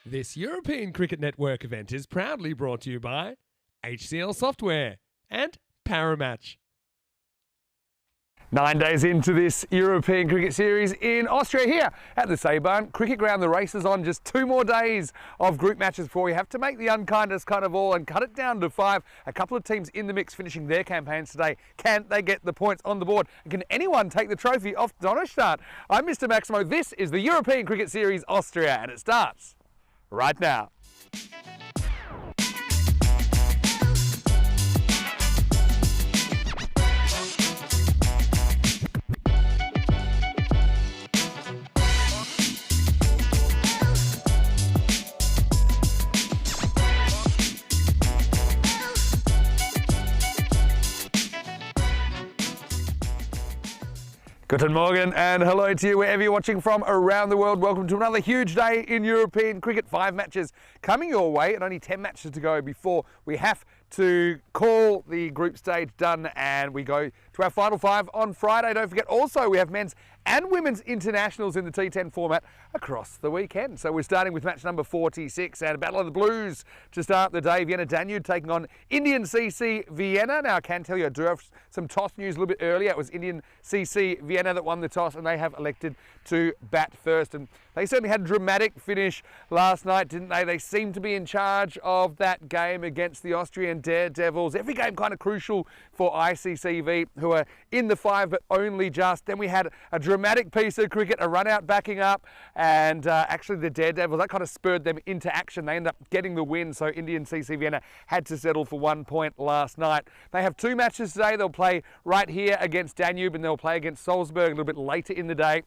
This European Cricket Network event is proudly brought to you by HCL Software and Paramatch. 9 days into this European Cricket Series in Austria here at the Salzburg Cricket Ground. The race is on, just 2 more days of group matches before we have to make the unkindest kind of all and cut it down to 5. A couple of teams in the mix finishing their campaigns today. Can they get the points on the board? And can anyone take the trophy off Donnerstadt? I'm Mr. Maximo. This is the European Cricket Series Austria and it starts right now. Guten Morgen and hello to you wherever you're watching from around the world. Welcome to another huge day in European cricket. 5 matches coming your way and only 10 matches to go before we have to call the group stage done and we go to our final 5 on Friday. Don't forget also we have men's and women's internationals in the T10 format across the weekend. So we're starting with match number 46 and a battle of the Blues to start the day. Vienna Danube taking on Indian CC Vienna. Now I can tell you I do have some toss news a little bit earlier. It was Indian CC Vienna that won the toss and they have elected to bat first. And they certainly had a dramatic finish last night, didn't they? They seemed to be in charge of that game against the Austrian Daredevils. Every game kind of crucial for ICCV, who are in the 5 but only just. Then we had a dramatic piece of cricket, a run out backing up, and actually the Daredevils, that kind of spurred them into action. They ended up getting the win, so Indian CC Vienna had to settle for 1 point last night. They have 2 matches today. They'll play right here against Danube and they'll play against Salzburg a little bit later in the day.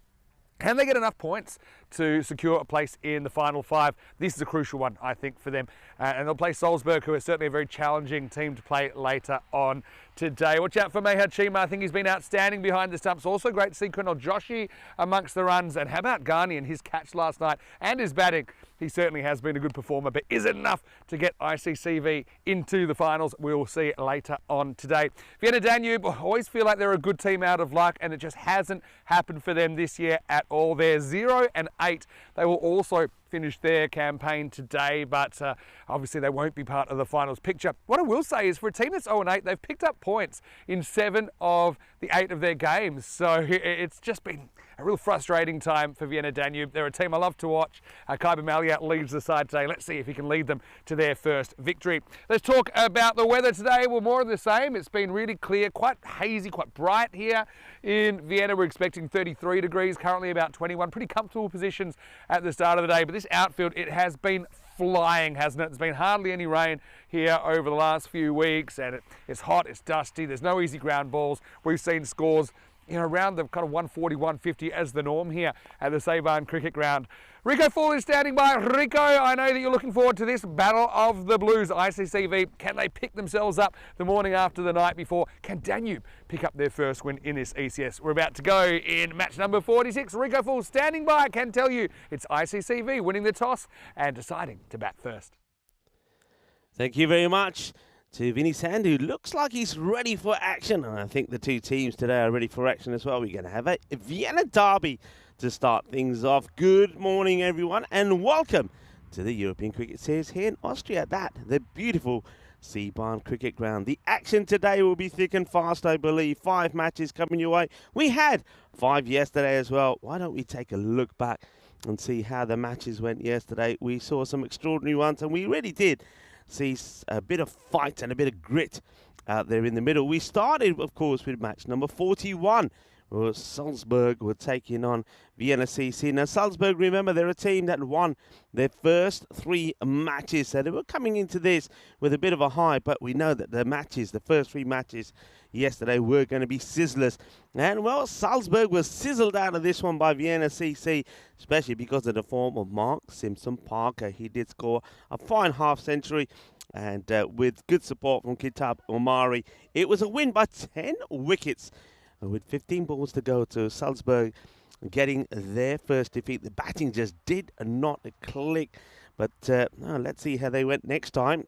Can they get enough points to secure a place in the final 5? This is a crucial one, I think, for them. And they'll play Salzburg, who are certainly a very challenging team to play later on today. Watch out for Meher Chima. I think he's been outstanding behind the stumps. Also great to see Colonel Joshi amongst the runs. And how about Ghani and his catch last night and his batting? He certainly has been a good performer, but is it enough to get ICCV into the finals? We'll see later on today. Vienna Danube, I always feel like they're a good team out of luck, and it just hasn't happened for them this year at all. They're 0-8. They will also finish their campaign today, but obviously they won't be part of the finals picture. What I will say is for a team that's 0-8, they've picked up points in 7 of the 8 of their games. So it's just been a real frustrating time for Vienna Danube. They're a team I love to watch. Kaiba Malia leads the side today. Let's see if he can lead them to their first victory. Let's talk about the weather today. Well, more of the same. It's been really clear, quite hazy, quite bright here in Vienna. We're expecting 33 degrees, currently about 21. Pretty comfortable positions at the start of the day. But this outfield, it has been flying, hasn't it? There's been hardly any rain here over the last few weeks, and it's hot, it's dusty, there's no easy ground balls. We've seen scores around the kind of 140, 150 as the norm here at the Salzburg Cricket Ground. Rico Fall is standing by. Rico, I know that you're looking forward to this battle of the Blues. ICCV, can they pick themselves up the morning after the night before? Can Danube pick up their first win in this ECS? We're about to go in match number 46. Rico Fall standing by. I can tell you it's ICCV winning the toss and deciding to bat first. Thank you very much to Vinny Sandhu. Looks like he's ready for action, and I think the 2 teams today are ready for action as well. We're going to have a Vienna derby to start things off. Good morning, everyone, and welcome to the European Cricket Series here in Austria, the beautiful Salzburg Cricket Ground. The action today will be thick and fast, I believe. 5 matches coming your way. We had 5 yesterday as well. Why don't we take a look back and see how the matches went yesterday? We saw some extraordinary ones, and we really did see a bit of fight and a bit of grit out there in the middle. We started, of course, with match number 41. Well, Salzburg were taking on Vienna CC. Now, Salzburg, remember, they're a team that won their first 3 matches. So they were coming into this with a bit of a high, but we know that the first 3 matches yesterday were going to be sizzlers. And, well, Salzburg was sizzled out of this one by Vienna CC, especially because of the form of Mark Simpson-Parker. He did score a fine half-century, and with good support from Kitab Omari, it was a win by 10 wickets. With 15 balls to go to Salzburg getting their first defeat. The batting just did not click. But let's see how they went next time.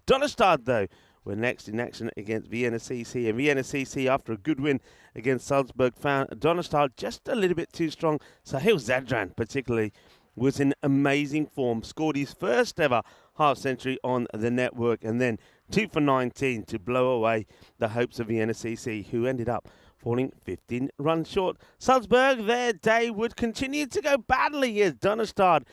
Donnerstadt, though, were next in action against Vienna CC. And Vienna CC, after a good win against Salzburg, found Donnerstadt just a little bit too strong. Sahil Zadran, particularly, was in amazing form, scored his first ever half century on the network, and then 2 for 19 to blow away the hopes of Vienna CC, who ended up falling 15 runs short. Salzburg, their day would continue to go badly as Danube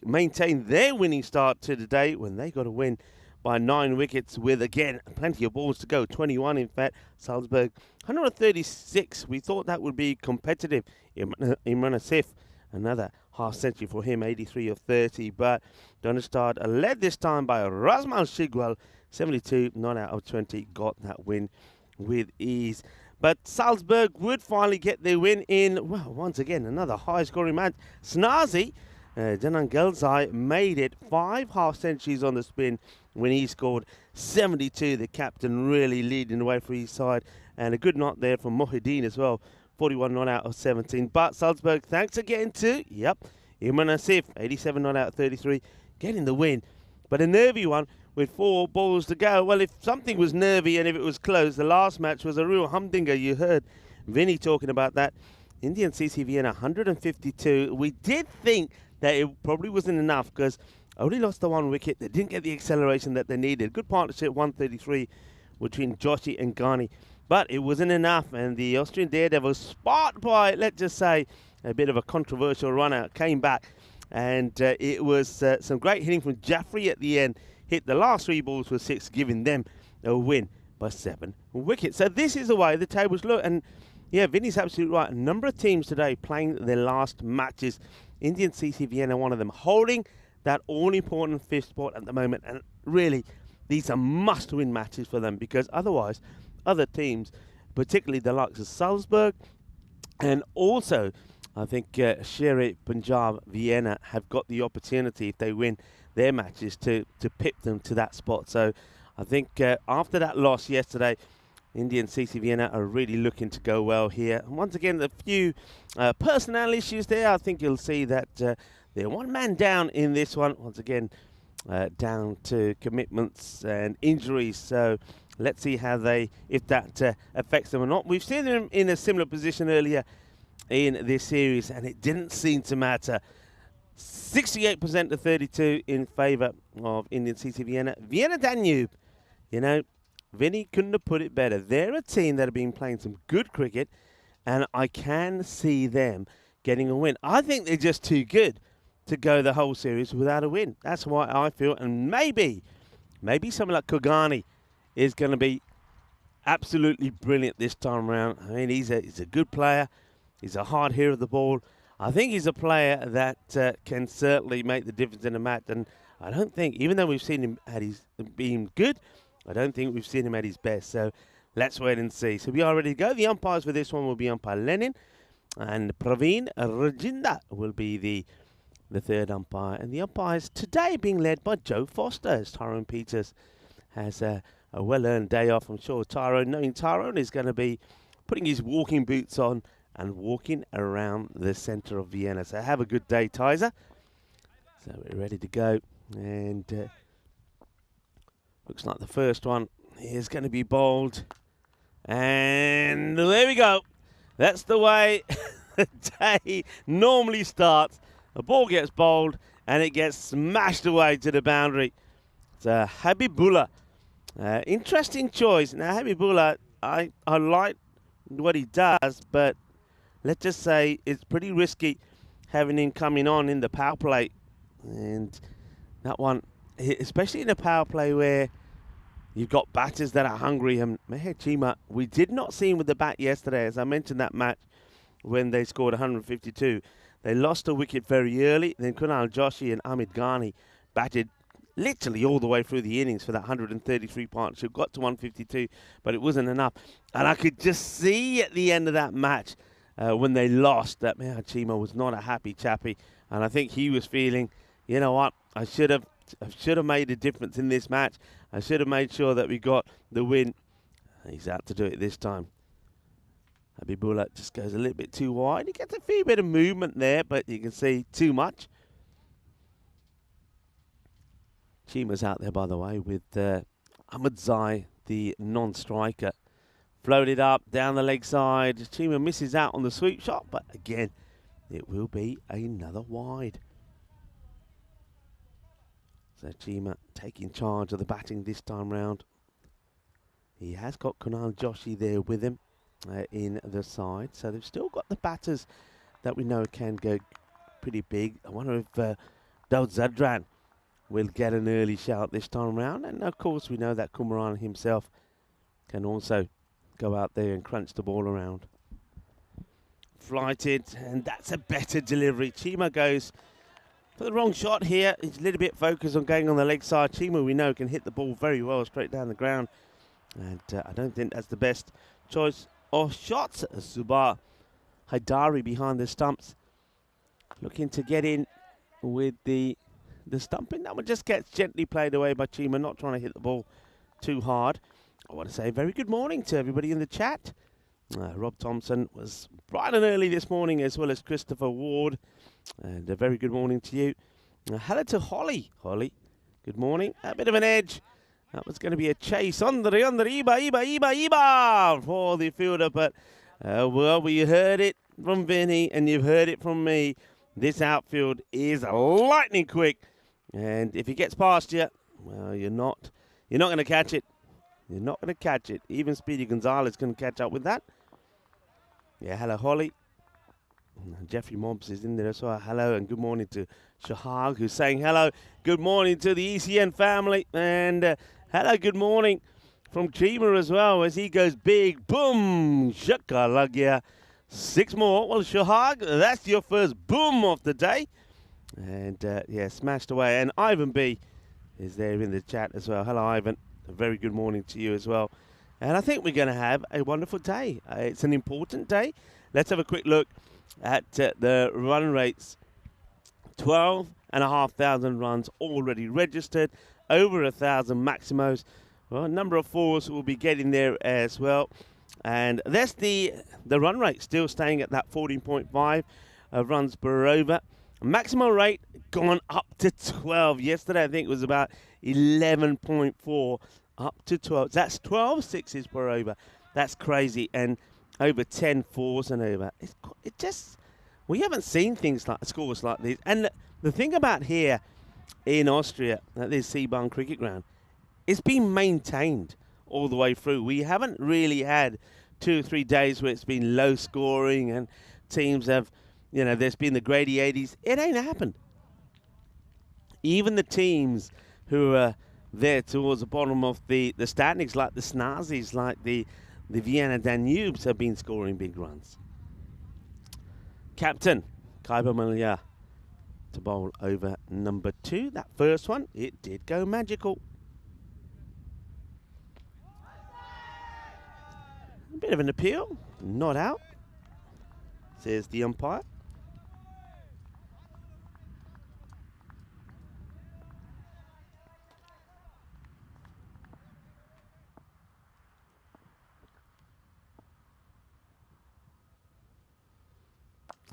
maintained their winning start to the day when they got a win by 9 wickets with, again, plenty of balls to go, 21 in fact. Salzburg, 136. We thought that would be competitive. Imran Asif, another half century for him, 83 of 30. But Danube led this time by Razmal Shigwell, 72, 9 out of 20, got that win with ease. But Salzburg would finally get their win in, well, once again, another high-scoring match. Snazi, Janan Gelzai, made it 5 half-centuries on the spin when he scored 72. The captain really leading the way for his side. And a good knock there from Mohideen as well, 41 not out of 17. But Salzburg, thanks again to, Imran Asif, 87 not out of 33, getting the win. But a nervy one with 4 balls to go. Well, if something was nervy and if it was close, the last match was a real humdinger. You heard Vinny talking about that. Indian CC Vienna, 152. We did think that it probably wasn't enough because only lost the 1 wicket. They didn't get the acceleration that they needed. Good partnership, 133 between Joshi and Ghani. But it wasn't enough, and the Austrian Daredevils, sparked by, let's just say, a bit of a controversial run-out, came back. And it was some great hitting from Jaffrey at the end. Hit the last 3 balls for 6, giving them a win by 7 wickets. So this is the way the tables look. And yeah, Vinny's absolutely right. A number of teams today playing their last matches. Indian CC Vienna, one of them, holding that all-important 5th spot at the moment. And really, these are must-win matches for them because otherwise, other teams, particularly the likes of Salzburg, and also, I think Sher-E, Punjab, Vienna have got the opportunity, if they win their matches, to pip them to that spot. So I think after that loss yesterday, Indian CC Vienna are really looking to go well here. And once again, a few personnel issues there. I think you'll see that they're 1 man down in this one. Once again, down to commitments and injuries. So let's see how if that affects them or not. We've seen them in a similar position earlier in this series, and it didn't seem to matter. 68% to 32 in favour of Indian CC Vienna. Vienna Danube, Vinny couldn't have put it better. They're a team that have been playing some good cricket, and I can see them getting a win. I think they're just too good to go the whole series without a win. That's why I feel, and maybe someone like Kogani is going to be absolutely brilliant this time around. I mean, he's a good player. He's a hard hitter of the ball. I think he's a player that can certainly make the difference in a match. And I don't think, even though we've seen him at his being good, I don't think we've seen him at his best. So let's wait and see. So we are ready to go. The umpires for this one will be umpire Lenin, and Praveen Rajinda will be the third umpire. And the umpires today being led by Joe Foster, as Tyrone Peters has a well-earned day off. I'm sure knowing Tyrone is going to be putting his walking boots on and walking around the centre of Vienna. So have a good day, Tizer. So we're ready to go. And looks like the first one is going to be bowled. And there we go. That's the way the day normally starts. The ball gets bowled and it gets smashed away to the boundary. It's Habibullah. Interesting choice. Now, Habibullah, I like what he does, but let's just say it's pretty risky having him coming on in the power play. And that one, especially in a power play where you've got batters that are hungry. And Meher Chima, we did not see him with the bat yesterday. As I mentioned that match when they scored 152. They lost a wicket very early. Then Kunal Joshi and Amit Ghani batted literally all the way through the innings for that 133 partnership. Got to 152, but it wasn't enough. And I could just see at the end of that match when they lost that Meher Chima was not a happy chappy. And I think he was feeling, you know what, I should have made a difference in this match. I should have made sure that we got the win. He's out to do it this time. Habibullah just goes a little bit too wide. He gets a fair bit of movement there, but you can see too much. Chima's out there, by the way, with Ahmed Zai, the non-striker. Floated up, down the leg side. Chima misses out on the sweep shot, but again, it will be another wide. So Chima taking charge of the batting this time round. He has got Kunal Joshi there with him in the side. So they've still got the batters that we know can go pretty big. I wonder if Daud Zadran will get an early shout this time round. And of course we know that Kumaran himself can also go out there and crunch the ball around. Flighted, and that's a better delivery. Chima goes for the wrong shot here. He's a little bit focused on going on the leg side. Chima, we know, can hit the ball very well straight down the ground. And I don't think that's the best choice of shots. Zubar Haidari behind the stumps, looking to get in with the stumping. That one just gets gently played away by Chima, not trying to hit the ball too hard. I want to say a very good morning to everybody in the chat. Rob Thompson was bright and early this morning, as well as Christopher Ward. And a very good morning to you. Hello to Holly. Holly, good morning. A bit of an edge. That was going to be a chase. Iba for the fielder. But, well, we heard it from Vinny and you've heard it from me. This outfield is lightning quick. And if he gets past you, well, you're not going to catch it. You're not going to catch it. Even Speedy Gonzalez can catch up with that. Yeah, hello, Holly. Jeffrey Mobbs is in there as well. Hello and good morning to Shahag, who's saying hello. Good morning to the ECN family. And hello, good morning from Chima as well, as he goes big. Boom! Shakalagya. 6 more. Well, Shahag, that's your first boom of the day. And, yeah, smashed away. And Ivan B is there in the chat as well. Hello, Ivan. A very good morning to you as well. And I think we're going to have a wonderful day. It's an important day. Let's have a quick look at the run rates. 12,500 runs already registered. Over 1,000 maximos. Well, a number of fours will be getting there as well. And that's the run rate still staying at that 14.5 runs per over. Maximum rate gone up to 12. Yesterday, I think it was about 11.4. Up to 12. That's 12 sixes per over. That's crazy. And over 10 fours and over. We haven't seen things like scores like these. And the thing about here in Austria, at this Seebahn cricket ground, it's been maintained all the way through. We haven't really had 2 or 3 days where it's been low scoring and teams have, there's been the Grady 80s. It ain't happened. Even the teams who are there towards the bottom of the standings, like the Snazis, like the Vienna Danubes, have been scoring big runs. Captain Kaiba Malia to bowl over number 2. That first one, it did go magical. A bit of an appeal, not out, says the umpire.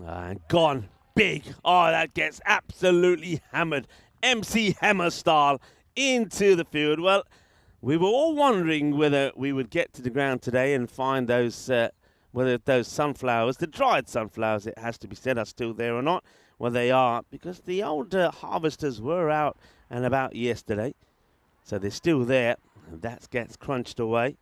And gone big. Oh, that gets absolutely hammered. MC Hammer style into the field. Well, we were all wondering whether we would get to the ground today and find those, whether those sunflowers, the dried sunflowers, it has to be said, are still there or not. Well, they are, because the old harvesters were out and about yesterday. So they're still there. And that gets crunched away.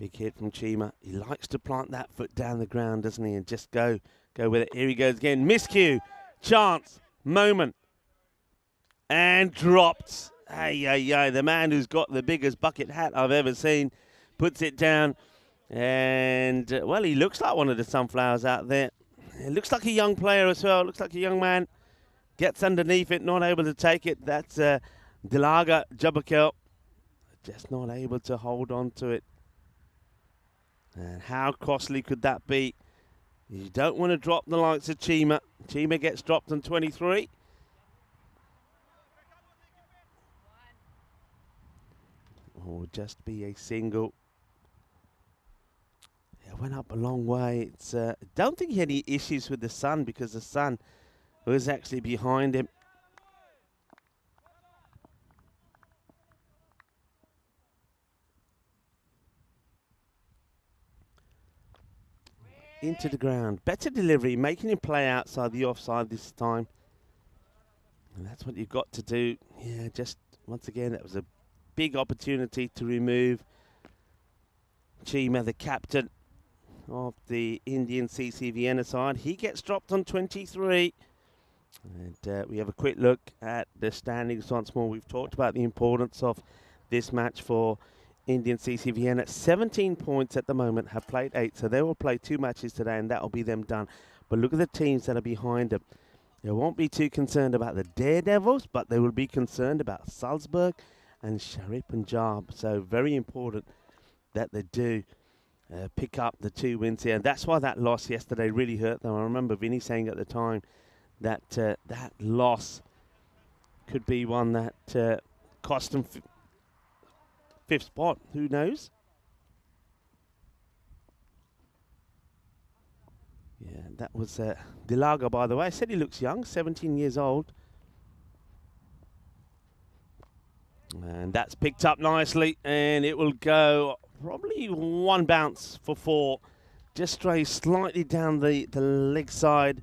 Big hit from Chima. He likes to plant that foot down the ground, doesn't he? And just go with it. Here he goes again. Miscue. Chance. Moment. And dropped. Ay. The man who's got the biggest bucket hat I've ever seen puts it down. And, well, he looks like one of the sunflowers out there. It looks like a young player as well. Looks like a young man. Gets underneath it, not able to take it. That's Dilaga Jabakel. Just not able to hold on to it. And how costly could that be? You don't want to drop the likes of Chima. Chima gets dropped on 23. Or just be a single. It went up a long way. I don't think he had any issues with the sun, because the sun was actually behind him. into the ground. Better delivery, making him play outside the offside this time. And that's what you've got to do. Yeah, just once again, that was a big opportunity to remove Chima, the captain of the Indian CC Vienna side. He gets dropped on 23. And we have a quick look at the standings once more. We've talked about the importance of this match for Indian CC Vienna. 17 points at the moment, have played 8. So they will play 2 matches today and that will be them done. But look at the teams that are behind them. They won't be too concerned about the Daredevils, but they will be concerned about Salzburg and Sher-E Punjab. So very important that they do pick up the 2 wins here. And that's why that loss yesterday really hurt them. I remember Vinny saying at the time that that loss could be one that cost them 5th spot. Who knows? Yeah, that was Dilaga, by the way. I said he looks young, 17 years old. And that's picked up nicely, and it will go probably 1 bounce for 4. Just strays slightly down the leg side.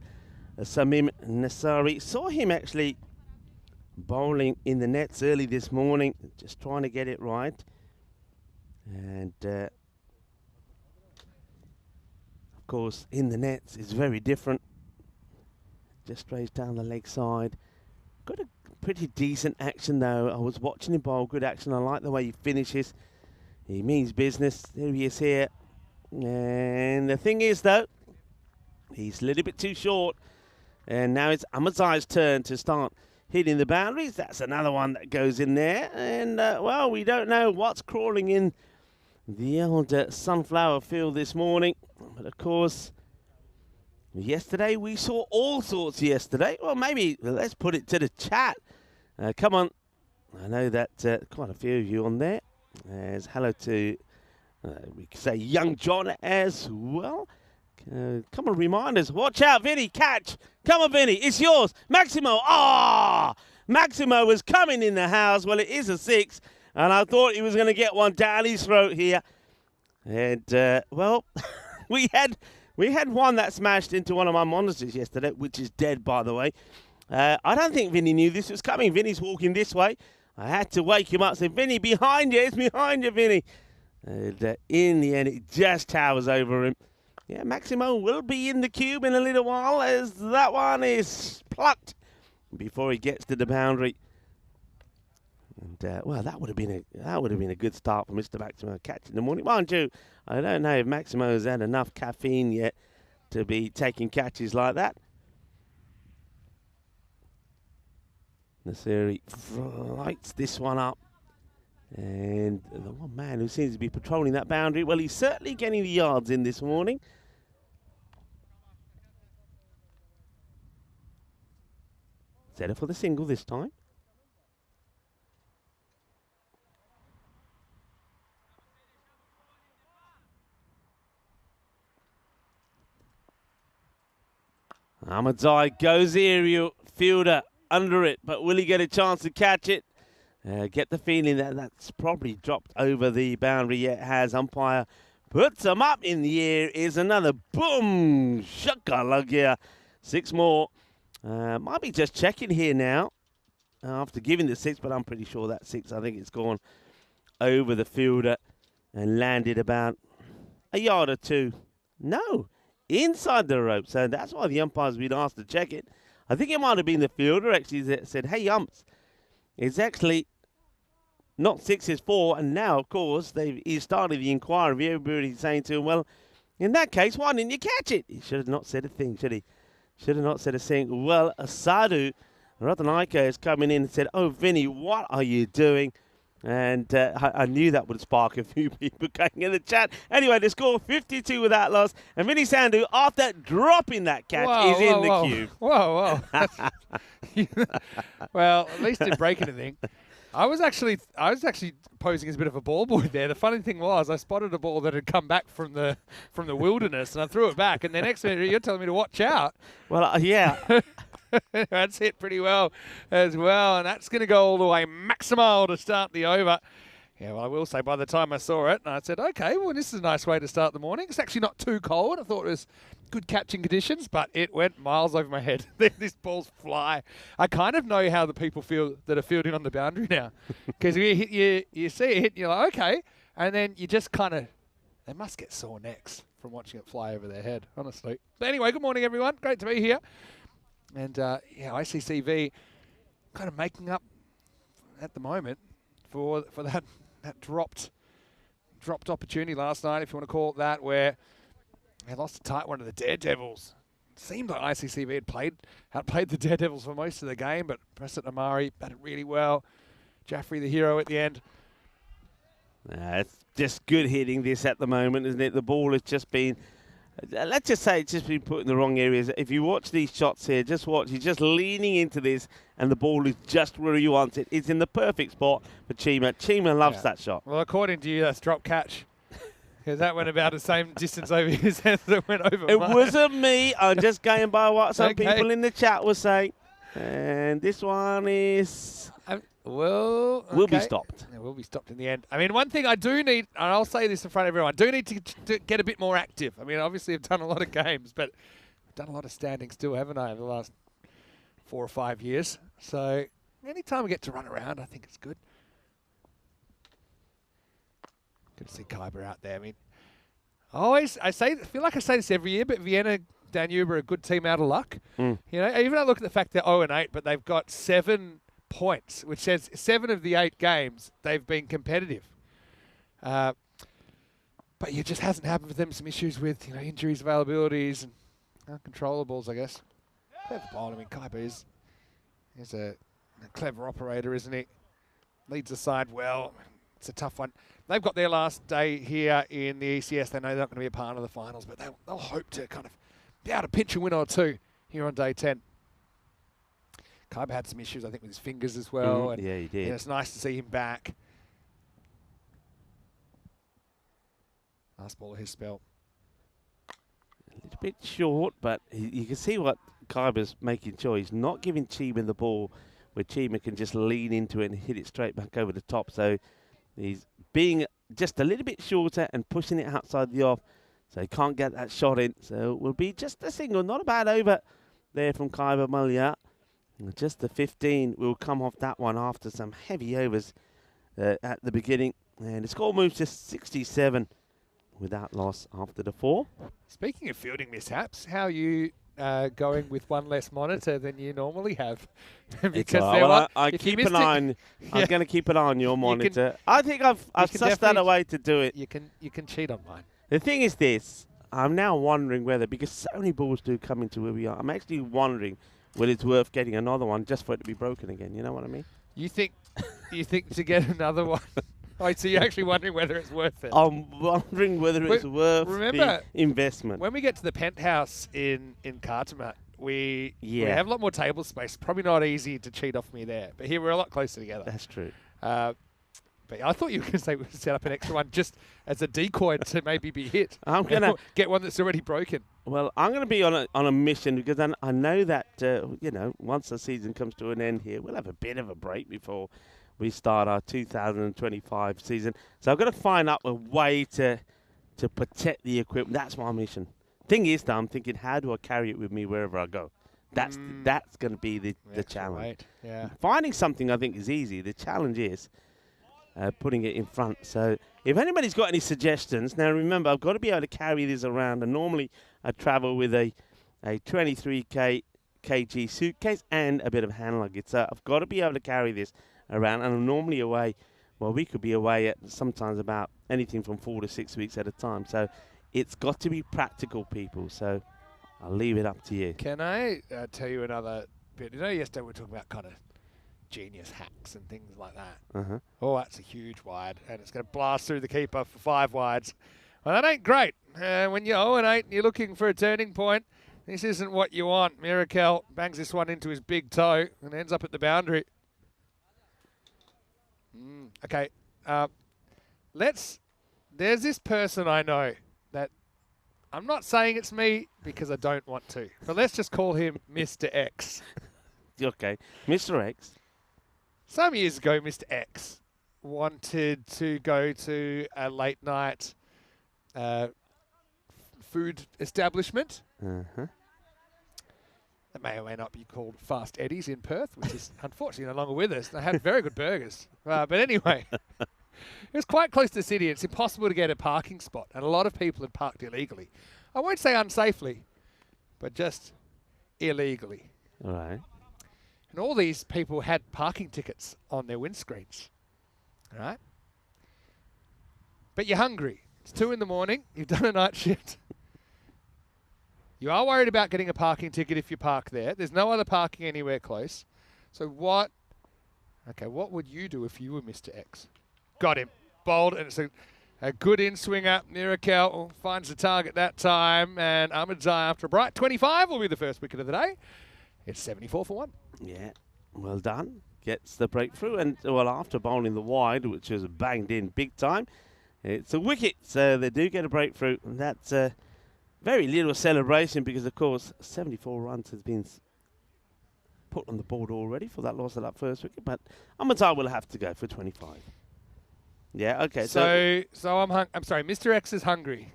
Samim Nasari. Saw him actually bowling in the nets early this morning, just trying to get it right. And of course, in the nets is very different. Just strays down the leg side. Got a pretty decent action though. I was watching him bowl, good action. I like the way he finishes. He means business. There he is here. And the thing is though, he's a little bit too short. And now it's Amazai's turn to start hitting the boundaries. That's another one that goes in there. And, well, we don't know what's crawling in the old sunflower field this morning. But, of course, yesterday we saw all sorts yesterday. Well, maybe let's put it to the chat. Come on. I know that quite a few of you on there. As hello to, we could say, young John as well. Come on, reminders. Watch out, Vinny. Catch. Come on, Vinny. It's yours. Maximo. Ah! Maximo was coming in the house. Well, it is a 6. And I thought he was going to get one down his throat here. And, well, we had one that smashed into one of my monitors yesterday, which is dead, by the way. I don't think Vinny knew this was coming. Vinny's walking this way. I had to wake him up and say, Vinny, behind you. It's behind you, Vinny. And in the end, it just towers over him. Yeah, Maximo will be in the cube in a little while as that one is plucked before he gets to the boundary. And well, that would have been a good start for Mr. Maximo catch in the morning. Mind you, I don't know if Maximo's had enough caffeine yet to be taking catches like that. Nasiri lights this one up. And the one man who seems to be patrolling that boundary, well, he's certainly getting the yards in this morning. Setter for the single this time. Ahmadzai goes aerial, fielder under it, but will he get a chance to catch it? Get the feeling that that's probably dropped over the boundary. Yeah, it has. Umpire puts him up in the air. Is another boom. Shaka-lagia. 6 more. Might be just checking here now after giving the 6, but I'm pretty sure that 6, I think it's gone over the fielder and landed about a yard or 2. No, inside the rope. So that's why the umpire's been asked to check it. I think it might have been the fielder actually that said, hey, umps, it's actually not 6, it's 4. And now, of course, he started the inquiry. Everybody's saying to him, well, in that case, why didn't you catch it? He should have not said a thing, should he? Should have not said a thing. Well, Sadhu Ratanaika has come in and said, oh, Vinny, what are you doing? And I knew that would spark a few people going in the chat. Anyway, the score 52 without loss. And Vinny Sandhu, after dropping that catch, is in the cube. Whoa. Well, at least didn't break anything. I was actually posing as a bit of a ball boy there. The funny thing was, I spotted a ball that had come back from the wilderness, and I threw it back. And the next minute, you're telling me to watch out. Well, yeah. That's hit pretty well as well. And that's going to go all the way Maximo to start the over. Yeah, well, I will say by the time I saw it, I said, okay, well, this is a nice way to start the morning. It's actually not too cold. I thought it was good catching conditions, but it went miles over my head. These balls fly. I kind of know how the people feel that are fielding on the boundary now. Because you see it hit, and you're like, okay. And then you just kind of, they must get sore necks from watching it fly over their head, honestly. But anyway, good morning, everyone. Great to be here. And, ICCV kind of making up at the moment for that dropped opportunity last night, if you want to call it that, where they lost a tight one to the Daredevils. It seemed like ICCV had outplayed the Daredevils for most of the game, but Preston Amari batted really well. Jaffrey, the hero at the end. It's just good hitting this at the moment, isn't it? The ball has just been, let's just say it's just been put in the wrong areas. If you watch these shots here, just watch. He's just leaning into this, and the ball is just where you want it. It's in the perfect spot for Chima. Chima loves that shot. Well, according to you, that's drop catch. Because that went about the same distance over his head that it went over It mine. wasn't me. I'm just going by what some people in the chat were saying. And this one is... Will be stopped. It will be stopped in the end. I mean, one thing I do need, and I'll say this in front of everyone, I do need to get a bit more active. I mean, obviously I've done a lot of games, but I've done a lot of standing still, haven't I, over the last 4 or 5 years. So anytime we get to run around, I think it's good. Good to see Khyber out there. I mean, I feel like I say this every year, but Vienna Danube are a good team out of luck. You know, even I look at the fact they're 0-8, but they've got 7 points, which says 7 of the 8 games they've been competitive. But it just hasn't happened for them. Some issues with injuries, availabilities, and uncontrollables, I guess. Clever ball. I mean, Khyber is a clever operator, isn't he? Leads the side well. It's a tough one. They've got their last day here in the ECS. They know they're not going to be a part of the finals, but they'll hope to kind of be able to pinch a win or two here on day 10. Khyber had some issues, I think, with his fingers as well. And yeah, he did. It's nice to see him back. Last ball of his spell. A little bit short, but you can see what Khyber's making sure. He's not giving Chima the ball where Chima can just lean into it and hit it straight back over the top. So he's being just a little bit shorter and pushing it outside the off. So he can't get that shot in. So it will be just a single. Not a bad over there from Khyber Malia. Just the 15 will come off that one after some heavy overs at the beginning. And the score moves to 67 without loss after the 4. Speaking of fielding mishaps, how are you going with one less monitor than you normally have? Because I keep an eye on. I'm going to keep an eye on your monitor. I think I've sussed that a way to do it. You can cheat on mine. The thing is this. I'm now wondering whether, because so many balls do come into where we are, I'm actually wondering whether it's worth getting another one just for it to be broken again. You know what I mean? You think to get another one? Oh, so you're actually wondering whether it's worth it? I'm wondering whether it's worth the investment. When we get to the penthouse in Khartoum, we have a lot more table space. Probably not easy to cheat off me there. But here we're a lot closer together. That's true. But I thought you were going to say we would set up an extra one just as a decoy to maybe be hit. I'm going to get one that's already broken. Well, I'm going to be on a mission because I know that, once the season comes to an end here, we'll have a bit of a break before we start our 2025 season. So I've got to find out a way to protect the equipment. That's my mission. Thing is, though, I'm thinking, how do I carry it with me wherever I go? That's going to be the challenge. Right. Yeah. Finding something, I think, is easy. The challenge is putting it in front. So if anybody's got any suggestions, now remember, I've got to be able to carry this around. And normally I travel with a 23 kg suitcase and a bit of hand luggage. So I've got to be able to carry this around. And I'm normally away, well, we could be away at sometimes about anything from 4 to 6 weeks at a time. So it's got to be practical, people. So I'll leave it up to you. Can I tell you another bit? Yesterday we were talking about kind of genius hacks and things like that. Oh, that's a huge wide, and it's going to blast through the keeper for 5 wides. Well, that ain't great. When you're 0-8 and you're looking for a turning point, this isn't what you want. Mirakel bangs this one into his big toe and ends up at the boundary. Okay. There's this person I know that I'm not saying it's me because I don't want to, but let's just call him Mr. X. Okay. Mr. X. Some years ago, Mr. X wanted to go to a late night food establishment. Uh-huh. That may or may not be called Fast Eddie's in Perth, which is unfortunately no longer with us. They had very good burgers. But anyway, it was quite close to the city. It's impossible to get a parking spot, and a lot of people had parked illegally. I won't say unsafely, but just illegally. All right. And all these people had parking tickets on their windscreens. All right? But you're hungry. It's 2 in the morning. You've done a night shift. You are worried about getting a parking ticket if you park there. There's no other parking anywhere close. So what would you do if you were Mr. X? Got him. Bowled, and it's a good in-swinger. Mirakel finds the target that time, and Ahmedzai, after a bright 25, will be the first wicket of the day. It's 74 for 1. Yeah, well done. Gets the breakthrough, and well, after bowling the wide, which was banged in big time, it's a wicket, so they do get a breakthrough, and that's very little celebration because, of course, 74 runs has been put on the board already for that loss of that first wicket, but Ahmedzai will have to go for 25. Yeah, okay. So I'm sorry, Mr. X is hungry.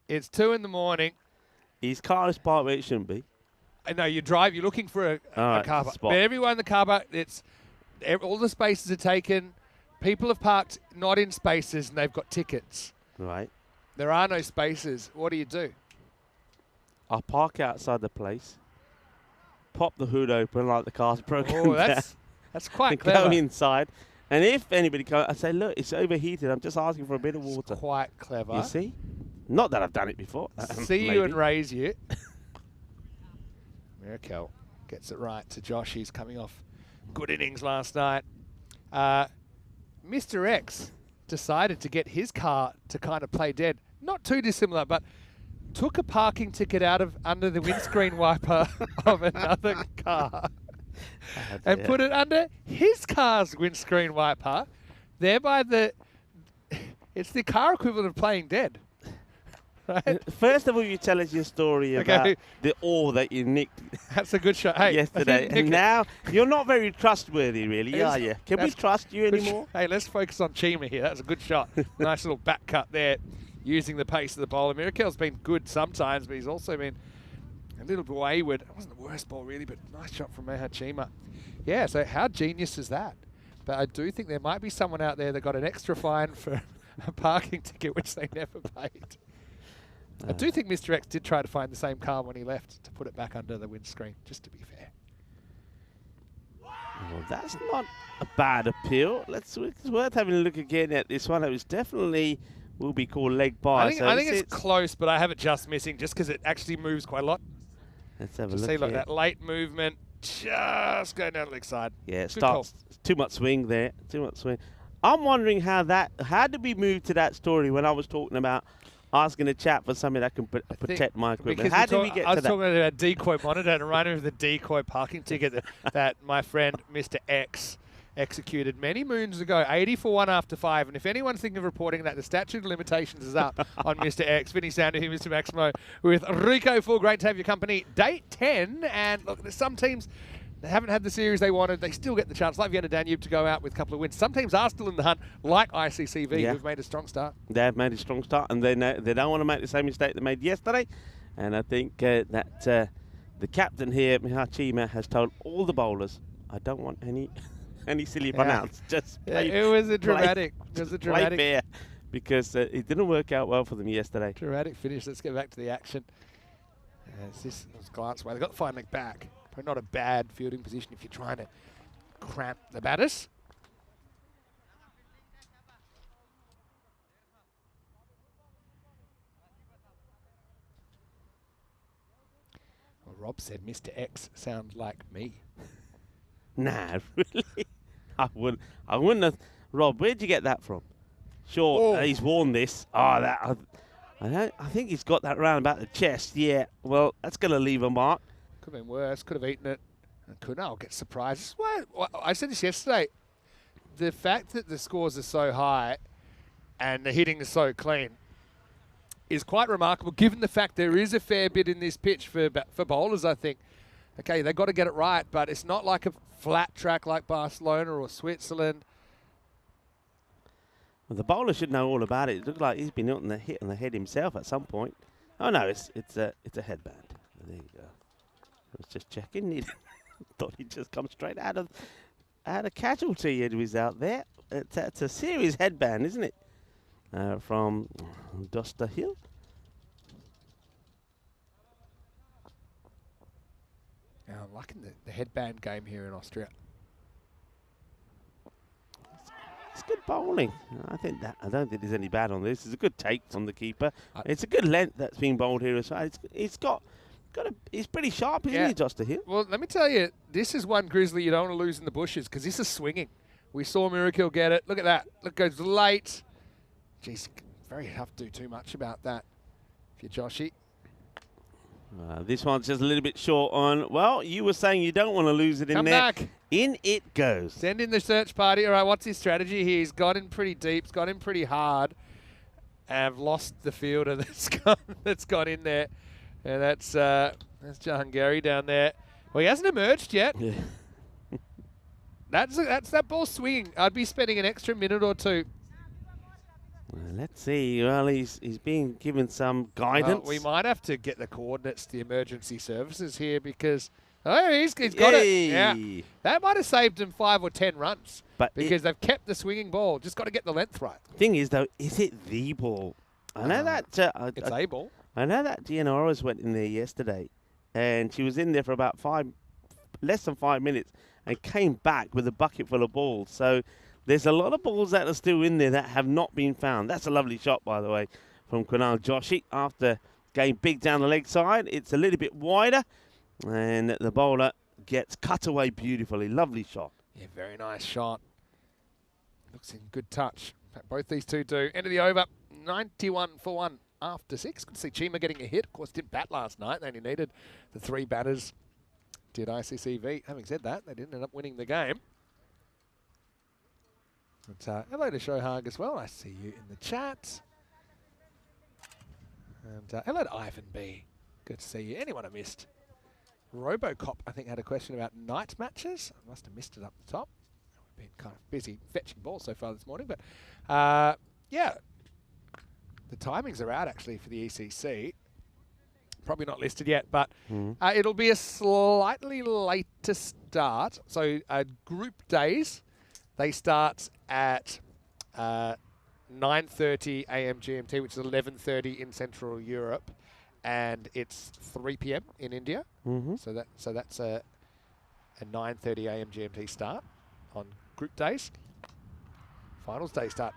It's 2 in the morning. His car is parked where it shouldn't be. I know you're looking for a car park. But everyone in the car park, all the spaces are taken. People have parked not in spaces and they've got tickets. Right. There are no spaces. What do you do? I'll park outside the place, pop the hood open like the car's broken Oh, that's quite and clever. go inside. And if anybody comes, I say, look, it's overheated. I'm just asking for a bit of water. Quite clever. You see? Not that I've done it before. See you and raise you. Mirakel gets it right to Josh. He's coming off good innings last night. Mr. X decided to get his car to kind of play dead. Not too dissimilar, but took a parking ticket out of under the windscreen wiper of another car and put it under his car's windscreen wiper. Thereby, it's the car equivalent of playing dead. Right? First of all, you tell us your story about the ore that you nicked. That's a good shot. Hey, yesterday, and now you're not very trustworthy, really, are you? Can we trust you anymore? Hey, let's focus on Chima here. That's a good shot. Nice little back cut there, using the pace of the bowler. Mirakel's been good sometimes, but he's also been a little bit wayward. It wasn't the worst ball, really, but nice shot from Chima. Yeah, so how genius is that? But I do think there might be someone out there that got an extra fine for a parking ticket, which they never paid. I do think Mr. X did try to find the same car when he left to put it back under the windscreen, just to be fair. Well, that's not a bad appeal. It's worth having a look again at this one. It was definitely will be called leg by. I think it's close, but I have it just missing just because it actually moves quite a lot. Let's have a look. look. See, like that late movement, just going down the leg side. Yeah, it starts too much swing there. Too much swing. I'm wondering how did we move to that story when I was talking about asking a chat for something that can protect my equipment. How did we get to that? I was talking about a decoy monitor and running with the decoy parking ticket that my friend Mr. X executed many moons ago, 80 for 1 after 5. And if anyone's thinking of reporting that, the statute of limitations is up on Mr. X. Vinny Sandu here, Mr. Maximo with Rico Full. Great to have your company. Day 10. And look, there's some teams they haven't had the series they wanted. They still get the chance, like Vienna Danube, to go out with a couple of wins. Some teams are still in the hunt, like ICCV, who've made a strong start. They have made a strong start, and they don't want to make the same mistake they made yesterday. And I think that the captain here, Chima, has told all the bowlers, I don't want any silly pronouns. Just play, it was a dramatic. Play fair, because it didn't work out well for them yesterday. Dramatic finish. Let's get back to the action. This was glance away. They got the fine leg back. Probably not a bad fielding position if you're trying to cramp the batters. Well, Rob said Mr. X sounds like me. Nah, really? I wouldn't have. Rob, where'd you get that from? Sure, he's worn this. I think he's got that round about the chest. Yeah, well, that's going to leave a mark. Could have been worse. Could have eaten it. I'll get surprised. Well, I said this yesterday. The fact that the scores are so high and the hitting is so clean is quite remarkable, given the fact there is a fair bit in this pitch for bowlers, I think. Okay, they've got to get it right, but it's not like a flat track like Barcelona or Switzerland. Well, the bowler should know all about it. It looks like he's been hit on the head himself at some point. Oh no, it's a headband. There you go. I was just checking. He thought he'd just come straight out of casualty. It was out there. It's a serious headband, isn't it? From Dosta Hill. Now, I'm liking the headband game here in Austria. It's good bowling. I don't think there's any bad on this. It's a good take from the keeper. It's a good length that's being bowled here as well. He's pretty sharp, isn't he, Dosta Hill? Well, let me tell you, this is one Grizzly you don't want to lose in the bushes because this is swinging. We saw Miracle get it. Look at that. Look, goes late. Jeez, very tough to do too much about that if you're Joshy. This one's just a little bit short on. Well, you were saying you don't want to lose it in Come there. back. In it goes. Send in the search party. All right, what's his strategy here? He's got in pretty deep. He's got in pretty hard. I've lost the fielder that's gone in there. And that's Jahangiri down there. Well, he hasn't emerged yet. Yeah. That's that ball swinging. I'd be spending an extra minute or two. Well, let's see. Well, he's being given some guidance. Well, we might have to get the coordinates to the emergency services here because he's got it. Yeah, that might have saved him 5 or 10 runs. But because they've kept the swinging ball, just got to get the length right. Thing is, though, is it the ball? I know that it's a ball. I know that Giannora's went in there yesterday, and she was in there for about less than 5 minutes, and came back with a bucket full of balls. So there's a lot of balls that are still in there that have not been found. That's a lovely shot, by the way, from Kunal Joshi after going big down the leg side. It's a little bit wider, and the bowler gets cut away beautifully. Lovely shot. Yeah, very nice shot. Looks in good touch. Both these two do. End of the over, 91 for 1 after 6. Good to see Chima getting a hit. Of course, didn't bat last night. They only needed the 3 batters. Did ICCV. Having said that, they didn't end up winning the game. But, hello to Shohag as well. I see you in the chat. And hello to Ivan B. Good to see you. Anyone I missed? Robocop, I think, had a question about night matches. I must have missed it up the top. We've been kind of busy fetching balls so far this morning. But, yeah, the timings are out, actually, for the ECC. Probably not listed yet, but it'll be a slightly later start. So group days, they start at 9:30 a.m. GMT, which is 11:30 in Central Europe, and it's 3 p.m. in India. So that's a 9:30 a.m. GMT start on group days. Finals day start.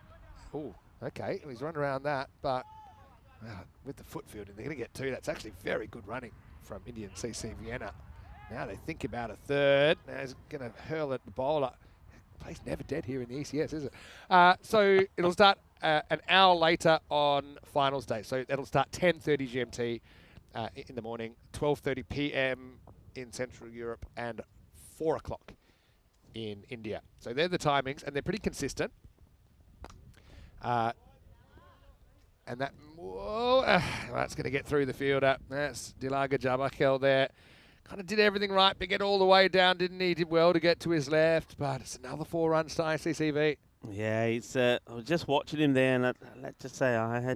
Oh, okay, he's run around that, but. With the foot field, and they're going to get 2. That's actually very good running from Indian CC Vienna. Now they think about a third. Now he's going to hurl at the bowler. Play's never dead here in the ECS, is it? So it'll start an hour later on finals day. So it'll start 10:30 GMT in the morning, 12:30 p.m. in Central Europe, and 4 o'clock in India. So they're the timings, and they're pretty consistent. And that, that's going to get through the fielder. That's Dilaga Jabakel there. Kind of did everything right, but get all the way down. Didn't need it well to get to his left, but it's another 4 runs to ICCV. Yeah, I was just watching him there, and let's just say I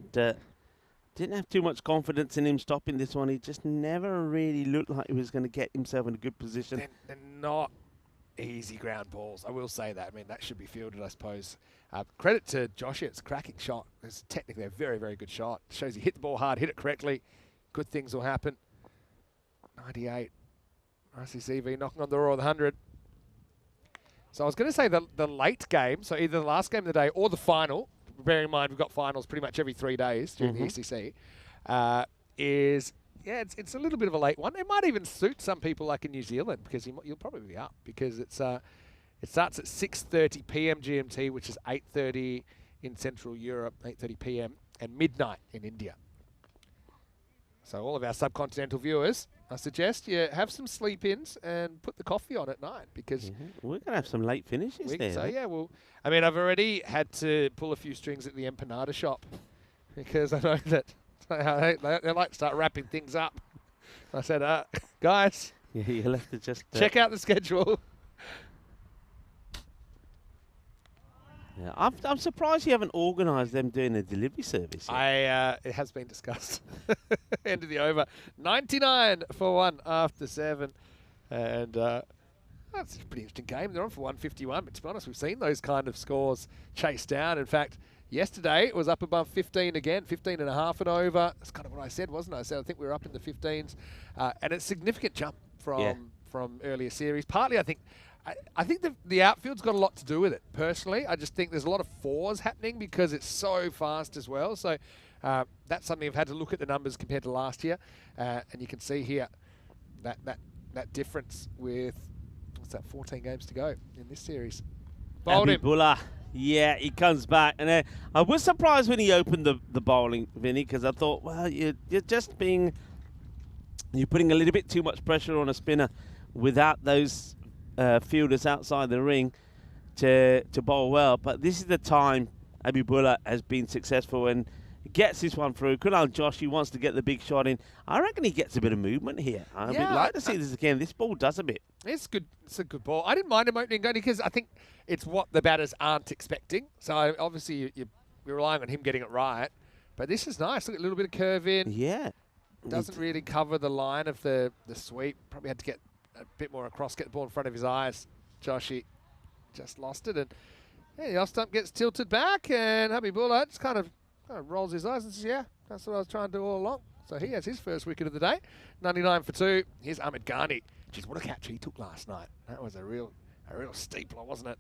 didn't have too much confidence in him stopping this one. He just never really looked like he was going to get himself in a good position. They're not easy ground balls, I will say that. I mean, that should be fielded, I suppose. Credit to Josh, it's a cracking shot. It's technically a very, very good shot. Shows he hit the ball hard, hit it correctly. Good things will happen. 98. ICCV knocking on the door of the 100. So I was going to say the late game, so either the last game of the day or the final, bearing in mind we've got finals pretty much every 3 days during the ECC, it's a little bit of a late one. It might even suit some people like in New Zealand because you'll probably be up because it starts at 6:30 p.m. GMT, which is 8:30 in Central Europe, 8:30 p.m. and midnight in India. So all of our subcontinental viewers, I suggest you have some sleep-ins and put the coffee on at night because we're going to have some late finishes there. So yeah, well, I mean, I've already had to pull a few strings at the empanada shop because I know that they like to start wrapping things up. I said, guys, you'll have to just check out the schedule. Yeah, I'm surprised you haven't organised them doing a delivery service yet. It has been discussed. End of the over. 99 for 1 after 7. And that's a pretty interesting game. They're on for 151. But to be honest, we've seen those kind of scores chased down. In fact, yesterday it was up above 15 again, 15 and a half and over. That's kind of what I said, wasn't I? I said I think we were up in the 15s. And it's a significant jump from earlier series. Partly, I think the outfield's got a lot to do with it, personally. I just think there's a lot of fours happening because it's so fast as well. So that's something I've had to look at the numbers compared to last year. And you can see here that difference with, what's that, 14 games to go in this series. Bowled him. Habibullah. Yeah, he comes back. And I was surprised when he opened the bowling, Vinny, because I thought, well, you're putting a little bit too much pressure on a spinner without those fielders outside the ring to bowl well. But this is the time Habibullah has been successful and gets this one through. Kunal Joshi wants to get the big shot in. I reckon he gets a bit of movement here. I'd like to see this again. This ball does a bit. It's good. It's a good ball. I didn't mind him opening only because I think it's what the batters aren't expecting. So obviously you're relying on him getting it right. But this is nice. Look, a little bit of curve in. Yeah. Doesn't really cover the line of the sweep. Probably had to get a bit more across, get the ball in front of his eyes. Joshi just lost it. And the off stump gets tilted back. And Habibullah just kind of rolls his eyes and says, yeah, that's what I was trying to do all along. So he has his first wicket of the day. 99 for 2. Here's Ahmed Ghani. Jeez, what a catch he took last night. That was a real steepler, wasn't it?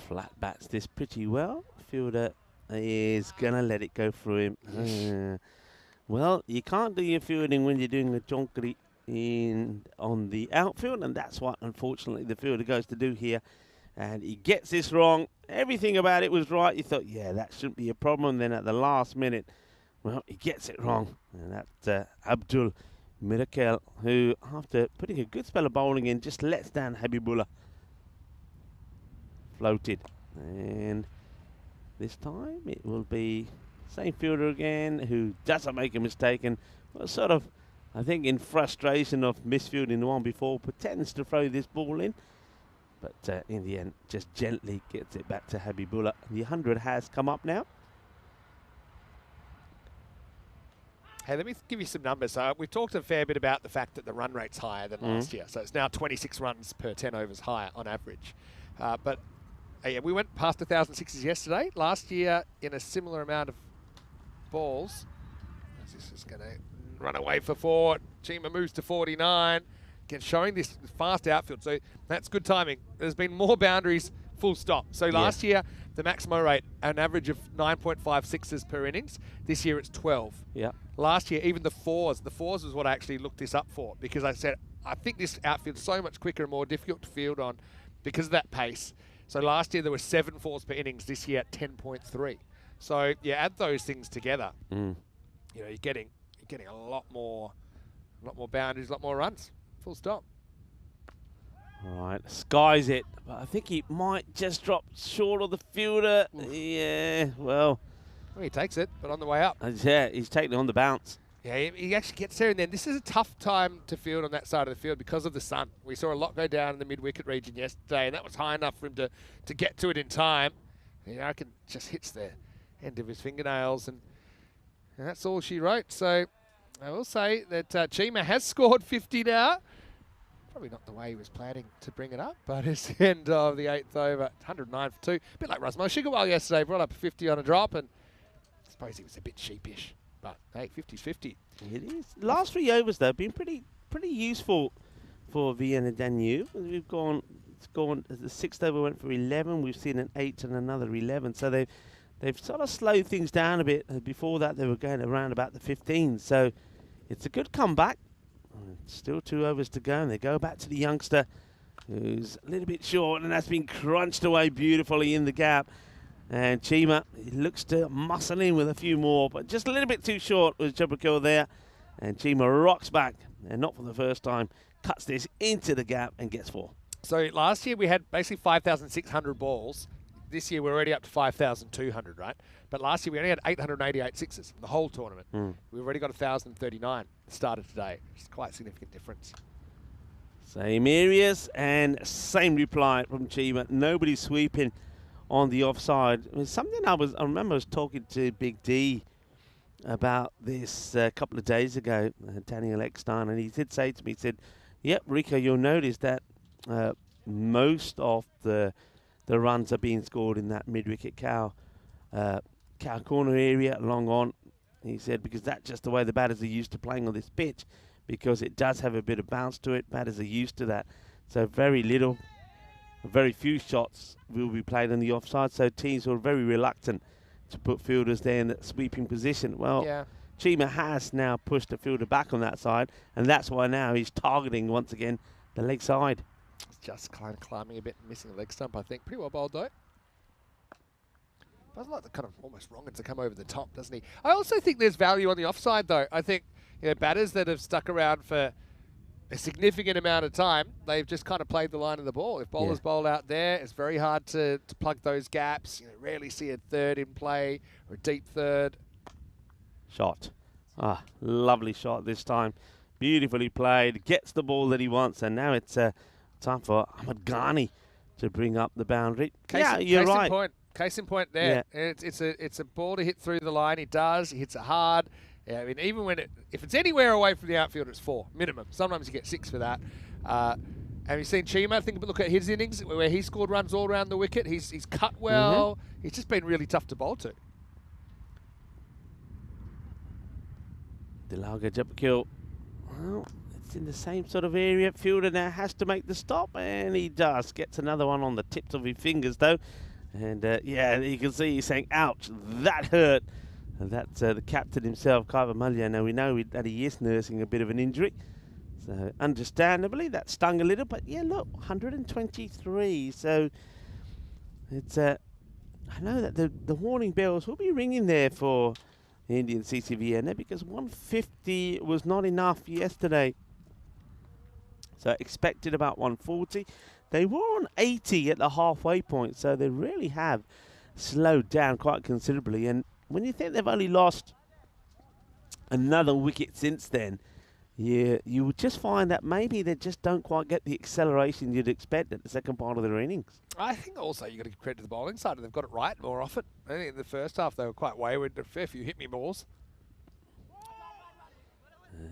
Flat bats this pretty well. Fielder is going to let it go through him. Well, you can't do your fielding when you're doing a jonkeri on the outfield, and that's what, unfortunately, the fielder goes to do here. And he gets this wrong. Everything about it was right. You thought, yeah, that shouldn't be a problem. Then at the last minute, well, he gets it wrong. And that's Abdul Mirakel, who, after putting a good spell of bowling in, just lets down Habibullah. Floated. And this time it will be same fielder again, who doesn't make a mistake and sort of, I think, in frustration of misfielding the one before, pretends to throw this ball in. But in the end, just gently gets it back to Habibullah. The 100 has come up now. Hey, let me give you some numbers. We've talked a fair bit about the fact that the run rate's higher than last year. So it's now 26 runs per 10 overs higher on average. But we went past 1,000 sixes yesterday. Last year, in a similar amount of balls, this is going to run away for 4. Chima moves to 49. Again, showing this fast outfield. So that's good timing. There's been more boundaries, full stop. So last year, the maximum rate, an average of 9.5 sixes per innings. This year, it's 12. Yeah. Last year, even the fours was what I actually looked this up for, because I said, I think this outfield's so much quicker and more difficult to field on because of that pace. So last year, there were 7 fours per innings. This year, 10.3. So you add those things together, you're getting a lot more boundaries, a lot more runs. Full stop. All right, skies it, but I think he might just drop short of the fielder. Yeah, well, he takes it, but on the way up. Yeah, he's taking it on the bounce. Yeah, he actually gets there, and then this is a tough time to field on that side of the field because of the sun. We saw a lot go down in the mid-wicket region yesterday, and that was high enough for him to get to it in time. I reckon just hits the end of his fingernails, and that's all she wrote. So I will say that Chima has scored 50 now. Probably not the way he was planning to bring it up, but it's the end of the 8th over. 109 for 2. A bit like Rasmo Shigarwal yesterday, brought up a 50 on a drop, and I suppose he was a bit sheepish. But hey, 50's 50. It is. Last 3 overs though have been pretty useful for Vienna Danube. It's gone. The 6th over went for 11. We've seen an 8 and another 11. So they've sort of slowed things down a bit. Before that, they were going around about the 15. So it's a good comeback. Still 2 overs to go, and they go back to the youngster, who's a little bit short, and that's been crunched away beautifully in the gap. And Chima, he looks to muscle in with a few more, but just a little bit too short was Jabrakil there. And Chima rocks back, and not for the first time, cuts this into the gap and gets 4. So last year we had basically 5,600 balls. This year we're already up to 5,200, right? But last year we only had 888 sixes in the whole tournament. We've already got 1,039 started today. It's quite a significant difference. Same areas and same reply from Chima. Nobody sweeping on the offside. I mean, something I remember I was talking to Big D about this a couple of days ago, Daniel Eckstein, and he did say to me, he said, yep, Rico, you'll notice that most of the runs are being scored in that mid-wicket cow corner area, long on. He said, because that's just the way the batters are used to playing on this pitch, because it does have a bit of bounce to it. Batters are used to that. So very few shots will be played on the offside. So teams are very reluctant to put fielders there in that sweeping position. Well, yeah. Chima has now pushed the fielder back on that side, and that's why now he's targeting once again the leg side. It's just kind of climbing a bit and missing a leg stump, I think. Pretty well bowled though. Doesn't like the kind of almost wrong to come over the top, doesn't he? I also think there's value on the offside though. I think batters that have stuck around for a significant amount of time, they've just kind of played the line of the ball. If bowlers bowl out there, it's very hard to plug those gaps. Rarely see a third in play or a deep third. Shot. Lovely shot this time. Beautifully played. Gets the ball that he wants, and now it's time for Ahmed Ghani to bring up the boundary. You're right. Case in point there. Yeah. It's a ball to hit through the line. He does. He hits it hard. Yeah, I mean, even if it's anywhere away from the outfielder, it's 4 minimum. Sometimes you get 6 for that. Have you seen Chima? Look at his innings where he scored runs all around the wicket. He's cut well. He's just been really tough to bowl to. Dilaga Jabakil. Well, it's in the same sort of area. Fielder now has to make the stop, and he does. Gets another one on the tips of his fingers, though. And, you can see he's saying, ouch, that hurt. And that's the captain himself, Kaiva Malya. Now, we know that he is nursing a bit of an injury. So, understandably, that stung a little. But, yeah, look, 123. So, it's I know that the warning bells will be ringing there for Indian CC Vienna, because 150 was not enough yesterday. So, expected about 140. They were on 80 at the halfway point, so they really have slowed down quite considerably. And when you think they've only lost another wicket since then, you would just find that maybe they just don't quite get the acceleration you'd expect at the second part of their innings. I think also you've got to give credit to the bowling side. They've got it right more often. I think in the first half they were quite wayward. A fair few hit-me balls.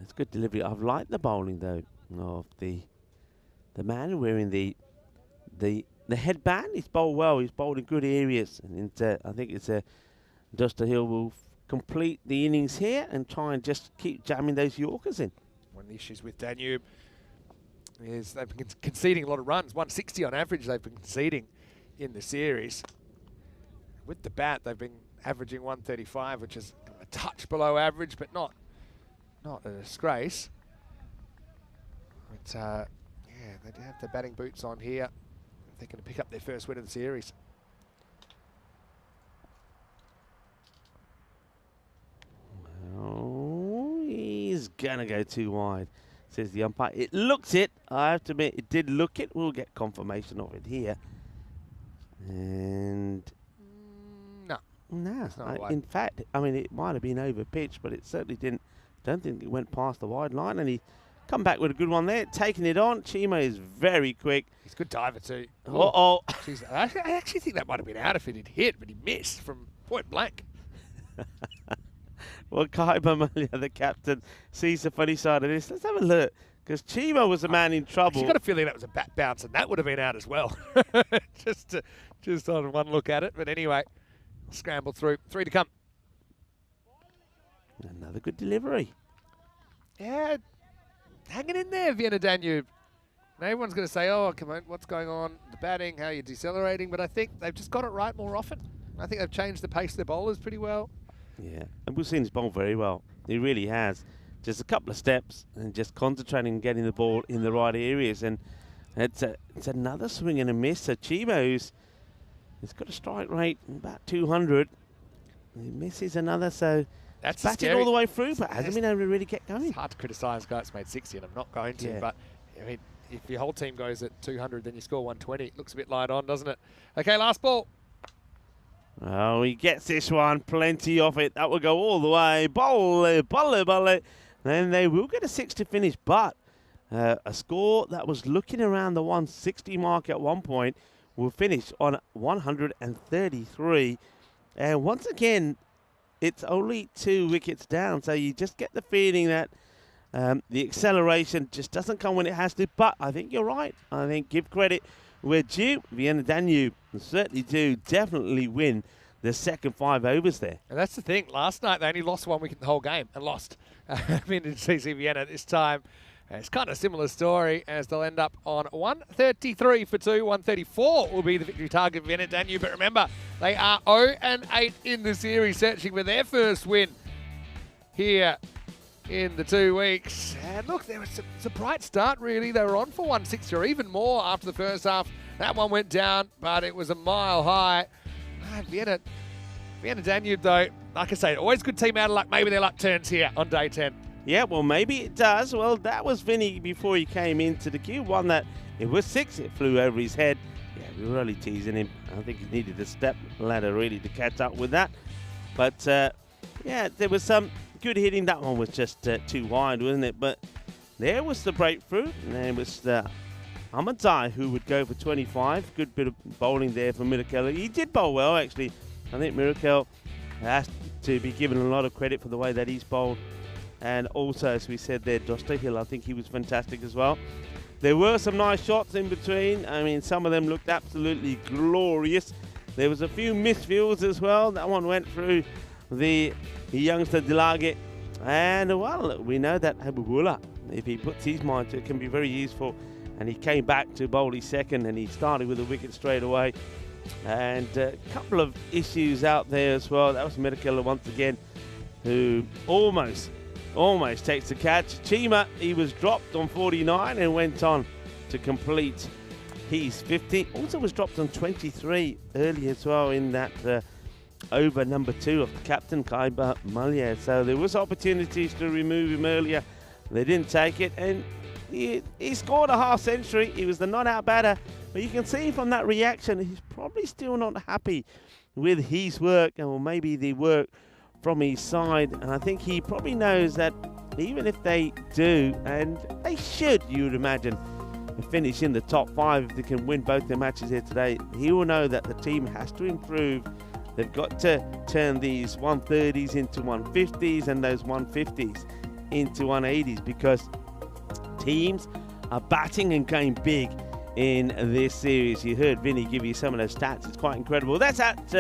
It's good delivery. I've liked the bowling, though, of the man wearing the headband. He's bowled well. He's bowled in good areas. And I think it's Duster Hill will complete the innings here and try and just keep jamming those Yorkers in. One of the issues with Danube is they've been conceding a lot of runs. 160 on average they've been conceding in the series. With the bat, they've been averaging 135, which is a touch below average, but not a disgrace. But they do have their batting boots on here. They're going to pick up their first win of the series. Oh, he's going to go too wide, says the umpire. It looked it. I have to admit, it did look it. We'll get confirmation of it here. And no. In fact, I mean, it might have been over pitch, but it certainly didn't. Don't think it went past the wide line, and he come back with a good one there, taking it on. Chima is very quick. He's a good diver too. Uh-oh. I actually think that might have been out if it had hit, but he missed from point blank. Well, Kai Bamalia, the captain, sees the funny side of this. Let's have a look, because Chima was the man in trouble. I've got a feeling that was a bat bounce, and that would have been out as well. just on one look at it. But anyway, scramble through. 3 to come. Another good delivery. Yeah, hanging in there, Vienna Danube. Now everyone's going to say, oh, come on, what's going on? The batting, how are you decelerating? But I think they've just got it right more often. I think they've changed the pace of their bowlers pretty well. Yeah, and we've seen his bowl very well. He really has. Just a couple of steps and just concentrating on getting the ball in the right areas. And it's another swing and a miss. So Chima, he's got a strike rate about 200. He misses another, so that's batted all the way through, but hasn't been able to really get going. It's hard to criticise a guy that's made 60, and I'm not going to. Yeah. But I mean, if your whole team goes at 200, then you score 120. It looks a bit light on, doesn't it? Okay, last ball. Oh, he gets this one. Plenty of it. That will go all the way. Bowl. Then they will get a 6 to finish, but A score that was looking around the 160 mark at one point will finish on 133. And once again, it's only 2 wickets down, so you just get the feeling that the acceleration just doesn't come when it has to. But I think you're right. I think give credit where due. Vienna Danube certainly do definitely win the second 5 overs there. And that's the thing. Last night, they only lost 1 wicket the whole game and lost. Mid-Innings CC Vienna this time. It's kind of a similar story as they'll end up on 133 for 2. 134 will be the victory target for Vienna Danube. But remember, they are 0-8 in the series, searching for their first win here in the 2 weeks. And look, there was a bright start, really. They were on for 160 or even more after the first half. That one went down, but it was a mile high. Vienna Danube, though, like I say, always good team out of luck. Maybe their luck turns here on day 10. Yeah, well, maybe it does. Well, that was Vinny before he came into the queue. One that, it was 6, it flew over his head. Yeah, we were really teasing him. I think he needed a step ladder really to catch up with that. But, yeah, there was some good hitting. That one was just too wide, wasn't it? But there was the breakthrough. And there was Ahmadzai who would go for 25. Good bit of bowling there for Mirakel. He did bowl well, actually. I think Mirakel has to be given a lot of credit for the way that he's bowled. And also, as we said there, Dosterhill, I think he was fantastic as well. There were some nice shots in between. I mean, some of them looked absolutely glorious. There was a few misfields as well. That one went through the youngster Delage. And, well, we know that Habibullah, if he puts his mind to it, can be very useful. And he came back to bowl his second, and he started with a wicket straight away. And a couple of issues out there as well. That was Medikella once again, who almost takes the catch. Chima, he was dropped on 49 and went on to complete his 50. Also was dropped on 23 earlier as well in that over number 2 of the captain, Kaiba Malia. So there was opportunities to remove him earlier. They didn't take it, and he scored a half century. He was the not-out batter, but you can see from that reaction, he's probably still not happy with his work, or maybe the work from his side. And I think he probably knows that even if they do, and they should, you would imagine, finish in the top 5 if they can win both their matches here today, he will know that the team has to improve. They've got to turn these 130s into 150s and those 150s into 180s, because teams are batting and going big in this series. You heard Vinny give you some of those stats. It's quite incredible. That's at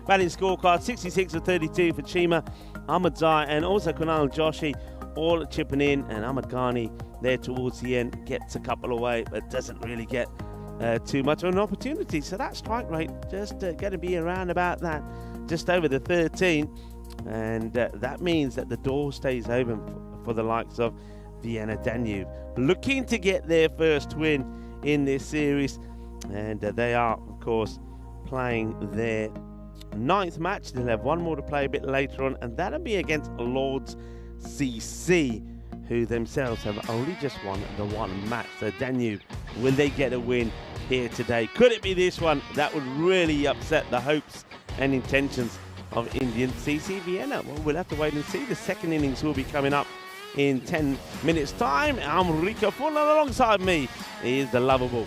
batting scorecard. 66 of 32 for Chima, Ahmadzai, and also Kunal Joshi all chipping in. And Ahmad Ghani there towards the end gets a couple away, but doesn't really get too much of an opportunity. So that strike rate just going to be around about that, just over the 13. And that means that the door stays open for the likes of Vienna Danube, looking to get their first win in this series. And they are, of course, playing their 9th match. They'll have one more to play a bit later on, and that'll be against Lords CC, who themselves have only just won the 1 match. So Danube, will they get a win here today? Could it be this one? That would really upset the hopes and intentions of Indian CC Vienna. Well, we'll have to wait and see. The second innings will be coming up in 10 minutes time. I'm Rika Full, and alongside me is the lovable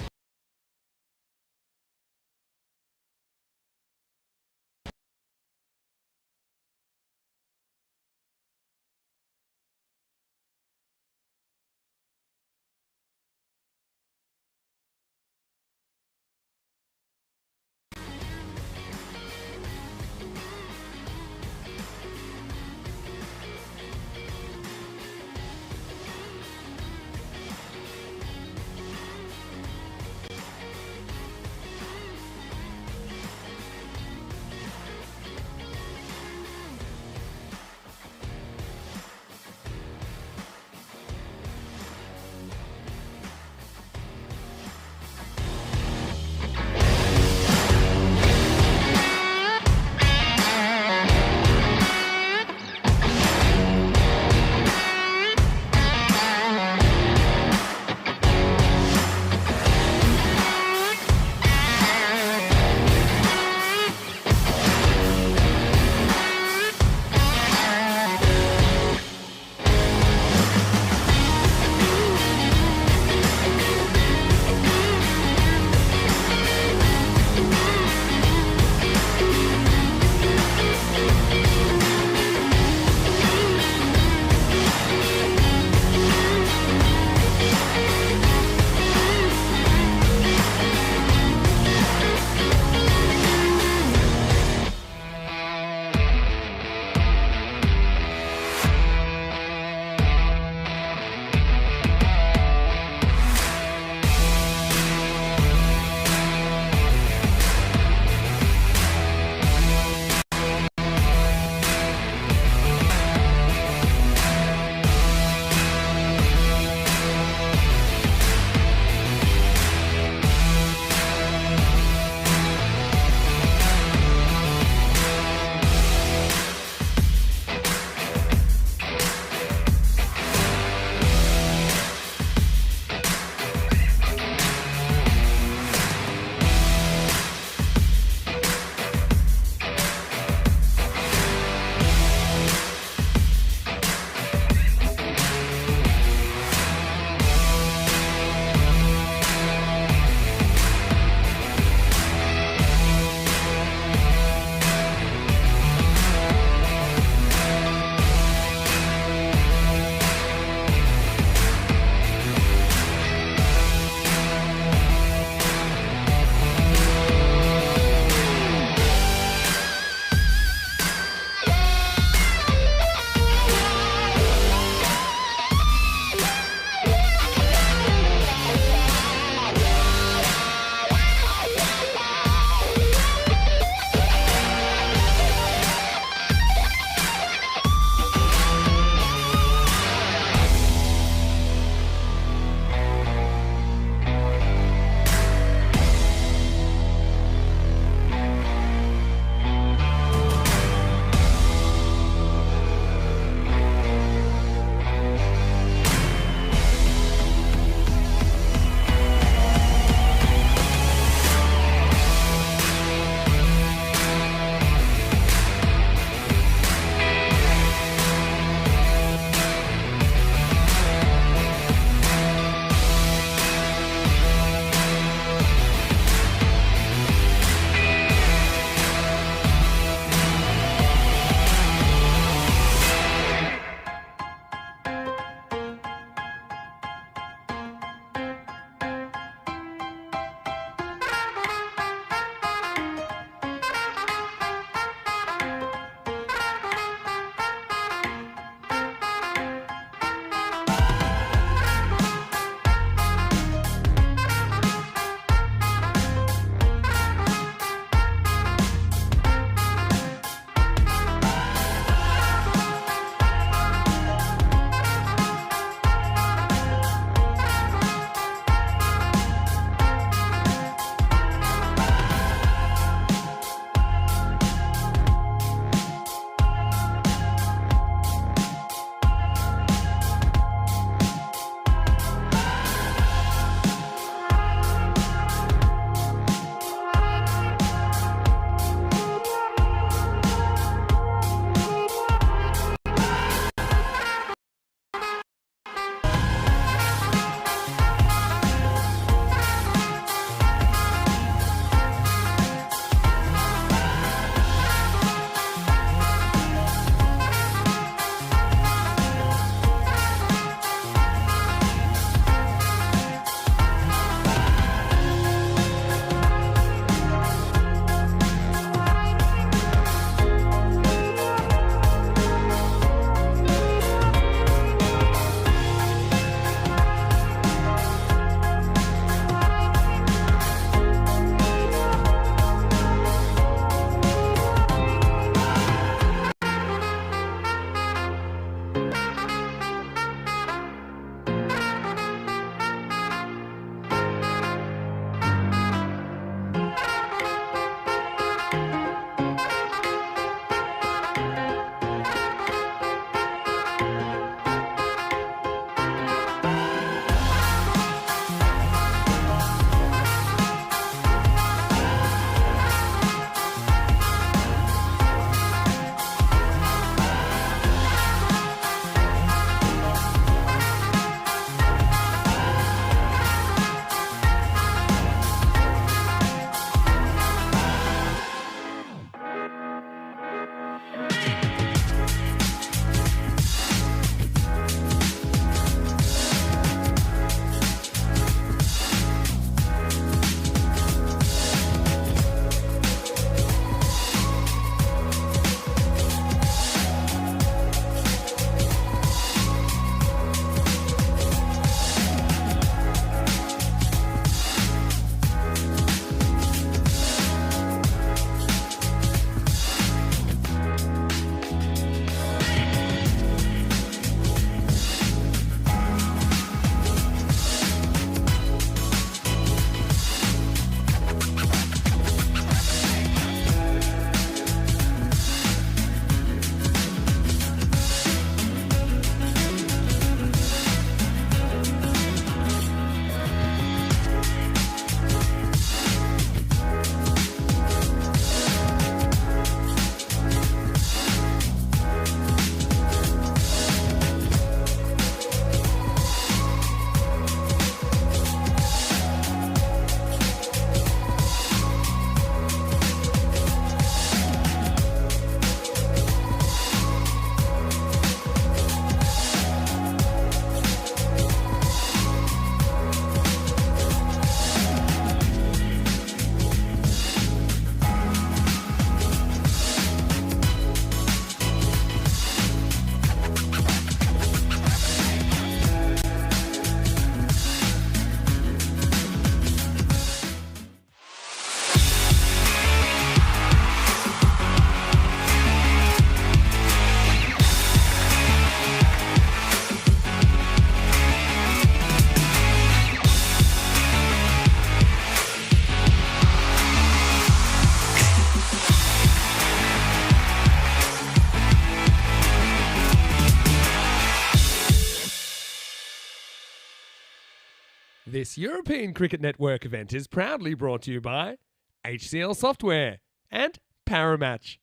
This European Cricket Network event is proudly brought to you by HCL Software and Paramatch.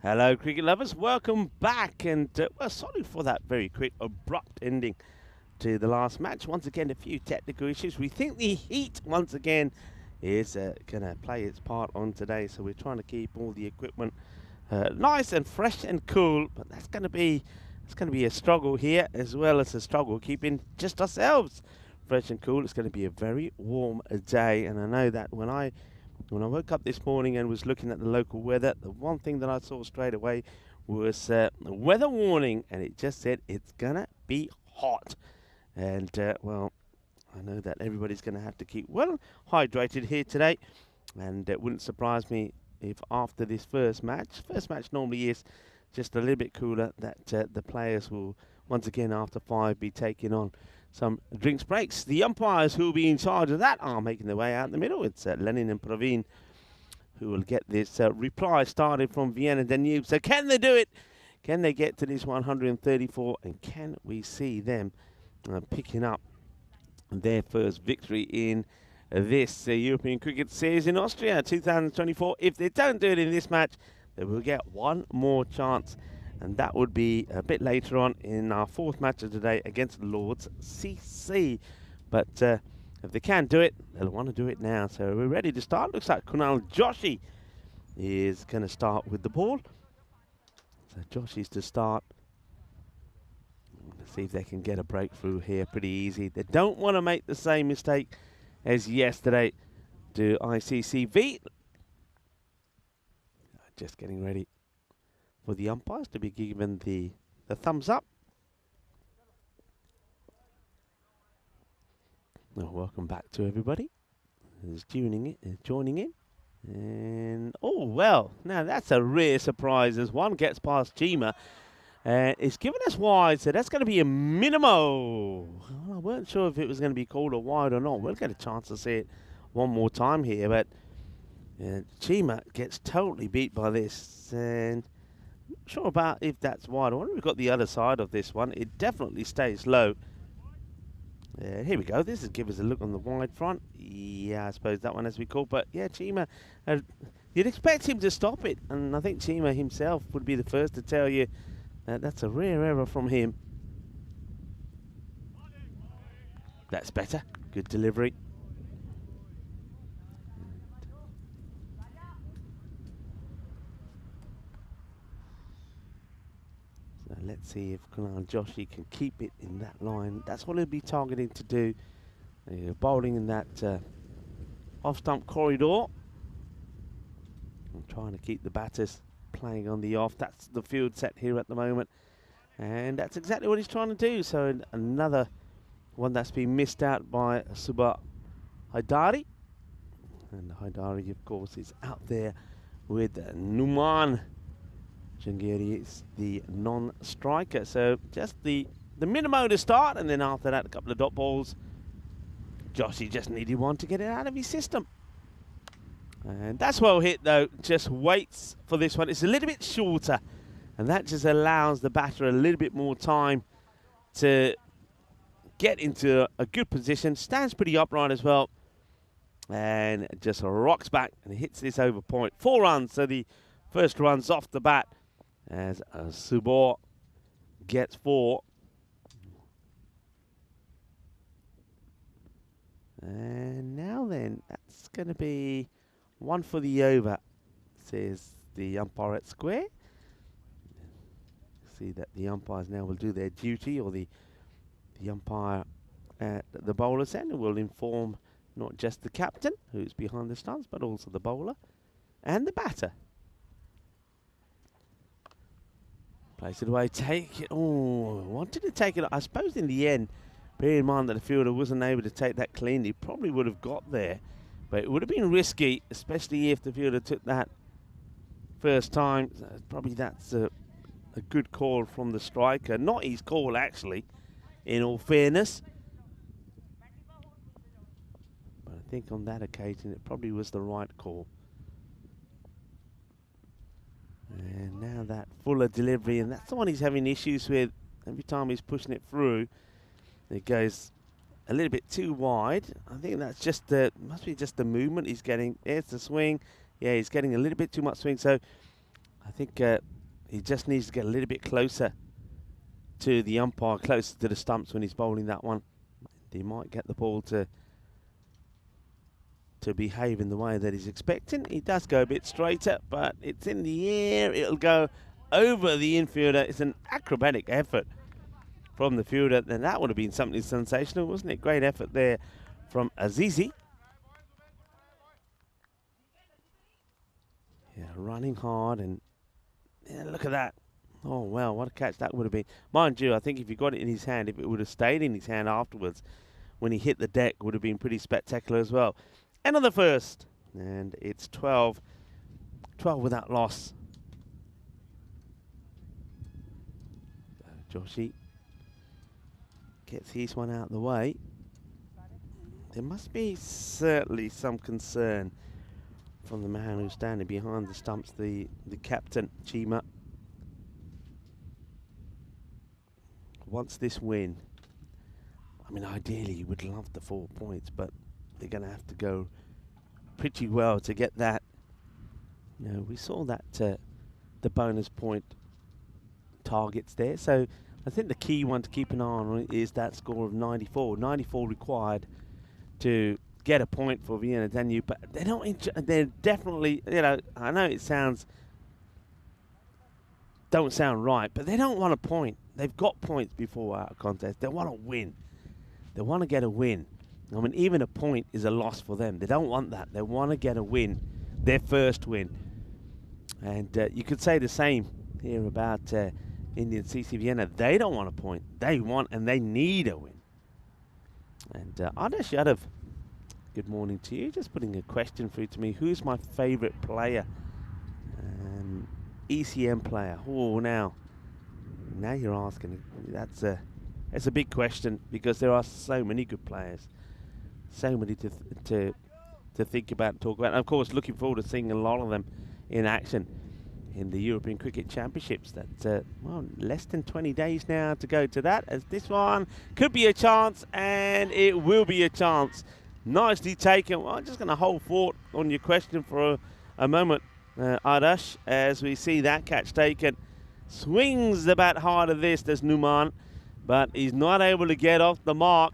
Hello, cricket lovers. Welcome back. And we're sorry for that very quick, abrupt ending to the last match. Once again, a few technical issues. We think the heat, once again, is going to play its part on today. So we're trying to keep all the equipment nice and fresh and cool. But that's going to be a struggle here, as well as a struggle keeping just ourselves fresh and cool. It's going to be a very warm day. And I know that when I woke up this morning and was looking at the local weather, the one thing that I saw straight away was a weather warning, and it just said it's gonna be hot. And well, I know that everybody's gonna have to keep well hydrated here today, and it wouldn't surprise me if after this first match normally is just a little bit cooler, that the players will once again after 5 be taking on some drinks breaks. The umpires who will be in charge of that are making their way out in the middle. It's Lenin and Praveen who will get this reply started from Vienna Danube. So can they do it? Can they get to this 134? And can we see them picking up their first victory in this European Cricket Series in Austria 2024? If they don't do it in this match, they will get one more chance, and that would be a bit later on in our fourth match of today against Lord's CC. But if they can do it, they'll want to do it now. So we're ready to start. Looks like Kunal Joshi is going to start with the ball. So Joshi's to start. Let's see if they can get a breakthrough here pretty easy. They don't want to make the same mistake as yesterday to ICCV. Just getting ready for the umpires to be given the thumbs up. Well, welcome back to everybody who's joining in. And oh well, now that's a rare surprise as one gets past Chima. And it's given us wide, so that's going to be a minimo. Well, I weren't sure if it was going to be called a wide or not. We'll get a chance to see it one more time here, but Chima gets totally beat by this, and I'm not sure about if that's wide. I wonder if we've got the other side of this one. It definitely stays low. Here we go. This is give us a look on the wide front. Yeah, I suppose that one has to be called. But yeah, Chima, you'd expect him to stop it, and I think Chima himself would be the first to tell you that that's a rare error from him. That's better. Good delivery. So let's see if Kunal Joshi can keep it in that line. That's what he'll be targeting to do. Bowling in that off-stump corridor. And trying to keep the batters playing on the off. That's the field set here at the moment. And that's exactly what he's trying to do. So another one that's been missed out by Subha Haidari. And Haidari, of course, is out there with Numan Jangiri is the non-striker. So just the minimo to start, and then after that a couple of dot balls. Joshi just needed one to get it out of his system. And that's well hit though, just waits for this one. It's a little bit shorter, and that just allows the batter a little bit more time to get into a good position. Stands pretty upright as well, and just rocks back and hits this over point. 4 runs, so the first run's off the bat as Subha gets 4. And now then, that's going to be 1 for the over, says the umpire at square. See that the umpires now will do their duty, or the umpire at the bowler's end will inform not just the captain, who's behind the stumps, but also the bowler and the batter. Place it away, take it. Oh, wanted to take it. I suppose in the end, bear in mind that the fielder wasn't able to take that cleanly, probably would have got there. But it would have been risky, especially if the fielder took that first time. Probably that's a good call from the striker. Not his call, actually, in all fairness. But I think on that occasion, it probably was the right call. And now that Fuller delivery, and that's the one he's having issues with. Every time he's pushing it through, it goes a little bit too wide. I think that's just must be just the movement he's getting. There's the swing. Yeah, he's getting a little bit too much swing. So I think he just needs to get a little bit closer to the umpire, closer to the stumps when he's bowling that one. He might get the ball to behave in the way that he's expecting. He does go a bit straighter, but it's in the air. It'll go over the infielder. It's an acrobatic effort from the fielder. Then that would have been something sensational, wasn't it? Great effort there from Azizi. Yeah, running hard, and yeah, look at that. Oh, wow, what a catch that would have been. Mind you, I think if he got it in his hand, if it would have stayed in his hand afterwards, when he hit the deck, would have been pretty spectacular as well. End of the first, and it's 12 without loss. Joshi gets his one out of the way. There must be certainly some concern from the man who's standing behind the stumps, the captain, Chima. Wants this win. I mean, ideally, you would love the 4 points, but they're going to have to go pretty well to get that. You know, we saw that the bonus point targets there. So I think the key one to keep an eye on is that score of 94. 94 required to get a point for Vienna Danube, but they don't. They're definitely, you know, I know it don't sound right, but they don't want a point. They've got points before our contest. They want to win. They want to get a win. I mean, even a point is a loss for them. They don't want that. They want to get a win, their first win. And you could say the same here about Indian CC Vienna. They don't want a point. They want and they need a win. And Adarsh Yadav, good morning to you. Just putting a question through to me. Who's my favourite player? ECM player. Oh, now you're asking. That's a big question because there are so many good players, so many to think about and talk about. And of course, looking forward to seeing a lot of them in action in the European Cricket Championships. That well, less than 20 days now to go to that. As this one could be a chance, and it will be a chance. Nicely taken. Well, I'm just going to hold fort on your question for a moment, Adarsh, as we see that catch taken. Swings the bat hard at this, there's Numan, but he's not able to get off the mark.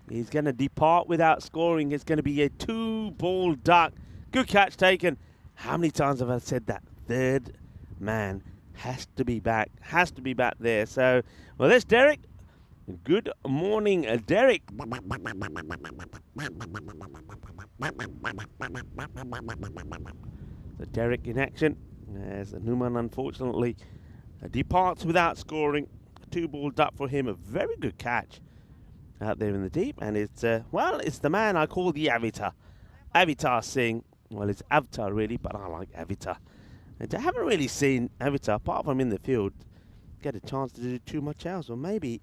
He's going to depart without scoring. It's going to be a 2-ball duck. Good catch taken. How many times have I said that? Third man has to be back there. So, well, there's Derek. Good morning, Derek. So Derek in action as Numan unfortunately departs without scoring. A 2-ball duck for him. A very good catch out there in the deep. And it's, well, it's the man I call the Avatar. Avatar Singh. Well, it's Avatar really, but I like Avatar. And I haven't really seen Avatar, apart from in the field, get a chance to do too much else. Or maybe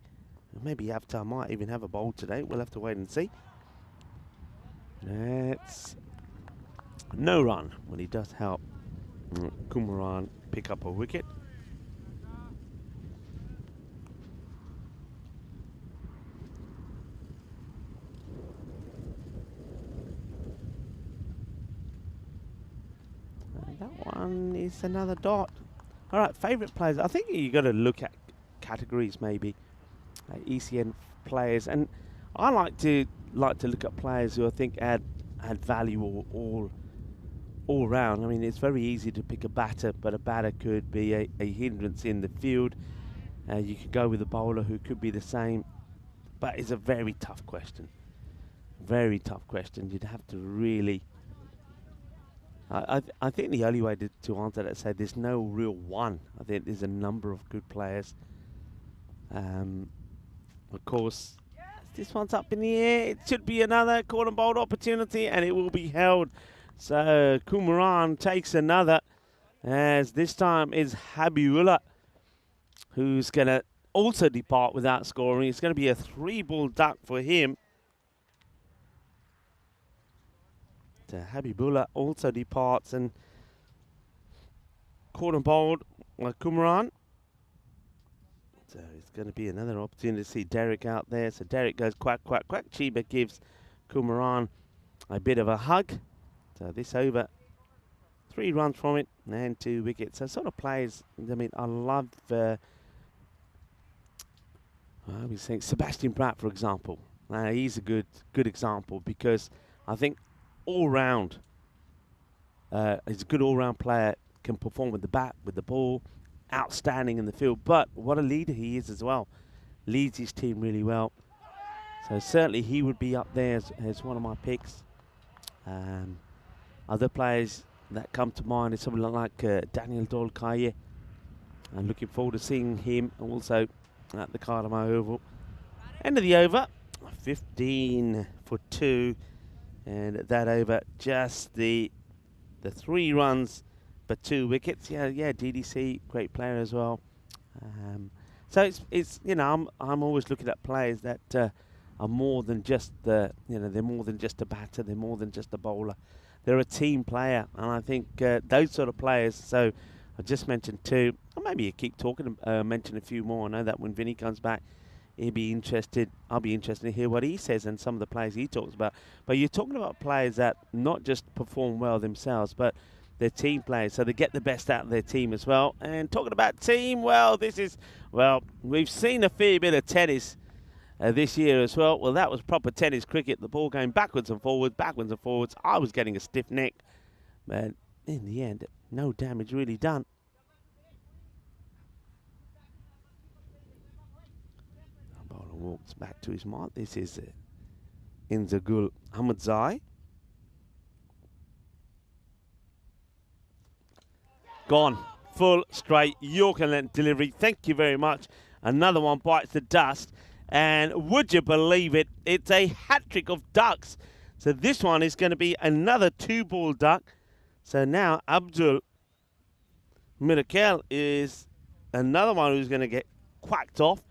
Avatar might even have a bowl today. We'll have to wait and see. That's no run. Well, he does help Kumaran pick up a wicket. That one is another dot. All right, favourite players. I think you got to look at categories maybe. ECN players, and I like to look at players who I think add value all round. I mean, it's very easy to pick a batter, but a batter could be a hindrance in the field. You could go with a bowler who could be the same, but it's a very tough question. Very tough question. You'd have to really. I think the only way to answer that is say there's no real one. I think there's a number of good players. Of course, this one's up in the air. It should be another caught and bowled opportunity, and it will be held. So Kumaran takes another, as this time is Habibullah, who's going to also depart without scoring. It's going to be a 3-ball duck for him. So Habibullah also departs, and caught and bowled Kumaran. So it's going to be another opportunity to see Derek out there. So Derek goes quack, quack, quack. Chiba gives Kumaran a bit of a hug. So this over, 3 runs from it and 2 wickets. So sort of players, I mean, I love, I was saying Sebastian Pratt, for example. He's a good example because I think all round, he's a good all-round player, can perform with the bat, with the ball, outstanding in the field. But what a leader he is as well. Leads his team really well. So certainly he would be up there as one of my picks. Other players that come to mind is someone like Daniel Dolkaye. I'm looking forward to seeing him also at the Cardamom Oval. End of the over, 15 for 2. And that over, just the 3 runs but 2 wickets. Yeah, DDC, great player as well. So it's you know, I'm always looking at players that are more than just they're more than just a batter, they're more than just a bowler. They're a team player, and I think those sort of players. So I just mentioned 2. Or maybe you keep talking, mention a few more. I know that when Vinny comes back, he'll be interested. I'll be interested to hear what he says and some of the players he talks about. But you're talking about players that not just perform well themselves, but they're team players, so they get the best out of their team as well. And talking about team, well, we've seen a fair bit of tennis this year as well. Well, that was proper tennis cricket. The ball going backwards and forwards, backwards and forwards. I was getting a stiff neck, but in the end, no damage really done. The bowler walks back to his mark. This is Inzagul Ahmadzai. Gone. Full, straight, Yorker length delivery. Thank you very much. Another one bites the dust. And would you believe it? It's a hat-trick of ducks. So this one is going to be another 2-ball duck. So now Abdul Mirakel is another one who's going to get quacked off.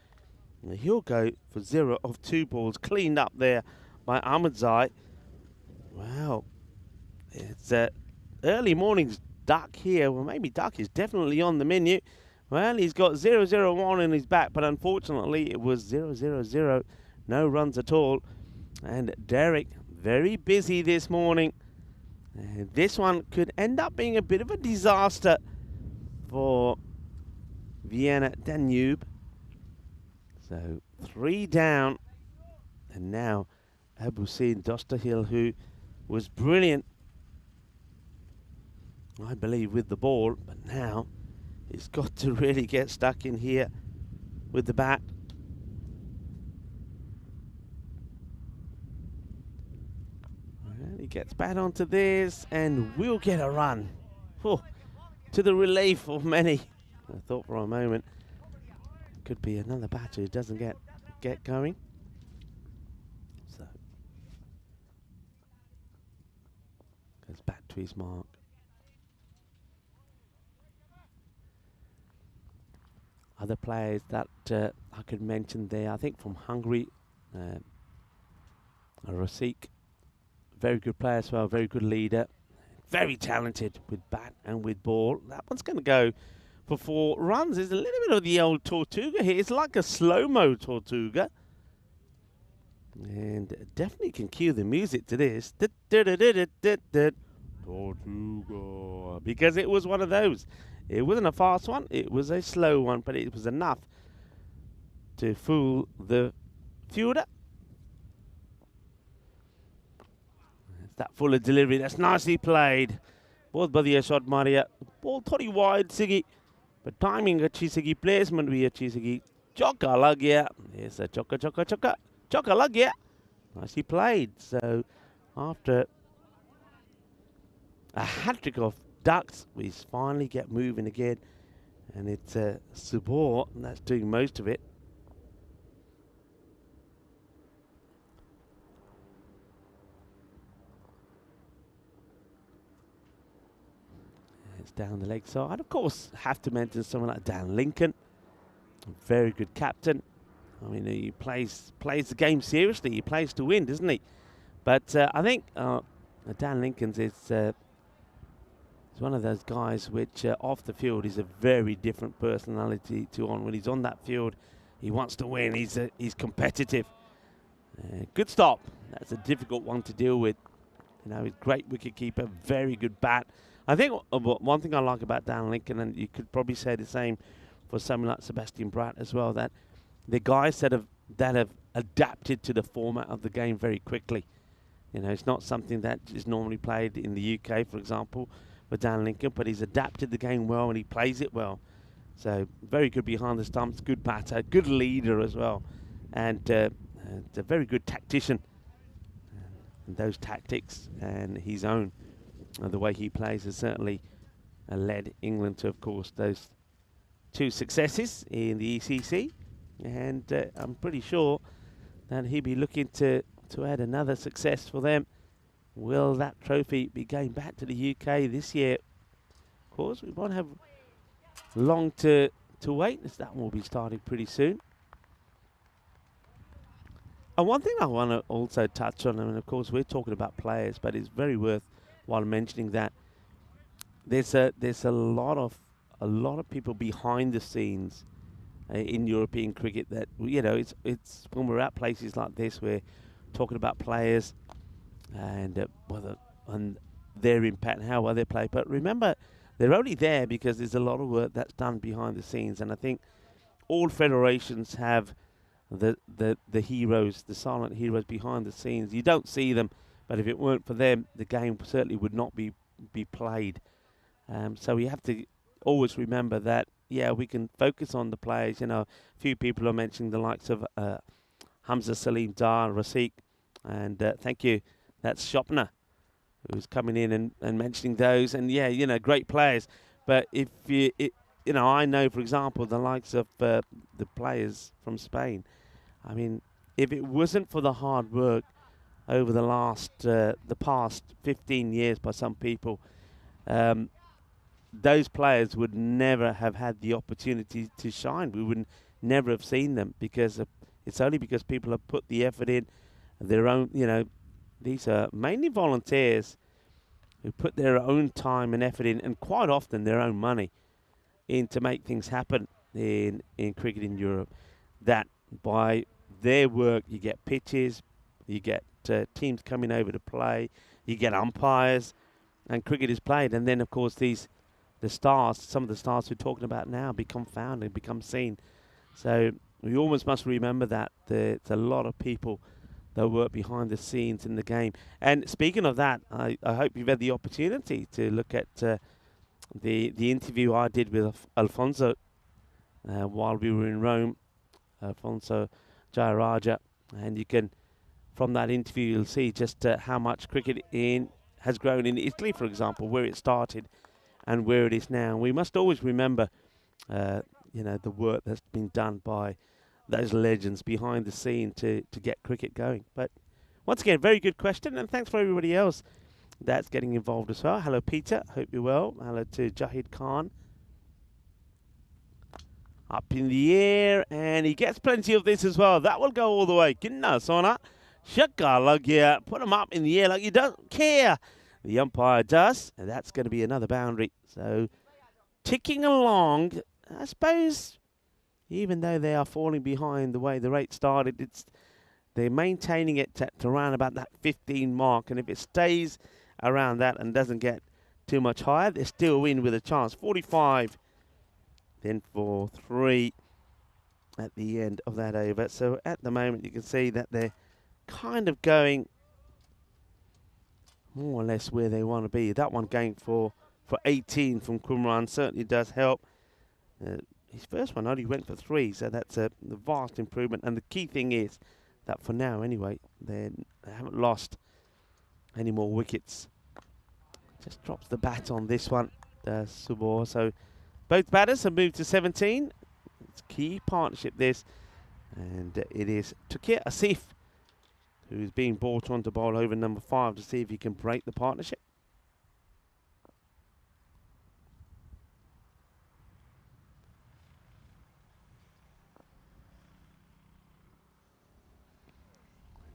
And he'll go for 0 of 2 balls. Cleaned up there by Ahmadzai. Wow. It's early morning's duck here. Well, maybe duck is definitely on the menu. Well, he's got 0-0-1 in his back, but unfortunately it was 0-0-0. No runs at all. And Derek, very busy this morning. And this one could end up being a bit of a disaster for Vienna Danube. So 3 down. And now Abusin Dostahil, who was brilliant, I believe, with the ball, but now he's got to really get stuck in here with the bat. Well, he gets bat onto this and will get a run. Oh, to the relief of many. I thought for a moment could be another batter who doesn't get going. So goes back to his mark. Other players that I could mention there, I think from Hungary, Rosik, very good player as well, very good leader, very talented with bat and with ball. That one's going to go for 4 runs. There's a little bit of the old Tortuga here. It's like a slow-mo Tortuga. And definitely can cue the music to this. Tortuga. Because it was one of those. It wasn't a fast one, it was a slow one, but it was enough to fool the fielder. It's that fuller delivery, that's nicely played. Both बढ़िया shot Maria. Ball थोड़ी wide सीगी, but timing अच्छी सीगी, placement भी अच्छी सीगी. चौका लग गया. Yes, चौका चौका चौका. चौका लग गया. Nicely played. So after a hat-trick of ducks, we finally get moving again, and it's Subor that's doing most of it. It's down the leg side. Of course, have to mention someone like Dan Lincoln, a very good captain. I mean, he plays the game seriously. He plays to win, doesn't he? But I think Dan Lincoln's is He's one of those guys which off the field is a very different personality to on. When he's on that field, he wants to win. He's competitive. Good stop. That's a difficult one to deal with. You know, he's great wicketkeeper, very good bat. I think one thing I like about Dan Lincoln, and you could probably say the same for someone like Sebastian Bratt as well, that the guys that have adapted to the format of the game very quickly. You know, it's not something that is normally played in the UK, for example, with Dan Lincoln, but he's adapted the game well and he plays it well. So very good behind the stumps, good batter, good leader as well, and a very good tactician. And those tactics and his own, the way he plays has certainly led England to, of course, those 2 successes in the ECC. And I'm pretty sure that he'll be looking to add another success for them. Will that trophy be going back to the UK this year? Of course, we won't have long to wait, as that will be starting pretty soon. And one thing I want to also touch on, and of course we're talking about players, but it's very worthwhile mentioning that there's a lot of people behind the scenes in European cricket that, you know, it's when we're at places like this, we're talking about players and and their impact and how well they play. But remember, they're only there because there's a lot of work that's done behind the scenes, and I think all federations have the heroes, the silent heroes behind the scenes. You don't see them, but if it weren't for them, the game certainly would not be played. So we have to always remember that, yeah, we can focus on the players. You know, a few people are mentioning the likes of Hamza Salim Dar, Rafiq, and thank you, that's Shopner, who's coming in and mentioning those. And yeah, you know, great players. But if you know, I know, for example, the likes of the players from Spain. I mean, if it wasn't for the hard work over the past 15 years by some people, those players would never have had the opportunity to shine. We would never have seen them, because it's only because people have put the effort in, their own, you know, these are mainly volunteers who put their own time and effort in, and quite often their own money, in to make things happen in cricket in Europe. That by their work, you get pitches, you get teams coming over to play, you get umpires, and cricket is played. And then, of course, the stars, some of the stars we're talking about now, become found and become seen. So we almost must remember that there's a lot of people that work behind the scenes in the game. And speaking of that, I hope you've had the opportunity to look at the interview I did with Alfonso while we were in Rome, Alfonso Jayaraja, and you can, from that interview, you'll see just how much cricket has grown in Italy, for example, where it started and where it is now. We must always remember, you know, the work that's been done by those legends behind the scene to get cricket going. But once again, very good question, and thanks for everybody else that's getting involved as well. Hello, Peter. Hope you're well. Hello to Jahid Khan. Up in the air, and he gets plenty of this as well. That will go all the way. Kinna Sona. Shakalagia. Put him up in the air like you don't care. The umpire does, and that's going to be another boundary. So, ticking along, I suppose, even though they are falling behind the way the rate started, they're maintaining it to around about that 15 mark, and if it stays around that and doesn't get too much higher, they're still in with a chance. 45, then for 3 at the end of that over. So at the moment, you can see that they're kind of going more or less where they want to be. That one going for 18 from Kumran certainly does help. His first one only went for 3, so that's a vast improvement. And the key thing is that for now, anyway, they haven't lost any more wickets. Just drops the bat on this one, Subor. So both batters have moved to 17. It's a key partnership, this. And it is Tukir Asif who's being brought on to bowl over number 5 to see if he can break the partnership.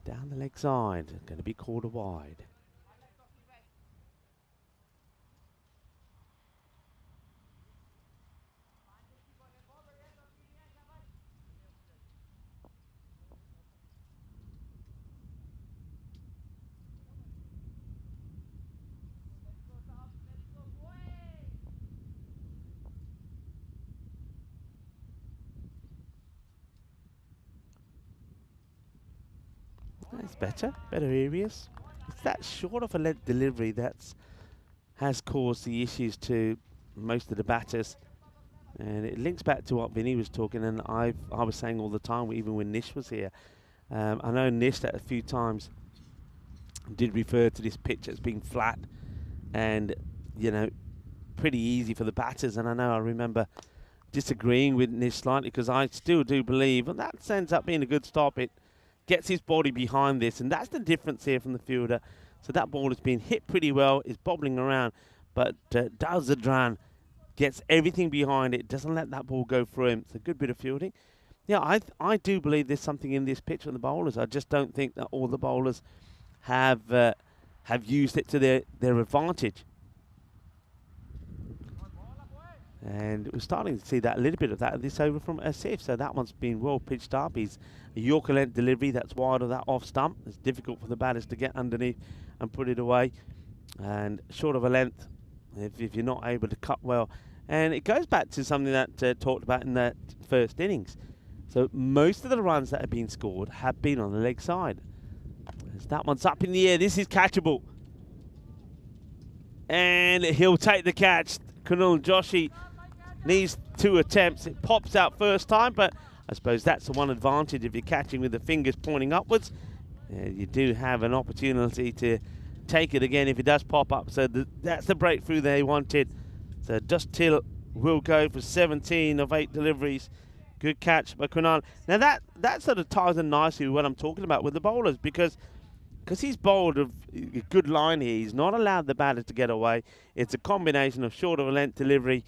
Down the leg side, going to be called a wide. That's better areas. It's that short of a lead delivery that's has caused the issues to most of the batters. And it links back to what Vinny was talking, and I was saying all the time, even when Nish was here. I know Nish that a few times did refer to this pitch as being flat and, you know, pretty easy for the batters. And I remember disagreeing with Nish slightly, because I still do believe, and that ends up being a good stop. It gets his body behind this, and that's the difference here from the fielder. So that ball has been hit pretty well, is bobbling around, but Dal Zadran gets everything behind it, doesn't let that ball go through him. It's a good bit of fielding. Yeah, I do believe there's something in this pitch for the bowlers. I just don't think that all the bowlers have used it to their advantage. And we're starting to see that a little bit of that this over from Asif. So that one's been well pitched up. He's a Yorker length delivery that's wide of that off stump. It's difficult for the batters to get underneath and put it away. And short of a length, if you're not able to cut well. And it goes back to something that talked about in that first innings. So most of the runs that have been scored have been on the leg side. As that one's up in the air, this is catchable. And he'll take the catch. Kunal Joshi needs 2 attempts. It pops out first time, but I suppose that's the one advantage if you're catching with the fingers pointing upwards. You do have an opportunity to take it again if it does pop up. So that's the breakthrough they wanted. So Dust Till will go for 17 of 8 deliveries. Good catch by Kunal. Now that sort of ties in nicely with what I'm talking about with the bowlers, because he's bowled a good line here. He's not allowed the batter to get away. It's a combination of short of a length delivery,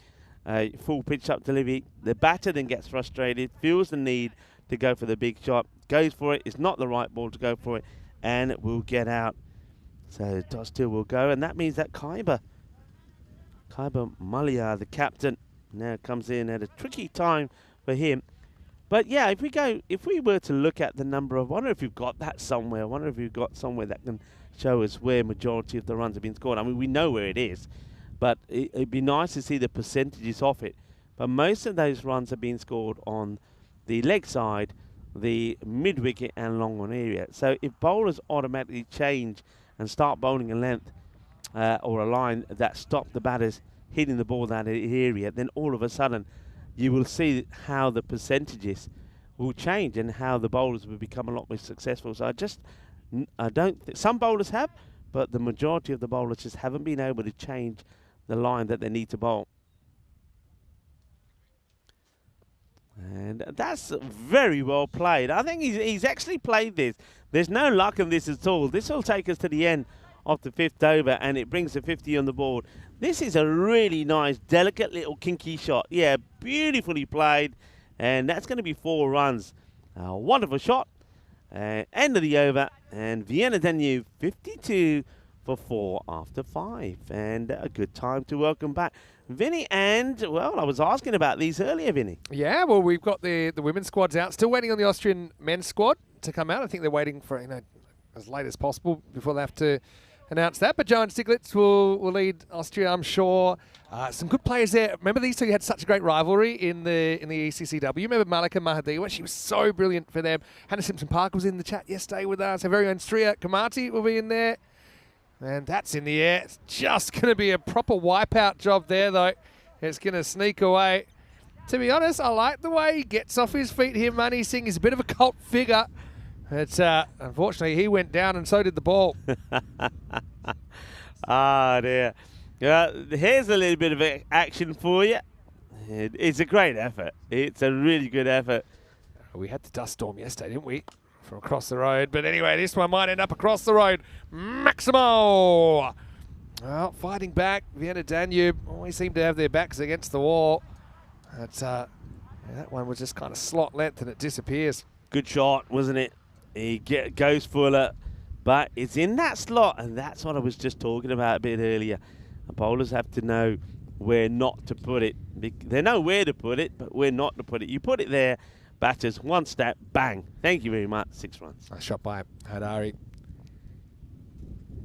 full pitch up delivery. The batter then gets frustrated, feels the need to go for the big shot, goes for it. It's not the right ball to go for it, and it will get out. So Dust Till will go, and that means that Khyber Malia, the captain, now comes in at a tricky time for him. But yeah, if we were to look at the number of, I wonder if you've got that somewhere. I wonder if you've got somewhere that can show us where majority of the runs have been scored. I mean, we know where it is, but it'd be nice to see the percentages of it. But most of those runs have been scored on the leg side, the mid-wicket and long on area. So if bowlers automatically change and start bowling a length or a line that stop the batters hitting the ball that area, then all of a sudden you will see how the percentages will change and how the bowlers will become a lot more successful. So I don't think some bowlers have, but the majority of the bowlers just haven't been able to change the line that they need to bowl. And that's very well played. I think he's actually played this. There's no luck in this at all. This will take us to the end of the 5th over, and it brings the 50 on the board. This is a really nice, delicate little kinky shot. Yeah, beautifully played, and that's going to be 4 runs. A wonderful shot. End of the over, and Vienna Danube 52 for 4 after 5. And a good time to welcome back Vinny. And, well, I was asking about these earlier, Vinny. Yeah, well, we've got the women's squads out. Still waiting on the Austrian men's squad to come out. I think they're waiting for, as late as possible before they have to announce that. But Johan Stiglitz will lead Austria, I'm sure. Some good players there. Remember these two had such a great rivalry in the ECCW. Remember Malika Mahadiwa? She was so brilliant for them. Hannah Simpson-Park was in the chat yesterday with us. Our very own Stria Kamati will be in there. And that's in the air. It's just going to be a proper wipeout job there, though. It's going to sneak away. To be honest, I like the way he gets off his feet here, Mani Singh. He's a bit of a cult figure. It's unfortunately, he went down and so did the ball. Ah, dear. Here's a little bit of action for you. It's a great effort. It's a really good effort. We had the dust storm yesterday, didn't we? From across the road. But anyway, this one might end up across the road. Maximo! Well, fighting back. Vienna Danube always seem to have their backs against the wall. That one was just kind of slot length and it disappears. Good shot, wasn't it? He goes fuller, but it's in that slot, and that's what I was just talking about a bit earlier. The bowlers have to know where not to put it. They know where to put it, but where not to put it. You put it there, batters, one step, bang. Thank you very much, 6 runs. Nice shot by Hadari.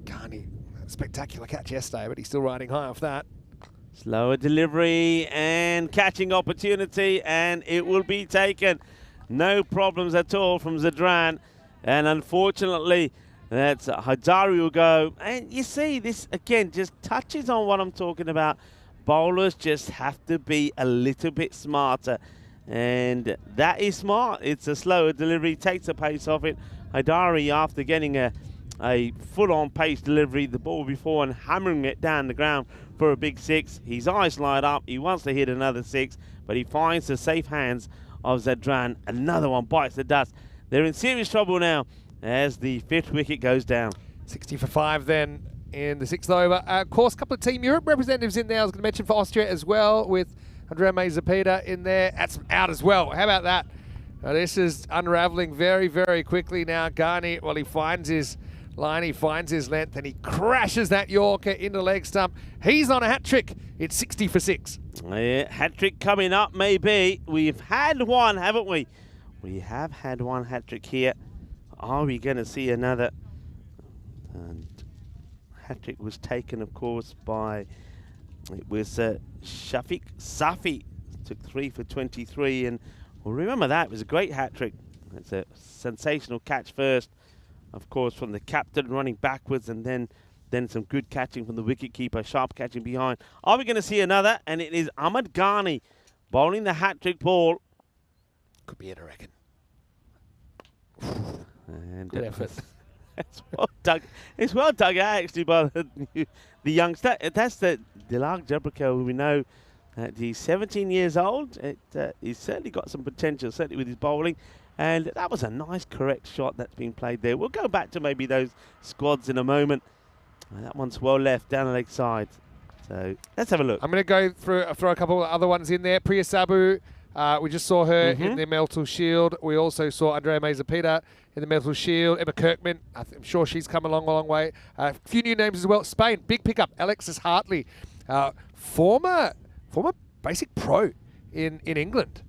Carney, spectacular catch yesterday, but he's still riding high off that. Slower delivery and catching opportunity, and it will be taken. No problems at all from Zadran. And unfortunately, that's Haidari will go. And you see, this again just touches on what I'm talking about. Bowlers just have to be a little bit smarter. And that is smart. It's a slower delivery, takes the pace off it. Haidari, after getting a full-on pace delivery the ball before and hammering it down the ground for a big 6. His eyes light up. He wants to hit another 6, but he finds the safe hands of Zadran. Another one bites the dust. They're in serious trouble now as the 5th wicket goes down. 60 for 5 then in the 6th over. Of course, a couple of Team Europe representatives in there. I was going to mention for Austria as well, with Andrea Zapita in there. That's out as well. How about that? Now, this is unraveling very, very quickly now. Ghani, well, he finds his line, he finds his length, and he crashes that Yorker into the leg stump. He's on a hat-trick. It's 60 for 6. Yeah, hat-trick coming up, maybe. We've had one, haven't we? We have had one hat-trick here. Are we going to see another? And hat-trick was taken, of course, by, it was Shafiq Safi. Took 3 for 23, and well, remember that. It was a great hat-trick. It's a sensational catch first, of course, from the captain running backwards, and then some good catching from the wicketkeeper, sharp catching behind. Are we going to see another? And it is Ahmed Ghani bowling the hat-trick ball. Could be it, I reckon. And good effort. It's well dug. It's well dug out, actually, by the youngster. That's the Dilak Jabrika, who we know he's 17 years old. He's certainly got some potential, certainly with his bowling. And that was a nice, correct shot that's been played there. We'll go back to maybe those squads in a moment. That one's well left, down the leg side. So let's have a look. I'm going to go through a couple of other ones in there. Priya Sabu, we just saw her in the Metal Shield. We also saw Andrea Zapita in the Metal Shield. Emma Kirkman, I'm sure she's come along a long way. A few new names as well. Spain, big pickup. Alexis Hartley, former basic pro in England.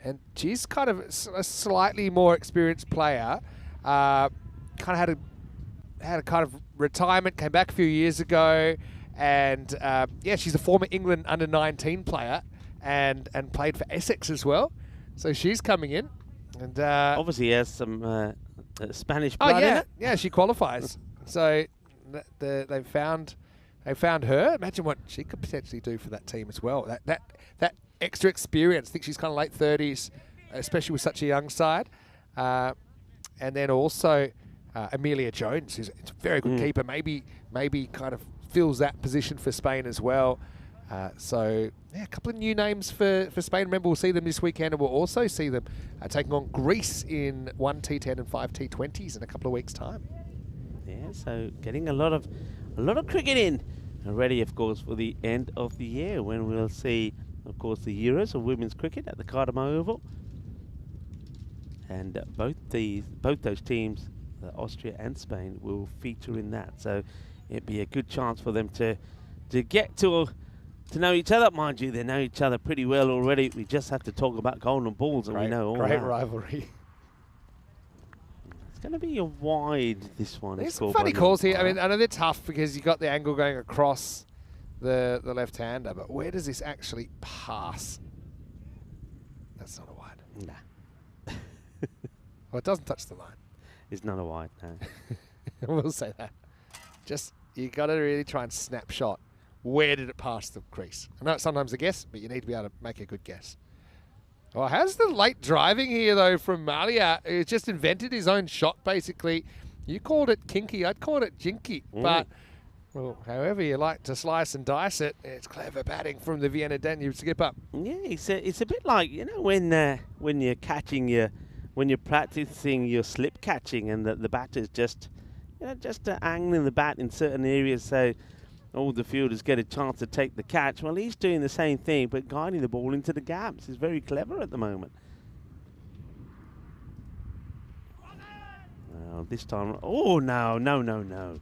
And she's kind of a slightly more experienced player. Kind of had a kind of retirement, came back a few years ago. And yeah, she's a former England under-19 player and played for Essex as well. So she's coming in. And obviously has some Spanish blood in it. Yeah, she qualifies. So they found her. Imagine what she could potentially do for that team as well. That extra experience. I think she's kind of late 30s, especially with such a young side. And then also Amelia Jones, who's a very good keeper. Maybe kind of fills that position for Spain as well. So yeah, a couple of new names for Spain. Remember, we'll see them this weekend, and we'll also see them taking on Greece in 1 T10 and 5 T20s in a couple of weeks' time. Yeah, so getting a lot of cricket in, ready, of course, for the end of the year when we'll see, of course, the Euros of women's cricket at the Cardamom Oval, and both those teams, Austria and Spain, will feature in that. So it'd be a good chance for them to get to know each other. Mind you, they know each other pretty well already. We just have to talk about golden balls, and we know all great that. rivalry. It's going to be a wide, this one. There's some funny calls here. I mean, I know they're tough because you've got the angle going across the left-hander, but where does this actually pass? That's not a wide. Nah. Well, it doesn't touch the line. It's not a wide, no. We'll say that. Just, you got to really try and snapshot. Where did it pass the crease? I know it's sometimes a guess, but you need to be able to make a good guess. Well, how's the late driving here, though, from Malia? He's just invented his own shot, basically. You called it kinky. I'd call it jinky. But, well, however you like to slice and dice it, it's clever batting from the Vienna Danube skipper. Yeah, it's a bit like, you know, when you're catching when you're practicing your slip catching and the batter's just angling the bat in certain areas so all the fielders get a chance to take the catch. Well, he's doing the same thing, but guiding the ball into the gaps. He's very clever at the moment. Well, this time, oh, no.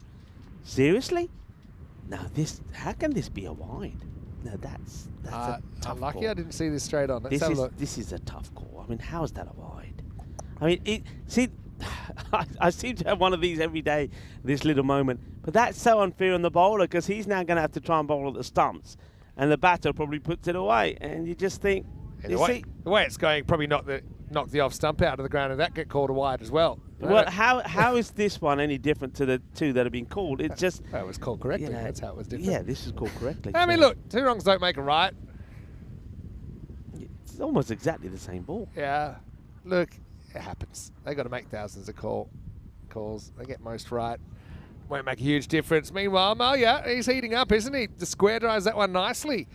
Seriously? No, how can this be a wide? No, that's a tough unlucky call. I didn't see this straight on. Let's have a look. This is a tough call. I mean, how is that a wide? I mean, I seem to have one of these every day, this little moment. But that's so unfair on the bowler because he's now going to have to try and bowl at the stumps. And the batter probably puts it away. And you just think... The way it's going, probably not knock the off stump out of the ground and that get called a wide as well. Well, how is this one any different to the two that have been called? It's just... That was called correctly. You know, That's how it was different. Yeah, this is called correctly. I mean, look, 2 wrongs don't make a right. It's almost exactly the same ball. Yeah. Look, it happens. They got to make thousands of calls. They get most right. Won't make a huge difference. Meanwhile, Malia, he's heating up, isn't he? The square drives that one nicely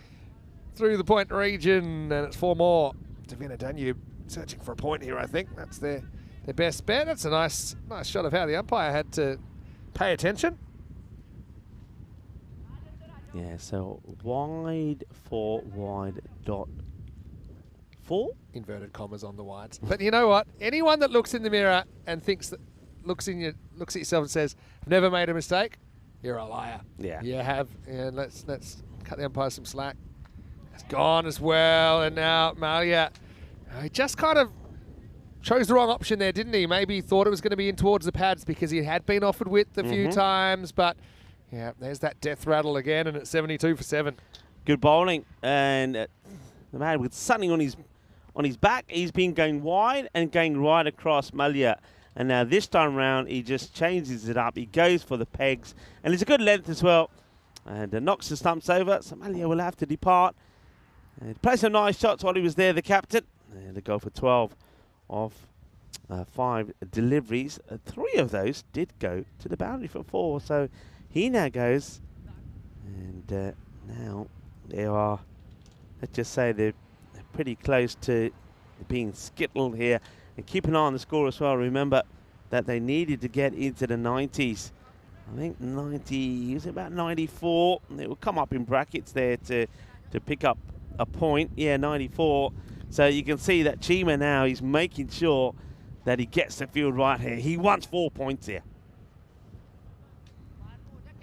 through the point region, and it's 4 more to Vienna Danube. Searching for a point here, I think. That's their best bet. That's a nice shot of how the umpire had to pay attention. Yeah, so wide for wide dot 4. Inverted commas on the wides. But you know what? Anyone that looks in the mirror and looks at yourself and says, "I've never made a mistake," you're a liar. Yeah. You have. And let's cut the umpire some slack. It's gone as well, and now Malia, he just kind of chose the wrong option there, didn't he? Maybe he thought it was going to be in towards the pads because he had been offered width a few times, but yeah, there's that death rattle again, and it's 72 for 7. Good bowling, and the man with something on his back, he's been going wide and going right across Malia. And now this time round, he just changes it up. He goes for the pegs, and it's a good length as well. And knocks the stumps over, so Malia will have to depart. And play some nice shots while he was there, the captain. And they go for 12 of 5 deliveries. 3 of those did go to the boundary for 4. So he now goes, and now they are, let's just say they're pretty close to being skittled here. And keep an eye on the score as well. Remember that they needed to get into the 90s. I think 90, is it about 94? It will come up in brackets there to pick up a point. Yeah, 94. So you can see that Chima now, he's making sure that he gets the field right here. He wants 4 points here.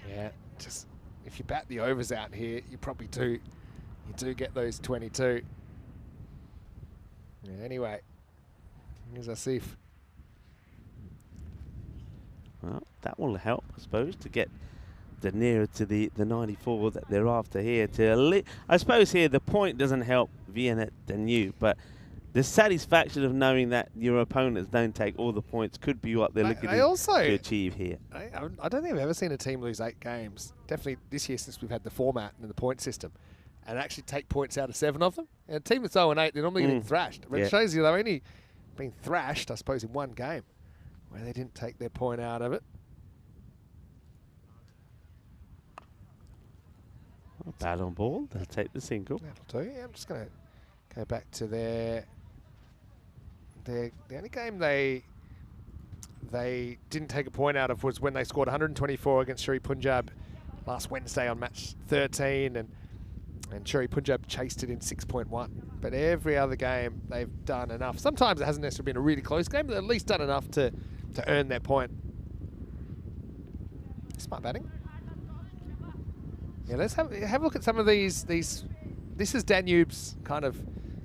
Yeah, just if you bat the overs out here, you probably do. You do get those 22. Yeah, anyway, here's Asif. Well, that will help, I suppose, to get the nearer to the 94 that they're after here. I suppose here the point doesn't help Vienna Danube, but the satisfaction of knowing that your opponents don't take all the points could be what they're looking to achieve here. I don't think I've ever seen a team lose 8 games. Definitely this year since we've had the format and the point system, and actually take points out of 7 of them. And a team that's 0-8, they're normally getting thrashed. But it shows you they've only been thrashed, I suppose, in 1 game where they didn't take their point out of it. Bad on ball. They'll take the single. That'll do. Yeah, I'm just going to go back to the only game they didn't take a point out of was when they scored 124 against Sher-E Punjab last Wednesday on match 13, and Sher-E Punjab chased it in 6.1. But every other game they've done enough. Sometimes it hasn't necessarily been a really close game, but they've at least done enough to earn their point. Smart batting. Yeah, let's have a look at some of these. This is Danube's kind of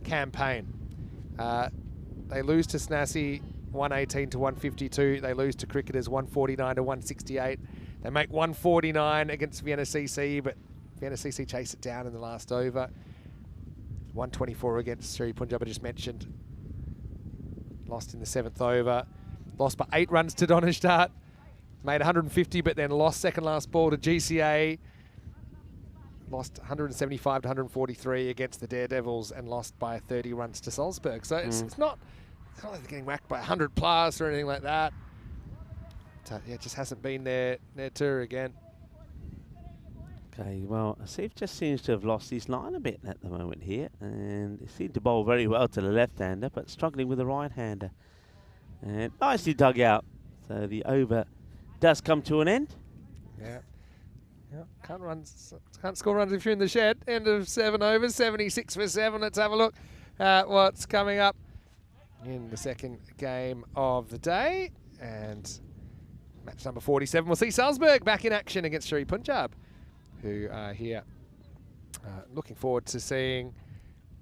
campaign. They lose to Snassi 118 to 152. They lose to Cricketers 149 to 168. They make 149 against Vienna CC, but Vienna CC chase it down in the last over. 124 against Sher-E Punjab, I just mentioned. Lost in the 7th over. Lost by 8 runs to Donnerstadt. Made 150, but then lost second last ball to GCA. Lost 175 to 143 against the Daredevils and lost by 30 runs to Salzburg. So it's not like they're getting whacked by 100 plus or anything like that. So, yeah, it just hasn't been their tour again. Okay, well, Asif just seems to have lost his line a bit at the moment here, and he seemed to bowl very well to the left-hander, but struggling with the right-hander. And nicely dug out. So the over does come to an end. Yeah. Can't score runs if you're in the shed. End of 7 overs, 76 for 7. Let's have a look at what's coming up in the second game of the day. And match number 47, we'll see Salzburg back in action against Sher-E Punjab, who are here. Looking forward to seeing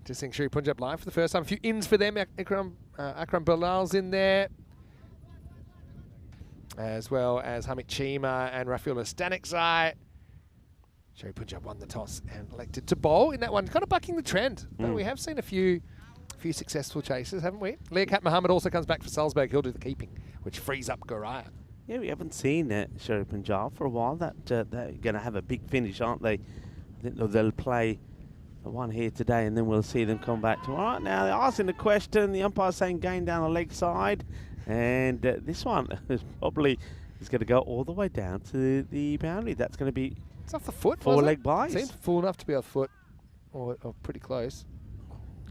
Sher-E Punjab live for the first time. A few ins for them. Akram Bilal's in there, as well as Hamid Chima and Rafiullah Stanikzai. Sher-E Punjab won the toss and elected to bowl in that one, kind of bucking the trend. But we have seen a few A few successful chases, haven't we? Liaquat Mohammed also comes back for Salzburg. He'll do the keeping, which frees up Guraya. Yeah, we haven't seen Sher-E Punjab for a while. They're going to have a big finish, aren't they? I think they'll play the one here today, and then we'll see them come back tomorrow. Now, they're asking the question. The umpire's saying gain down the leg side. And this one is probably going to go all the way down to the boundary. That's going to be it's off the foot, 4 leg buys. Seems full enough to be off foot, or pretty close.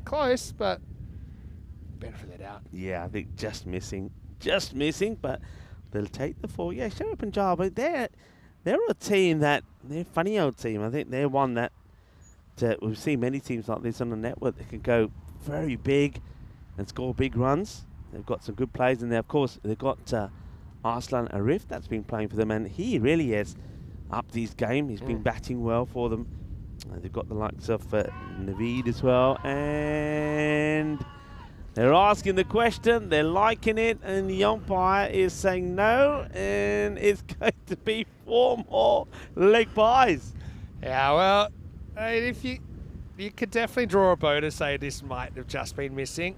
Close, but benefit it out. Yeah, I think just missing, but they'll take the 4. Yeah, Sher-E Punjab, they're a team they're a funny old team. I think they're one that we've seen many teams like this on the network that can go very big and score big runs. They've got some good players in there. Of course, they've got Arslan Arif that's been playing for them, and he really has upped his game. He's been batting well for them. They've got the likes of Naveed as well, and they're asking the question, they're liking it, and the umpire is saying no, and it's going to be 4 more leg buys. Yeah, well, if you could definitely draw a bow to say this might have just been missing.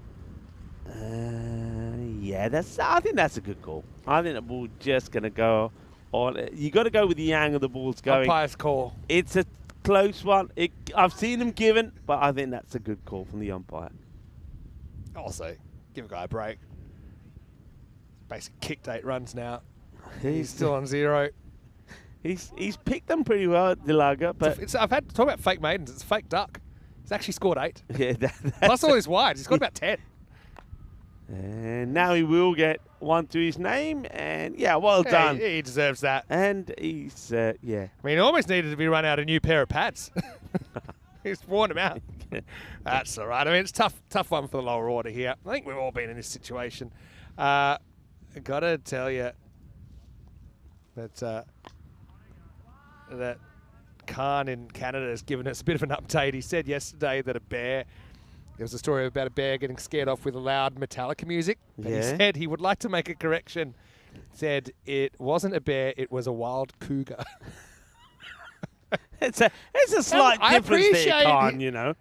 Yeah, I think that's a good call. I think the ball just going to go on. You got to go with the angle the ball's going. Umpire's call. It's a close one. I've seen them given, but I think that's a good call from the umpire. Also, give a guy a break. Basically kicked 8 runs now. He's still on 0. He's picked them pretty well at Dilaga, but I've had to talk about fake maidens. It's a fake duck. He's actually scored 8. Yeah, plus all his wides. He's got about 10. And now he will get 1 to his name, and yeah, well done. He deserves that. And he's yeah. I mean, he almost needed to be run out a new pair of pads. He's worn them out. That's all right. I mean, it's tough one for the lower order here. I think we've all been in this situation. I gotta tell you that that Khan in Canada has given us a bit of an update. He said yesterday that there was a story about a bear getting scared off with loud Metallica music. But he said he would like to make a correction. Said it wasn't a bear, it was a wild cougar. It's a slight difference there, Khan, you know.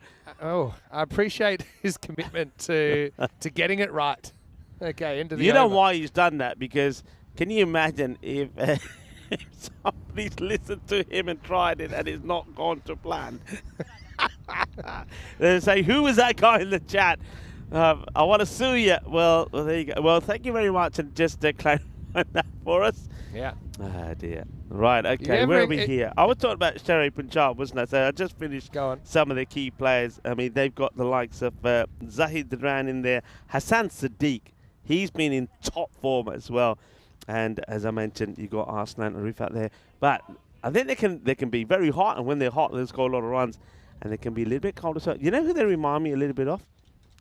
Oh, I appreciate his commitment to getting it right. Okay, into the You know over. why he's done that? Because can you imagine if somebody's listened to him and tried it and it's not gone to plan? They say, who was that guy in the chat? I want to sue you. Well, there you go. Well, thank you very much, and just clarify that for us. Yeah. Oh, dear. Right, okay, where are we here? I was talking about Sher-E Punjab, wasn't I? So I just finished some of the key players. I mean, they've got the likes of Zahid Duran in there. Hassan Sadiq, he's been in top form as well. And as I mentioned, you've got Arslan Arif out there. But I think they can be very hot, and when they're hot, they'll score a lot of runs. And they can be a little bit colder. So you know who they remind me a little bit of?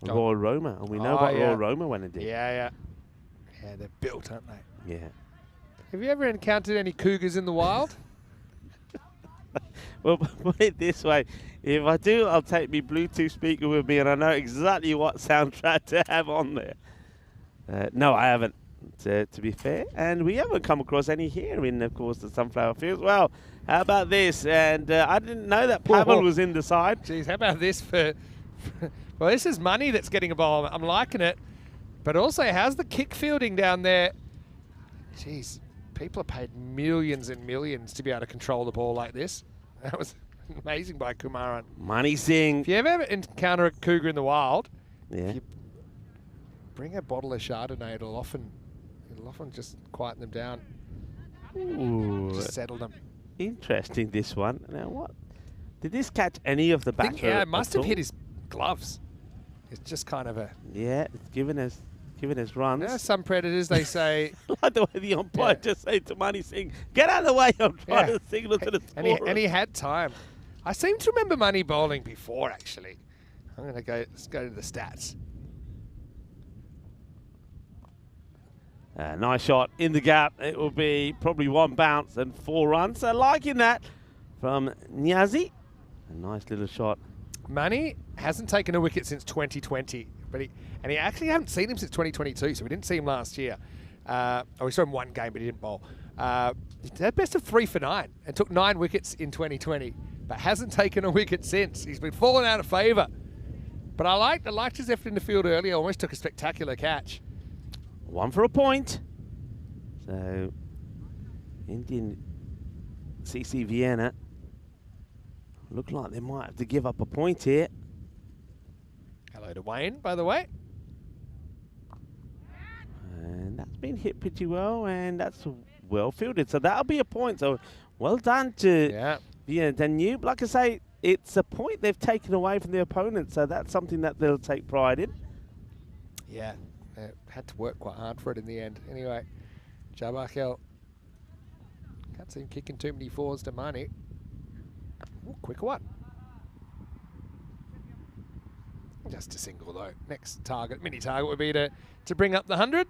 Royal Roma. And we know what Royal Roma went and did. Yeah, they're built, aren't they? Yeah. Have you ever encountered any cougars in the wild? Well, put it this way. If I do, I'll take my Bluetooth speaker with me, and I know exactly what soundtrack to have on there. No, I haven't, to be fair. And we haven't come across any here in, of course, the Sunflower Fields. Well, how about this? And I didn't know that Pavel was in the side. Jeez, how about this for... Well, this is money that's getting a ball. I'm liking it. But also, how's the kick fielding down there? Jeez, people are paid millions and millions to be able to control the ball like this. That was amazing by Kumaran. Money Singh. If you ever encounter a cougar in the wild, if you bring a bottle of Chardonnay, it'll often just quieten them down. Ooh. Just settle them. Interesting, this one. Now, what? Did this catch any of the batter? Yeah, it must have hit his gloves. It's just kind of a... Yeah, it's given us runs. You know, some predators, they say... Like the way the umpire just said to Money Singh, get out of the way, I'm trying to signal to the scorer. And he had time. I seem to remember Money bowling before, actually. Let's go to the stats. Nice shot in the gap. It will be probably 1 bounce and 4 runs. So liking that from Niazi. A nice little shot. Money hasn't taken a wicket since 2020, but he actually haven't seen him since 2022, so we didn't see him last year. We saw him 1 game, but he didn't bowl. He had best of 3 for 9 and took 9 wickets in 2020, but hasn't taken a wicket since. He's been falling out of favour. But I liked his effort in the field earlier. Almost took a spectacular catch. 1 for a point. So, Indian CC Vienna look like they might have to give up a point here. Hello to Wayne, by the way. And that's been hit pretty well, and that's well fielded. So that'll be a point. So well done to Vienna Danube. Like I say, it's a point they've taken away from the opponent, so that's something that they'll take pride in. Yeah, they had to work quite hard for it in the end. Anyway, Jabakel can't see him kicking too many fours to Mani. Ooh, quick one. Just a single though. Next target, mini target would be to bring up the 100.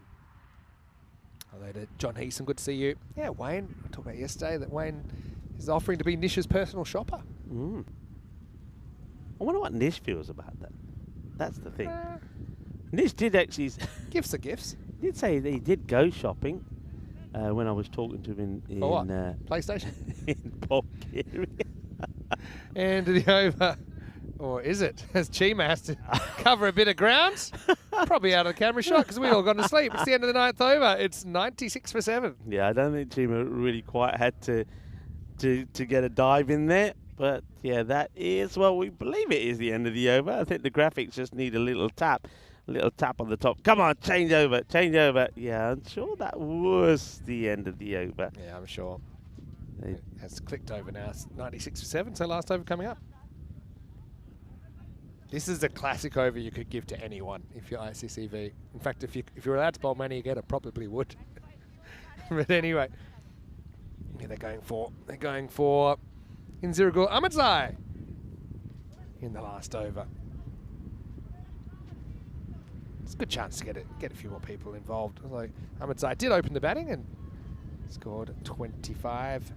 Hello to John Heason, good to see you. Yeah, Wayne, I talked about yesterday that Wayne is offering to be Nish's personal shopper. I wonder what Nish feels about that. That's the thing. Nish did actually... Gifts are gifts. Did say that he did go shopping when I was talking to him in For what? PlayStation? in Bulgaria. And the over... Or is it? As Chima has to cover a bit of ground. Probably out of the camera shot because we all gone to sleep. It's the end of the 9th over. It's 96 for 7. Yeah, I don't think Chima really quite had to get a dive in there. But yeah, that is, well, we believe it is the end of the over. I think the graphics just need a little tap on the top. Come on, change over. Yeah, I'm sure that was the end of the over. Yeah, I'm sure. It has clicked over now. It's 96 for 7, so last over coming up. This is a classic over you could give to anyone if you're ICCV. In fact, if you're allowed to bowl money again, I probably would. But anyway, yeah, they're going for Inziragul Ahmadzai in the last over. It's a good chance to get a few more people involved. Although Ahmadzai did open the batting and scored 25.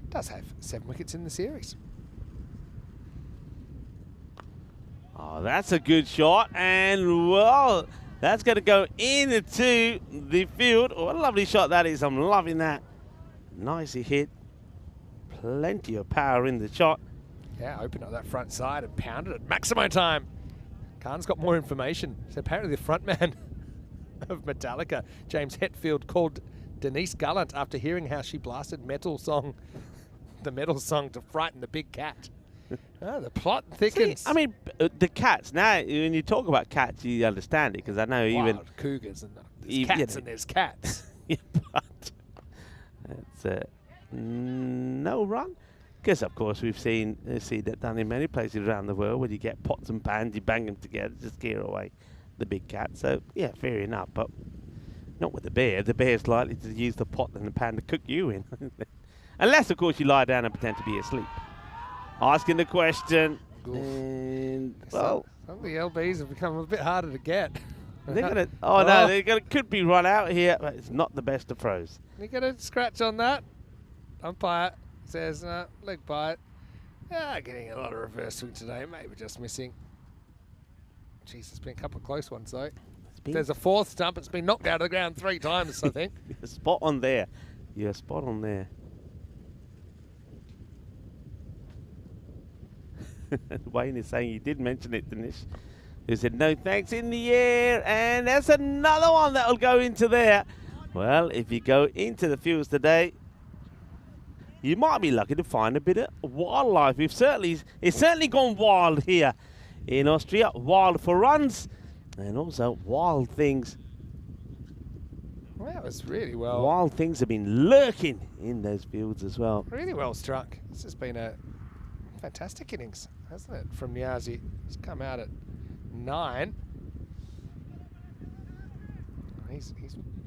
Does have 7 wickets in the series. Oh, that's a good shot, and well, that's going to go into the field. Oh, what a lovely shot that is. I'm loving that. Nicely hit. Plenty of power in the shot. Yeah, opened up that front side and pounded it. Maximo time. Khan's got more information. So apparently the frontman of Metallica, James Hetfield, called Denise Gallant after hearing how she blasted the metal song to frighten the big cat. Oh, the plot thickens. See, I mean, the cats, now when you talk about cats, you understand it, because I know Wild even... cougars and there's cats and there's cats. Yeah, but it's no run. Because, of course, we've seen that done in many places around the world where you get pots and pans, you bang them together to scare away the big cat. So, yeah, fair enough, but not with the bear. The bear's likely to use the pot and the pan to cook you in. Unless, of course, you lie down and pretend to be asleep. Asking the question, and well, some of the LBs have become a bit harder to get. They're gonna, no, could be run out here, but it's not the best of throws. You get a scratch on that. Umpire says leg bite. Yeah, getting a lot of reverse swing today. Maybe just missing. Jeez, there's been a couple of close ones though. There's a 4th stump. It's been knocked out of the ground 3 times, I think. You're spot on there. You're spot on there. Wayne is saying he did mention it to Nish, who said no thanks in the air, and that's another one that will go into there. Well, if you go into the fields today, you might be lucky to find a bit of wildlife. It's certainly gone wild here in Austria. Wild for runs, and also wild things. Well, that was really well. Wild things have been lurking in those fields as well. Really well struck. This has been a fantastic innings, hasn't it, from Niazi? He's come out at 9. He's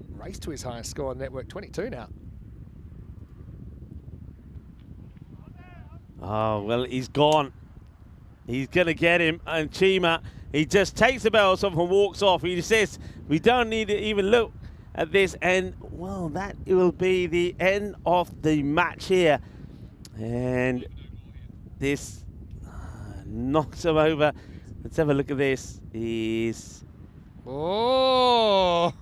raced to his highest score on network, 22 now. Oh, well, he's gone. He's going to get him. And Chima, he just takes the bells off and walks off. He says, we don't need to even look at this. And, well, that will be the end of the match here. And this knocks him over. Let's have a look at this. Oh,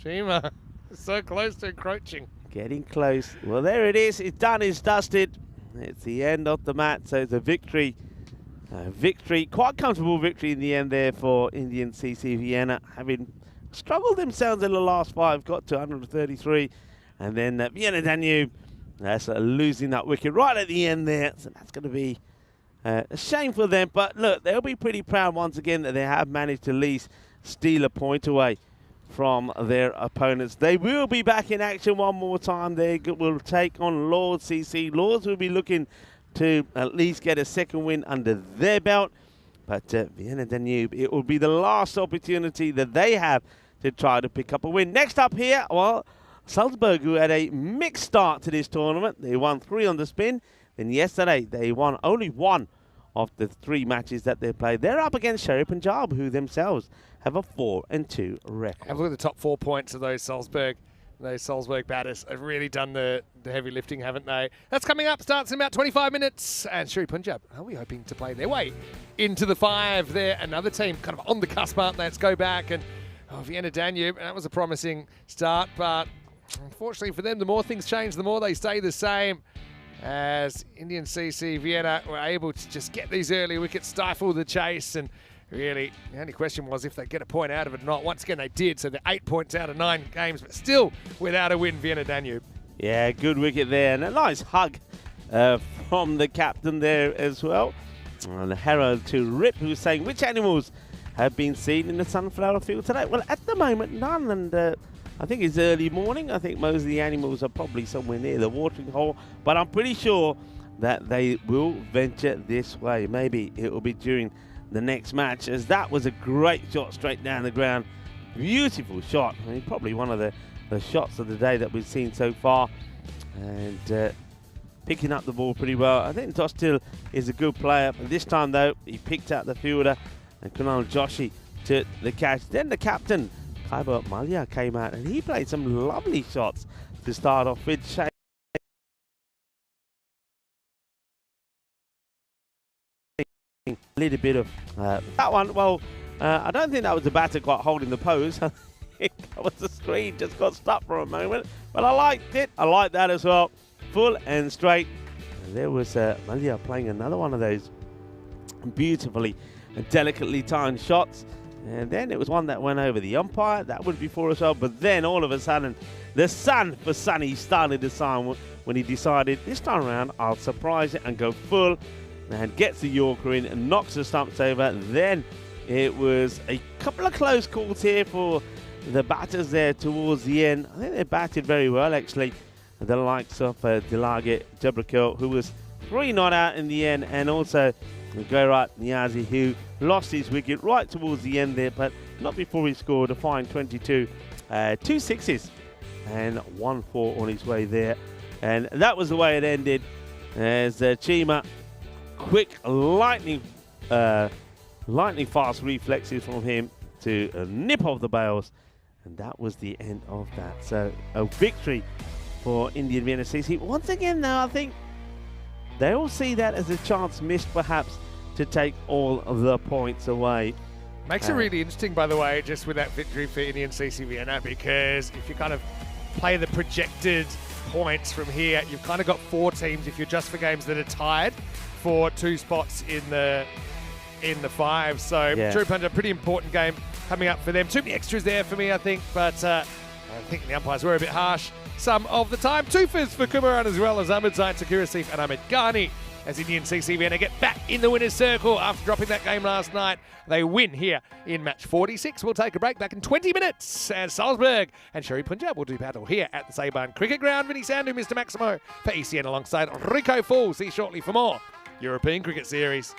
Chima, so close to encroaching. Getting close. Well, there it is. It's done. It's dusted. It's the end of the match. So it's a victory victory, quite comfortable victory in the end there for Indian CC Vienna, having struggled themselves in the last 5, got to 133, and then Vienna Danube, that's losing that wicket right at the end there, so that's going to be a shame for them. But look, they'll be pretty proud once again that they have managed to at least steal a point away from their opponents. They will be back in action one more time. They will take on Lords CC. Lords will be looking to at least get a second win under their belt. But Vienna Danube, it will be the last opportunity that they have to try to pick up a win. Next up here, well, Salzburg, who had a mixed start to this tournament. They won 3 on the spin. Then yesterday, they won only 1 of the 3 matches that they played. They're up against Sher-E Punjab, who themselves have a 4-2 record. Have a look at the top 4 points of those Salzburg batters. Have really done the heavy lifting, haven't they? That's coming up. Starts in about 25 minutes. And Sher-E Punjab, are we hoping to play their way into the 5? They're another team kind of on the cusp, aren't they? Let's go back. And Vienna Danube, that was a promising start. But unfortunately for them, the more things change, the more they stay the same. As Indian CC Vienna were able to just get these early wickets, stifle the chase, and really the only question was if they'd get a point out of it or not. Once again, they did, so they're 8 points out of 9 games, but still without a win, Vienna Danube. Yeah, good wicket there, and a nice hug from the captain there as well. And a herald to Rip, who's saying, which animals have been seen in the sunflower field today? Well, at the moment, none, and I think it's early morning. I think most of the animals are probably somewhere near the watering hole, but I'm pretty sure that they will venture this way. Maybe it will be during the next match, as that was a great shot straight down the ground. Beautiful shot. I mean, probably one of the shots of the day that we've seen so far, and picking up the ball pretty well. I think Dostil is a good player, but this time though, he picked out the fielder, and Kunal Joshi took the catch. Then the captain, Kaiba Malia, came out and he played some lovely shots to start off with. A little bit of that one. Well, I don't think that was the batter quite holding the pose. I think that was the screen just got stuck for a moment, but I liked it. I liked that as well. Full and straight. And there was Malia playing another one of those beautifully and delicately timed shots. And then it was one that went over the umpire. That would be for us all. But then all of a sudden, the sun for Sunny started to shine when he decided this time around, I'll surprise it and go full. And gets the Yorker in and knocks the stumps over. Then it was a couple of close calls here for the batters there towards the end. I think they batted very well, actually. The likes of Dilage Jabrakil, who was 3 not out in the end, and also Gairat Niazi, who lost his wicket right towards the end there, but not before he scored a fine 22. 2 sixes and 1 4 on his way there. And that was the way it ended, as Chima, quick, lightning fast reflexes from him to nip off the bails. And that was the end of that. So a victory for Indian Vienna CC. Once again, though, I think they all see that as a chance missed, perhaps, to take all of the points away. Makes it really interesting, by the way, just with that victory for Indian CC Vienna, because if you kind of play the projected points from here, you've kind of got 4 teams, if you're just for games that are tied for 2 spots in the 5. So Sher-E Punjab, a pretty important game coming up for them. Too many extras there for me, I think, but I think the umpires were a bit harsh some of the time. 2 for Kumaran, as well as Ahmed Zaid, Sakir Asif and Ahmed Ghani, as Indian CC Vienna get back in the winner's circle after dropping that game last night. They win here in match 46. We'll take a break back in 20 minutes as Salzburg and Sher-E Punjab will do battle here at the Salzburg Cricket Ground. Vinny Sandhu, Mr. Maximo for ECN alongside Rico Fall. See you shortly for more European Cricket Series.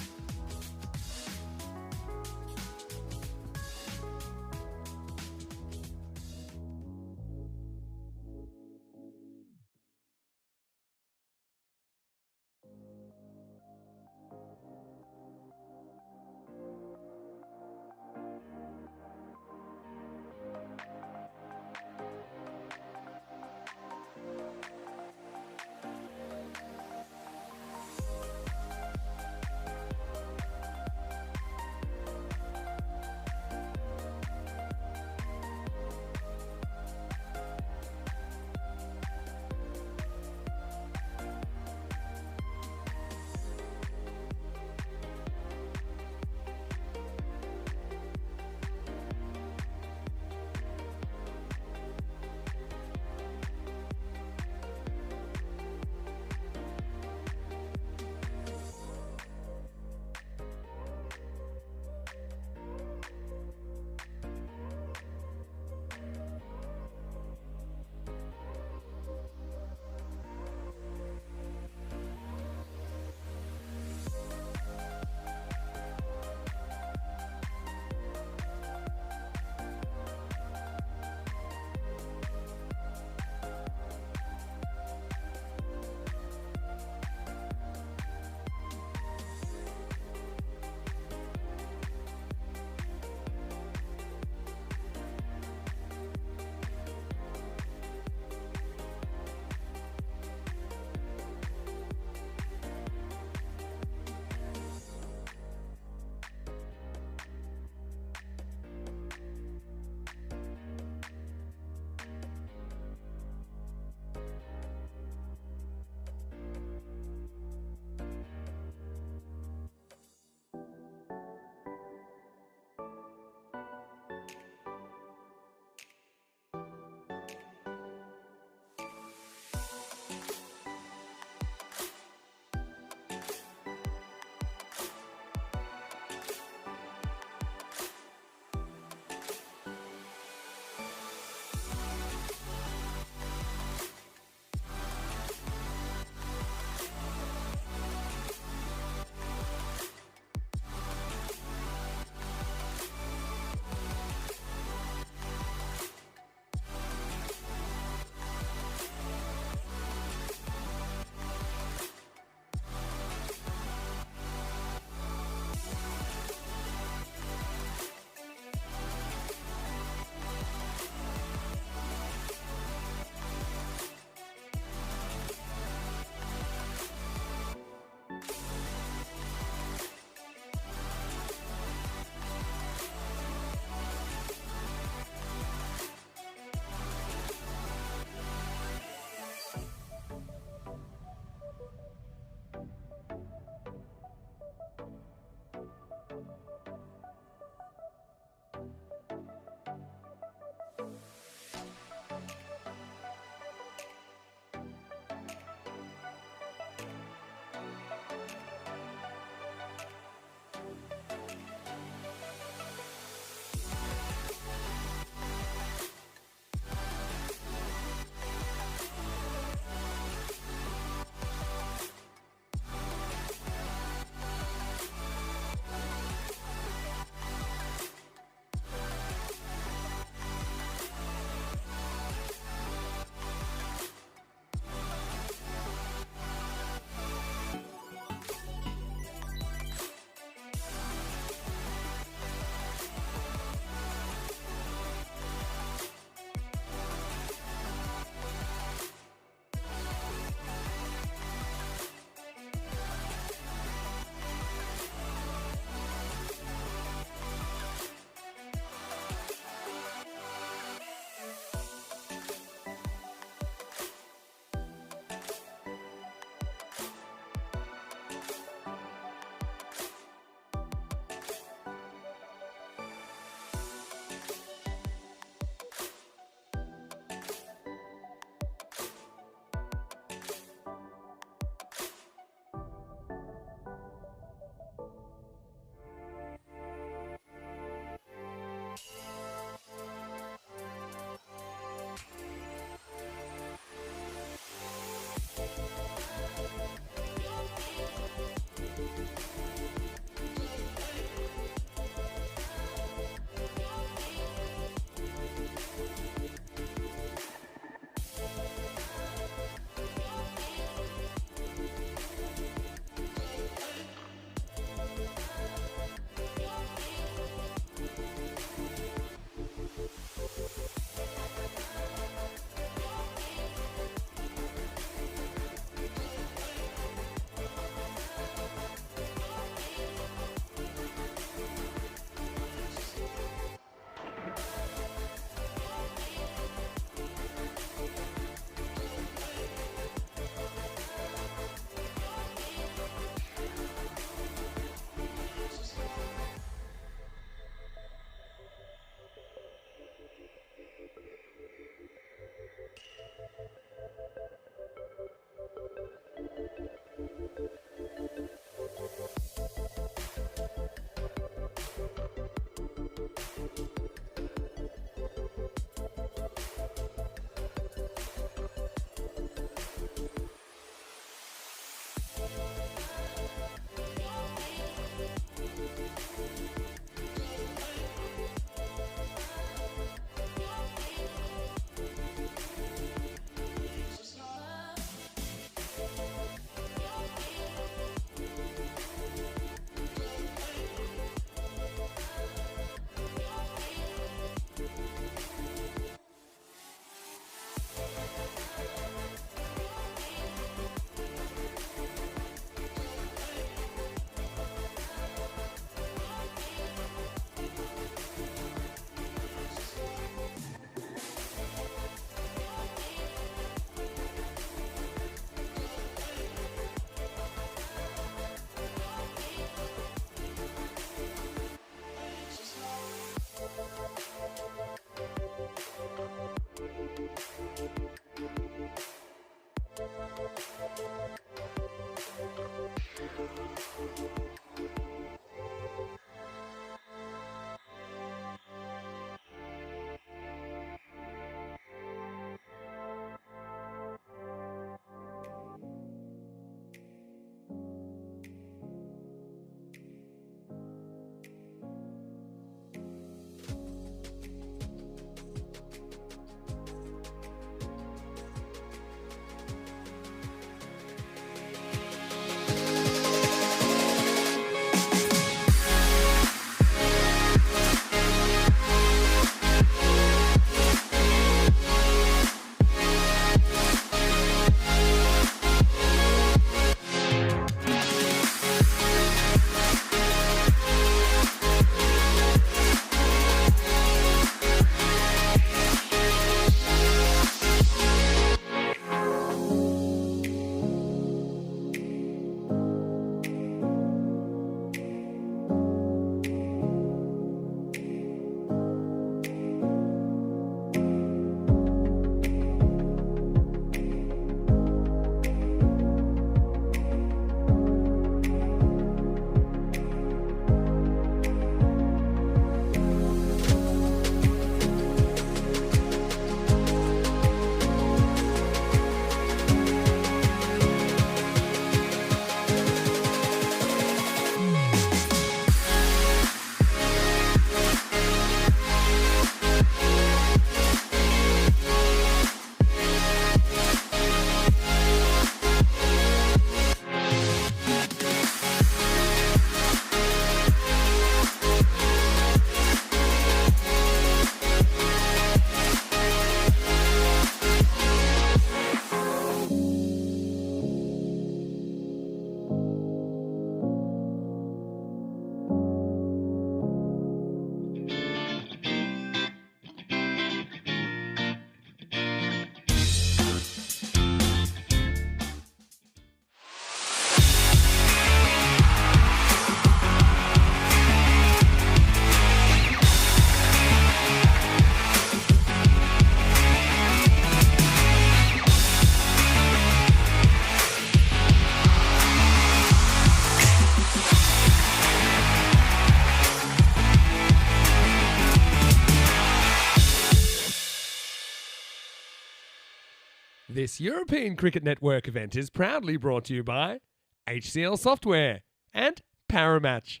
This European Cricket Network event is proudly brought to you by HCL Software and Paramatch.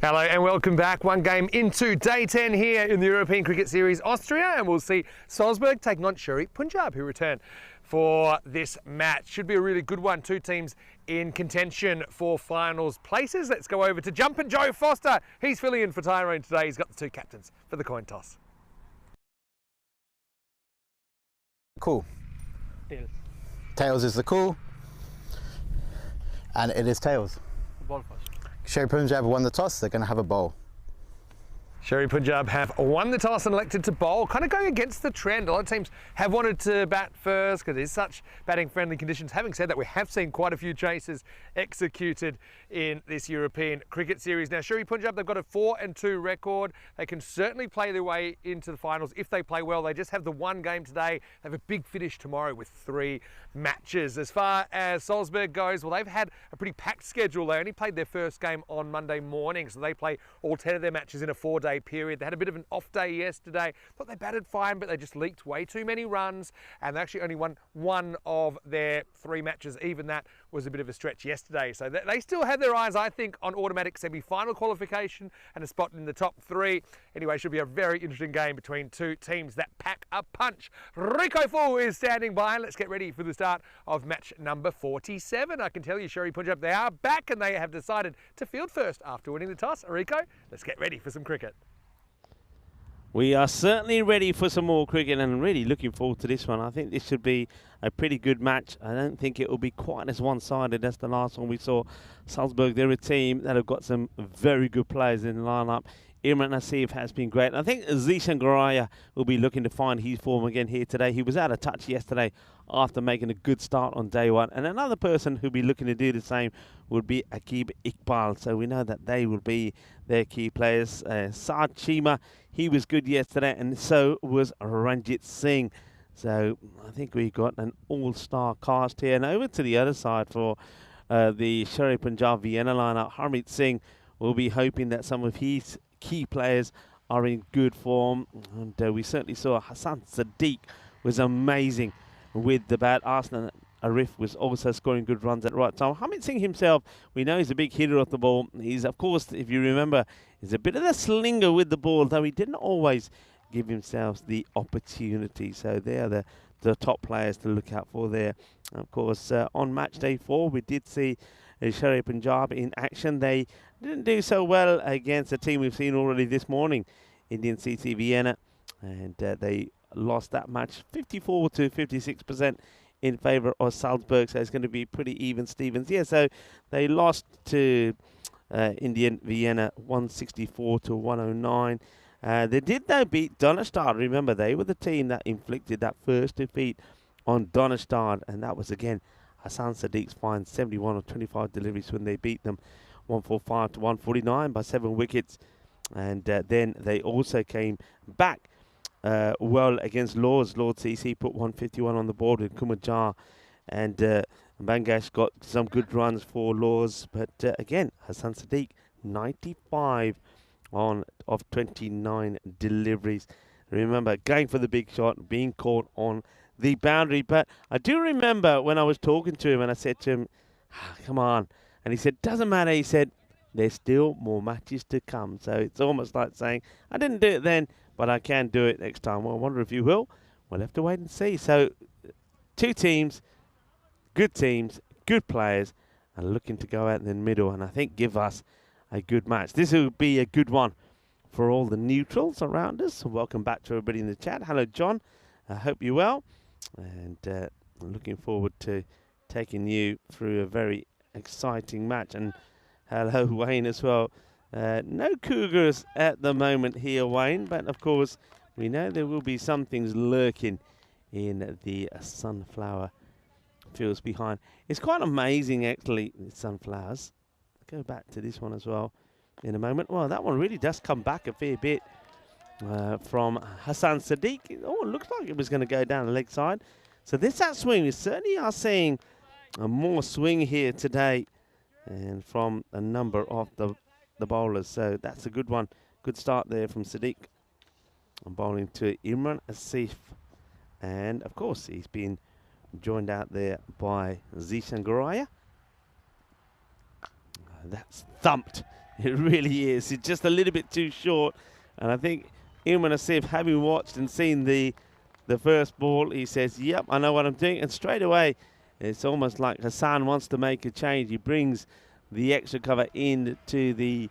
Hello and welcome back. One game into day 10 here in the European Cricket Series Austria, and we'll see Salzburg taking on Sher-E Punjab, who return for this match. Should be a really good one. Two teams in contention for finals places. Let's go over to Jumpin' Joe Foster. He's filling in for Tyrone today. He's got the two captains for the coin toss. Cool. Tails. Tails is the call, and it is tails. Ball first. Sher-E Punjab won the toss. They're going to have a bowl. Sher-E Punjab have won the toss and elected to bowl, kind of going against the trend. A lot of teams have wanted to bat first because it's such batting friendly conditions. Having said that, we have seen quite a few chases executed in this European Cricket Series. Now, Sher-E Punjab, they've got a 4-2 record. They can certainly play their way into the finals if they play well. They just have the one game today. They have a big finish tomorrow with 3 matches. As far as Salzburg goes, well, they've had a pretty packed schedule. They only played their first game on Monday morning, so they play all 10 of their matches in a 4-day period. They had a bit of an off day yesterday. Thought they batted fine, but they just leaked way too many runs, and they actually only won 1 of their 3 matches. Even that was a bit of a stretch yesterday. So they still have their eyes, I think, on automatic semi-final qualification and a spot in the top 3. Anyway, should be a very interesting game between two teams that pack a punch. Rico Fu is standing by, and let's get ready for the start of match number 47. I can tell you, Sher-E Punjab, they are back, and they have decided to field first after winning the toss. Rico, let's get ready for some cricket. We are certainly ready for some more cricket and really looking forward to this one. I think this should be a pretty good match. I don't think it will be quite as one-sided as the last one we saw. Salzburg, they're a team that have got some very good players in the lineup. Imran Naseef has been great. I think Zishan Garaya will be looking to find his form again here today. He was out of touch yesterday after making a good start on day 1. And another person who'll be looking to do the same would be Aqib Iqbal. So we know that they will be their key players. Saad Chima, he was good yesterday, and so was Ranjit Singh. So I think we got an all-star cast here. And over to the other side for the Sher-E Punjab Vienna lineup, Harmeet Singh will be hoping that some of his key players are in good form, and we certainly saw Hassan Sadiq was amazing with the bat. Arslan Arif was also scoring good runs at right time. Harmeet Singh himself, we know he's a big hitter of the ball. He's, of course, if you remember, he's a bit of a slinger with the ball, though he didn't always give himself the opportunity. So they are the top players to look out for there. Of course, on match day 4, we did see Sher-E Punjab in action. They didn't do so well against a team we've seen already this morning, Indian CC Vienna, and they lost that match 54 to 56% in favour of Salzburg. So it's going to be pretty even Stevens. Yeah, so they lost to Indian Vienna 164 to 109. They did though beat Donnerstad. Remember, they were the team that inflicted that first defeat on Donnerstad, and that was again Hassan Sadiq's fine 71 of 25 deliveries when they beat them 145 to 149 by 7 wickets. And then they also came back well against Lords. Lords CC put 151 on the board with Kumar Jar, and Bangash got some good runs for Lords. But again, Hassan Sadiq 95 of 29 deliveries. Remember, going for the big shot, being caught on the boundary. But I do remember when I was talking to him and I said to him, come on. And he said, doesn't matter. He said, there's still more matches to come. So it's almost like saying, I didn't do it then, but I can do it next time. Well, I wonder if you will. We'll have to wait and see. So 2 teams, good players, and looking to go out in the middle and I think give us a good match. This will be a good one for all the neutrals around us. So welcome back to everybody in the chat. Hello, John. I hope you're well. And I'm looking forward to taking you through a very exciting match. And hello, Wayne, as well. No Cougars at the moment here, Wayne, but of course we know there will be some things lurking in the sunflower fields behind. It's quite amazing, actually, the sunflowers. I'll go back to this one as well in a moment. Well, that one really does come back a fair bit from Hassan Sadiq. Oh, it looks like it was going to go down the leg side. So this that swing, we certainly are seeing a more swing here today, and from a number of the bowlers. So that's a good one. Good start there from Sadiq. I'm bowling to Imran Asif And, of course, he's been joined out there by Zishan Goraya. That's thumped. It really is. It's just a little bit too short. And I think Imran Asif, having watched and seen the first ball, he says, yep, I know what I'm doing. And straight away, it's almost like Hassan wants to make a change. He brings the extra cover into the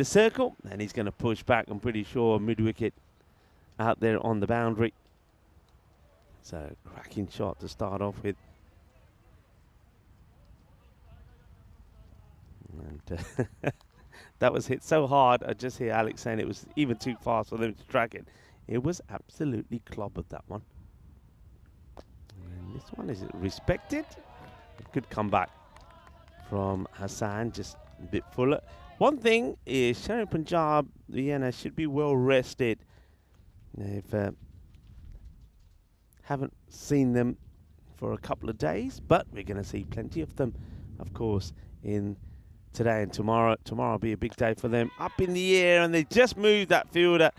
circle, and he's going to push back, I'm pretty sure, mid-wicket out there on the boundary. So, cracking shot to start off with. And that was hit so hard, I just hear Alex saying it was even too fast for them to track it. It was absolutely clobbered, that one. And this one, is it respected? Good comeback from Hassan, just a bit fuller. One thing is, Sher-E Punjab, Vienna should be well rested. They've haven't seen them for a couple of days, but we're going to see plenty of them, of course, in today and tomorrow. Tomorrow will be a big day for them. Up in the air, and they just moved that fielder.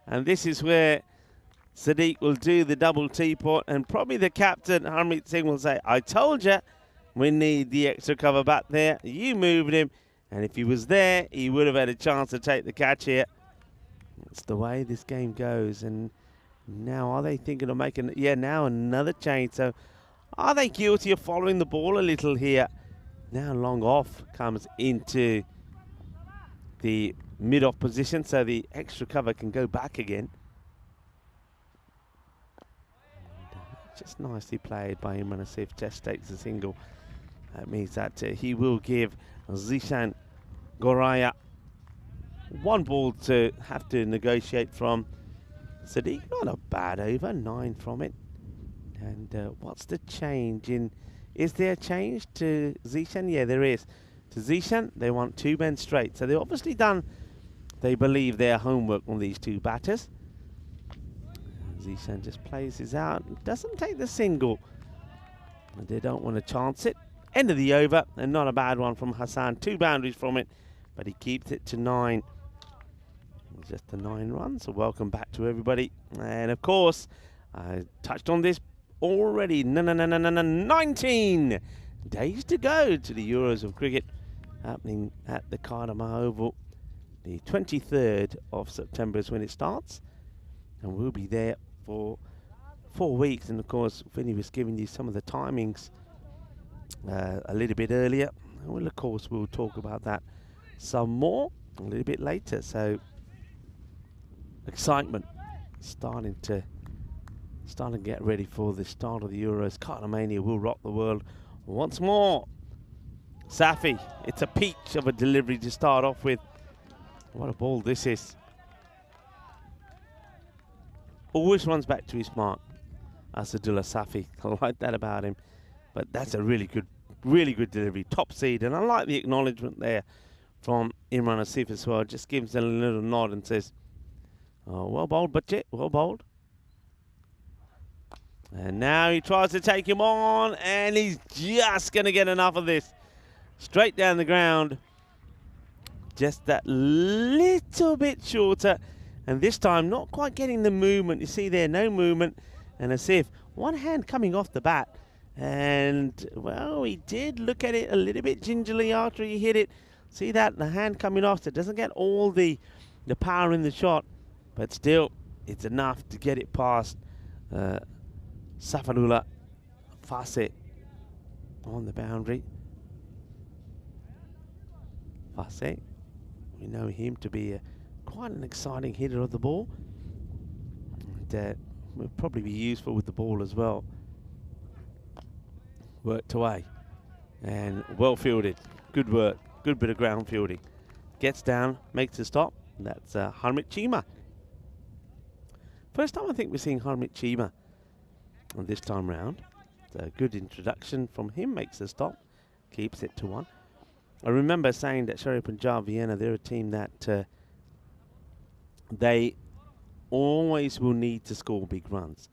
And this is where Sadiq will do the double teapot, and probably the captain, Harmeet Singh, will say, I told you we need the extra cover back there. You moved him, and if he was there, he would have had a chance to take the catch here. That's the way this game goes. And now are they thinking of making, now another change. So are they guilty of following the ball a little here? Now long off comes into the mid-off position, so the extra cover can go back again. And, just nicely played by Imran Asif. Just takes a single. That means that he will give Zishan Goraya one ball to have to negotiate from. Sadiq, not a bad over, 9 from it. And what's the change in? Is there a change to Zishan? Yeah, there is. To Zishan, they want 2 men straight. So they've obviously done, they believe, their homework on these 2 batters. Zishan just plays his out, doesn't take the single. And they don't want to chance it. End of the over, and not a bad one from Hassan. 2 boundaries from it, but he keeps it to 9. Just the 9 runs, so welcome back to everybody. And of course, I touched on this already. 19 days to go to the Euros of cricket, happening at the Kardama Oval. The 23rd of September is when it starts, and we'll be there for 4 weeks. And of course, Vinny was giving you some of the timings a little bit earlier. Well, of course, we'll talk about that some more a little bit later. So excitement starting to get ready for the start of the Euros. Cartomania will rock the world once more. Safi, it's a peach of a delivery to start off with. What a ball this is. Always runs back to his mark. Asadullah Safi, I like that about him. But that's a really good delivery. Top seed, and I like the acknowledgement there from Imran Asif as well. Just gives a little nod and says, oh, well bowled, Butchie, well bowled. And now he tries to take him on, and he's just going to get enough of this. Straight down the ground. Just that little bit shorter. And this time, not quite getting the movement. You see there, no movement. And Asif, one hand coming off the bat. And, well, he did look at it a little bit gingerly after he hit it. See that? The hand coming off, so it doesn't get all the power in the shot. But still, it's enough to get it past Safarullah Faseh on the boundary. Faseh, we know him to be quite an exciting hitter of the ball. And will probably be useful with the ball as well. Worked away. And well fielded. Good work. Good bit of ground fielding. Gets down, makes a stop. That's Harmeet Chima. First time I think we're seeing Harmeet Chima this time round. It's a good introduction from him. Makes a stop. Keeps it to 1. I remember saying that Sher-E Punjab Vienna, they're a team that they always will need to score big runs,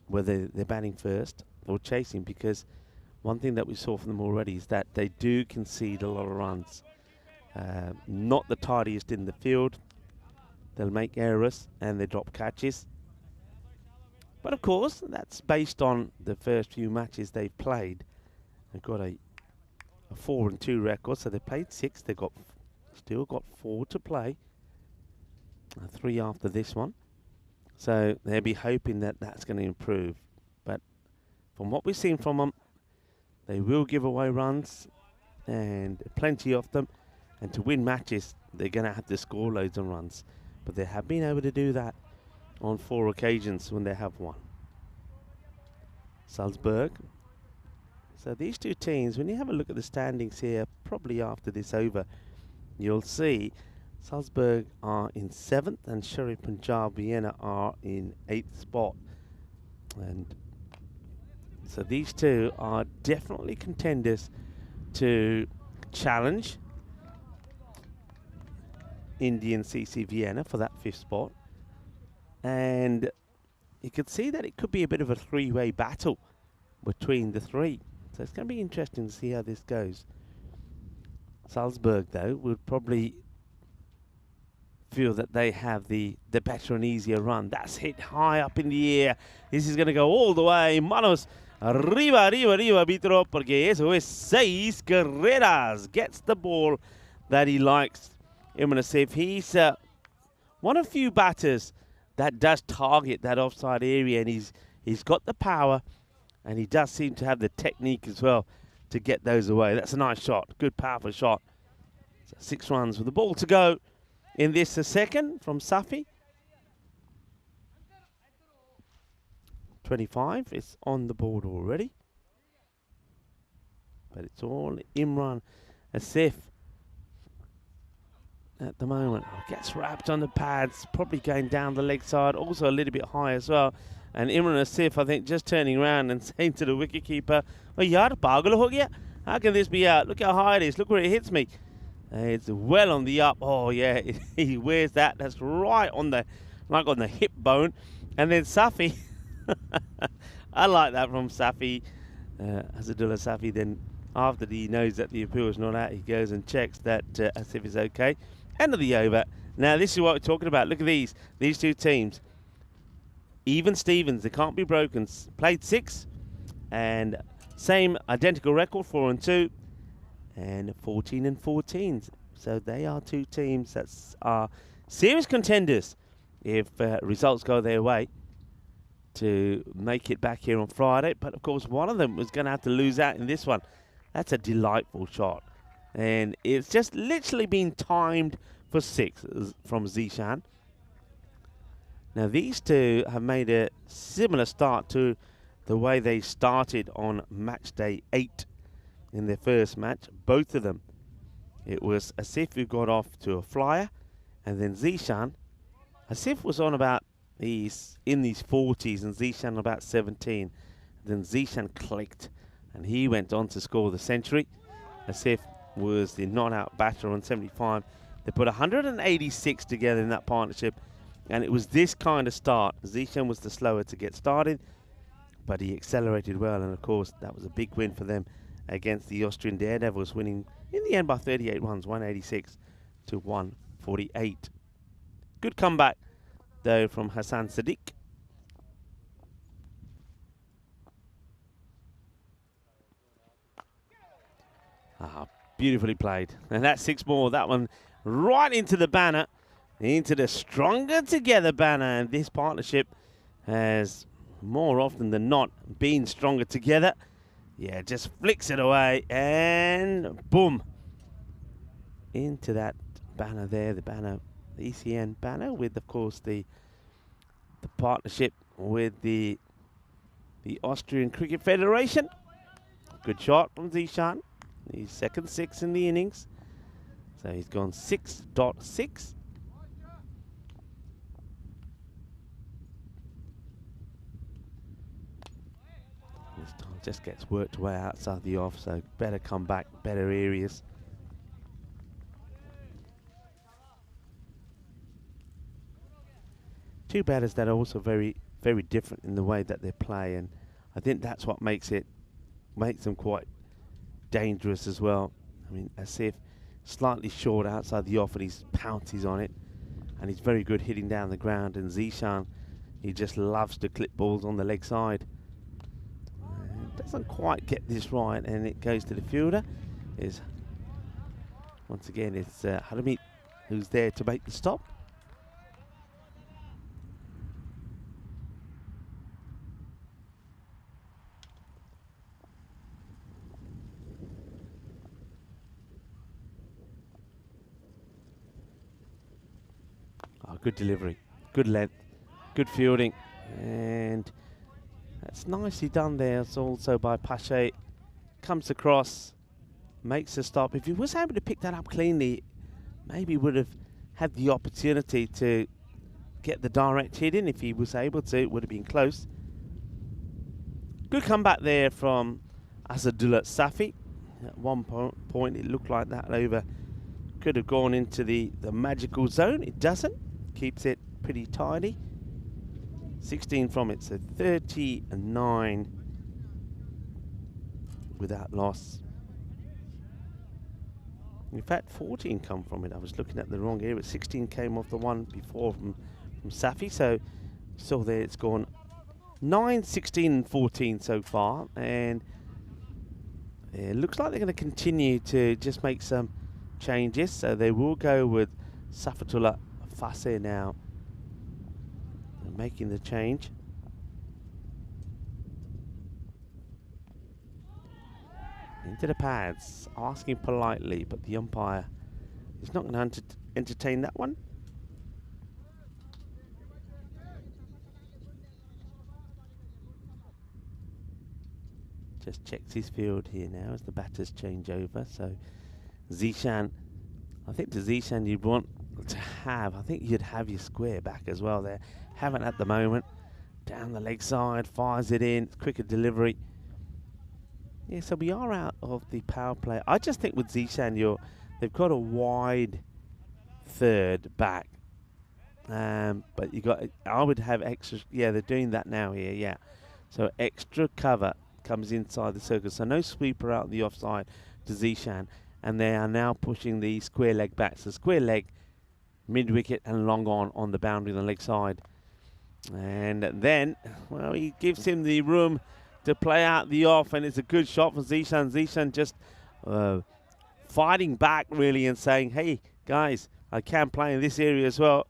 whether they're batting first or chasing, because one thing that we saw from them already is that they do concede a lot of runs. Not the tidiest in the field. They'll make errors and they drop catches. But of course, that's based on the first few matches they've played. They've got a 4-2 record, so they played 6. They've still got 4 to play. 3 after this one. So they'll be hoping that that's going to improve. But from what we've seen from them, they will give away runs, and plenty of them. And to win matches, they're going to have to score loads of runs. But they have been able to do that on 4 occasions when they have won. Salzburg. So these two teams, when you have a look at the standings here, probably after this over, you'll see Salzburg are in 7th and Sher-E Punjab Vienna are in 8th spot. And so these two are definitely contenders to challenge Indian CC Vienna for that 5th spot. And you could see that it could be a bit of a 3-way battle between the 3. So it's going to be interesting to see how this goes. Salzburg, though, would probably feel that they have the better and easier run. That's hit high up in the air. This is going to go all the way. Manos, arriba, Vitro, porque eso es 6 carreras. Gets the ball that he likes. Imran Asif, he's one of few batters that does target that offside area, and he's got the power, and he does seem to have the technique as well to get those away. That's a nice shot. Good, powerful shot. So 6 runs with the ball to go. In this, a second from Safi. 25 is on the board already. But it's all Imran Asif at the moment. Gets wrapped on the pads, probably going down the leg side, also a little bit high as well. And Imran Asif, I think, just turning around and saying to the wicketkeeper, "Oh, yaar, pagal ho gaya. How can this be out? Look how high it is. Look where it hits me." It's well on the up. Oh, yeah, he wears that. That's right on the, like on the hip bone. And then Safi, I like that from Safi. Azadullah Safi, then after he knows that the appeal is not out, he goes and checks that Asif is okay. End of the over. Now, this is what we're talking about. Look at these two teams. Even Stevens, they can't be broken. Played 6 and same identical record, 4-2. And 14-14. So they are 2 teams that are serious contenders if results go their way to make it back here on Friday. But of course, one of them was going to have to lose out in this one. That's a delightful shot. And it's just literally been timed for 6 from Zishan. Now these two have made a similar start to the way they started on match day 8. In their first match, both of them. It was Asif who got off to a flyer, and then Zishan. Asif was on about in these 40s, and Zishan about 17. Then Zishan clicked, and he went on to score the century. Asif was the not-out batter on 75. They put 186 together in that partnership, and it was this kind of start. Zishan was the slower to get started, but he accelerated well, and of course that was a big win for them against the Austrian Daredevils, winning in the end by 38 runs, 186 to 148. Good comeback, though, from Hassan Sadiq. Beautifully played. And that's 6 more. That one right into the banner, into the Stronger Together banner. And this partnership has more often than not been stronger together. Yeah, just flicks it away and boom. Into that banner there, the banner, the ECN banner with, of course, the partnership with the Austrian Cricket Federation. Good shot from Zishan. He's second 6 in the innings. So he's gone 6.6. This time just gets worked away outside the off, so better come back, better areas. Two batters that are also very, very different in the way that they play, and I think that's what makes them quite dangerous as well. I mean, Asif slightly short outside the off, and he pounces on it, and he's very good hitting down the ground. And Zishan He just loves to clip balls on the leg side. Doesn't quite get this right, and it goes to the fielder. Once again, it's Haramit who's there to make the stop. Oh, good delivery, good length, good fielding, and that's nicely done there. It's also by Pache. Comes across, makes a stop. If he was able to pick that up cleanly, maybe would have had the opportunity to get the direct hit in. If he was able to, it would have been close. Good comeback there from Asadullah Safi. At one point, it looked like that over could have gone into the magical zone. It doesn't. Keeps it pretty tidy. 16 from it, so 39 without loss. In fact, 14 come from it. I was looking at the wrong area. 16 came off the one before from Safi. So still there, it's gone 9, 16, and 14 so far. And it looks like they're going to continue to just make some changes. So they will go with Safatullah Fase now, making the change. Into the pads, asking politely, but the umpire is not going to entertain that one. Just checks his field here now as the batters change over. So Zishan, I think to Zishan you'd want to have, I think you'd have your square back as well there. Haven't at the moment. Down the leg side, fires it in, quicker delivery. Yeah, so we are out of the power play. I just think with Zishan, they've got a wide third back. But I would have extra, yeah, they're doing that now here, yeah. So extra cover comes inside the circle. So no sweeper out the offside to Zishan. And they are now pushing the square leg back. So square leg, mid-wicket and long on the boundary on the leg side. And then, well, he gives him the room to play out the off, and it's a good shot for Zishan. Zishan just fighting back, really, and saying, hey, guys, I can play in this area as well.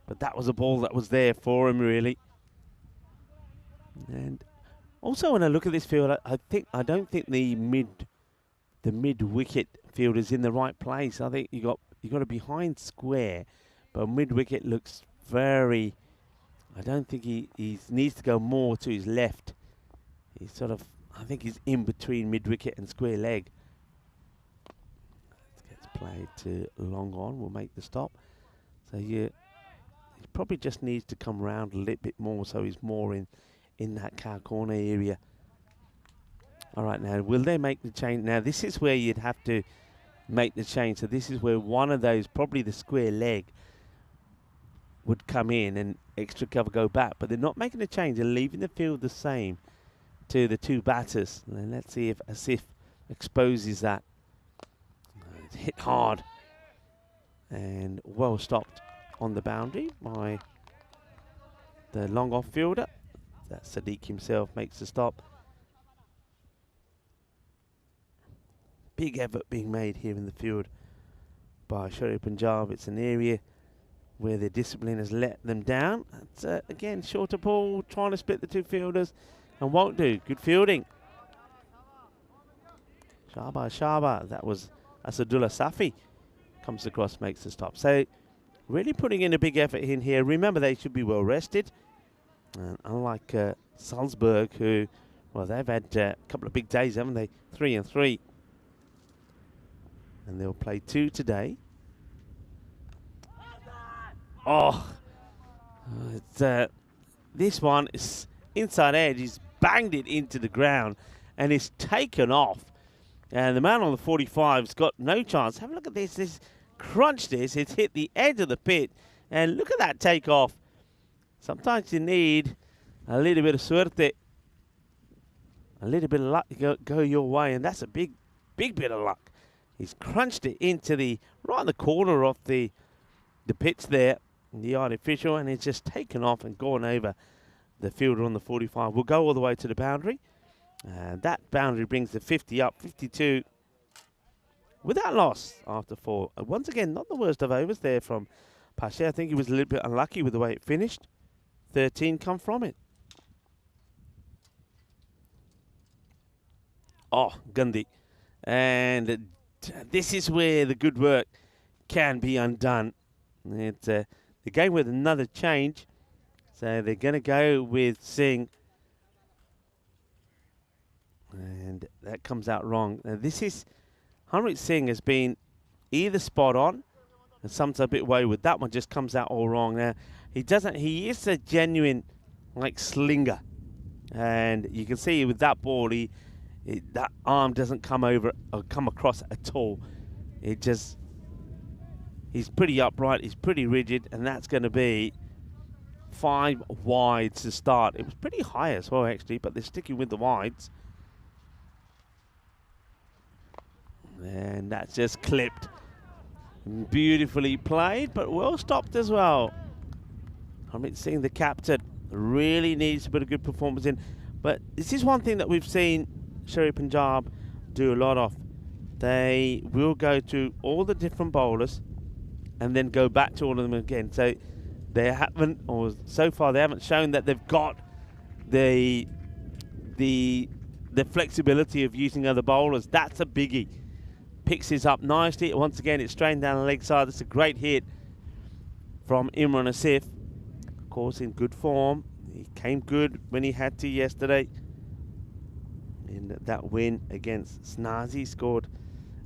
But that was a ball that was there for him, really. And also, when I look at this field, I don't think the mid-wicket field is in the right place. I think you got a behind square, but mid-wicket looks very. I don't think he needs to go more to his left. He's sort of, I think he's in between mid-wicket and square leg. Gets played to long on. We'll make the stop. So he probably just needs to come round a little bit more, so he's more in that cow corner area. All right, now, will they make the change? Now, this is where you'd have to make the change. So this is where one of those, probably the square leg, would come in and extra cover go back. But they're not making a change. They're leaving the field the same to the two batters. And let's see if Asif exposes that. It's hit hard. And well stopped on the boundary by the long off fielder. That Sadiq himself makes the stop. Big effort being made here in the field by Sher-E Punjab. It's an area where their discipline has let them down. It's, again, shorter ball, trying to split the two fielders, and won't do. Good fielding. Shaba. That was Asadullah Safi. Comes across, makes the stop. So, really putting in a big effort in here. Remember, they should be well rested. And unlike Salzburg, who, well, they've had a couple of big days, haven't they? 3 and 3. And they'll play 2 today. Oh, this one is inside edge. He's banged it into the ground and it's taken off. And the man on the 45's got no chance. Have a look at this. This crunched this. It's hit the edge of the pit. And look at that takeoff. Sometimes you need a little bit of suerte. A little bit of luck to go your way. And that's a big bit of luck. He's crunched it into right in the corner of the pitch there. the artificial, and it's just taken off and gone over the fielder on the 45. Will go all the way to the boundary. That boundary brings the 50 up, 52 without loss after 4. Once again, not the worst of overs there from Pache. I think he was a little bit unlucky with the way it finished. 13 come from it. Oh, Gundy. And this is where the good work can be undone. It's the game with another change. So they're going to go with Singh. And that comes out wrong. Now this is, Harmit Singh has been either spot on and sometimes a bit wayward. That one just comes out all wrong. Now he is a genuine like slinger. And you can see with that ball, that arm doesn't come over or come across at all. He's pretty upright, he's pretty rigid, and that's going to be 5 wides to start. It was pretty high as well, actually, but they're sticking with the wides. And that's just clipped. Beautifully played, but well stopped as well. I'm seeing the captain really needs to put a good performance in. But this is one thing that we've seen Sher-E Punjab do a lot of. They will go to all the different bowlers and then go back to all of them again. So they haven't, or so far they haven't shown that they've got the flexibility of using other bowlers. That's a biggie. Picks this up nicely. Once again, it's strained down the leg side. It's a great hit from Imran Asif. Of course, in good form. He came good when he had to yesterday. In that win against Snazi, scored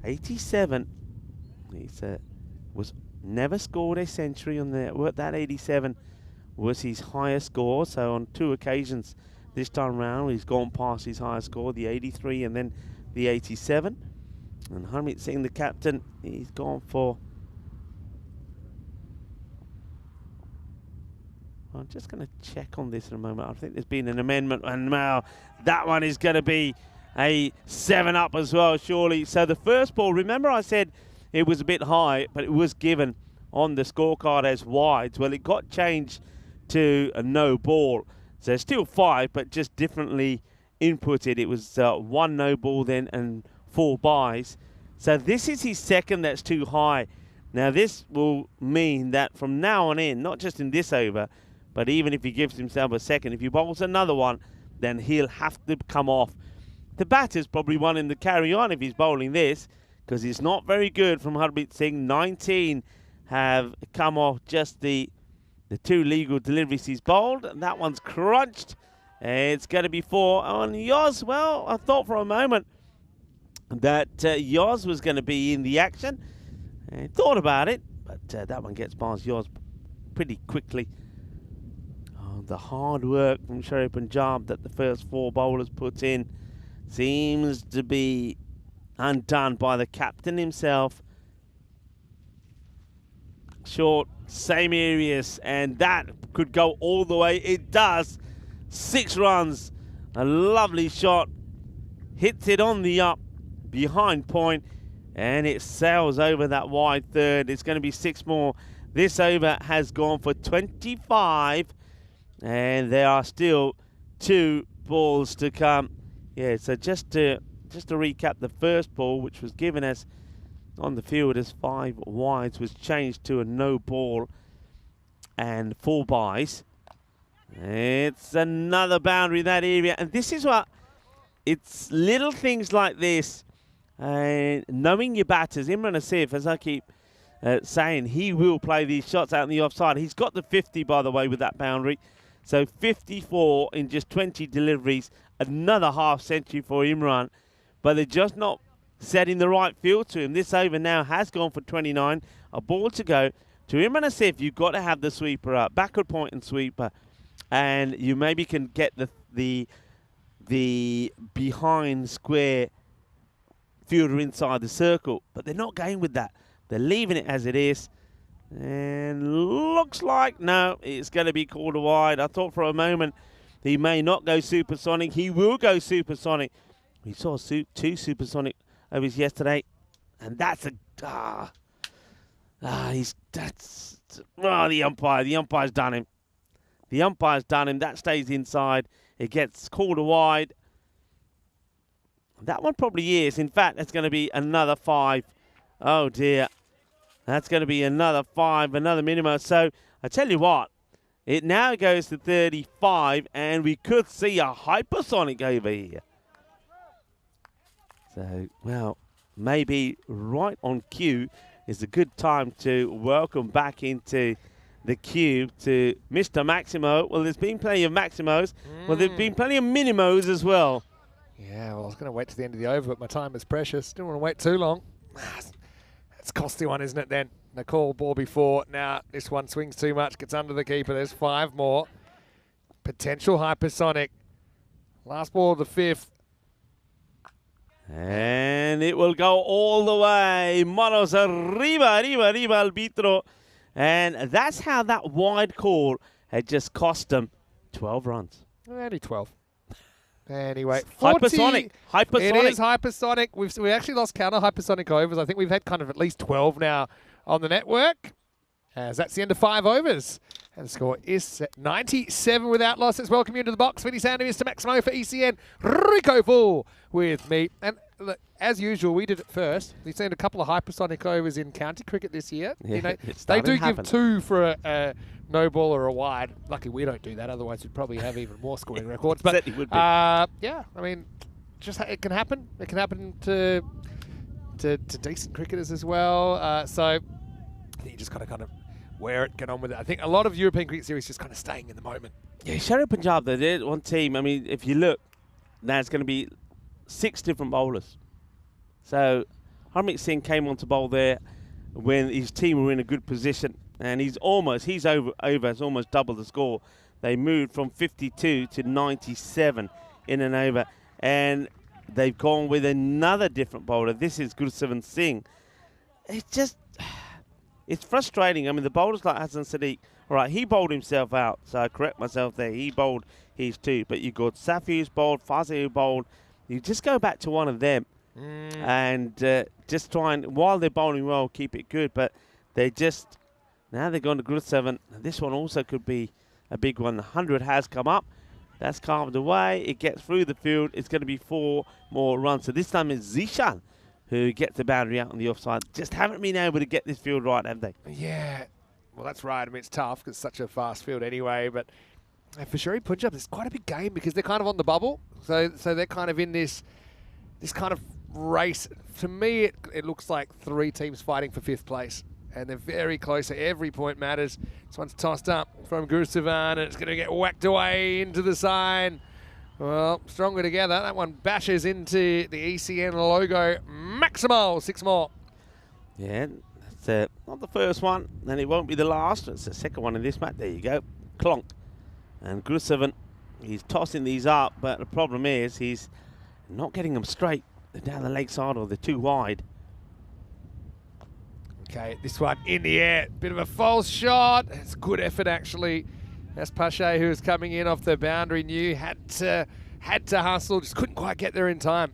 87. He was never scored a century on there. That 87 was his highest score. So on 2 occasions this time round, he's gone past his highest score, the 83 and then the 87. And Harmit Singh, the captain, he's gone for... I'm just going to check on this in a moment. I think there's been an amendment, and now that one is going to be a 7 up as well, surely. So the first ball, remember I said it was a bit high, but it was given on the scorecard as wides. Well, it got changed to a no ball. So it's still 5, but just differently inputted. It was 1 no ball then and 4 byes. So this is his second that's too high. Now this will mean that from now on in, not just in this over, but even if he gives himself a second, if he bowls another one, then he'll have to come off. The batter's probably wanting to carry on if he's bowling this, because it's not very good from Harmit Singh. 19 have come off just the 2 legal deliveries he's bowled. And that one's crunched. It's going to be 4 on Yoz. Well, I thought for a moment that Yoz was going to be in the action. I thought about it, but that one gets past Yoz pretty quickly. The hard work from Sher-E Punjab that the first 4 bowlers put in seems to be undone by the captain himself. Short, same areas, and that could go all the way. It does. 6 runs. A lovely shot. Hits it on the up behind point, and it sails over that wide third. It's going to be 6 more. This over has gone for 25. And there are still 2 balls to come. Yeah, so just to recap, the first ball, which was given as on the field as 5 wides, was changed to a no ball and 4 byes. It's another boundary in that area. And this is what, it's little things like this. Knowing your batters, Imran Asif, as I keep saying, he will play these shots out in the offside. He's got the 50, by the way, with that boundary. So 54 in just 20 deliveries. Another half century for Imran. But they're just not setting the right field to him. This over now has gone for 29. A ball to go. To Imran Asif, you've got to have the sweeper up. Backward point and sweeper. And you maybe can get the behind square fielder inside the circle. But they're not going with that. They're leaving it as it is. And looks like, no, it's going to be called a wide. I thought for a moment he may not go supersonic. He will go supersonic. We saw 2 supersonic overs yesterday. And that's a... that's Oh, the umpire's done him. The umpire's done him. That stays inside. It gets called wide. That one probably is. In fact, that's going to be another 5. Oh, dear. That's going to be another 5, another minimum. So, I tell you what, it now goes to 35, and we could see a hypersonic over here. So, well, maybe right on cue is a good time to welcome back into the cube to Mr. Maximo. Well, there's been plenty of Maximos. Well, there's been plenty of Minimos as well. Yeah, well, I was going to wait to the end of the over, but my time is precious. Didn't want to wait too long. It's a costly one, isn't it, then? The call ball before. Now, this one swings too much, gets under the keeper. There's 5 more. Potential hypersonic. Last ball of the 5th. And it will go all the way. Manos arriba, arbitro. And that's how that wide call had just cost them 12 runs. Only 12. Anyway, Hypersonic. It is hypersonic. We actually lost count of hypersonic overs. I think we've had kind of at least 12 now on the network. As that's the end of 5 overs. And the score is 97 without losses. Welcome you into the box. Vinny Sandy, Mr. Maximo for ECN. Rico Full with me. And look, as usual, we did it first. We've seen a couple of hypersonic overs in county cricket this year. Yeah, you know, it's they starting do to happen. give 2 for a no ball or a wide. Lucky we don't do that. Otherwise, we'd probably have even more scoring records. But Certainly would be. yeah, I mean, just it can happen. It can happen to decent cricketers as well. So I think you just kind of wear it, get on with it. I think a lot of European cricket series just kind of staying in the moment. Yeah, Sher-E Punjab, they're one team. I mean, if you look, now it's going to be 6 different bowlers. So Harmeet Singh came on to bowl there when his team were in a good position, and he's over, has almost doubled the score. They moved from 52 to 97 in an over, and they've gone with another different bowler. This is Gursevan Singh. It's frustrating. I mean, the bowlers like Hassan Sadiq, all right, he bowled himself out, so I correct myself there. He bowled his 2, but you got Safi who's bowled, Fazli who bowled. You just go back to one of them and just try and, while they're bowling well, keep it good. But now they're going to Gursevan. This one also could be a big one. The 100 has come up. That's carved away. It gets through the field. It's going to be 4 more runs. So this time it's Zishan who gets the boundary out on the offside. Just haven't been able to get this field right, have they? Yeah, well, that's right. I mean, it's tough because it's such a fast field anyway. But for Sher-E Punjab, it's quite a big game because they're kind of on the bubble. So they're kind of in this kind of race. To me, it looks like 3 teams fighting for 5th place. And they're very close. So every point matters. This one's tossed up from Gursevan, and it's going to get whacked away into the side. Well, stronger together. That one bashes into the ECN logo. Maximal, 6 more. Yeah, that's not the first one, and it won't be the last. It's the second one in this match. There you go. Clonk. And Gursevan, he's tossing these up, but the problem is he's not getting them straight. They're down the leg side or they're too wide. Okay, this one in the air. Bit of a false shot. It's good effort, actually. That's Pache, who was coming in off the boundary, knew had to hustle, just couldn't quite get there in time.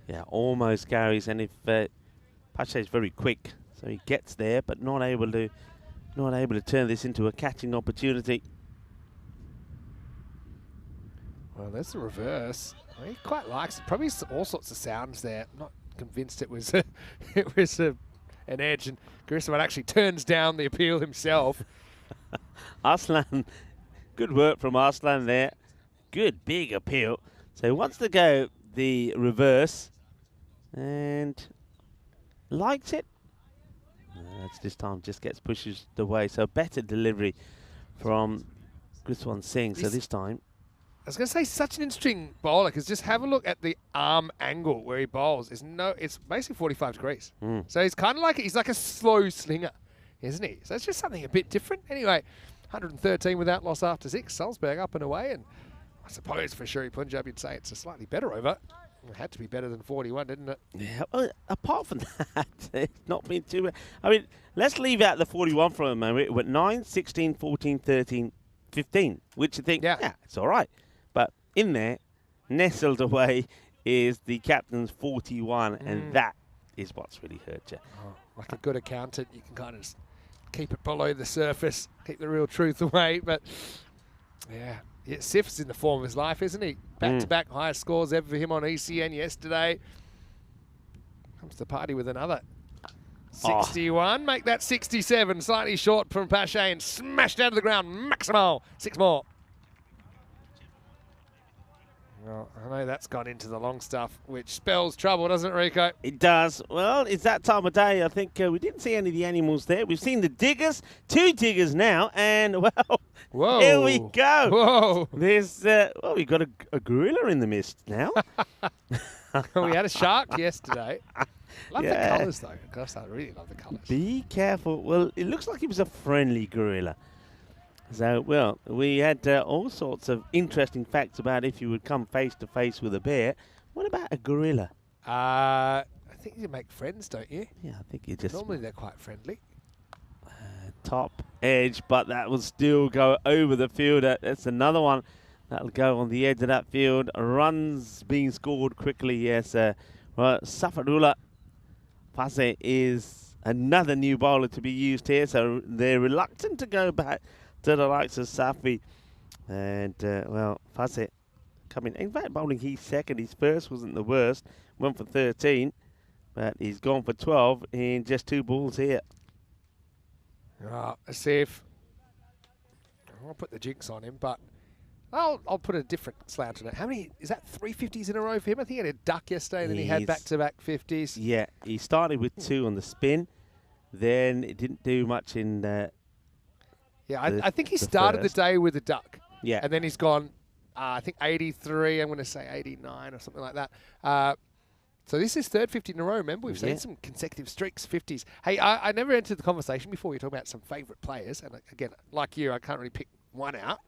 Yeah, almost carries, and if Pache is very quick, so he gets there, but not able to turn this into a catching opportunity. Well, there's the reverse. He quite likes it. Probably all sorts of sounds there. I'm not convinced it was an edge, and Gursevan actually turns down the appeal himself. Arslan, good work from Arslan there. Good big appeal. So he wants to go the reverse and likes it. This time just pushes away. So better delivery from Gursevan Singh. So this time. I was going to say, such an interesting bowler, because just have a look at the arm angle where he bowls. It's basically 45 degrees. So he's kind of like, he's like a slow slinger, isn't he? So it's just something a bit different. Anyway, 113 without loss after 6. Salzburg up and away. And I suppose for Sher-E Punjab, you'd say it's a slightly better over. It had to be better than 41, didn't it? Yeah, well, apart from that, it's not been too bad. I mean, let's leave out the 41 for a moment. It went 9, 16, 14, 13, 15, which you think, yeah, it's all right. But in there, nestled away, is the captain's 41, and that is what's really hurt you. Oh, like a good accountant, you can kind of keep it below the surface, keep the real truth away. But yeah, Sif's in the form of his life, isn't he? Back-to-back highest scores ever for him on ECN yesterday. Comes to the party with another 61. Make that 67. Slightly short from Pache and smashed out of the ground. Maximal. 6 more. Well, I know that's gone into the long stuff, which spells trouble, doesn't it, Rico? It does. Well, it's that time of day. I think we didn't see any of the animals there. We've seen the diggers, 2 diggers now, and, well, Whoa. here we go. Whoa. There's, well, we've got a gorilla in the mist now. We had a shark yesterday. Love Yeah. the colours, though. Gosh, I really love the colours. Be careful. Well, it looks like he was a friendly gorilla. So, well, we had all sorts of interesting facts about if you would come face to face with a bear. What about a gorilla? I think you make friends, don't you? Yeah, I think you just Normally they're quite friendly. top edge, but that will still go over the field. That's another one that'll go on the edge of that field. Runs being scored quickly. Yes, well, Safarullah Pase is another new bowler to be used here, so they're reluctant to go back to the likes of Safi. And, well, Fase coming, in fact, bowling he's second. His first wasn't the worst, went for 13, but he's gone for 12 in just 2 balls here. Let's see if I'll put the jinx on him, but I'll put a different slant on it. How many, is that 3 50s in a row for him? I think he had a duck yesterday, and then he had back-to-back 50s. Yeah, he started with 2 on the spin, then it didn't do much in Yeah, I think he started the day with a duck. Yeah. And then he's gone, I think 83, I'm going to say 89 or something like that. So this is third 50 in a row. Remember, we've seen some consecutive streaks, 50s. Hey, I never entered the conversation before. We were talking about some favourite players. And again, like you, I can't really pick one out.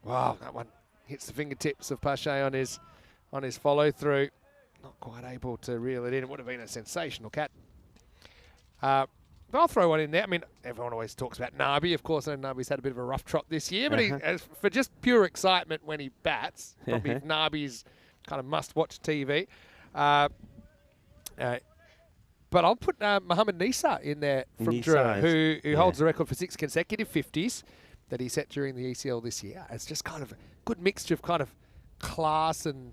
Wow, that one hits the fingertips of Pache on his follow-through. Not quite able to reel it in. It would have been a sensational cat. But I'll throw one in there. I mean, everyone always talks about Nabi. Of course, I know Nabi's had a bit of a rough trot this year, but for just pure excitement when he bats, probably Nabi's kind of must-watch TV. But I'll put Mohammad Nisa in there from Drua, who holds the record for 6 consecutive 50s that he set during the ECL this year. It's just kind of a good mixture of kind of class and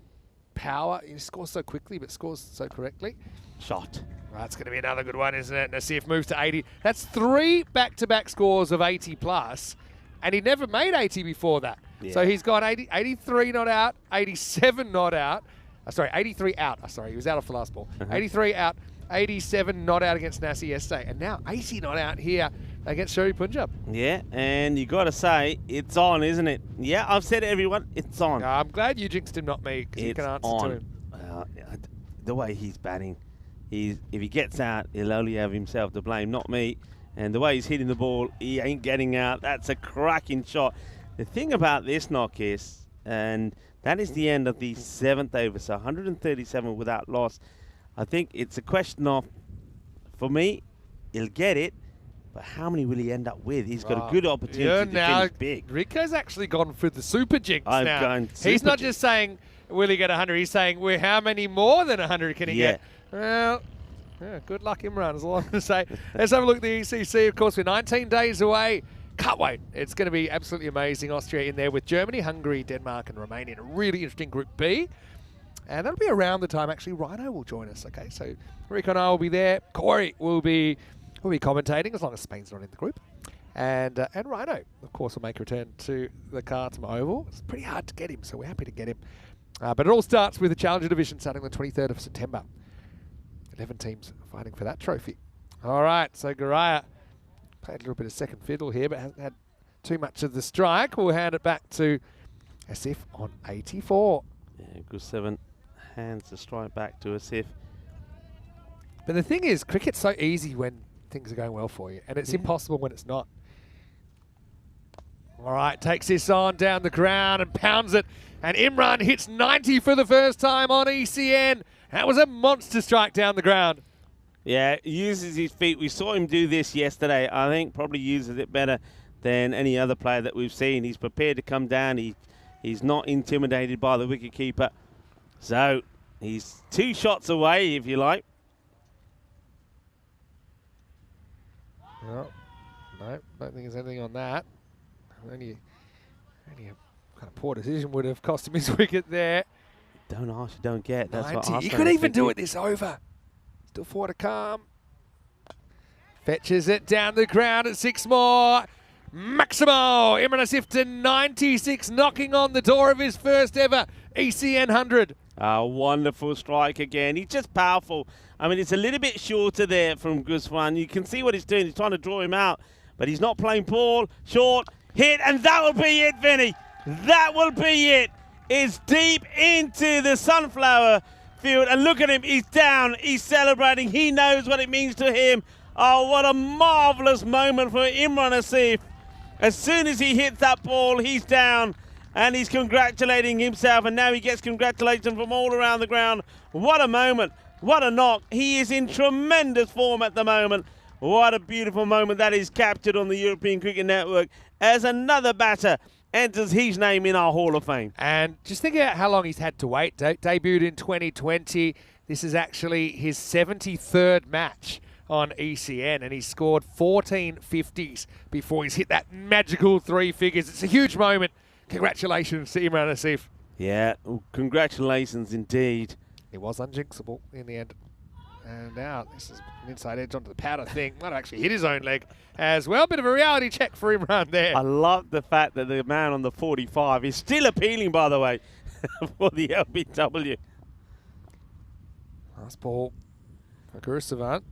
power. He scores so quickly, but scores so correctly. shot. Well, that's going to be another good one, isn't it? Nassif moves to 80. That's 3 back-to-back scores of 80 plus, and he never made 80 before that. Yeah. So he's got 83 not out, 87 not out. Sorry, 83 out. Sorry, he was out off the last ball. 83 out, 87 not out against Nassi yesterday, and now 80 not out here against Sher-E Punjab. Yeah, and you got to say, it's on, isn't it? Yeah, I've said it, everyone, it's on. I'm glad you jinxed him, not me, because you can answer to him. The way he's batting, if he gets out, he'll only have himself to blame, not me. And the way he's hitting the ball, he ain't getting out. That's a cracking shot. The thing about this knock is, and that is the end of the 7th over, so 137 without loss. I think it's a question of, for me, he'll get it, but how many will he end up with? He's got a good opportunity to finish big. Rico's actually gone for the super jinx now. He's not just saying, will he get 100? He's saying, well, how many more than 100 can he get? Well, yeah, good luck, Imran, is all I'm going to say. Let's have a look at the ECC. Of course, we're 19 days away. Can't wait. It's going to be absolutely amazing. Austria in there with Germany, Hungary, Denmark, and Romania in a really interesting Group B. And that'll be around the time, actually, Rhino will join us, okay? So Rico and I will be there. Corey will be commentating, as long as Spain's not in the group. And Rhino, of course, will make a return to the Khartoum Oval. It's pretty hard to get him, so we're happy to get him. But it all starts with the Challenger Division starting on the 23rd of September. 11 teams fighting for that trophy. All right, so Garaya played a little bit of second fiddle here, but hasn't had too much of the strike. We'll hand it back to Asif on 84. Yeah, good 7 hands the strike back to Asif. But the thing is, cricket's so easy when things are going well for you, and it's impossible when it's not. All right, takes this on down the ground and pounds it, and Imran hits 90 for the first time on ECN. That was a monster strike down the ground. Yeah, uses his feet. We saw him do this yesterday. I think probably uses it better than any other player that we've seen. He's prepared to come down. He's not intimidated by the wicketkeeper. So he's 2 shots away, if you like. No, don't think there's anything on that. Only a kind of poor decision would have cost him his wicket there. Don't ask, you don't get. That's 90. what He Arsenal could was even do thinking. it this over. Still 4 to come. Fetches it down the ground at 6 more. Maximo Imran Asif to 96, knocking on the door of his first ever ECN 100. A wonderful strike again. He's just powerful. I mean, it's a little bit shorter there from Guzman. You can see what he's doing. He's trying to draw him out, but he's not playing ball. Short, hit, and that will be it, Vinny. That will be it. It's deep into the sunflower field, and look at him. He's down. He's celebrating. He knows what it means to him. Oh, what a marvellous moment for Imran Asif. As soon as he hits that ball, he's down. And he's congratulating himself, and now he gets congratulations from all around the ground. What a moment. What a knock. He is in tremendous form at the moment. What a beautiful moment that is captured on the European Cricket Network as another batter enters his name in our Hall of Fame. And just think about how long he's had to wait. Debuted in 2020. This is actually his 73rd match on ECN, and he scored 14 50s before he's hit that magical 3 figures. It's a huge moment. Congratulations to Imran Asif. Yeah, congratulations indeed. It was unjinxable in the end. And now this is an inside edge onto the powder thing. Might have actually hit his own leg as well. Bit of a reality check for Imran there. I love the fact that the man on the 45 is still appealing, by the way, for the LBW. Last ball for Guru Savant.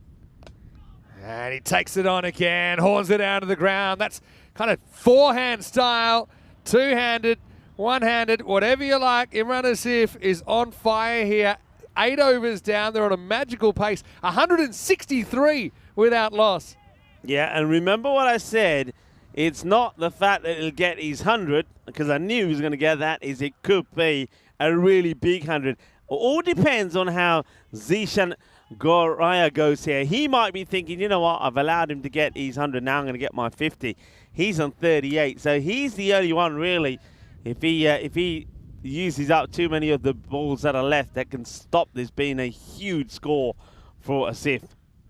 And he takes it on again, horns it out of the ground. That's kind of forehand style, two-handed, one-handed, whatever you like. Imran Asif is on fire here. 8 overs down. They're on a magical pace. 163 without loss. Yeah, and remember what I said. It's not the fact that he'll get his 100, because I knew he was going to get that, is it could be a really big 100. All depends on how Zishan Goraya goes here. He might be thinking, you know what, I've allowed him to get his 100, now I'm going to get my 50. He's on 38, so he's the only one really. If he uses up too many of the balls that are left, that can stop this being a huge score for Asif.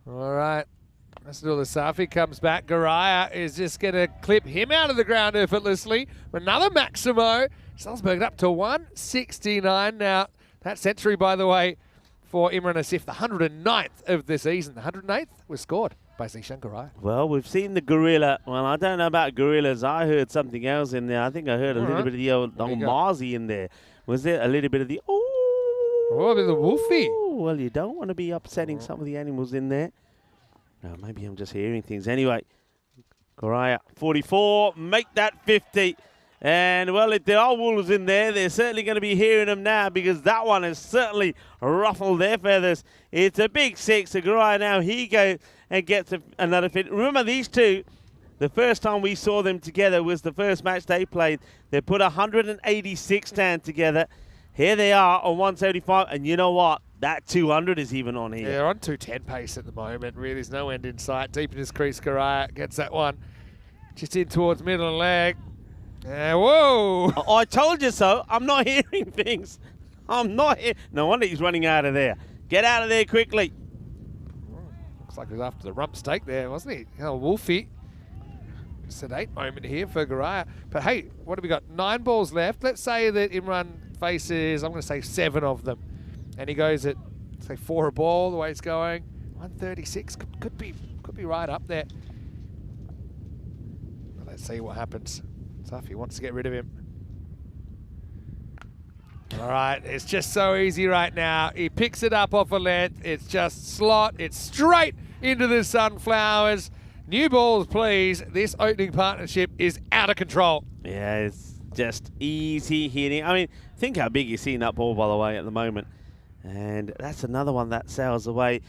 All right. Rasul Safi comes back. Garaya is just going to clip him out of the ground effortlessly. Another Maximo. Salzburg up to 169 now. That century, by the way, for Imran Asif, the 109th of the season. The 108th was scored by Zishan Garaya. Well, we've seen the gorilla. Well, I don't know about gorillas. I heard something else in there. I think I heard a little bit of the old Marzi in there. Was there a little bit of the Oh, a bit of the wolfie. Well, you don't want to be upsetting some of the animals in there. No, maybe I'm just hearing things. Anyway, Garaya, 44, make that 50. And, well, if there are wolves in there, they're certainly going to be hearing them now, because that one has certainly ruffled their feathers. It's a big 6. So Garaya now, he goes and gets another 50. Remember, these two, the first time we saw them together was the first match they played. They put 186 stand together. Here they are on 175. And you know what? That 200 is even on here. Yeah, they're on 210 pace at the moment. Really, there's no end in sight. Deep in his crease, Garaya gets that one just in towards middle and leg. Whoa! I told you so. I'm not hearing things. I'm not here. No wonder he's running out of there. Get out of there quickly. Looks like he was after the rump stake there, wasn't he? Oh, Wolfie. Sedate moment here for Garaya. But hey, what have we got? 9 balls left. Let's say that Imran faces, I'm going to say 7 of them. And he goes at, say, 4 a ball, the way it's going. 136 could be right up there. Well, let's see what happens. Safi wants to get rid of him. All right, it's just so easy right now. He picks it up off a length. It's just slot. It's straight into the sunflowers. New balls, please. This opening partnership is out of control. Yeah, it's just easy hitting. I mean, think how big you're seeing that ball, by the way, at the moment. And that's another one that sails away.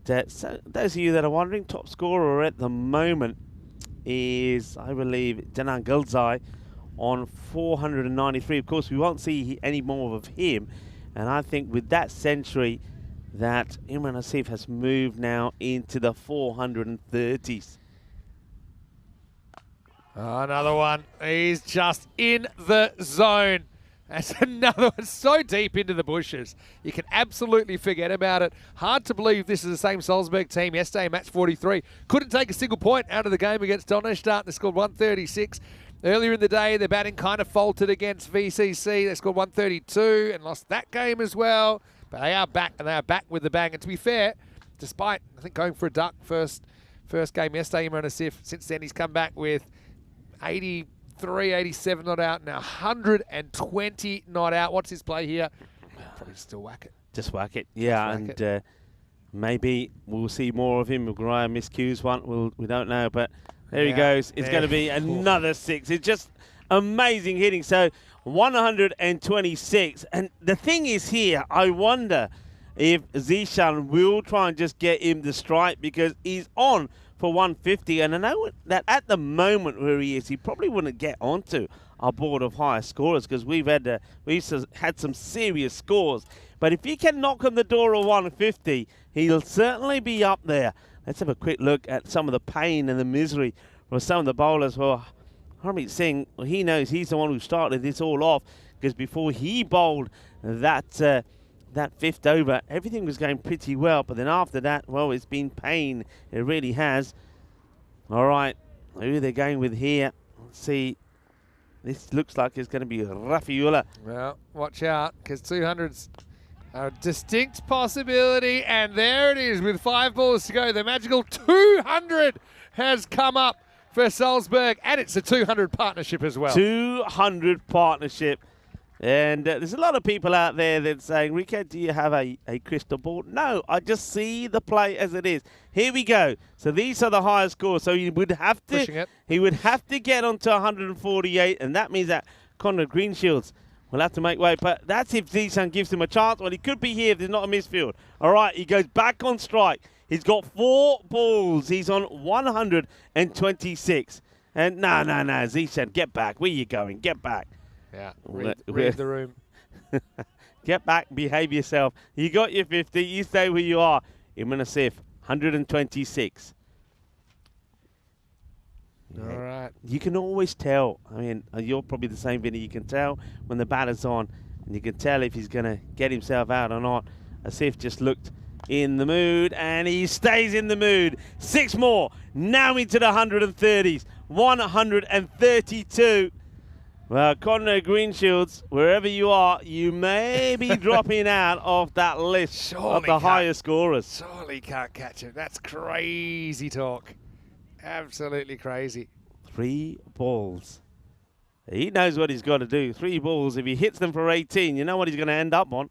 So those of you that are wondering, top scorer at the moment is, I believe, Janan Gulzai on 493. Of course, we won't see any more of him. And I think with that century, that Imran Asif has moved now into the 430s. Oh, another one. He's just in the zone. That's another one so deep into the bushes. You can absolutely forget about it. Hard to believe this is the same Salzburg team yesterday, match 43. Couldn't take a single point out of the game against Donnerstadt. They scored 136. Earlier in the day, their batting kind of faltered against VCC. They scored 132 and lost that game as well. But they are back, and they are back with the bang. And to be fair, despite, I think, going for a duck first game yesterday, Imran Asif, since then he's come back with 83, 87 not out, now 120 not out. What's his play here? Probably still whack it. Just whack it. Yeah, and maybe we'll see more of him. McGrath miscues one. We don't know, but there he goes. It's going to be another 6. It's just amazing hitting. So 126. And the thing is here, I wonder if Zishan will try and just get him the strike, because he's on for 150. And I know that at the moment where he is, he probably wouldn't get onto our board of higher scorers, because we've had some serious scores. But if he can knock on the door of 150, he'll certainly be up there. Let's have a quick look at some of the pain and the misery for some of the bowlers. Well, Harmeet Singh, he knows he's the one who started this all off, because before he bowled that fifth over, everything was going pretty well. But then after that, well, it's been pain. It really has. All right, who they're going with here? Let's see. This looks like it's going to be Rafiullah. Well, watch out, because 200's a distinct possibility, and there it is with 5 balls to go. The magical 200 has come up for Salzburg, and it's a 200 partnership as well. 200 partnership. And there's a lot of people out there that's saying, Rico, do you have a crystal ball? No, I just see the play as it is. Here we go. So these are the highest scores. So he would have to get onto 148, and that means that Conrad Greenshields will have to make way. But that's if Zishan gives him a chance. Well, he could be here if there's not a misfield. All right, he goes back on strike. He's got 4 balls. He's on 126. And no, Zishan, get back. Where are you going? Get back. Yeah, read the room. Get back, behave yourself. You got your 50. You stay where you are. Imran Asif, 126. All right. You can always tell. I mean, you're probably the same, Vinny. You can tell when the batter's on, and you can tell if he's going to get himself out or not. Asif just looked in the mood, and he stays in the mood. 6 more. Now into the 130s. 132. Well, Conrad Greenshields, wherever you are, you may be dropping out of that list of the highest scorers. Surely can't catch him. That's crazy talk. Absolutely crazy. 3 balls. He knows what he's got to do. 3 balls. If he hits them for 18, you know what he's going to end up on.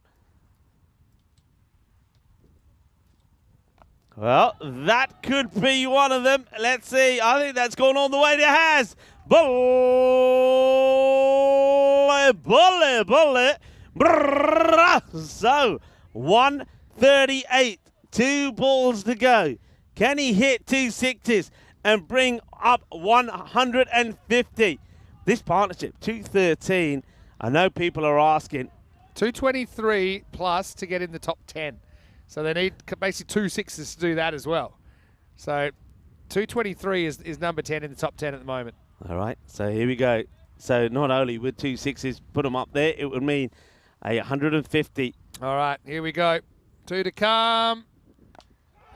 Well, that could be one of them. Let's see. I think that's gone all the way. It has. Bullet. So, 138. 2 balls to go. Can he hit 2 6s and bring up 150? This partnership, 213. I know people are asking. 223 plus to get in the top 10. So they need basically 2 6s to do that as well. So 223 is number 10 in the top 10 at the moment. All right, so here we go. So not only would 2 6s put them up there, it would mean a 150. All right, here we go. 2 to come.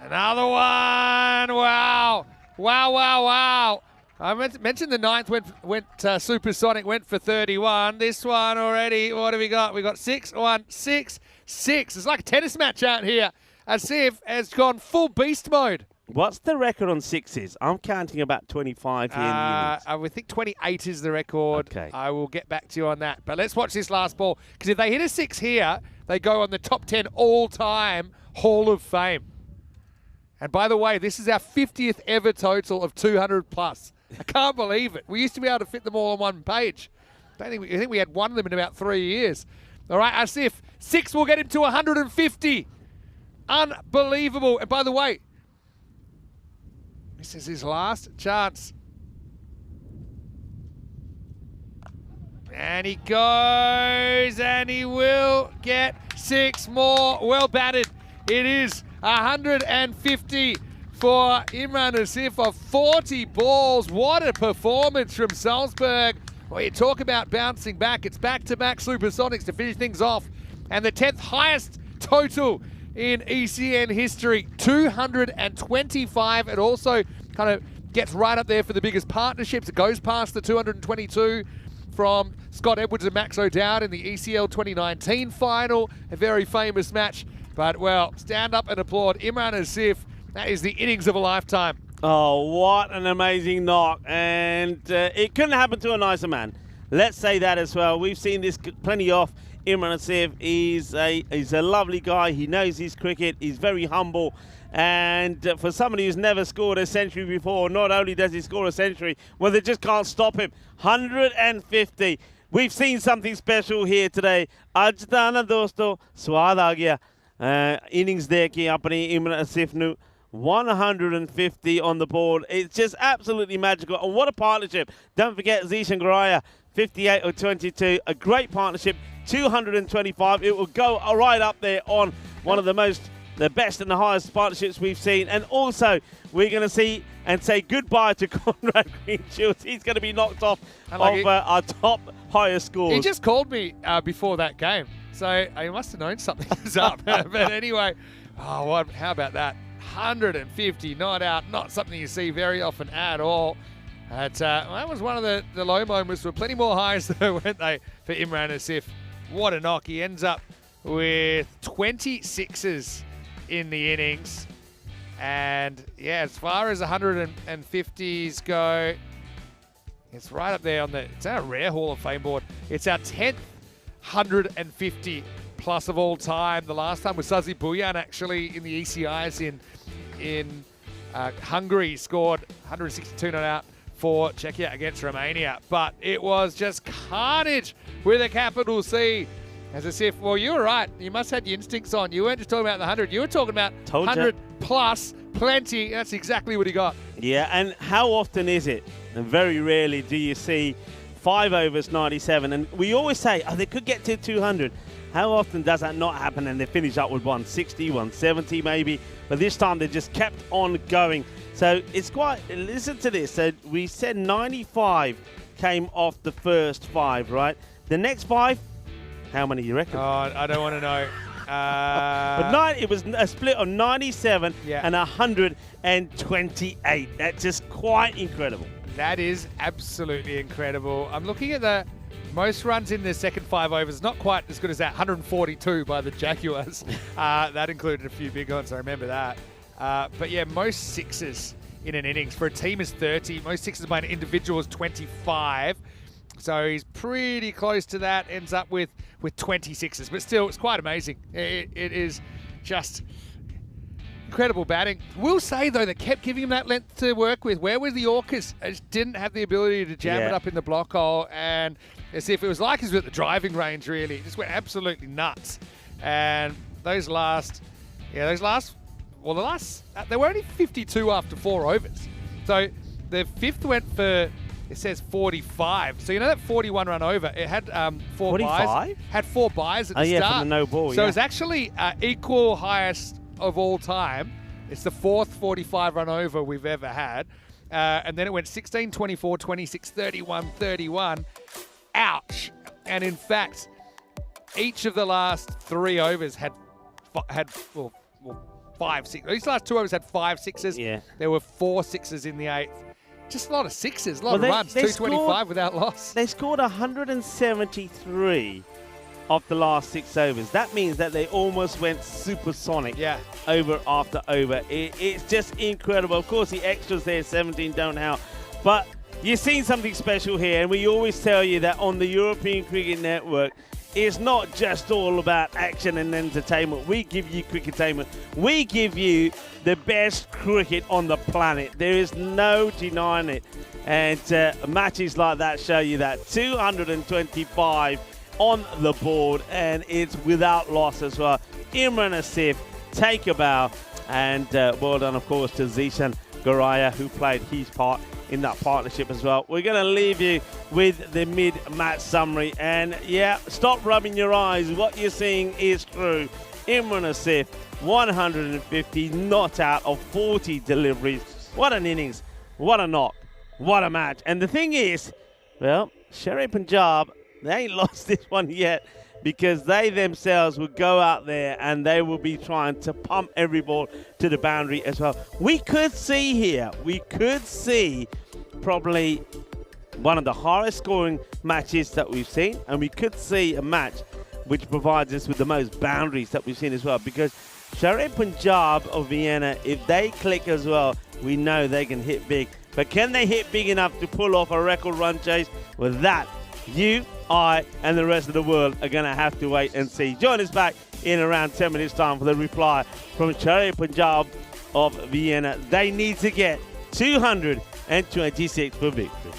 Another one. Wow. I mentioned the 9th went supersonic, went for 31. This one already, what have we got? We got 6, 1, 6, 6. It's like a tennis match out here. Asif has gone full beast mode. What's the record on 6s? I'm counting about 25 here in the innings. I would think 28 is the record. Okay. I will get back to you on that. But let's watch this last ball, because if they hit a 6 here, they go on the top 10 all-time Hall of Fame. And by the way, this is our 50th ever total of 200 plus. I can't believe it. We used to be able to fit them all on one page. I think we had one of them in about 3 years. All right, Asif, 6 will get him to 150. Unbelievable. And by the way, this is his last chance. And he goes, and he will get 6 more. Well batted. It is 150 for Imran Asif of 40 balls. What a performance from Salzburg. Well, you talk about bouncing back. It's back-to-back supersonics to finish things off. And the 10th highest total in ECN history, 225. It also kind of gets right up there for the biggest partnerships. It goes past the 222 from Scott Edwards and Max O'Dowd in the ECL 2019 final. A very famous match. But, well, stand up and applaud Imran Asif. That is the innings of a lifetime. Oh, what an amazing knock. And it couldn't happen to a nicer man. Let's say that as well. We've seen this plenty of. Imran Asif is a lovely guy. He knows his cricket. He's very humble. And for somebody who's never scored a century before, not only does he score a century, well, they just can't stop him. 150. We've seen something special here today. Aaj da na dosto, swad aa gaya. Innings dekhi apni Imran Asif nu. 150 on the board. It's just absolutely magical. And what a partnership. Don't forget Zishan Garaya, 58 or 22. A great partnership. 225. It will go right up there on one of the best and the highest partnerships we've seen. And also, we're going to see and say goodbye to Conrad Greenshields. He's going to be knocked off of our top highest scores. He just called me before that game. So he must have known something was up. But anyway, how about that? 150 not out, not something you see very often at all. That was one of the low moments. There were plenty more highs though, weren't they, for Imran Asif. What a knock. He ends up with 26s in the innings. And yeah, as far as 150s go, it's right up there on it's our rare Hall of Fame board. It's our 10th 150 plus of all time. The last time was Sazi Buyan actually in the ECIs in Hungary. Scored 162 not out for Czechia against Romania. But it was just carnage with a capital C. As if, well, you were right. You must have had your instincts on. You weren't just talking about the 100. You were talking about 100 plus, plenty. That's exactly what he got. Yeah, and how often is it? And very rarely do you see 5 overs 97. And we always say, oh, they could get to 200. How often does that not happen and they finish up with 160, 170 maybe? But this time they just kept on going. So it's quite, listen to this. So we said 95 came off the first 5, right? The next 5, how many do you reckon? Oh, I don't want to know. But it was a split of 97 yeah. and 128. That's just quite incredible. That is absolutely incredible. I'm looking at the most runs in the second 5 overs. Not quite as good as that. 142 by the Jaguars. That included a few big ones. I remember that. But yeah, most sixes in an innings. For a team is 30. Most sixes by an individual is 25. So he's pretty close to that. Ends up with 26s. But still, it's quite amazing. It is just incredible batting. We'll say, though, that kept giving him that length to work with. Where were the Orcas? Just didn't have the ability to jam it up in the block hole. And as if it was like he was at the driving range, really. Just went absolutely nuts. And they were only 52 after 4 overs. So the 5th went for, it says 45. So you know that 41 run over, it had 4 45? buys. Had 4 buys at the start. From the no ball, So it's actually equal highest of all time. It's the 4th 45 run over we've ever had. And then it went 16, 24, 26, 31, 31. Ouch. And in fact, each of the last 3 overs had 5, 6. These last 2 overs had 5 sixes. Yeah. There were 4 sixes in the 8th. Just a lot of sixes, a lot of runs. 225 without loss. They scored 173 of the last 6 overs. That means that they almost went supersonic over after over. It's just incredible. Of course, the extras there, 17 don't help. But you've seen something special here, and we always tell you that on the European Cricket Network, it's not just all about action and entertainment. We give you cricketainment. We give you the best cricket on the planet. There is no denying it. And matches like that show you that. 225 on the board, and it's without loss as well. Imran Asif, take a bow. And well done, of course, to Zishan Garaya, who played his part in that partnership as well. We're going to leave you with the mid-match summary. And yeah, stop rubbing your eyes. What you're seeing is true. Imran Asif, 150 not out of 40 deliveries. What an innings. What a knock. What a match. And the thing is, well, Sher-E Punjab, they ain't lost this one yet because they themselves will go out there and they will be trying to pump every ball to the boundary as well. We could see probably one of the highest scoring matches that we've seen, and we could see a match which provides us with the most boundaries that we've seen as well, because Sher-E Punjab of Vienna, if they click as well, we know they can hit big. But can they hit big enough to pull off a record run chase? With that, you, I, and the rest of the world are going to have to wait and see. Join us back in around 10 minutes' time for the reply from Sher-E Punjab of Vienna. They need to get 226 for victory.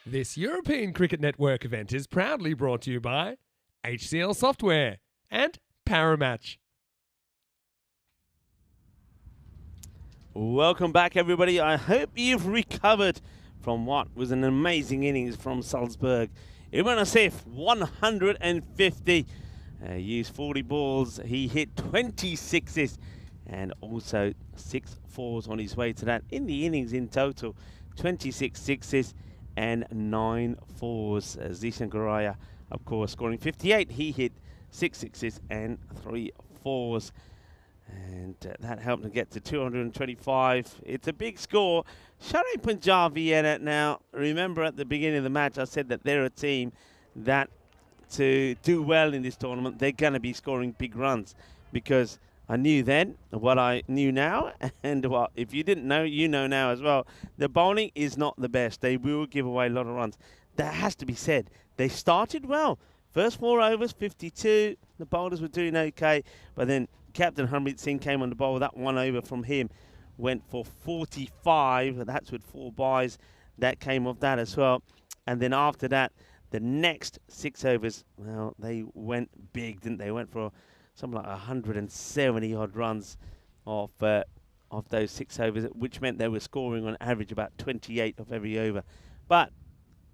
This European Cricket Network event is proudly brought to you by HCL Software and Paramatch. Welcome back, everybody. I hope you've recovered from what was an amazing innings from Salzburg. Imran Asif, 150. Used 40 balls. He hit 26s and also 6 fours on his way to that. In the innings in total, 26 sixes and 9 fours. Zishan Goraya, of course, scoring 58. He hit 6 sixes and 3 fours. And that helped him get to 225. It's a big score. Sher-E Punjab Vienna. Now, remember at the beginning of the match, I said that they're a team that to do well in this tournament, they're going to be scoring big runs, because I knew then what I knew now, and what if you didn't know, you know now as well. The bowling is not the best. They will give away a lot of runs. That has to be said. They started well. First 4 overs, 52. The bowlers were doing okay, but then Captain Harmeet Singh came on the bowl. That 1 over from him went for 45. That's with 4 byes. That came off that as well. And then after that, the next 6 overs, well, they went big, didn't they? Went for something like 170 odd runs of those 6 overs, which meant they were scoring on average about 28 of every over. But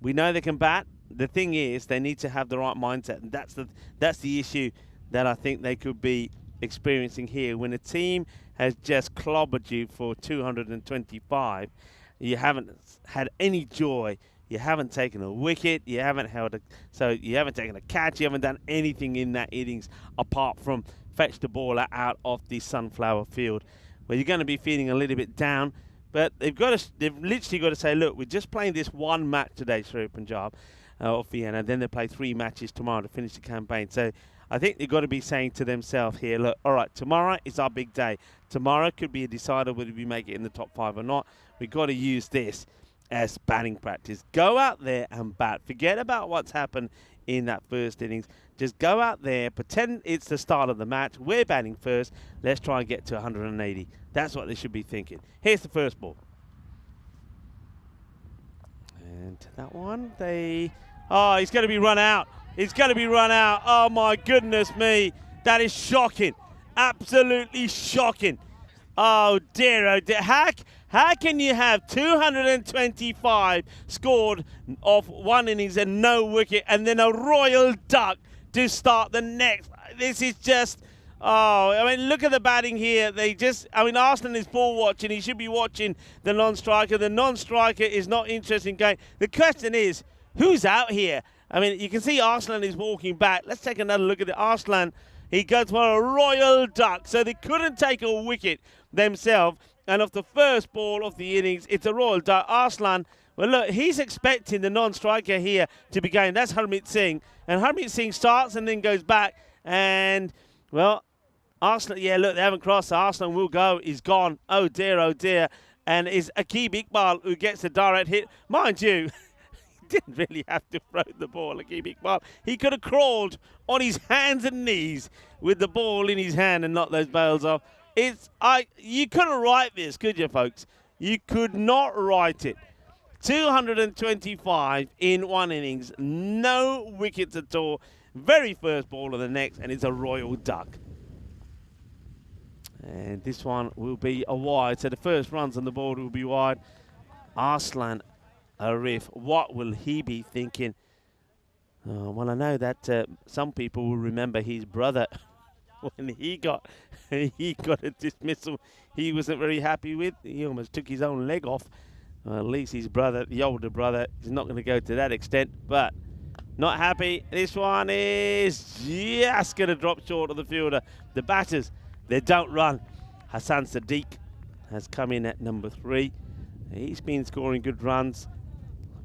we know they can bat. The thing is, they need to have the right mindset, and that's the issue that I think they could be experiencing here. When a team has just clobbered you for 225, you haven't had any joy. You haven't taken a wicket. You haven't you haven't taken a catch. You haven't done anything in that innings apart from fetch the ball out of the sunflower field. Well, you're going to be feeling a little bit down, but they've literally got to say, look, we're just playing this one match today, Sher-E Punjab of Vienna. Then they play 3 matches tomorrow to finish the campaign. So I think they've got to be saying to themselves here, look, all right, tomorrow is our big day. Tomorrow could be a decider whether we make it in the top 5 or not. We've got to use this as batting practice. Go out there and bat. Forget about what's happened in that first innings. Just go out there, pretend it's the start of the match. We're batting first. Let's try and get to 180. That's what they should be thinking. Here's the first ball. And that one, he's going to be run out. He's going to be run out. Oh, my goodness me. That is shocking. Absolutely shocking. Oh, dear, oh, dear. How can you have 225 scored off 1 innings and no wicket, and then a royal duck to start the next? This is just... Oh, I mean, look at the batting here. Arsenal is ball watching. He should be watching the non-striker. The non-striker is not interested in going. The question is, who's out here? I mean, you can see Arslan is walking back. Let's take another look at it. Arslan, he goes for a royal duck. So they couldn't take a wicket themselves. And off the first ball of the innings, it's a royal duck. Arslan, well, look, he's expecting the non-striker here to be going. That's Harmeet Singh. And Harmeet Singh starts and then goes back. And, well, Arslan, yeah, look, they haven't crossed. Arslan will go. He's gone. Oh, dear, oh, dear. And it's Aqib Iqbal who gets the direct hit. Mind you, didn't really have to throw the ball, Aqib Iqbal. He could have crawled on his hands and knees with the ball in his hand and knocked those bails off. You couldn't write this, could you, folks? You could not write it. 225 in 1 innings, no wickets at all. Very first ball of the next, and it's a royal duck. And this one will be a wide. So the first runs on the board will be wide. Arslan Arif, what will he be thinking? Well, I know that some people will remember his brother when he got a dismissal he wasn't very happy with. He almost took his own leg off. At least his brother, the older brother, is not going to go to that extent, but not happy. This one is just going to drop short of the fielder. The batters, they don't run. Hassan Sadiq has come in at number 3. He's been scoring good runs.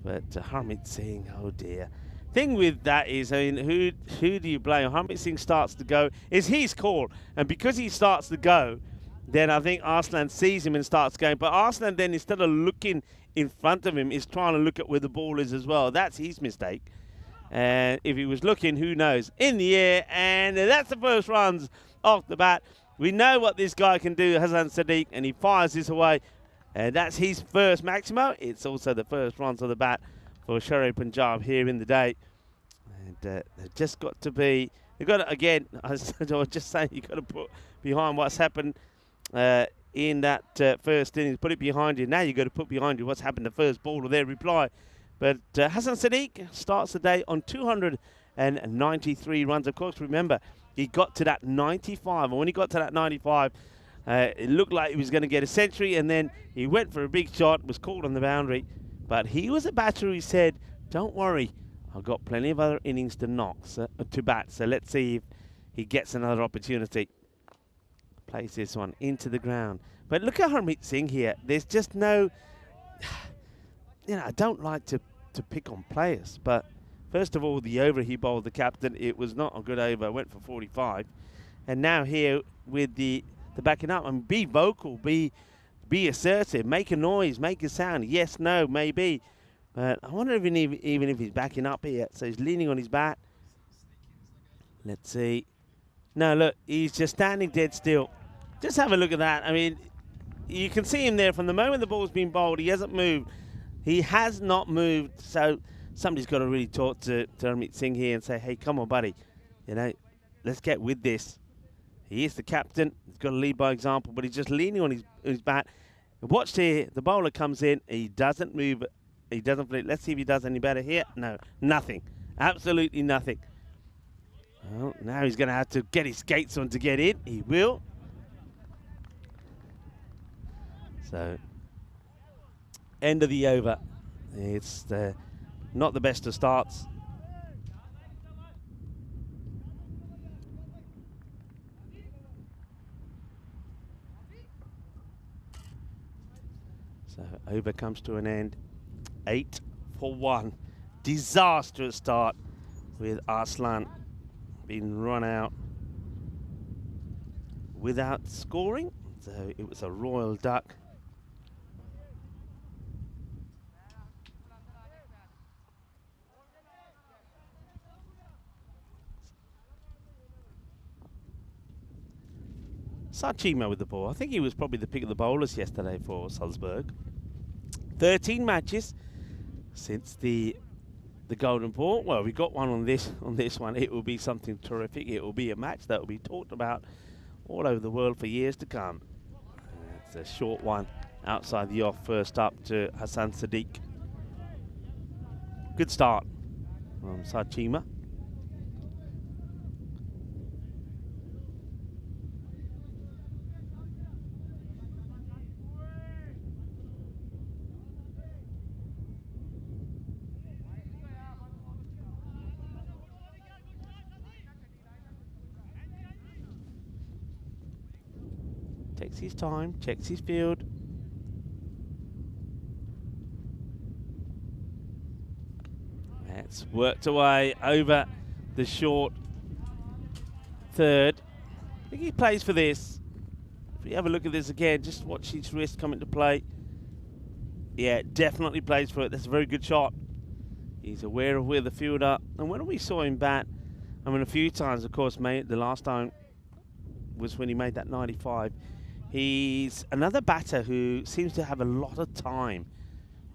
But Harmeet Singh, oh dear. Thing with that is, I mean, who do you blame? Harmeet Singh starts to go. It's his call. And because he starts to go, then I think Arslan sees him and starts going. But Arslan then, instead of looking in front of him, is trying to look at where the ball is as well. That's his mistake. And if he was looking, who knows? In the air, and that's the first runs off the bat. We know what this guy can do, Hassan Sadiq, and he fires this away. And that's his first Maximo. It's also the first runs of the bat for Sher-E Punjab here in the day. And they've just got to be, they've got to, again, I was just saying, you've got to put behind what's happened in that first innings. Put it behind you. Now you've got to put behind you what's happened the first ball of their reply. But Hassan Sadiq starts the day on 293 runs. Of course, remember, he got to that 95. And when he got to that 95, it looked like he was going to get a century. And then he went for a big shot, was called on the boundary. But he was a batter who said, don't worry, I've got plenty of other innings to bat. So let's see if he gets another opportunity. Plays this one into the ground. But look at Harmeet Singh here. There's just no... You know, I don't like to pick on players, but first of all, the over he bowled the captain, it was not a good over. Went for 45. And now here with the backing up, and be vocal, be assertive, make a noise, make a sound. Yes, no, maybe. But I wonder if even if he's backing up here. So he's leaning on his bat. Let's see. No, look, he's just standing dead still. Just have a look at that. I mean, you can see him there from the moment the ball's been bowled. He hasn't moved. He has not moved. So somebody's got to really talk to Harmeet Singh here and say, hey, come on, buddy. You know, let's get with this. He is the captain. He's got to lead by example, but he's just leaning on his bat. Watch here. The bowler comes in. He doesn't move. He doesn't flip. Let's see if he does any better here. No, nothing. Absolutely nothing. Well, now he's going to have to get his skates on to get in. He will. So, end of the over. It's not the best of starts. So, over comes to an end. 8 for 1. Disastrous start with Arslan being run out without scoring. So it was a royal duck. Sarchima with the ball. I think he was probably the pick of the bowlers yesterday for Salzburg. 13 matches since the golden ball. Well, we got one on this one. It will be something terrific. It will be a match that will be talked about all over the world for years to come. It's a short one outside the off. First up to Hassan Sadiq. Good start from Sarchima. Takes his time, checks his field. That's worked away over the short third. I think he plays for this. If you have a look at this again, just watch his wrist come into play. Yeah, definitely plays for it. That's a very good shot. He's aware of where the fielder, and when we saw him bat, I mean, a few times, of course, mate, the last time was when he made that 95. He's another batter who seems to have a lot of time.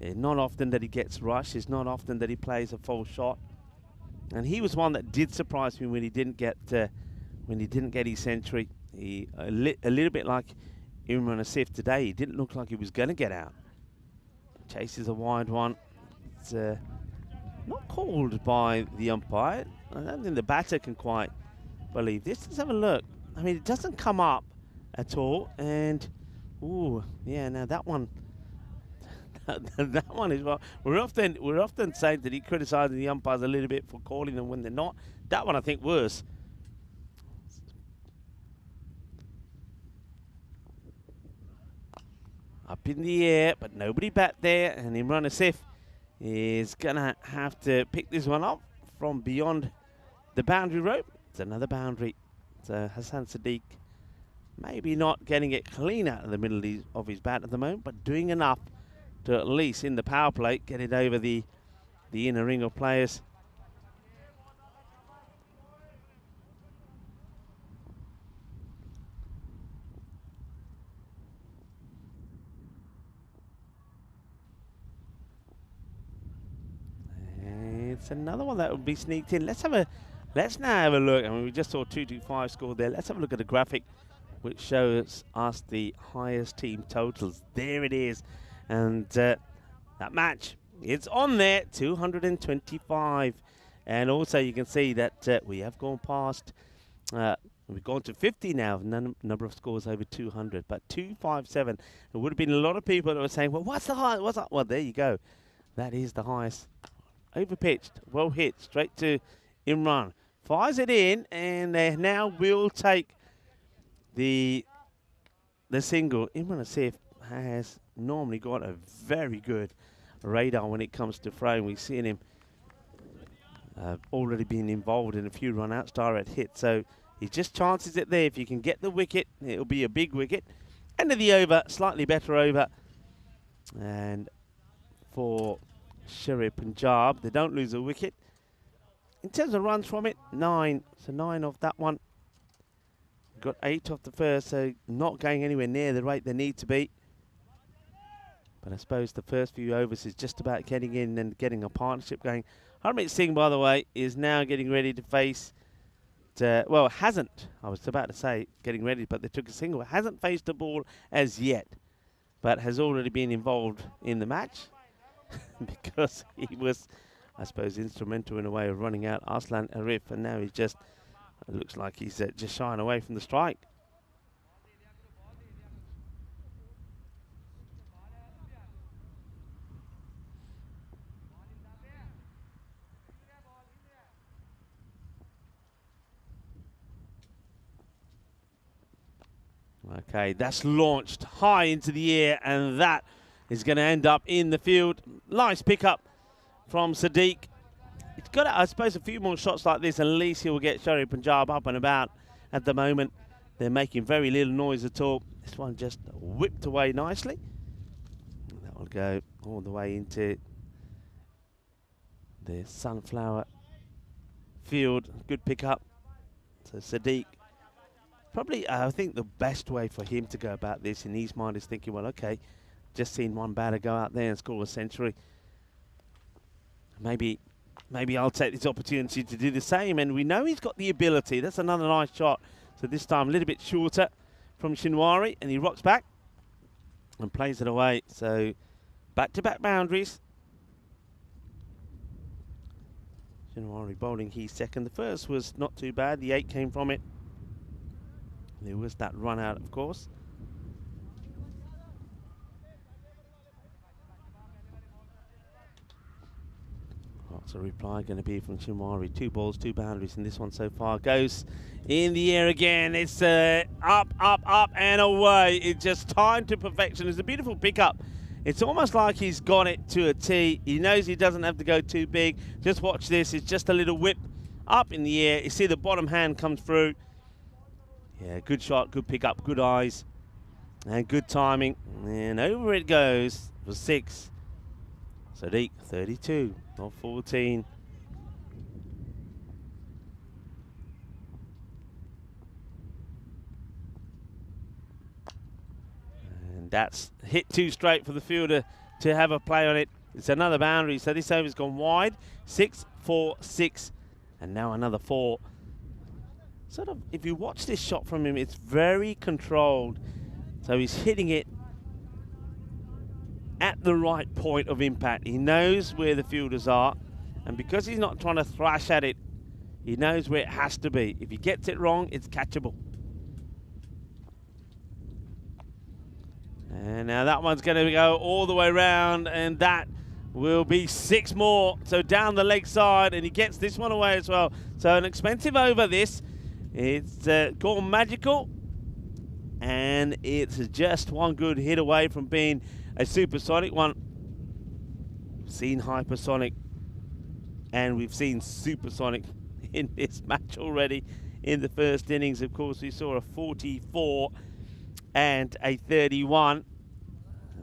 Not often that he gets rushed. It's not often that he plays a full shot. And he was one that did surprise me when he didn't get his century. He a little bit like Imran Asif today. He didn't look like he was going to get out. Chases a wide one. It's not called by the umpire. I don't think the batter can quite believe this. Let's have a look. I mean, it doesn't come up at all, and ooh, yeah. Now that one, that one is well. We're often saying that he criticising the umpires a little bit for calling them when they're not. That one, I think, worse. Up in the air, but nobody back there, and Imran Asif is gonna have to pick this one up from beyond the boundary rope. It's another boundary. So Hassan Sadiq maybe not getting it clean out of the middle of his bat at the moment, but doing enough to at least in the power play get it over the inner ring of players. it's another one that will be sneaked in. Let's now have a look. I mean, we just saw 225 scored there. Let's have a look at the graphic, which shows us the highest team totals. There it is. And that match, it's on there, 225. And also you can see that we have gone past, we've gone to 50 now, number of scores over 200, but 257. There would have been a lot of people that were saying, well, what's the highest? What's that? Well, there you go. That is the highest. Overpitched, well hit, straight to Imran. Fires it in, and they now will take the single. Imran Asif has normally got a very good radar when it comes to throwing. We've seen him already been involved in a few run-outs, direct hits. So he just chances it there. If you can get the wicket, it'll be a big wicket. End of the over, slightly better over. And for Sher-E Punjab, they don't lose a wicket. In terms of runs from it, 9. So 9 off that one. Got 8 off the first, so not going anywhere near the rate they need to be. But I suppose the first few overs is just about getting in and getting a partnership going. Harmeet Singh, by the way, is now getting ready to face, well, hasn't, I was about to say getting ready, but they took a single. Hasn't faced the ball as yet, but has already been involved in the match because he was, I suppose, instrumental in a way of running out Arslan Arif, and now he's just, it looks like he's just shying away from the strike. Okay, that's launched high into the air, and that is going to end up in the field. Nice pickup from Sadiq. He's got, I suppose, a few more shots like this, and at least he will get Sher-E Punjab up and about. At the moment, they're making very little noise at all. This one just whipped away nicely. That will go all the way into the sunflower field. Good pickup. So Sadiq. Probably, I think the best way for him to go about this in his mind is thinking, well, okay, just seen one batter go out there and score a century. Maybe I'll take this opportunity to do the same. And we know he's got the ability. That's another nice shot. So this time a little bit shorter from Shinwari, and he rocks back and plays it away. So back-to-back boundaries. Shinwari bowling his second. The first was not too bad. The 8 came from it. There was that run out, of course. What's the reply going to be from Shinwari? 2 balls, 2 boundaries, and this one so far goes in the air again. It's up, up, up, and away. It's just timed to perfection. It's a beautiful pickup. It's almost like he's got it to a tee. He knows he doesn't have to go too big. Just watch this. It's just a little whip up in the air. You see the bottom hand comes through. Yeah, good shot, good pickup, good eyes, and good timing. And over it goes for 6. Sadiq, 32, not 14. And that's hit too straight for the fielder to have a play on it. It's another boundary, so this over's gone wide. 6, 4, 6, and now another 4. Sort of, if you watch this shot from him, it's very controlled. So he's hitting it at the right point of impact. He knows where the fielders are, and because he's not trying to thrash at it, he knows where it has to be. If he gets it wrong, it's catchable. And now that one's going to go all the way around, and that will be 6 more. So down the leg side, and he gets this one away as well. So an expensive over this. It's gone magical, and it's just one good hit away from being a supersonic one. We've seen hypersonic, and we've seen supersonic in this match already. In the first innings, of course, we saw a 44 and a 31.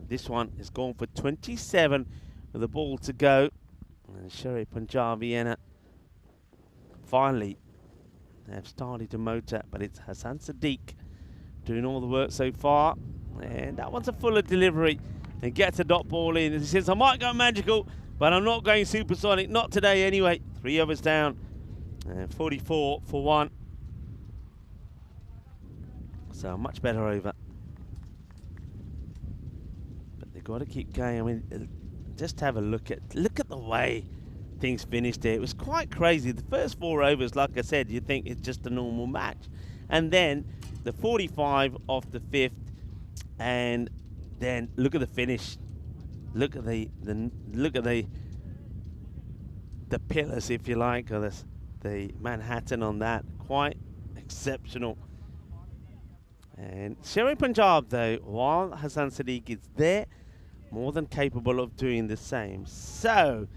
This one has gone for 27 with the ball to go. And Sher-E Punjab, Vienna, finally have started to motor, but it's Hassan Sadiq doing all the work so far. And that one's a fuller delivery and gets a dot ball in. As he says, I might go magical, But I'm not going supersonic, not today anyway. 3 overs down, and 44 for 1. So a much better over. But they've got to keep going. I mean, just have a look at the way things finished there. It was quite crazy. The first 4 overs, like I said, you think it's just a normal match. And then the 45 off the 5th, and then look at the finish. Look at the pillars, if you like, or the Manhattan on that. Quite exceptional. And Sher-E Punjab, though, while Hassan Sadiq is there, more than capable of doing the same. So,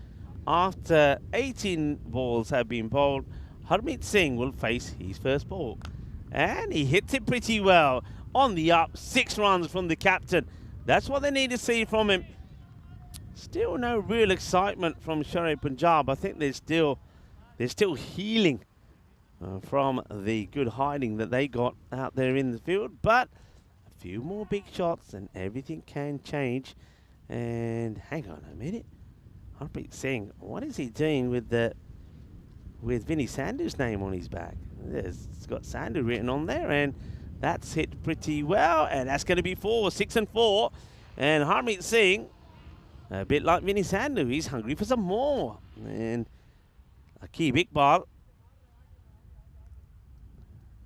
after 18 balls have been bowled, Harmeet Singh will face his first ball. And he hits it pretty well. On the up, 6 runs from the captain. That's what they need to see from him. Still no real excitement from Sher-E Punjab. I think they're still healing from the good hiding that they got out there in the field. But a few more big shots and everything can change. And hang on a minute. Harmeet Singh, what is he doing with Vinny Sandhu's name on his back? It's got Sandhu written on there, and that's hit pretty well. And that's going to be 4, 6 and 4. And Harmeet Singh, a bit like Vinny Sandhu, he's hungry for some more. And Aqib Iqbal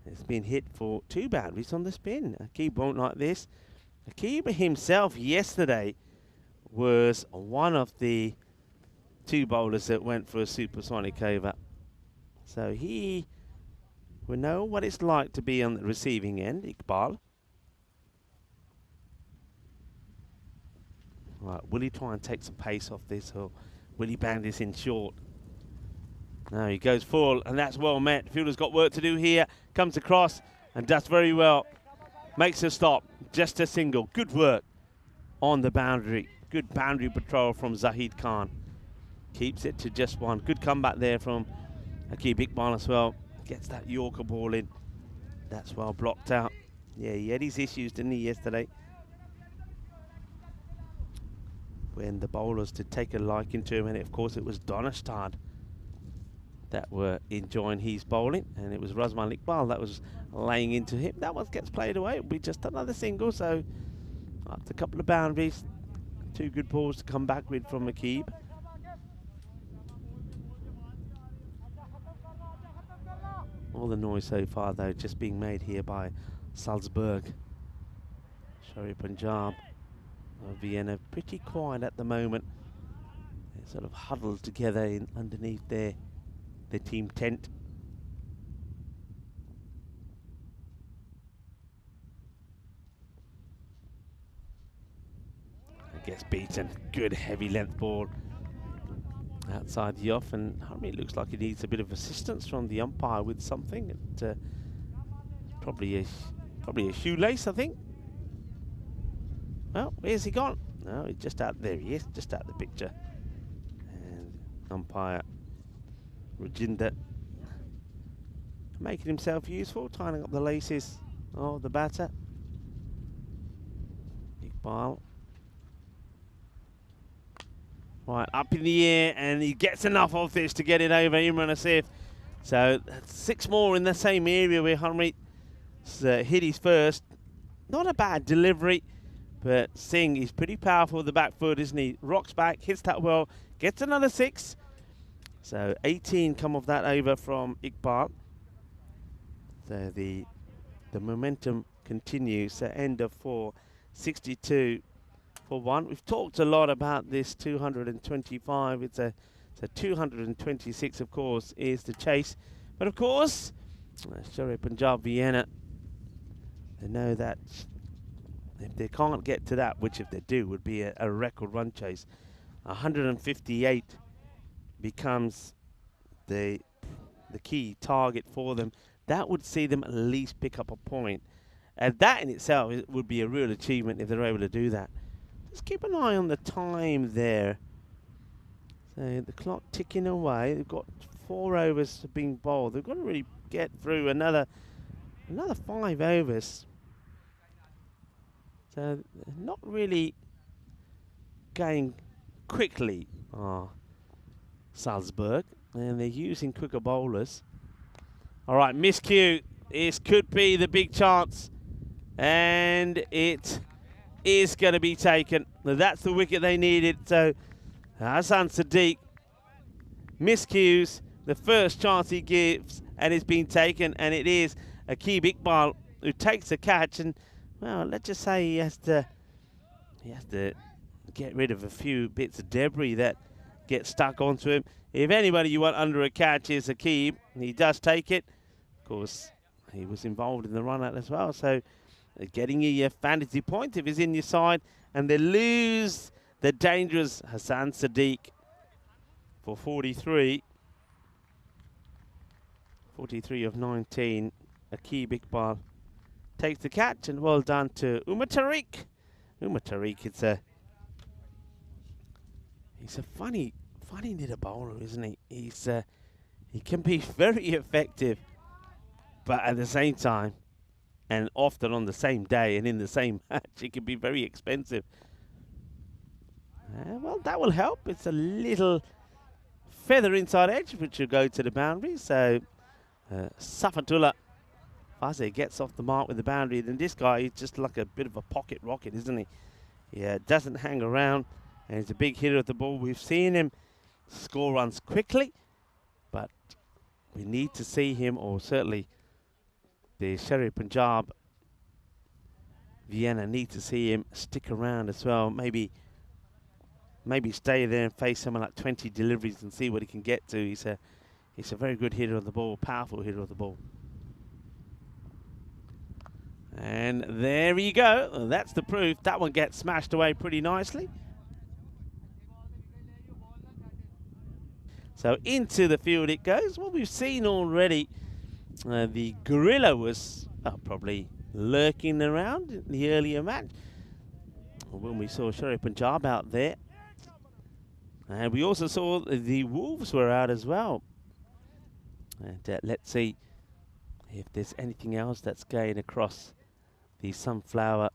has been hit for 2 boundaries on the spin. Aqib won't like this. Aqib himself yesterday was one of the 2 bowlers that went for a supersonic over. So he will know what it's like to be on the receiving end, Iqbal. Right, will he try and take some pace off this, or will he bang this in short? No, he goes full, and that's well met. Fielder's got work to do here. Comes across and does very well. Makes a stop, just a single. Good work on the boundary. Good boundary patrol from Zahid Khan. Keeps it to just 1. Good comeback there from Aqib Iqbal as well. Gets that Yorker ball in. That's well blocked out. Yeah, he had his issues, didn't he, yesterday? When the bowlers did take a liking to him, and of course it was Donnerstad that were enjoying his bowling, and it was Razman Iqbal that was laying into him. That one gets played away. It'll be just another single, so after a couple of boundaries, 2 good balls to come back with from Aqib. All the noise so far, though, just being made here by Salzburg. Sher-E Punjab, Vienna, pretty quiet at the moment. They're sort of huddled together underneath their team tent. Gets beaten. Good heavy length ball outside the off, and Harmeet looks like he needs a bit of assistance from the umpire with something. Probably a shoelace, I think. Well, where's he gone? No, he's just out there. He is just out of the picture. And umpire Rajinder making himself useful, tying up the laces of the batter. Iqbal. Right, up in the air, and he gets enough of this to get it over Imran Asif. So 6 more in the same area where Harmeet hit his first. Not a bad delivery, but Singh is pretty powerful with the back foot, isn't he? Rocks back, hits that well, gets another 6. So 18 come off that over from Iqbal. So the momentum continues. So end of 4, 62 for 1. We've talked a lot about this 225. It's a 226, of course, is the chase. But of course, Sher-E Punjab Vienna, they know that if they can't get to that, which if they do would be a record run chase, 158 becomes the key target for them. That would see them at least pick up a point. And that in itself would be a real achievement if they're able to do that. Just keep an eye on the time there. So the clock ticking away. They've got 4 overs being bowled. They've got to really get through another 5 overs. So not really going quickly Salzburg, and they're using quicker bowlers. All right, miscue. This could be the big chance, and it is going to be taken. Now, that's the wicket they needed. So Hassan Sadiq miscues the first chance he gives, and it's been taken, and it is Aqib Iqbal who takes the catch. And well, let's just say he has to get rid of a few bits of debris that get stuck onto him. If anybody you want under a catch is Aqib, he does take it. Of course, he was involved in the run-out as well, so getting a fantasy point if he's in your side. And they lose the dangerous Hassan Sadiq for 43. 43 of 19. Aqib Iqbal takes the catch, and well done to Umar Tariq. Umar Tariq, he's a funny little bowler, isn't he? He can be very effective, but at the same time, and often on the same day and in the same match, it can be very expensive. Well, that will help. It's a little feather inside edge, which will go to the boundary. So Safatullah Fazeh gets off the mark with the boundary. Then this guy is just like a bit of a pocket rocket, isn't he? Yeah, doesn't hang around, and he's a big hitter at the ball. We've seen him score runs quickly, but we need to see him, or certainly the Sher-E Punjab Vienna need to see him stick around as well. Maybe stay there and face someone like 20 deliveries and see what he can get to. He's a very good hitter of the ball, powerful hitter of the ball. And there you go. That's the proof. That one gets smashed away pretty nicely. So into the field it goes. Well, we've seen already the gorilla was probably lurking around in the earlier match when we saw Sher-E Punjab out there. And we also saw the Wolves were out as well. And let's see if there's anything else that's going across the sunflower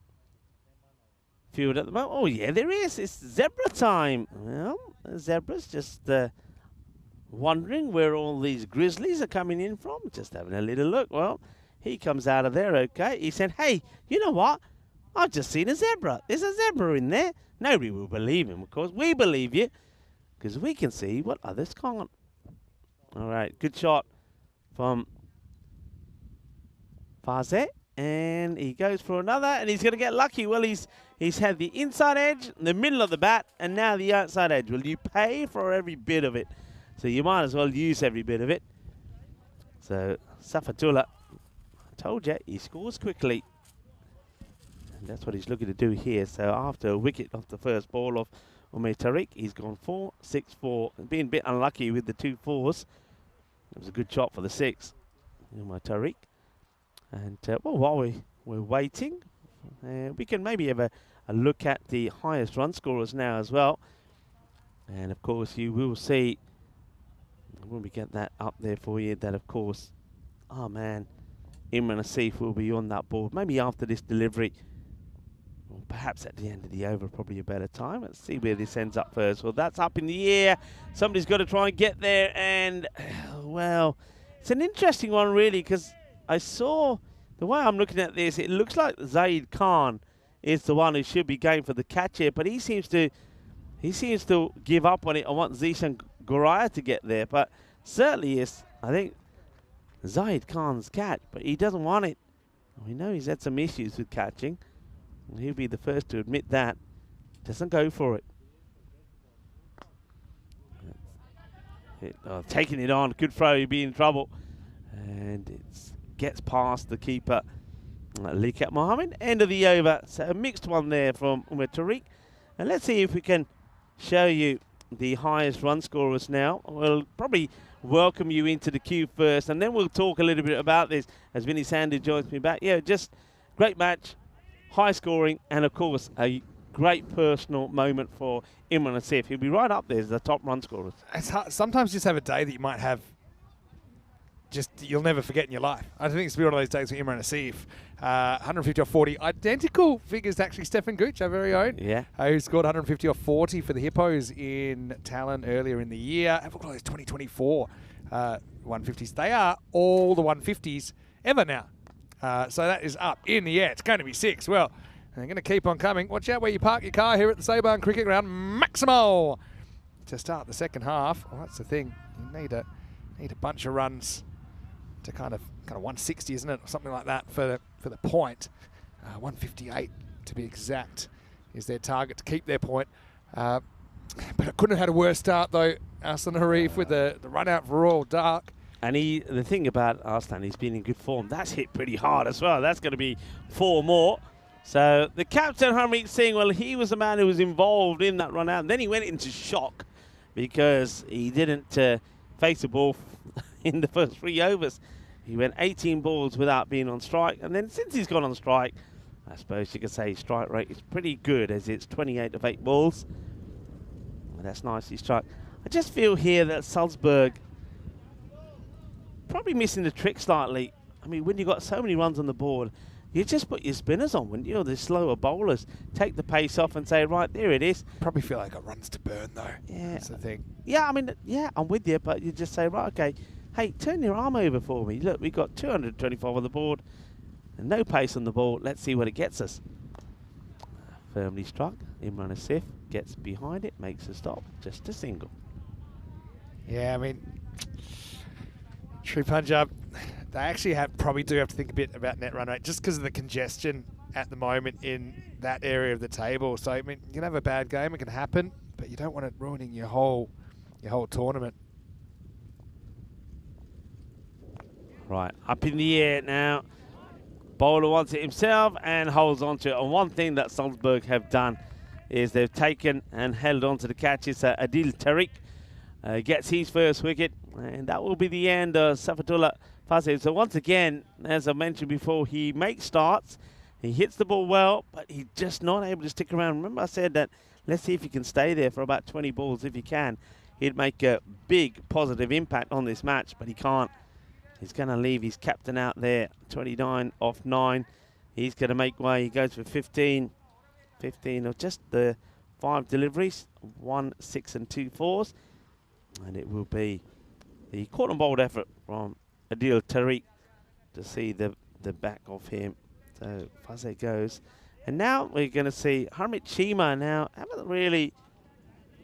field at the moment. Oh, yeah, there is. It's zebra time. Well, the zebra's just wondering where all these grizzlies are coming in from. Just having a little look. Well, he comes out of there, okay. He said, hey, you know what? I've just seen a zebra. There's a zebra in there. Nobody will believe him, of course. We believe you because we can see what others can't. All right, good shot from Fazeh. And he goes for another, and he's going to get lucky. Well, he's had the inside edge, the middle of the bat, and now the outside edge. Well, you pay for every bit of it, so you might as well use every bit of it. So Safatullah, I told you, he scores quickly. And that's what he's looking to do here. So after a wicket off the first ball of Umar Tariq, he's gone 4-6-4. Being a bit unlucky with the 2 4s. It was a good shot for the 6, Umar Tariq. And well, while we're waiting, we can maybe have a look at the highest run scorers now as well. And of course, you will see when we get that up there for you that, of course, oh man, Imran Asif will be on that board. Maybe after this delivery, or perhaps at the end of the over, probably a better time. Let's see where this ends up first. Well, that's up in the air. Somebody's got to try and get there. And, well, it's an interesting one, really, because I saw, the way I'm looking at this, it looks like Zaid Khan is the one who should be going for the catch here, but he seems to give up on it. I want Zishan Goraya to get there, but certainly is, I think, Zaid Khan's catch, but he doesn't want it. We know he's had some issues with catching, and he'll be the first to admit that. Doesn't go for it. Taking it on, good throw, he'd be in trouble. And it gets past the keeper, Likat Mohammed. End of the over. So a mixed one there from Umar Tariq. And let's see if we can show you the highest run scorers now. We'll probably welcome you into the queue first, and then we'll talk a little bit about this as Vinny Sandu joins me back. Yeah, just great match, high scoring, and of course a great personal moment for Imran Asif. He'll be right up there as the top run scorers. It's hard. Sometimes you just have a day that you might have just you'll never forget in your life. I think it's been one of those days with Imran Asif. 150 off 40. Identical figures to actually Stefan Gooch, our very own. Yeah. Who scored 150 off 40 for the Hippos in Talon earlier in the year. Have a look at those 2024 150s. They are all the 150s ever now. So that is up in the air. It's going to be 6. Well, they're going to keep on coming. Watch out where you park your car here at the Salzburg Cricket Ground. Maximal to start the second half. Well, that's the thing. You need a bunch of runs to kind of 160, isn't it, or something like that for the point. 158 to be exact is their target to keep their point. But it couldn't have had a worse start though. Arslan Harif with the run out for Royal Dark. And the thing about Arslan, he's been in good form. That's hit pretty hard as well. That's going to be 4 more. So the captain, Harmeet Singh, well, he was the man who was involved in that run out. And then he went into shock because he didn't face the ball in the first 3 overs. He went 18 balls without being on strike. And then since he's gone on strike, I suppose you could say his strike rate is pretty good, as it's 28 of 8 balls. Well, that's nicely struck. I just feel here that Salzburg probably missing the trick slightly. I mean, when you've got so many runs on the board, you just put your spinners on, wouldn't you? The slower bowlers. Take the pace off and say, right, there it is. Probably feel like it runs to burn, though. Yeah. That's the thing. Yeah, I mean, yeah, I'm with you, but you just say, right, okay, hey, turn your arm over for me. Look, we've got 225 on the board and no pace on the ball. Let's see what it gets us. Firmly struck. Imran Asif gets behind it, makes a stop, just a single. Yeah, I mean, True Punjab, they actually probably do have to think a bit about net run rate just because of the congestion at the moment in that area of the table. So, I mean, you can have a bad game, it can happen, but you don't want it ruining your whole tournament. Right, up in the air now. Bowler wants it himself and holds on to it. And one thing that Salzburg have done is they've taken and held on to the catches. Adil Tariq gets his first wicket, and that will be the end of Safatullah Fazil. So once again, as I mentioned before, he makes starts, he hits the ball well, but he's just not able to stick around. Remember I said that let's see if he can stay there for about 20 balls. If he can, he'd make a big positive impact on this match, but he can't. He's going to leave his captain out there, 29 off 9. He's going to make way. He goes for 15 of just the 5 deliveries, 1, 6 and 2 fours. And it will be the caught and bowled effort from Adil Tariq to see the back of him. So Fazil goes. And now we're going to see Harmeet Chima. Now, haven't really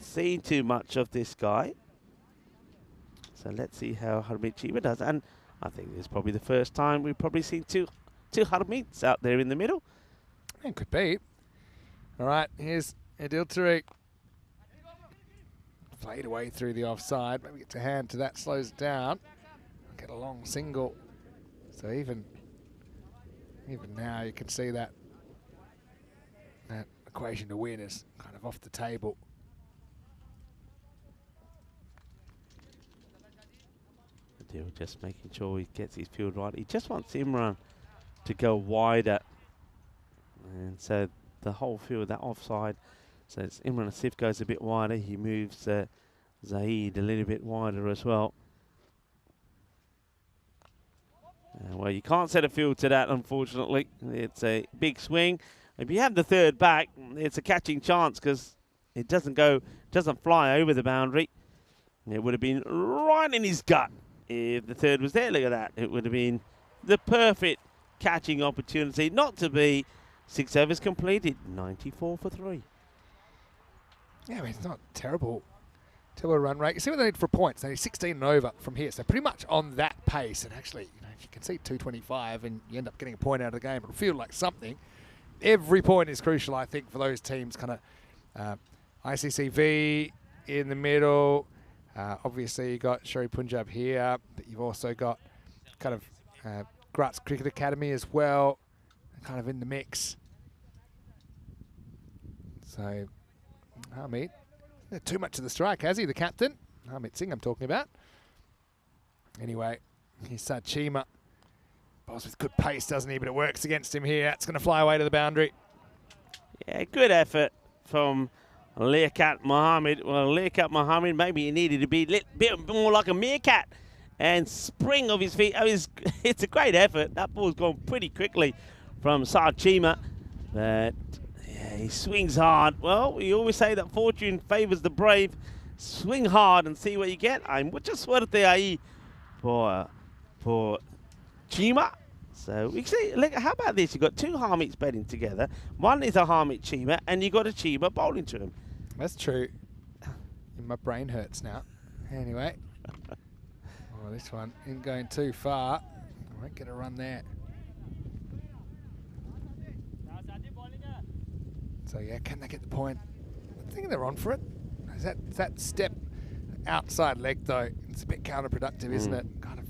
seen too much of this guy. So let's see how Harmeet Chima does. And I think this is probably the first time we've probably seen two Harmeets out there in the middle. It could be. All right, here's Adil Tariq. Played away through the offside. Maybe get to hand to that, slows it down. Get a long single. So even now you can see that equation to win is kind of off the table. Just making sure he gets his field right. He just wants Imran to go wider. And so the whole field, that offside. So it's Imran Asif goes a bit wider. He moves Zaid a little bit wider as well. Well, you can't set a field to that, unfortunately. It's a big swing. If you have the third back, it's a catching chance because it doesn't fly over the boundary. It would have been right in his gut. If the third was there, look at that. It would have been the perfect catching opportunity. Not to be 6 overs completed, 94 for 3. Yeah, I mean, it's not terrible run rate. You see what they need for points. They need 16 and over from here. So pretty much on that pace. And actually, you know, if you can see 225 and you end up getting a point out of the game, it'll feel like something. Every point is crucial, I think, for those teams. Kind of ICCV in the middle. Obviously, you got Sher-E Punjab here, but you've also got kind of Graz Cricket Academy as well, kind of in the mix. So, Harmeet, not too much of the strike, has he, the captain? Harmeet Singh I'm talking about. Anyway, here's Chima. Bowls with good pace, doesn't he? But it works against him here. It's going to fly away to the boundary. Yeah, good effort from Liaquat Mohammed. Well, Liaquat Mohammed, maybe he needed to be a bit more like a meerkat and spring of his feet. It's a great effort. That ball's gone pretty quickly from Sarchima, but yeah, he swings hard. Well, we always say that fortune favours the brave. Swing hard and see what you get. Hay mucha suerte ahí por Chima. So we see, look, how about this? You've got two Harmeets betting together. One is a Harmeet Chima, and you got a Chima bowling to him. That's true. My brain hurts now. Anyway. Oh, this one isn't going too far. I won't get a run there. So yeah, can they get the point? I think they're on for it. Is that step outside leg though? It's a bit counterproductive, isn't it? Kind of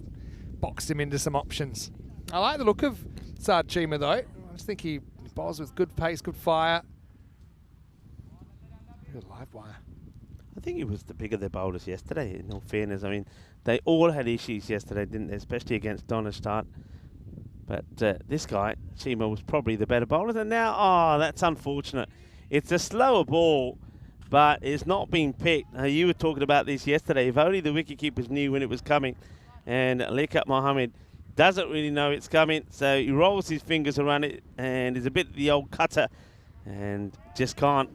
boxed him into some options. I like the look of Sarchima though. I just think he bowls with good pace, good fire. Good live wire. I think he was the bigger their bowlers yesterday, in all fairness. I mean, they all had issues yesterday, didn't they? Especially against Donnerstadt. But this guy, Chima, was probably the better bowler. And now, oh, that's unfortunate. It's a slower ball, but it's not being picked. You were talking about this yesterday. If only the wicketkeepers knew when it was coming. And Liaquat Mohammed doesn't really know it's coming, so he rolls his fingers around it and is a bit the old cutter and just can't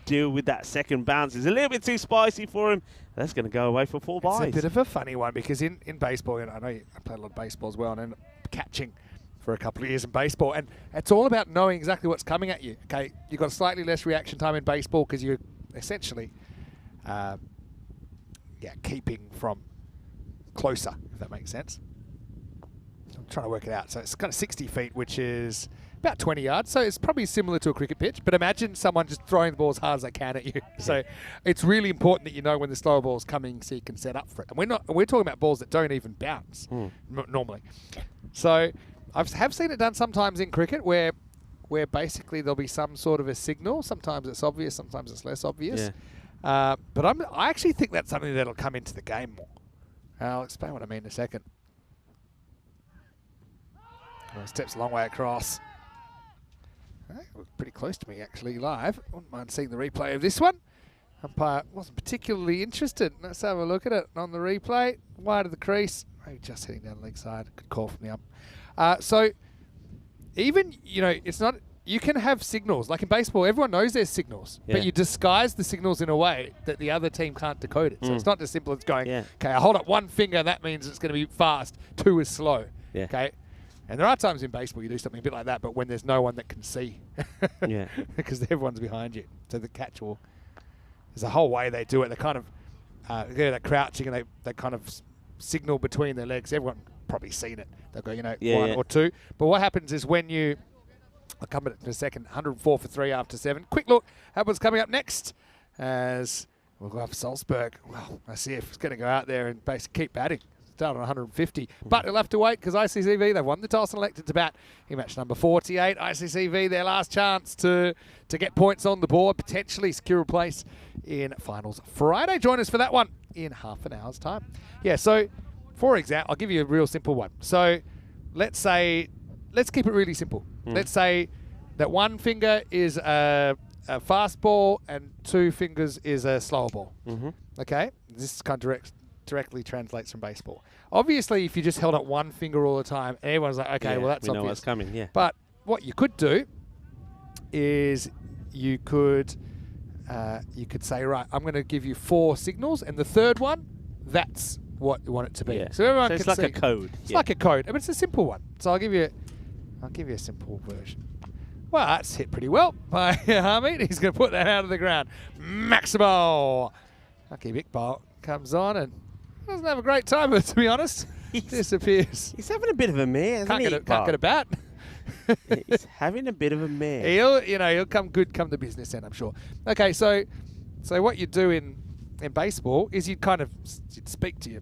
deal with that second bounce. It's a little bit too spicy for him. That's going to go away for 4 byes. It's a bit of a funny one because in baseball, and I know I played a lot of baseball as well, and ended up catching for a couple of years in baseball, and it's all about knowing exactly what's coming at you. Okay, you've got slightly less reaction time in baseball because you're essentially keeping from closer, if that makes sense. I'm trying to work it out. So it's kind of 60 feet, which is about 20 yards. So it's probably similar to a cricket pitch, but imagine someone just throwing the ball as hard as they can at you. So it's really important that you know when the slower ball is coming so you can set up for it. And we're talking about balls that don't even bounce normally. So I have seen it done sometimes in cricket where basically there'll be some sort of a signal. Sometimes it's obvious, sometimes it's less obvious. Yeah. But I actually think that's something that'll come into the game more. I'll explain what I mean in a second. Oh, steps a long way across. Pretty close to me actually live. Wouldn't mind seeing the replay of this one. Umpire wasn't particularly interested. Let's have a look at it on the replay. Wide of the crease. Maybe just hitting down the leg side. Good call from the ump. So even, it's not, you can have signals. Like in baseball, everyone knows there's signals, but you disguise the signals in a way that the other team can't decode it. So it's not as simple as going, okay, I hold up one finger, that means it's going to be fast. 2 is slow. Yeah. Okay. And there are times in baseball you do something a bit like that, but when there's no one that can see, because everyone's behind you. So the catch will, there's a whole way they do it. They kind of, they're crouching and they kind of signal between their legs. Everyone probably seen it. They'll go, 1 or 2. But what happens is when you, I'll come in a second, 104 for 3 after 7. Quick look at what's coming up next as we'll go up Salzburg. Well, I see if it's going to go out there and basically keep batting. Start on 150. But he'll have to wait because ICCV, they've won the toss and elected to bat in match number 48. ICCV, their last chance to get points on the board, potentially secure a place in finals Friday. Join us for that one in half an hour's time. Yeah, so for example, I'll give you a real simple one. So let's keep it really simple. Let's say that one finger is a fast ball and 2 fingers is a slower ball. Okay? This kind of directly translates from baseball. Obviously, if you just held up one finger all the time, everyone's like, okay, well, that's obvious. We know what's coming, yeah. But what you could do is you could say, right, I'm going to give you 4 signals, and the third one, that's what you want it to be. Yeah. So everyone can see. It's like a code. It's like a code, but it's a simple one. So I'll give you a simple version. Well, that's hit pretty well by Harmeet. He's going to put that out of the ground. Maximo. Lucky Iqbal comes on and doesn't have a great time, but to be honest, disappears. He's having a bit of a mare, Can't get a bat. He's having a bit of a mare. He'll come the business end, I'm sure. Okay, so what you do in baseball is you'd speak to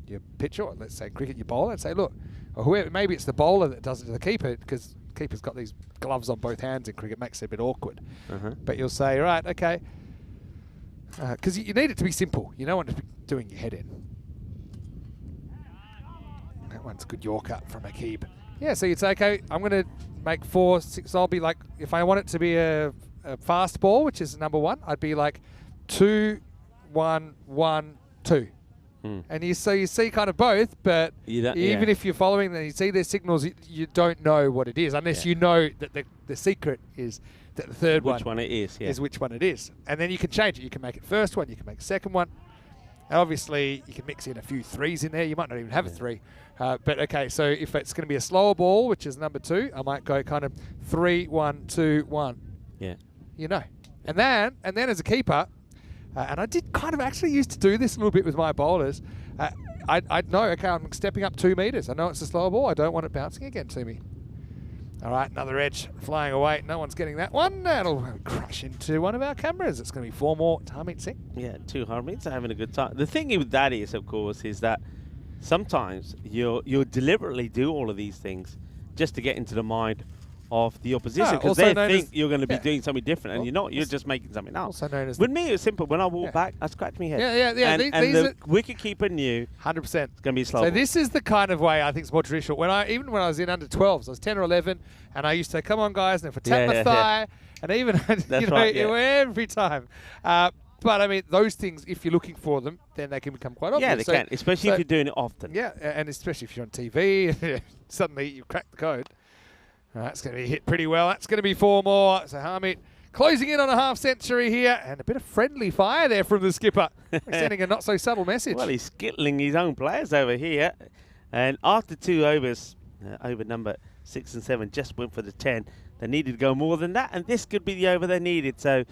your pitcher, or let's say cricket, your bowler, and say, look, or whoever, maybe it's the bowler that does it to the keeper, because the keeper's got these gloves on both hands in cricket, makes it a bit awkward. But you'll say, right, okay, because you need it to be simple. You don't want to be doing your head in. That one's a good Yorker from Akib. Yeah, so you'd say, okay, I'm going to make 4, 6. I'll be like, if I want it to be a fast ball, which is number 1, I'd be like 2, 1, 1, 2. And so you see kind of both, but even if you're following them, you see their signals, you don't know what it is, unless you know that the secret is that the third which one it is which one it is. And then you can change it. You can make it first one, you can make second one. And obviously, you can mix in a few threes in there. You might not even have a three. But okay, so if it's going to be a slower ball, which is number 2, I might go kind of 3, 1, 2, 1. Yeah. You know. And then as a keeper, and I did kind of actually used to do this a little bit with my bowlers. I'd know, okay, I'm stepping up 2 meters. I know it's a slower ball. I don't want it bouncing again to me. All right, another edge flying away. No one's getting that one. That'll crash into one of our cameras. It's going to be 4 more. Harmeet Singh. Yeah, 2 Harmeets are having a good time. The thing with that is, of course, is that sometimes you'll deliberately do all of these things just to get into the mind of the opposition, because they think you're going to be doing something different, and you're not. You're just making something else. Also known as with me, it was simple. When I walk back, I scratch my head. Yeah. And the wicketkeeper knew 100%. It's going to be slow. So this is the kind of way I think it's more traditional. Even when I was in under 12s, I was 10 or 11, and I used to say, "Come on, guys!" And if I tap my thigh, and even every time. But I mean, those things, if you're looking for them, then they can become quite obvious. Yeah, they can, especially if you're doing it often. Yeah, and especially if you're on TV, suddenly you crack the code. That's going to be hit pretty well. That's going to be 4 more. So Harmeet closing in on a half century here, and a bit of friendly fire there from the skipper. He's sending a not so subtle message. Well, he's skittling his own players over here, and after 2 overs, over number 6 and 7 just went for the 10. They needed to go more than that, and this could be the over they needed. So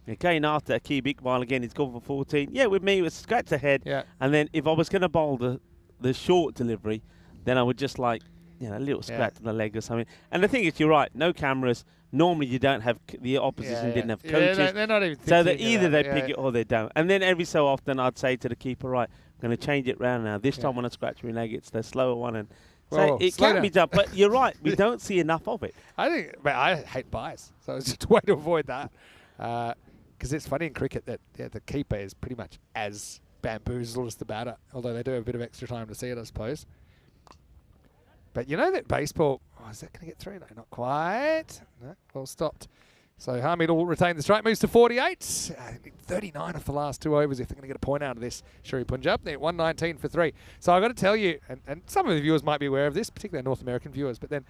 again, after a key big while again, he's gone for 14. Yeah, with me, it was scratch ahead. Yeah. And then if I was going to bowl the short delivery, then I would just like, a little scratch on the leg or something. And the thing is, you're right, no cameras. Normally you don't have, the opposition didn't have coaches. Yeah, they're not even so that either they pick it or they don't. And then every so often I'd say to the keeper, right, I'm going to change it round now. This time when I scratch my leg, it's the slower one. And so it can be done. But you're right, we don't see enough of it. I hate buys. So it's just a way to avoid that. Because it's funny in cricket that the keeper is pretty much as bamboozled as the batter, although they do have a bit of extra time to see it, I suppose. But you know that baseball, is that going to get through? No, not quite. No, well stopped. So Harmeet will retain the strike, moves to 48. 39 off the last 2 overs if they're going to get a point out of this. Sher-E Punjab, they're 119 for 3. So I've got to tell you, and some of the viewers might be aware of this, particularly North American viewers, but then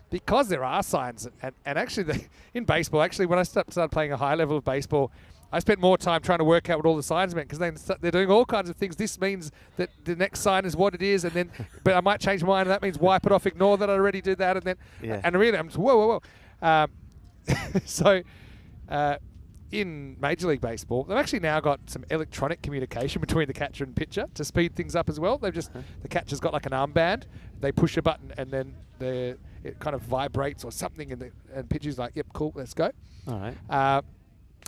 because there are signs, and actually in baseball, when I started playing a high level of baseball, I spent more time trying to work out what all the signs meant, because they're doing all kinds of things. This means that the next sign is what it is, and then, but I might change my mind, and that means wipe it off, ignore that I already did that, and then, and really, I'm just, whoa. So, in Major League Baseball, they've actually now got some electronic communication between the catcher and pitcher to speed things up as well. They've just, the catcher's got like an armband, they push a button, and then it kind of vibrates or something, and pitcher's like, yep, cool, let's go. All right.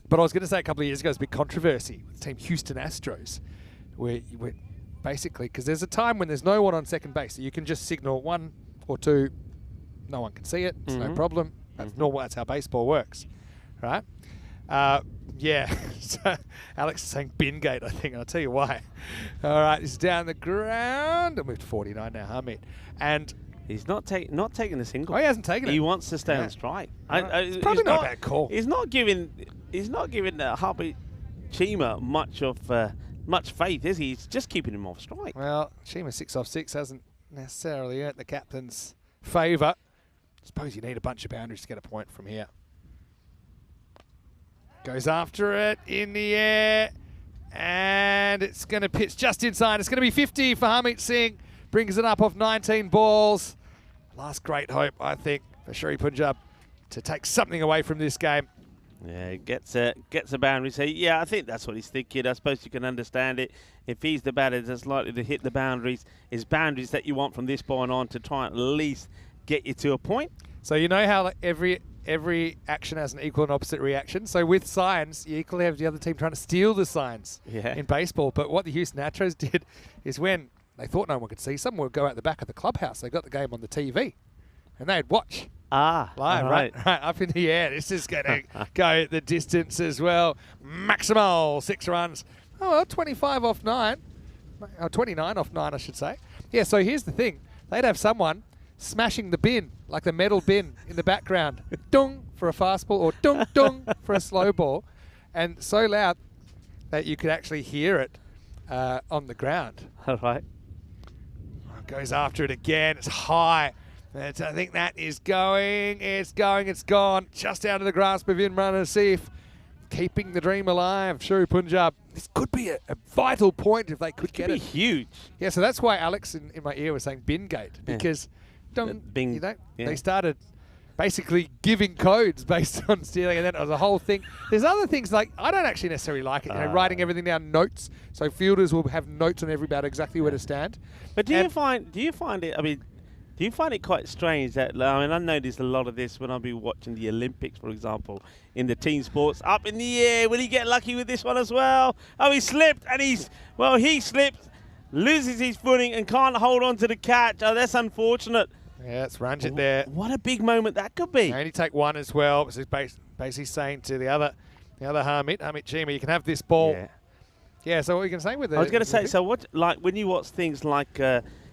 But I was going to say a couple of years ago, there's a big controversy with the team Houston Astros, where basically, because there's a time when there's no one on second base, so you can just signal 1 or 2, no one can see it, it's no problem. That's normal, that's how baseball works, right? So Alex is saying bin gate, I think, and I'll tell you why. All right, he's down the ground. I'll move to 49 now, Harmeet. And he's not taking a single. Oh, he hasn't taken it. He wants to stay on strike. It's probably not a bad call. He's not giving Harmeet Chima much faith, is he? He's just keeping him off strike. Well, Chima 6 off 6 hasn't necessarily earned the captain's favour. I suppose you need a bunch of boundaries to get a point from here. Goes after it in the air, and it's going to pitch just inside. It's going to be 50 for Harmeet Singh. Brings it up off 19 balls. Last great hope, I think, for Sher-E Punjab to take something away from this game. Yeah, he gets a boundary. So, yeah, I think that's what he's thinking. I suppose you can understand it. If he's the batter that's likely to hit the boundaries, is boundaries that you want from this point on to try and at least get you to a point. So you know how every action has an equal and opposite reaction. So with signs, you equally have the other team trying to steal the signs in baseball. But what the Houston Astros did is when they thought no one could see, someone would go out the back of the clubhouse. They got the game on the TV, and they'd watch live, right up in the air. This is going to go the distance as well. Maximal 6 runs. Oh, well, 25 off 9. 29 off 9, I should say. Yeah, so here's the thing. They'd have someone smashing the bin, like the metal bin in the background. Dung for a fastball or dung for a slow ball. And so loud that you could actually hear it on the ground. All right. Goes after it again. It's high. I think that is going. It's gone. Just out of the grasp of Imran Asif. Keeping the dream alive. Sher-E Punjab. This could be a vital point if they could get it. Huge. Yeah, so that's why Alex in my ear was saying bin gate. Because they started basically giving codes based on stealing, and then it was a whole thing. There's other things like, I don't actually necessarily like it, writing everything down, notes, so fielders will have notes on every bat exactly where to stand. But do you find it, I mean, do you find it quite strange that, I mean, I noticed a lot of this when I've been watching the Olympics, for example, in the team sports, up in the air. Will he get lucky with this one as well? Oh, he slipped, and he slipped, loses his footing and can't hold on to the catch. Oh, that's unfortunate. Yeah, it's Ranjit there. What a big moment that could be. They only take one as well. So he's basically saying to the other Hamid Chima, you can have this ball. Yeah, so what are you going to say with it? I was going to say, so what, like when you watch things like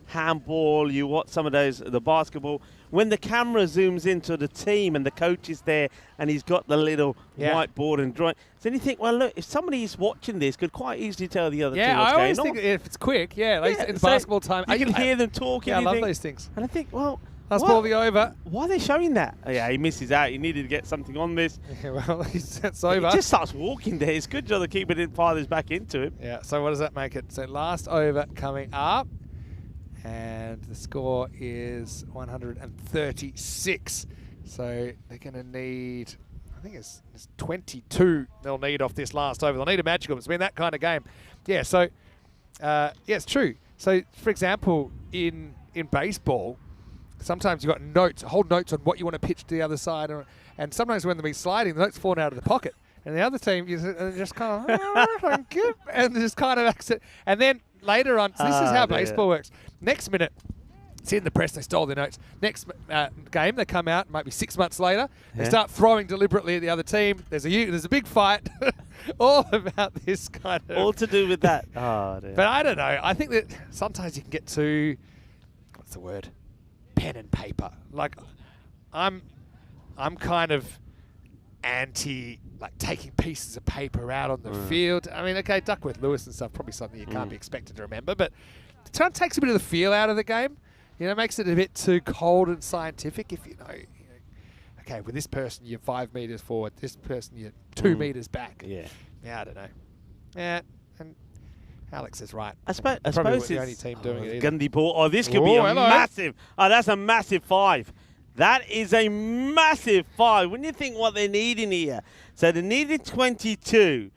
handball, you watch some of the basketball, when the camera zooms into the team and the coach is there and he's got the little whiteboard and drawing, then you think, well, look, if somebody's watching this, could quite easily tell the other team what's going on. Yeah, I always think if it's quick, in basketball time. You can hear them talking. Yeah, I love those things. And I think, well, last ball the over. Why are they showing that? Oh, yeah, he misses out. He needed to get something on this. Yeah, well, it's over. He just starts walking there. It's good job the keeper didn't fire this back into him. Yeah, so what does that make it? So last over coming up. And the score is 136. So they're going to need, I think it's 22 they'll need off this last over. They'll need a magical. It's been that kind of game. Yeah, so, it's true. So, for example, in baseball, sometimes you've got notes, whole notes on what you want to pitch to the other side. And sometimes when they're sliding, the notes fall out of the pocket. And the other team just kind of, thank you, and just kind of exit. And then later on, so this is how baseball works. Next minute, it's in the press, they stole their notes. Next game, they come out, might be 6 months later, they start throwing deliberately at the other team. There's a big fight, all about this kind of. All to do with that. Oh, dear. But I don't know. I think that sometimes you can get too, what's the word? Pen and paper. Like, I'm kind of anti, like, taking pieces of paper out on the field. I mean, okay, Duckworth Lewis and stuff, probably something you can't be expected to remember, but it kind of takes a bit of the feel out of the game. You know, makes it a bit too cold and scientific. If you know, okay, with this person you're 5 meters forward, this person you're 2 meters back. Yeah, I don't know. Yeah, and Alex is right. I suppose it's the only team doing it. Gundy ball. Oh, this could be a massive. Oh, that's a massive 5. That is a massive 5. When you think what they need in here, so they needed 22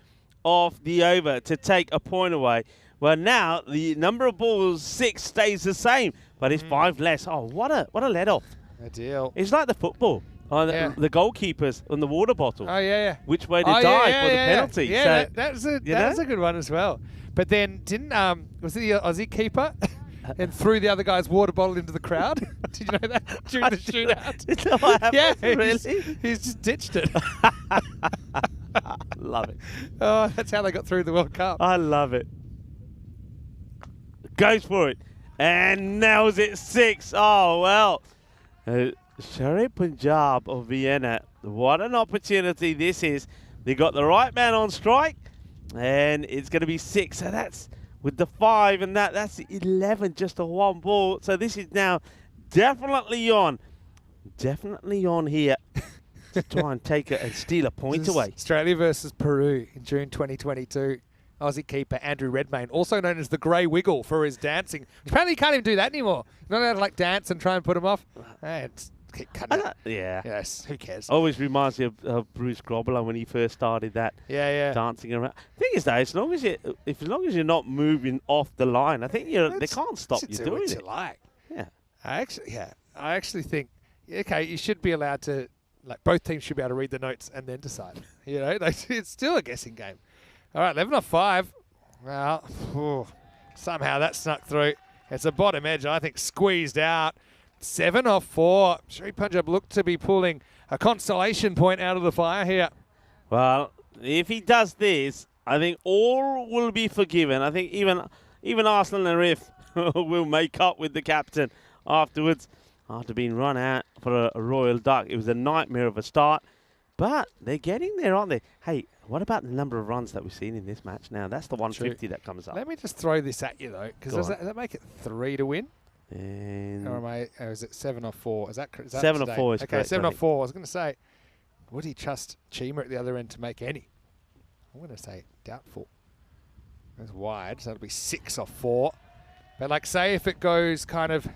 off the over to take a point away. Well, now the number of balls, 6, stays the same, but it's 5 less. Oh, what a let-off. A deal. It's like the football. The goalkeepers on the water bottle. Oh, yeah. Which way to dive for the penalty. Yeah, so, that's a good one as well. But then didn't was it the Aussie keeper and threw the other guy's water bottle into the crowd? Did you know that during the shootout? No, I haven't. Yeah, really? He's just ditched it. Love it. Oh, that's how they got through the World Cup. I love it. Goes for it and nails it 6. Oh, well. Sher-E Punjab of Vienna. What an opportunity this is. They got the right man on strike, and it's going to be 6. So that's with the 5, and that's 11, just a 1 ball. So this is now definitely on here to try and take it and steal a point away. Australia versus Peru in June 2022. Aussie keeper Andrew Redmayne, also known as the Grey Wiggle for his dancing. Apparently he can't even do that anymore. He's not allowed to like dance and try and put him off. Keep cutting it. Yeah. Yes, who cares? Always reminds me of Bruce Grobbler when he first started that. Yeah. Dancing around. Thing is though, as long as you're not moving off the line, I think they can't stop you doing it. You like. Yeah. I actually think, okay, you should be allowed to, like, both teams should be able to read the notes and then decide. You know, it's still a guessing game. All right, 11 off 5. Well, somehow that snuck through. It's a bottom edge, I think, squeezed out. 7 off 4. Sher-E Punjab looked to be pulling a consolation point out of the fire here. Well, if he does this, I think all will be forgiven. I think even Arsenal and Riff will make up with the captain afterwards after being run out for a royal duck. It was a nightmare of a start. But they're getting there, aren't they? Hey, What about the number of runs that we've seen in this match now? That's the 150 that comes up. Let me just throw this at you, though, because does that make it 3 to win? And Or is it 7 or 4? Is that 7 or 4 is okay, correct, 7 I or think. 4. I was going to say, would he trust Chima at the other end to make any? I'm going to say doubtful. That's wide, so it'll be 6 or 4. But like, say if it goes kind of,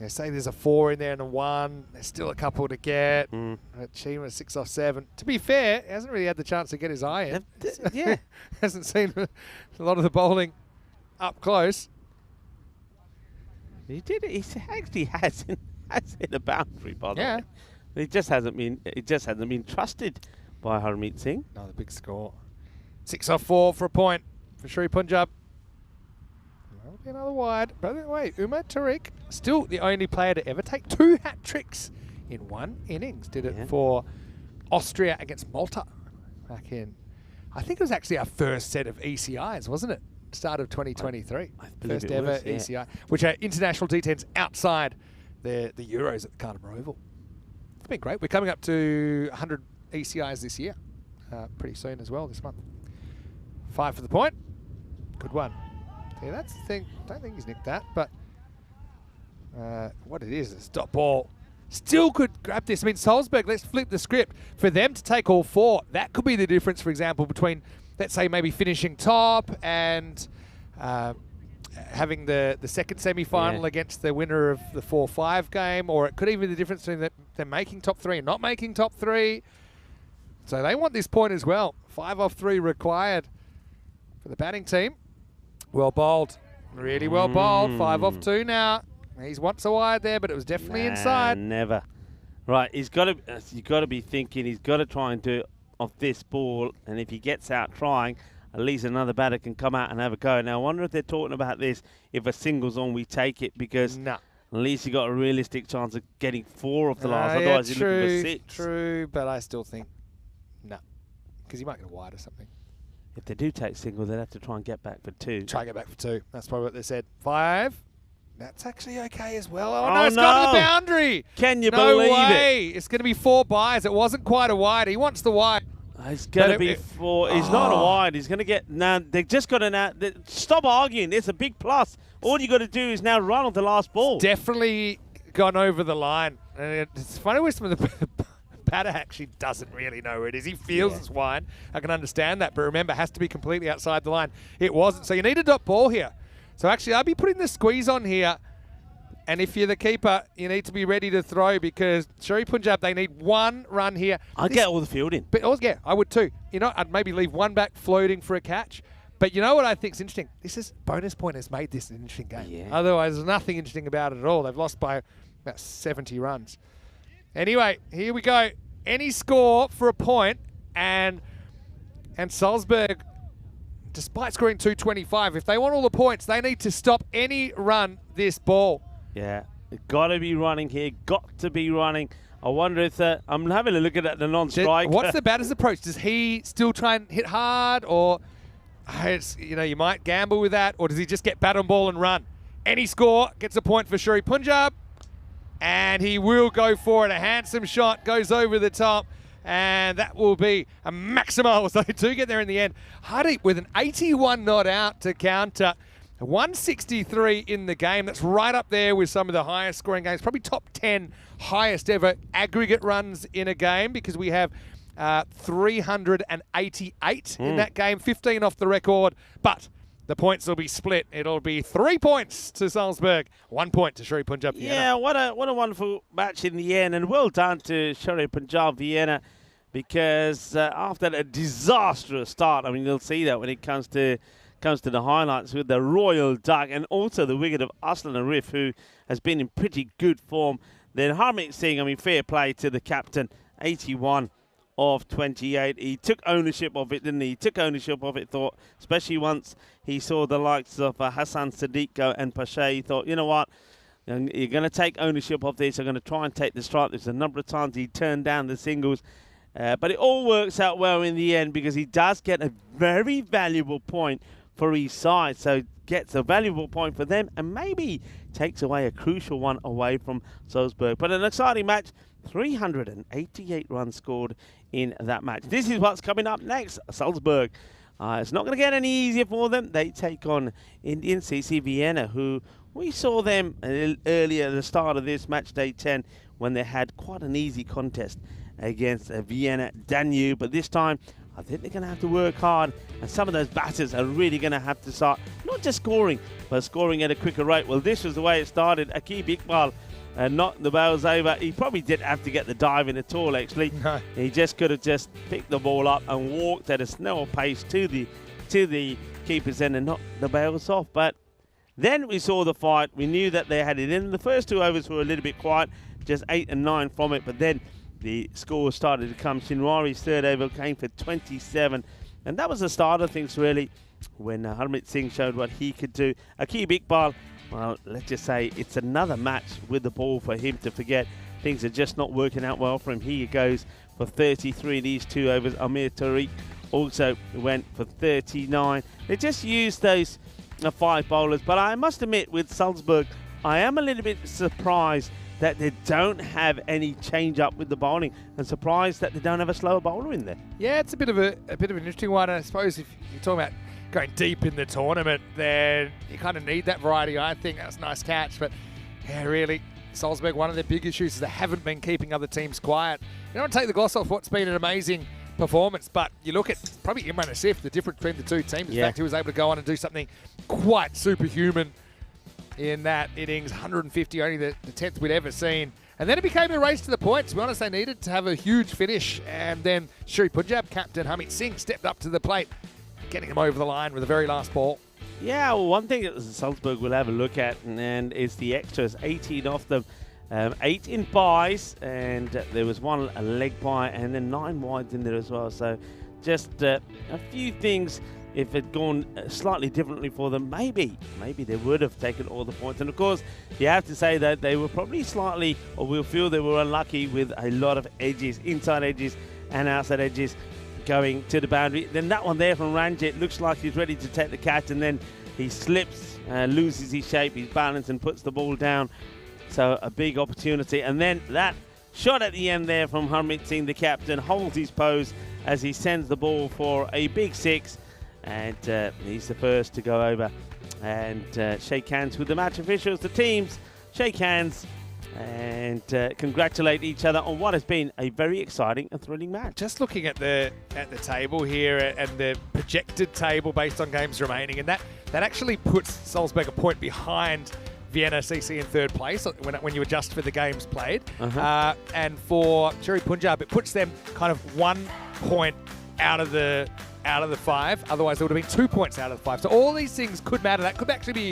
say there's a 4 in there and a 1, there's still a couple to get. Chima 6 or 7. To be fair, he hasn't really had the chance to get his eye in. Yeah. Hasn't seen a lot of the bowling up close. He did it. He actually has hit a boundary, by the Yeah. way. It just hasn't been trusted by Harmeet Singh. Another big score. 6 or 4 for a point for Sher-E Punjab. That'll be another wide. By the way, Umar Tariq, still the only player to ever take 2 hat tricks in one innings. Did it for Austria against Malta back in, I think it was actually our first set of ECIs, wasn't it? Start of 2023. I believe First it ever was, yeah. ECI, which are international T10s outside the Euros at the Cardiff Oval. It's been great. We're coming up to 100 ECIs this year. Pretty soon as well this month. 5 for the point. Good one. Yeah, that's the thing. Don't think he's nicked that, but what it is dot ball. Still could grab this. I mean, Salzburg, let's flip the script. For them to take all 4, that could be the difference, for example, between, let's say, maybe finishing top and having the second semi-final against the winner of the 4-5 game, or it could even be the difference between them making top 3 and not making top 3. So they want this point as well. 5 off 3 required for the batting team. Well bowled. Really well bowled. 5 off 2 now. He's once a wide there, but it was definitely inside. Never. Right, you've got to be thinking he's got to try and do it off this ball, and if he gets out trying, at least another batter can come out and have a go. Now, I wonder if they're talking about this, if a single's on, we take it, because at least you got a realistic chance of getting 4 off the last. Otherwise, you're looking for 6. True, but I still think no, because he might get a wide or something. If they do take single, they'll have to try and get back for 2. Try and get back for 2. That's probably what they said. 5. That's actually okay as well. Oh, no, it's gone to the boundary. Can you no believe way. it? It's going to be 4 byes. It wasn't quite a wide. He wants the wide. It's going to be 4. He's not a wide. He's going to get... Now, they're just got to... Now, stop arguing. It's a big plus. All you got to do is now run on the last ball. Definitely gone over the line. And it's funny with some of the... batter actually doesn't really know where it is. He feels it's wide. I can understand that. But remember, it has to be completely outside the line. It wasn't. So you need a dot ball here. So actually, I'll be putting the squeeze on here. And if you're the keeper, you need to be ready to throw, because Sher-E Punjab, they need 1 run here. I get all the fielding. But yeah, I would too. You know, I'd maybe leave 1 back floating for a catch. But you know what I think is interesting? This is bonus point has made this an interesting game. Yeah. Otherwise, there's nothing interesting about it at all. They've lost by about 70 runs. Anyway, here we go. Any score for a point, and Salzburg, despite scoring 225, if they want all the points, they need to stop any run this ball. Yeah, got to be running here. Got to be running. I wonder if I'm having a look at the non-striker. What's the batter's approach? Does he still try and hit hard, or you might gamble with that, or does he just get bat on ball and run? Any score gets a point for Sher-E Punjab, and he will go for it. A handsome shot goes over the top, and that will be a maximal. So they do get there in the end. Hardeep with an 81 not out to counter. 163 in the game. That's right up there with some of the highest scoring games. Probably top 10 highest ever aggregate runs in a game, because we have 388 in that game. 15 off the record, but the points will be split. It'll be 3 points to Salzburg, 1 point to Sher-E Punjab Vienna. Yeah, what a wonderful match in the end, and well done to Sher-E Punjab Vienna, because after a disastrous start, I mean, you'll see that when it comes to the highlights with the Royal Duck and also the wicket of Aslan Arif, who has been in pretty good form. Then Harmeet Singh, I mean, fair play to the captain, 81 of 28. He took ownership of it, didn't he? He took ownership of it, especially once he saw the likes of Hassan Sadiq go and Pasha. He thought, you know what, you're going to take ownership of this. I'm going to try and take the strike. There's a number of times he turned down the singles. But it all works out well in the end, because he does get a very valuable point for each side. So gets a valuable point for them, and maybe takes away a crucial one away from Salzburg. But an exciting match 388 runs scored in that match. This is what's coming up next. Salzburg. It's not going to get any easier for them. They take on Indian CC Vienna, who we saw them a little earlier at the start of this match day 10 when they had quite an easy contest against Vienna Danube. But this time, I think they're going to have to work hard, and some of those batters are really going to have to start not just scoring, but scoring at a quicker rate. Well, this was the way it started. Akib Iqbal knocked the balls over. He probably didn't have to get the dive in at all, actually. No. He just could have just picked the ball up and walked at a snail pace to the keeper's end and knocked the balls off. But then we saw the fight. We knew that they had it in. The first 2 overs were a little bit quiet, just 8 and 9 from it, but then the score started to come. Shinwari's third over came for 27, and that was the start of things, really, when Harmeet Singh showed what he could do. Akib Iqbal, well, let's just say it's another match with the ball for him to forget. Things are just not working out well for him. He goes for 33 these 2 overs. Amir Tariq also went for 39. They just used those 5 bowlers, but I must admit, with Salzburg, I am a little bit surprised that they don't have any change up with the bowling, and surprised that they don't have a slower bowler in there. Yeah, it's a bit of an interesting one. I suppose if you're talking about going deep in the tournament, then you kind of need that variety. I think that's a nice catch, but yeah, really, Salzburg, one of their big issues is they haven't been keeping other teams quiet. You don't take the gloss off what's been an amazing performance, but you look at probably Imran Asif, the difference between the two teams. In fact, he was able to go on and do something quite superhuman in that innings. 150, only the 10th we'd ever seen. And then it became a race to the points. To be honest, they needed to have a huge finish, and then Sher-E Punjab captain Harmeet Singh stepped up to the plate, getting him over the line with the very last ball. Yeah, well, one thing that Salzburg will have a look at, and is the extras, 18 of them. 8 in buys, and there was 1 a leg buy, and then 9 wides in there as well. So just a few things. If it had gone slightly differently for them, maybe they would have taken all the points. And of course, you have to say that they were probably slightly, or we'll feel they were unlucky with a lot of edges, inside edges and outside edges going to the boundary. Then that one there from Ranjit looks like he's ready to take the catch, and then he slips, loses his shape, his balance, and puts the ball down. So a big opportunity. And then that shot at the end there from Harmeet Singh, the captain, holds his pose as he sends the ball for a big 6. And he's the first to go over and shake hands with the match officials. The teams shake hands and congratulate each other on what has been a very exciting and thrilling match. Just looking at the table here and the projected table based on games remaining, and that actually puts Salzburg a point behind Vienna CC in 3rd place when you adjust for the games played. And for Sher-E Punjab, it puts them kind of 1 point out of the 5. Otherwise, there would have been 2 points out of the 5. So all these things could matter. That could actually be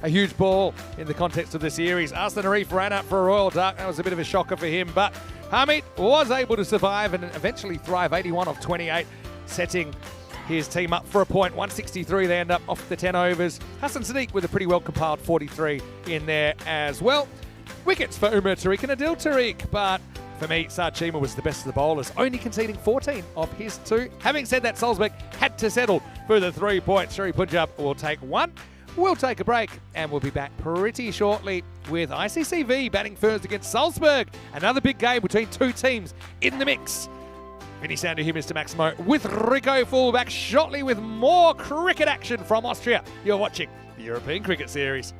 a huge ball in the context of the series. Arslan Arif ran up for a royal duck. That was a bit of a shocker for him. But Harmeet was able to survive and eventually thrive. 81 of 28, setting his team up for a point. 163 they end up off the 10 overs. Hassan Sadiq with a pretty well compiled 43 in there as well. Wickets for Umar Tariq and Adil Tariq, but for me, Sarchima was the best of the bowlers, only conceding 14 of his 2. Having said that, Salzburg had to settle for the 3 points. Sher-E Punjab will take 1. We'll take a break, and we'll be back pretty shortly with ICCV batting first against Salzburg. Another big game between 2 teams in the mix. Vinny Sandu here, Mr. Maximo, with Rico fullback shortly with more cricket action from Austria. You're watching the European Cricket Series.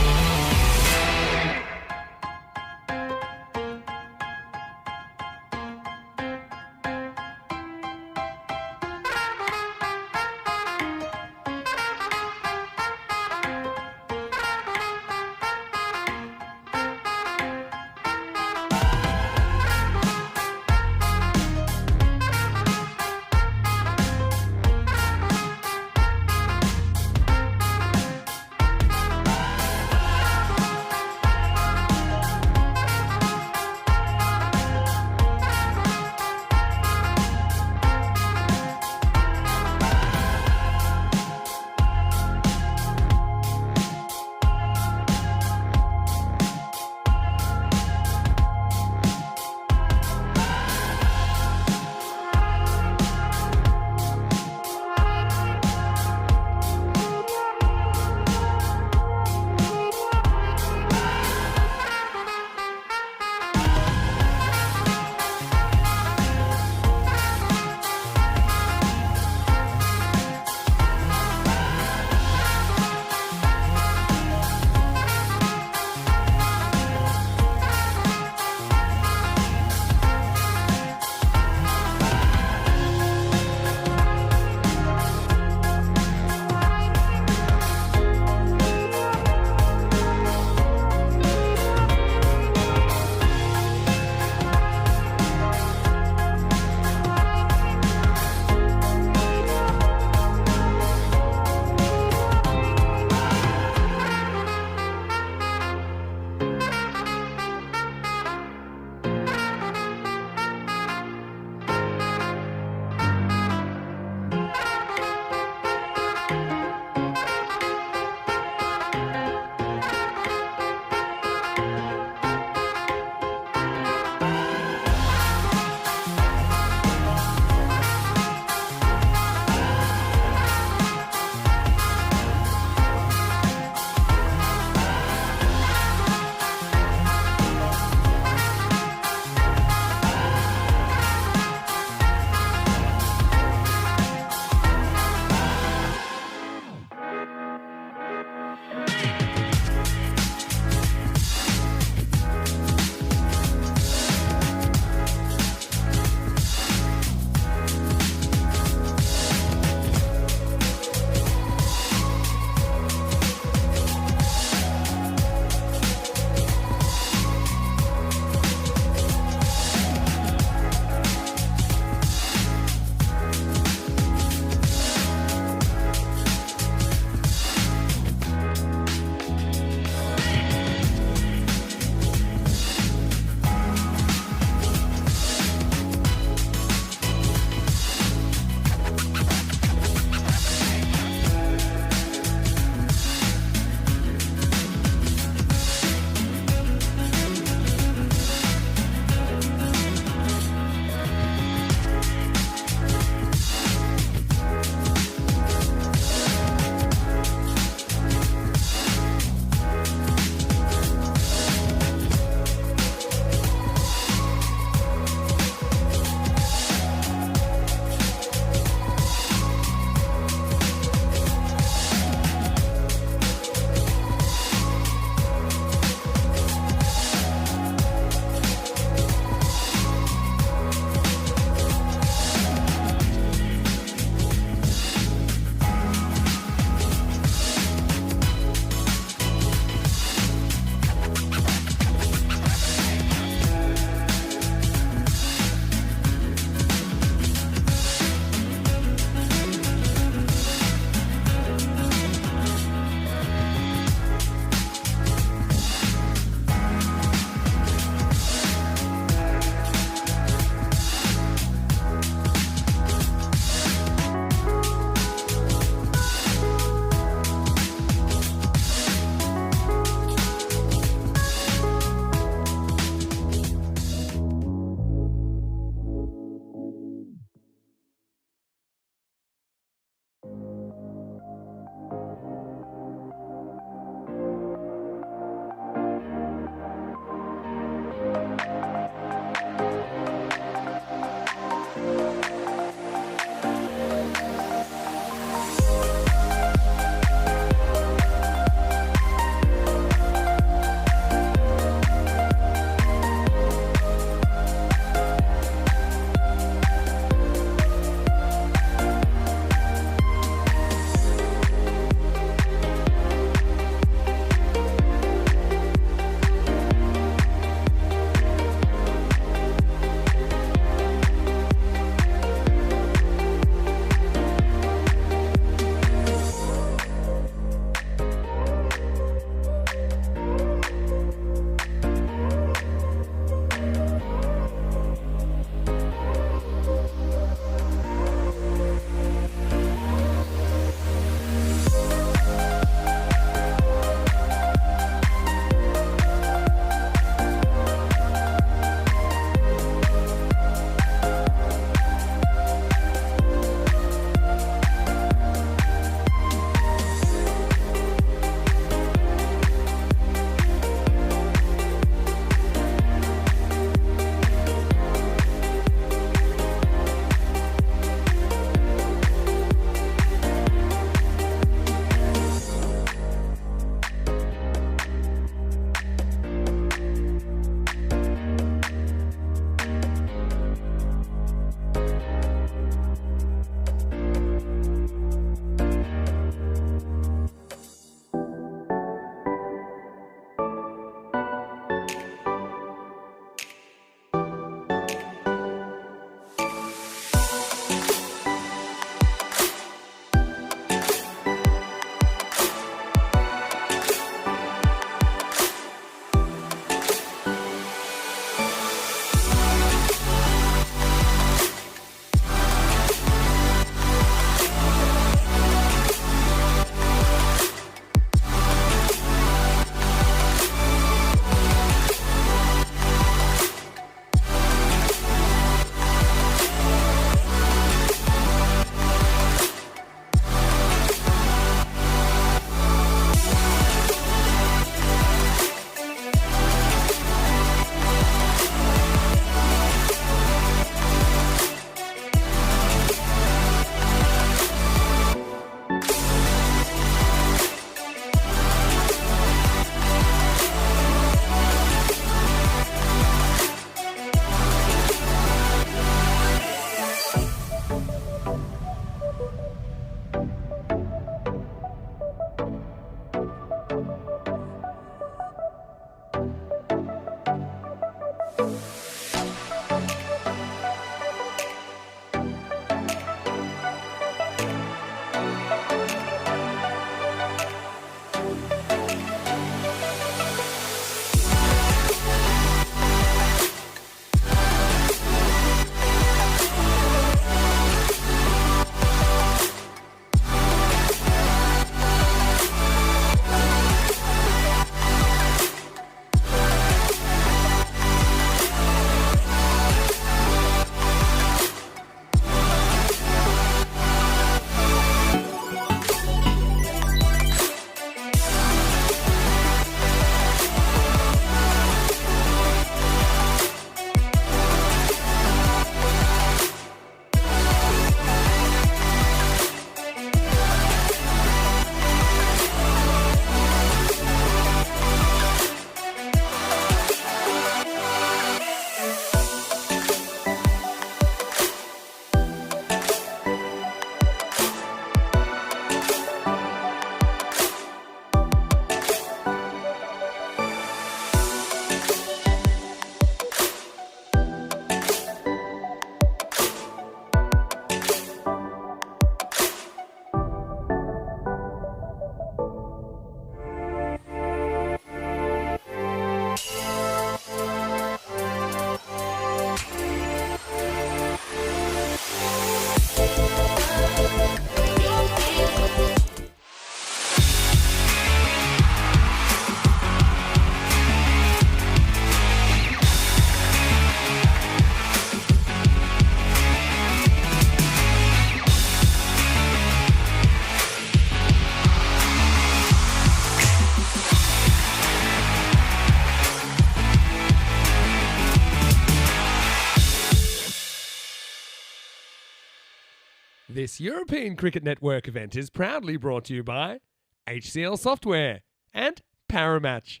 This European Cricket Network event is proudly brought to you by HCL Software and Paramatch.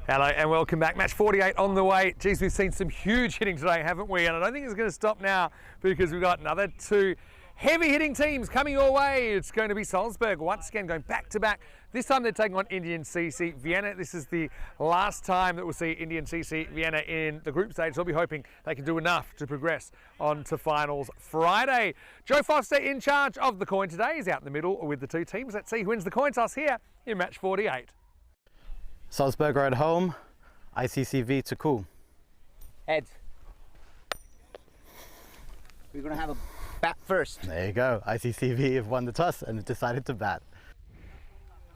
Hello and welcome back. Match 48 on the way. Geez, we've seen some huge hitting today, haven't we? And I don't think it's going to stop now because we've got another two heavy hitting teams coming your way. It's going to be Salzburg once again going back to back. This time they're taking on Indian CC Vienna. This is the last time that we'll see Indian CC Vienna in the group stage. So we'll be hoping they can do enough to progress on to finals Friday. Joe Foster in charge of the coin today. He's out in the middle with the two teams. Let's see who wins the coin toss here in match 48. Salzburg are at home. ICCV to cool. Heads. We're going to have a bat first. There you go. ICCV have won the toss and have decided to bat.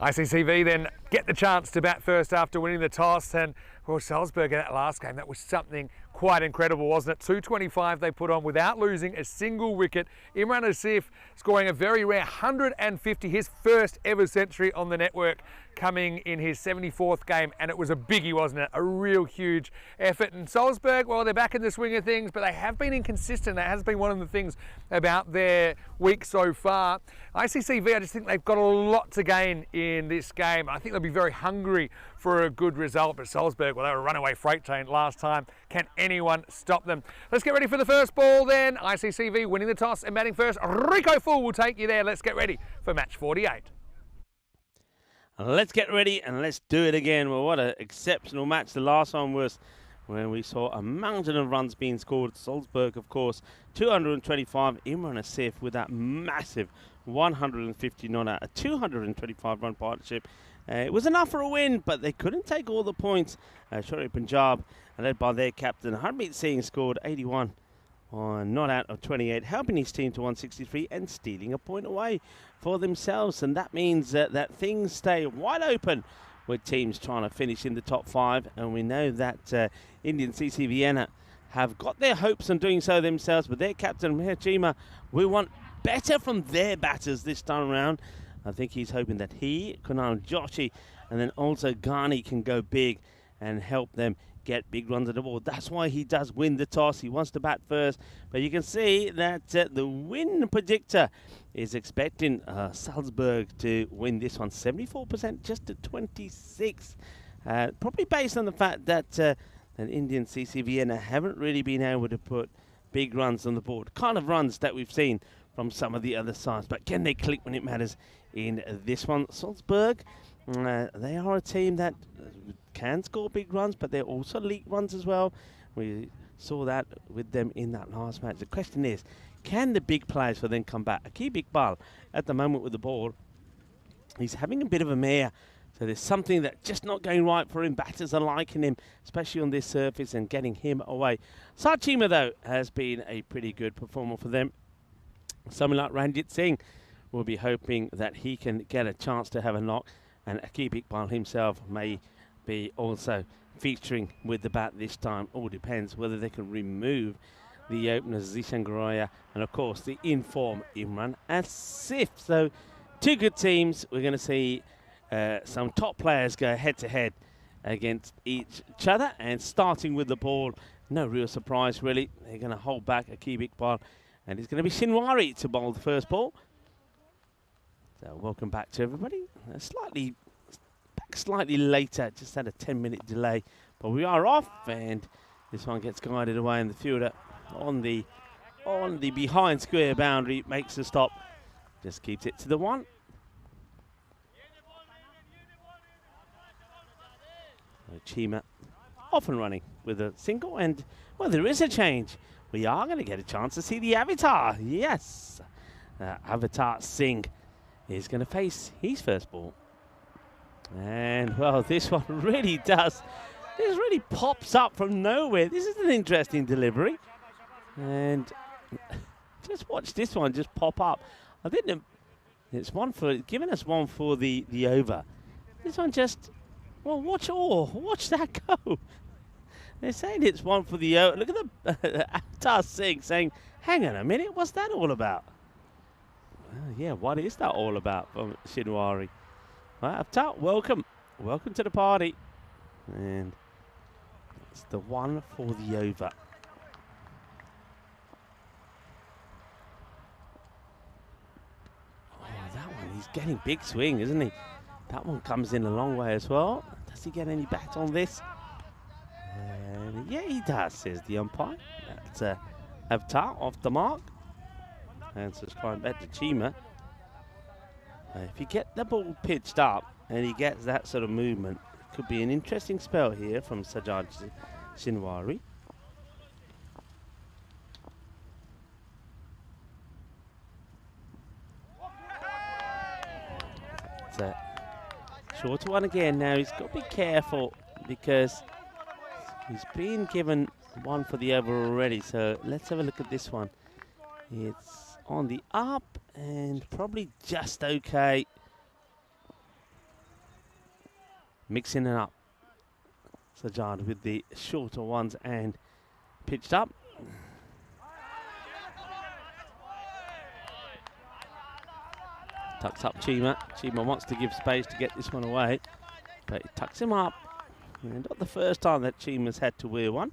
ICCV then get the chance to bat first after winning the toss, and well, Salzburg in that last game, that was something quite incredible, wasn't it? 225 they put on without losing a single wicket. Imran Asif scoring a very rare 150, his first ever century on the network, coming in his 74th game, and it was a biggie, wasn't it? A real huge effort. And Salzburg, well, they're back in the swing of things, but they have been inconsistent. That has been one of the things about their week so far. ICCV, I just think they've got a lot to gain in this game. I think they'll be very hungry for a good result, but Salzburg, well, they were a runaway freight train last time. Can anyone stop them? Let's get ready for the first ball then. ICCV winning the toss and batting first. Rico Full will take you there. Let's get ready for match 48. Let's get ready and let's do it again. Well, what an exceptional match. The last one was when we saw a mountain of runs being scored. Salzburg, of course, 225. Imran Asif with that massive 150 not out, a 225 run partnership. It was enough for a win, but they couldn't take all the points. Sher-E Punjab, led by their captain, Harmeet Singh, scored 81 on not out of 28, helping his team to 163 and stealing a point away for themselves. And that means that things stay wide open with teams trying to finish in the top 5. And we know that Indian CC Vienna have got their hopes on doing so themselves, but their captain, Mehajima, we want better from their batters this time around. I think he's hoping that he, Kunal Joshi, and then also Ghani can go big and help them get big runs at the ball. That's why he does win the toss. He wants to bat first. But you can see that the win predictor is expecting Salzburg to win this one. 74% just to 26. Probably based on the fact that an Indian CC Vienna haven't really been able to put big runs on the board. Kind of runs that we've seen from some of the other sides. But can they click when it matters in this one? Salzburg, they are a team that can score big runs, but they're also leak runs as well. We saw that with them in that last match. The question is, can the big players for them come back? Akib Iqbal, at the moment with the ball, he's having a bit of a mare. So there's something that's just not going right for him. Batters are liking him, especially on this surface, and getting him away. Sarchima, though, has been a pretty good performer for them. Someone like Ranjit Singh will be hoping that he can get a chance to have a knock, and Akib Iqbal himself may be also featuring with the bat this time. All depends whether they can remove the openers Zishan Goroya and of course the in-form Imran Asif. So two good teams. We're going to see some top players go head-to-head against each other, and starting with the ball, no real surprise really. They're going to hold back Akib Iqbal, and it's going to be Shinwari to bowl the first ball. So welcome back to everybody. Slightly later, just had a 10-minute delay, but we are off, and this one gets guided away, and the fielder on the behind square boundary makes the stop, just keeps it to the 1. Chima off and running with a single, and well, there is a change. We are going to get a chance to see the Avatar. Yes, Avatar Singh is going to face his first ball. And well, this one really does. This really pops up from nowhere. This is an interesting delivery. And just watch this one just pop up. I think it's one for giving us one for the over. This one just Well, watch that go. They're saying it's one for the over. Look at the Avatar Singh saying, hang on a minute, what's that all about? Well, yeah, what is that all about from Shinwari? Well, Avatar, welcome. Welcome to the party. And it's the one for the over. Oh, that one, he's getting big swing, isn't he? That one comes in a long way as well. Does he get any bat on this? And yeah, he does, says the umpire. That's Avatar off the mark. And so it's going back to Chima. If you get the ball pitched up and he gets that sort of movement, it could be an interesting spell here from Sajjad Shinwari. It's a shorter one again now. He's got to be careful because he's been given one for the over already. So let's have a look at this one. It's on the up and probably just okay. Mixing it up. Sajjad with the shorter ones and pitched up. Tucks up Chima. Chima wants to give space to get this one away, but he tucks him up. And not the first time that Chima's had to wear one.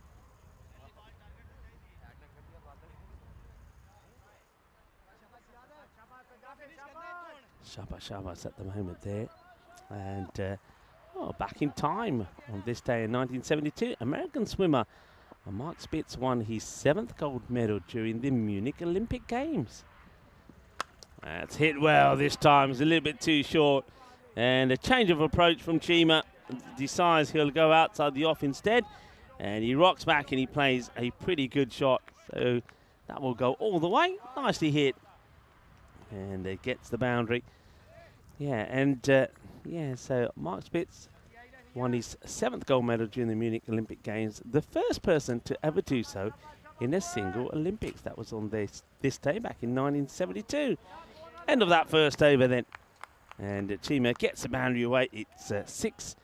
Shabas at the moment there. And back in time on this day in 1972, American swimmer Mark Spitz won his 7th gold medal during the Munich Olympic Games. That's hit well this time. It's a little bit too short. And a change of approach from Chima. Decides he'll go outside the off instead. And he rocks back and he plays a pretty good shot. So that will go all the way. Nicely hit. And it gets the boundary. Yeah, and so Mark Spitz won his 7th gold medal during the Munich Olympic Games. The first person to ever do so in a single Olympics. That was on this day back in 1972. End of that first over then. And Chima gets the boundary away. It's 6.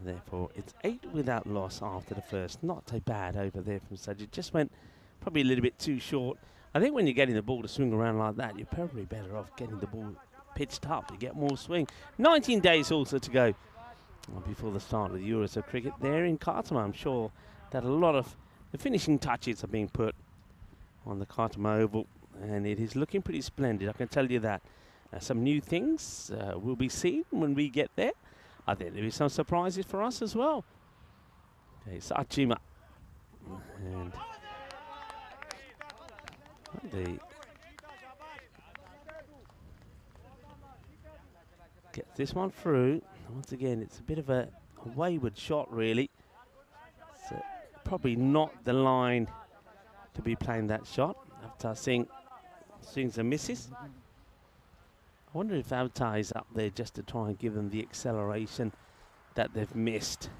Therefore, it's 8 without loss after the first. Not so bad over there from Sajjad. Just went probably a little bit too short. I think when you're getting the ball to swing around like that, you're probably better off getting the ball pitched up. You get more swing. 19 days also to go before the start of the Euros of cricket. There in Khartoum, I'm sure that a lot of the finishing touches are being put on the Khartoum Oval, and it is looking pretty splendid, I can tell you that. Some new things will be seen when we get there. I think there'll be some surprises for us as well. Okay, Sachima. And gets this one through. Once again, it's a bit of a wayward shot, really. It's probably not the line to be playing that shot. Avatar Singh swings and misses. I wonder if Avatar is up there just to try and give them the acceleration that they've missed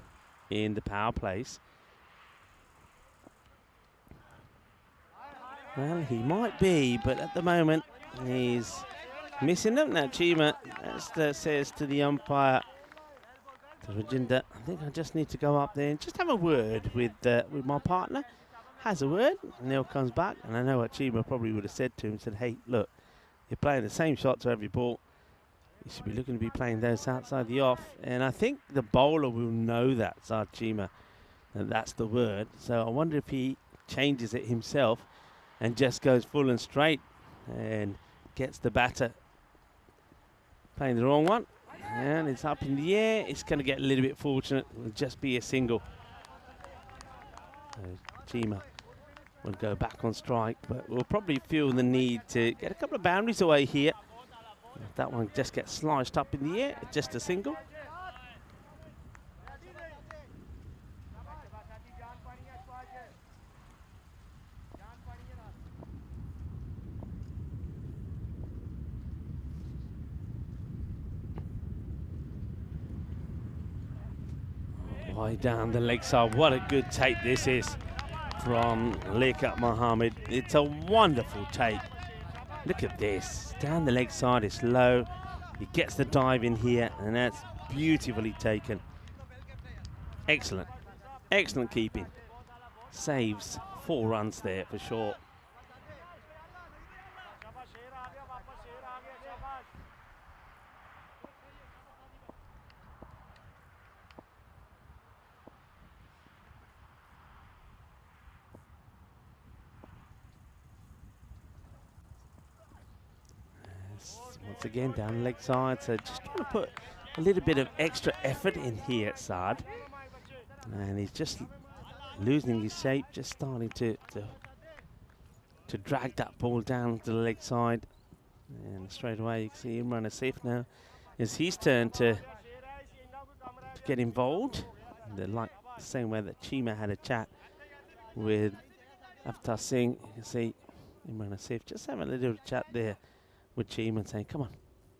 in the power plays. Well, he might be, but at the moment he's missing them. Now Chima says to the umpire, to Rajinder, I think I just need to go up there and just have a word with my partner. Has a word, Neil comes back, and I know what Chima probably would have said to him, said, hey, look, you're playing the same shots every ball. You should be looking to be playing those outside the off. And I think the bowler will know that, Chima, and that's the word. So I wonder if he changes it himself and just goes full and straight and gets the batter playing the wrong one. And it's up in the air. It's going to get a little bit fortunate. It will just be a single. So Chima will go back on strike, but we'll probably feel the need to get a couple of boundaries away here. If that one just gets sliced up in the air, just a single. Way down the leg side. What a good take this is from Liaquat Mohammed. It's a wonderful take. Look at this. Down the leg side, it's low. He gets the dive in here, and that's beautifully taken. Excellent. Excellent keeping. Saves 4 runs there for sure. Once again down the leg side, so just trying to put a little bit of extra effort in here at Saad. And he's just losing his shape, just starting to drag that ball down to the leg side. And straight away you can see him run a safe now. It's his turn to get involved. Like the same way that Chima had a chat with Avtar Singh. You can see Imran Asif just having a little chat there with Chima, saying, come on,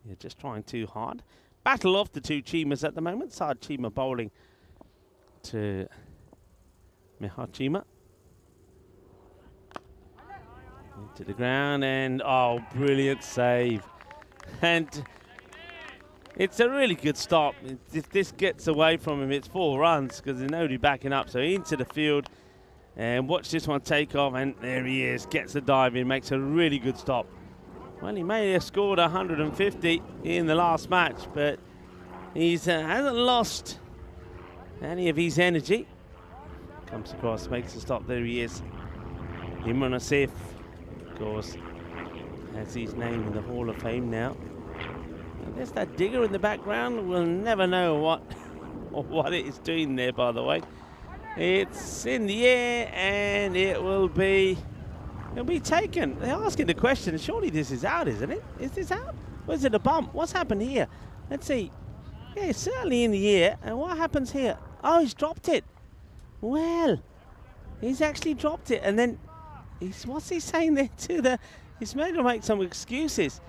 you're just trying too hard. Battle off the 2 Chimas at the moment. Saad Chima bowling to Mihar Chima. Into the ground, and oh, brilliant save. And it's a really good stop. If this gets away from him, it's 4 runs because there's nobody backing up. So into the field, and watch this one take off, and there he is, gets the dive in, makes a really good stop. Well, he may have scored 150 in the last match, but he hasn't lost any of his energy. Comes across, makes the stop. There he is. Imran Asif, of course, has his name in the Hall of Fame now. And there's that digger in the background. We'll never know what it is doing there, by the way. It's in the air, and it'll be taken. They're asking the question, surely this is out, isn't it? Is this out? Or is it a bump? What's happened here? Let's see. Yeah, it's certainly in the air. And what happens here? Oh, he's dropped it. Well, he's actually dropped it. And then, what's he saying there to the... He's made to make some excuses.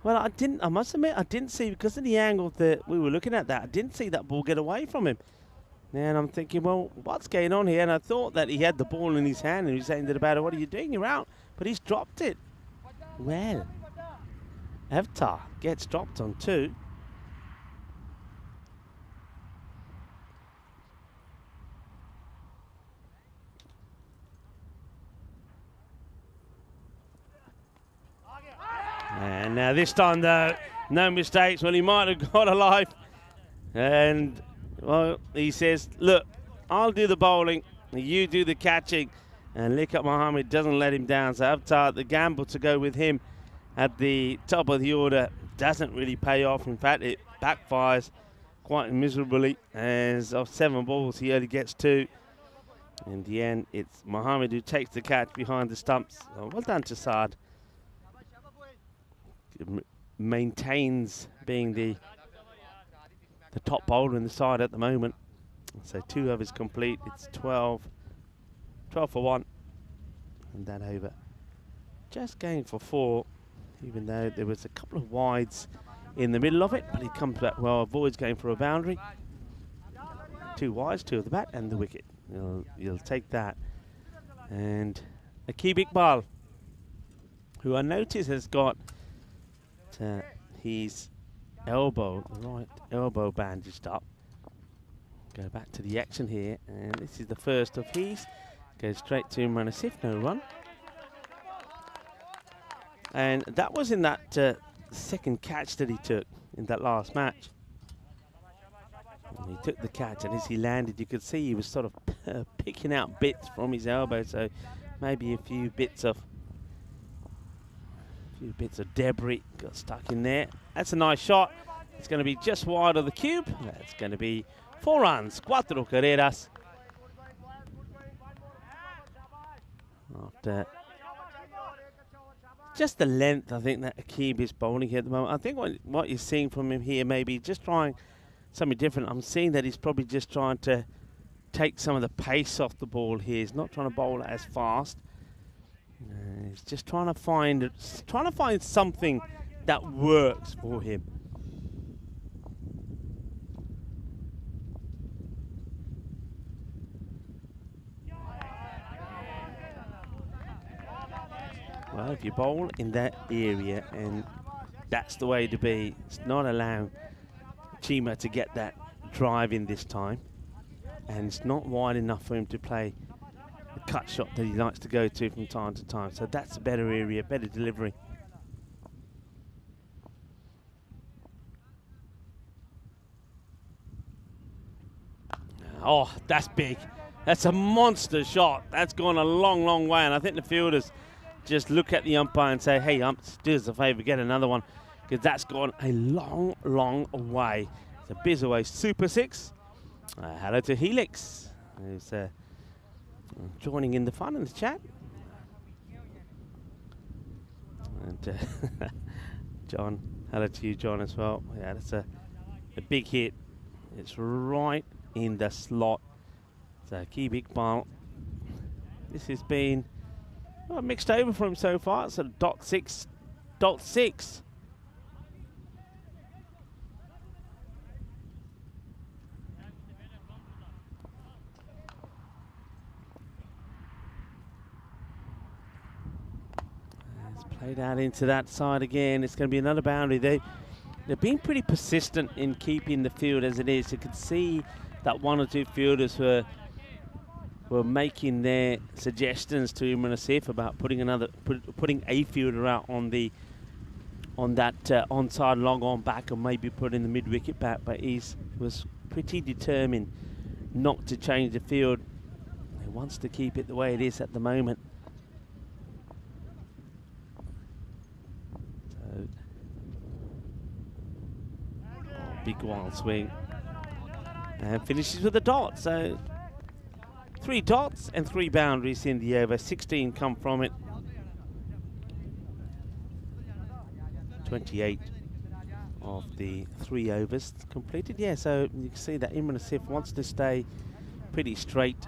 Well, I must admit, I didn't see, because of the angle that we were looking at that, I didn't see that ball get away from him. And I'm thinking, well, what's going on here? And I thought that he had the ball in his hand and he was saying to the batter, what are you doing? You're out. But he's dropped it. Well, Avtar gets dropped on 2. And now this time, though, no mistakes. Well, he might have got a life. And... well, he says, look, I'll do the bowling, you do the catching. And Liaquat Mohammed doesn't let him down. So Avtar, the gamble to go with him at the top of the order doesn't really pay off. In fact, it backfires quite miserably. As of 7 balls, he only gets 2. In the end, it's Mohammed who takes the catch behind the stumps. So well done to Saad. Maintains being the top bowler in the side at the moment. So 2 overs complete. It's 12 for 1. And that over just going for 4, even though there was a couple of wides in the middle of it, but he comes back well, avoids going for a boundary. 2 wides, 2 of the bat, and the wicket. You'll take that. And Aqib Iqbal, who I notice has got his elbow, the right elbow bandaged up. Go back to the action here, and this is the first of his. Goes straight to Imran Asif, no run. And that was in that second catch that he took in that last match. And he took the catch, and as he landed, you could see he was sort of picking out bits from his elbow, so maybe a few bits of debris got stuck in there. That's a nice shot. It's going to be just wide of the cube. That's going to be 4 runs, 4 carreras. After just the length, I think that Aqib is bowling here at the moment. I think what you're seeing from him here, maybe just trying something different. I'm seeing that he's probably just trying to take some of the pace off the ball here. He's not trying to bowl as fast. He's just trying to find something that works for him. Well, if you bowl in that area, and that's the way to be, it's not allowing Chima to get that drive in this time. and it's not wide enough for him to play the cut shot that he likes to go to from time to time. So that's a better area, better delivery. Oh, that's big. That's a monster shot. That's gone a long, long way. And I think the fielders just look at the umpire and say, hey, umps, do us a favour, get another one. Because that's gone a long, long way. It's a biz away Super 6. Hello to Helix, who's joining in the fun in the chat. And John, hello to you, John, as well. Yeah, that's a big hit. It's right in the slot. So key big ball. This has been mixed over for him so far. So dot six. It's played out into that side again. It's going to be another boundary. They've been pretty persistent in keeping the field as it is. You can see that one or two fielders were making their suggestions to Imran Asif about putting a fielder out on that onside long on back and maybe putting the mid wicket back, but he was pretty determined not to change the field. He wants to keep it the way it is at the moment. So, big wild swing and finishes with a dot. So 3 dots and 3 boundaries in the over. 16 come from it. 28 of the 3 overs completed. Yeah, so you can see that Imran Asif wants to stay pretty straight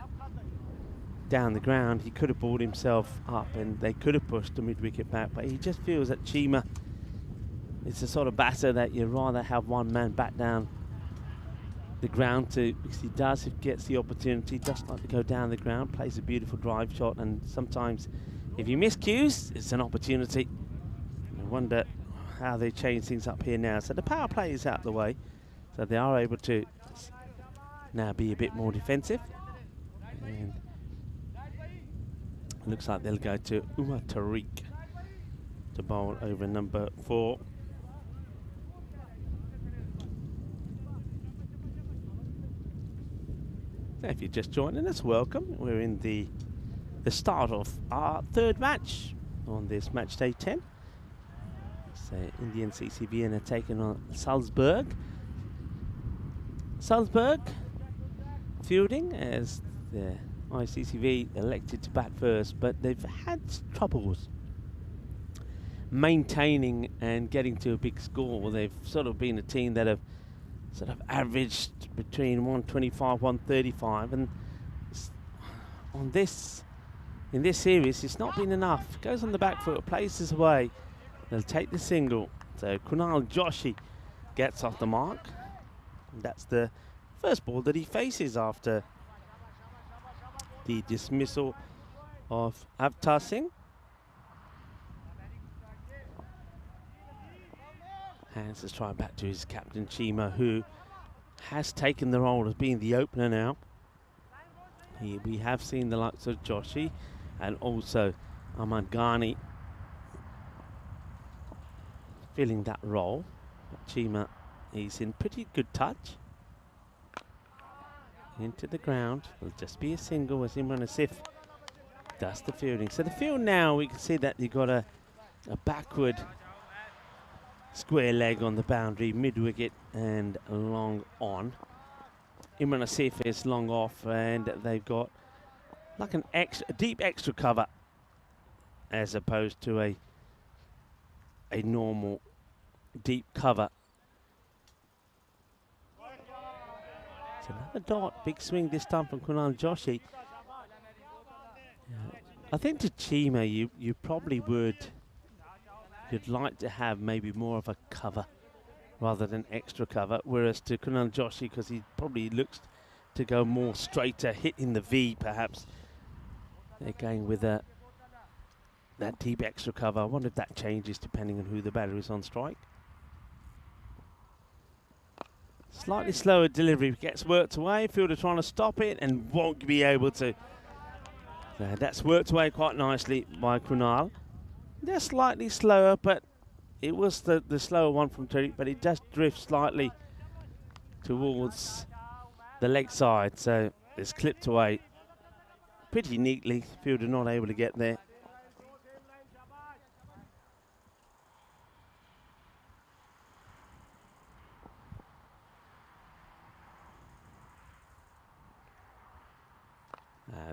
down the ground. He could have balled himself up and they could have pushed the mid-wicket back, but he just feels that Chima is the sort of batter that you'd rather have one man back down the ground to, because he does, if he gets the opportunity, just like to go down the ground, plays a beautiful drive shot, and sometimes if you miss cues, it's an opportunity. I wonder how they change things up here now. So the power play is out the way, so they are able to now be a bit more defensive. And it looks like they'll go to Umar Tariq to bowl over number 4. If you're just joining us, welcome. We're in the start of our 3rd match on this match day 10. So Indian CC Vienna taking on Salzburg. Salzburg fielding as the ICCV elected to bat first, but they've had troubles maintaining and getting to a big score. They've sort of been a team that have sort of averaged between 125, 135, and in this series it's not been enough. Goes on the back foot, places away. They'll take the single. So Kunal Joshi gets off the mark. And that's the first ball that he faces after the dismissal of Avtar Singh. Hands his try back to his captain Chima, who has taken the role as being the opener now. We have seen the likes of Joshi and also Ahmad Ghani filling that role. But Chima, he's in pretty good touch. Into the ground. It'll just be a single as Imran Asif does the fielding. So the field now, we can see that you've got a backward square leg on the boundary, mid-wicket and long on. Imran Asif is long off, and they've got like a deep extra cover as opposed to a normal deep cover. It's another dot, big swing this time from Kunal Joshi. I think to Chima, you probably you'd like to have maybe more of a cover rather than extra cover, whereas to Kunal Joshi, because he probably looks to go more straighter, hit in the V perhaps. They're going with that deep extra cover. I wonder if that changes depending on who the batter is on strike. Slightly slower delivery, gets worked away. Fielder trying to stop it and won't be able to. That's worked away quite nicely by Kunal. They're slightly slower, but it was the slower one from Tariq, but it does drift slightly towards the leg side, so it's clipped away pretty neatly. Fielder not able to get there.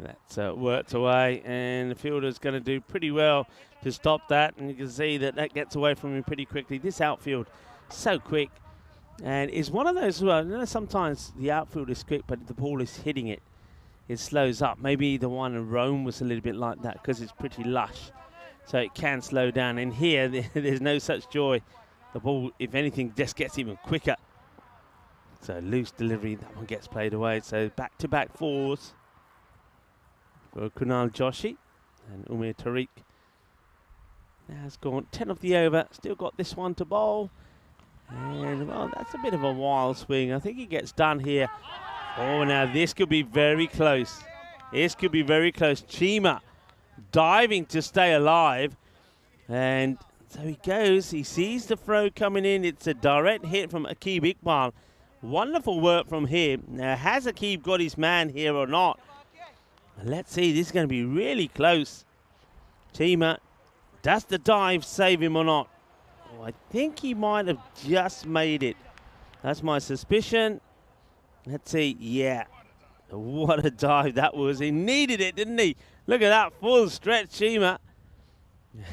That's worked away, and the fielder's going to do pretty well to stop that, and you can see that that gets away from him pretty quickly. This outfield, so quick, and it's one of those, well, you know, sometimes the outfield is quick, but the ball is hitting it. It slows up. Maybe the one in Rome was a little bit like that because it's pretty lush, so it can slow down. And here, there's no such joy. The ball, if anything, just gets even quicker. So loose delivery, that one gets played away. So back-to-back fours for Kunal Joshi, and Umair Tariq has gone 10 of the over, still got this one to bowl, and well, that's a bit of a wild swing. I think he gets done here. Oh, now this could be very close. This could be very close. Chima diving to stay alive, and so he goes. He sees the throw coming in. It's a direct hit from Aqib Iqbal. Wonderful work from him. Now, has Aqib got his man here or not? Let's see, this is going to be really close. Chima, does the dive save him or not? Oh, I think he might have just made it. That's my suspicion. Let's see, yeah. What a dive that was. He needed it, didn't he? Look at that full stretch, Chima.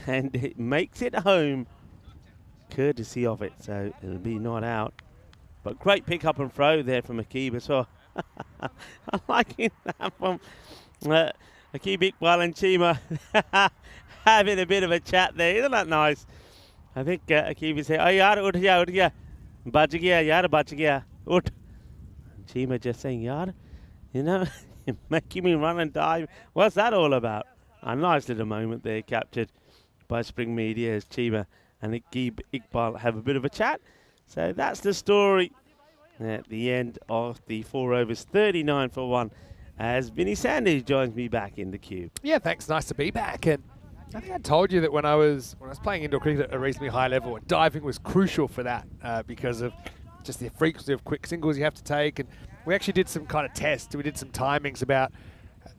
And it makes it home, courtesy of it. So it'll be not out. But great pick up and throw there from Aqib as well. I like that from Aqib Iqbal and Chima having a bit of a chat there. Isn't that nice? I think Aqib is saying, "Oh, yaar, ut gaya, bach gaya, yaar, bach gaya, ut." Chima just saying, "Yaar, you know, you're making me run and dive. What's that all about?" A nice little moment there captured by Spring Media as Chima and Aqib Iqbal have a bit of a chat. So that's the story at the end of the 4 overs, 39 for 1, as Vinny Sanders joins me back in the cube. Yeah, thanks. Nice to be back. And I think I told you that when I was playing indoor cricket at a reasonably high level, and diving was crucial for that because of just the frequency of quick singles you have to take. And we actually did some kind of tests. We did some timings about.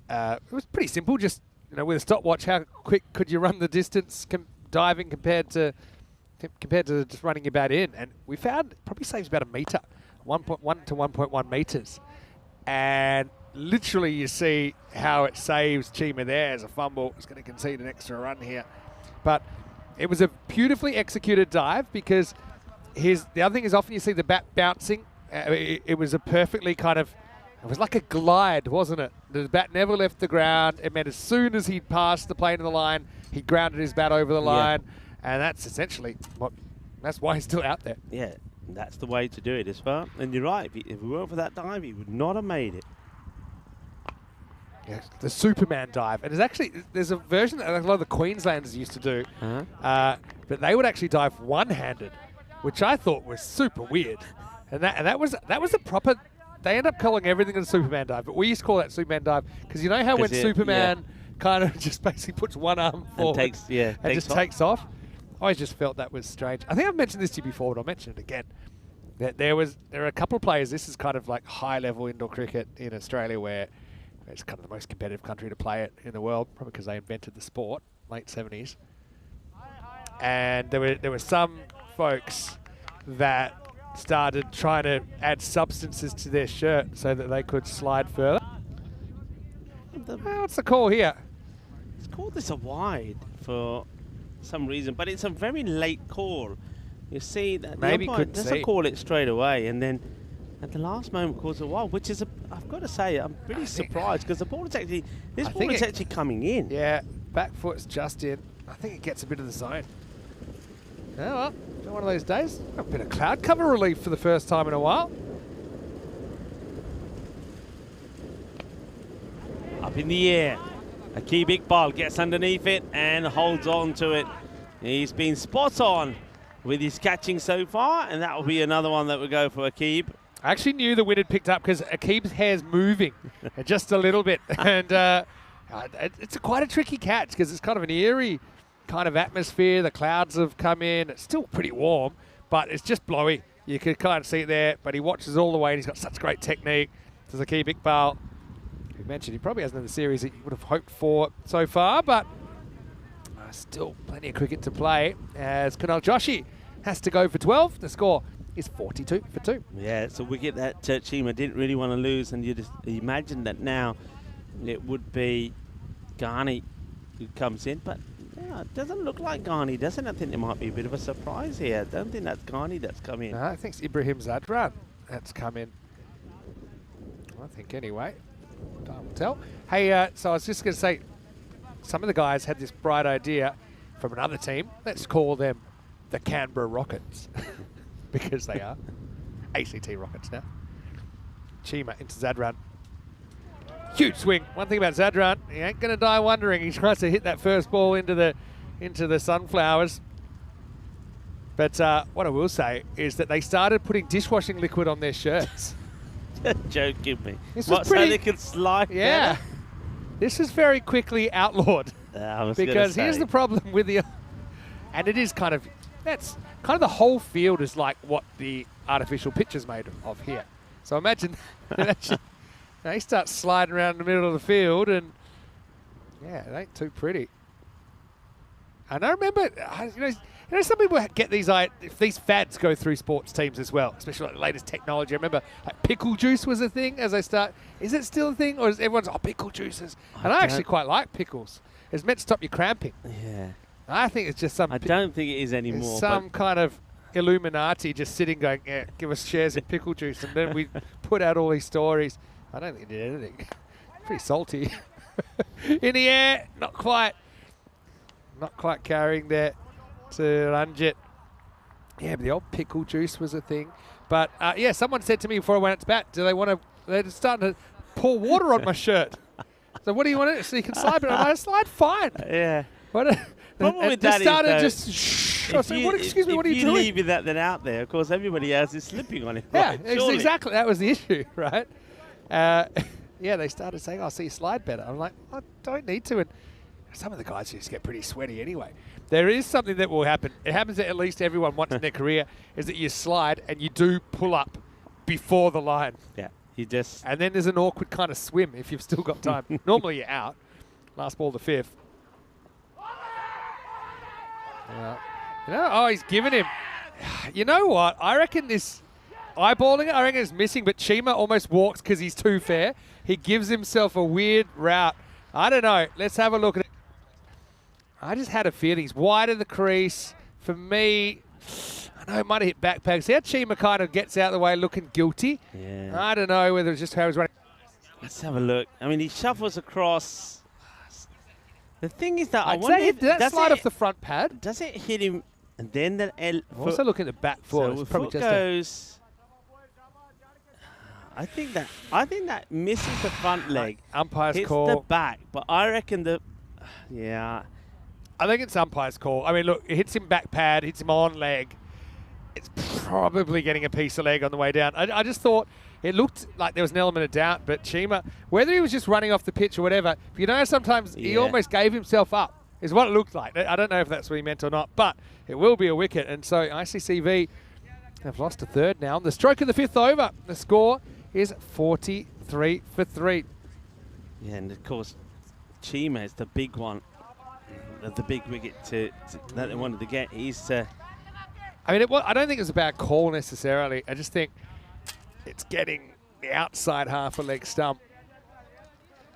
It was pretty simple. Just with a stopwatch, how quick could you run the distance diving compared to just running your bat in? And we found it probably saves about a metre, 1.1 to 1.1 metres. And literally you see how it saves Chima there as a fumble. It's going to concede an extra run here. But it was a beautifully executed dive because the other thing is often you see the bat bouncing. It was a perfectly it was like a glide, wasn't it? The bat never left the ground. It meant as soon as he passed the plane of the line, he grounded his bat over the line. And that's essentially that's why he's still out there. Yeah, that's the way to do it as well. And you're right, if we weren't for that dive, he would not have made it. Yeah, the Superman dive. And there's a version that a lot of the Queenslanders used to do, but they would actually dive one-handed, which I thought was super weird. And that was a proper. They end up calling everything a Superman dive, but we used to call that Superman dive because you know how when Superman kind of just basically puts one arm forward and just takes off. I always just felt that was strange. I think I've mentioned this to you before, but I'll mention it again. That there are a couple of players. This is kind of like high-level indoor cricket in Australia, where it's kind of the most competitive country to play it in the world, probably because they invented the sport, late 70s. And there were some folks that started trying to add substances to their shirt so that they could slide further. What's the call here? It's called this a wide for some reason, but it's a very late call. You see that maybe the umpire doesn't call it straight away, and then at the last moment calls it wild, which is I've got to say I'm pretty surprised because the ball is actually actually coming in. Yeah, back foot's just in. I think it gets a bit of the zone. Oh well, one of those days. A bit of cloud cover relief for the first time in a while. Up in the air. Aqib Iqbal gets underneath it and holds on to it. He's been spot on with his catching so far, and that will be another one that will go for Aqib. I actually knew the wind had picked up because Akib's hair's moving just a little bit. And it's quite a tricky catch because it's kind of an eerie kind of atmosphere. The clouds have come in. It's still pretty warm, but it's just blowy. You can kind of see it there, but he watches all the way and he's got such great technique. There's Akib Iqbal, who mentioned he probably hasn't had the series that you would have hoped for so far, but still plenty of cricket to play as Kunal Joshi has to go for 12. The score is 42 for 2. Yeah, it's a wicket that Chima didn't really want to lose, and you just imagine that now it would be Ghani who comes in, but it doesn't look like Ghani, doesn't it? I think there might be a bit of a surprise here. I don't think that's Ghani that's come in. No, I think it's Ibrahim Zadran that's come in. I think anyway. Time will tell. Hey, so I was just going to say, some of the guys had this bright idea from another team. Let's call them the Canberra Rockets because they are ACT Rockets now. Chima into Zadran. Huge swing. One thing about Zadran, he ain't going to die wondering. He tries to hit that first ball into the sunflowers. But what I will say is that they started putting dishwashing liquid on their shirts. Joking me. What, so they could slide? Yeah. Better? This is very quickly outlawed. Because here's the problem with the... And it is kind of... That's kind of the whole field is like what the artificial pitch is made of here. So imagine they start sliding around in the middle of the field and... Yeah, it ain't too pretty. And I remember... You know, some people get these fads go through sports teams as well, especially like the latest technology. I remember like pickle juice was a thing as they start. Is it still a thing? Or is everyone's, pickle juices? And I actually quite like pickles. It's meant to stop you cramping. Yeah. I think it's just some... I don't think it is anymore. Some kind of Illuminati just sitting going, yeah, give us shares in pickle juice. And then we put out all these stories. I don't think it did anything. Pretty salty. In the air, not quite carrying there to Ranjit. Yeah, but the old pickle juice was a thing. But yeah, someone said to me before I went out to bat, they're starting to pour water on my shirt. So what do you want to, so you can slide it? I'm like, slide fine. Yeah. Problem with that started is just shh. I said, excuse me, what are you doing? If you leave that then out there, of course everybody else is slipping on it. Yeah, right? exactly. That was the issue, right? Yeah, they started saying, "I'll see you slide better." I'm like, I don't need to. And some of the guys just get pretty sweaty anyway. There is something that will happen. It happens to at least everyone once in their career, is that you slide and you do pull up before the line. Yeah, you just... And then there's an awkward kind of swim if you've still got time. Normally you're out. Last ball the fifth. He's given him. You know what? I reckon this eyeballing it, I reckon it's missing, but Chima almost walks because he's too fair. He gives himself a weird route. I don't know. Let's have a look at it. I just had a feeling he's wide of the crease. For me, I know it might have hit backpack. See how Chima kind of gets out of the way looking guilty? Yeah. I don't know whether it's just how he's running. Let's have a look. I mean, he shuffles across. The thing is that I Did wonder did that slide off the front pad? Does it hit him and then the L? Also looking at the back foot. So it's probably foot just goes. I think that misses the front leg. Umpire's hits call. the back, but I reckon yeah. I think it's umpire's call. I mean, look, it hits him back pad, hits him on leg. It's probably getting a piece of leg on the way down. I just thought it looked like there was an element of doubt, but Chima, whether he was just running off the pitch or whatever, you know, sometimes he almost gave himself up, is what it looked like. I don't know if that's what he meant or not, but it will be a wicket. And so ICCV have lost a third now. On the stroke of the fifth over, the score is 43 for 3. Yeah, and of course, Chima is the big one. The big wicket that they wanted to get. I mean, I don't think it's a bad call necessarily. I just think it's getting the outside half a leg stump.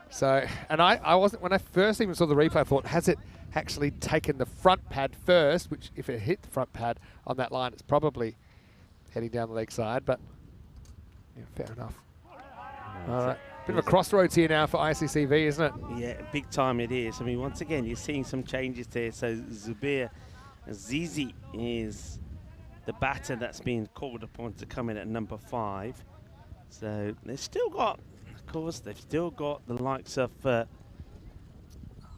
So, and I wasn't, when I first even saw the replay, I thought, has it actually taken the front pad first? Which, if it hit the front pad on that line, it's probably heading down the leg side. But yeah, fair enough. All right. Bit of a crossroads here now for ICCV, isn't it? Yeah, big time it is. I mean, once again, you're seeing some changes there. So Zubair Zizi is the batter that's been called upon to come in at number 5. So they've still got, of course, they've still got the likes of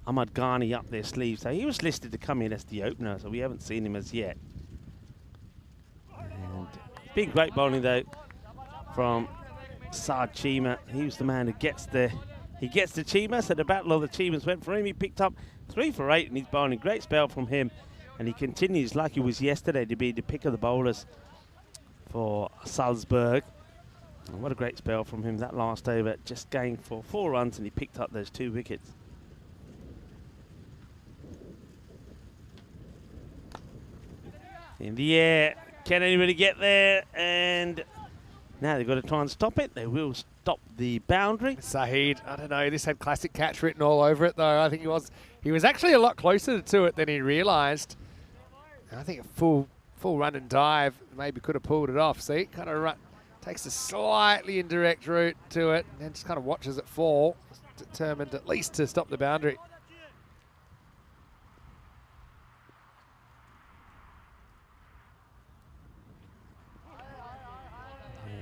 Ahmad Ghani up their sleeve. So he was listed to come in as the opener, so we haven't seen him as yet. And it's been great bowling, though, from Saad Chima. He was the man who gets the Chima. So the battle of the Chimas went for him. He picked up 3 for 8 in his bowling. Great spell from him. And he continues like he was yesterday to be the pick of the bowlers for Salzburg. And what a great spell from him that last over. Just going for 4 runs and he picked up those 2 wickets. In the air. Can anybody get there? And now they've got to try and stop it. They will stop the boundary. Saeed, I don't know, this had classic catch written all over it though. I think he was actually a lot closer to it than he realised. I think a full run and dive maybe could have pulled it off. See, kind of takes a slightly indirect route to it and then just kind of watches it fall, determined at least to stop the boundary.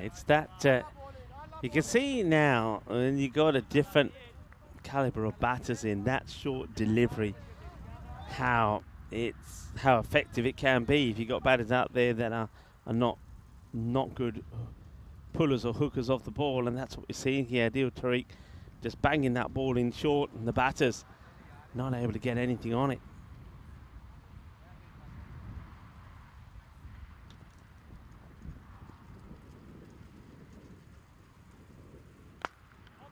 It's that you can see now when you got a different caliber of batters in that short delivery, how effective it can be if you got batters out there that are not good pullers or hookers off the ball, and that's what we're seeing here. Adil Tariq just banging that ball in short, and the batters not able to get anything on it.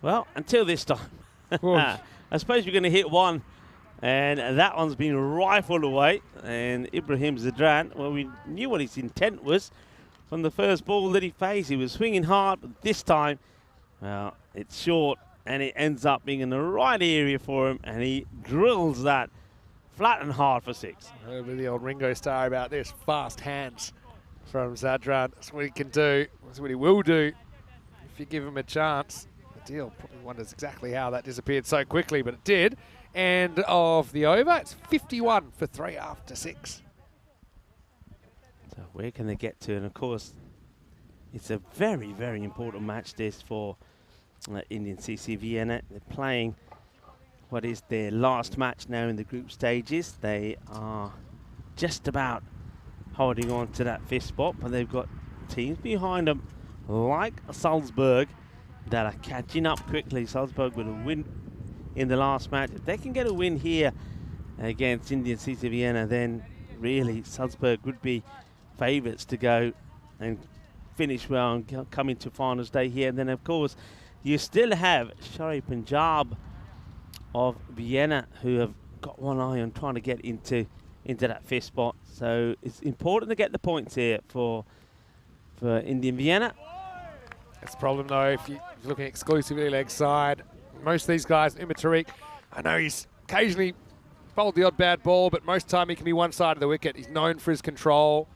Well, until this time. I suppose we're going to hit one, and that one's been rifled away. And Ibrahim Zadran, well, we knew what his intent was from the first ball that he faced. He was swinging hard, but this time, well, it's short, and it ends up being in the right area for him, and he drills that flat and hard for 6. Over the old Ringo Starr about this. Fast hands from Zadran. That's what he can do. That's what he will do if you give him a chance. Deal probably wonders exactly how that disappeared so quickly, but it did. End of the over. It's 51 for 3 after 6. So where can they get to? And of course, it's a very, very important match this for Indian CC Vienna. They're playing what is their last match now in the group stages. They are just about holding on to that 5th spot, but they've got teams behind them like Salzburg that are catching up quickly. Salzburg with a win in the last match. If they can get a win here against Indian CC Vienna, then really Salzburg would be favourites to go and finish well and come into finals day here. And then of course you still have Sher-E Punjab of Vienna, who have got one eye on trying to get into that 5th spot. So it's important to get the points here for Indian Vienna. That's the problem though, if you're looking exclusively leg side. Most of these guys, Tariq, I know he's occasionally bowled the odd bad ball, but most of the time he can be one side of the wicket. He's known for his control.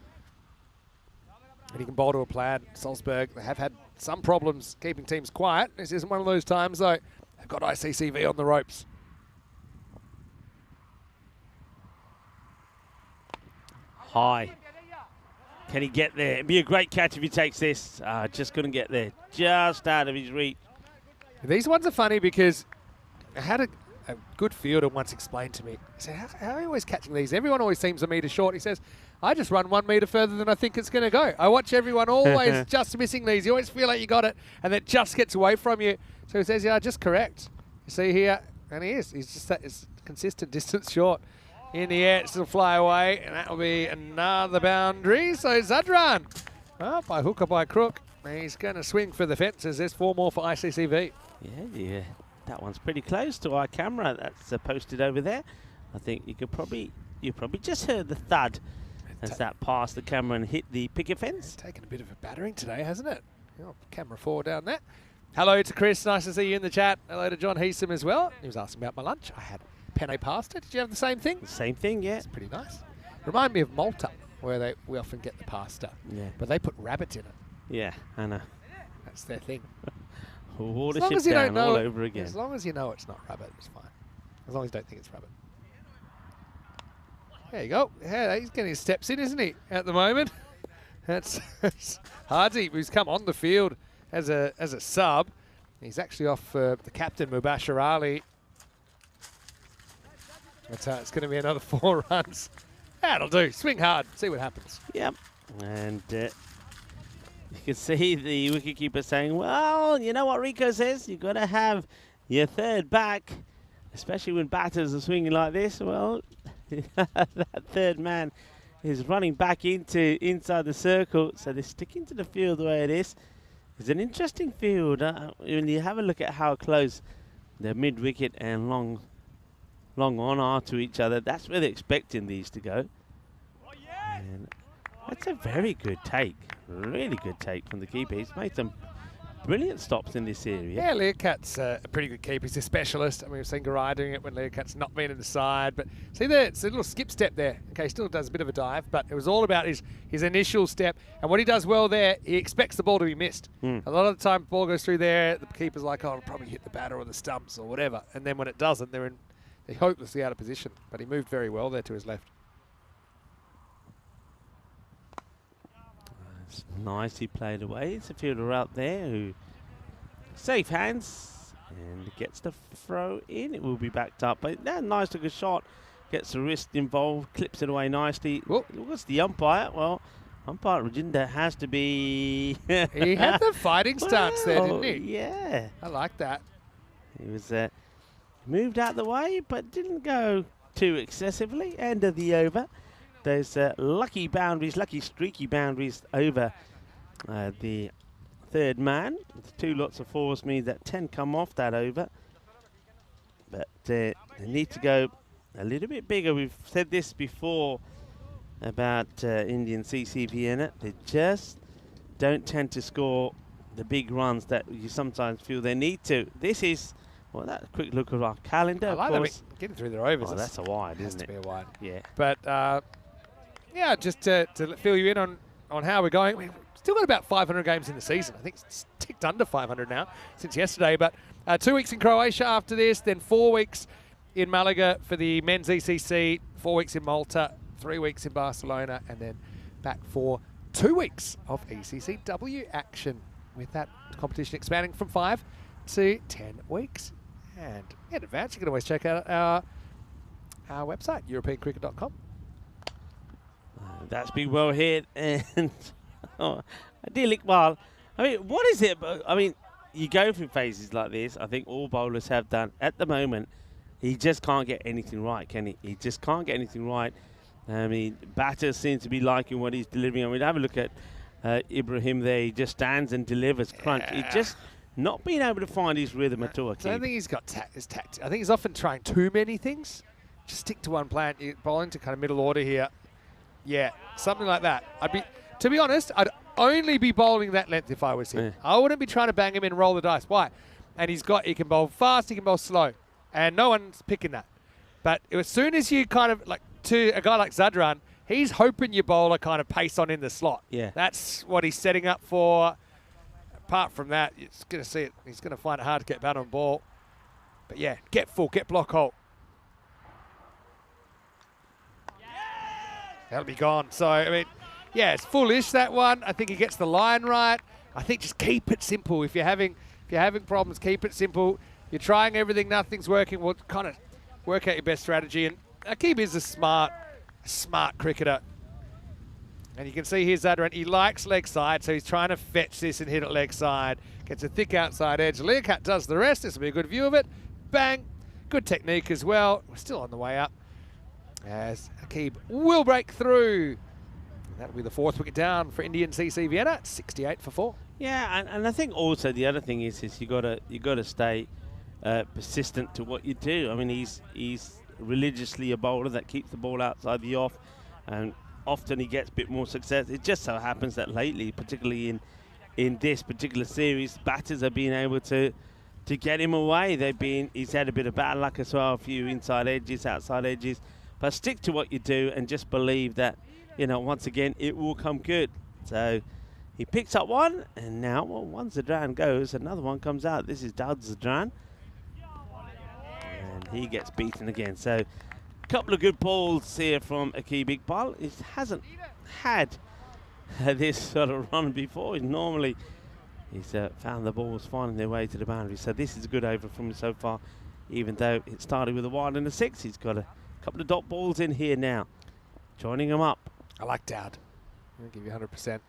And he can bowl to a plan. Salzburg, they have had some problems keeping teams quiet. This isn't one of those times though. They've got ICCV on the ropes. High. Can he get there? It'd be a great catch if he takes this. Just couldn't get there. Just out of his reach. These ones are funny because I had a good fielder once explained to me. He said, how are you always catching these? Everyone always seems a metre short. He says, I just run 1 metre further than I think it's going to go. I watch everyone always just missing these. You always feel like you got it, and it just gets away from you. So he says, yeah, just correct. You see here, and he is. He's just that is consistent distance short. In the air, it'll fly away, and that'll be another boundary. So Zadran, by hook or by crook, he's going to swing for the fences. There's 4 more for ICCV. Yeah, that one's pretty close to our camera. That's posted over there. I think you probably just heard the thud as that passed the camera and hit the picket fence. It's taken a bit of a battering today, hasn't it? Oh, camera 4 down there. Hello to Chris. Nice to see you in the chat. Hello to John Heesum as well. He was asking about my lunch. I had penne pasta. Did you have the same thing? The same thing, yeah. It's pretty nice. Remind me of Malta, where we often get the pasta. Yeah. But they put rabbit in it. Yeah, I know. That's their thing. Watership down all over again. As long as you know it's not rabbit, it's fine. As long as you don't think it's rabbit. There you go. Yeah, he's getting his steps in, isn't he, at the moment? That's Hardy, who's come on the field as a sub. He's actually off the captain, Mubashir Ali. That's it's going to be another 4 runs. That'll do. Swing hard. See what happens. Yep. And You can see the wicketkeeper saying, well, you know what Rico says? You've got to have your third back, especially when batters are swinging like this. Well, that third man is running back inside the circle, so they're sticking to the field the way it is. It's an interesting field. When you have a look at how close the mid-wicket and long on are to each other, that's where they're expecting these to go. And that's a very good take. Really good take from the keeper. He's made some brilliant stops in this area. Yeah, Learcat's a pretty good keeper. He's a specialist. I mean, we've seen Garai doing it when Learcat's not been in the side. But see there, it's a little skip step there. Okay, he still does a bit of a dive, but it was all about his initial step. And what he does well there, he expects the ball to be missed. A lot of the time, the ball goes through there, the keeper's like, oh, it'll probably hit the batter or the stumps or whatever. And then when it doesn't, they're hopelessly out of position. But he moved very well there to his left. It's nicely played away. It's a fielder out there who safe hands and gets the throw in. It will be backed up, but nice looking shot. Gets the wrist involved, clips it away nicely. What's the umpire? Well, umpire Rajinder has to be. He had the fighting stance there, didn't he? Yeah, I like that. He was moved out the way, but didn't go too excessively. End of the over. Those lucky streaky boundaries over the third man. With 2 lots of fours means that 10 come off that over. But they need to go a little bit bigger. We've said this before about Indian CC Vienna. They just don't tend to score the big runs that you sometimes feel they need to. This is, well, that's a quick look at our calendar. I like of that. course. Getting through their overs. Oh, that's a wide, has isn't to it? be a wide. Yeah. But yeah, just to fill you in on how we're going. We've still got about 500 games in the season. I think it's ticked under 500 now since yesterday. But 2 weeks in Croatia after this, then 4 weeks in Malaga for the men's ECC, 4 weeks in Malta, 3 weeks in Barcelona, and then back for 2 weeks of ECCW action, with that competition expanding from 5 to 10 weeks. And in advance, you can always check out our website, europeancricket.com. That's been well hit, and dear Iqbal, I mean, what is it? I mean, you go through phases like this. I think all bowlers have done. At the moment, he just can't get anything right, can he? He just can't get anything right. I mean, batters seem to be liking what he's delivering. I mean, have a look at Ibrahim there. He just stands and delivers crunch. He just not being able to find his rhythm at all. I don't think he's got his tact. I think he's often trying too many things. Just stick to one plan. You're bowling to kind of middle order here. Yeah, something like that. To be honest, I'd only be bowling that length if I was him. Yeah. I wouldn't be trying to bang him in and roll the dice. Why? And he can bowl fast, he can bowl slow. And no one's picking that. But as soon as you kind of, like, to a guy like Zadran, he's hoping your bowler kind of pace on in the slot. Yeah. That's what he's setting up for. Apart from that, you're going to see it. He's going to find it hard to get bat on ball. But yeah, get full, get block hole. That'll be gone. So, I mean, yeah, it's foolish, that one. I think he gets the line right. I think just keep it simple. If you're having problems, keep it simple. You're trying everything, nothing's working. Well, kind of work out your best strategy. And Aqib is a smart cricketer. And you can see here Zadran, he likes leg side, so he's trying to fetch this and hit it leg side. Gets a thick outside edge. Learcat does the rest. This will be a good view of it. Bang. Good technique as well. We're still on the way up, as Aqib will break through. That'll be the 4th wicket down for Indian CC Vienna, 68 for 4. Yeah, and I think also the other thing is you gotta stay persistent to what you do. I mean, he's religiously a bowler that keeps the ball outside the off, and often he gets a bit more success. It just so happens that lately, particularly in this particular series, batters are being able to get him away. He's had a bit of bad luck as well, a few inside edges, outside edges. But stick to what you do and just believe that, you know, once again, it will come good. So he picks up one, and now, well, one Zadran goes, another one comes out. This is Daud Zadran. And he gets beaten again. So a couple of good balls here from Aqib Iqbal. He hasn't had this sort of run before. Normally, he's found the balls finding their way to the boundary. So this is a good over from him so far. Even though it started with a wide and a 6, he's got a couple of dot balls in here now, joining him up. I like Dowd. I'll give you 100%.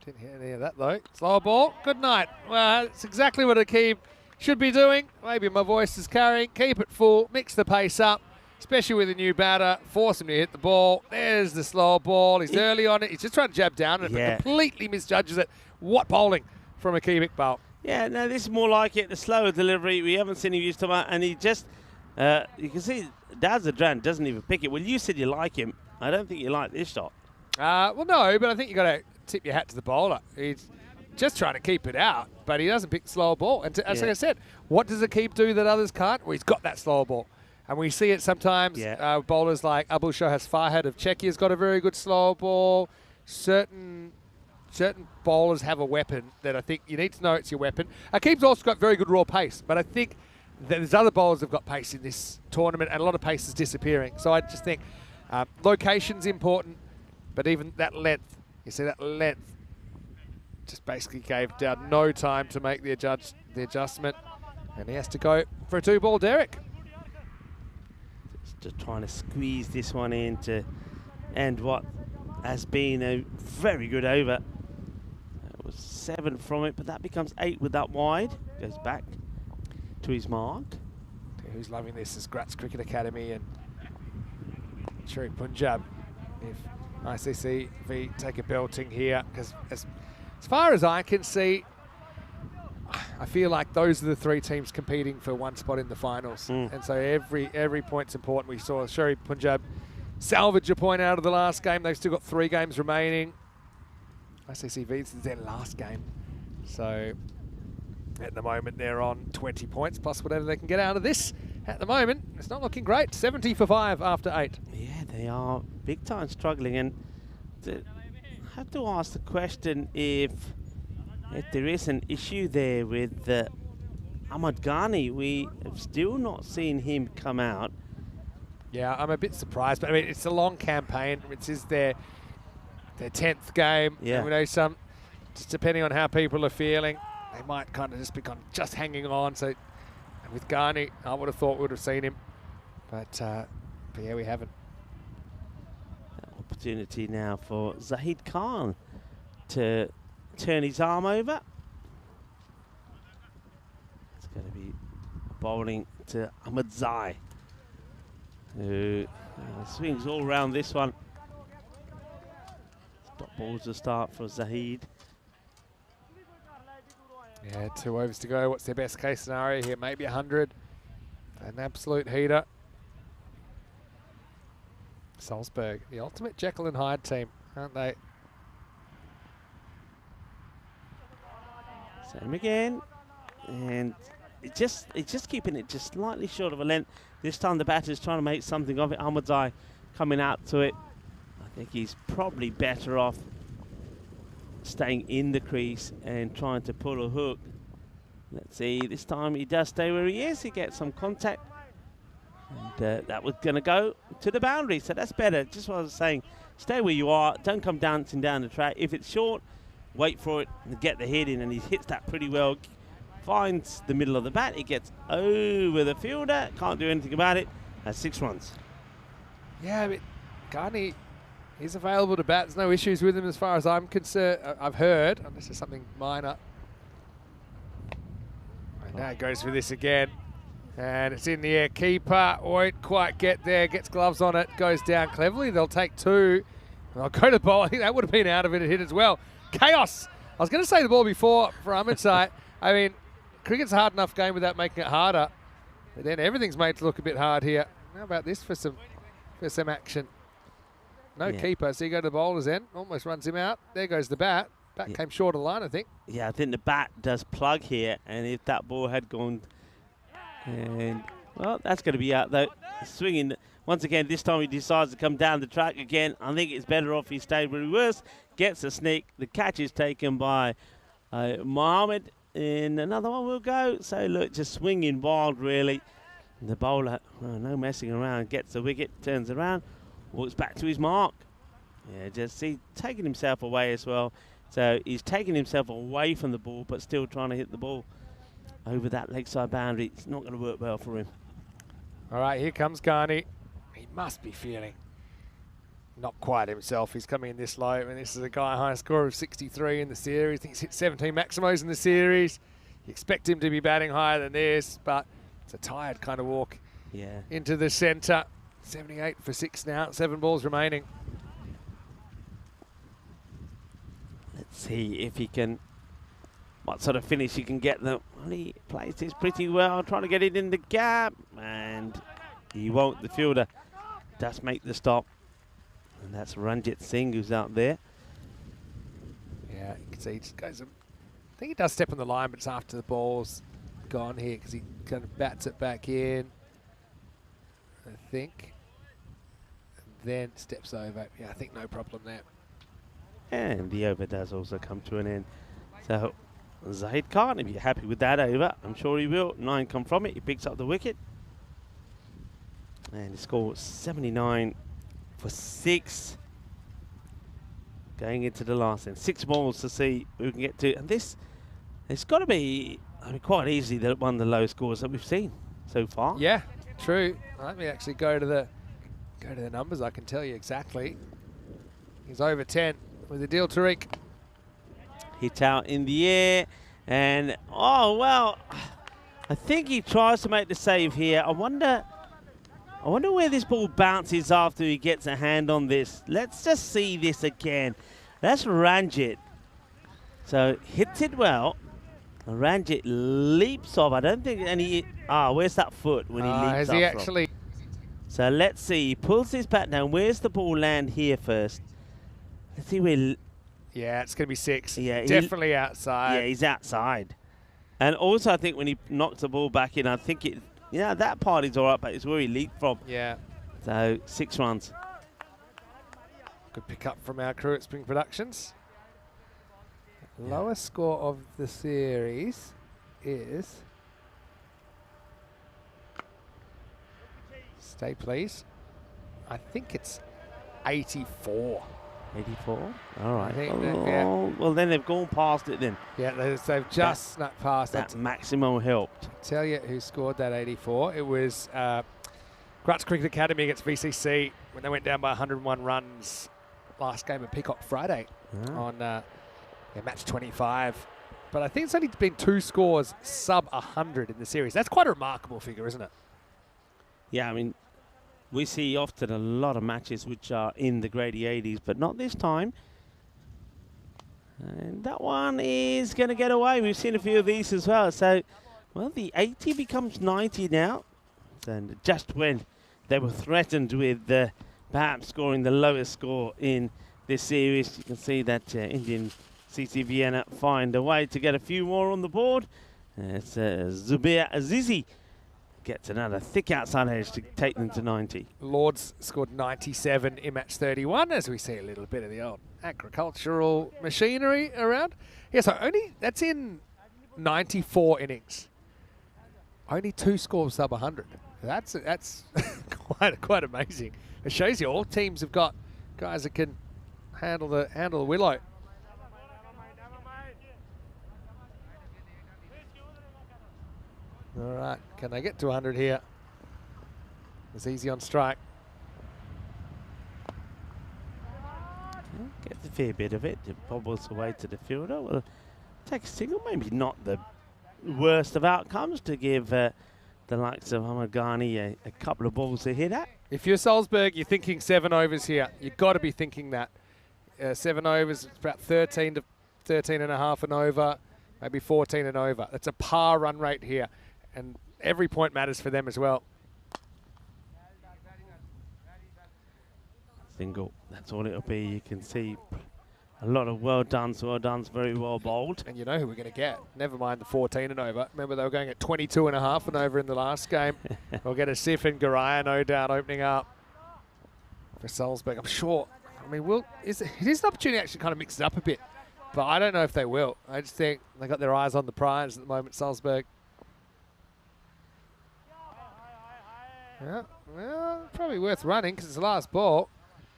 Didn't hear any of that, though. Slower ball. Good night. Well, it's exactly what a keep should be doing. Maybe my voice is carrying. Keep it full. Mix the pace up, especially with a new batter. Force him to hit the ball. There's the slow ball. He's early on it. He's just trying to jab down it, but completely misjudges it. What bowling from a Keebic bowl. Yeah, no, this is more like it. The slower delivery. We haven't seen him use to that, and he just, you can see Dazadran doesn't even pick it. Well, you said you like him. I don't think you like this shot. Well, no, but I think you got to tip your hat to the bowler. He's just trying to keep it out, but he doesn't pick the slower ball. And as I said, what does a keep do that others can't? Well, he's got that slower ball. And we see it sometimes. Bowlers like Abul Shohas Farhad of Czechia has got a very good slower ball. Certain bowlers have a weapon that I think you need to know it's your weapon. Akeem's also got very good raw pace, but I think that there's other bowlers that have got pace in this tournament, and a lot of pace is disappearing. So I just think location's important, but even that length, you see that length, just basically gave Dowd no time to make the adjustment, and he has to go for a 2-ball Derek. Just trying to squeeze this one in to end what has been a very good over. It was 7 from it, but that becomes 8 with that wide. Goes back to his mark. Who's loving this is Gratz Cricket Academy and Sher-E Punjab. If ICCV take a belting here, because as far as I can see, I feel like those are the 3 teams competing for one spot in the finals. And so every point's important. We saw Sher-E Punjab salvage a point out of the last game. They've still got 3 games remaining. ICCV, this is their last game. So at the moment, they're on 20 points, plus whatever they can get out of this. At the moment, it's not looking great. 70 for 5 after 8. Yeah, they are big time struggling. And I have to ask the question if there is an issue there with Ahmad Ghani. We have still not seen him come out. Yeah, I'm a bit surprised, but I mean, it's a long campaign. This is their 10th game. Yeah. And we know just depending on how people are feeling, they might kind of just be just hanging on. So with Ghani, I would have thought we would have seen him. But yeah, we haven't. Opportunity now for Zahid Khan to turn his arm over. It's going to be bowling to Ahmed Zai, who swings all around this one. Stop balls to start for Zahid. Yeah, 2 overs to go. What's their best case scenario here? Maybe 100. An absolute heater. Salzburg, the ultimate Jekyll and Hyde team, aren't they? Same again, and it's just keeping it just slightly short of a length. This time the batter's trying to make something of it. Ahmed Zai coming out to it. I think he's probably better off staying in the crease and trying to pull a hook. Let's see, this time he does stay where he is. He gets some contact. And that was going to go to the boundary, so that's better. Just what I was saying, stay where you are. Don't come dancing down the track. If it's short, wait for it and get the head in, and he hits that pretty well. Finds the middle of the bat. It gets over the fielder. Can't do anything about it. That's 6 runs. Yeah, but Ghani, he's available to bat. There's no issues with him as far as I'm concerned. I've heard, unless it's something minor. And now he goes for this again. And it's in the air. Keeper won't quite get there. Gets gloves on it. Goes down cleverly. They'll take 2. They'll go to the ball. I think that would have been out of it and hit as well. Chaos. I was going to say the ball before for Ahmed Zai. I mean, cricket's a hard enough game without making it harder. But then everything's made to look a bit hard here. How about this for some action? No keeper. So you go to the bowler's end. Almost runs him out. There goes the bat. Bat came short of the line, I think. Yeah, I think the bat does plug here. And if that ball had gone... And, well, that's going to be out, though. Swinging. Once again, this time he decides to come down the track again. I think it's better off he stayed where he was. Gets a sneak. The catch is taken by Mohammed. And another one will go. So, look, just swinging wild, really. And the bowler, well, no messing around, gets the wicket, turns around, walks back to his mark. Yeah, just see, taking himself away as well. So, he's taking himself away from the ball, but still trying to hit the ball over that leg side boundary. It's not going to work well for him. All right, here comes Ghani. He must be feeling not quite himself. He's coming in this low, and this is a guy high score of 63 in the series. I think he's hit 17 maximos in the series. You expect him to be batting higher than this, but it's a tired kind of walk into the centre. 78 for 6 now, 7 balls remaining. Let's see if he can, what sort of finish he can get them. Well, he plays this pretty well, trying to get it in the gap, and he won't. The fielder does make the stop, and that's Ranjit Singh who's out there. Yeah, you can see he just goes, I think he does step on the line, but it's after the ball's gone here because he kind of bats it back in, I think, and then steps over. Yeah, I think no problem there. And the over does also come to an end. So Zahid Khan, if you're happy with that over, I'm sure he will. 9 come from it. He picks up the wicket. And he scores 79 for 6. Going into the last end. 6 balls to see who can get to. And this, it's got to be, I mean, quite easily one of the lowest scores that we've seen so far. Yeah, true. Let me actually go to the numbers. I can tell you exactly. He's over 10 with the deal, Tariq. Hit out in the air, and oh well, I think he tries to make the save here. I wonder where this ball bounces after he gets a hand on this. Let's just see this again. That's Ranjit. So hits it well. Ranjit leaps off. I don't think any. Where's that foot when he leaps Has up he from? actually? So let's see. He pulls his bat down. Where's the ball land here first? Let's see where. Yeah, it's going to be 6. Yeah, definitely outside. Yeah, he's outside. And also, I think when he knocks the ball back in, I think it. Yeah, that part is all right, but it's where he leaped from. Yeah. So 6 runs. Good pick up from our crew at Spring Productions. Lowest score of the series is. Stay, please. I think it's 84. 84. All right. I think that, Well, then they've gone past it then. Yeah, they've just snuck past That that. maximum helped. Tell you who scored that 84. It was Grutz Cricket Academy against VCC when they went down by 101 runs last game of Peacock Friday on match 25. But I think it's only been 2 scores sub 100 in the series. That's quite a remarkable figure, isn't it? Yeah, I mean, we see often a lot of matches which are in the grade 80s, but not this time. And that one is going to get away. We've seen a few of these as well. So, well, the 80 becomes 90 now. And just when they were threatened with perhaps scoring the lowest score in this series, you can see that Indian CC Vienna find a way to get a few more on the board. It's Zubair Azizi gets another thick outside edge to take them to 90. Lords scored 97 in match 31, as we see a little bit of the old agricultural machinery around. Yeah, so that's in 94 innings. Only 2 scores sub 100. That's quite amazing. It shows you all teams have got guys that can handle the willow. All right, can they get to 100 here? It's easy on strike. Gets a fair bit of it. It bobbles away to the fielder. Well, take a single. Maybe not the worst of outcomes to give the likes of Ahmad Ghani a couple of balls to hit at. If you're Salzburg, you're thinking 7 overs here. You've got to be thinking that. 7 overs, it's about 13 to 13 and a half and over, maybe 14 and over. That's a par run rate here. And every point matters for them as well. Single, that's all it'll be. You can see a lot of well done, very well bowled. And you know who we're going to get. Never mind the 14 and over. Remember, they were going at 22 and a half and over in the last game. We'll get a Sif and Garaya, no doubt, opening up for Salzburg. I'm sure. I mean, it is an opportunity to actually kind of mix it up a bit. But I don't know if they will. I just think they got their eyes on the prize at the moment, Salzburg. Yeah, well, probably worth running because it's the last ball.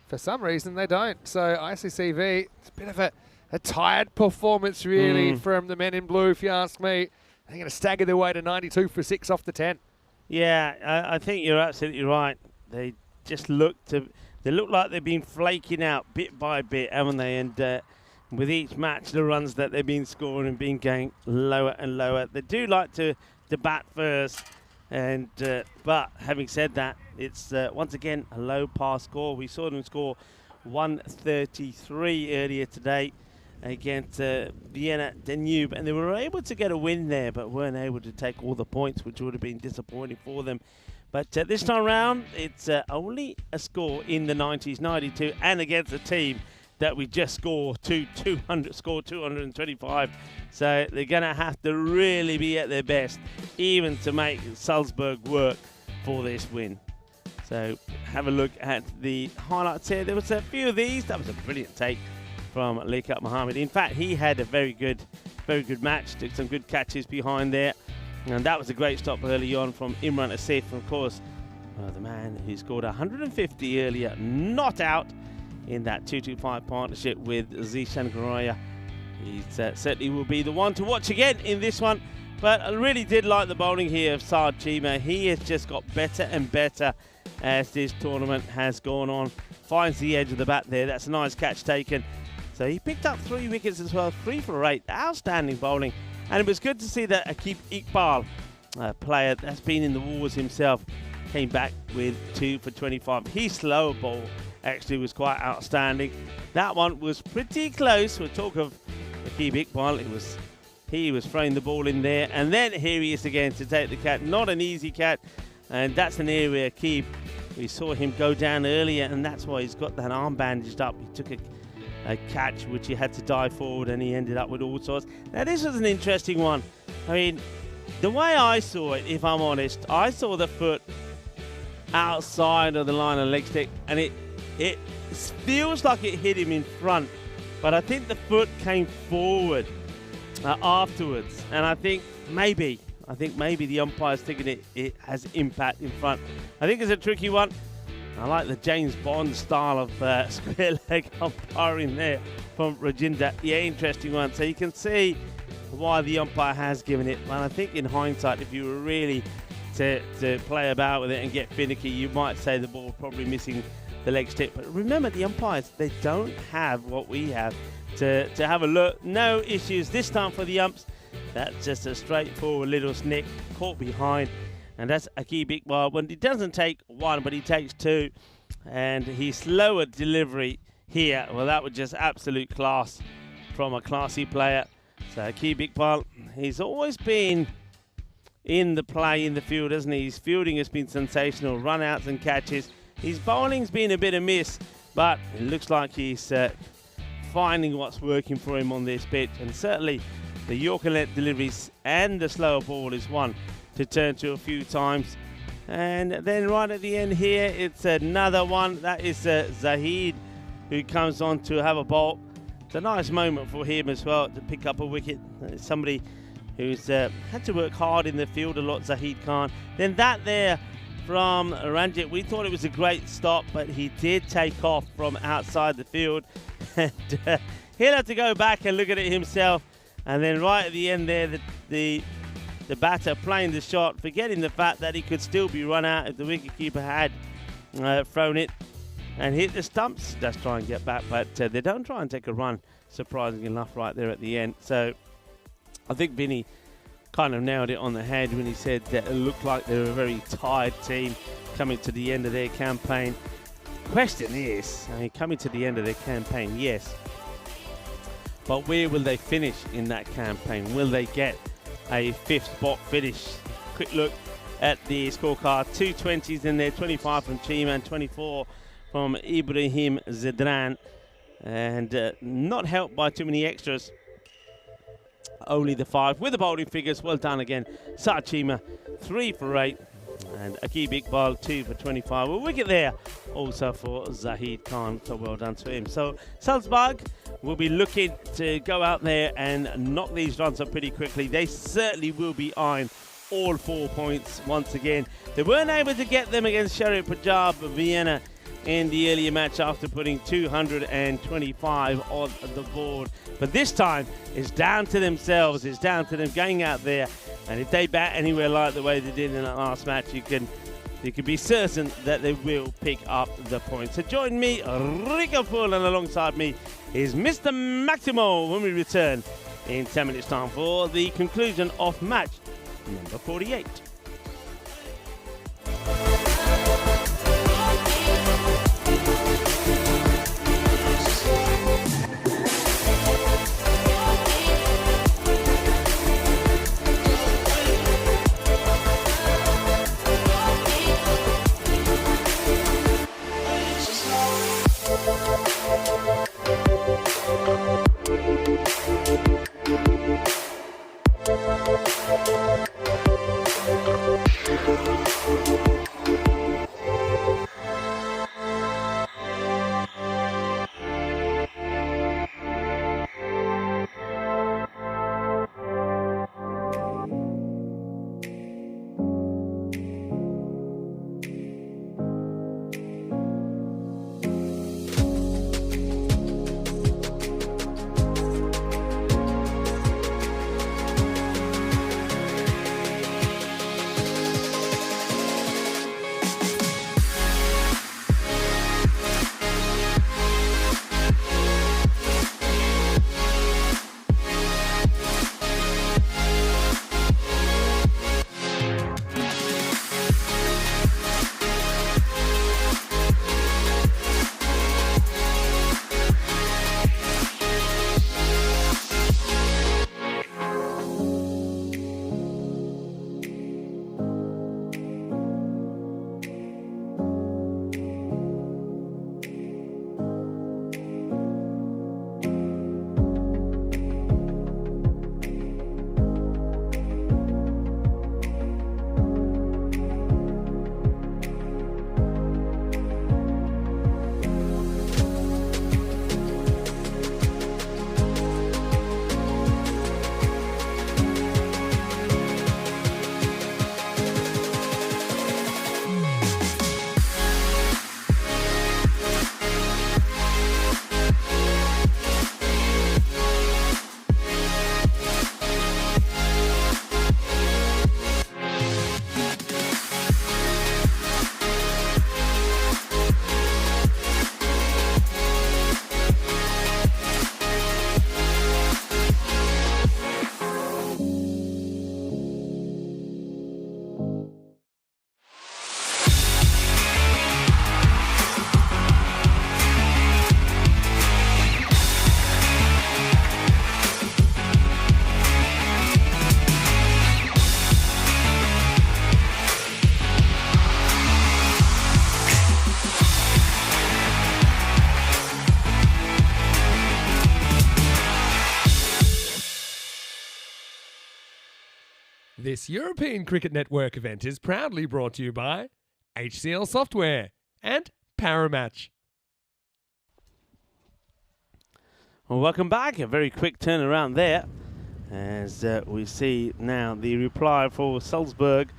For some reason, they don't. So ICCV, it's a bit of a tired performance, really, from the men in blue, if you ask me. They're going to stagger their way to 92 for 6 off the 10. Yeah, I think you're absolutely right. They just look to they look like they've been flaking out bit by bit, haven't they? And with each match, the runs that they've been scoring and been going lower and lower. They do like to bat first, and but having said that, it's once again a low par score. We saw them score 133 earlier today against Vienna Danube, and they were able to get a win there, but weren't able to take all the points, which would have been disappointing for them. But this time round, it's only a score in the 90s, 92, and against a team that we just scored 225. So they're going to have to really be at their best, even to make Salzburg work for this win. So have a look at the highlights here. There was a few of these. That was a brilliant take from Liaquat Mohammed. In fact, he had a very good match. Took some good catches behind there. And that was a great stop early on from Imran Asif. And of course, the man who scored 150 earlier, not out in that 2-2-5 partnership with Zishan Goroya. He certainly will be the one to watch again in this one. But I really did like the bowling here of Saad Chima. He has just got better and better as this tournament has gone on. Finds the edge of the bat there. That's a nice catch taken. So he picked up 3 wickets as well, 3 for 8. Outstanding bowling. And it was good to see that Akib Iqbal, player that's been in the wars himself, came back with 2 for 25. His slower ball actually was quite outstanding. That one was pretty close. We'll talk of Akib Iqbal. He was throwing the ball in there, and then here he is again to take the catch. Not an easy catch, and that's an area Akib, we saw him go down earlier, and that's why he's got that arm bandaged up. He took a catch which he had to dive forward, and he ended up with all sorts. Now this was an interesting one. I mean, the way I saw it, if I'm honest, I saw the foot outside of the line of leg stick, and it feels like it hit him in front, but I think the foot came forward afterwards, and I think maybe the umpire's thinking it has impact in front. I think it's a tricky one. I like the James Bond style of square leg umpiring there from Rajinder. Yeah, interesting one. So you can see why the umpire has given it. And I think in hindsight, if you were really to play about with it and get finicky, you might say the ball probably missing the leg stick. But remember, the umpires, they don't have what we have to have a look. No issues this time for the umps. That's just a straightforward little snick caught behind. And that's Akib Iqbal. When he doesn't take 1, but he takes 2. And his slower delivery here, well, that was just absolute class from a classy player. So Akib Iqbal, he's always been in the play in the field, hasn't he? His fielding has been sensational, run-outs and catches. His bowling's been a bit of miss, but it looks like he's finding what's working for him on this pitch. And certainly the Yorker length deliveries and the slower ball is one to turn to a few times. And then right at the end here, it's another one. That is Zahid, who comes on to have a bowl. It's a nice moment for him as well to pick up a wicket. It's somebody who's had to work hard in the field a lot, Zahid Khan. Then that there from Ranjit, we thought it was a great stop, but he did take off from outside the field. And he'll have to go back and look at it himself. And then right at the end there, the batter playing the shot, forgetting the fact that he could still be run out if the wicketkeeper had thrown it and hit the stumps. Just try and get back, but they don't try and take a run, surprisingly enough, right there at the end. So I think Vinny kind of nailed it on the head when he said that it looked like they were a very tired team coming to the end of their campaign. Question is, I mean, coming to the end of their campaign, yes, but where will they finish in that campaign? Will they get a 5th spot finish? Quick look at the scorecard. 2 20s in there, 25 from Chima and 24 from Ibrahim Zidran. And not helped by too many extras. Only the 5 with the bowling figures. Well done again. Saad Chima, 3 for 8. And Akib Iqbal, 2 for 25. A wicket there also for Zahid Khan. So well done to him. So Salzburg will be looking to go out there and knock these runs up pretty quickly. They certainly will be eyeing all 4 points once again. They weren't able to get them against Sher-E Punjab, Vienna in the earlier match after putting 225 on the board. But this time, it's down to themselves. It's down to them going out there. And if they bat anywhere like the way they did in that last match, you can you can be certain that they will pick up the points. So join me, Rico Full, and alongside me is Mr. Maximo when we return in 10 minutes time for the conclusion of match number 48. This European Cricket Network event is proudly brought to you by HCL Software and Paramatch. Well, welcome back. A very quick turnaround there as we see now the reply for Salzburg.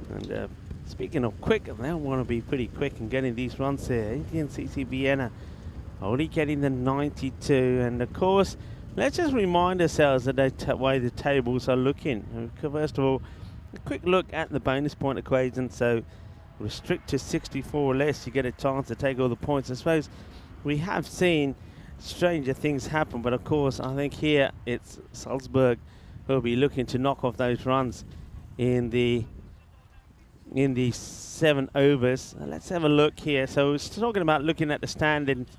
And speaking of quick, they want to be pretty quick in getting these runs here. Indian CC Vienna already getting the 92. And of course, let's just remind ourselves of the way the tables are looking. First of all, a quick look at the bonus point equation. So restrict to 64 or less, you get a chance to take all the points. I suppose we have seen stranger things happen, but of course I think here it's Salzburg who will be looking to knock off those runs in the 7 overs. Let's have a look here. So we're talking about looking at the standings.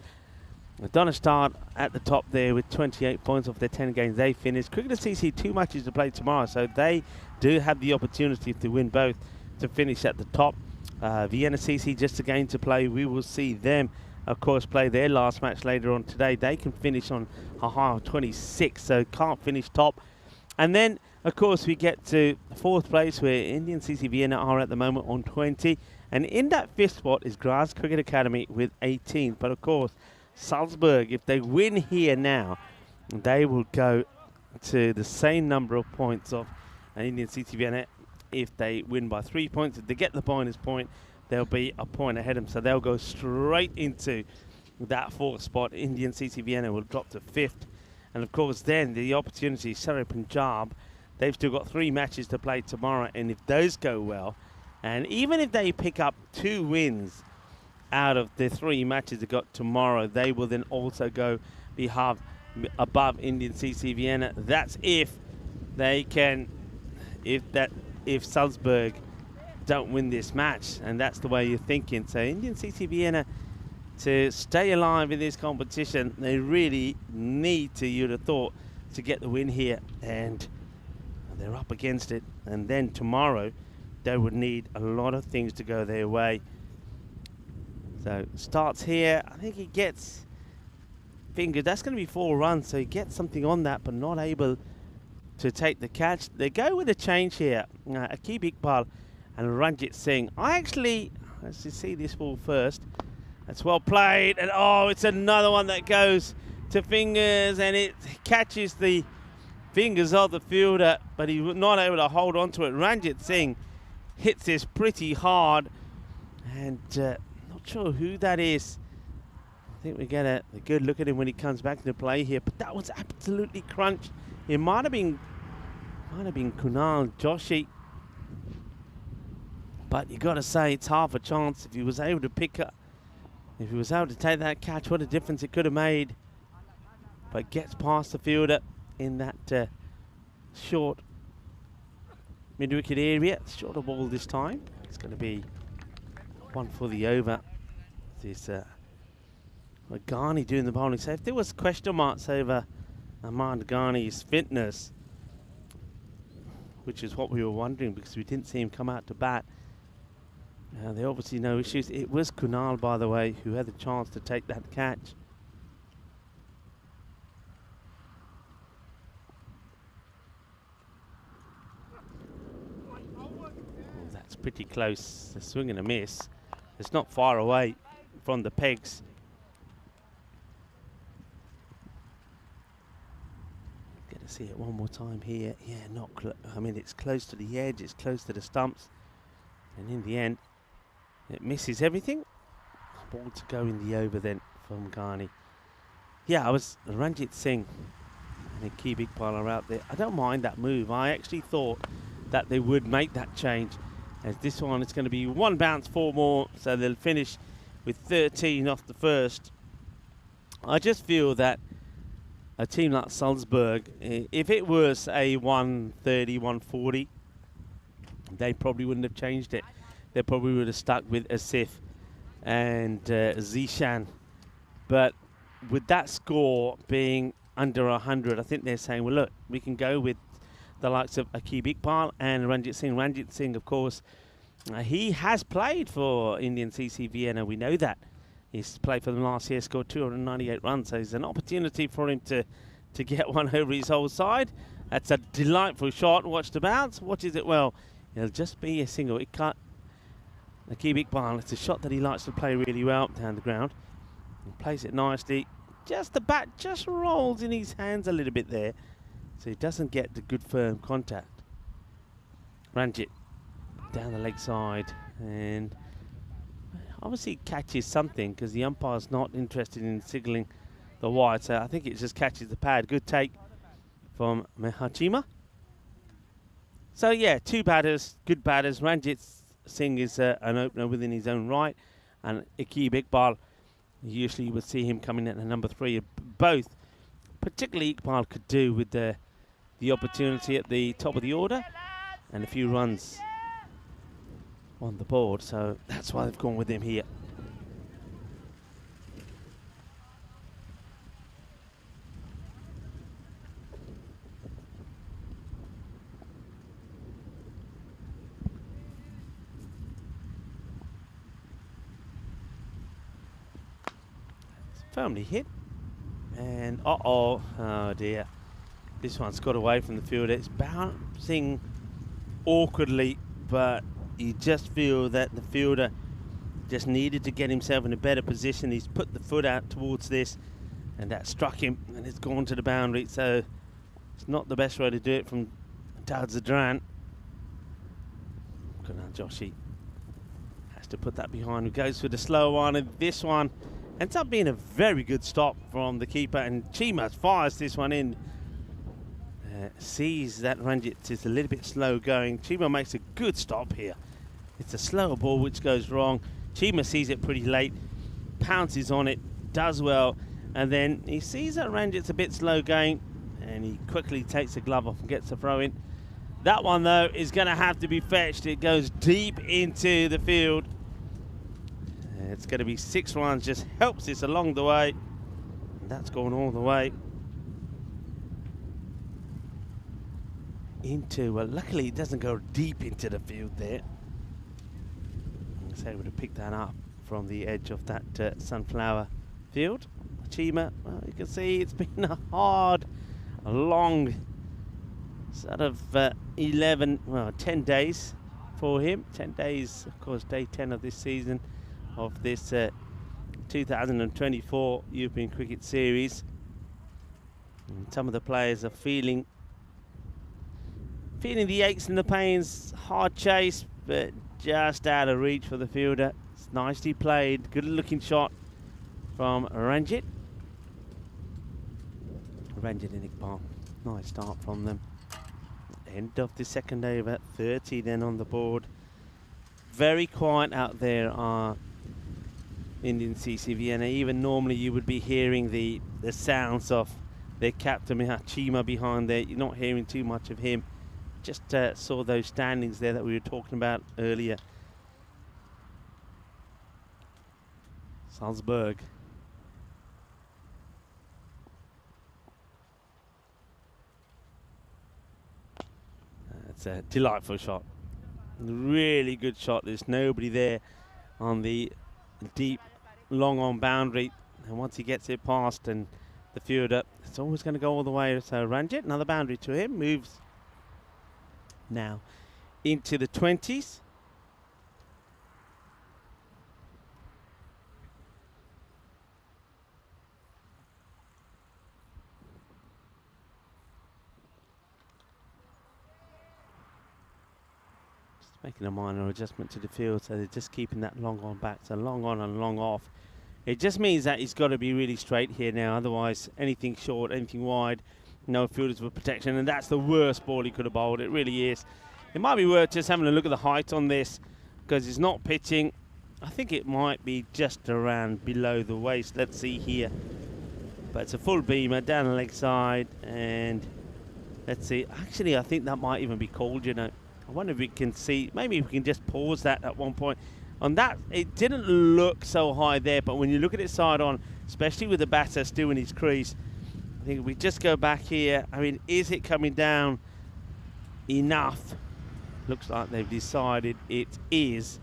Donnerstad at the top there with 28 points off their 10 games they finished. Cricketer CC 2 matches to play tomorrow, so they do have the opportunity to win both to finish at the top. Vienna CC just a game to play. We will see them, of course, play their last match later on today. They can finish on a high of 26, so can't finish top. And then, of course, we get to 4th place where Indian CC Vienna are at the moment on 20. And in that 5th spot is Graz Cricket Academy with 18. But, of course, Salzburg, if they win here now, they will go to the same number of points of Indian CC Vienna. If they win by 3 points, if they get the bonus point, they'll be a point ahead of them. So they'll go straight into that 4th spot. Indian CC Vienna will drop to 5th. And of course, then the opportunity, Sher-E Punjab, they've still got 3 matches to play tomorrow. And if those go well, And even if they pick up 2 wins out of the 3 matches they got tomorrow, they will then also go above Indian CC Vienna. That's if they can, if Salzburg don't win this match, and that's the way you're thinking. So Indian CC Vienna, to stay alive in this competition, they really need to, you'd have thought, to get the win here, and they're up against it. And then tomorrow they would need a lot of things to go their way. So starts here, I think he gets fingered. That's going to be 4 runs, so he gets something on that, but not able to take the catch. They go with a change here. Akib Iqbal and Ranjit Singh. Let's just see this ball first. That's well played, and oh, it's another one that goes to fingers, and it catches the fingers of the fielder, but he was not able to hold on to it. Ranjit Singh hits this pretty hard, and not sure who that is. I think we get a good look at him when he comes back into play here, but that was absolutely crunched. It might have been Kunal Joshi, but you got to say it's half a chance. If he was able to take that catch, what a difference it could have made. But gets past the fielder in that short mid-wicket area. Shorter ball this time. It's going to be one for the over. This Ghani doing the bowling. So if there was question marks over Ahmad Ghani's fitness, which is what we were wondering because we didn't see him come out to bat, there are obviously no issues. It was Kunal, by the way, who had the chance to take that catch. Oh, that's pretty close. A swing and a miss. It's not far away from the pegs. Get to see it one more time here. Yeah, I mean, it's close to the edge. It's close to the stumps. And in the end, it misses everything. Ball to go in the over then from Ghani. Yeah, Ranjit Singh and Akib Iqbal are out there. I don't mind that move. I actually thought that they would make that change. As this one, it's going to be 1 bounce, 4 more. So they'll finish with 13 off the first. I just feel that a team like Salzburg, if it was a 130, 140, they probably wouldn't have changed it. They probably would have stuck with Asif and Zishan. But with that score being under 100, I think they're saying, well, look, we can go with the likes of Akib Iqbal and Ranjit Singh. Ranjit Singh, of course, he has played for Indian CC Vienna. We know that. He's played for them last year, scored 298 runs. So it's an opportunity for him to get one over his whole side. That's a delightful shot. Watch the bounce. Watches it well. It'll just be a single. It can't. Akib Iqbal, it's a shot that he likes to play really well down the ground. He plays it nicely. Just the bat just rolls in his hands a little bit there, so he doesn't get the good firm contact. Ranjit down the leg side, and obviously catches something because the umpire's not interested in signalling the wide, so I think it just catches the pad. Good take from Mehachima. So yeah, 2 batters, good batters. Ranjit Singh is an opener within his own right, and Akib Iqbal, usually you would see him coming in at number 3. Both, particularly Iqbal, could do with the opportunity at the top of the order and a few runs on the board, so that's why they've gone with him here. Firmly hit, and oh dear, this one's got away from the fielder. It's bouncing awkwardly, but you just feel that the fielder just needed to get himself in a better position. He's put the foot out towards this, and that struck him, and it's gone to the boundary. So it's not the best way to do it from Dad Zadran. Kunal Joshi has to put that behind. He goes for the slow one, and this one ends up being a very good stop from the keeper, and Chima fires this one in. Sees that Ranjit is a little bit slow going. Chima makes a good stop here. It's a slower ball which goes wrong. Chima sees it pretty late, pounces on it, does well, and then he sees that Ranjit's a bit slow going, and he quickly takes the glove off and gets the throw in. That one, though, is going to have to be fetched. It goes deep into the field. It's going to be 6 runs, just helps this along the way. And that's gone all the way into, well, luckily it doesn't go deep into the field there. I was able to pick that up from the edge of that sunflower field. Chima, well, you can see it's been a hard, a long sort of 10 days for him. 10 days, of course, day 10 of this season, of this 2024 European Cricket Series. And some of the players are feeling the aches and the pains. Hard chase, but just out of reach for the fielder. It's nicely played, good looking shot from Ranjit. Ranjit and Iqbal, nice start from them. End of the second over, 30 then on the board. Very quiet out there are Indian CC Vienna. Even normally you would be hearing the sounds of their captain Chima behind there. You're not hearing too much of him. Just saw those standings there that we were talking about earlier. Salzburg. It's a delightful shot. Really good shot. There's nobody there on the deep, long on boundary. And once he gets it past and the fielder, it's always going to go all the way. So Ranjit, another boundary to him, moves now into the 20s. Making a minor adjustment to the field, so they're just keeping that long on back, so long on and long off. It just means that he's got to be really straight here now, otherwise anything short, anything wide, no fielders with protection, and that's the worst ball he could have bowled. It really is. It might be worth just having a look at the height on this, because he's not pitching. I think it might be just around below the waist. Let's see here. But it's a full beamer down the leg side, and let's see. Actually, I think that might even be called, you know. I wonder if we can see, maybe we can just pause that at one point. On that, it didn't look so high there, but when you look at it side on, especially with the batter still in his crease, I think if we just go back here, I mean, is it coming down enough? Looks like they've decided it is,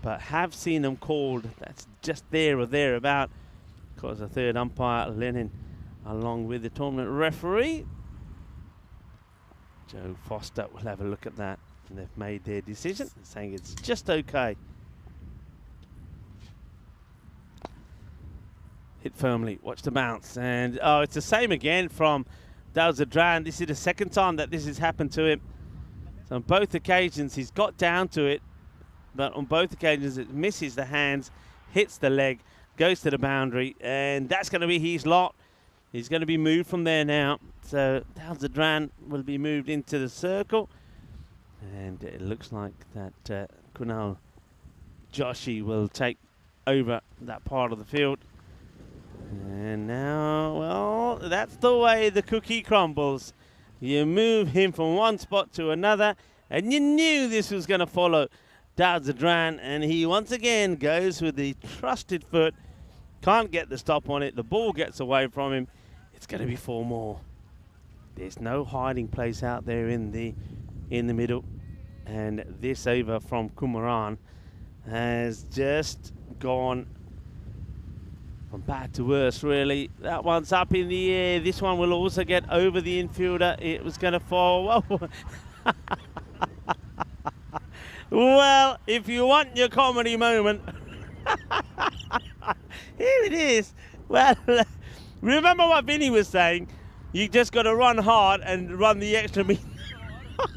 but have seen them called. That's just there or thereabout. Of course, the third umpire, Lennon, along with the tournament referee, Joe Foster, will have a look at that, and they've made their decision, saying it's just okay. Hit firmly, watch the bounce, and oh, it's the same again from Dawzadran. This is the second time that this has happened to him. So on both occasions he's got down to it, but on both occasions it misses the hands, hits the leg, goes to the boundary, and that's going to be his lot. He's going to be moved from there now. So Dawzadran will be moved into the circle. And it looks like that Kunal Joshi will take over that part of the field. And now, well, that's the way the cookie crumbles. You move him from one spot to another, and you knew this was going to follow Dawzadran. And he once again goes with the trusted foot. Can't get the stop on it. The ball gets away from him. It's going to be 4 more. There's no hiding place out there in the middle. And this over from Kumaran has just gone from bad to worse, really. That one's up in the air. This one will also get over the infielder. It was going to fall. Whoa. Well, if you want your comedy moment, here it is. Well, remember what Vinny was saying? You just got to run hard and run the extra meter.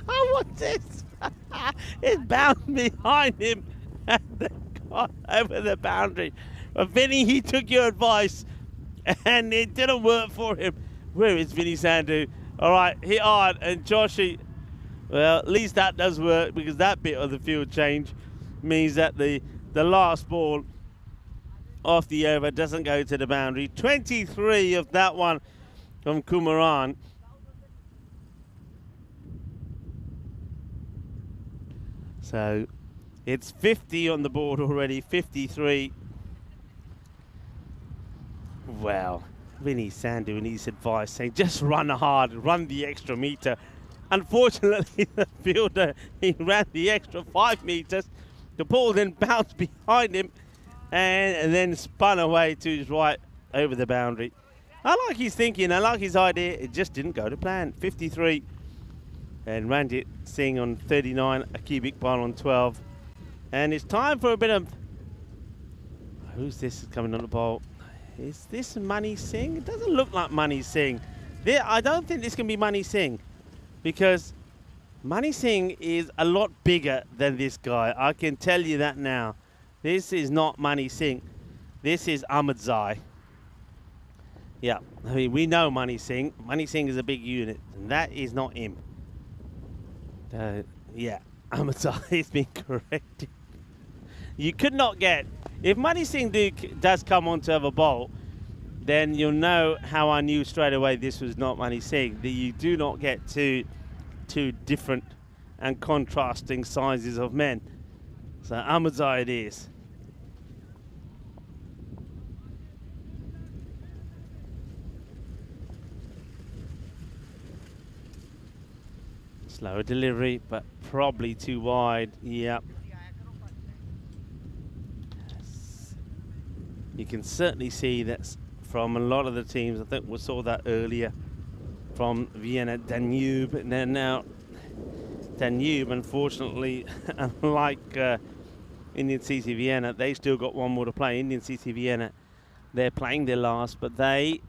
What's this? It bounced behind him and then got over the boundary. But Vinny, he took your advice and it didn't work for him. Where is Vinny Sandhu? All right, hit hard. And Joshi, well, at least that does work because that bit of the field change means that the last ball off the over doesn't go to the boundary. 23 of that one from Kumaran. So it's 50 on the board already, 53. Well, Vinny Sandhu and his advice saying just run hard, run the extra meter. Unfortunately, the fielder, he ran the extra 5 meters. The ball then bounced behind him and then spun away to his right over the boundary. I like his thinking, I like his idea. It just didn't go to plan. 53. And Ranjit Singh on 39, a cubic ball on 12. And it's time for a bit of... Who's this coming on the ball? Is this Money Singh? It doesn't look like Money Singh. I don't think this can be Money Singh, because Money Singh is a lot bigger than this guy. I can tell you that now. This is not Money Singh. This is Ahmadzai. Yeah, I mean, we know Money Singh. Money Singh is a big unit, and that is not him. Yeah, Ahmadzai has been corrected. You could not get... If Money Singh does come on to have a bowl, then you'll know how I knew straight away this was not Money Singh. That you do not get two different and contrasting sizes of men. So Ahmadzai it is. Slower delivery, but probably too wide. Yep. You can certainly see that's from a lot of the teams. I think we saw that earlier from Vienna Danube. And then now Danube, unfortunately, unlike Indian CC Vienna, they still got one more to play. Indian CC Vienna, they're playing their last, but they,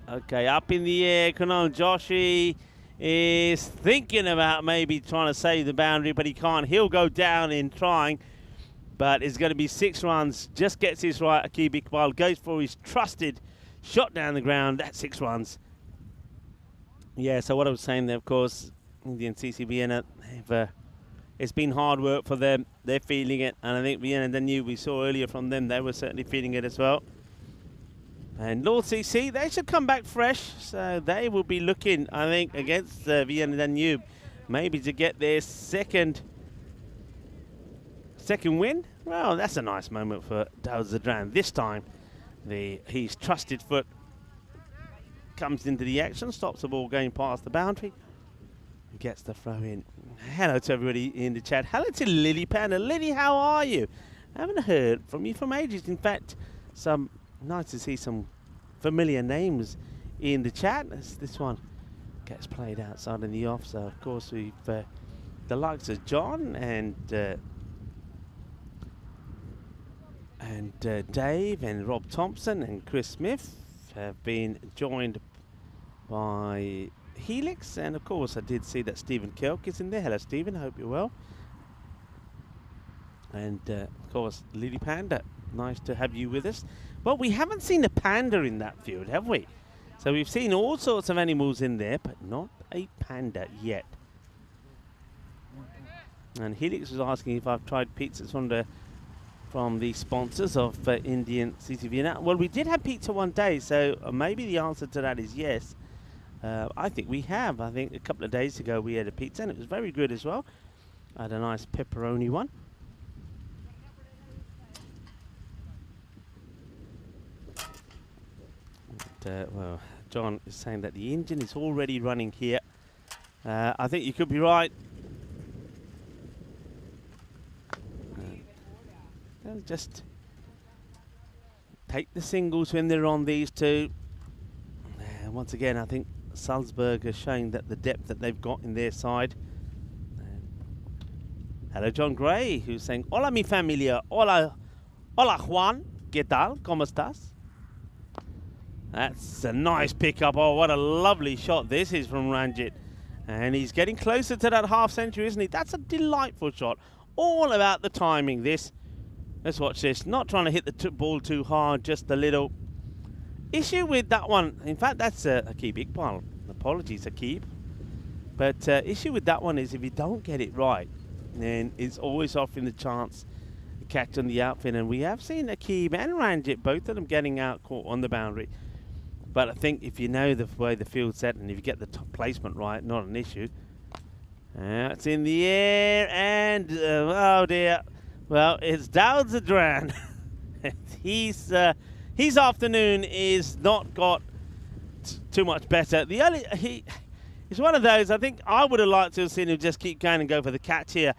okay, up in the air. Kunal Joshi is thinking about maybe trying to save the boundary, but he can't. He'll go down in trying, but it's going to be 6 runs. Just gets his right. Akib Iqbal goes for his trusted shot down the ground. That's 6 runs. Yeah, so what I was saying there, of course, Indian CC Vienna, it's been hard work for them. They're feeling it, and I think Vienna Danube, we saw earlier from them, they were certainly feeling it as well. And Lord CC, they should come back fresh, so they will be looking, I think, against Vienna Danube, maybe to get their second win. Well, that's a nice moment for Daud Zadran. This time, his trusted foot comes into the action, stops the ball going past the boundary, and gets the throw in. Hello to everybody in the chat. Hello to Lily Panda. Lily, how are you? I haven't heard from you from ages. In fact, nice to see some familiar names in the chat as this one gets played outside in the off. So, of course, we've the likes of John and Dave and Rob Thompson and Chris Smith have been joined by Helix. And, of course, I did see that Stephen Kelk is in there. Hello, Stephen. Hope you're well. And, of course, Lily Panda. Nice to have you with us. Well, we haven't seen a panda in that field, have we? So we've seen all sorts of animals in there, but not a panda yet. And Helix was asking if I've tried pizzas from the sponsors of Indian CC Vienna. Well, we did have pizza one day, so maybe the answer to that is yes. I think we have. I think a couple of days ago we had a pizza, and it was very good as well. I had a nice pepperoni one. Well, John is saying that the engine is already running here. I think you could be right. They'll just take the singles when they're on these two. Once again, I think Salzburg is showing that the depth that they've got in their side. Hello, John Gray, who's saying, "Hola, mi familia. Hola, Juan. ¿Qué tal? ¿Cómo estás?" That's a nice pickup. Oh, what a lovely shot this is from Ranjit. And he's getting closer to that half century, isn't he? That's a delightful shot. All about the timing, this. Let's watch this. Not trying to hit the ball too hard, just a little. Issue with that one. In fact, that's Akib Iqbal. Apologies, Akib. But issue with that one is if you don't get it right, then it's always offering the chance catch on the outfit, and we have seen Akeem and Ranjit, both of them getting out caught on the boundary. But I think if you know the way the field's set and if you get the top placement right, not an issue. It's in the air, and oh dear. Well, it's Daud Zadran. His afternoon is not got too much better. It's one of those, I think I would have liked to have seen him just keep going and go for the catch here.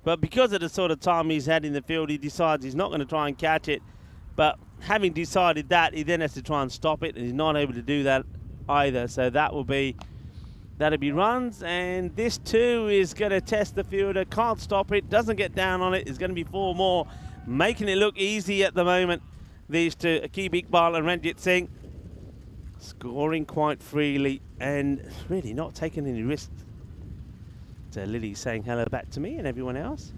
But because of the sort of time he's had in the field, he decides he's not going to try and catch it. But having decided that, he then has to try and stop it, and he's not able to do that either. So that'll be runs, and this too is going to test the fielder. Can't stop it, doesn't get down on it. It's going to be 4 more, making it look easy at the moment. These two, Akeem Iqbal and Ranjit Singh, scoring quite freely and really not taking any risks. So Lily's saying hello back to me and everyone else.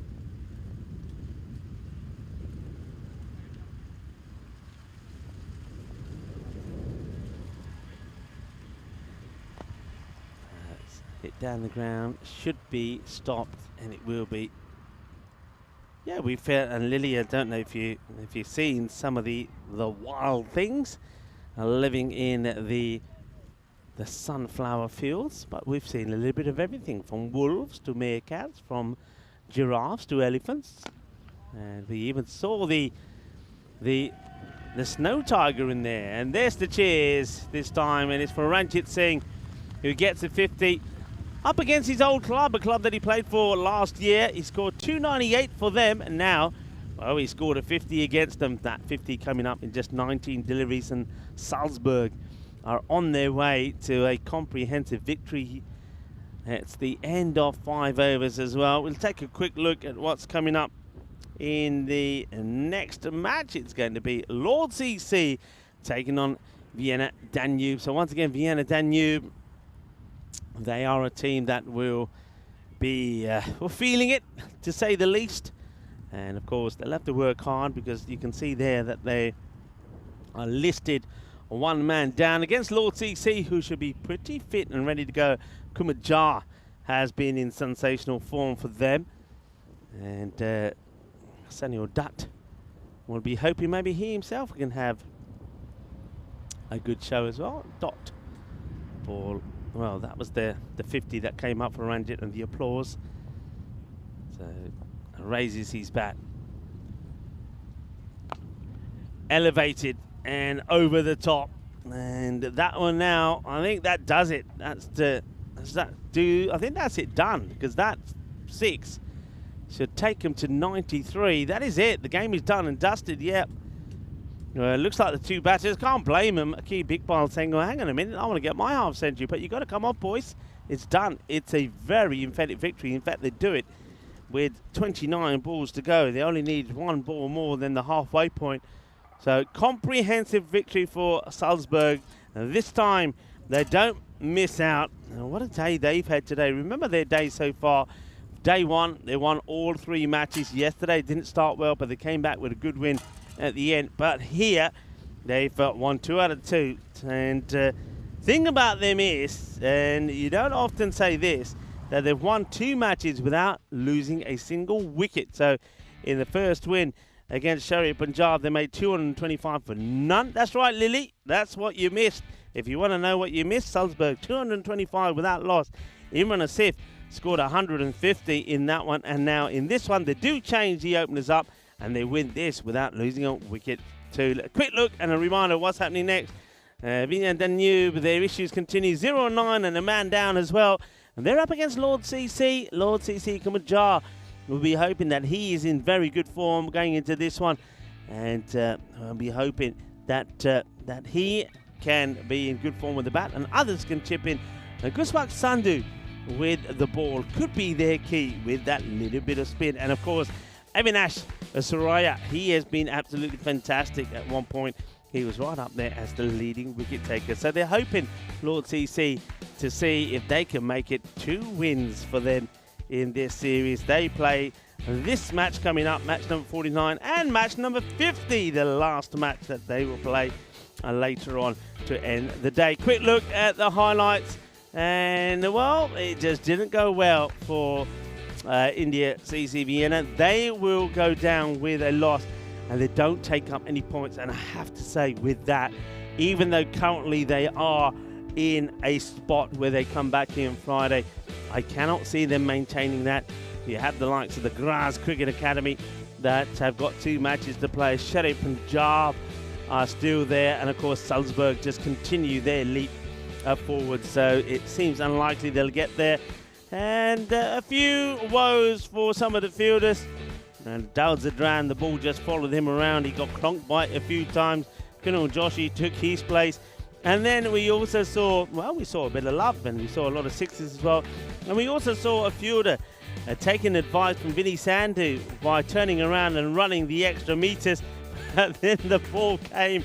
Hit down the ground, should be stopped, and it will be. Yeah, we felt, and Lily, I don't know if you've seen some of the wild things living in the sunflower fields, but we've seen a little bit of everything, from wolves to meerkats, from giraffes to elephants, and we even saw the snow tiger in there. And there's the cheers this time, and it's for Ranjit Singh, who gets a 50. Up against his old club, a club that he played for last year. He scored 298 for them, and now, well, he scored a 50 against them. That 50 coming up in just 19 deliveries, and Salzburg are on their way to a comprehensive victory. It's the end of 5 overs as well. We'll take a quick look at what's coming up in the next match. It's going to be Lord CC taking on Vienna Danube. So once again, Vienna Danube, they are a team that will be feeling it, to say the least. And of course, they'll have to work hard, because you can see there that they are listed 1 man down against Lord CC, who should be pretty fit and ready to go. Kumajar has been in sensational form for them. And Samuel Dutt will be hoping maybe he himself can have a good show as well. Dot ball. Well, that was the 50 that came up for Ranjit, and the applause. So raises his bat. Elevated and over the top. And that one now, I think that does it. I think that's it done, because that 6 should take him to 93. That is it. The game is done and dusted. Yep. It looks like the 2 batters, can't blame him. Akeem Iqbal saying, well, hang on a minute, I want to get my half century, but you've got to come on, boys. It's done. It's a very emphatic victory. In fact, they do it with 29 balls to go. They only need 1 ball more than the halfway point. So, comprehensive victory for Salzburg. And this time, they don't miss out. And what a day they've had today. Remember their day so far. Day 1, they won all 3 matches. Yesterday didn't start well, but they came back with a good win at the end. But here, they've won 2 out of 2. And thing about them is, and you don't often say this, that they've won 2 matches without losing a single wicket. So in the first win against Sher-E Punjab, they made 225 for none. That's right, Lily. That's what you missed. If you want to know what you missed, Salzburg 225 without loss. Imran Asif scored 150 in that one. And now in this one, they do change the openers up, and they win this without losing a wicket too. A quick look and a reminder of what's happening next. Vienna Danube, their issues continue. 0-9 and a man down as well. And they're up against Lord CC. Lord CC Kumajar will be hoping that he is in very good form going into this one. And I'll be hoping that that he can be in good form with the bat, and others can chip in. Gusbak Sandhu with the ball could be their key with that little bit of spin. And of course, Avinash Suraya, he has been absolutely fantastic. At one point, he was right up there as the leading wicket taker. So they're hoping, Lord CC, to see if they can make it 2 wins for them in this series. They play this match coming up, match number 49, and match number 50, the last match that they will play later on to end the day. Quick look at the highlights. And, well, it just didn't go well for India CC Vienna. They will go down with a loss and they don't take up any points. And I have to say with that, even though currently they are in a spot where they come back here on Friday, I cannot see them maintaining that. You have the likes of the Graz Cricket Academy that have got 2 matches to play. Sher-E Punjab are still there, and of course Salzburg just continue their leap forward, so it seems unlikely they'll get there. And a few woes for some of the fielders. And Dal Zadran, the ball just followed him around. He got clonked by it a few times. Kunal Joshi took his place. And then we also saw, well, we saw a bit of love, and we saw a lot of sixes as well. And we also saw a fielder taking advice from Vinny Sandhu by turning around and running the extra meters. And then the ball came.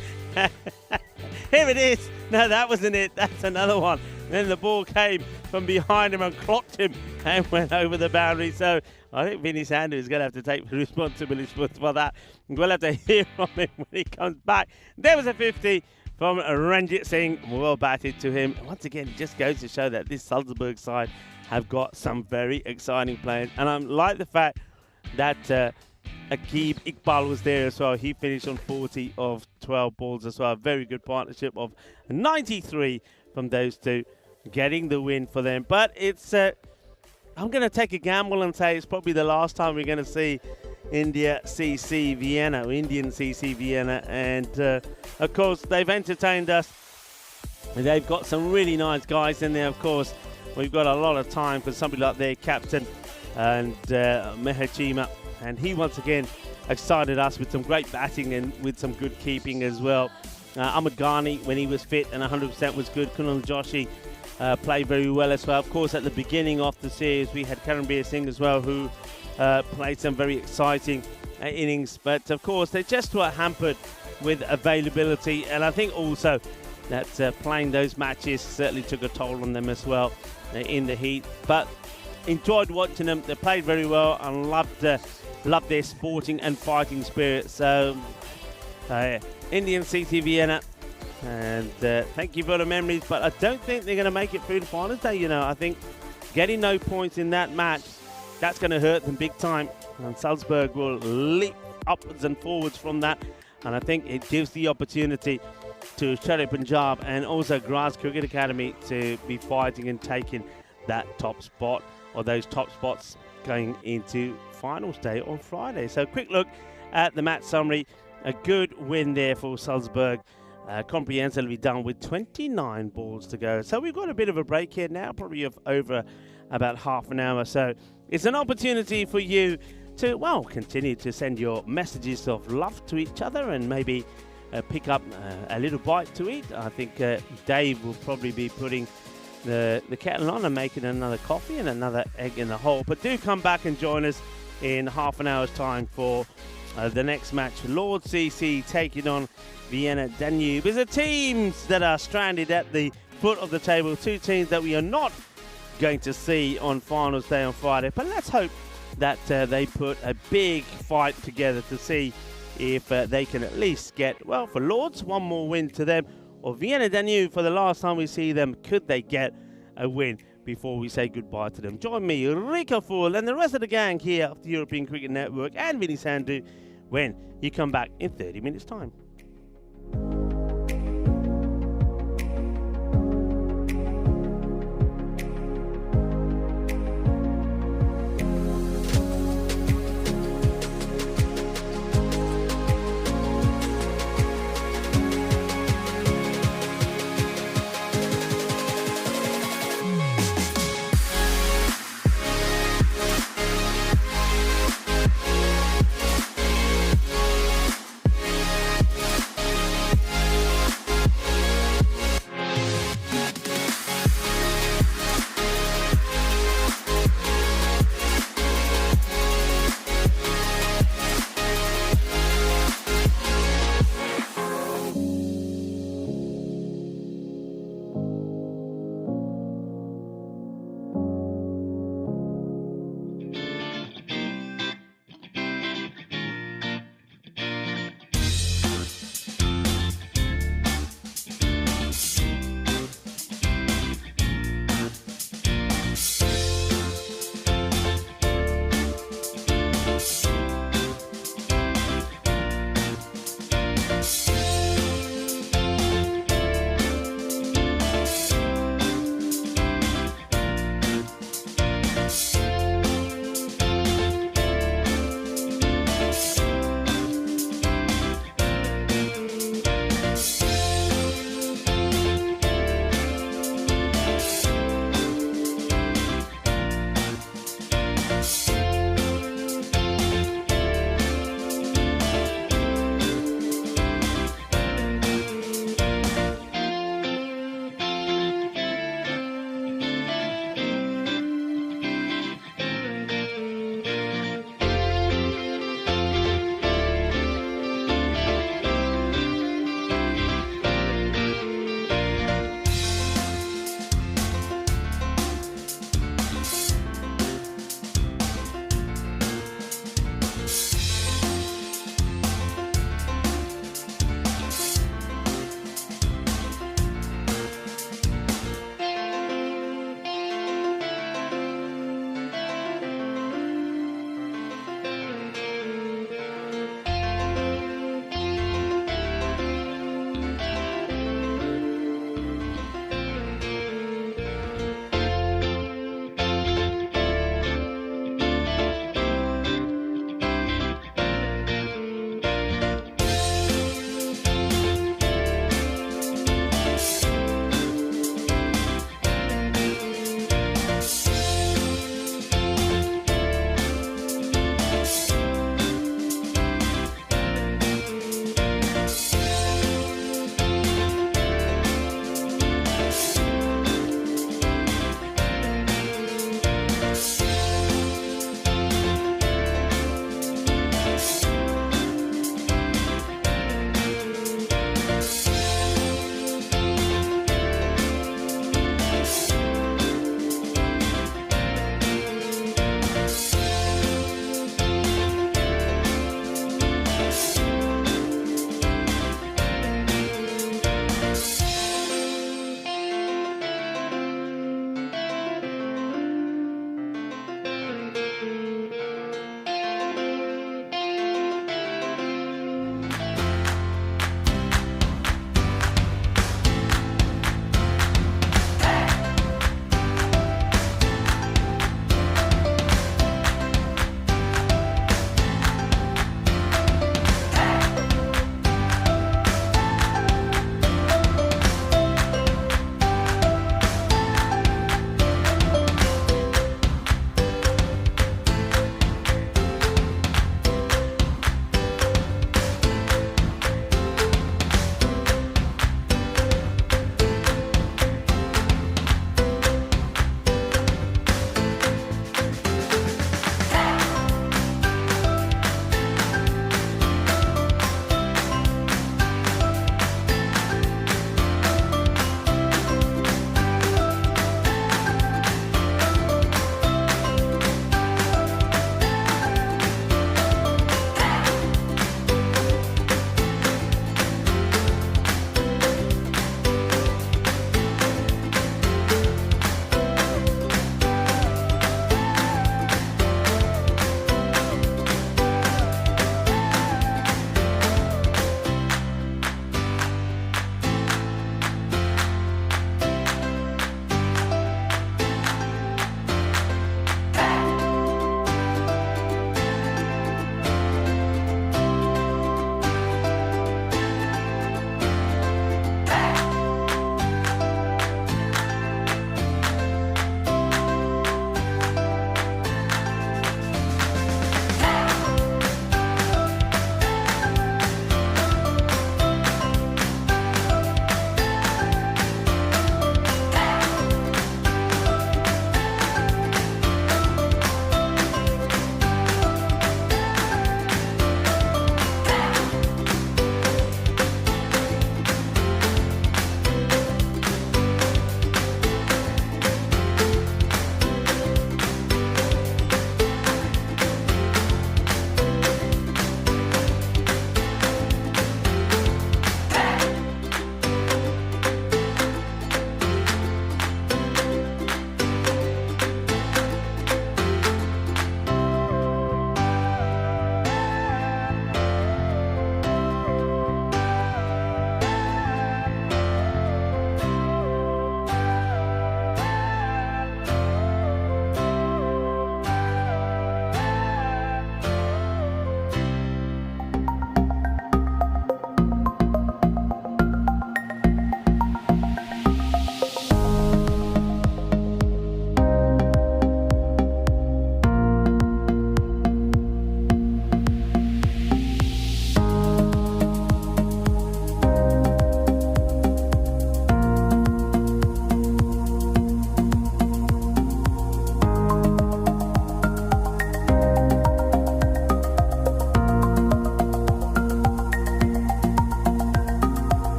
Here it is. No, that wasn't it. That's another one. Then the ball came from behind him and clocked him and went over the boundary. So I think Vinny Sandhu is going to have to take responsibility for that. We'll have to hear from him when he comes back. There was a 50 from Ranjit Singh. Well batted to him. Once again, it just goes to show that this Salzburg side have got some very exciting players. And I like the fact that Aqib Iqbal was there as well. He finished on 40 of 12 balls as well. Very good partnership of 93 from those two, getting the win for them. But it's, I'm going to take a gamble and say it's probably the last time we're going to see India CC Vienna, or Indian CC Vienna. And of course, they've entertained us. They've got some really nice guys in there, of course. We've got a lot of time for somebody like their captain and Mehachima. And he once again excited us with some great batting and with some good keeping as well. Ahmed Ghani, when he was fit and 100% was good. Kunal Joshi played very well as well. Of course, at the beginning of the series, we had Karanbir Singh as well, who played some very exciting innings. But of course, they just were hampered with availability. And I think also that playing those matches certainly took a toll on them as well in the heat. But enjoyed watching them. They played very well and loved their sporting and fighting spirit. So, Indian CC Vienna, and thank you for the memories, but I don't think they're going to make it through the finals day. You know, I think getting no points in that match, that's going to hurt them big time, and Salzburg will leap upwards and forwards from that, and I think it gives the opportunity to Sher-E Punjab and also Graz Cricket Academy to be fighting and taking that top spot, or those top spots going into finals day on Friday. So quick look at the match summary. A good win there for Salzburg, comprehensively done with 29 balls to go. So we've got a bit of a break here now, probably of over about half an hour. So it's an opportunity for you to, well, continue to send your messages of love to each other and maybe pick up a little bite to eat. I think Dave will probably be putting the kettle on and making another coffee and another egg in the hole. But do come back and join us in half an hour's time for the next match. Lord CC taking on Vienna Danube. Is the teams that are stranded at the foot of the table. 2 teams that we are not going to see on finals day on Friday. But let's hope that they put a big fight together to see if they can at least get, well, for Lords, one more win to them. Or Vienna Danube, for the last time we see them, could they get a win before we say goodbye to them? Join me, Rika Fool, and the rest of the gang here of the European Cricket Network and Vinny Sandhu when you come back in 30 minutes' time.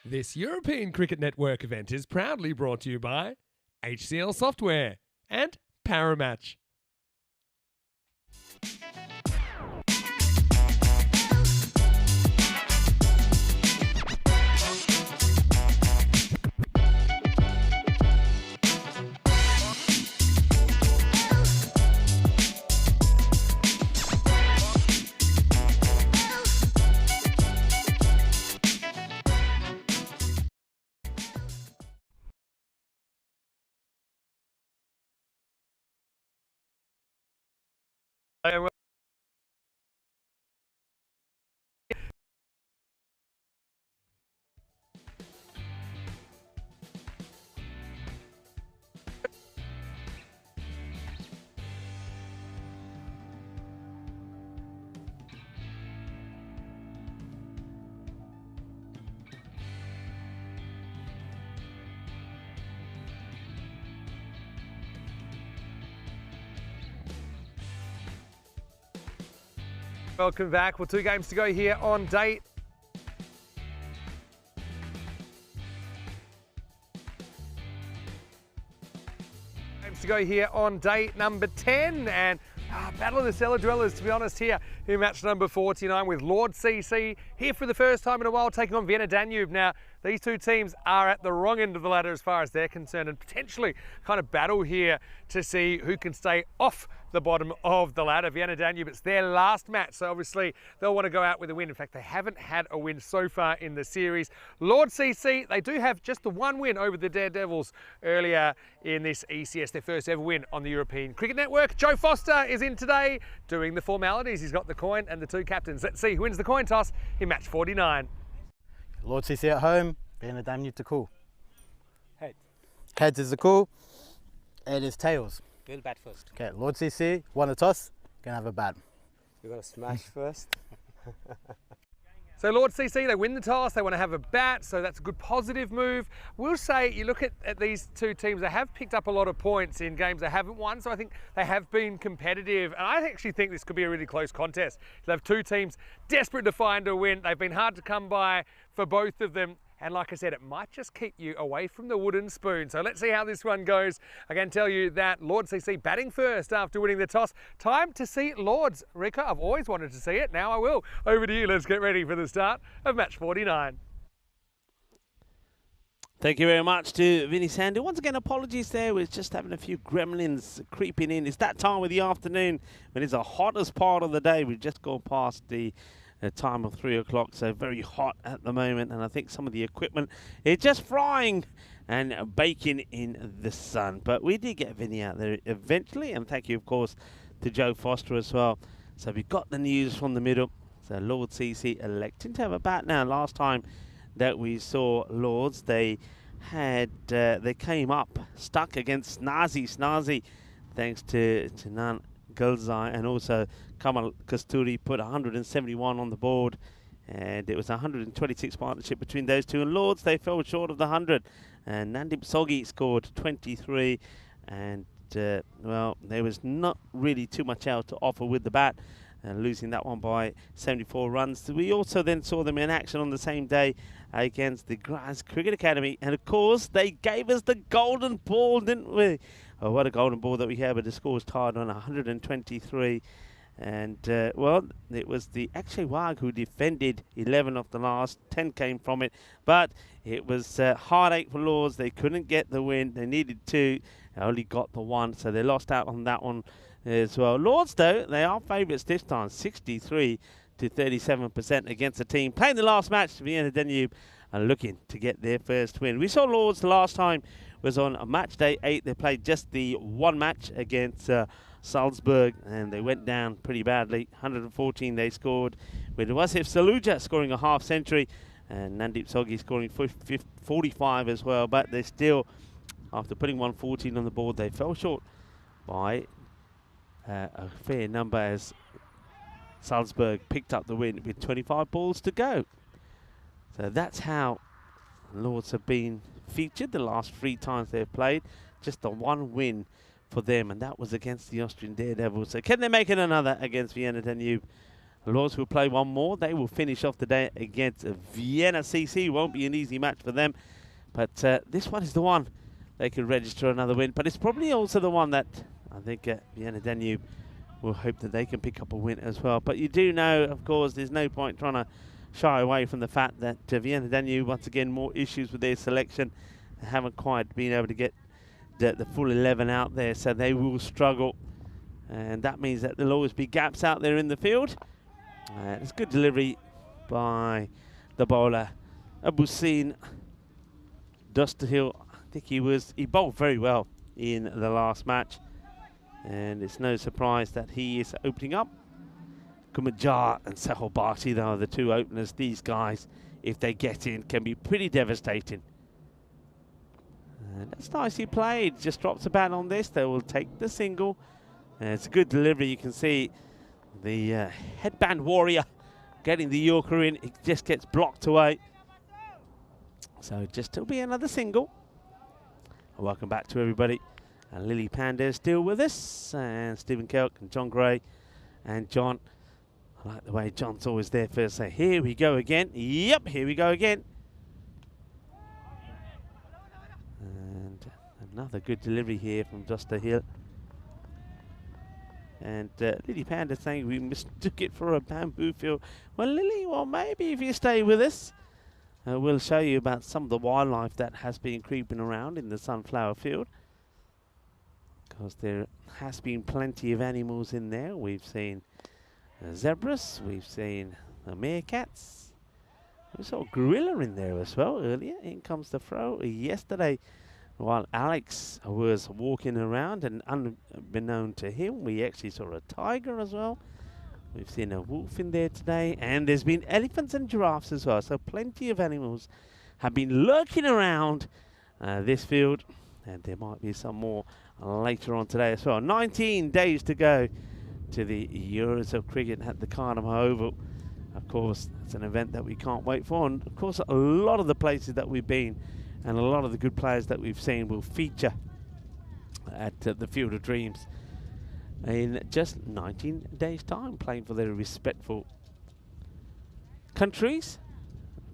This European Cricket Network event is proudly brought to you by HCL Software and Paramatch. Welcome back. Well, 2 games to go here on date. Games to go here on date number 10, and Battle of the Cellar Dwellers, to be honest, here in match number 49 with Lord CC here for the first time in a while, taking on Vienna Danube. Now, these 2 teams are at the wrong end of the ladder as far as they're concerned, and potentially kind of battle here to see who can stay off the bottom of the ladder. Vienna Danube, it's their last match, so obviously they'll want to go out with a win. In fact, they haven't had a win so far in the series. Lord CC, they do have just the 1 win over the Daredevils earlier in this ECS, their first ever win on the European Cricket Network. Joe Foster is in today doing the formalities. He's got the coin and the 2 captains. Let's see who wins the coin toss in match 49. Lord CC at home, Vienna Danube to call. Head. Heads is the call. It is tails. We'll bat first. Okay, Lord CC won the toss, gonna have a bat. You're going to smash first. So Lord CC, they win the toss, they want to have a bat, so that's a good positive move. We'll say, you look at these 2 teams, they have picked up a lot of points in games they haven't won, so I think they have been competitive, and I actually think this could be a really close contest. They have 2 teams desperate to find a win. They've been hard to come by for both of them. And like I said, it might just keep you away from the wooden spoon. So let's see how this one goes. I can tell you that Lord CC batting first after winning the toss. Time to see Lords. Rika, I've always wanted to see it. Now I will. Over to you. Let's get ready for the start of match 49. Thank you very much to Vinny Sandu. Once again, apologies there. We're just having a few gremlins creeping in. It's that time of the afternoon when it's the hottest part of the day. We've just gone past the time of 3 o'clock, so very hot at the moment, and I think some of the equipment is just frying and baking in the sun. But we did get Vinny out there eventually, and thank you, of course, to Joe Foster as well. So we got the news from the middle. So Lord CC electing to have a bat now. Last time that we saw Lords, they came up stuck against Snazzy, thanks to Nan Gulzai, and also Kamal Kasturi put 171 on the board, and it was a 126 partnership between those 2. And Lords, they fell short of the 100, and Nandip Soghi scored 23, and well, there was not really too much else to offer with the bat, losing that one by 74 runs. We also then saw them in action on the same day against the Graz Cricket Academy, and of course they gave us the golden ball, didn't we? Oh, what a golden ball that we had, but the score was tied on 123. And, well, it was the Akshay Wag who defended 11 of the last. 10 came from it. But it was heartache for Lords. They couldn't get the win. They needed 2. They only got the 1. So they lost out on that one as well. Lords, though, they are favourites this time. 63 to 37% against the team. Playing the last match, Vienna Danube, and looking to get their first win. We saw Lords the last time was on match day 8. They played just the 1 match against Salzburg, and they went down pretty badly. 114 they scored, with Wasif Saluja scoring a half century, and Nandip Soghi scoring 45 as well. But they still, after putting 114 on the board, they fell short by a fair number, as Salzburg picked up the win with 25 balls to go. So that's how Lords have been featured the last 3 times they've played. Just the 1 win for them, and that was against the Austrian Daredevils. So can they make it another against Vienna Danube? The Laws will play one more. They will finish off the day against Vienna CC. Won't be an easy match for them. But this one is the one they could register another win. But it's probably also the one that I think Vienna Danube will hope that they can pick up a win as well. But you do know, of course, there's no point trying to shy away from the fact that Vienna Danube, once again, more issues with their selection. They haven't quite been able to get the full 11 out there, so they will struggle. And that means that there'll always be gaps out there in the field. It's good delivery by the bowler, Abusin Dusterhill. I think he bowled very well in the last match. And it's no surprise that he is opening up. Kumajar and Sahil Bharti, though, are the two openers. These guys, if they get in, can be pretty devastating. And that's nicely played. Just drops a bat on this. They will take the single. And it's a good delivery. You can see the headband warrior getting the Yorker in. It just gets blocked away. So just it'll be another single. Welcome back to everybody. And Lily Panda is still with us. And Stephen Kelk and John Gray and John. I like the way John's always there first. So here we go again. Yep, here we go again. And another good delivery here from Dusterhill. And Lily Panda saying we mistook it for a bamboo field. Well, Lily, well, maybe if you stay with us, we'll show you about some of the wildlife that has been creeping around in the sunflower field. Because there has been plenty of animals in there. We've seen zebras, we've seen meerkats. We saw a gorilla in there as well earlier. In comes the throw. Yesterday, while Alex was walking around, and unbeknown to him, we actually saw a tiger as well. We've seen a wolf in there today, and there's been elephants and giraffes as well. So plenty of animals have been lurking around this field, and there might be some more later on today as well. 19 days to go to the Euros of Cricket at the Cardiff Oval. Of course, it's an event that we can't wait for, and of course a lot of the places that we've been and a lot of the good players that we've seen will feature at the Field of Dreams in just 19 days time, playing for their respectful countries.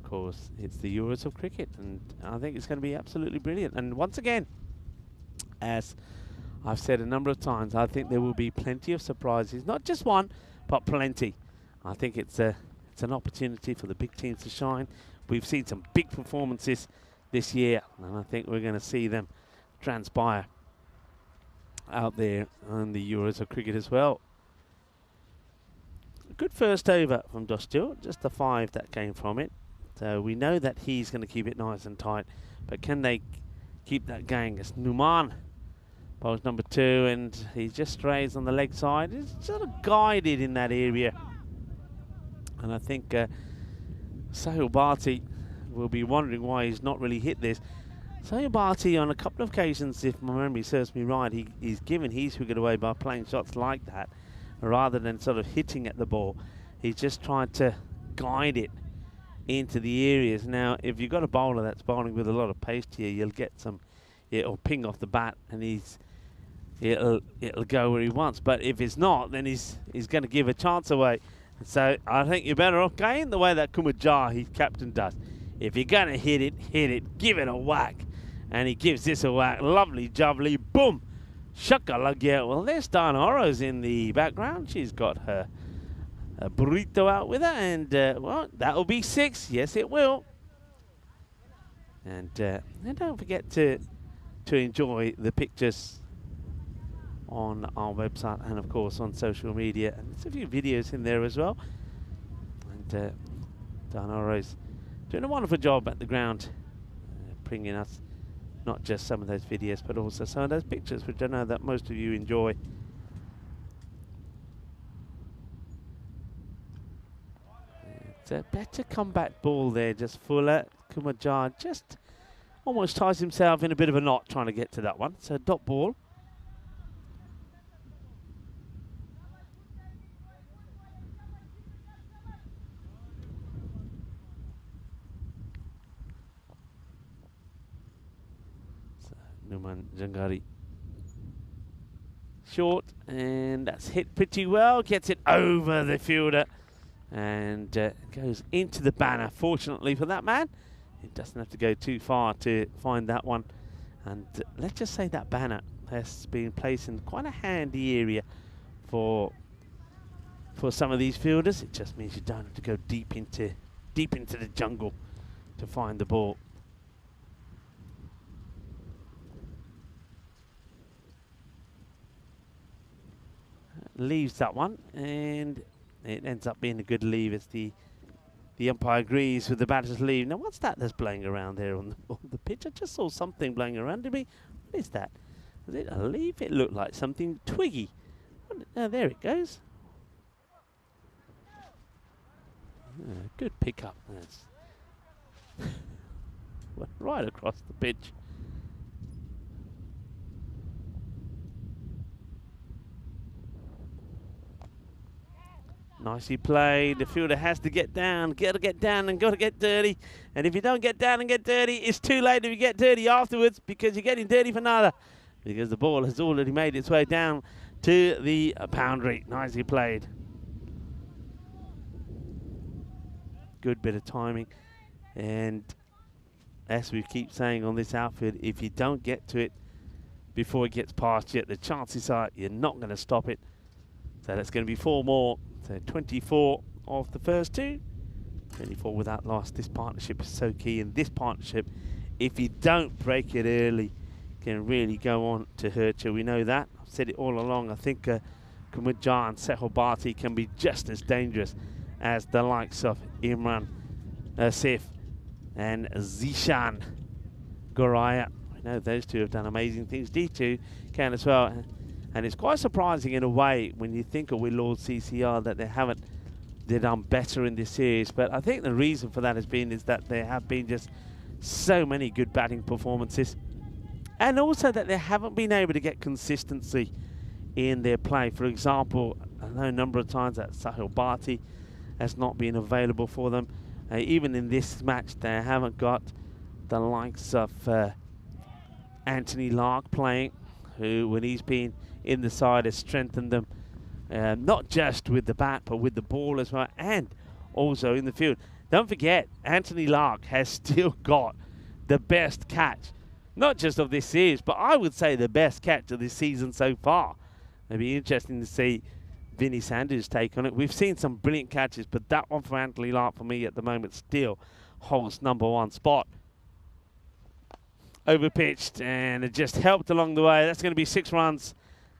Of course, it's the Euros of Cricket, and I think it's going to be absolutely brilliant. And once again, as I've said a number of times, I think there will be plenty of surprises, not just one, but plenty. I think it's an opportunity for the big teams to shine. We've seen some big performances this year, and I think we're going to see them transpire out there on the Euros of Cricket as well. A good first over from Dostil, just the 5 that came from it. So we know that he's going to keep it nice and tight, but can they keep that going? As Numan bowls number 2, and he just strays on the leg side. He's sort of guided in that area, and I think Sahil Bharti will be wondering why he's not really hit this. Sahil Bharti, on a couple of occasions, if my memory serves me right, he's given his wicket away by playing shots like that, rather than sort of hitting at the ball. He's just tried to guide it into the areas. Now, if you've got a bowler that's bowling with a lot of pace here, you'll get some, it'll ping off the bat, and it'll go where he wants. But if it's not, then he's going to give a chance away. So I think you're better off going the way that Kumajar, his captain, does. If you're going to hit it, give it a whack. And he gives this a whack. Lovely, jubbly, boom. Shakalagya. Well, there's Diana Oro's in the background. She's got her burrito out with her. And, well, that'll be 6. Yes, it will. And don't forget to enjoy the pictures on our website and, of course, on social media. And there's a few videos in there as well. And Diana Oro's doing a wonderful job at the ground, bringing us not just some of those videos, but also some of those pictures, which I know that most of you enjoy. It's a better comeback ball there, just Fuller. Kumajar just almost ties himself in a bit of a knot trying to get to that one. So dot ball. Numan Jangari. Short, and that's hit pretty well. Gets it over the fielder. and goes into the banner. Fortunately for that man, it doesn't have to go too far to find that one. And let's just say that banner has been placed in quite a handy area for some of these fielders. It just means you don't have to go deep into the jungle to find the ball. Leaves that one, and it ends up being a good leave as the umpire agrees with the batter's leave. Now, what's that that's blowing around there on the pitch? I just saw something blowing around to me. What is that? Is it a leaf? It looked like something twiggy. Oh, there it goes. Good pickup. That's right across the pitch. Nicely played. The fielder has to get down, and got to get dirty. And if you don't get down and get dirty, it's too late if you get dirty afterwards, because you're getting dirty for nada, because the ball has already made its way down to the boundary. Nicely played. Good bit of timing. And as we keep saying on this outfield, if you don't get to it before it gets past you, the chances are you're not going to stop it. So that's going to be 4 more. So 24 of the first 2. 24 without loss. This partnership is so key. In this partnership, if you don't break it early, it can really go on to hurt you. We know that. I've said it all along. I think Kumudjar and Sehobati can be just as dangerous as the likes of Imran Sif and Zishan Goraya. I know those two have done amazing things. D2 can as well. And it's quite surprising in a way when you think of with Lord CCR that they've done better in this series. But I think the reason for that has been is that there have been just so many good batting performances. And also that they haven't been able to get consistency in their play. For example, I know a number of times that Sahil Bhatti has not been available for them. Even in this match, they haven't got the likes of Anthony Lark playing, who, when he's been in the side, has strengthened them, not just with the bat, but with the ball as well, and also in the field. Don't forget, Anthony Lark has still got the best catch, not just of this series, but I would say the best catch of this season so far. It'd be interesting to see Vinny Sandhu's take on it. We've seen some brilliant catches, but that one for Anthony Lark, for me at the moment, still holds #1 spot. Overpitched, and it just helped along the way. That's going to be 6 runs.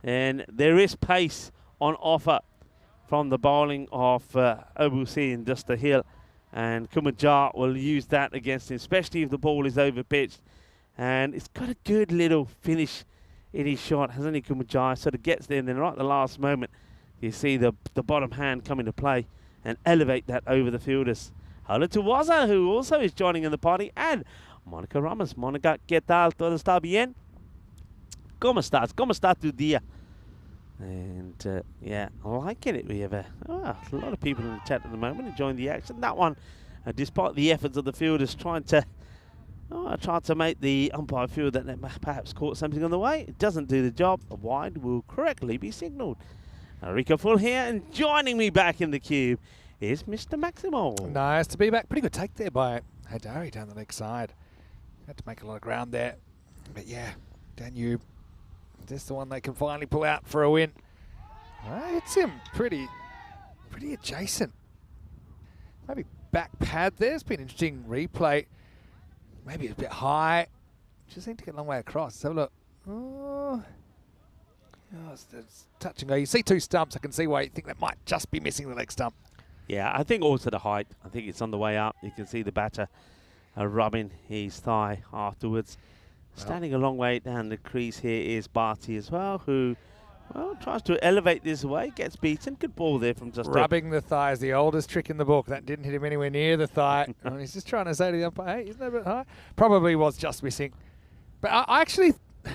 And there is pace on offer from the bowling of Obusi and Duster Hill. And Kumudjar will use that against him, especially if the ball is overpitched. And it's got a good little finish in his shot, hasn't he, Kumudjar? Sort of gets there, and then right at the last moment, you see the bottom hand come into play and elevate that over the fielders. Hola to Waza, who also is joining in the party, and Monica Ramos. Monica, ¿qué tal? ¿Todo está bien? ¿Cómo estás? ¿Cómo está tu día? And yeah, liking it. We have a lot of people in the chat at the moment enjoying the action. That one, despite the efforts of the fielders trying to make the umpire feel that they perhaps caught something on the way, it doesn't do the job. A wide will correctly be signalled. Rico Full here, and joining me back in the cube is Mr. Maximo. Nice to be back. Pretty good take there by Hadari down the leg side. Had to make a lot of ground there. But yeah, Danube, this is the one they can finally pull out for a win. It's him pretty adjacent. Maybe back pad there. It's been an interesting replay. Maybe a bit high. Just need to get a long way across. So look. It's touch and go. You see 2 stumps. I can see why you think that might just be missing the leg stump. Yeah, I think also the height. I think it's on the way up. You can see the batter rubbing his thigh afterwards. Standing a long way down the crease here is Bhatti as well, who tries to elevate this away, gets beaten. Good ball there from just rubbing the thigh is the oldest trick in the book. That didn't hit him anywhere near the thigh. He's just trying to say to the umpire, hey, isn't that a bit high? Probably was just missing. But I actually,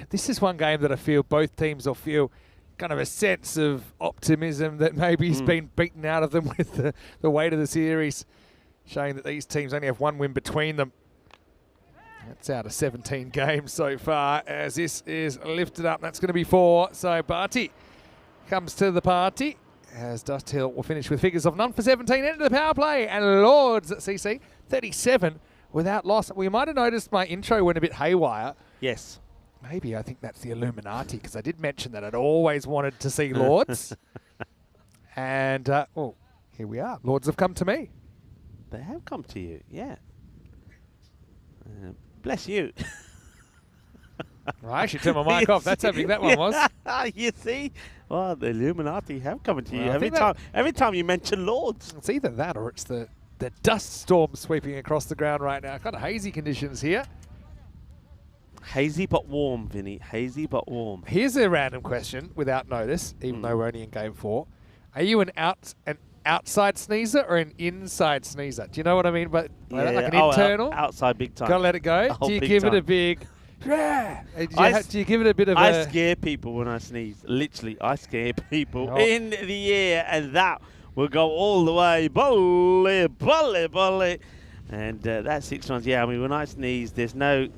this is one game that I feel both teams will feel kind of a sense of optimism that maybe he's been beaten out of them with the weight of the series, showing that these teams only have 1 win between them. That's out of 17 games so far, as this is lifted up. That's going to be 4. So Bhatti comes to the party, as Dust Hill will finish with figures of none for 17 into the power play, and Lords at CC 37 without loss. We might have noticed my intro went a bit haywire. Yes. Maybe I think that's the Illuminati, because I did mention that I'd always wanted to see Lords. And, oh, here we are. Lords have come to me. They have come to you, yeah. Bless you. Well, I actually turned my mic off. That's how big that one was. You see? Well, the Illuminati have come to you Well, I every time you mention Lords. It's either that or it's the dust storm sweeping across the ground right now. Kind of hazy conditions here. Hazy but warm, Vinny. Hazy but warm. Here's a random question without notice, even though we're only in game 4. Are you an outside sneezer or an inside sneezer? Do you know what I mean? But like an internal? Outside big time. Gotta let it go. Oh, Do you big give it a time. big... Yeah. Do you give it a bit of I a... scare people when I sneeze. Literally, I scare people Oh. in the air, and that will go all the way. Bully, bully, bully. And that 6 runs, yeah, I mean, when I sneeze, there's no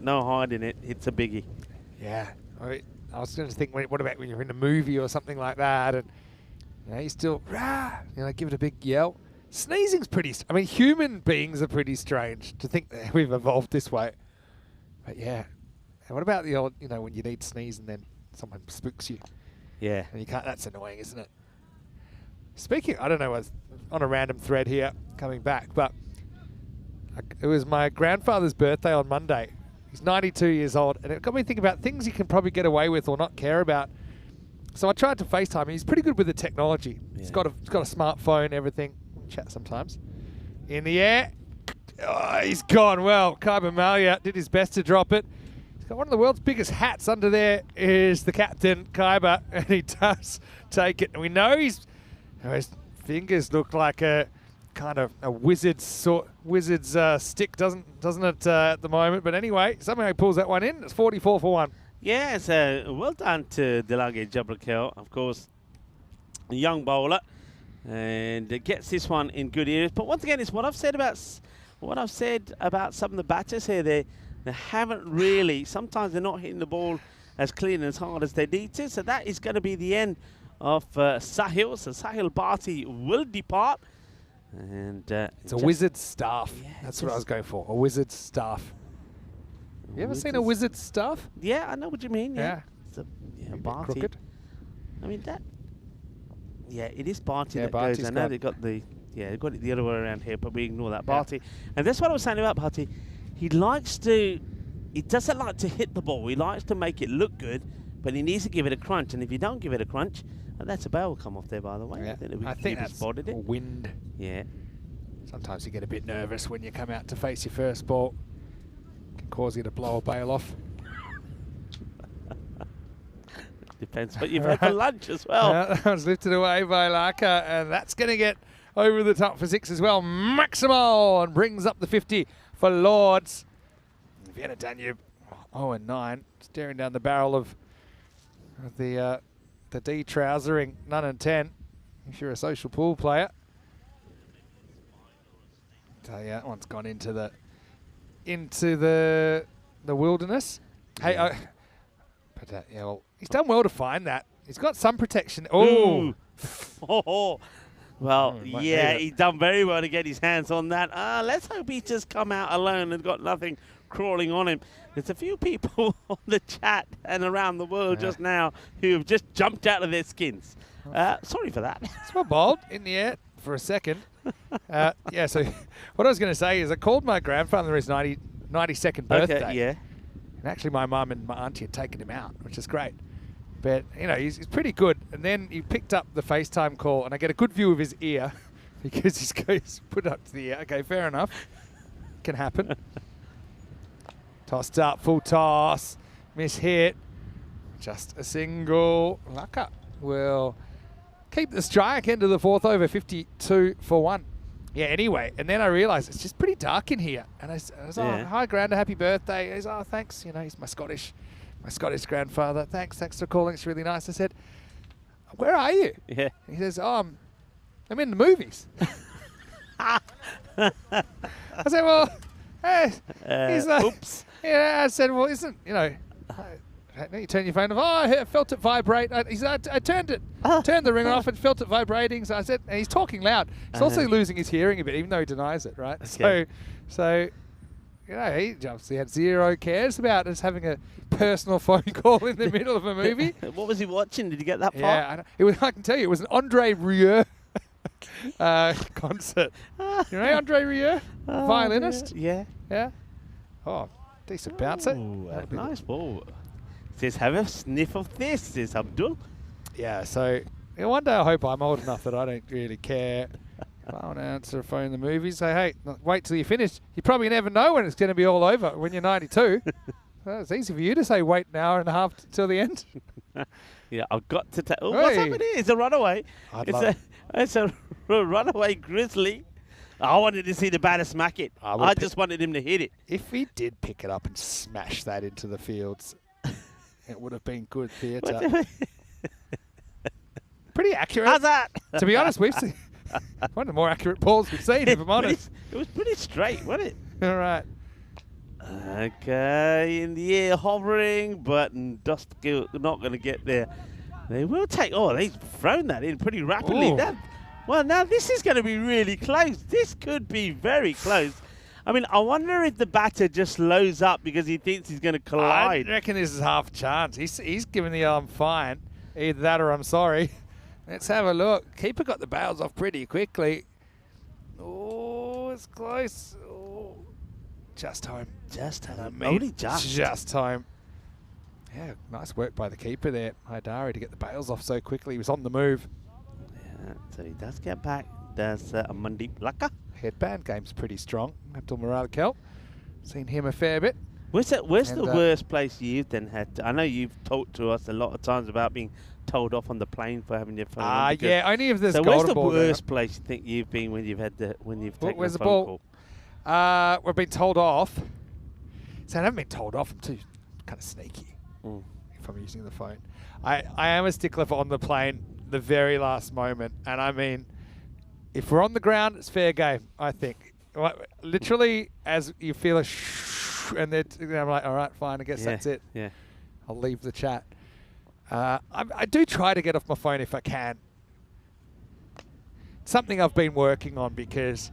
hiding it. It's a biggie. Yeah. I was going to think, what about when you're in a movie or something like that, and you still, give it a big yell. Sneezing's pretty... I mean, human beings are pretty strange to think that we've evolved this way. But yeah. And what about the old, when you need to sneeze and then someone spooks you? Yeah. And you can't... That's annoying, isn't it? Speaking... I don't know, I was on a random thread here coming back, but it was my grandfather's birthday on Monday. He's 92 years old, and it got me thinking about things you can probably get away with or not care about. So I tried to FaceTime him. He's pretty good with the technology. Yeah. He's got a smartphone, everything. We chat sometimes. In the air. Oh, he's gone well. Kaiba Malia did his best to drop it. He's got one of the world's biggest hats under there. Is the captain, Kaiba, and he does take it. And we know his fingers look like a kind of a wizard's stick, doesn't it at the moment? But anyway, somehow he pulls that one in. It's 44 for 1. Yeah, so well done to Delage Jabrakel, of course, a young bowler, and gets this one in good areas. But once again, it's what I've said about some of the batters here. They haven't really. Sometimes they're not hitting the ball as clean and as hard as they need to. So that is going to be the end of Sahil. So Sahil Bharti will depart, and it's a wizard's staff. Yeah, that's what I was going for. A wizard's staff. You ever seen a wizard's staff? Yeah, I know what you mean. Yeah, it's a Bharti. Crooked. I mean that. Yeah, it is Bharti that Bharti's goes. I know they got it the other way around here, but we ignore that Bharti. And that's what I was saying about Bharti. He doesn't like to hit the ball. He likes to make it look good, but he needs to give it a crunch. And if you don't give it a crunch, that's a bell will come off there, by the way. Yeah. I think that's spotted it. Wind. Yeah. Sometimes you get a bit nervous when you come out to face your first ball. Can cause you to blow a bail off. Depends what you've had for lunch as well. That was lifted away by Laka, and that's going to get over the top for 6 as well. Maximal, and brings up the 50 for Lords. Vienna Danube 0-9, staring down the barrel of the de-trousering none and 10. If you're a social pool player. So yeah, that one's gone into the wilderness. Hey, but well, he's done well to find that. He's got some protection. Oh. Well, yeah, he's done very well to get his hands on that. Let's hope he's just come out alone and got nothing crawling on him. There's a few people on the chat and around the world just now who have just jumped out of their skins. Sorry for that. It's well bowled in the air for a second. Yeah, so what I was going to say is I called my grandfather his 92nd birthday. Okay, yeah. And actually my mum and my auntie had taken him out, which is great. But, he's pretty good. And then he picked up the FaceTime call, and I get a good view of his ear because he's put up to the ear. Okay, fair enough. Can happen. Tossed up, full toss. Miss hit. Just a single. Laka will keep the strike into the 4th over, 52 for 1. Yeah, anyway, and then I realised it's just pretty dark in here. And I was hi, Granda, happy birthday. He's, thanks. He's my Scottish grandfather. Thanks for calling. It's really nice. I said, where are you? Yeah. He says, I'm in the movies. I said, well, hey. He's like, oops. Yeah, I said, well, isn't, You turn your phone off. Oh, I felt it vibrate. I turned it, turned the ringer off and felt it vibrating. So I said, and he's talking loud. He's also losing his hearing a bit, even though he denies it, right? Okay. So, you know, he obviously had zero cares about us having a personal phone call in the middle of a movie. What was he watching? Did you get that far? Yeah, I can tell you, it was an Andre Rieu concert. You know Andre Rieu, violinist? Yeah. Yeah. Oh, decent bouncer. Ooh, nice ball. Says, have a sniff of this, says Abdul. Yeah, so one day I hope I'm old enough that I don't really care. If I want to answer a phone in the movies, say, hey, wait till you finish. You probably never know when it's going to be all over when you're 92. Well, it's easy for you to say wait an hour and a half till the end. Yeah, I've got to tell. Oh, what's happening? It's a runaway. It's a runaway grizzly. I wanted to see the batter smack it. I just wanted him to hit it. If he did pick it up and smash that into the fields, it would have been good theatre. Pretty accurate. How's that? To be honest, we've seen one of the more accurate balls we've seen, if I'm honest. It was pretty straight, wasn't it? All right. Okay, in the air, hovering, but just not going to get there. They will take. Oh, they've thrown that in pretty rapidly. Well, now this is going to be really close. This could be very close. I mean, I wonder if the batter just slows up because he thinks he's going to collide. I reckon this is half a chance. He's giving the I'm fine. Either that or I'm sorry. Let's have a look. Keeper got the bails off pretty quickly. Oh, it's close. Oh, just home. Just home. Only just home. Yeah, nice work by the keeper there, Haidari, to get the bails off so quickly. He was on the move. Yeah, so he does get back. There's Amandeep Laka. Headband game's pretty strong. Abdul Murad-Kel. Seen him a fair bit. Where's the worst place you've then had to, I know you've talked to us a lot of times about being told off on the plane for having your phone. Yeah, only if there's so golden where's the ball worst place you think you've been when you've taken where's a the phone ball? call? We've been told off. So I haven't been told off. I'm too kind of sneaky if I'm using the phone. I am a stickler for on the plane the very last moment. And I mean, if we're on the ground, it's fair game, I think. Literally, as you feel a shh, and then I'm like, all right, fine, I guess that's it. Yeah. I'll leave the chat. I do try to get off my phone if I can. Something I've been working on because,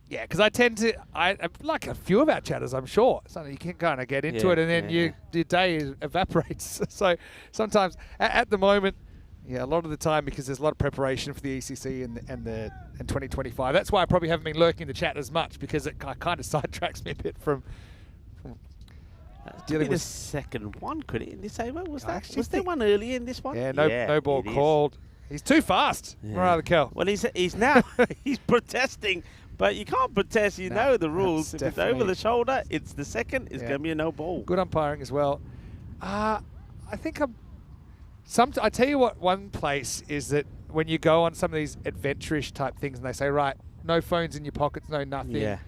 because I tend to, I like a few of our chatters, I'm sure. So you can kind of get into it and then your day evaporates. So sometimes, at the moment, a lot of the time, because there's a lot of preparation for the ECC and 2025. That's why I probably haven't been lurking in the chat as much, because it kind of sidetracks me a bit from dealing with the second one. Could it in this over? Was was there one earlier in this one? Yeah, no ball called. He's too fast. Murad-Kel. Well, he's now he's protesting, but you can't protest. You know the rules. If it's over the shoulder, it's the second. It's going to be a no ball. Good umpiring as well. I think I tell you what, one place is that when you go on some of these adventurous type things and they say, right, no phones in your pockets, no nothing. Yeah.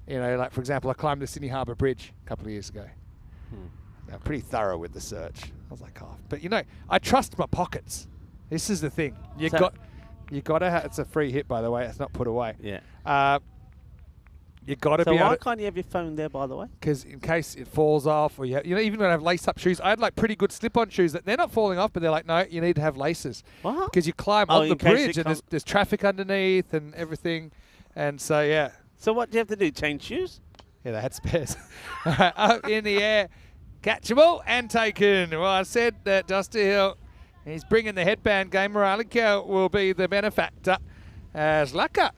You know, like for example, I climbed the Sydney Harbour Bridge a couple of years ago. They're pretty thorough with the search. I was like, but I trust my pockets. This is the thing. You got to have. It's a free hit, by the way. It's not put away. Yeah. You got to so be able. Why can't you have your phone there, by the way? Because in case it falls off, or even when I have lace-up shoes, I had like pretty good slip-on shoes that they're not falling off, but they're like, no, you need to have laces. What? Because you climb on the bridge and there's traffic underneath and everything, and so yeah. So what do you have to do? Change shoes? Yeah, they had spares. Up in the air, catchable and taken. Well, I said that Dusty Hill, he's bringing the headband game. Murad-Kel will be the benefactor, as Laka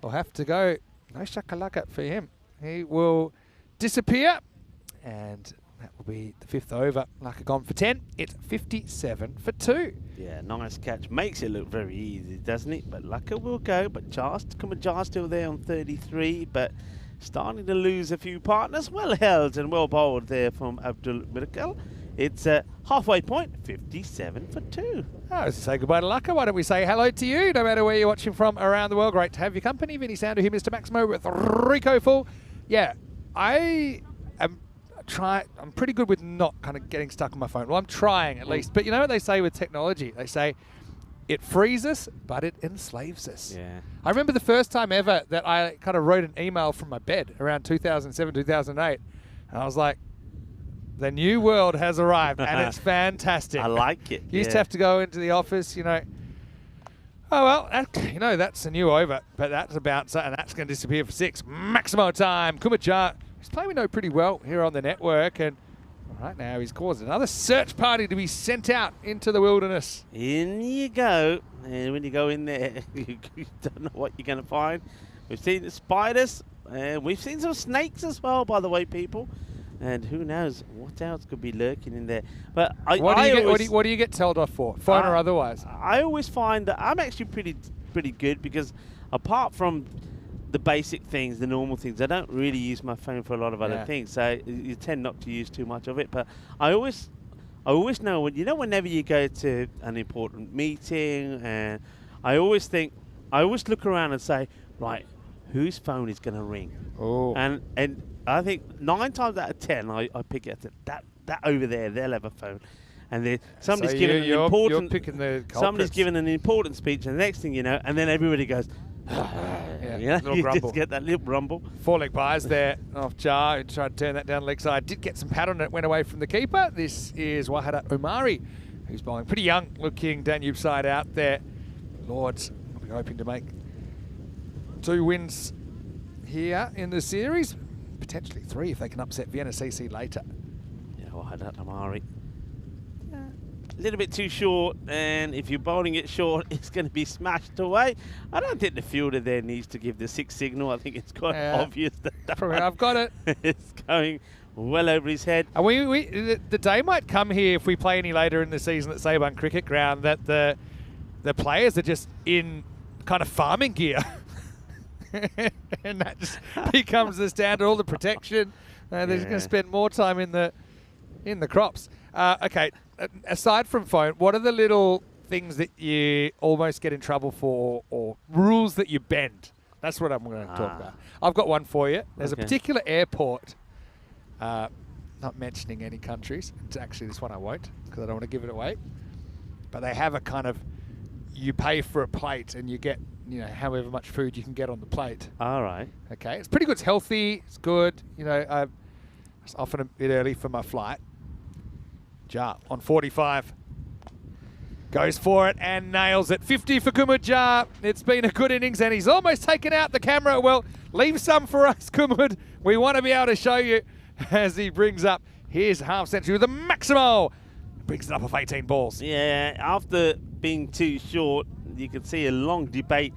will have to go. No shakalaka for him. He will disappear, and that will be the fifth over. Laka gone for 10. It's 57 for 2. Yeah, nice catch. Makes it look very easy, doesn't it? But Laka will go. But Jar still there on 33, but starting to lose a few partners. Well held and well bowled there from Abdul Mirakel. It's a halfway point, 57 for 2. Let's say goodbye to Laka. Why don't we say hello to you, no matter where you're watching from around the world. Great to have your company. Vinny Sander here, Mr. Maximo with Rico Full. Yeah, I'm pretty good with not kind of getting stuck on my phone. Well, I'm trying at least. But you know what they say with technology? They say it frees us, but it enslaves us. Yeah. I remember the first time ever that I kind of wrote an email from my bed around 2007, 2008. And I was like, The new world has arrived, and it's fantastic. I like it. You used to have to go into the office, you know. Oh, well, that's a new over, but that's a bouncer, and that's going to disappear for 6. Maximo time. Kumajat, who's playing we know pretty well here on the network, and right now he's caused another search party to be sent out into the wilderness. In you go. And when you go in there, you don't know what you're going to find. We've seen the spiders, and we've seen some snakes as well, by the way, people. And who knows what else could be lurking in there. But What do you get told off for, phone or otherwise? I always find that I'm actually pretty good, because apart from the basic things, the normal things, I don't really use my phone for a lot of other things. So you tend not to use too much of it. But I always know whenever you go to an important meeting, and I always look around and say, right, whose phone is going to ring? Oh. And I think 9 times out of 10, I pick it at that over there. They'll have a phone, and somebody's giving an important. You're picking the culprits. Somebody's giving an important speech, and the next thing you know, and then everybody goes. Little you grumble. just get that little rumble. 4-leg buys there off Jar, who tried to turn that down leg side. Did get some pat on it, went away from the keeper. This is Wahada Omari, who's bowling pretty young looking Danube side out there. Lords will be hoping to make 2 wins here in the series. Potentially 3 if they can upset Vienna CC later. Yeah, Wahada Omari. A little bit too short, and if you're bowling it short, it's going to be smashed away. I don't think the fielder there needs to give the 6 signal. I think it's quite obvious that I've got it. It's going well over his head. And the day might come here if we play any later in the season at Sabang Cricket Ground that the players are just in kind of farming gear. And that just becomes the standard, all the protection. They're just going to spend more time in the crops. Okay, aside from phone, what are the little things that you almost get in trouble for, or rules that you bend? That's what I'm going to talk about. I've got one for you. There's a particular airport, not mentioning any countries. It's actually this one I won't, because I don't want to give it away. But they have a kind of, you pay for a plate and you get, however much food you can get on the plate. All right. Okay, it's pretty good. It's healthy. It's good. It's often a bit early for my flight. Jar on 45. Goes for it and nails it. 50 for Kumud Jar. It's been a good innings, and he's almost taken out the camera. Well, leave some for us, Kumud. We want to be able to show you as he brings up his half century with a Maximo. Brings it up off 18 balls. Yeah, after being too short, you can see a long debate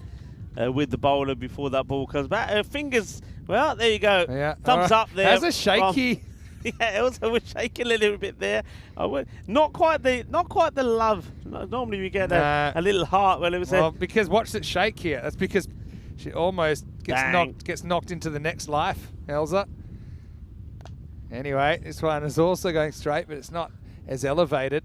with the bowler before that ball comes back. Her fingers, well, there you go. Yeah. Thumbs up there. That's a shaky. Yeah, also was shaking a little bit there. Not quite the love. Normally we get a little heart when it was. Well, because watch it shake here. That's because she almost gets knocked into the next life, Elsa. Anyway, this one is also going straight, but it's not as elevated.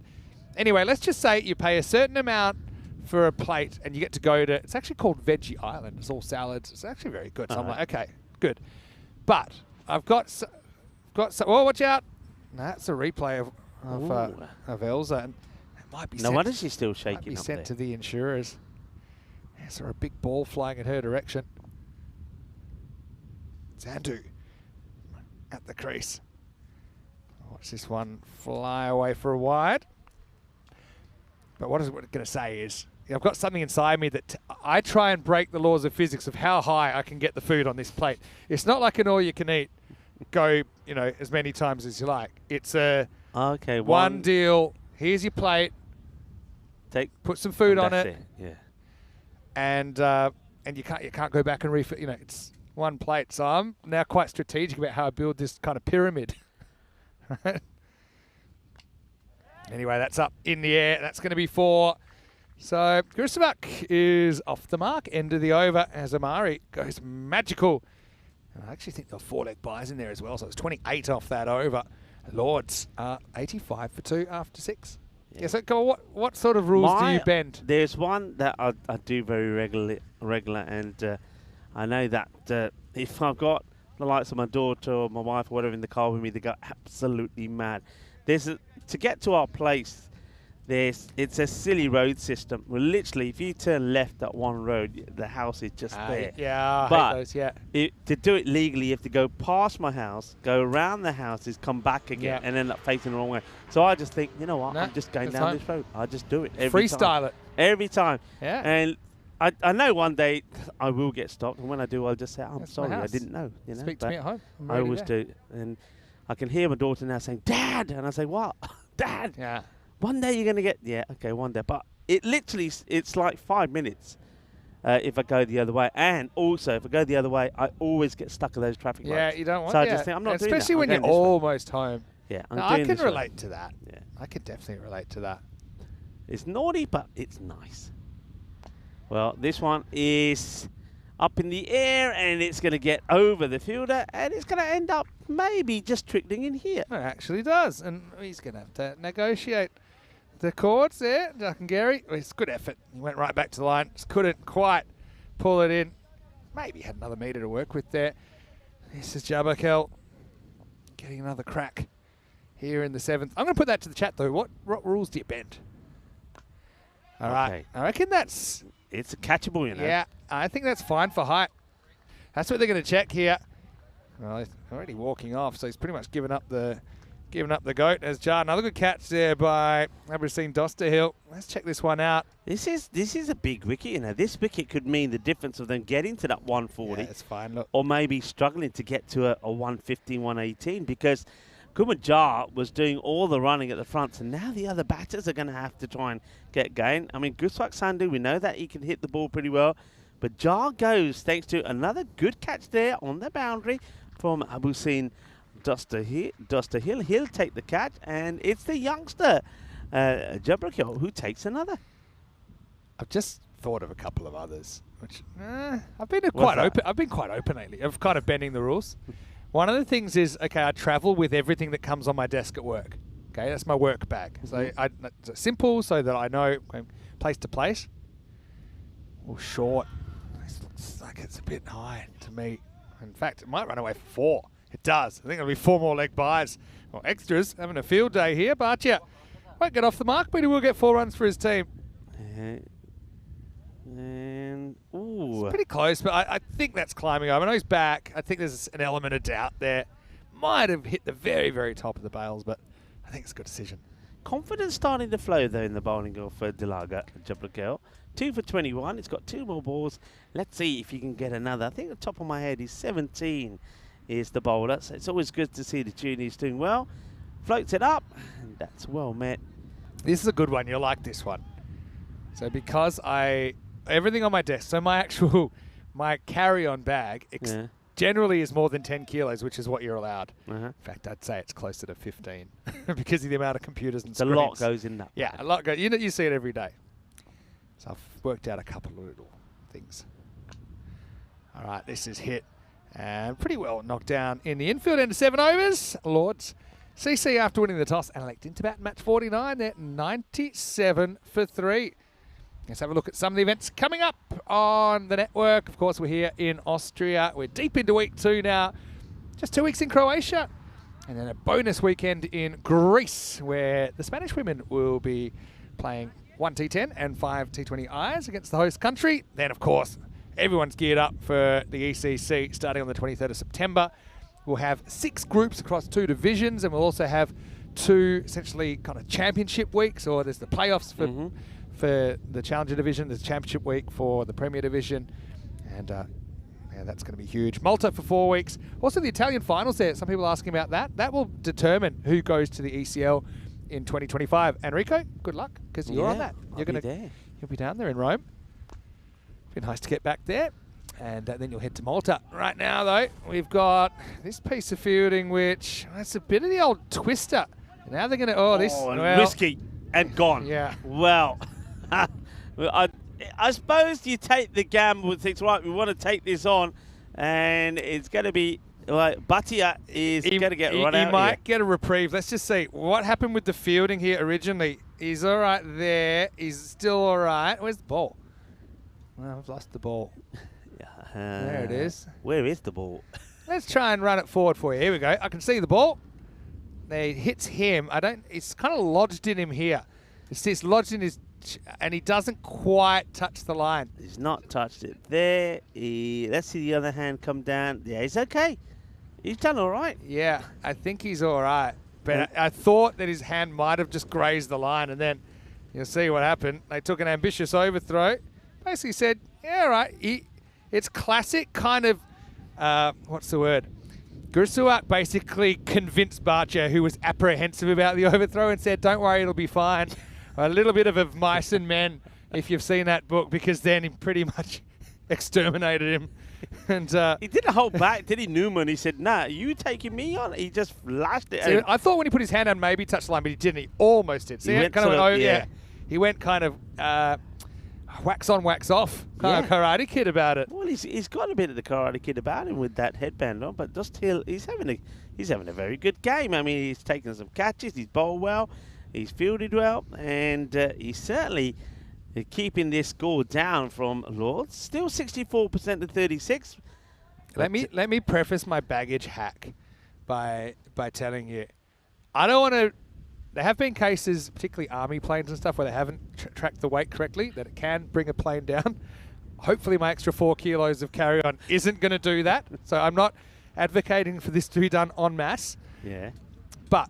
Anyway, let's just say you pay a certain amount for a plate, and you get to go to. It's actually called Veggie Island. It's all salads. It's actually very good. So I'm like, okay, good. But I've got. Oh, watch out! That's a replay of Elsa, and it might be. No wonder she's still shaking. Might be up sent there. to the insurers. Is there a big ball flying in her direction? Zandu at the crease. Watch this one fly away for a wide. But what I'm going to say is, I've got something inside me that I try and break the laws of physics of how high I can get the food on this plate. It's not like an all-you-can-eat. Go, as many times as you like. It's a one deal. Here's your plate. Put some food on it. Yeah. And you can't go back and refill. It's one plate. So I'm now quite strategic about how I build this kind of pyramid. Right. Anyway, that's up in the air. That's going to be 4. So Grisabak is off the mark. End of the over as Amari goes magical. And I actually think there were 4-leg buys in there as well. So it's 28 off that over. Lords are 85 for 2 after 6. Yeah. So what sort of rules do you bend? There's one that I do very regular, and I know that if I've got the likes of my daughter or my wife or whatever in the car with me, they go absolutely mad. To get to our place, It's a silly road system. Well, literally, if you turn left at one road, the house is just there. Yeah, I But hate those, yeah. To do it legally, you have to go past my house, go around the houses, come back again, Yeah. and end up facing the wrong way. So I just think, you know what? No, I'm just going that's down fine. this road. I just do it every time. Freestyle it. Every time. Yeah. And I know one day I will get stopped, and when I do, I'll just say, I'm That's my sorry, I house. didn't know. You know? Speak to But me at home. I'm I ready always there. do. And I can hear my daughter now saying, Dad! And I say, what? Dad! Yeah. One day you're going to get, yeah, okay, one day. But it literally, it's like 5 minutes if I go the other way. And also, if I go the other way, I always get stuck in those traffic lights. Yeah, you don't want So I that. just think, I'm not doing that. Especially I'm when you're going this way. almost home. Yeah, I'm No, I doing can this way. relate to that. Yeah. I can definitely relate to that. It's naughty, but it's nice. Well, this one is up in the air, and it's going to get over the fielder, and it's going to end up maybe just trickling in here. It actually does. And he's going to have to negotiate the chords there. Duck and Gary. Well, it's good effort. He went right back to the line. Just couldn't quite pull it in. Maybe had another metre to work with there. This is Jabakel getting another crack here in the 7th. I'm going to put that to the chat, though. What rules do you bend? All right. Okay. I reckon that's... It's catchable, you know. Yeah, I think that's fine for height. That's what they're going to check here. Well, he's already walking off, so he's pretty much given up the goat. As Jar, another good catch there by Aberdeen Dosterhill. Let's check this one out. This is a big wicket, you know. This wicket could mean the difference of them getting to that 140. Yeah, it's fine. Look, Or maybe struggling to get to a 115, 118, because Kumar Jar was doing all the running at the front, so now the other batters are going to have to try and get going. I mean, Guswak Sandhu, we know that he can hit the ball pretty well, but Jar goes thanks to another good catch there on the boundary from Abusin Dosterhill. He'll take the catch, and it's the youngster, Jabrakil, who takes another. I've just thought of a couple of others, which I've been quite open. I've been quite open lately. I've kind of bending the rules. One of the things is, okay, I travel with everything that comes on my desk at work. Okay, that's my work bag. So it's simple, so that I know place to place. Well, short. This looks like it's a bit high to me. In fact, it might run away for 4. It does. I think there'll be 4 more leg buys or extras. Having a field day here, but yeah, won't get off the mark, but he will get 4 runs for his team. And ooh, It's pretty close, but I think that's climbing over. I know he's back. I think there's an element of doubt there. Might have hit the very, very top of the bails, but I think it's a good decision. confidence starting to flow though in the bowling of Dilaga Jabrakil. 2 for 21. It's got 2 more balls. Let's see if he can get another. I think the top of my head is 17 is the bowler. So it's always good to see the juniors doing well. Floats it up, and that's well met. This is a good one. You'll like this one. So because everything on my desk, so my carry-on bag generally is more than 10 kilos, which is what you're allowed. In fact, I'd say it's closer to 15 because of the amount of computers and screens. A lot goes in that. Yeah, a lot goes. You see it every day. So I've worked out a couple of little things. All right, this is hit and pretty well knocked down in the infield into 7 overs. Lords CC after winning the toss and electing to bat match 49 there, 97 for 3. Let's have a look at some of the events coming up on the network. Of course, we're here in Austria. We're deep into week 2 now. Just 2 weeks in Croatia. And then a bonus weekend in Greece, where the Spanish women will be playing 1 T10 and 5 T20Is against the host country. Then, of course, everyone's geared up for the ECC starting on the 23rd of September. We'll have 6 groups across 2 divisions, and we'll also have 2 essentially kind of championship weeks, or there's the playoffs for the Challenger Division, there's Championship Week for the Premier Division, and yeah, that's going to be huge. Malta for 4 weeks. Also the Italian finals there. Some people are asking about that. That will determine who goes to the ECL in 2025. Enrico, good luck, because you're on that. You'll be down there in Rome. Be nice to get back there. And then you'll head to Malta. Right now, though, we've got this piece of fielding, which it's a bit of the old twister. Now they're going to, risky and gone. Yeah. Well, I suppose you take the gamble and think, right, we want to take this on, and it's going to be like Bhatia is going to get run out. He might get a reprieve. Let's just see what happened with the fielding here originally. He's all right there. He's still all right. Where's the ball? Well, I've lost the ball. There it is. Where is the ball? Let's try and run it forward for you. Here we go. I can see the ball. There, it hits him. It's kind of lodged in him here. It's lodged in his, and he doesn't quite touch the line. He's not touched it there. Let's see the other hand come down. Yeah, he's okay. He's done all right. Yeah, I think he's all right. But I thought that his hand might have just grazed the line, and then you'll see what happened. They took an ambitious overthrow. Basically said, yeah, all right. It's classic kind of, what's the word? Gursuak basically convinced Barcher, who was apprehensive about the overthrow, and said, don't worry, it'll be fine. A little bit of Mice and Men, if you've seen that book, because then he pretty much exterminated him. And he didn't hold back, did he, Newman? He said, nah, you taking me on? He just lashed it. So I thought when he put his hand on, maybe touched the line, but he didn't. He almost did. So He he went kind of sort went of- over, yeah. He went kind of wax on, wax off, kind of Karate Kid about it. Well, he's got a bit of the Karate Kid about him with that headband on, but just still, he's having a very good game. I mean, he's taken some catches, he's bowled well, he's fielded well, and he's certainly keeping this score down from Lords. Still 64% to 36. Let me preface my baggage hack by telling you, I don't want to. There have been cases, particularly army planes and stuff, where they haven't tracked the weight correctly, that it can bring a plane down. Hopefully my extra 4 kilos of carry-on isn't going to do that. So I'm not advocating for this to be done en masse. Yeah. But,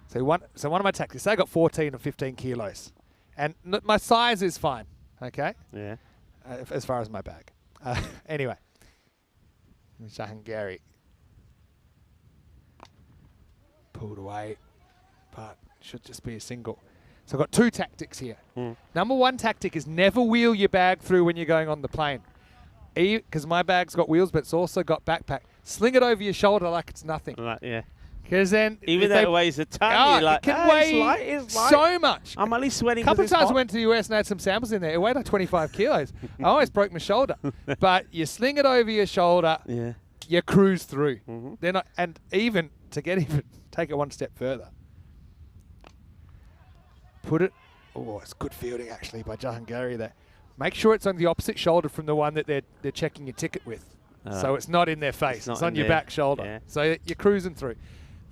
so one of my tactics, say I got 14 or 15 kilos. And my size is fine, okay? Yeah. As far as my bag. Anyway. Shahangari. Pulled away. But should just be a single. So I've got 2 tactics here. Number 1 tactic is never wheel your bag through when you're going on the plane. Because my bag's got wheels, but it's also got backpack. Sling it over your shoulder like it's nothing. Like, yeah. Because then... Even though it weighs a ton, you're like, it can "Oh, weigh it's light." so much. I'm only sweating A couple of because it's times I hot. went to the US and had some samples in there. It weighed like 25 kilos. I almost broke my shoulder. But you sling it over your shoulder, Yeah. you cruise through. Mhm. Then and even, to get even, take it one step further. Put it, it's good fielding actually by Jahangari there. Make sure it's on the opposite shoulder from the one that they're checking your ticket with. So it's not in their face. not It's on in your there. back shoulder. Yeah. So you're cruising through.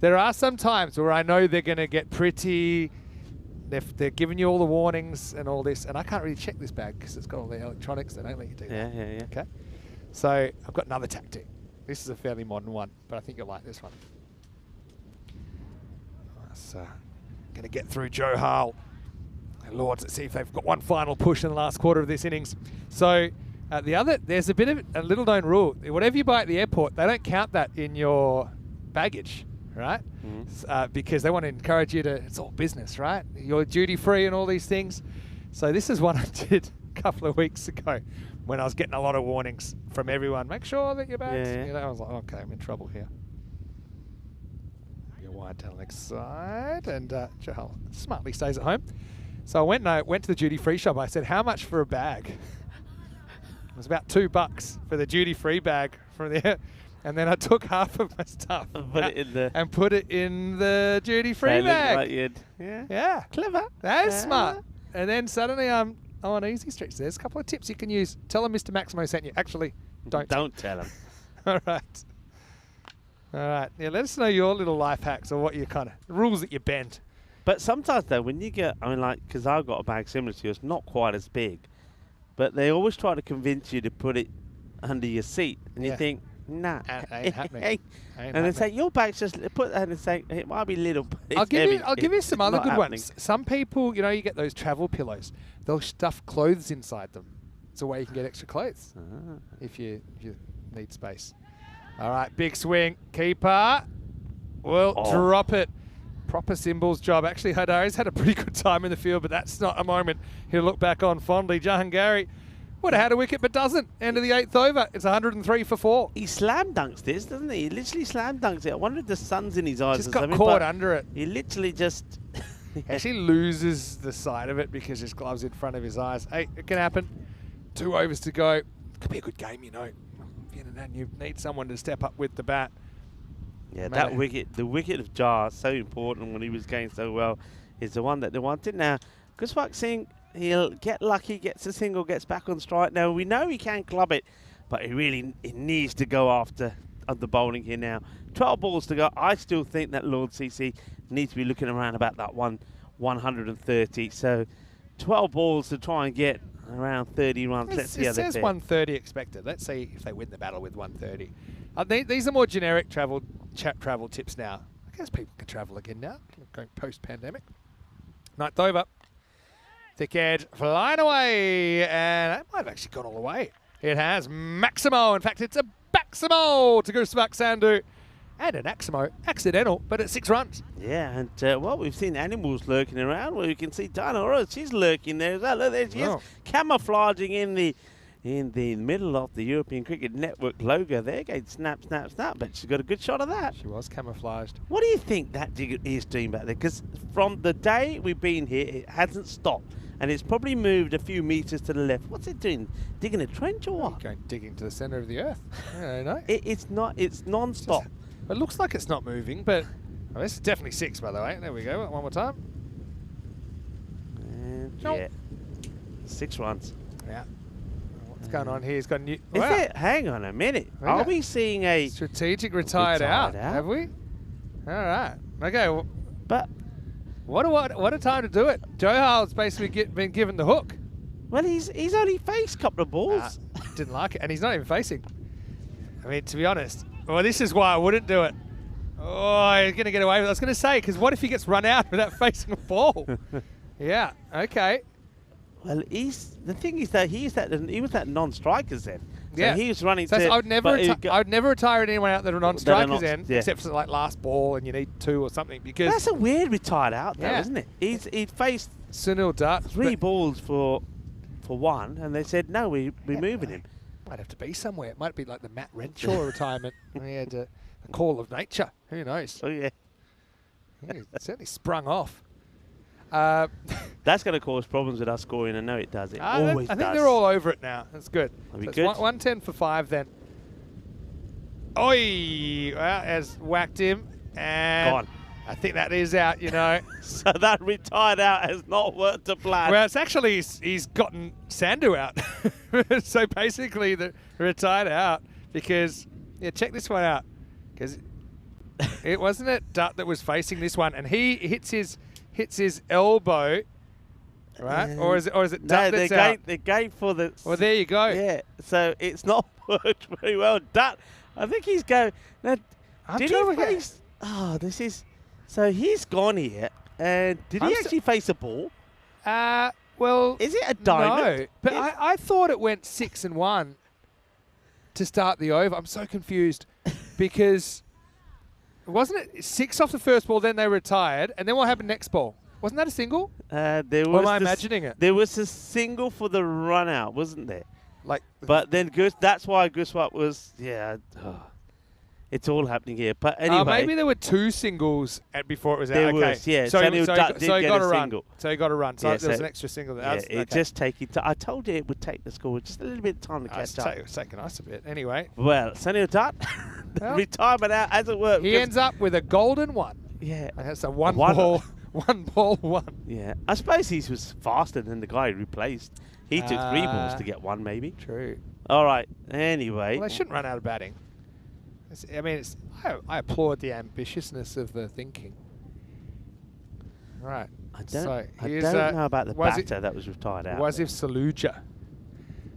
There are some times where I know they're going to get pretty... They're giving you all the warnings and all this. And I can't really check this bag because it's got all the electronics. They don't let you do that. Yeah. Okay. So I've got another tactic. This is a fairly modern one, but I think you'll like this one. So going to get through Joe Hall. Lords, let's see if they've got one final push in the last quarter of this innings. So there's a little known rule. Whatever you buy at the airport, they don't count that in your baggage, right? Because they want to encourage you to, it's all business, right? You're duty free and all these things. So this is one I did a couple of weeks ago when I was getting a lot of warnings from everyone. Make sure that your bags, Yeah. you know, I was like, okay, I'm in trouble here. Your wide down leg side, and Joe smartly stays at home. So I went to the duty-free shop. I said, how much for a bag? It was about $2 for the duty-free bag from there. And then I took half of my stuff and put it in the duty-free bag. Yeah. Clever. That is smart. And then suddenly I'm on easy streets. There's a couple of tips you can use. Tell them Mr. Maximo sent you. Actually, don't. Don't tell him. All right. All right. Yeah, let us know your little life hacks or what you kind of rules that you bend. But sometimes though, when you get, I mean, like, because I've got a bag similar to yours, not quite as big, but they always try to convince you to put it under your seat, and you think, nah, ain't happening. and they say your bag's just put that and say it might be little, but it's I'll give you It's some other not good happening. ones. Some people, you know, you get those travel pillows. They'll stuff clothes inside them. It's a way you can get extra clothes if you need space. All right, big swing, keeper. Will drop it. Proper symbols job. Actually, Hadari's had a pretty good time in the field, but that's not a moment he'll look back on fondly. Jahangari would have had a wicket, but doesn't. End of the 8th over. It's 103 for 4. He slam dunks this, doesn't he? He literally slam dunks it. I wonder if the sun's in his eyes. Just or got something, caught but under it. He literally just Actually loses the side of it because his glove's in front of his eyes. Hey, it can happen. 2 overs to go. Could be a good game, you know. You need someone to step up with the bat. Yeah, that wicket, the wicket of Jar, so important when he was going so well, is the one that they wanted. Now, Gursuak Singh, he'll get lucky, gets a single, gets back on strike. Now, we know he can club it, but he needs to go after the bowling here now. 12 balls to go. I still think that Lord CC needs to be looking around about that 1 130. So 12 balls to try and get around 30 runs. Let's see how It they says fare. 130 expected. Let's see if they win the battle with 130. These are more generic travel tips now. I guess people can travel again now, going post-pandemic. Ninth over. Thick edge flying away, and that might have actually gone all the way. It has Maximo. In fact, it's a Baximo to Gusmak Sandhu. And an Aximo, accidental, but at 6 runs. Yeah, and well, we've seen animals lurking around. Well, you can see Dana, she's lurking there as well. Look, there she is, camouflaging in the middle of the European Cricket Network logo there. Going snap, snap, snap, but she's got a good shot of that. She was camouflaged. What do you think that digger is doing back there? Because from the day we've been here, it hasn't stopped. And it's probably moved a few meters to the left. What's it doing? Digging a trench or what? Going digging to the centre of the earth. I don't know. It's not. It's non-stop. It looks like it's not moving, but this is definitely 6, by the way. There we go. One more time. And Nope. yeah, 6 runs. Yeah. What's going on here? He's got a new. Is Wow. it? Hang on a minute. Yeah. Are we seeing a Strategic retired out, have we? All right. Okay. Well, But what a time to do it. Johal's basically been given the hook. well, he's only faced a couple of balls. Didn't like it, and he's not even facing. I mean, to be honest, well, this is why I wouldn't do it. Oh, he's going to get away with it. I was going to say, because what if he gets run out without facing a ball? Yeah. Okay. Well, the thing is that he was that non-strikers then. So Yeah. he was running. So to, I would never retire anyone out that are non-strikers not- end, yeah. except for like last ball and you need 2 or something. Because That's a weird retired out, though, Yeah. isn't it? He'd faced Sunil Dutt 3 balls for 1, and they said no, we're moving him. might have to be somewhere. It might be like the Matt Renshaw retirement. He had a call of nature. Who knows? Oh yeah, He certainly sprung off. that's going to cause problems with us scoring. I know it does. It always I does. think they're all over it now. That's good. That'll be So it's good. 110 for 5 then. Oi! Well, has whacked him. And Gone. I think that is out, you know. So that retired out has not worked to plan. Well, it's actually, he's gotten Sandhu out. So basically, the retired out because, yeah, check this one out. Because it wasn't it Dutt that was facing this one, and he hits his elbow, right? Or is it no, Dutt that's out? they're going for the. Well, there you go. Yeah, so it's not worked very well. Dutt, I think he's going. Now, I'm did trying he to get- face? Oh, this is. So he's gone here, and did he I'm actually face a ball? Well, Is it a diamond? no, but If- I thought it went 6 and 1 to start the over. I'm so confused because wasn't it 6 off the first ball, then they retired, and then what happened next ball? Wasn't that a single? There Or was am I the imagining it? There was a single for the run out, wasn't there? Like, But then that's why Guswap was, it's all happening here. But anyway, maybe there were 2 singles before it was out. There Okay. was, yeah. So, Samuel Dutt did he get got a a run. single. So he got a run. So Yeah, there was so- an extra single there. yeah, That's- it okay. just taking. I told you it would take the score just a little bit of time to catch up. It's taken us a bit. Anyway, Well, Samuel Dutt, Well, retirement out hasn't worked. he ends up with a golden 1. Yeah, And that's a one One. ball, 1. yeah. I suppose he was faster than the guy he replaced. He took 3 balls to get 1, maybe. True. All right. Anyway, Well, they shouldn't run out of batting. I applaud the ambitiousness of the thinking. Right. I don't here's, know about the was batter that was retired out. Wasif Saluja.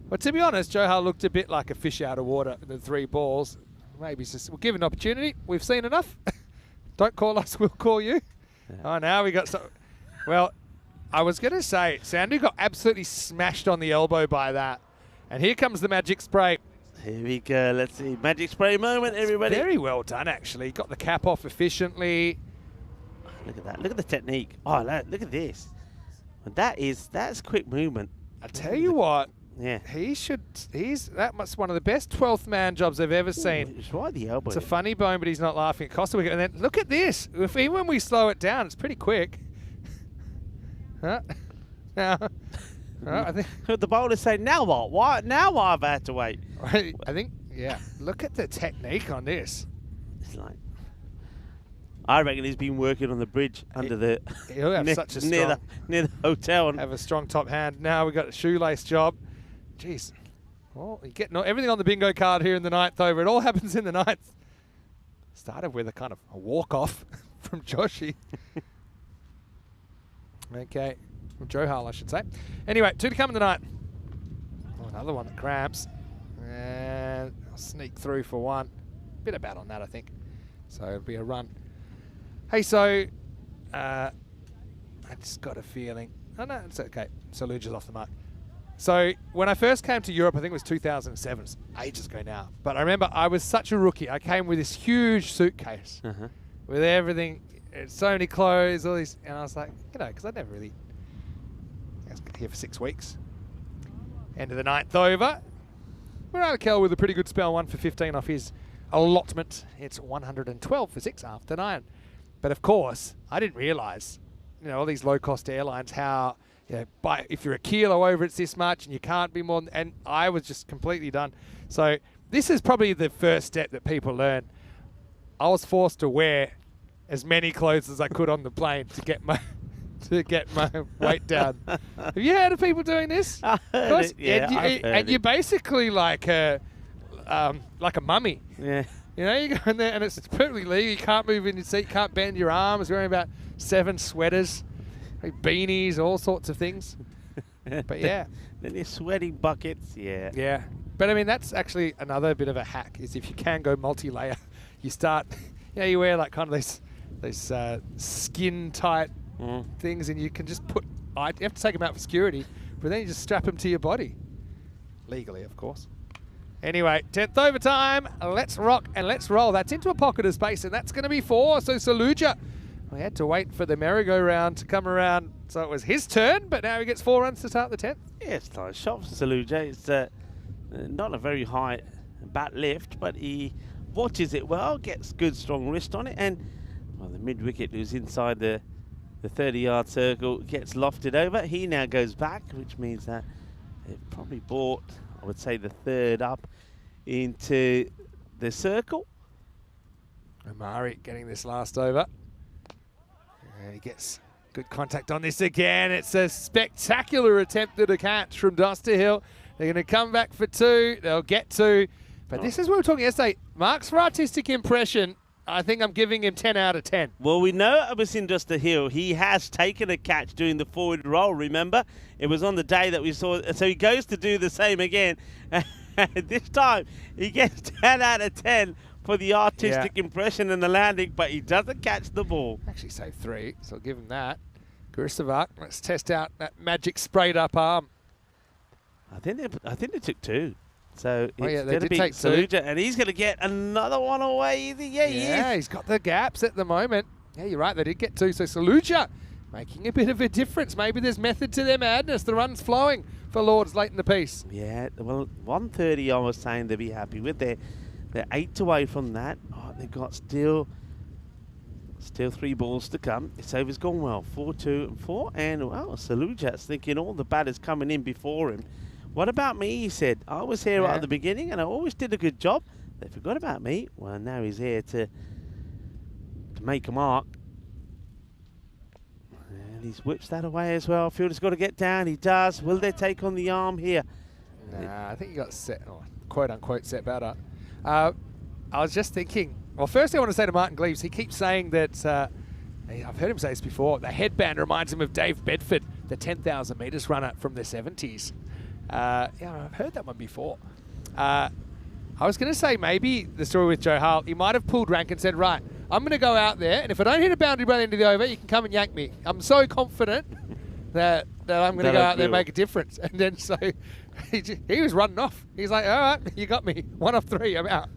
Well, to be honest, Johal looked a bit like a fish out of water in the 3 balls. Maybe it's just, we'll give an opportunity. We've seen enough. Don't call us, we'll call you. Yeah. Oh, now we got some. Well, I was going to say, Sandhu got absolutely smashed on the elbow by that. And here comes the magic spray. Here we go. Let's see. Magic spray moment, everybody. Very well done, actually. Got the cap off efficiently. Look at that. Look at the technique. Oh, look at this. That's quick movement. I tell you what, Yeah. that must one of the best 12th man jobs I've ever seen. It's right at the elbow. It's a funny bone, but he's not laughing at Costa wicket. And then look at this. Even when we slow it down, it's pretty quick. Huh? Now, I think The bowler say, now what? Why? Now why have I had to wait? I think, yeah. Look at the technique on this. It's like, I reckon he's been working on the bridge under the He'll have such a near strong, the hotel. And have a strong top hand. Now we've got a shoelace job. Jeez. Well, you get everything on the bingo card here in the 9th over. It all happens in the 9th. Started with a kind of a walk-off from Joshi. Okay. Well, Johal, I should say. Anyway, 2 to come in the night. Oh, another one that cramps. And I'll sneak through for 1. Bit of bat on that, I think. So it'll be a run. Hey, so I just got a feeling. Oh, no, it's okay. Saluja's off the mark. So when I first came to Europe, I think it was 2007. It's ages ago now. But I remember I was such a rookie. I came with this huge suitcase with everything, so many clothes, all these. And I was like, because I'd never really. I was here for 6 weeks. End of the 9th over. We're out of Kel with a pretty good spell, 1 for 15 off his allotment. It's 112 for 6 after 9. But of course, I didn't realise, all these low-cost airlines, how, if you're a kilo over, it's this much, and you can't be more than, and I was just completely done. So this is probably the first step that people learn. I was forced to wear as many clothes as I could on the plane to get my weight down. Have you heard of people doing this? I heard it. Yeah, and you're basically like a mummy. Yeah. You go in there and it's perfectly legal. You can't move in your seat, can't bend your arms, wearing about 7 sweaters, beanies, all sorts of things. But yeah. Then you're sweating buckets, yeah. Yeah. But I mean, that's actually another bit of a hack, is if you can go multi-layer, you start, you wear like kind of those skin tight things, and you can just you have to take them out for security, but then you just strap them to your body. Legally, of course. Anyway, 10th overtime. Let's rock and let's roll. That's into a pocket of space, and that's going to be 4. So Saluja, we had to wait for the merry-go-round to come around, so it was his turn, but now he gets 4 runs to start the 10th. Yeah, it's nice shot for Saluja. It's not a very high bat lift, but he watches it well, gets good strong wrist on it, and the mid-wicket who's inside the 30-yard circle gets lofted over. He now goes back, which means that they've probably brought, I would say, the 3rd up into the circle. Omari getting this last over. And he gets good contact on this again. It's a spectacular attempt at a catch from Dusterhill. They're going to come back for 2. They'll get 2. But this is what we were talking yesterday. Marks for artistic impression. I think I'm giving him 10 out of 10. Well, we know it was in Dusterhill. He has taken a catch doing the forward roll, remember? It was on the day that we saw it. So he goes to do the same again. This time, he gets 10 out of 10 for the artistic impression and the landing, but he doesn't catch the ball. Actually saved 3, so I'll give him that. Gurusavak, let's test out that magic sprayed up arm. I think they took 2. So it's they going to did be take 2. Saluja, and he's going to get another one away. Yeah, he is. He's got the gaps at the moment. Yeah, you're right, they did get 2. So Saluja making a bit of a difference. Maybe there's method to their madness. The run's flowing for Lords late in the piece. Yeah, well, 130 I was saying they'd be happy with. They're 8 away from that. Oh, they've got still 3 balls to come. This over's gone well. 4, 2, and 4. And, well, Saluja's thinking all the batters coming in before him. What about me, he said. I was here right at the beginning and I always did a good job. They forgot about me. Well, now he's here to make a mark. And he's whipped that away as well. Fielder's got to get down. He does. Will they take on the arm here? Nah, I think he got set, quote-unquote set batter. I was just thinking, well, first I want to say to Martin Gleaves, he keeps saying that, I've heard him say this before, the headband reminds him of Dave Bedford, the 10,000 metres runner from the 70s. I've heard that one before. I was going to say maybe the story with Johal, he might have pulled rank and said, right, I'm going to go out there, and if I don't hit a boundary by the end of the over, you can come and yank me. I'm so confident that I'm going to go out there and make a difference. And then so he was running off. He's like, all right, you got me. 1 off 3, I'm out.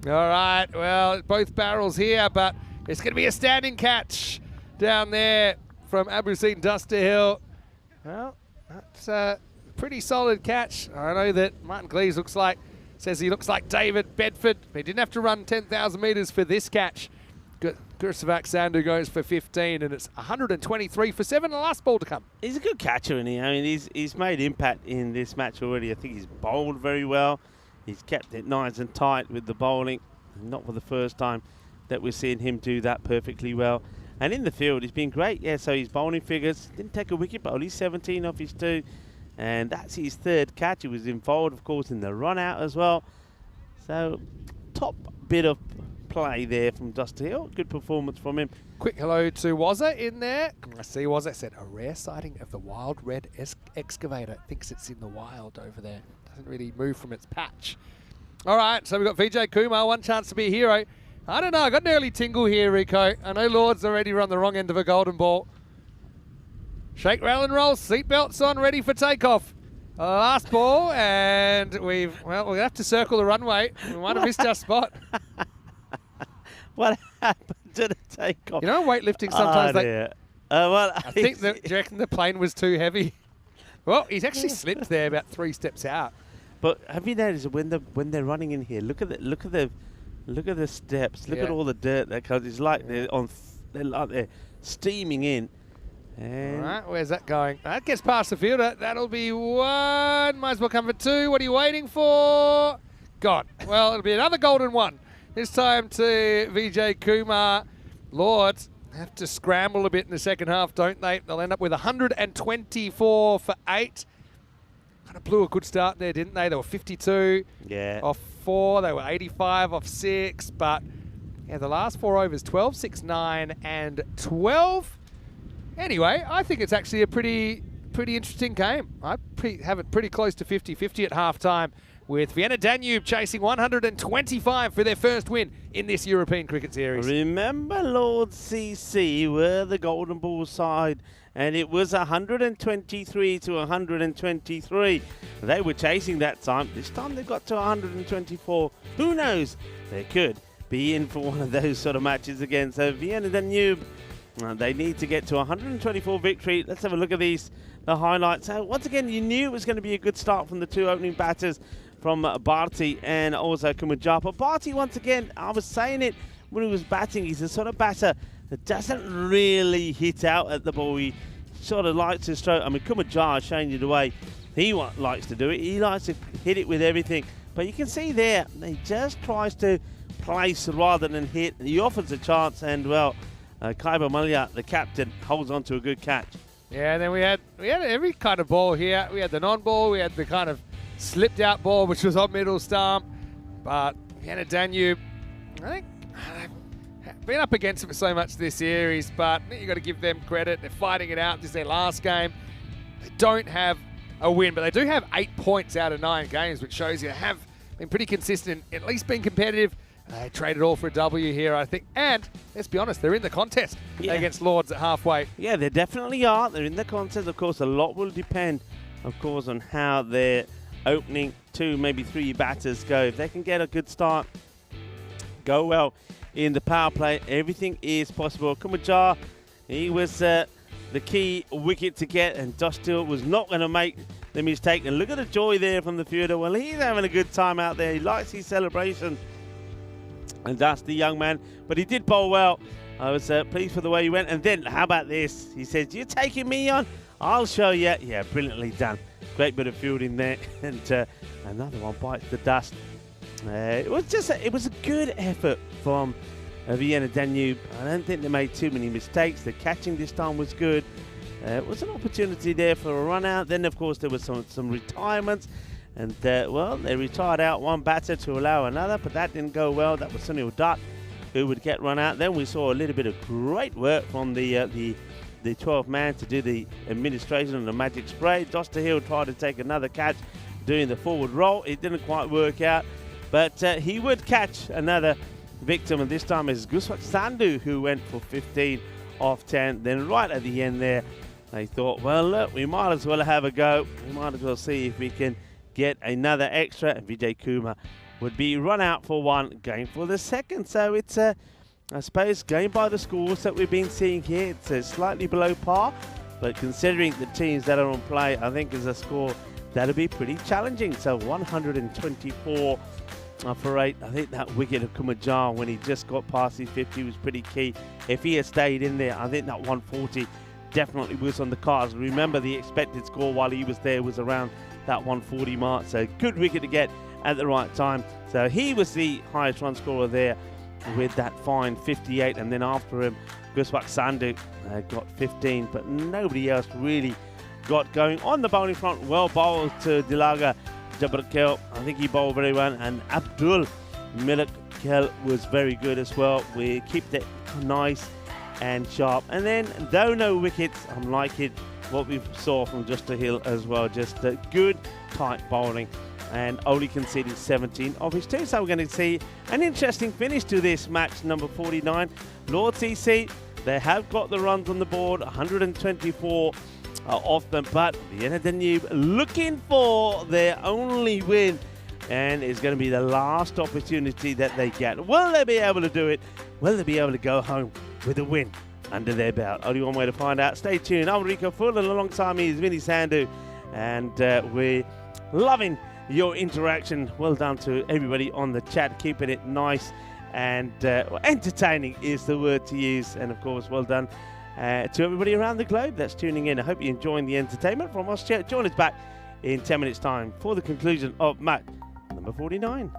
All right, well, both barrels here, but it's going to be a standing catch down there from Abusin Dusterhill. Well, that's a pretty solid catch. I know that Martin Gleaves says he looks like David Bedford. He didn't have to run 10,000 metres for this catch. Gurusavak Sandhu goes for 15, and it's 123 for 7, the last ball to come. He's a good catcher, isn't he? I mean, he's made impact in this match already. I think he's bowled very well. He's kept it nice and tight with the bowling. Not for the first time that we're seeing him do that perfectly well. And in the field, he's been great. Yeah, so his bowling figures, didn't take a wicket, but only 17 off his 2. And that's his 3rd catch. He was involved, of course, in the run out as well. So, top bit of play there from Dusty Hill. Good performance from him. Quick hello to Wazza in there. I see Wazza said a rare sighting of the wild red excavator. Thinks it's in the wild over there. Doesn't really move from its patch. All right, so we've got Vijay Kumar, one chance to be a hero. I don't know, I got an early tingle here, Rico. I know Lord's already run the wrong end of a golden ball. Shake, rail and roll, seatbelts on, ready for takeoff. Last ball, and we'll have to circle the runway. We might have missed our spot. What happened to the takeoff? You know, weightlifting sometimes I think do you reckon the plane was too heavy? Well, he's actually slipped there about 3 steps out. But have you noticed when they're running in here? Look at the steps. Look at all the dirt that comes. It's like they're steaming in. And All right, where's that going? That gets past the fielder. That'll be 1. Might as well come for 2. What are you waiting for? Gone. Well, it'll be another golden 1. This time to Vijay Kumar. Lords have to scramble a bit in the second half, don't they? They'll end up with 124 for 8. Kind of blew a good start there, didn't they? They were 52 off 4. They were 85 off 6. But yeah, the last 4 overs, 12, 6, 9, and 12. Anyway, I think it's actually a pretty interesting game. I have it pretty close to 50-50 at halftime, with Vienna Danube chasing 125 for their first win in this European cricket series. remember, Lords CC were the golden ball side, and it was 123 to 123. They were chasing that time. This time they got to 124. Who knows? They could be in for one of those sort of matches again. So Vienna Danube, they need to get to 124 victory. Let's have a look at the highlights. So once again, you knew it was going to be a good start from the 2 opening batters, from Bharti and also Punjab. But Bharti, once again, I was saying it when he was batting, he's the sort of batter that doesn't really hit out at the ball. He sort of likes to stroke. I mean, Kumar showing you the way he likes to do it. He likes to hit it with everything. But you can see there, he just tries to place rather than hit. He offers a chance, and well, Kaiba Malia, the captain, holds on to a good catch. Yeah, and then we had every kind of ball here. We had the non-ball, we had the kind of slipped out ball, which was on middle stump. But Vienna Danube, I think, they've been up against it for so much this series, but you got to give them credit. They're fighting it out. This is their last game. They don't have a win, but they do have 8 points out of 9 games, which shows you they have been pretty consistent, at least been competitive. They traded all for a W here, I think. And let's be honest, they're in the contest against Lords at halfway. Yeah, they definitely are. They're in the contest. Of course, a lot will depend, of course, on how their opening 2, maybe 3 batters go. If they can get a good start, go well in the power play, everything is possible. Kumajar, he was the key wicket to get, and Dostil was not going to make the mistake. And look at the joy there from the fielder. Well, he's having a good time out there. He likes his celebration. And that's the young man. But he did bowl well. I was pleased for the way he went. And then, how about this? He says, "You're taking me on? I'll show you." Yeah, brilliantly done. Great bit of fielding there. And another one bites the dust. It was a good effort from Vienna Danube. I don't think they made too many mistakes. The catching this time was good. It was an opportunity there for a run out. Then, of course, there was some retirements. And, well, they retired out one batter to allow another, but that didn't go well. That was Sunil Dutt who would get run out. Then we saw a little bit of great work from the 12th man to do the administration and the magic spray. Doster Hill tried to take another catch doing the forward roll. It didn't quite work out, but he would catch another victim, and this time it's Guswat Sandhu who went for 15 off 10. Then right at the end there, they thought, well, look, we might as well have a go. We might as well see if we can get another extra, and Vijay Kumar would be run out for 1, going for the second. So it's, I suppose, going by the scores that we've been seeing here, it's slightly below par, but considering the teams that are on play, I think is a score that'll be pretty challenging. So 124 for 8. I think that wicket of Kumajar when he just got past his 50 was pretty key. If he had stayed in there, I think that 140 definitely was on the cards. Remember, the expected score while he was there was around that 140 mark, so good wicket to get at the right time. So he was the highest run scorer there with that fine 58, and then after him Guswat Sandhu got 15, but nobody else really got going on the bowling front. Well bowled to Dilaga Jabrakel. I think he bowled very well, and Abdul Milik Mikel was very good as well. We kept it nice and sharp. And then, though no wickets, I'm liking what we saw from Justa Hill as well. Just good, tight bowling, and only conceding 17 of his two. So we're going to see an interesting finish to this match, number 49. Lord CC, they have got the runs on the board, 124 of them, but Vienna Danube looking for their only win, and it's going to be the last opportunity that they get. Will they be able to do it? Will they be able to go home with a win under their belt? Only one way to find out. Stay tuned. I'm Rico Full, and alongside me is Vinny Sandhu, and we're loving your interaction. Well done to everybody on the chat, keeping it nice and entertaining is the word to use. And of course, well done to everybody around the globe that's tuning in. I hope you're enjoying the entertainment from Austria. Join us back in 10 minutes time for the conclusion of match number 49.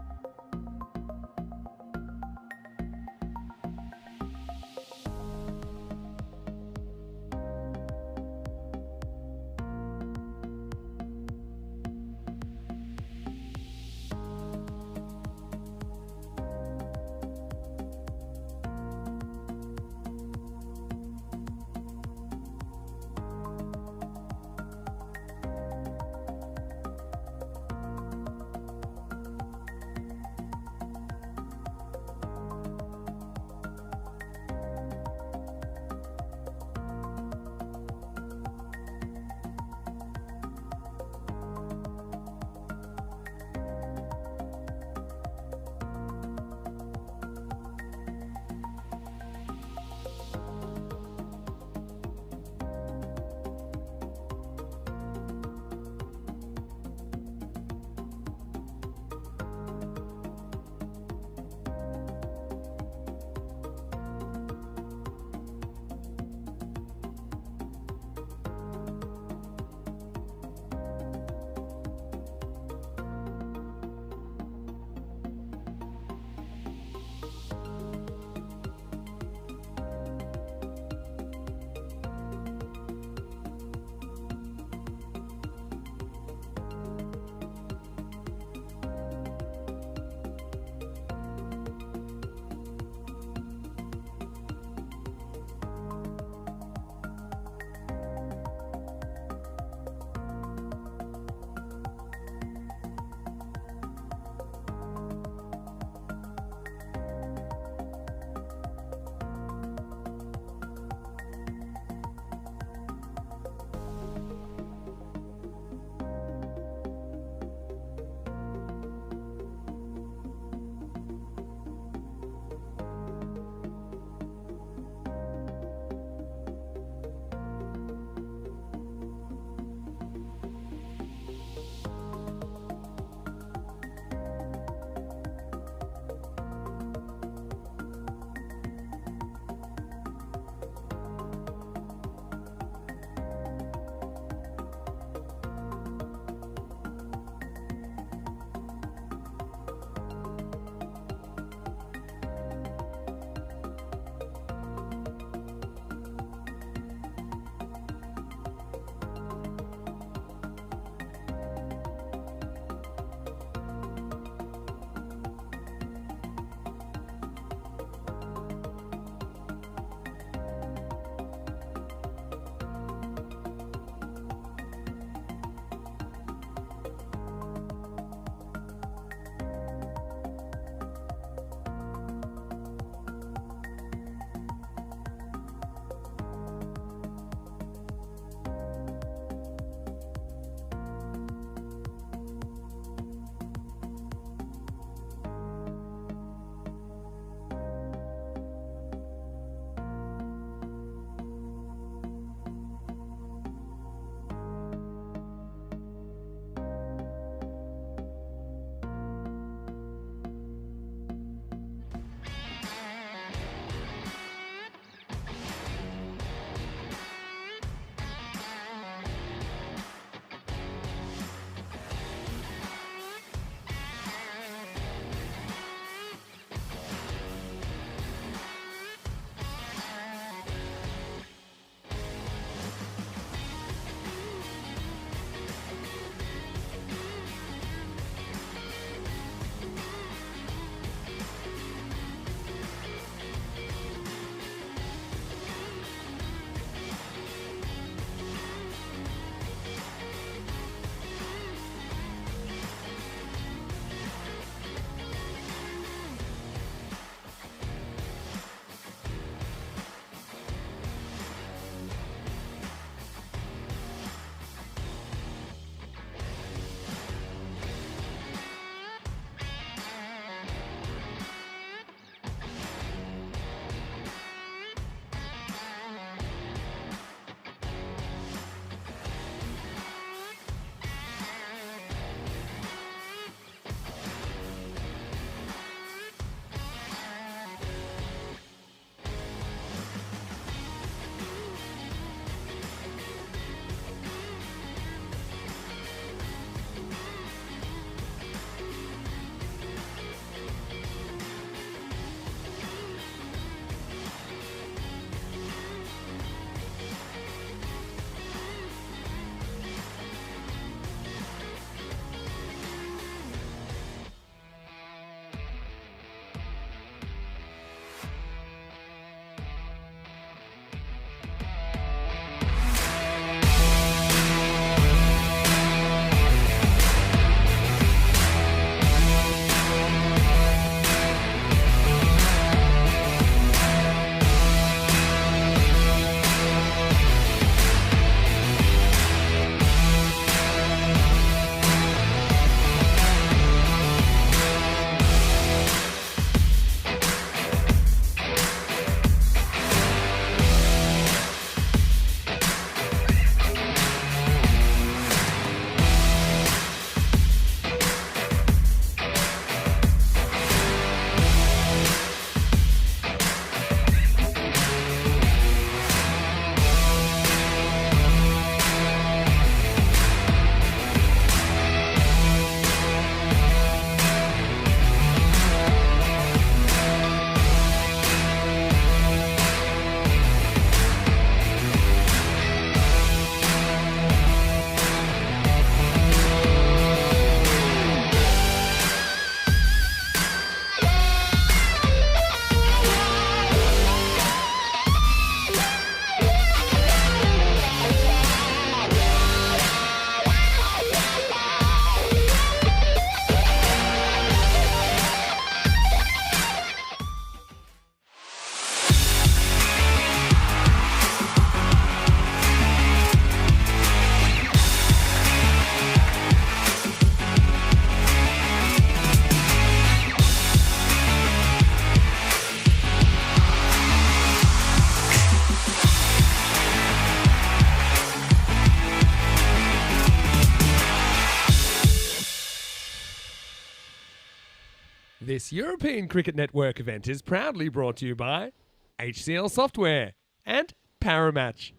This European Cricket Network event is proudly brought to you by HCL Software and Paramatch.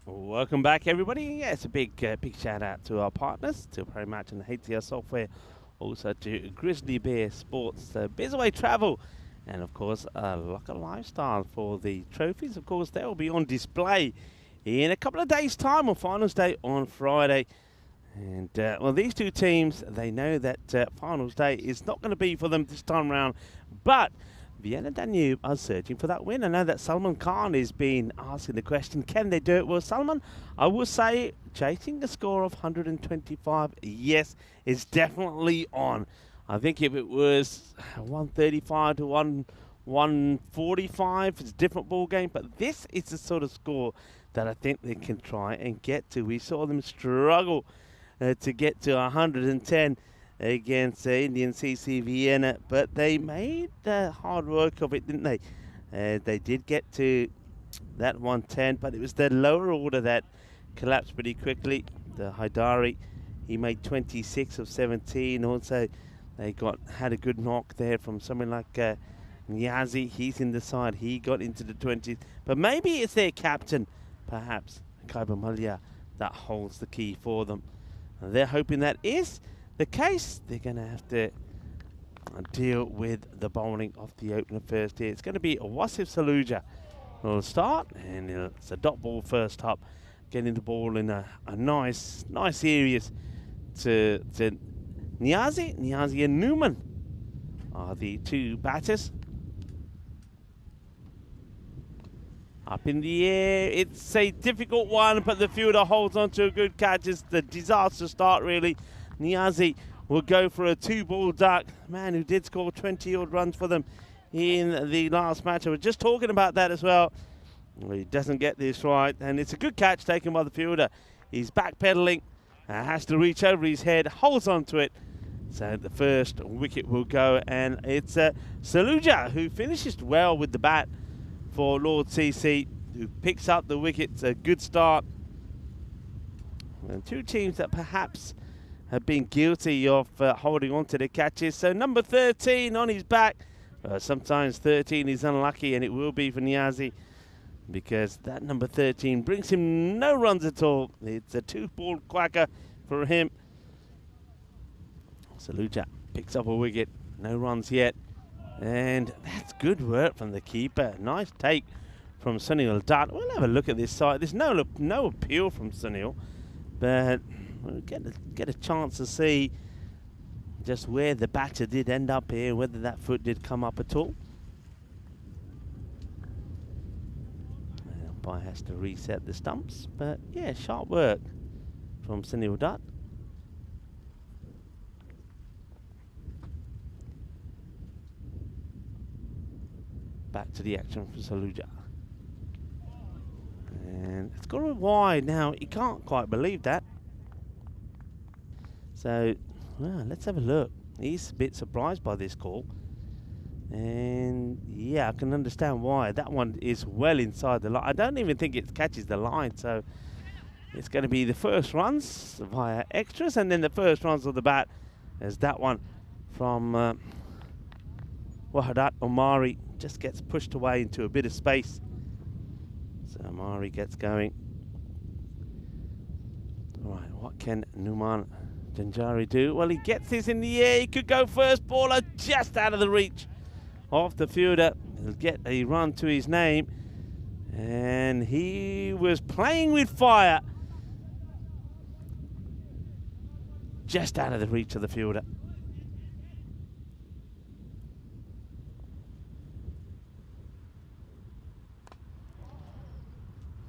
Welcome back, everybody. Yeah, it's a big shout out to our partners, to Paramatch and HCL Software, also to Grizzly Bear Sports, Bizaway Travel, and of course Locker Lifestyle for the trophies. Of course, they will be on display in a couple of days' time on finals day on Friday. And well, these two teams, they know that finals day is not going to be for them this time round, but Vienna Danube are searching for that win. I know that Salman Khan has been asking the question, can they do it? Well, Salman, I will say, chasing a score of 125, yes, is definitely on. I think if it was 135 to 145, it's a different ball game, but this is the sort of score that I think they can try and get to. We saw them struggle to get to 110 against Indian CC Vienna, but they made hard work of it, didn't they? They did get to that 110, but it was the lower order that collapsed pretty quickly. The Haidari, he made 26 of 17. Also, they had a good knock there from someone like Niazi. He's in the side. He got into the 20s. But maybe it's their captain, perhaps, Kaiba Malia, that holds the key for them. And they're hoping that is the case. They're going to have to deal with the bowling of the opener first here. It's going to be Wasif Saluja will start, and it's a dot ball first up, getting the ball in a nice areas to Niazi and Newman are the two batters. Up in the air, it's a difficult one, but the fielder holds on to a good catch. It's the disaster start, really. Niazi will go for a 2-ball duck. Man who did score 20-odd runs for them in the last match. I was just talking about that as well. He doesn't get this right, and it's a good catch taken by the fielder. He's backpedaling, has to reach over his head, holds on to it. So the first wicket will go, and it's Saluja who finishes well with the bat for Lord CC, who picks up the wicket. It's a good start. And two teams that perhaps have been guilty of holding on to the catches. So number 13 on his back. Sometimes 13 is unlucky, and it will be for Niazi, because that number 13 brings him no runs at all. It's a 2-ball quacker for him. Saluja picks up a wicket. No runs yet. And that's good work from the keeper. Nice take from Sunil Dutt. We'll have a look at this side. There's no appeal from Sunil, but we'll get a chance to see just where the batter did end up here, whether that foot did come up at all. The umpire has to reset the stumps, but yeah, sharp work from Sunil Dutt. Back to the action for Saluja. And it's gone wide now. You can't quite believe that. So, well, let's have a look. He's a bit surprised by this call. And yeah, I can understand why. That one is well inside the line. I don't even think it catches the line. So it's going to be the first runs via extras, and then the first runs of the bat as that one from Wahadat Omari just gets pushed away into a bit of space. So Omari gets going. All right, what can Numan Janjari do? Well, he gets this in the air. He could go first baller, just out of the reach of the fielder. He'll get a run to his name. And he was playing with fire. Just out of the reach of the fielder.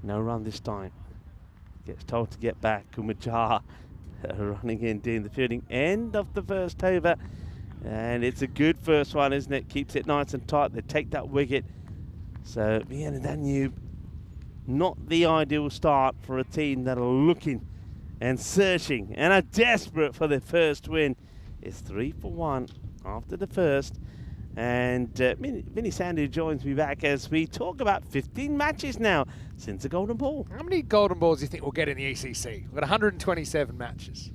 No run this time. Gets told to get back. Kumajar running in, doing the fielding. End of the first over. And it's a good first one, isn't it? Keeps it nice and tight. They take that wicket. So Vienna Danube, not the ideal start for a team that are looking and searching and are desperate for their first win. It's 3 for 1 after the first. And Vinny Sandhu joins me back as we talk about 15 matches now since the Golden Ball. How many Golden Balls do you think we'll get in the ECC? We've got 127 matches.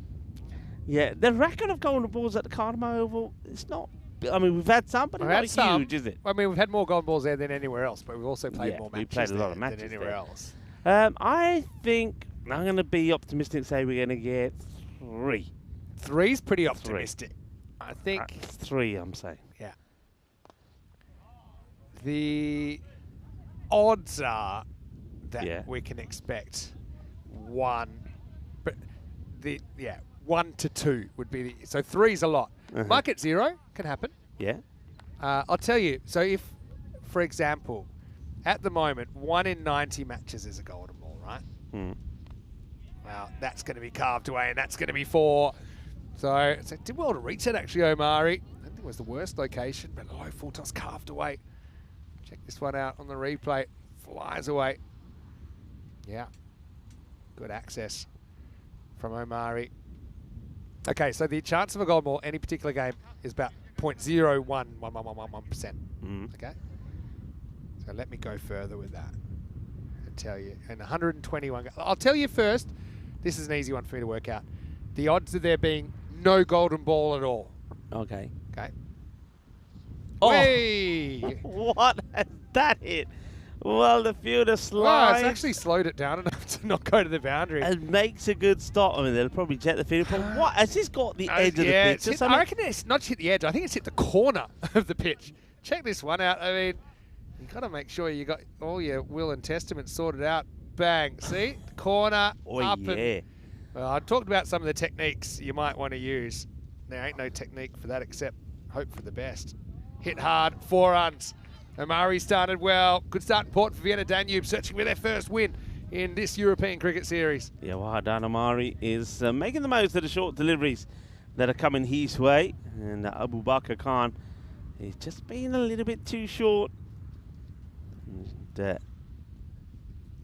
Yeah, the record of golden balls at the Cardamom Oval, it's not. I mean, we've had some, but We've it's had not some. huge, is it? I mean, we've had more golden balls there than anywhere else, but we've also played Yeah, more we matches played a lot of there matches than anywhere there. else. I think I'm going to be optimistic and say we're going to get 3. 3's pretty optimistic. I think 3, I'm saying. Yeah. The odds are that we can expect 1, but 1 to 2 would be the, so 3's a lot. Might get 0, can happen. Yeah. I'll tell you. So if, for example, at the moment 1 in 90 matches is a golden ball, right? Well, that's going to be carved away, and that's going to be 4. So did well to reach it actually, Omari. I think it was the worst location, but full toss carved away. Check this one out on the replay. Flies away. Yeah. Good access from Omari. Okay, so the chance of a golden ball any particular game is about 0.011111%. Okay? So let me go further with that and tell you. And 121. I'll tell you first, this is an easy one for me to work out. The odds of there being no golden ball at all. Okay. Okay. Oh, Way! what has that hit? Well, the fielder Wow, slides. it's actually slowed it down enough to not go to the boundary. And makes a good stop. I mean, they'll probably jet the field. But what? Has this got the edge of the yeah, pitch or I something? reckon it's not hit the edge. I think it's hit the corner of the pitch. Check this one out. I mean, you got to make sure you got all your will and testament sorted out. Bang. See? Corner, up and... Well, I talked about some of the techniques you might want to use. There ain't no technique for that except hope for the best. Hit hard, 4 runs. Omari started well. Good start in port for Vienna Danube, searching for their first win in this European Cricket Series. Yeah, well, Dan Omari is making the most of the short deliveries that are coming his way. And Abu Bakr Khan is just being a little bit too short. And,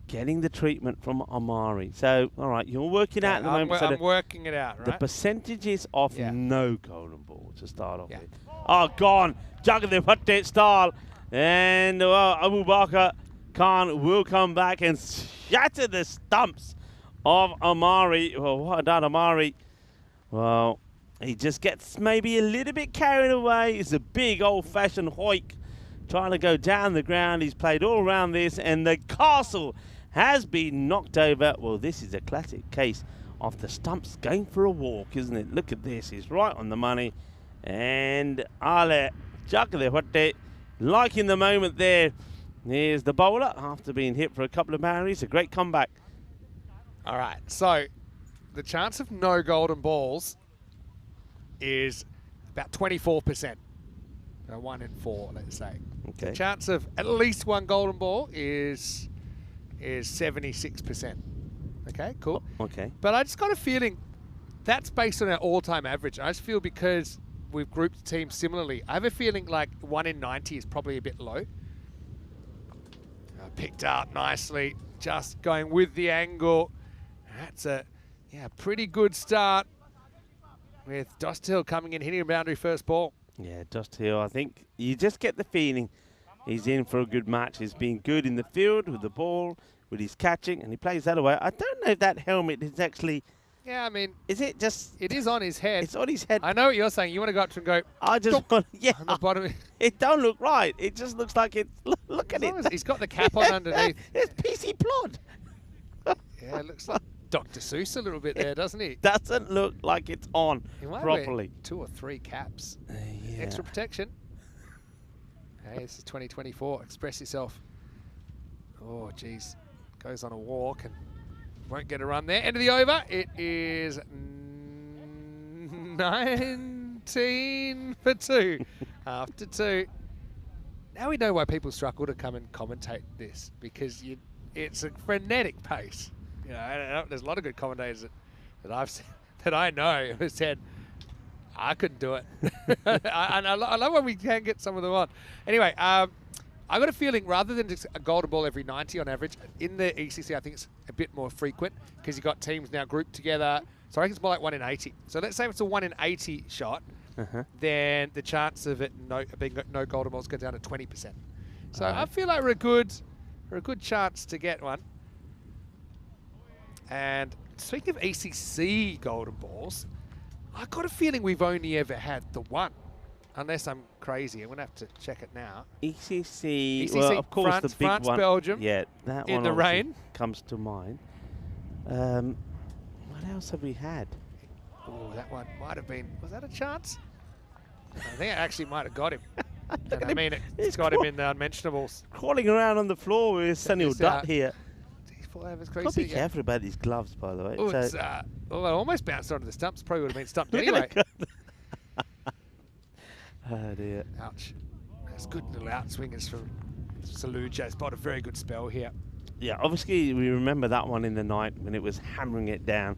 getting the treatment from Omari. So, all right, you're working out at the moment. I'm working it out, right? The percentages of no golden ball to start off Yeah. with. Oh, gone. Juggle the Hutte style. And Abu Bakr Khan will come back and shatter the stumps of Omari. Well, what about Omari? Well, he just gets maybe a little bit carried away. It's a big old-fashioned hoik trying to go down the ground. He's played all around this, and the castle has been knocked over. Well, this is a classic case of the stumps going for a walk, isn't it? Look at this. He's right on the money. And Ale Hutte liking the moment there. Here's the bowler after being hit for a couple of boundaries. A great comeback. All right, so the chance of no golden balls is about 24%. 1 in 4, let's say. Okay. The chance of at least 1 golden ball is 76%. Okay, cool. Okay. But I just got a feeling that's based on our all-time average. I just feel because we've grouped teams similarly, I have a feeling like 1 in 90 is probably a bit low. Picked up nicely, just going with the angle. That's a pretty good start with Dosthill coming in, hitting a boundary first ball. Yeah, Dosthill, I think you just get the feeling he's in for a good match. He's been good in the field with the ball, with his catching, and he plays that away. I don't know if that helmet is actually... Yeah, I mean... Is it just... It is on his head. It's on his head. I know what you're saying. You want to go up to and go... I just want... Yeah. On the bottom. It don't look right. It just looks like it... Look at it. He's got the cap on underneath. It's PC Plod. Yeah, it looks like Dr. Seuss a little bit there, doesn't he? Doesn't look like it's on He might properly. wear 2 or 3 caps. Yeah. Extra protection. Hey, this is 2024. Express yourself. Oh, geez. Goes on a walk and won't get a run there. End of the over. It is 19 for 2. After 2. Now we know why people struggle to come and commentate this, because it's a frenetic pace. You know, there's a lot of good commentators that I've seen, that I know who said, I couldn't do it. I love when we can get some of them on. Anyway, I got a feeling rather than just a golden ball every 90 on average, in the ECC I think it's a bit more frequent because you've got teams now grouped together. So I reckon it's more like 1 in 80. So let's say it's a 1 in 80 shot, then the chance of it being no golden balls goes down to 20%. So I feel like we're a good chance to get one. And speaking of ECC golden balls, I got a feeling we've only ever had the one, unless I'm crazy. I'm going to have to check it now. ECC, ECC, well, of course, France, the big France, one. Belgium, Yeah, that in one the obviously rain. comes to mind. What else have we had? Oh, that one might have been. Was that a chance? I think it actually might have got him. Look And at I him. mean, He's it's got him in the unmentionables. Crawling around on the floor with Sunil this Dutt out. here. He's full over his Got to crease. be Yeah. careful about these gloves, by the way. Oh, So- it's, well, it almost bounced onto the stumps. Probably would have been stumped Look at anyway. it. Oh dear. Ouch. That's good little outswingers from Salzburg. It's got a very good spell here. Yeah, obviously we remember that one in the night when it was hammering it down.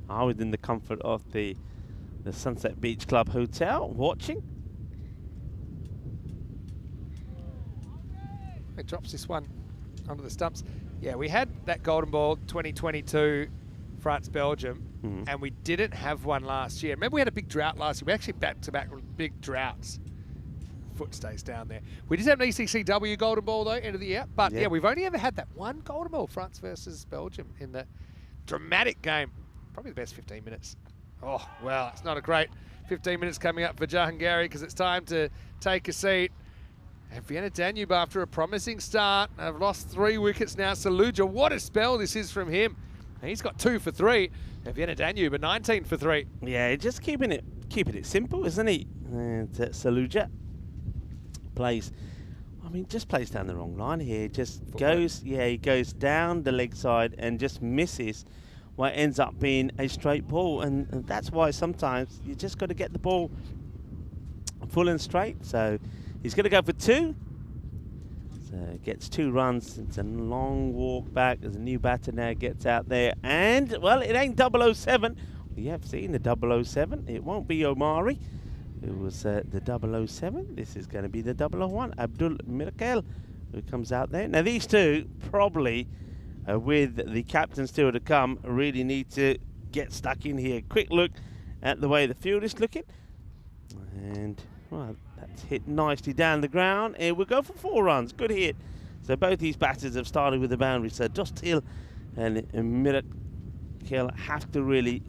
I was in the comfort of the Sunset Beach Club Hotel watching. It drops this one onto the stumps. Yeah, we had that golden ball 2022 France-Belgium, and we didn't have one last year. Remember we had a big drought last year. We actually back-to-back big droughts. Foot stays down there. We did have an ECCW golden ball, though, end of the year. But, yeah, we've only ever had that one golden ball, France versus Belgium, in the dramatic game. Probably the best 15 minutes. Oh, well, it's not a great 15 minutes coming up for Jahangari because it's time to take a seat. And Vienna Danube, after a promising start, have lost 3 wickets now. Salzburg, what a spell this is from him. And he's got 2 for 3. And Vienna Danube, 19 for 3. Yeah, just keeping it simple, isn't he? And Salzburg plays, just plays down the wrong line here. Just goes, he goes down the leg side and just misses what ends up being a straight ball. And that's why sometimes you just got to get the ball full and straight. So he's going to go for 2. So gets 2 runs. It's a long walk back. There's a new batter now, gets out there. And, well, it ain't 007. We have seen the 007. It won't be Omari. It was the 007. This is going to be the 001. Abdul Mirakel, who comes out there. Now, these two probably, with the captain still to come, really need to get stuck in here. Quick look at the way the field is looking. And, well, that's hit nicely down the ground. And we'll go for 4 runs. Good hit. So both these batters have started with the boundary. So Dust Hill and Mirakel have to really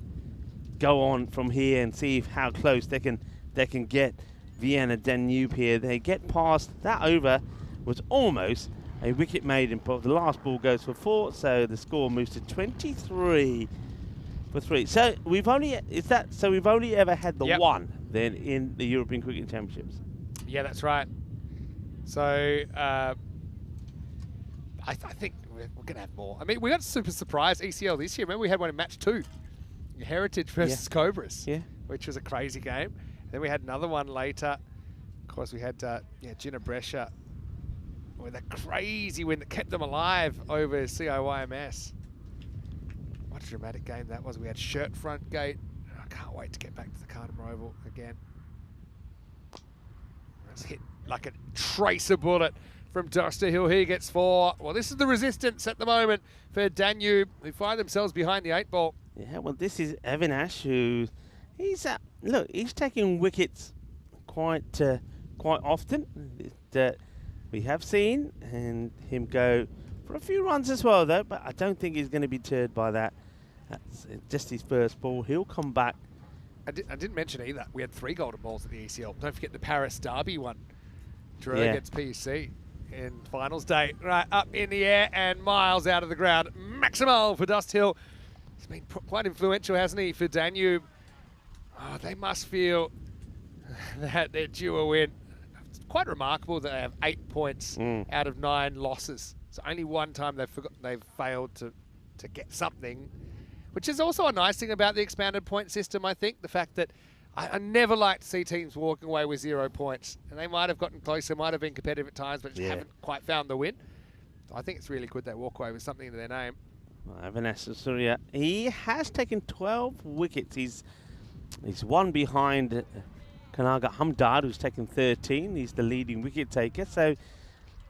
go on from here and see how close they can get Vienna Danube here. They get past that over, was almost a wicket maiden. The last ball goes for 4, so the score moves to 23 for 3. So we've only ever had the one then in the European Cricket Championships. Yeah, that's right. So I think we're going to have more. I mean, we got super surprised ECL this year. Remember we had one in match 2, Heritage versus Cobras, which was a crazy game. Then we had another one later. Of course, we had Gina Brescia with a crazy win that kept them alive over CIYMS. What a dramatic game that was. We had Shirt Front Gate. I can't wait to get back to the Carnham Oval again. It's hit like a tracer bullet from Duster Hill. He gets 4. Well, this is the resistance at the moment for Danube, who find themselves behind the 8 ball. Yeah, well, this is Avinash, who he's taking wickets quite often. That we have seen, and him go for a few runs as well, though. But I don't think he's going to be deterred by that. That's just his first ball. He'll come back. I didn't mention either. We had 3 golden balls at the ECL. Don't forget the Paris Derby one. Drew gets PUC in finals day. Right, up in the air and miles out of the ground. Maximal for Dust Hill. He's been quite influential, hasn't he, for Danube? Oh, they must feel that they're due a win. It's quite remarkable that they have 8 points out of 9 losses. It's only one time they've failed to get something, which is also a nice thing about the expanded point system, I think. The fact that I never like to see teams walking away with 0 points. And they might have gotten closer, might have been competitive at times, but just haven't quite found the win. So I think it's really good they walk away with something to their name. Vanessa Surya, he has taken 12 wickets. He's one behind Kanaga Hamdard, who's taken 13. He's the leading wicket taker. So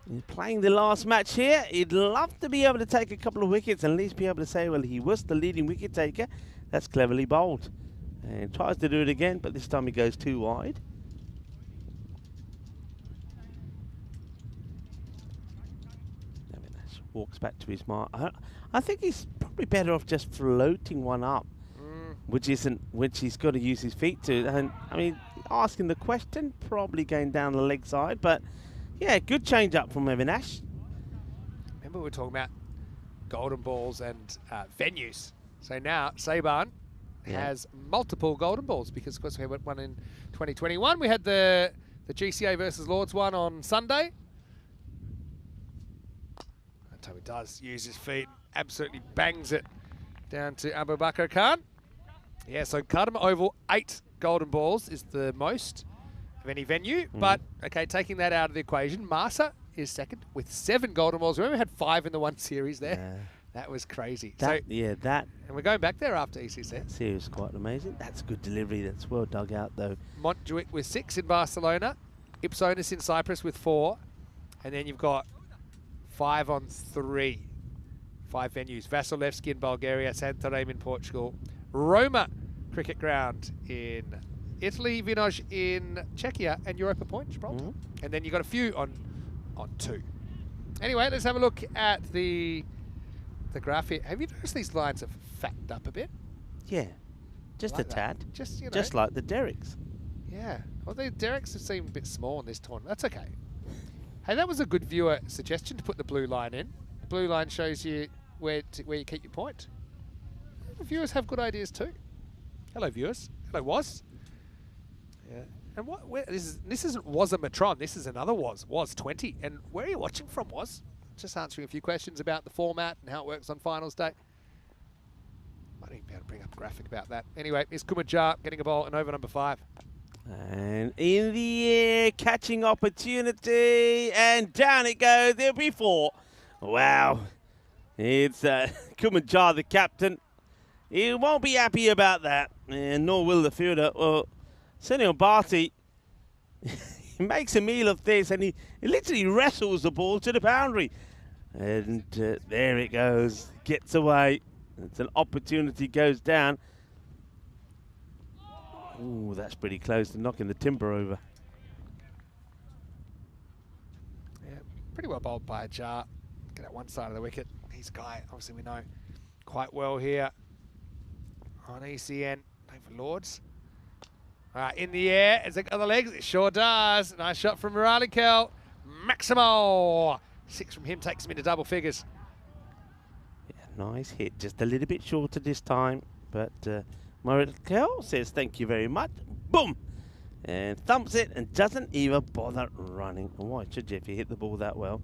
he's playing the last match here. He'd love to be able to take a couple of wickets and at least be able to say, well, he was the leading wicket taker. That's cleverly bowled. And tries to do it again, but this time he goes too wide. Walks back to his mark. I think he's probably better off just floating one up which he's got to use his feet to. And I mean, asking the question, probably going down the leg side, but yeah, good change up from Avinash. Remember we were talking about golden balls and venues. So now Saban has multiple golden balls because, of course, we had one in 2021. We had the GCA versus Lords one on Sunday. That time he does use his feet, absolutely bangs it down to Abu Bakr Khan. Yeah, so Cardamom Oval, 8 golden balls is the most of any venue. But, okay, taking that out of the equation, Masa is second with 7 golden balls. Remember we had 5 in the one series there? Yeah. That was crazy. That. And we're going back there after ECS. That series is quite amazing. That's a good delivery. That's well dug out, though. Montjuic with 6 in Barcelona. Ipsonis in Cyprus with 4. And then you've got 5 on 3. 5 venues. Vasilevski in Bulgaria, Santarém in Portugal, Roma Cricket Ground in Italy, Vinoj in Czechia, and Europa Point, Gibraltar. And then you've got a few on 2. Anyway, let's have a look at the graph here. Have you noticed these lines have fattened up a bit? Yeah, just Like a that. tad. Just, you know. Just like the Derricks. Yeah. Well, the Derricks have seemed a bit small in this tournament. That's okay. Hey, that was a good viewer suggestion to put the blue line in. The blue line shows you where you keep your point. The viewers have good ideas too. Hello, viewers. Hello, Was. Yeah. And this isn't Was a Matron. This is another Was 20. And where are you watching from, Was? Just answering a few questions about the format and how it works on finals day. Might even be able to bring up a graphic about that. Anyway, it's Kumajar getting a ball and over number 5. And in the air, catching opportunity, and down it goes. There'll be 4. Wow. It's Kumajar, the captain. He won't be happy about that, and nor will the fielder. Well, Sunil Bharti, he makes a meal of this, and he literally wrestles the ball to the boundary. And there it goes, gets away. It's an opportunity, goes down. Ooh, that's pretty close to knocking the timber over. Yeah, pretty well bowled by Jar. Get at one side of the wicket. He's a guy, obviously we know quite well here on ECN. Playing for Lords. All right, in the air, is it on the legs? It sure does. Nice shot from Muralikel. Maximo. 6 from him takes him into double figures. Yeah, nice hit. Just a little bit shorter this time, but Muralikel says thank you very much. Boom! And thumps it and doesn't even bother running. And why should you if you hit the ball that well?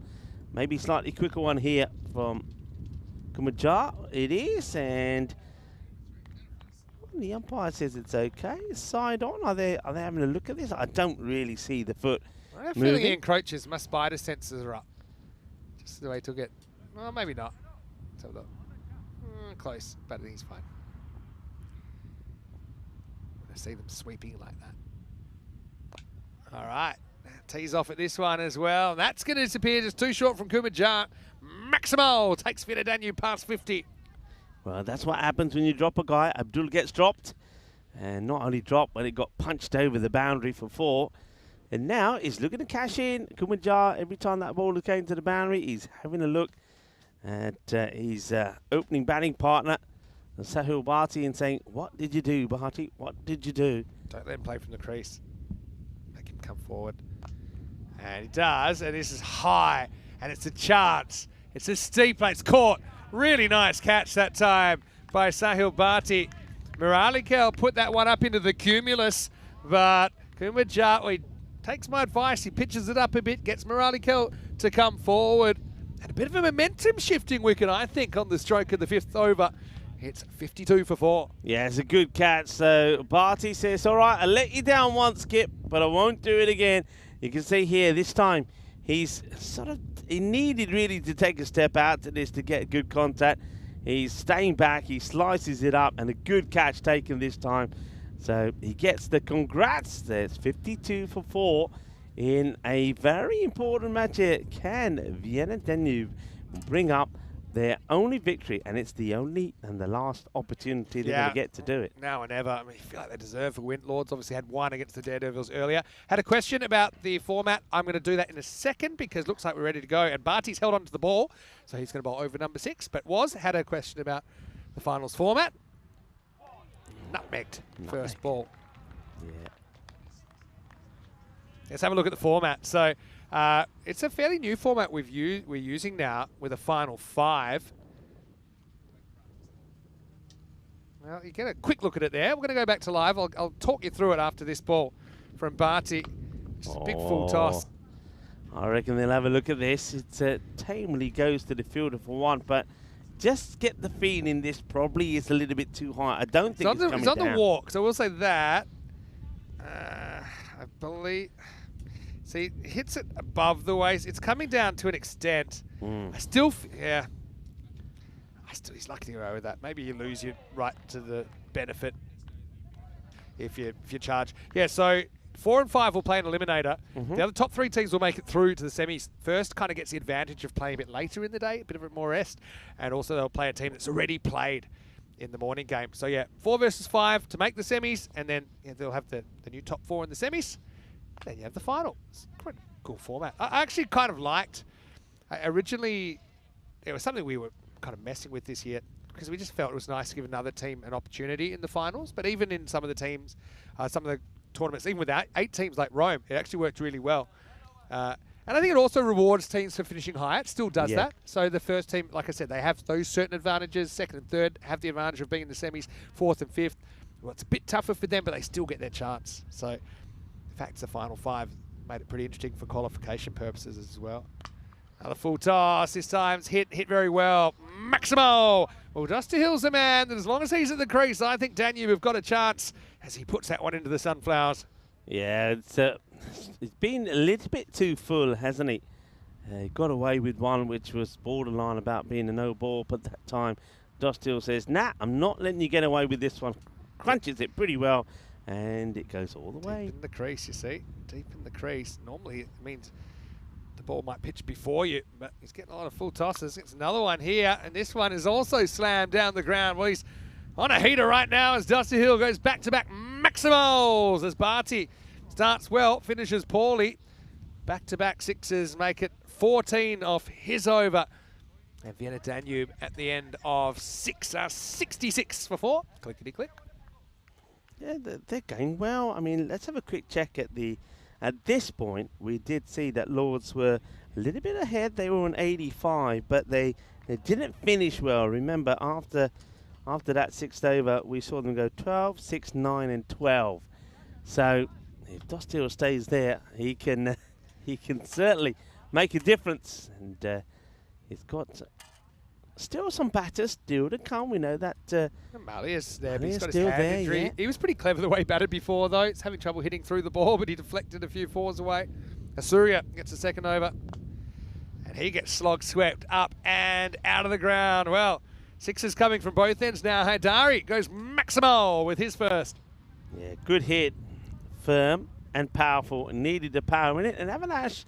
Maybe slightly quicker one here from Kumajar. It is, and the umpire says it's okay. Side on. Are they having a look at this? I don't really see the foot I have a moving. feeling he encroaches. My spider senses are up. Just the way he took it. Well, maybe not. Let's have a look. Close, but I think he's fine. I see them sweeping like that. All right. Tees off at this one as well. That's going to disappear. Just too short from Kumajar. Maximo takes Vienna Danube past 50. Well, that's what happens when you drop a guy. Abdul gets dropped. And not only dropped, but it got punched over the boundary for 4. And now he's looking to cash in. Kumajar, every time that ball came to the boundary, he's having a look at his opening batting partner, Sahil Bharti, and saying, what did you do, Bharti? What did you do? Don't let him play from the crease. Make him come forward. And he does, and this is high, and it's a chance. It's a steep, it's caught. Really nice catch that time by Sahil Bharti. Muralikel put that one up into the cumulus, but Kumajar, he takes my advice, he pitches it up a bit, gets Muralikel to come forward. And a bit of a momentum shifting wicket, I think, on the stroke of the 5th over. It's 52 for 4. Yeah, it's a good catch. So Bharti says, all right, I let you down once, Skip, but I won't do it again. You can see here, this time, he needed really to take a step out to this to get good contact. He's staying back, he slices it up, and a good catch taken this time. So he gets the congrats. There's 52 for 4 in a very important match here. Can Vienna Danube bring up their only victory, and it's the only and the last opportunity they're going to get to do it. Now or never. I mean, I feel like they deserve a win. Lords obviously had one against the Daredevils earlier. Had a question about the format. I'm going to do that in a second because it looks like we're ready to go. And Barty's held onto the ball, so he's going to bowl over number 6. But had a question about the finals format. nutmegged first ball. Yeah. Let's have a look at the format. So it's a fairly new format we're using now with a final 5. Well, you get a quick look at it there. We're going to go back to live. I'll talk you through it after this ball from Barty. Just a big full toss. I reckon they'll have a look at this. It's tamely goes to the fielder for 1, but just get the feeling this probably is a little bit too high. I don't think it's coming down. It's on the walk, so we'll say that. I believe. See, it hits it above the waist. It's coming down to an extent. I still, he's lucky to go with that. Maybe you lose your right to the benefit if you charge. Yeah, so 4 and 5 will play an eliminator. The other top 3 teams will make it through to the semis. First kind of gets the advantage of playing a bit later in the day, a bit of a more rest, and also they'll play a team that's already played in the morning game. So yeah, 4 versus 5 to make the semis, and then they'll have the new top 4 in the semis. Then you have the final. It's quite a cool format. I actually kind of liked. Originally, it was something we were kind of messing with this year because we just felt it was nice to give another team an opportunity in the finals. But even in some of the teams, some of the tournaments, even without 8 teams like Rome, it actually worked really well. And I think it also rewards teams for finishing high. It still does that. So the first team, like I said, they have those certain advantages. Second and third have the advantage of being in the semis. 4th and 5th, well, it's a bit tougher for them, but they still get their chance. So the fact it's the final 5 made it pretty interesting for qualification purposes as well. Another full toss. This time's hit very well. Maximo! Well, Dusty Hill's the man, and as long as he's at the crease, I think Danube have got a chance as he puts that one into the sunflowers. Yeah, it's been a little bit too full, hasn't he? He got away with one which was borderline about being a no ball, but that time Dusty Hill says, nah, I'm not letting you get away with this one. Crunches it pretty well, and it goes all the way. Deep in the crease, you see. Deep in the crease. Normally it means the ball might pitch before you, but he's getting a lot of full tosses. It's another one here, and this one is also slammed down the ground. Well, he's on a heater right now as Dusty Hill goes back-to-back maximals as Barty starts well, finishes poorly. Back-to-back sixes make it 14 off his over. And Vienna Danube at the end of 66 for 4. Clickety-click. Yeah, they're going well. I mean, let's have a quick check at this point. We did see that Lords were a little bit ahead. They were on 85, but they didn't finish well. Remember, after that 6th over, we saw them go 12, 6, 9, and 12. So if Dostil stays there, he can certainly make a difference. And he's got still some batters still to come. We know that. Mali is there, but he's got his still hand there, injury. yeah. He was pretty clever the way he batted before, though. He's having trouble hitting through the ball, but he deflected a few 4s away. Asuria gets a second over, and he gets slog swept up and out of the ground. Well, 6s coming from both ends now. Haidari goes maximal with his first. Yeah, good hit, firm and powerful, and needed the power in it. And Avinash,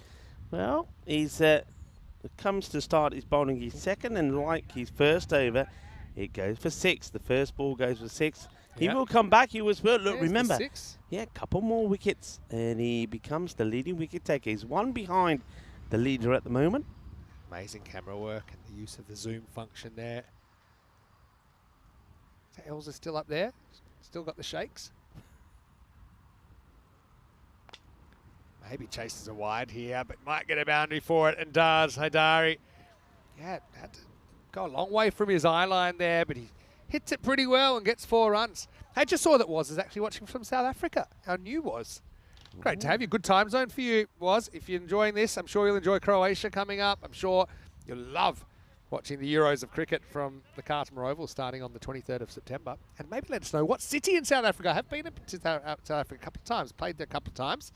well, he's comes to start his bowling his second, and like his first over, it goes for 6. The first ball goes for 6. He will come back. He was well. Look, There's remember, the 6. yeah, a couple more wickets, and he becomes the leading wicket taker. He's one behind the leader at the moment. Amazing camera work and the use of the zoom function there. Is that Elza still up there? Still got the shakes? Maybe chases a wide here, but might get a boundary for it, and does. Haidari, yeah, had to go a long way from his eye line there, but he hits it pretty well and gets 4 runs. I just saw that Was is actually watching from South Africa. Our new Was. Great to have you. Good time zone for you, Was. If you're enjoying this, I'm sure you'll enjoy Croatia coming up. I'm sure you'll love watching the Euros of cricket from the Carlton Oval starting on the 23rd of September. And maybe let us know what city in South Africa. I have been to South Africa a couple of times, played there a couple of times.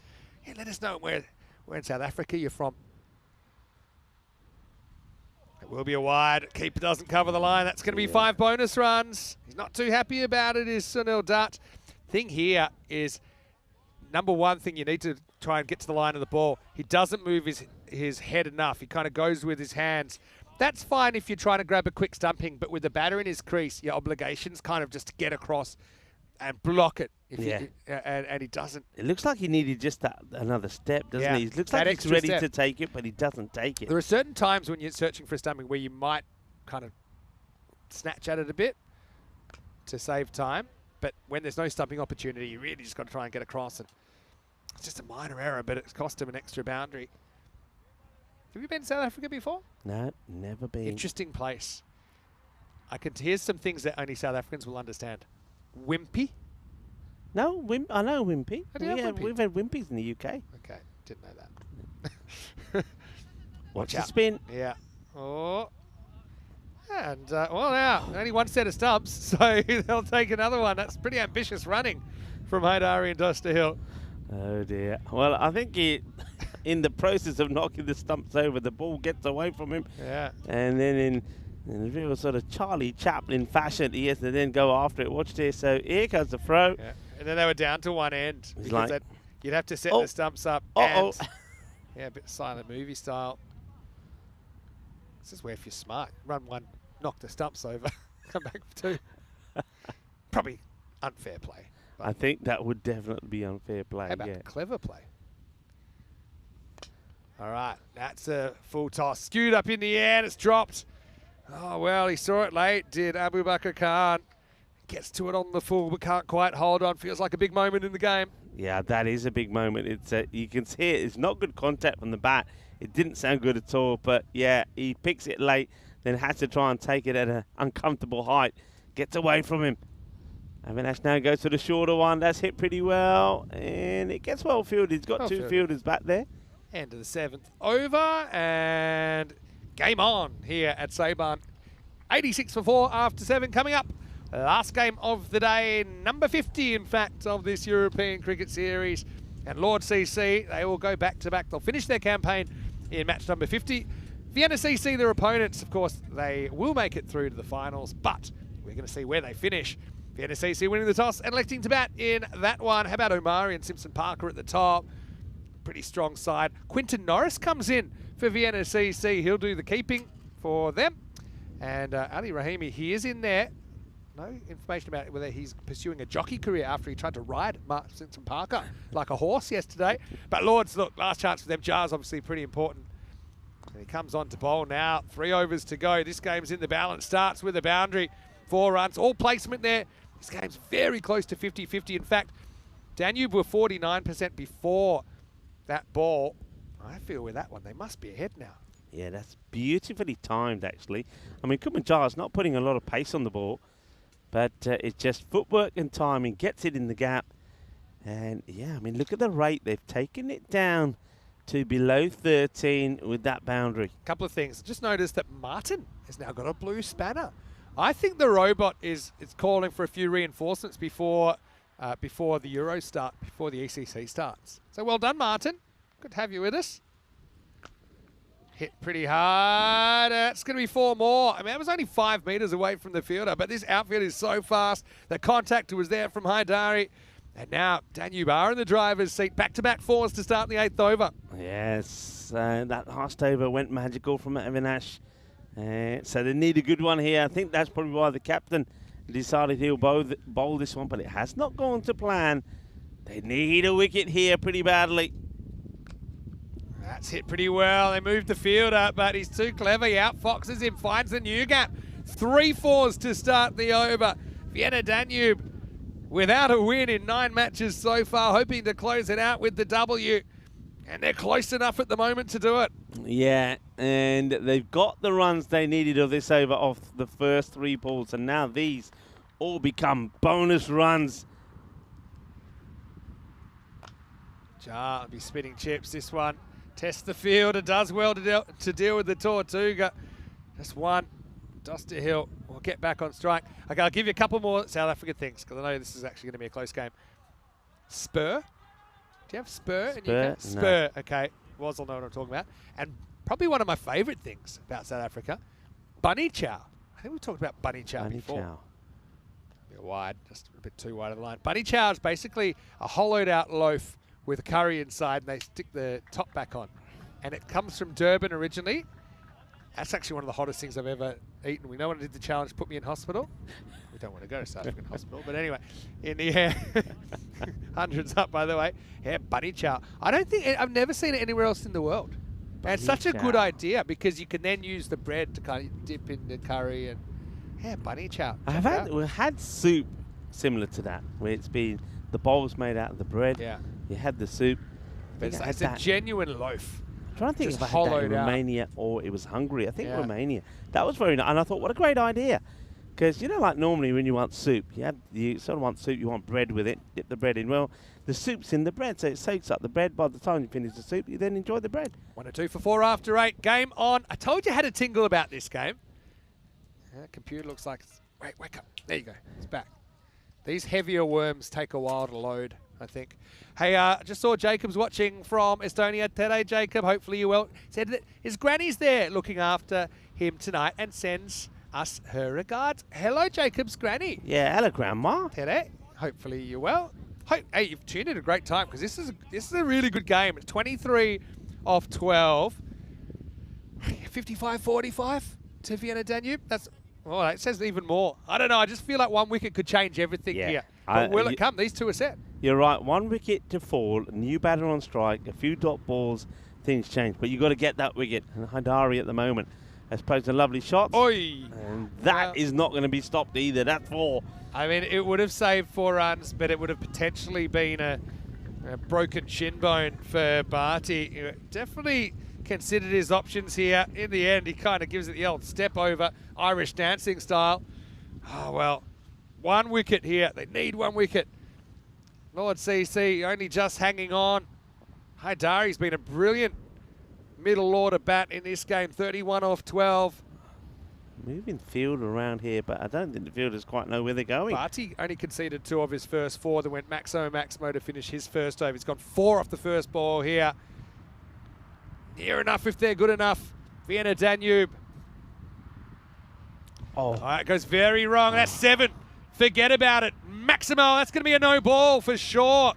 Yeah, let us know where in South Africa you're from. It will be a wide. Keeper doesn't cover the line. That's going to be 5 bonus runs. He's not too happy about it, is Sunil Dutt. Thing here is, number one thing, you need to try and get to the line of the ball. He doesn't move his head enough. He kind of goes with his hands. That's fine if you're trying to grab a quick stumping, but with the batter in his crease, your obligation's kind of just to get across and block it. And he doesn't. It looks like he needed just another step, doesn't he? It looks that like he's extra ready step. to take it, but he doesn't take it. There are certain times when you're searching for a stumping where you might kind of snatch at it a bit to save time. But when there's no stumping opportunity, you really just got to try and get across. And it's just a minor error, but it's cost him an extra boundary. Have you been to South Africa before? No, never been. Interesting place. Here's some things that only South Africans will understand. Wimpy. No, I know Wimpy. How do you have Wimpy? We've had Wimpies in the UK. Okay, didn't know that. Watch the out. spin. Yeah. Oh. And, well, now, only one set of stumps, so they'll take another one. That's pretty ambitious running from Haidari and Dosterhill. Oh, dear. Well, I think in the process of knocking the stumps over, the ball gets away from him. Yeah. And then in a real sort of Charlie Chaplin fashion, he has to then go after it. Watch this. So here comes the throw. Yeah. And then they were down to one end. It's Because like, you'd have to set oh. the stumps up. Uh-oh. And yeah, a bit silent movie style. This is where if you're smart, run one, knock the stumps over, come back for two. Probably unfair play. I think that would definitely be unfair play. How about Yeah. clever play? All right, that's a full toss. Skewed up in the air and it's dropped. Oh, well, he saw it late, did Abu Bakr Khan. Gets to it on the full, but can't quite hold on. Feels like a big moment in the game. Yeah, that is a big moment. It's you can see it. It's not good contact from the bat. It didn't sound good at all. But yeah, he picks it late, then has to try and take it at an uncomfortable height. Gets away from him. Avinash now goes to the shorter one. That's hit pretty well, and it gets well fielded. He's got two fielders back there. End of the 7th over, and game on here at Saban. 86 for 4 after 7 coming up. Last game of the day, number 50, in fact, of this European Cricket Series. And Lord CC, they will go back-to-back. They'll finish their campaign in match number 50. Vienna CC, their opponents, of course, they will make it through to the finals, but we're going to see where they finish. Vienna CC winning the toss and electing to bat in that one. How about Omari and Simpson Parker at the top? Pretty strong side. Quinton Norris comes in for Vienna CC. He'll do the keeping for them. And Ali Rahimi, he is in there. No information about whether he's pursuing a jockey career after he tried to ride Mark Simpson Parker like a horse yesterday. But Lords, look, last chance for them. Jar's obviously pretty important. And he comes on to bowl now. 3 overs to go. This game's in the balance. Starts with a boundary. 4 runs. All placement there. This game's very close to 50-50. In fact, Danube were 49% before that ball. I feel with that one, they must be ahead now. Yeah, that's beautifully timed, actually. I mean, Kumar Jar's not putting a lot of pace on the ball, but it's just footwork and timing, gets it in the gap. And, yeah, I mean, look at the rate. They've taken it down to below 13 with that boundary. Couple of things. Just noticed that Martin has now got a blue spanner. I think the robot is calling for a few reinforcements before the Euro start, before the ECC starts. So well done, Martin. Good to have you with us. Hit pretty hard. It's going to be 4 more. I mean, it was only 5 metres away from the fielder, but this outfield is so fast. The contact was there from Haidari. And now Danube are in the driver's seat. Back-to-back 4s to start the 8th over. Yes, that last over went magical from Avinash. So they need a good one here. I think that's probably why the captain decided he'll bowl this one, but it has not gone to plan. They need a wicket here pretty badly. That's hit pretty well. They moved the fielder, but he's too clever. He outfoxes him, finds the new gap. 3 4s to start the over. Vienna Danube without a win in 9 matches so far, hoping to close it out with the W. And they're close enough at the moment to do it. Yeah, and they've got the runs they needed of this over off the first 3 balls, and now these all become bonus runs. Jar will be spinning chips this one. Tests the field. It does well to deal with the Tortuga. Just one. Dosterhill will get back on strike. Okay, I'll give you a couple more South African things because I know this is actually going to be a close game. Spur. Do you have Spur? Spur? Spur, okay. Woz will know what I'm talking about. And probably one of my favourite things about South Africa, Bunny Chow. I think we've talked about Bunny Chow before. Chow. A bit wide, just a bit too wide of the line. Bunny Chow is basically a hollowed out loaf with a curry inside, and they stick the top back on. And it comes from Durban originally. That's actually one of the hottest things I've ever eaten. We know when I did the challenge, put me in hospital. We don't want to go to South African hospital, but anyway, in the air, hundreds up, by the way. Yeah, Bunny Chow. I've never seen it anywhere else in the world. And it's such a good idea because you can then use the bread to kind of dip in the curry and, yeah, Bunny Chow. We've had soup similar to that, where it's been the bowl's made out of the bread. Yeah. You had the soup. But it's a genuine loaf. I'm trying to think just if I had that in hollowed out. Romania or it was Hungary. I think Yeah. Romania. That was very nice. And I thought, what a great idea. Because, you know, like normally when you want soup, you sort of want soup, you want bread with it, dip the bread in. Well, the soup's in the bread, so it soaks up the bread. By the time you finish the soup, you then enjoy the bread. 1 or 2 for 4 after 8. Game on. I told you I had a tingle about this game. Computer looks like it's... Wake up. There you go. It's back. These heavier worms take a while to load, I think. Hey, I just saw Jacob's watching from Estonia today, Jacob. Hopefully you're well. Said that his granny's there looking after him tonight and sends us her regards. Hello, Jacob's granny. Yeah, hello, Grandma. Tere, hopefully you're well. Hey, you've tuned in a great time because this is a really good game. It's 23 off 12. 55-45 to Vienna Danube. That's... Oh, it says even more. I don't know. I just feel like 1 wicket could change everything here. But will it come? These two are set. You're right. 1 wicket to fall, new batter on strike, a few dot balls, things change. But you've got to get that wicket. And Haidari at the moment has played a lovely shot. Oi! And that is not going to be stopped either. That's 4. I mean, it would have saved 4 runs, but it would have potentially been a broken shin bone for Barty. Definitely considered his options here. In the end, he kind of gives it the old step over, Irish dancing style. Oh, well, 1 wicket here. They need 1 wicket. Lord CC only just hanging on. Haidari's been a brilliant middle order bat in this game, 31 off 12. Moving field around here, but I don't think the fielders quite know where they're going. Barty only conceded 2 of his first 4. Then went Maximo to finish his first over. He's gone 4 off the first ball here. Near enough if they're good enough. Vienna Danube. Oh, It goes very wrong. That's 7. Forget about it. Maximo, that's going to be a no ball for sure.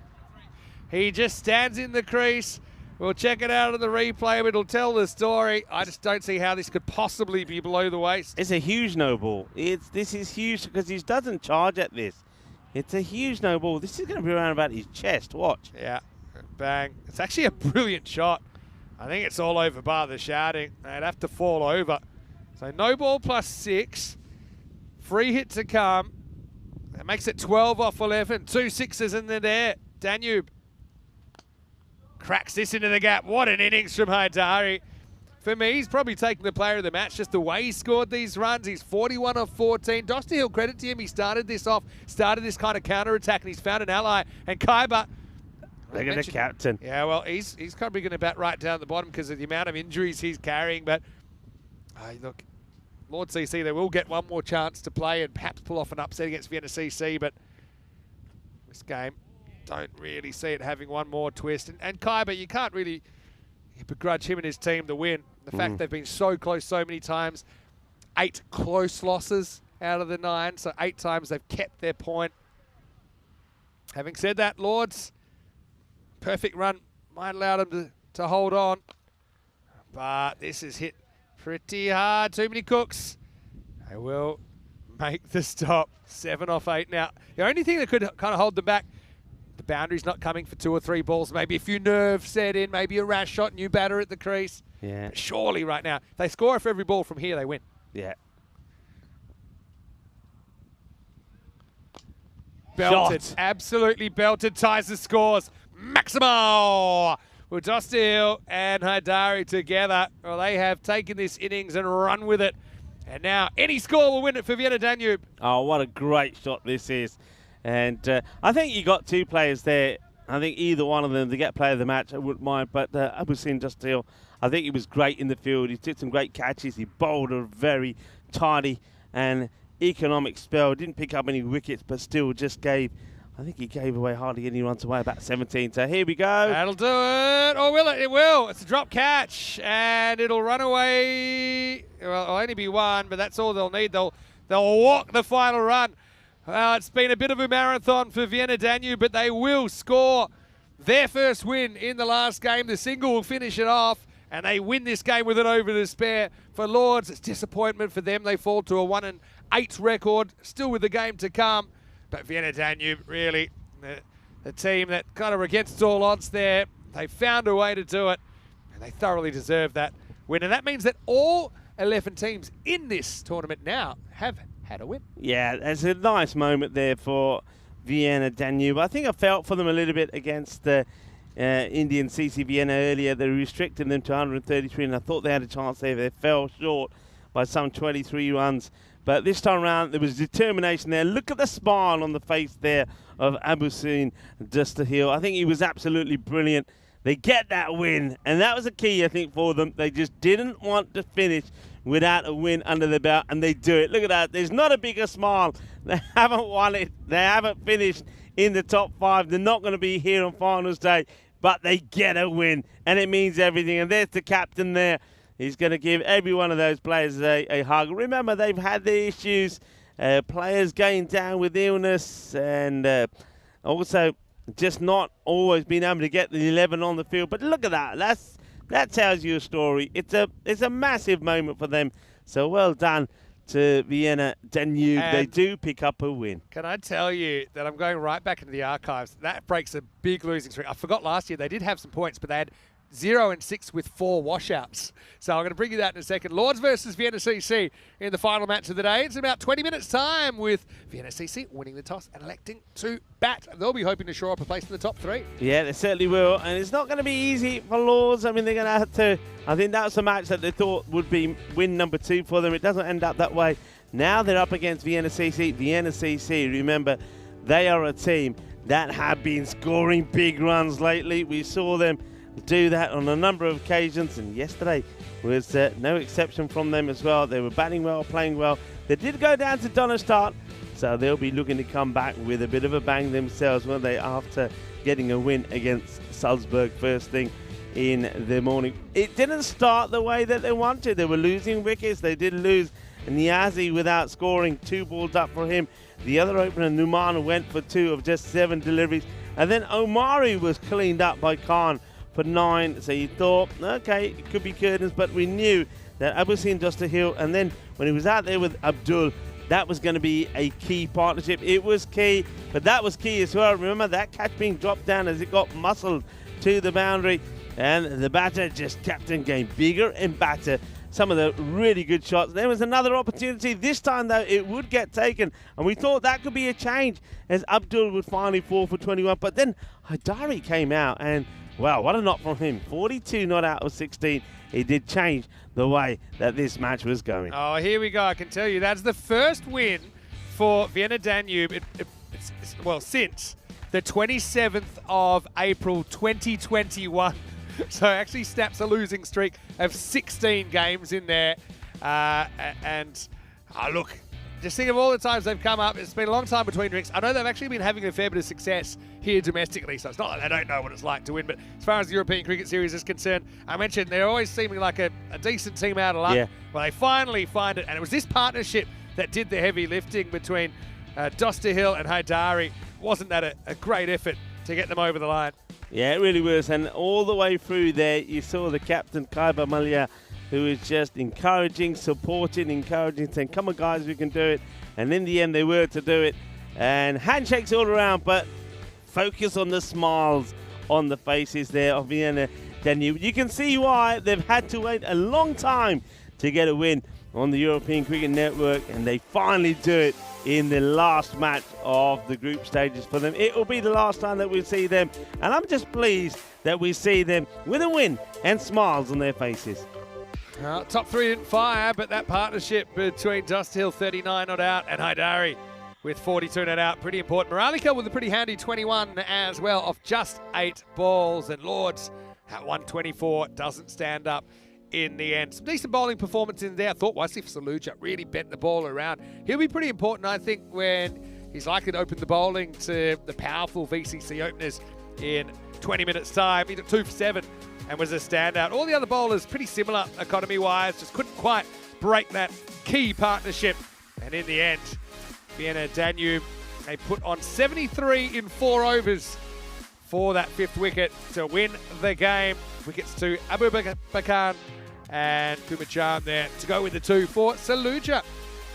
He just stands in the crease. We'll check it out on the replay, but it'll tell the story. I just don't see how this could possibly be below the waist. it's a huge no ball. This is huge because he doesn't charge at this. It's a huge no ball. This is going to be around about his chest. Watch. Yeah, bang. It's actually a brilliant shot. I think it's all over bar the shouting. They'd have to fall over. So no ball plus 6. Free hit to come. That makes it 12 off 11. 2 sixes in the air. Danube cracks this into the gap. What an innings from Haidari. For me, he's probably taking the player of the match, just the way he scored these runs. He's 41 off 14. Doster Hill, credit to him. He started this kind of counter-attack, and he's found an ally. And Kaiba... Look at the captain. Yeah, well, he's probably going to bat right down the bottom because of the amount of injuries he's carrying. But look, Lord CC, they will get 1 more chance to play and perhaps pull off an upset against Vienna CC. But this game, don't really see it having 1 more twist. And Kaiba, you can't really begrudge him and his team the win. The fact they've been so close so many times. 8 close losses out of the 9, so 8 times they've kept their point. Having said that, Lords, perfect run might allow them to hold on. But this is hit pretty hard. Too many cooks. They will make the stop. 7 off 8 now. The only thing that could kind of hold them back, the boundary's not coming for 2 or 3 balls. Maybe a few nerves set in. Maybe a rash shot, new batter at the crease. Yeah. But surely right now, if they score for every ball from here, they win. Yeah. Belted. Shot. Absolutely belted. Ties the scores. Maximo! Well, Doster Hill and Haidari together. Well, they have taken this innings and run with it. And now any score will win it for Vienna Danube. Oh, what a great shot this is. And I think you got 2 players there. I think either one of them to get player of the match, I wouldn't mind. But I was seeing Doster Hill. I think he was great in the field. He took some great catches. He bowled a very tidy and economic spell. Didn't pick up any wickets, but still just gave... I think he gave away hardly any runs away, about 17. So here we go. That'll do it. Or will it? It will. It's a drop catch. And it'll run away. Well, it'll only be 1, but that's all they'll need. They'll walk the final run. It's been a bit of a marathon for Vienna Danube, but they will score their first win in the last game. The single will finish it off, and they win this game with an over to spare. For Lords, it's disappointment for them. They fall to a 1-8 record, still with the game to come. But Vienna Danube, really, the team that kind of against all odds there, they found a way to do it, and they thoroughly deserve that win. And that means that all 11 teams in this tournament now have had a win. Yeah, there's a nice moment there for Vienna Danube. I think I felt for them a little bit against the Indian CC Vienna earlier. They restricted them to 133, and I thought they had a chance there. They fell short by some 23 runs. But this time around, there was determination there. Look at the smile on the face there of Abusin Dustahil. I think he was absolutely brilliant. They get that win, and that was a key, I think, for them. They just didn't want to finish without a win under their belt, and they do it. Look at that. There's not a bigger smile. They haven't won it. They haven't finished in the top 5. They're not going to be here on finals day, but they get a win, and it means everything. And there's the captain there. He's going to give every one of those players a hug. Remember, they've had the issues, players going down with illness, and also just not always being able to get the 11 on the field. But look at that. That tells you a story. It's a massive moment for them. So well done to Vienna Danube. And they do pick up a win. Can I tell you that I'm going right back into the archives? That breaks a big losing streak. I forgot last year they did have some points, but they had 0 and 6 with 4 washouts. So I'm going to bring you that in a second. Lords versus Vienna CC in the final match of the day. It's in about 20 minutes' time with Vienna CC winning the toss and electing to bat. They'll be hoping to shore up a place in the top 3. Yeah, they certainly will. And it's not going to be easy for Lords. I mean, they're going to have to... I think that's a match that they thought would be win number 2 for them. It doesn't end up that way. Now they're up against Vienna CC. Vienna CC, remember, they are a team that have been scoring big runs lately. We saw them do that on a number of occasions, and yesterday was no exception from them as well. They were batting well, playing well. They did go down to Donnerstadt, so they'll be looking to come back with a bit of a bang themselves, won't they, after getting a win against Salzburg first thing in the morning. It didn't start the way that they wanted. They were losing wickets. They did lose Niazi without scoring, 2 balls up for him. The other opener, Numan, went for 2 of just 7 deliveries, and then Omari was cleaned up by Khan for 9, so you thought, okay, it could be curtains, but we knew that Abusin Dustahil, and then when he was out there with Abdul, that was going to be a key partnership. It was key, but that was key as well. Remember that catch being dropped down as it got muscled to the boundary, and the batter just kept on getting bigger and better. Some of the really good shots. There was another opportunity. This time, though, it would get taken, and we thought that could be a change as Abdul would finally fall for 21, but then Haidari came out, and wow, what a knock from him. 42 not out of 16. He did change the way that this match was going. Oh, here we go. I can tell you that's the first win for Vienna Danube since the 27th of April 2021. So actually snaps a losing streak of 16 games in there. Look, just think of all the times they've come up. It's been a long time between drinks. I know they've actually been having a fair bit of success here domestically, so it's not like they don't know what it's like to win. But as far as the European Cricket Series is concerned, I mentioned they're always seeming like a decent team out of luck. Yeah. Well, they finally find it, and it was this partnership that did the heavy lifting between Dustahil and Haidari. Wasn't that a great effort to get them over the line? Yeah, it really was. And all the way through there, you saw the captain, Kaiba Malia, who was just encouraging, supporting, saying, come on, guys, we can do it. And in the end, they were to do it. And handshakes all around, but focus on the smiles on the faces there of Vienna Danube. You can see why they've had to wait a long time to get a win on the European Cricket Network, and they finally do it in the last match of the group stages for them. It will be the last time that we see them, and I'm just pleased that we see them with a win and smiles on their faces. Top 3 didn't fire, but that partnership between Dustahil, 39 not out, and Haidari with 42 not out, pretty important. Moralica with a pretty handy 21 as well off just 8 balls, and Lords at 124 doesn't stand up in the end. Some decent bowling performance in there. I thought Wasif Saluja really bent the ball around. He'll be pretty important, I think, when he's likely to open the bowling to the powerful VCC openers in 20 minutes' time. He took 2 for 7 and was a standout. All the other bowlers pretty similar economy-wise, just couldn't quite break that key partnership. And in the end, Vienna Danube, they put on 73 in 4 overs for that 5th wicket to win the game. Wickets to Abu Bakar and Kumachan there to go with the 2 for Saluja.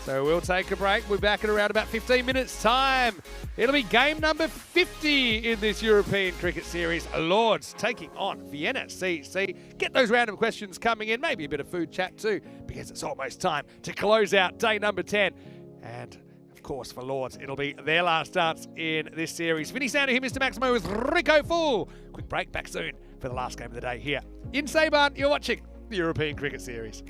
So we'll take a break. We're back in around about 15 minutes time. It'll be game number 50 in this European Cricket Series. Lords taking on Vienna CC. Get those random questions coming in, maybe a bit of food chat too, because it's almost time to close out day number 10 And, of course, for Lords, it'll be their last dance in this series. Vinny Sandu here, Mr. Maximo with Rico Full. Quick break, back soon for the last game of the day here in Sabern. You're watching the European Cricket Series.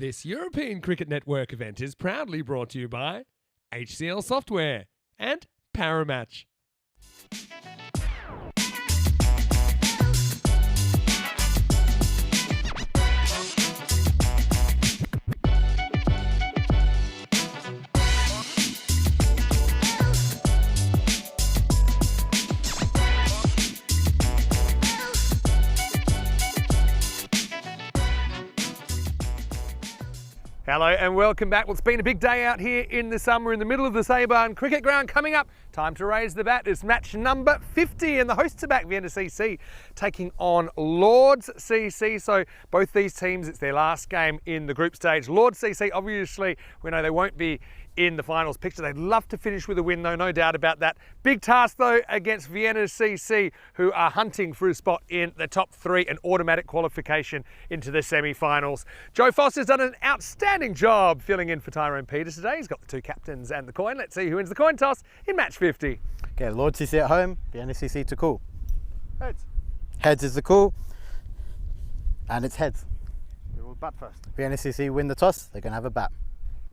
This European Cricket Network event is proudly brought to you by HCL Software and Paramatch. Hello and welcome back. Well, it's been a big day out here in the summer in the middle of the Salzburg cricket ground. Coming up, time to raise the bat. It's match number 50 and the hosts are back, Vienna CC, taking on Lords CC. So both these teams, it's their last game in the group stage. Lords CC, obviously, we know they won't be in the finals picture. They'd love to finish with a win though, no doubt about that. Big task though against Vienna CC, who are hunting for a spot in the top 3 and automatic qualification into the semi-finals. Joe Foster's done an outstanding job filling in for Tyrone Peters today. He's got the 2 captains and the coin. Let's see who wins the coin toss in match 50. Okay, Lord CC at home, Vienna CC to call. Heads. Heads is the call, and it's heads. We will bat first. Vienna CC win the toss, they're going to have a bat.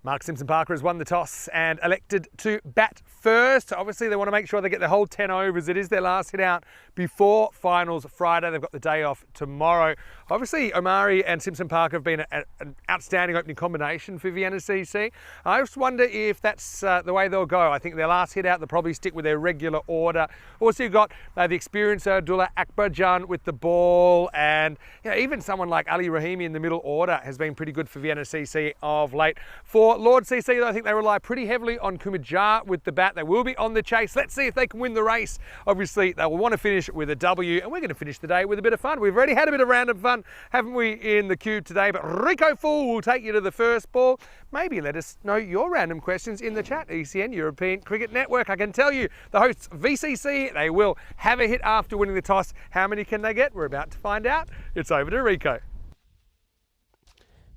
Mark Simpson-Parker has won the toss and elected to bat first. Obviously, they want to make sure they get the whole 10 overs. It is their last hit out before finals Friday. They've got the day off tomorrow. Obviously, Omari and Simpson-Parker have been an outstanding opening combination for Vienna CC. I just wonder if that's the way they'll go. I think their last hit out, they'll probably stick with their regular order. Also, you've got the experienced Abdullah Akbarjan with the ball, and even someone like Ali Rahimi in the middle order has been pretty good for Vienna CC of late. For Lord CC, though, I think they rely pretty heavily on Kumajar with the bat. They will be on the chase. Let's see if they can win the race. Obviously, they will want to finish with a W, and we're going to finish the day with a bit of fun. We've already had a bit of random fun, haven't we, in the cube today? But Rico Fool will take you to the first ball. Maybe let us know your random questions in the chat. ECN, European Cricket Network. I can tell you, the hosts VCC, they will have a hit after winning the toss. How many can they get? We're about to find out. It's over to Rico.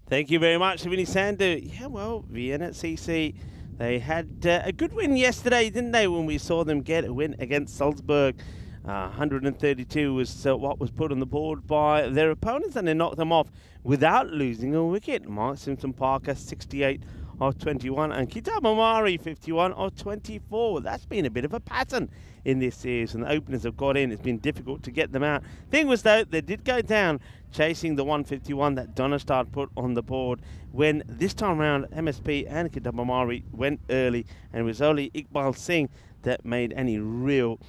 Thank you very much, Vinny Sandu. Yeah, well, Vienna CC, they had a good win yesterday, didn't they, when we saw them get a win against Salzburg. 132 was what was put on the board by their opponents, and they knocked them off without losing a wicket. Mark Simpson-Parker, 68 of 21, and Kitab Omari, 51 of 24. That's been a bit of a pattern in this series, and the openers have got in. It's been difficult to get them out. Thing was, though, they did go down chasing the 151 that Donnerstad put on the board when this time around MSP and Kitab Omari went early, and it was only Iqbal Singh that made any real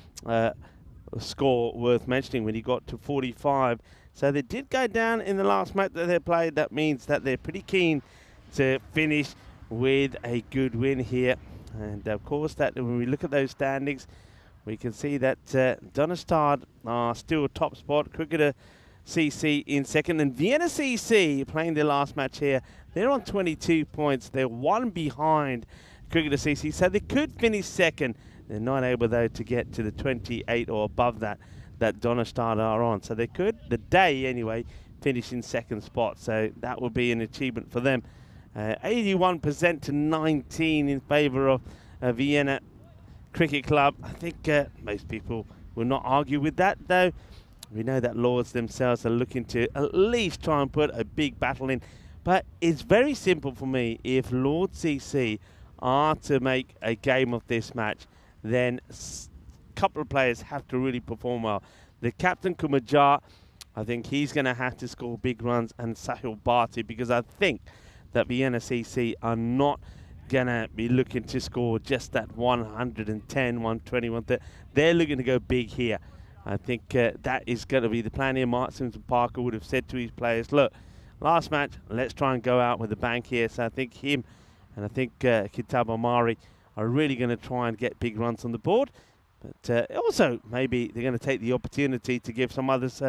score worth mentioning when he got to 45. So they did go down in the last match that they played. That means that they're pretty keen to finish with a good win here. And of course, that when we look at those standings, we can see that Donnerstad are still top spot, Cricketer CC in second, and Vienna CC playing their last match here. They're on 22 points. They're 1 behind Cricketer CC, so they could finish second. They're not able, though, to get to the 28 or above that Donnerstad are on. So they could, the day anyway, finish in second spot. So that would be an achievement for them. 81% to 19 in favour of Vienna Cricket Club. I think most people will not argue with that, though. We know that Lords themselves are looking to at least try and put a big battle in. But it's very simple for me. If Lords CC are to make a game of this match, then a couple of players have to really perform well. The captain, Kumajar, I think he's going to have to score big runs, and Sahil Bharti, because I think that Vienna CC are not going to be looking to score just that 110, 120, 130. They're looking to go big here. I think that is going to be the plan here. Mark Simpson-Parker would have said to his players, look, last match, let's try and go out with a bang here. So I think him and I think Kitab Omari are really going to try and get big runs on the board. But also, maybe they're going to take the opportunity to give some others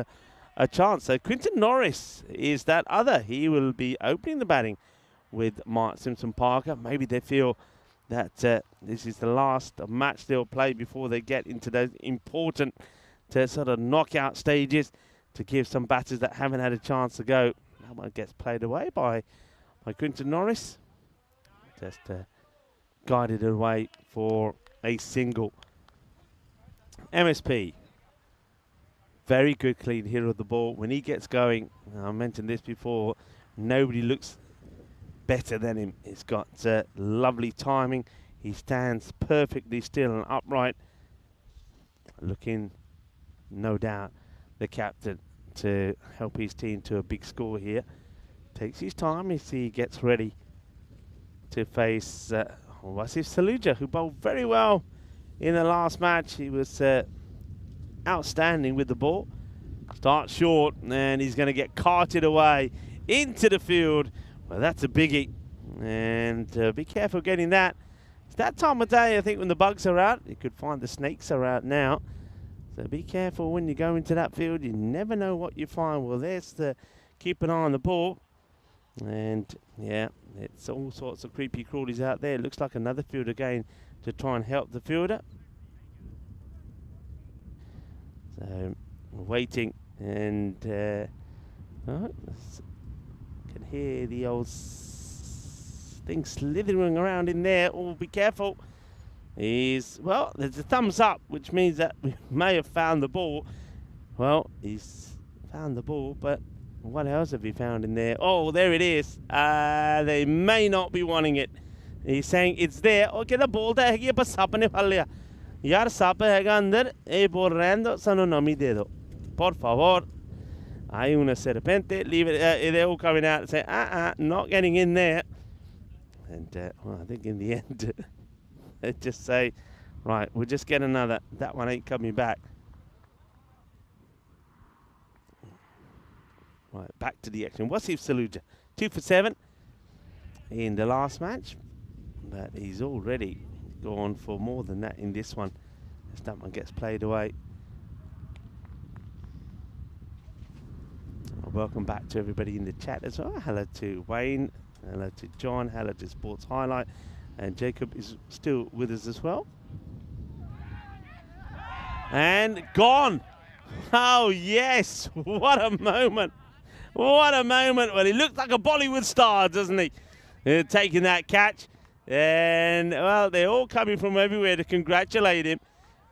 a chance. So Quinton Norris is that other. He will be opening the batting with Mark Simpson-Parker. Maybe they feel that this is the last match they'll play before they get into those important sort of knockout stages, to give some batters that haven't had a chance to go. That one gets played away by Quinton Norris. Just guided away for a single. MSP, very good clean hitter of the ball. When he gets going, I mentioned this before, nobody looks better than him. He's got lovely timing. He stands perfectly still and upright. Looking, no doubt, the captain to help his team to a big score here. Takes his time as he gets ready to face Wasif Saluja, who bowled very well in the last match. He was outstanding with the ball. Starts short, and he's going to get carted away into the field. Well, that's a biggie, and be careful getting that. It's that time of day, I think, when the bugs are out. You could find the snakes are out now. So be careful when you go into that field. You never know what you find. Well, there's the keep an eye on the ball. And, yeah, it's all sorts of creepy crawlies out there. Looks like another fielder going to try and help the fielder. So, waiting. And, can hear the old thing slithering around in there. Oh, be careful. Well, there's a thumbs up, which means that we may have found the ball. Well, he's found the ball, but what else have you found in there? Oh, there it is. They may not be wanting it. He's saying it's there. Oh, get a ball there. Here, but sapa ne phal liya. Yaar sapa हैगा अंदर. ए ball रहने दो. Sano nami de do. Por favor. Hay una serpente. Leave it. They're all coming out and say, not getting in there. And well, I think in the end, they just say, right, we'll just get another. That one ain't coming back. Right, back to the action. Wasif Saluja, 2 for 7 in the last match, but he's already gone for more than that in this one, as that one gets played away. Welcome back to everybody in the chat as well. Hello to Wayne, hello to John, hello to Sports Highlight, and Jacob is still with us as well. And gone. Oh yes, what a moment. What a moment. Well, he looked like a Bollywood star, doesn't he? Taking that catch. And, well, they're all coming from everywhere to congratulate him.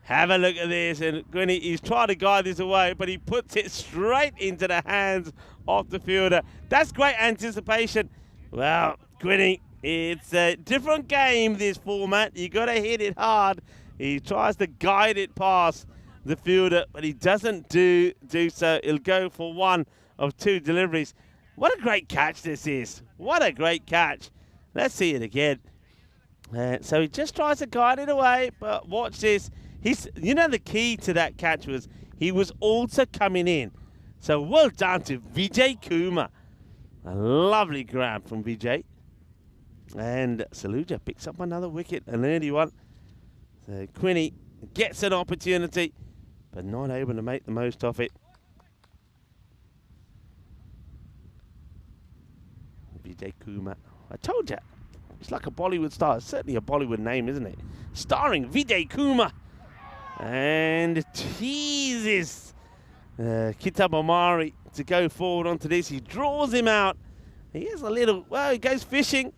Have a look at this. And Gwynny, he's trying to guide this away, but he puts it straight into the hands of the fielder. That's great anticipation. Well, Gwynny, it's a different game, this format. You got to hit it hard. He tries to guide it past the fielder, but he doesn't do so. He'll go for one of 2 deliveries. What a great catch this is. What a great catch. Let's see it again. So he just tries to guide it away, but watch this. You know, the key to that catch was he was also coming in. So well done to Vijay Kumar. A lovely grab from Vijay. And Saluja picks up another wicket, an early one. So Quinny gets an opportunity, but not able to make the most of it. Vijay Kumar. I told you, it's like a Bollywood star. It's certainly a Bollywood name, isn't it? Starring Vijay Kumar. And teases Kitab Omari to go forward onto this. He draws him out. He has a little, well, he goes fishing.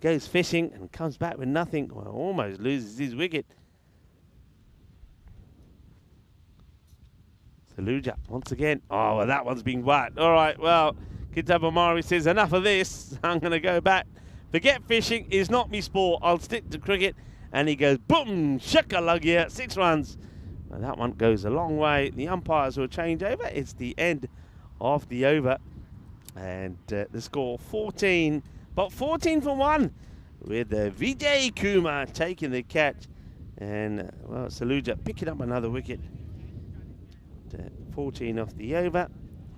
Goes fishing and comes back with nothing. Well, almost loses his wicket. Saluja once again. Oh, well, that one's been whacked. All right, well, Kitab Omari says, enough of this. I'm going to go back. Forget fishing is not me sport. I'll stick to cricket. And he goes, boom, shakalagia, 6 runs. Well, that one goes a long way. The umpires will change over. It's the end of the over. And the score 14, but 14 for 1 with Vijay Kumar taking the catch. And, well, Saluja picking up another wicket. 14 off the over,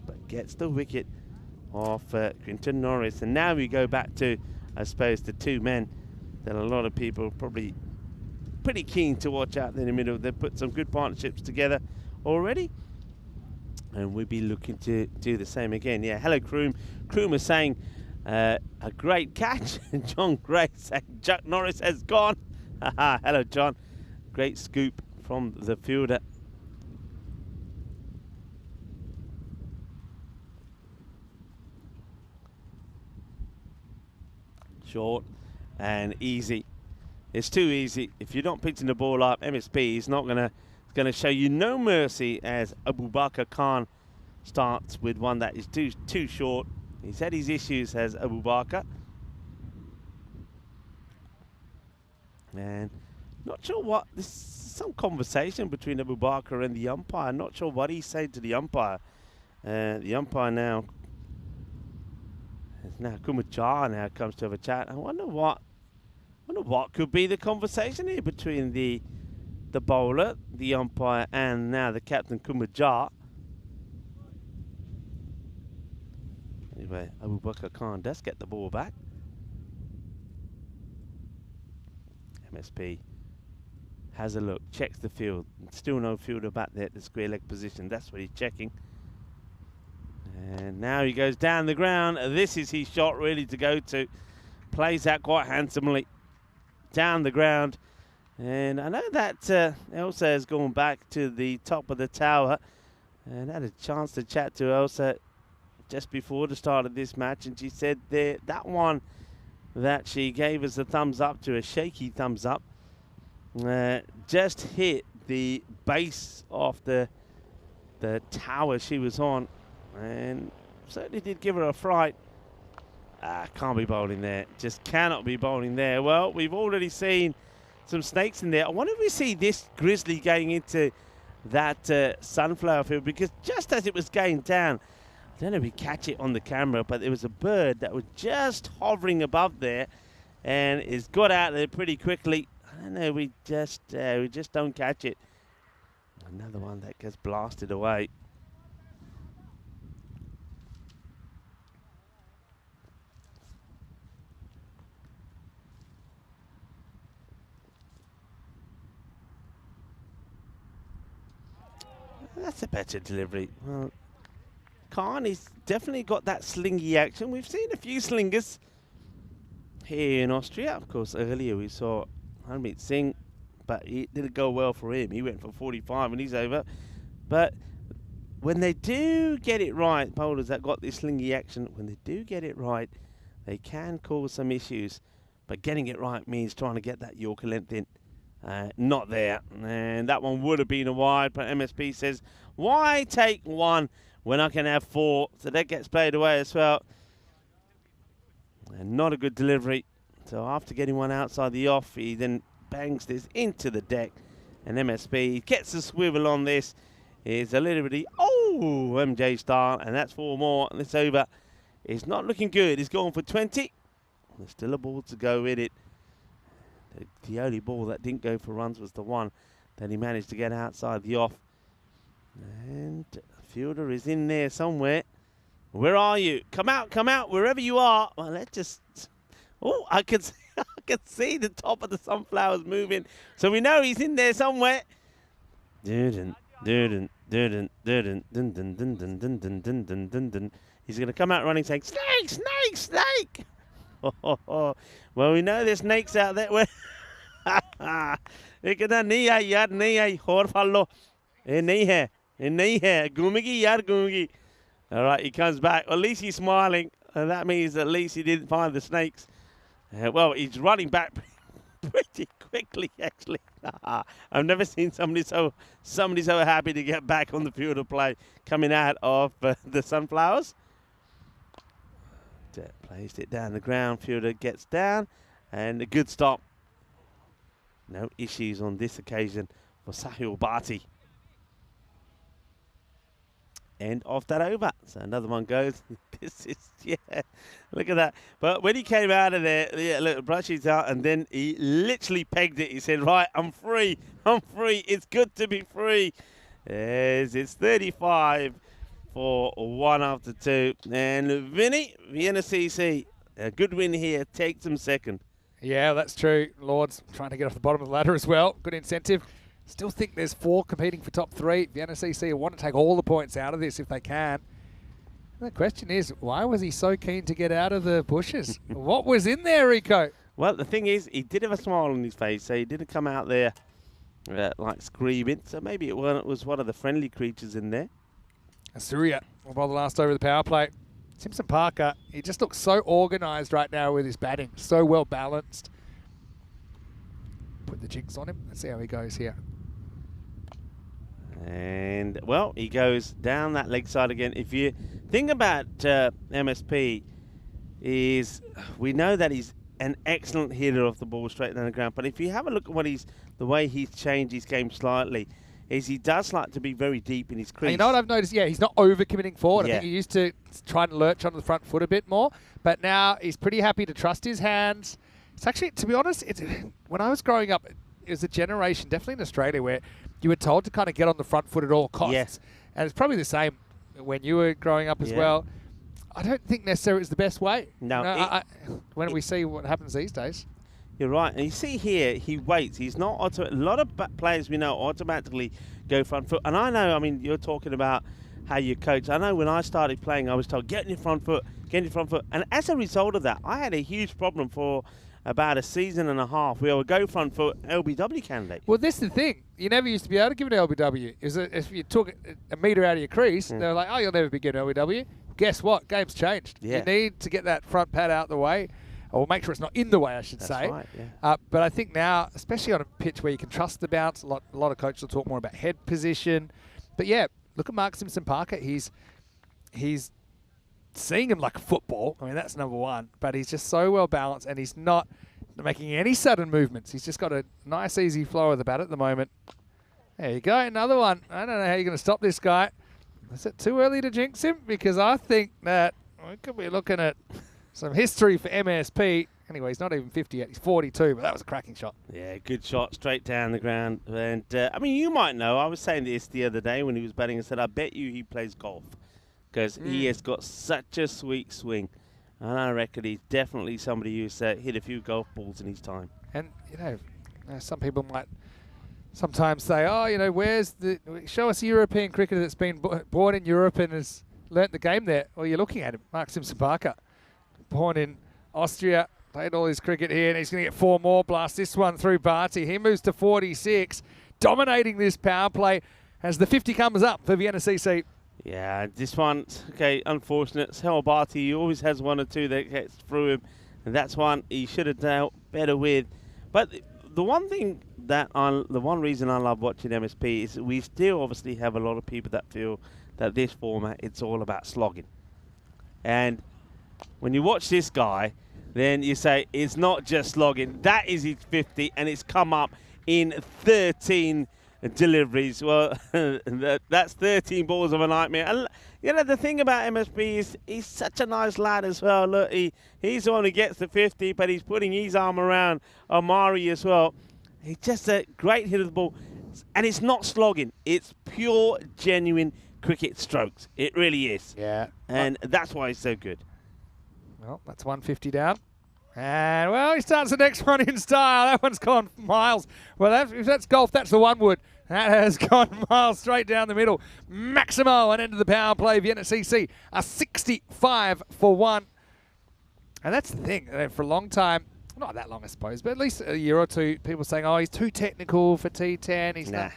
but gets the wicket off Quinton Norris. And now we go back to, I suppose, the 2 men that a lot of people probably pretty keen to watch out in the middle. They've put some good partnerships together already, and we'll be looking to do the same again. Yeah, hello, Kroom. Kroom is saying a great catch. John Gray saying Chuck Norris has gone. Hello, John. Great scoop from the fielder. Short and easy. It's too easy. If you're not pitching the ball up, MSP is not going to show you no mercy as Abu Bakr Khan starts with one that is too short. He's had his issues, has Abu Bakr. And not sure what, there's some conversation between Abu Bakr and the umpire. Not sure what he's saying to the umpire. The umpire now Kumajar now comes to have a chat. I wonder what could be the conversation here between the bowler, the umpire, and now the captain Kumajar. Anyway, Abu Bakr Khan does get the ball back. MSP has a look, checks the field. Still no fielder back there at the square leg position. That's what he's checking. And now he goes down the ground. This is his shot really to go to. Plays that quite handsomely. Down the ground. And I know that Elsa has gone back to the top of the tower and had a chance to chat to Elsa just before the start of this match. And she said that one that she gave us a thumbs up to, a shaky thumbs up, just hit the base of the tower she was on. And certainly did give her a fright. Can't be bowling there. Just cannot be bowling there. Well, we've already seen some snakes in there. I wonder if we see this grizzly going into that sunflower field, because just as it was going down, I don't know if we catch it on the camera, but there was a bird that was just hovering above there and it's got out there pretty quickly. I don't know, we just don't catch it. Another one that gets blasted away. That's a better delivery. Well, Khan, he's definitely got that slingy action. We've seen a few slingers here in Austria. Of course, earlier we saw Harmeet Singh, but it didn't go well for him. He went for 45 and he's over. But when they do get it right, bowlers that got this slingy action, when they do get it right, they can cause some issues. But getting it right means trying to get that Yorker length in. Not there, and that one would have been a wide, but MSP says, why take one when I can have four? So that gets played away as well. And not a good delivery. So after getting one outside the off, he then bangs this into the deck, and MSP gets a swivel on this. It's a little bit, MJ style, and that's four more, and it's over. It's not looking good. He's going for 20. There's still a ball to go with it. The only ball that didn't go for runs was the one that he managed to get outside the off. And fielder is in there somewhere. Where are you? Come out, wherever you are. Well, let's just... Oh, I can see the top of the sunflowers moving. So we know he's in there somewhere. He's going to come out running saying, snake, snake, snake. Well, we know there's snakes out there. All right, he comes back. At least he's smiling, and that means at least he didn't find the snakes. Well, he's running back pretty quickly, actually. I've never seen somebody so happy to get back on the field of play coming out of the sunflowers. Placed it down the ground, fielder gets down, and a good stop. No issues on this occasion for Sahil Bhatti. End of that over. So another one goes. This is, look at that. But when he came out of there, look, brushes out, and then he literally pegged it. He said, right, I'm free. It's good to be free. As it's 35. For 1 after 2. And Vinny, Vienna CC, a good win here, takes them second. Yeah, that's true. Lords trying to get off the bottom of the ladder as well. Good incentive. Still think there's 4 competing for top 3. Vienna CC want to take all the points out of this if they can. And the question is, why was he so keen to get out of the bushes? What was in there, Rico? Well, the thing is, he did have a smile on his face, so he didn't come out there like screaming. So maybe it was one of the friendly creatures in there. Surya will bowl the last over the power play. Simpson Parker, he just looks so organised right now with his batting. So well balanced. Put the jigs on him. Let's see how he goes here. And, well, he goes down that leg side again. If you think about MSP, we know that he's an excellent hitter off the ball straight down the ground. But if you have a look at the way he's changed his game slightly, is he does like to be very deep in his crease. You know what I've noticed? Yeah, he's not over-committing forward. Yeah. I think he used to try and lurch onto the front foot a bit more, but now he's pretty happy to trust his hands. It's actually, to be honest, when I was growing up, it was a generation, definitely in Australia, where you were told to kind of get on the front foot at all costs. Yes. And it's probably the same when you were growing up as well. I don't think necessarily it's the best way. No. You know, when we see what happens these days. You're right. And you see here, he waits. He's not a lot of players we know automatically go front foot. And I know, I mean, you're talking about how you coach. I know when I started playing, I was told, get in your front foot, get in your front foot. And as a result of that, I had a huge problem for about a season and a half. We would go front foot, LBW candidate. Well, this is the thing. You never used to be able to give an LBW. If you took a metre out of your crease, they were like, oh, you'll never be getting LBW. Guess what? Game's changed. Yeah. You need to get that front pad out the way, or make sure it's not in the way, I should say. Right, yeah. But I think now, especially on a pitch where you can trust the bounce, a lot of coaches will talk more about head position. But yeah, look at Mark Simpson-Parker. He's seeing him like a football. I mean, that's number one. But he's just so well balanced, and he's not making any sudden movements. He's just got a nice, easy flow of the bat at the moment. There you go, another one. I don't know how you're going to stop this guy. Is it too early to jinx him? Because I think that we could be looking at some history for MSP. Anyway, he's not even 50 yet. He's 42, but that was a cracking shot. Yeah, good shot, straight down the ground. And, I mean, you might know, I was saying this the other day when he was batting. I said, I bet you he plays golf because he has got such a sweet swing. And I reckon he's definitely somebody who's hit a few golf balls in his time. And, you know, some people might sometimes say, oh, you know, show us a European cricketer that's been born in Europe and has learnt the game there. Well, you're looking at him, Mark Simpson-Parker, born in Austria, played all his cricket here, and he's going to get 4 more. Blast this one through Barty. He moves to 46, dominating this power play as the 50 comes up for Vienna CC. Yeah, this one, okay, unfortunate. Barty, he always has 1 or 2 that gets through him, and that's one he should have dealt better with. But the one reason I love watching MSP is we still obviously have a lot of people that feel that this format, it's all about slogging. And when you watch this guy, then you say, it's not just slogging. That is his 50, and it's come up in 13 deliveries. Well, that's 13 balls of a nightmare. And you know, the thing about MSP is he's such a nice lad as well. Look, he's the one who gets the 50, but he's putting his arm around Omari as well. He's just a great hit of the ball. And it's not slogging. It's pure, genuine cricket strokes. It really is. Yeah. And that's why he's so good. Well, that's 150 down. And, well, he starts the next one in style. That one's gone miles. Well, if that's golf, that's the one wood. That has gone miles straight down the middle. Maximo on end of the power play. Vienna CC, a 65 for 1. And that's the thing. For a long time, not that long, I suppose, but at least a year or two, people saying, oh, he's too technical for T10. He's not.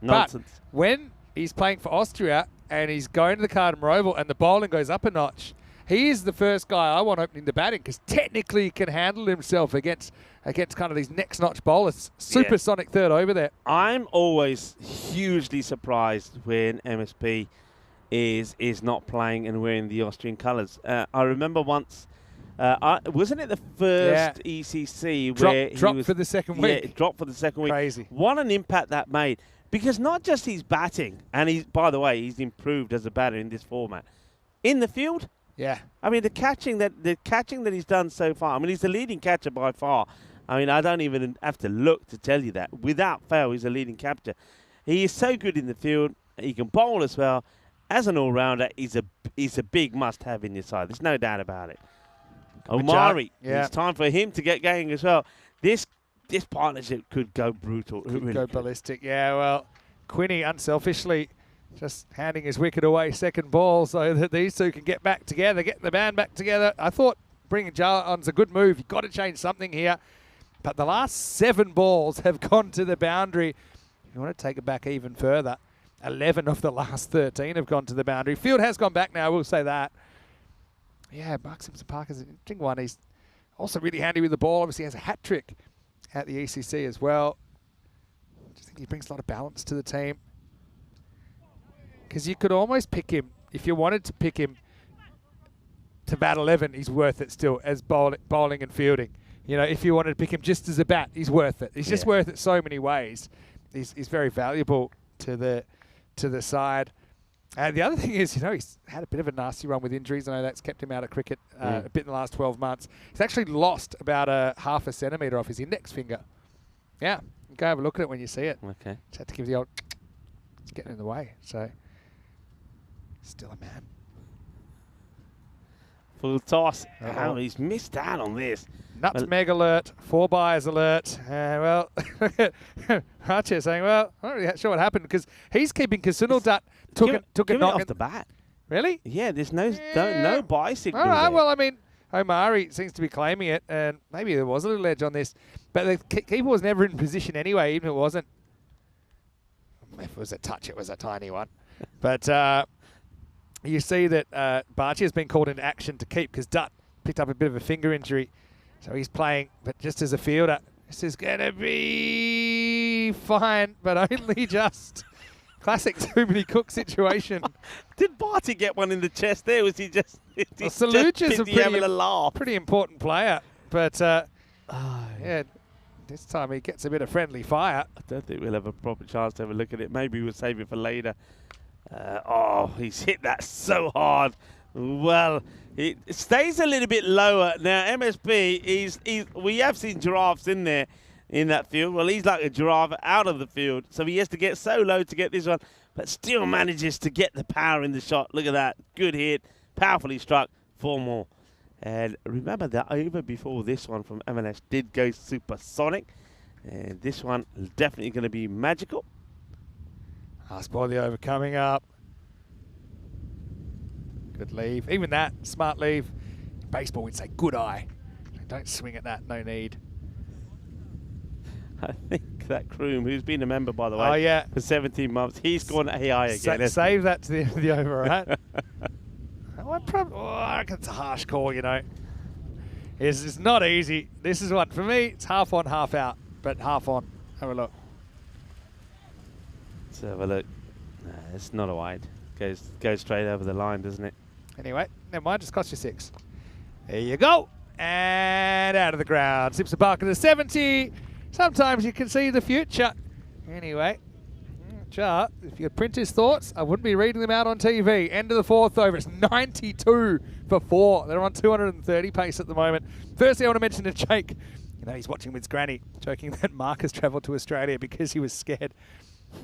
Nonsense. But when he's playing for Austria and he's going to the Cardinal Oval and the bowling goes up a notch, he is the first guy I want opening the batting because technically he can handle himself against kind of these next notch bowlers. Supersonic third over there. I'm always hugely surprised when MSP is not playing and wearing the Austrian colours. I remember once, wasn't it the first ECC where he dropped for the second week? Yeah, dropped for the second week. Crazy. What an impact that made. Because not just his batting, and by the way, he's improved as a batter in this format. In the field, yeah. I mean, the catching that he's done so far. I mean, he's the leading catcher by far. I mean, I don't even have to look to tell you that. Without fail, he's a leading catcher. He is so good in the field. He can bowl as well. As an all-rounder, he's a big must-have in your side. There's no doubt about it. Omari, it's time for him to get going as well. This partnership could go brutal. Could go ballistic. Yeah, well, Quinny unselfishly just handing his wicket away second ball so that these two can get back together, get the band back together. I thought bringing Jar on's a good move. You've got to change something here. But the last 7 balls have gone to the boundary. If you want to take it back even further, 11 of the last 13 have gone to the boundary. Field has gone back now, we'll say that. Yeah, Mark Simpson-Parker's an interesting one. He's also really handy with the ball. Obviously has a hat trick at the ECC as well. I just think he brings a lot of balance to the team. Because you could almost pick him, if you wanted to pick him to bat 11, he's worth it still as bowling and fielding. You know, if you wanted to pick him just as a bat, he's worth it. He's just worth it so many ways. He's very valuable to the side. The other thing is, you know, he's had a bit of a nasty run with injuries. I know that's kept him out of cricket a bit in the last 12 months. He's actually lost about half a centimetre off his index finger. Yeah, go have a look at it when you see it. Okay. Just had to give the old, it's getting in the way. So, still a man. Full toss. Oh, he's missed out on this. Nutmeg alert, 4 buyers alert. Well, Archer saying, well, I'm not really sure what happened because he's keeping Kasunal Dutt took a knock off the bat. Really? Yeah, there's no buy signal. All right, there. well, I mean, Omari seems to be claiming it, and maybe there was a little edge on this, but the keeper was never in position anyway, even if it wasn't. If it was a touch, it was a tiny one. But you see that Barchi has been called into action to keep because Dutt picked up a bit of a finger injury. So he's playing, but just as a fielder. This is going to be fine, but only just. Classic too many cook situation. Did Barty get one in the chest there? Was he just... Well, Saluja's a pretty important player, but yeah, this time he gets a bit of friendly fire. I don't think we'll have a proper chance to have a look at it. Maybe we'll save it for later. Oh, he's hit that so hard. Well, it stays a little bit lower. Now, MSP, we have seen giraffes in there in that field. Well, he's like a giraffe out of the field. So he has to get so low to get this one, but still manages to get the power in the shot. Look at that. Good hit. Powerfully struck. 4 more. And remember that over before this one from M&S did go supersonic. And this one is definitely going to be magical. Last ball of the over coming up. Good leave. Even that, smart leave. Baseball would say good eye. Don't swing at that, no need. I think that Kroom, who's been a member, by the way, for 17 months, he's gone AI again. Save that to the end of the over, right? I reckon it's a harsh call, you know. It's not easy. This is one, for me, it's half on, half out, but half on. Have a look. Let's have a look. No, it's not a wide. Goes straight over the line, doesn't it? Anyway, never mind, just cost you 6. There you go. And out of the ground. Sips a buck at the 70. Sometimes you can see the future. Anyway, Char, if you could print his thoughts, I wouldn't be reading them out on TV. End of the 4th over. It's 92 for 4. They're on 230 pace at the moment. Firstly, I want to mention to Jake, you know, he's watching with his granny, joking that Mark has travelled to Australia because he was scared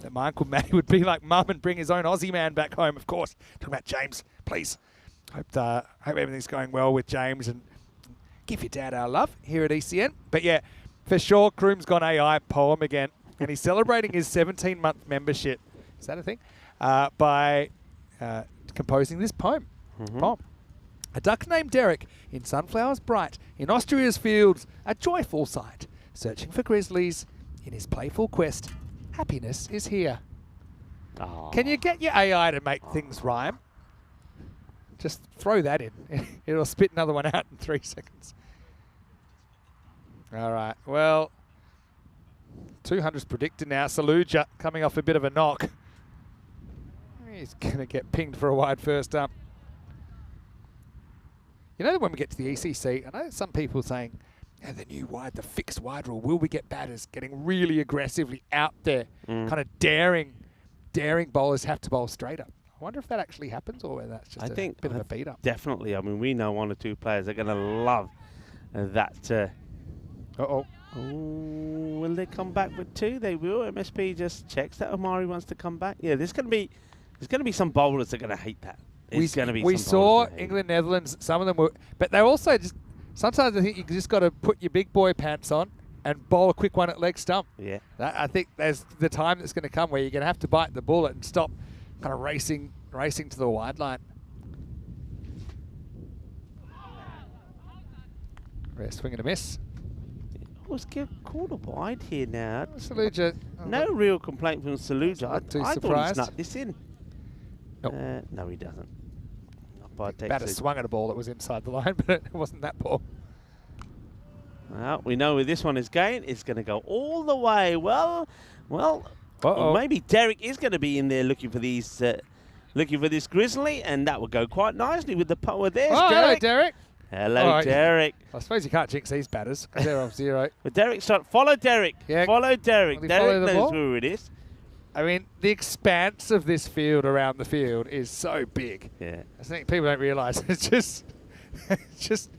that my Uncle Matty would be like mum and bring his own Aussie man back home, of course. Talking about James, please. Hope everything's going well with James and give your dad our love here at ECN. But yeah, for sure, Kroom's gone AI poem again, and he's celebrating his 17-month membership. Is that a thing? By composing this poem. A duck named Derek in sunflowers bright, in Austria's fields, a joyful sight, searching for grizzlies in his playful quest. Happiness is here. Aww. Can you get your AI to make things rhyme? Just throw that in. It'll spit another one out in 3 seconds. All right, well, 200's predicted now. Saluja coming off a bit of a knock. He's going to get pinged for a wide first up. You know that when we get to the ECC, I know some people saying, the new wide, the fixed wide rule, will we get batters getting really aggressively out there, kind of daring bowlers have to bowl straighter. I wonder if that actually happens or whether that's just a bit of a beat up. Definitely. I mean, we know 1 or 2 players are going to love that. Uh-oh. Oh, will they come back with 2? They will. MSP just checks that Omari wants to come back. Yeah, there's going to be some bowlers that are going to hate that. We saw England, Netherlands, some of them were, but they're also just, sometimes I think you just got to put your big boy pants on and bowl a quick one at leg stump. Yeah. I think there's the time that's going to come where you're going to have to bite the bullet and stop kind of racing to the wide line. Swing and a miss. Was called a wide here now. Saluja. No real complaint from Saluja. I thought he snuck this in. Nope. No, he doesn't. Batter swung at a ball that was inside the line, but it wasn't that ball. Well, we know where this one is going. It's going to go all the way. Well, maybe Derek is going to be in there looking for these looking for this grizzly, and that will go quite nicely with the power there. Oh, hello, Derek. Hello, All right. Derek. I suppose you can't jinx these batters because they're off 0. But Derek's shot. Follow Derek. Yeah. Follow Derek. Will he follow Derek the knows ball? who it is. I mean, the expanse of this field around the field is so big. Yeah. I think people don't realise it's just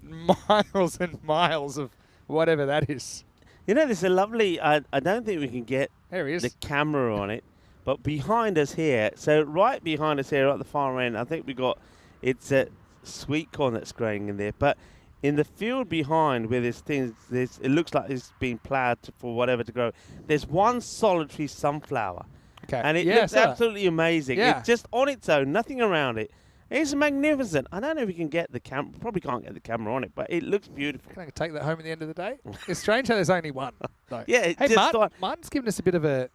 miles and miles of whatever that is. You know, there's a lovely. I don't think we can get There he is. the camera on it, but behind us here. So right behind us here at the far end, I think we got. It's a sweet corn that's growing in there, but in the field behind where there's things, it looks like it's been ploughed for whatever to grow. There's one solitary sunflower, Okay. and it Yeah, looks I saw that. absolutely amazing. Yeah. It's just on its own, nothing around it. It's magnificent. I don't know if we can get the camera. Probably can't get the camera on it, but it looks beautiful. Can I take that home at the end of the day? It's strange how there's only one. Though. Yeah, it Hey, just thought- Martin's given us a bit of a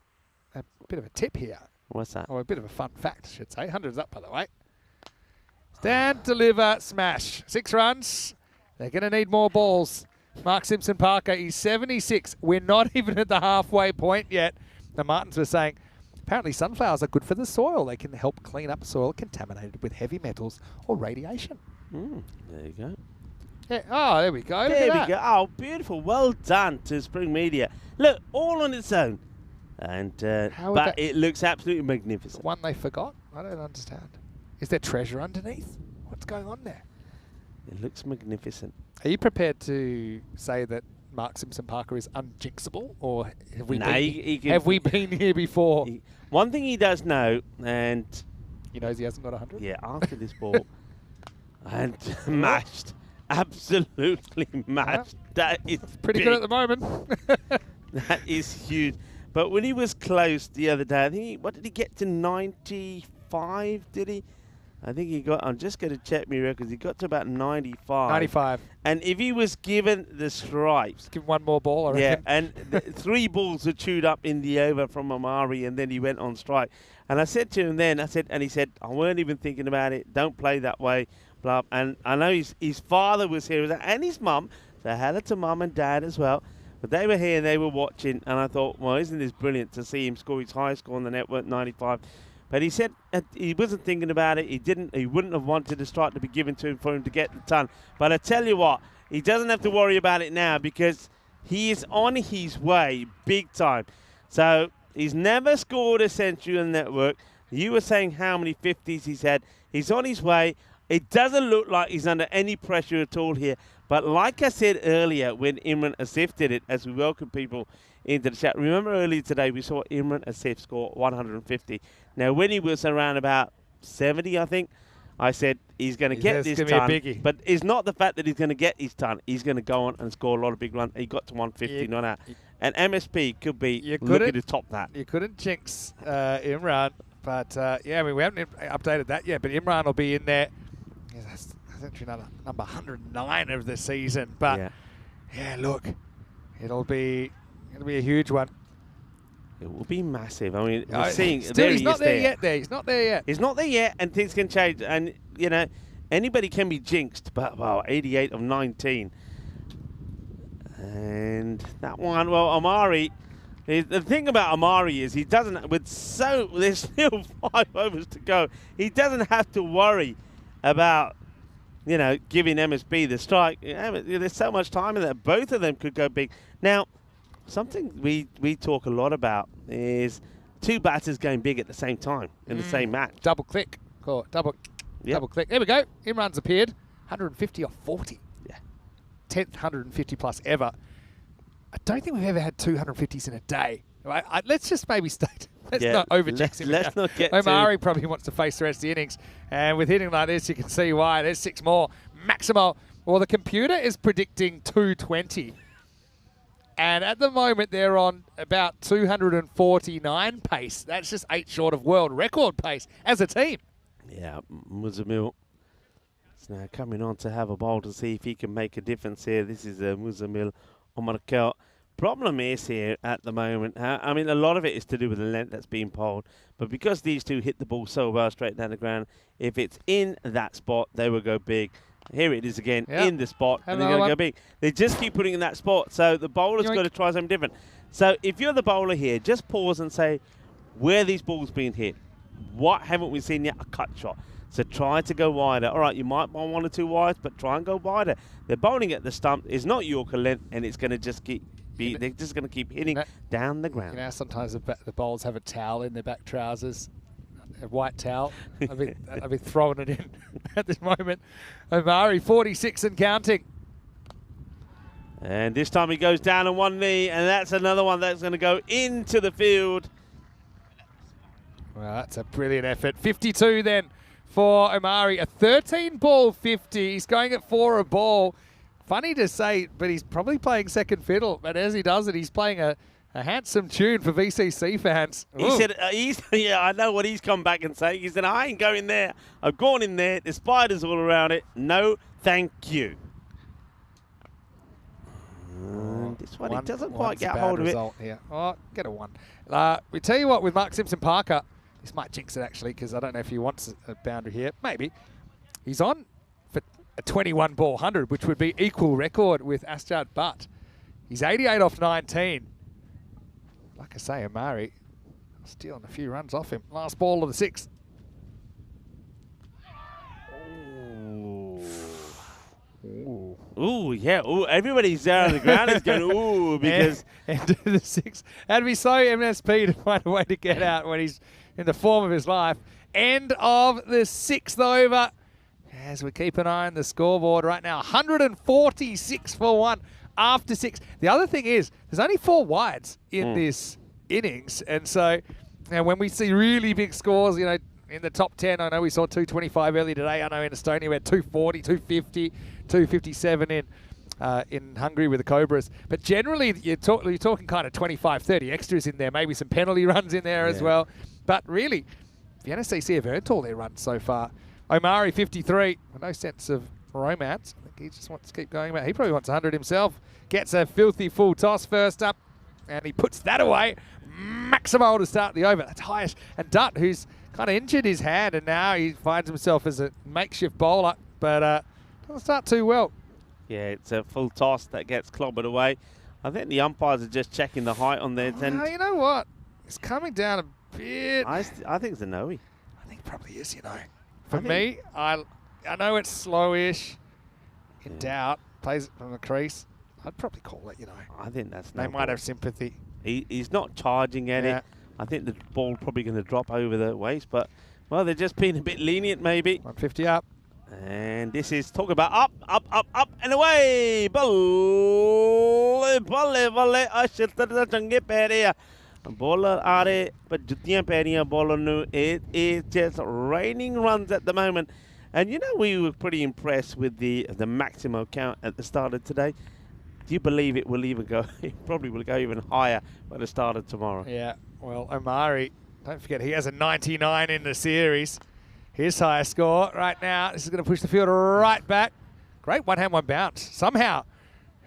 tip here, What's that? or a bit of a fun fact, I should say. 100's up, by the way. Stand, deliver, smash. 6 runs. They're going to need more balls. Mark Simpson Parker, he's 76. We're not even at the halfway point yet. The Martins were saying, apparently sunflowers are good for the soil. They can help clean up soil contaminated with heavy metals or radiation. There you go. Yeah. Oh, there we go. Look There at we that. go. Oh, beautiful. Well done to Spring Media. Look, all on its own. And How would but that- it looks absolutely magnificent. One they forgot? I don't understand. Is there treasure underneath? What's going on there? It looks magnificent. Are you prepared to say that Mark Simpson Parker is unjinxable, or have we, No, been, he can- have we been here before? One thing he does know, and He knows he hasn't got 100? yeah, after this ball, and mashed, absolutely mashed. That is Pretty big. good at the moment. That is huge. But when he was close the other day, I think what did he get to 95? Did he? I think he got. I'm just going to check my records. He got to about 95. 95. And if he was given the stripes, Give him one more ball, I yeah, reckon. and 3 balls were chewed up in the over from Amari, and then he went on strike. And I said to him then, and he said, I weren't even thinking about it. Don't play that way, blah. And I know his father was here, and his mum. So hello to mum and dad as well. But they were here and they were watching, and I thought, well, isn't this brilliant to see him score his highest score on the network, 95. But he said he wasn't thinking about it. He wouldn't have wanted the strike to be given to him for him to get the ton. But I tell you what, he doesn't have to worry about it now because he is on his way big time. So he's never scored a century on the network. You were saying how many 50s he's had. He's on his way. It doesn't look like he's under any pressure at all here. But like I said earlier when Imran Asif did it, as we welcome people into the chat, remember earlier today we saw Imran Asif score 150. Now, when he was around about 70, I think, I said he's going to get this gonna ton. be a biggie. But it's not the fact that he's going to get his ton. He's going to go on and score a lot of big runs. He got to 150, not out. And MSP could be looking to top that. You couldn't jinx Imran, but yeah, I mean, we haven't updated that yet, but Imran will be in there. Yeah, that's actually number 109 of the season. But yeah, look, it'll be a huge one. It will be massive. I mean, we're Uh, seeing Still, there he's he not is there yet. He's not there yet. He's not there yet, and things can change. And, you know, anybody can be jinxed, but, wow, 88 of 19. And that one, well, Amari, the thing about Amari is he doesn't, there's still 5 overs to go, he doesn't have to worry about, you know, giving MSB the strike. There's so much time in that. Both of them could go big. Now, something we talk a lot about is 2 batters going big at the same time in the same match. Double click. Cool. Double click. There we go. Imran's appeared. 150 or 40. Yeah. 10th 150 plus ever. I don't think we've ever had 250s in a day. Let's just maybe state. Let's not over-jinx him. Let's not get Omari probably wants to face the rest of the innings. And with hitting like this, you can see why. There's 6 more. Maximal. Well, the computer is predicting 220. And at the moment, they're on about 249 pace. That's just 8 short of world record pace as a team. Yeah, Muzamil is now coming on to have a bowl to see if he can make a difference here. This is Muzamil Omarkel. Problem is here at the moment, I mean, a lot of it is to do with the length that's being polled, but because these two hit the ball so well straight down the ground, if it's in that spot, they will go big. Here it is again, in the spot, and they're going to go big. They just keep putting it in that spot, so the bowler's got to try something different. So if you're the bowler here, just pause and say, where are these balls being hit? what haven't we seen yet? A cut shot. So try to go wider. All right, you might bowl 1 or 2 wides, but try and go wider. They're bowling at the stump. It's not Yorker length, and it's going to just keep. They're just going to keep hitting down the ground. You know, sometimes the bowlers have a towel in their back trousers, a white towel. I've been throwing it in at this moment. Omari, 46 and counting. And this time he goes down on one knee, and that's another one that's going to go into the field. Well, that's a brilliant effort. 52 then for Omari. A 13-ball 50. He's going at 4 a ball. Funny to say, but he's probably playing second fiddle. But as he does it, he's playing a handsome tune for VCC fans. He said, yeah, I know what he's come back and saying. He said, I ain't going there. I've gone in there. There's spiders all around it. No, thank you. This one, he doesn't quite get hold of it. Here. Oh, get a 1. We tell you what, with Mark Simpson-Parker, this might jinx it actually, because I don't know if he wants a boundary here. Maybe. He's on for a 21-ball 100, which would be equal record with Asjad Butt. He's 88 off 19. Like I say, Omari stealing a few runs off him. Last ball of the 6th. Ooh, yeah. Ooh, everybody's down on the ground is going, ooh, because... and the 6. That'd be so MSP to find a way to get out when he's in the form of his life. End of the 6th over. As we keep an eye on the scoreboard right now, 146 for 1 after 6. The other thing is, there's only 4 wides in this innings. And so, when we see really big scores, you know, in the top 10, I know we saw 225 earlier today. I know in Estonia we had 240, 250, 257 in Hungary with the Cobras. But generally, you're talking kind of 25, 30 extras in there, maybe some penalty runs in there as well. But really, Vienna CC have earned all their runs so far. Omari, 53. No sense of romance. I think he just wants to keep going. He probably wants 100 himself. Gets a filthy full toss first up, and he puts that away. Maximo to start the over. That's highest. And Dutt, who's kind of injured his hand, and now he finds himself as a makeshift bowler, but doesn't start too well. Yeah, it's a full toss that gets clobbered away. I think the umpires are just checking the height on their tent. You know what? It's coming down a bit. I think it's a no-y. I think it probably is, you know. For me, I know it's slowish. In doubt, plays it from the crease. I'd probably call it, you know. I think that's They might have sympathy. He's not charging at it. I think the ball probably going to drop over the waist, but, well, they're just being a bit lenient maybe. 150 up. And this is, talk about up, and away! Volley, change pariah bowler आ रहे पर जुतियां पैरियां bowler nu. It is just raining runs at the moment, and you know we were pretty impressed with the Maximo count at the start of today. Do you believe it will even go? It probably will go even higher by the start of tomorrow. Yeah. Well, Omari, don't forget he has a 99 in the series. His highest score right now. This is going to push the field right back. Great one-hand, one bounce. Somehow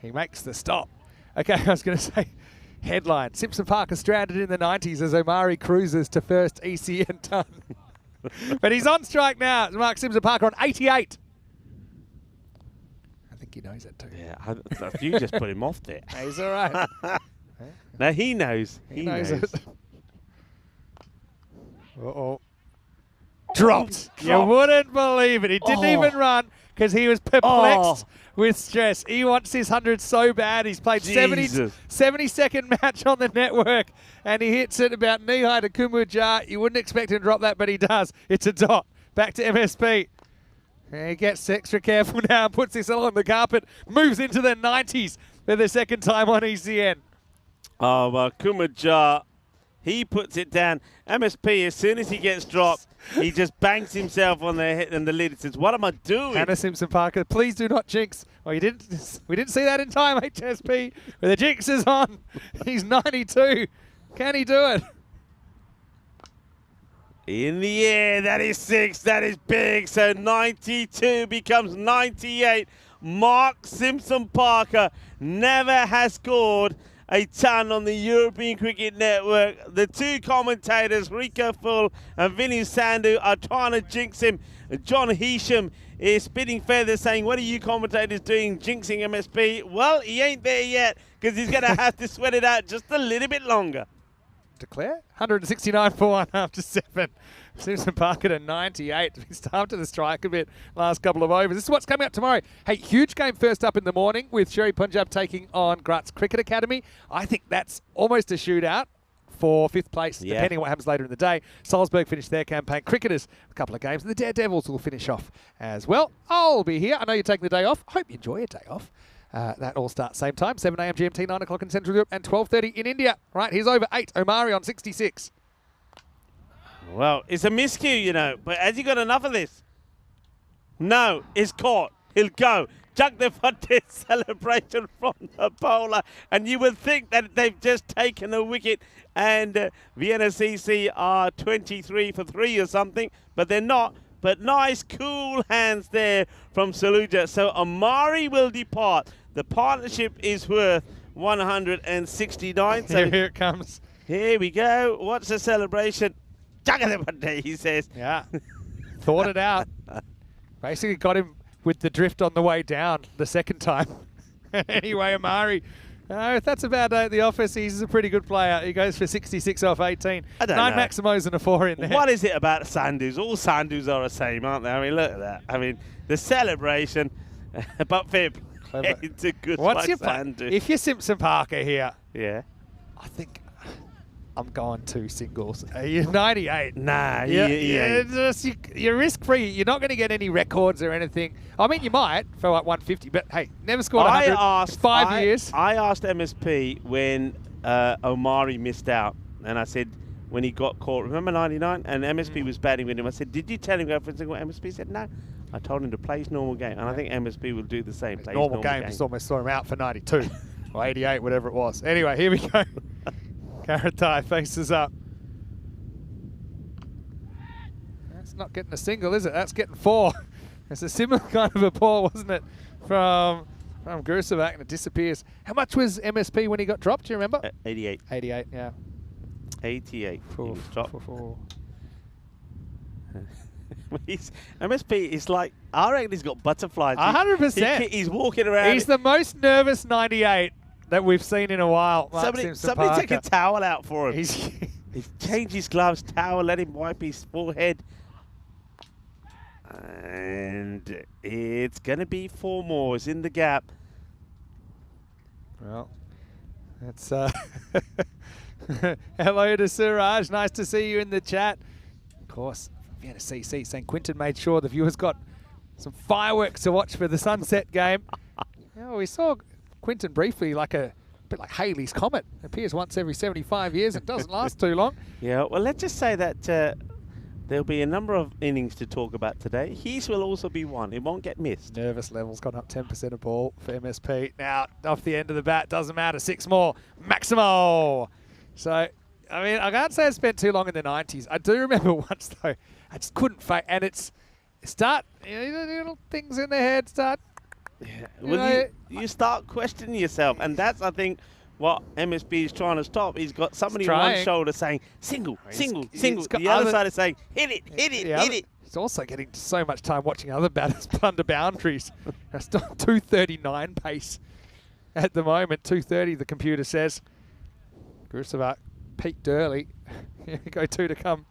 he makes the stop. Okay, I was going to say, headline, Simpson-Parker stranded in the 90s as Omari cruises to first ECN done. But he's on strike now. Mark Simpson-Parker on 88. I think he knows it too. Yeah, you just put him off there. He's all right. No, he knows. He knows it. Uh-oh. Dropped. You wouldn't believe it. He didn't even run because he was perplexed with stress. He wants his 100 so bad. He's played 70-second match on the network, and he hits it about knee-high to Kumuja. You wouldn't expect him to drop that, but he does. It's a dot. Back to MSP. And he gets extra careful now and puts this all on the carpet. Moves into the 90s for the second time on ECN. Oh, well, Kumuja, he puts it down. MSP, as soon as he gets dropped, he just bangs himself on the head and the lid and says, what am I doing? Hannah Simpson-Parker, please do not jinx. Well, we didn't see that in time, HSP. But the jinx is on. He's 92. Can he do it? In the air, that is 6. That is big. So 92 becomes 98. Mark Simpson-Parker never has scored a ton on the European Cricket Network. The two commentators, Rika Full and Vinny Sandhu, are trying to jinx him. John Heasham is spitting feathers saying, what are you commentators doing, jinxing MSP? Well, he ain't there yet because he's going to have to sweat it out just a little bit longer. Declare 169 for 1 after 7. Simpson Parker to 98. We started the strike a bit last couple of overs. This is what's coming up tomorrow. Hey, huge game first up in the morning with Sher-E Punjab taking on Graz Cricket Academy. I think that's almost a shootout for 5th place, depending on what happens later in the day. Salzburg finished their campaign. Cricketers, a couple of games. And the Daredevils will finish off as well. I'll be here. I know you're taking the day off. Hope you enjoy your day off. That all starts same time, 7 a.m. GMT, 9 o'clock in Central Europe, and 12:30 in India. Right, here's over 8. Omari on 66. Well, it's a miscue, you know, but has he got enough of this? No, it's caught. He'll go. Jagdeepati celebration from the bowler, and you would think that they've just taken a wicket and Vienna CC are 23 for 3 or something, but they're not. But nice, cool hands there from Saluja. So Omari will depart. The partnership is worth 169. So Here it comes. Here we go. What's the celebration? Jagdeepati, he says. Yeah, thought it out. Basically got him with the drift on the way down the second time. Anyway, Omari, if that's about at the office, he's a pretty good player. He goes for 66 off 18. I don't 9 know. Maximos and a 4 in there. What is it about Sandus? All Sandus are the same, aren't they? I mean, look at that. I mean, the celebration, but Fib, it's a good What's your Sandu. If you're Simpson Parker here, Yeah. I think I'm going 2 singles. You're 98. Nah, You're risk-free. You're not going to get any records or anything. I mean, you might for like 150, but hey, never scored 100 in 5 years. I asked MSP when Omari missed out, and I said when he got caught, remember 99? And MSP was batting with him. I said, did you tell him to go for a single? MSP said, no. I told him to play his normal game, and I think MSP will do the same. Play Normal game just almost saw him out for 92 or 88, whatever it was. Anyway, here we go. Karatai faces up. That's not getting a single, is it? That's getting 4. It's a similar kind of a ball, wasn't it, from Gurusevac, and it disappears. How much was MSP when he got dropped? Do you remember? 88. 88, yeah. 88. He was dropped. MSP is like, I reckon he's got butterflies. 100%. He's walking around. He's the most nervous 98 that we've seen in a while. Somebody take a towel out for him. He's changed his gloves, towel, let him wipe his forehead. And it's going to be 4 more. It's in the gap. Well, that's hello to Suraj. Nice to see you in the chat. Of course, Vienna CC saying Quinton made sure the viewers got some fireworks to watch for the sunset game. We saw Quinton briefly, like a bit like Halley's Comet. Appears once every 75 years and doesn't last too long. Yeah, well, let's just say that there'll be a number of innings to talk about today. His will also be one. It won't get missed. Nervous levels gone up 10% a ball for MSP. Now, off the end of the bat, doesn't matter. 6 more. Maximo! So, I mean, I can't say I spent too long in the 90s. I do remember once, though, I just couldn't fake. And it's little things in the head start. Yeah. Well, you start questioning yourself, and that's, I think, what MSP is trying to stop. He's got somebody on one shoulder saying, single, single, single. The other side is saying, hit it, hit it, hit it. He's also getting so much time watching other batters plunder boundaries. That's still 239 pace at the moment. 230, the computer says. Gurusevac peaked early. Here we go, 2 to come.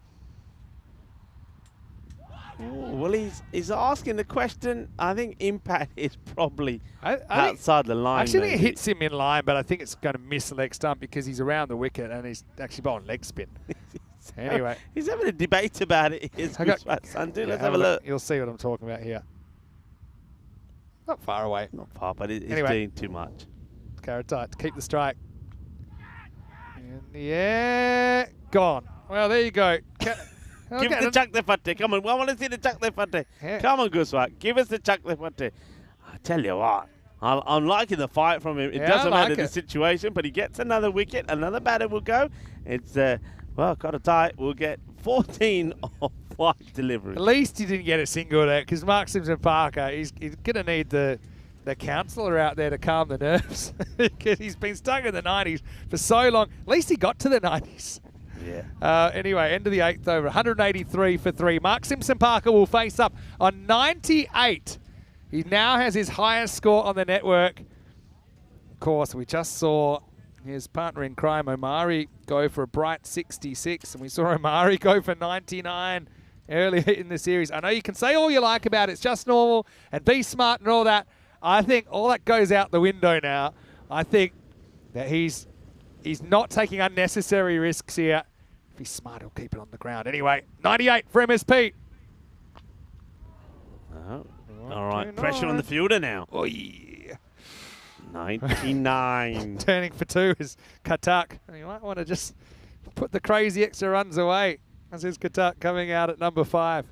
Well, he's asking the question. I think impact is probably outside the line. I actually think it hits him in line, but I think it's going to miss leg stump because he's around the wicket and he's actually bowling leg spin. Anyway. He's having a debate about it. Let's have a look. You'll see what I'm talking about here. Not far away. Not far, but it's doing too much. Carrot tight to keep the strike. Yeah, gone. Well, there you go. Give the Jagdeepati. Come on, I want to see the Jagdeepati. Yeah. Come on, Gurusevac. Give us the Jagdeepati. I tell you what, I'm liking the fight from him. It doesn't matter the situation, but he gets another wicket. Another batter will go. It's, got a tie. We'll get 14 off 5 deliveries. At least he didn't get a single there because Mark Simpson Parker, he's going to need the counsellor out there to calm the nerves because he's been stuck in the 90s for so long. At least he got to the 90s. Yeah. Anyway, end of the 8th over, 183 for 3. Mark Simpson Parker will face up on 98. He now has his highest score on the network. Of course, we just saw his partner in crime, Omari, go for a bright 66. And we saw Omari go for 99 earlier in the series. I know you can say all you like about it's just normal and be smart and all that. I think all that goes out the window now. I think that he's not taking unnecessary risks here. If he's smart, he'll keep it on the ground. Anyway, 98 for MSP. Oh, all right, pressure on the fielder now. Oh, yeah. 99. Turning for 2 is Katak. You might want to just put the crazy extra runs away. This is Katak coming out at number 5.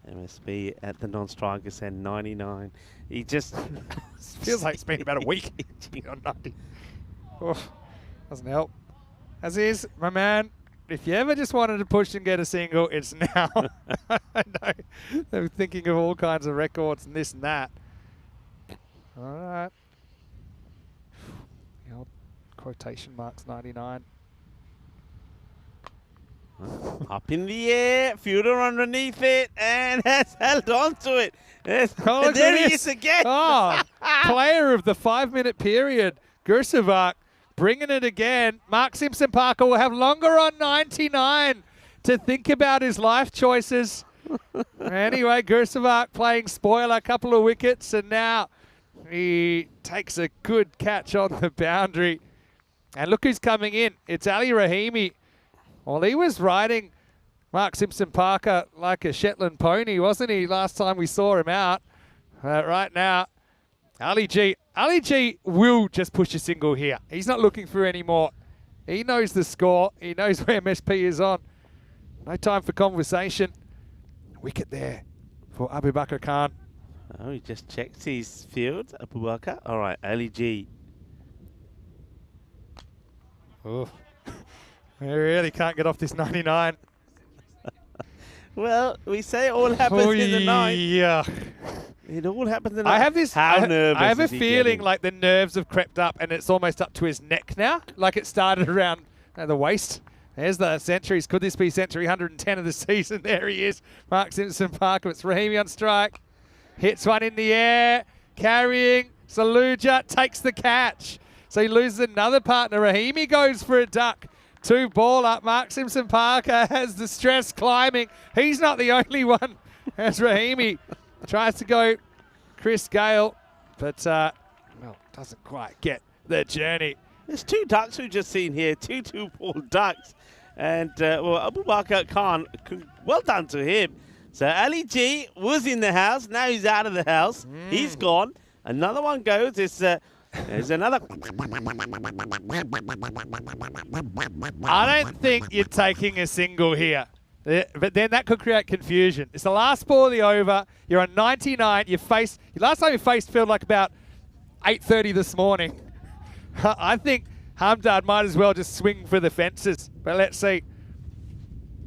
MSP at the non-strikers and 99. He just feels like it's been about a week. On 90. Oh, doesn't help. As is, my man, if you ever just wanted to push and get a single, it's now. I know. They're thinking of all kinds of records and this and that. All right. The old quotation marks 99. Up in the air, fielder underneath it, and has held on to it. Yes. Oh, And there he is again. Oh, player of the 5-minute period, Gursevac, bringing it again. Mark Simpson Parker will have longer on 99 to think about his life choices. Anyway, Gursevac playing spoiler, a couple of wickets, and now he takes a good catch on the boundary. And look who's coming in. It's Ali Rahimi. Well, he was riding Mark Simpson Parker like a Shetland pony, wasn't he, last time we saw him out? Right now, Ali G. Ali G will just push a single here. He's not looking for any more. He knows the score. He knows where MSP is on. No time for conversation. Wicket there for Abu Bakr Khan. Oh, he just checked his field, Abu Bakr. All right, Ali G. Oh. We really can't get off this 99. Well, we say it all happens in the night. Yeah. It all happens in the night. I have this. How nervous I have a is he feeling getting? like the nerves have crept up and it's almost up to his neck now. Like it started around the waist. There's the centuries. Could this be century 110 of the season? There he is. Mark Simpson Parker. It's Rahimi on strike. Hits one in the air. Carrying. Saluja takes the catch. So he loses another partner. Rahimi goes for a duck. 2 ball up. Mark Simpson Parker has the stress climbing. He's not the only one. As Rahimi tries to go Chris Gale, but well, doesn't quite get the journey. There's 2 ducks we've just seen here. 2 2-ball ducks. And, well, Abu Bakr Khan, well done to him. So Ali G was in the house. Now he's out of the house. He's gone. Another one goes. There's another. I don't think you're taking a single here. But then that could create confusion. It's the last ball of the over. You're on 99. Last time you faced Field like about 8:30 this morning. I think Hamdard might as well just swing for the fences. But let's see.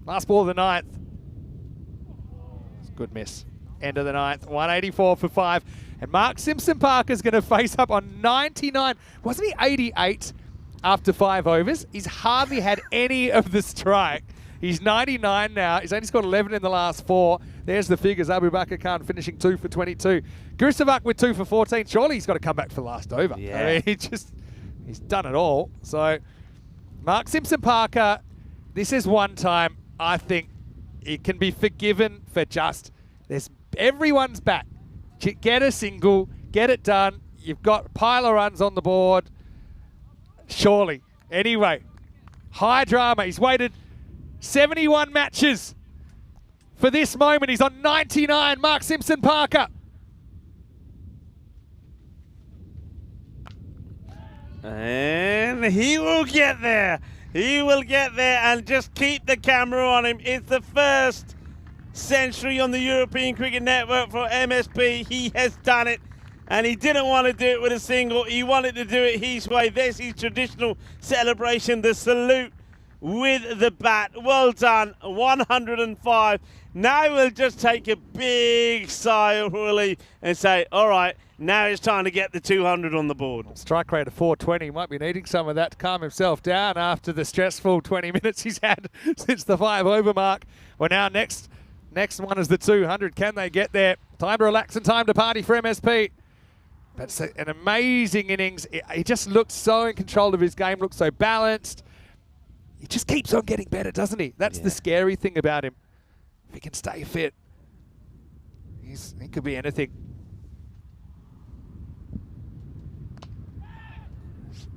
Last ball of the 9th. It's a good miss. End of the 9th. 184 for 5. And Mark Simpson Parker's going to face up on 99. Wasn't he 88 after 5 overs? He's hardly had any of the strike. He's 99 now. He's only scored 11 in the last 4. There's the figures. Abu Bakr Khan finishing 2 for 22. Gursevac with 2 for 14. Surely he's got to come back for the last over. Yeah. I mean, he's done it all. So Mark Simpson Parker, this is one time I think it can be forgiven for everyone's back. Get a single, get it done. You've got a pile of runs on the board. Surely. Anyway, high drama. He's waited 71 matches for this moment. He's on 99. Mark Simpson Parker. And he will get there. He will get there and just keep the camera on him. It's the first century on the European Cricket Network for MSP. He has done it, and he didn't want to do it with a single. He wanted to do it his way. There's his traditional celebration, the salute with the bat. Well done, 105. Now we'll just take a big sigh of relief and say, all right, now it's time to get the 200 on the board. Strike rate of 420. Might be needing some of that to calm himself down after the stressful 20 minutes he's had since the 5 over mark. Well, now next one is the 200. Can they get there? Time to relax and time to party for MSP. That's an amazing innings. He just looks so in control of his game, looks so balanced. He just keeps on getting better, doesn't he? That's the scary thing about him. If he can stay fit, he could be anything.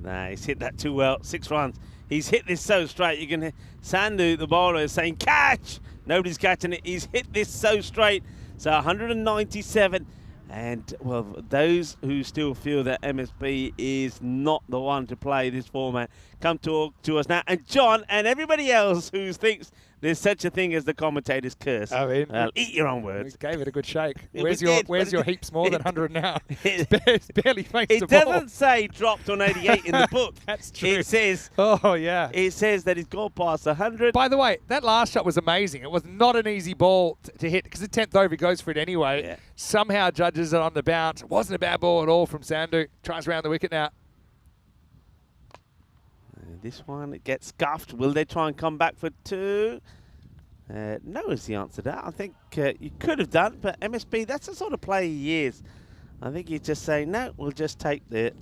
Nah, he's hit that too well. 6 runs. He's hit this so straight. You can hear Sandhu, the bowler, is saying, catch! Nobody's catching it. He's hit this so straight. So 197. And, well, those who still feel that MSB is not the one to play this format, come talk to us now. And John and everybody else who thinks there's such a thing as the commentator's curse. I mean, eat your own words. We gave it a good shake. Yeah, Where's your heaps more than 100 now? It's barely faced the ball. It doesn't say dropped on 88 in the book. That's true. It says, it says that he's gone past 100. By the way, that last shot was amazing. It was not an easy ball to hit because the 10th over he goes for it anyway. Yeah. Somehow judges it on the bounce. It wasn't a bad ball at all from Sandhu. Tries around the wicket now. This one, it gets scuffed. Will they try and come back for 2? No is the answer to that. I think you could have done, but MSB, that's the sort of player he is. I think he's just saying, no, we'll take the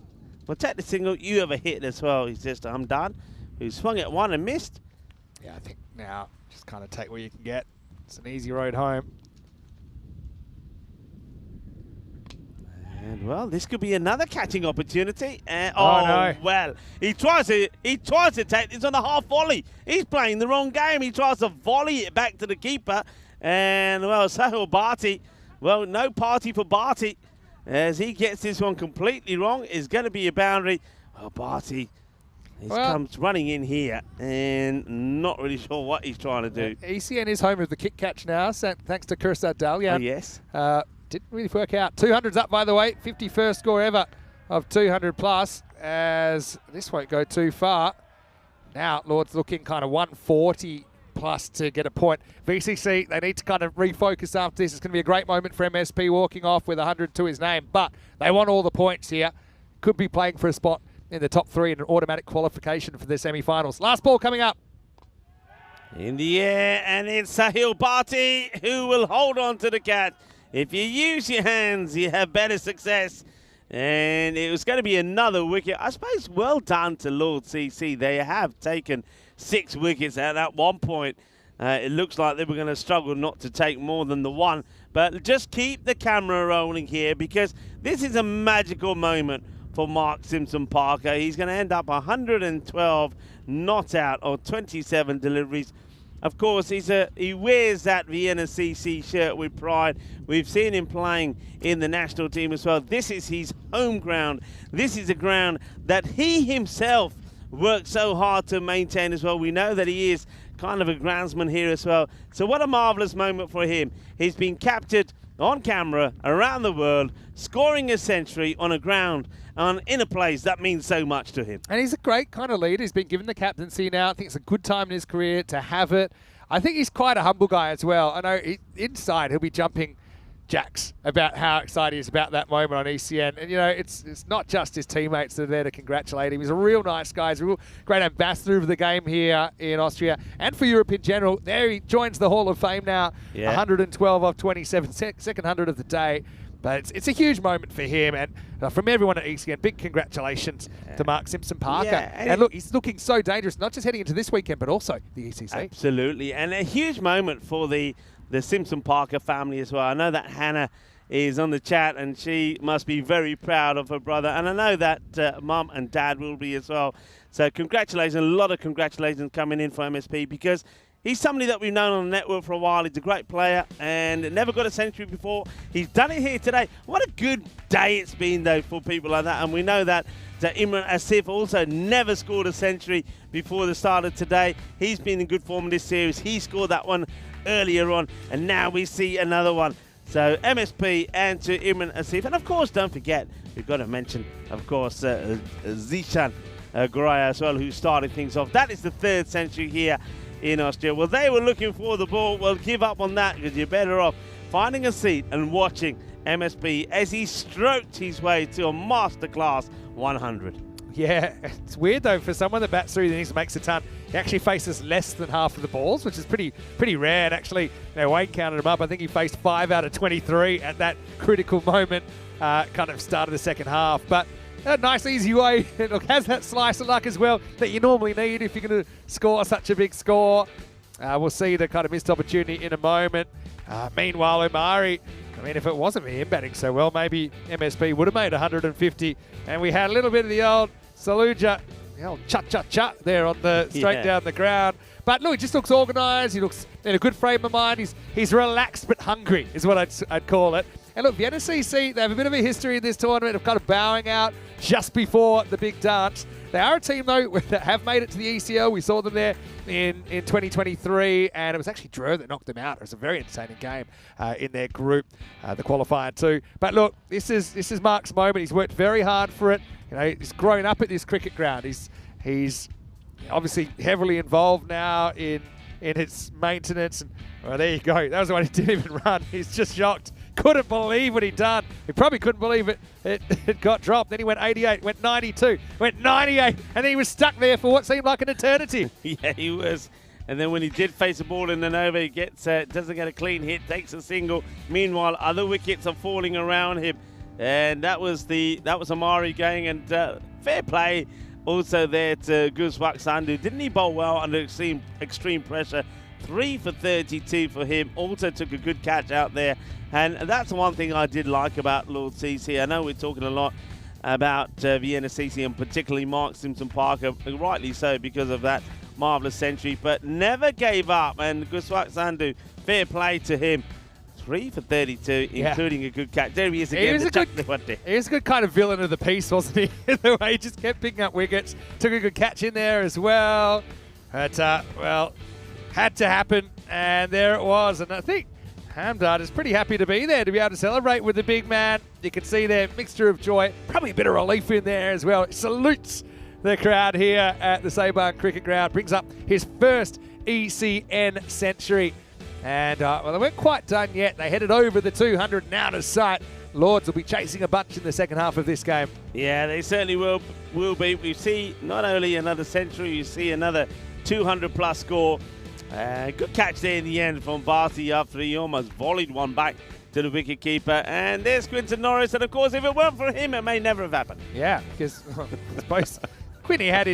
single. You have a hit as well. He's just, I'm done. He swung at 1 and missed. Yeah, I think now just kind of take what you can get. It's an easy road home. And well, this could be another catching opportunity. No. Well, he tries to take this on a half volley. He's playing the wrong game. He tries to volley it back to the keeper. And well, Sahil Bharti, well, no party for Bharti as he gets this one completely wrong. It's going to be a boundary. Oh, Bharti, he comes running in here and not really sure what he's trying to do. ECN is home of the kick catch now, thanks to Kursad Dalyan. Oh, yes. Didn't really work out. 200's up, by the way. 51st score ever of 200 plus, as this won't go too far. Now, Lord's looking kind of 140 plus to get a point. VCC, they need to kind of refocus after this. It's going to be a great moment for MSP walking off with 100 to his name, but they want all the points here. Could be playing for a spot in the top 3 in an automatic qualification for the semi-finals. Last ball coming up. In the air, and it's Sahil Bharti who will hold on to the catch. If you use your hands, you have better success. And it was going to be another wicket. I suppose well done to Lord CC. They have taken 6 wickets at one point. It looks like they were going to struggle not to take more than the 1. But just keep the camera rolling here because this is a magical moment for Mark Simpson-Parker. He's going to end up 112 not out or 27 deliveries. Of course, he wears that Vienna CC shirt with pride. We've seen him playing in the national team as well. This is his home ground. This is a ground that he himself worked so hard to maintain as well. We know that he is kind of a groundsman here as well. So what a marvellous moment for him. He's been captured on camera around the world, scoring a century on a ground in a place that means so much to him. And he's a great kind of leader. He's been given the captaincy now. I think it's a good time in his career to have it. I think he's quite a humble guy as well. I know inside he'll be jumping jacks about how excited he is about that moment on ECN. And, you know, it's not just his teammates that are there to congratulate him. He's a real nice guy. He's a real great ambassador of the game here in Austria and for Europe in general. There he joins the Hall of Fame now. Yeah. 112 of 27, second 100 of the day. But it's a huge moment for him, and from everyone at ECN, big congratulations to Mark Simpson-Parker. Yeah, and look, he's looking so dangerous, not just heading into this weekend, but also the ECC. Absolutely, and a huge moment for the Simpson-Parker family as well. I know that Hannah is on the chat, and she must be very proud of her brother, and I know that Mum and Dad will be as well. So congratulations, a lot of congratulations coming in for MSP, because he's somebody that we've known on the network for a while. He's a great player and never got a century before. He's done it here today. What a good day it's been, though, for people like that. And we know that Imran Asif also never scored a century before the start of today. He's been in good form in this series. He scored that one earlier on, and now we see another one. So MSP and to Imran Asif. And, of course, don't forget, we've got to mention, of course, Zishan Goraya as well, who started things off. That is the 3rd century here in Austria. Well, they were looking for the ball. Well, give up on that because you're better off finding a seat and watching MSP as he stroked his way to a masterclass 100. Yeah, it's weird though for someone that bats through the innings and makes a ton. He actually faces less than half of the balls, which is pretty rare. And actually, Wayne counted him up. I think he faced 5 out of 23 at that critical moment kind of started the second half. But a nice, easy way. It has that slice of luck as well that you normally need if you're going to score such a big score. We'll see the kind of missed opportunity in a moment. Meanwhile, Omari, I mean, if it wasn't for him batting so well, maybe MSP would have made 150. And we had a little bit of the old Saluja, the old cha-cha-cha there on the straight down the ground. But look, he just looks organised. He looks in a good frame of mind. He's relaxed but hungry is what I'd call it. And look, Vienna CC, they have a bit of a history in this tournament of kind of bowing out just before the big dance. They are a team, though, that have made it to the ECL. We saw them there in 2023, and it was actually Drew that knocked them out. It was a very entertaining game in their group, the qualifier too. But look, this is Mark's moment. He's worked very hard for it. You know, he's grown up at this cricket ground. He's obviously heavily involved now in its maintenance. And well, there you go. That was the one he didn't even run. He's just shocked. Couldn't believe what he'd done. He probably couldn't believe it got dropped. Then he went 88, went 92, went 98, and then he was stuck there for what seemed like an eternity. Yeah, he was. And then when he did face the ball in the over, he doesn't get a clean hit, takes a single. Meanwhile, other wickets are falling around him. And that was Amari going, and fair play also there to Guswak Sandhu. Didn't he bowl well under extreme pressure? 3 for 32 for him. Also took a good catch out there. And that's one thing I did like about Lord CC. I know we're talking a lot about Vienna CC and particularly Mark Simpson-Parker, rightly so because of that marvellous century, but never gave up. And Guswak Sandhu, fair play to him. 3 for 32, including a good catch. There he is again. He was a good kind of villain of the piece, wasn't he? The way he just kept picking up wickets. Took a good catch in there as well. But, well, had to happen, and there it was. And I think Hamdard is pretty happy to be there to be able to celebrate with the big man. You can see there, mixture of joy, probably a bit of relief in there as well. It salutes the crowd here at the Salzburg Cricket Ground. Brings up his first ECN century. And, well, they weren't quite done yet. They headed over the 200 and out of sight. Lords will be chasing a bunch in the second half of this game. Yeah, they certainly will be. We see not only another century, you see another 200-plus score. Good catch there in the end from Barty after he almost volleyed one back to the wicketkeeper. And there's Quinton Norris. And, of course, if it weren't for him, it may never have happened. Yeah, because I suppose Quinny had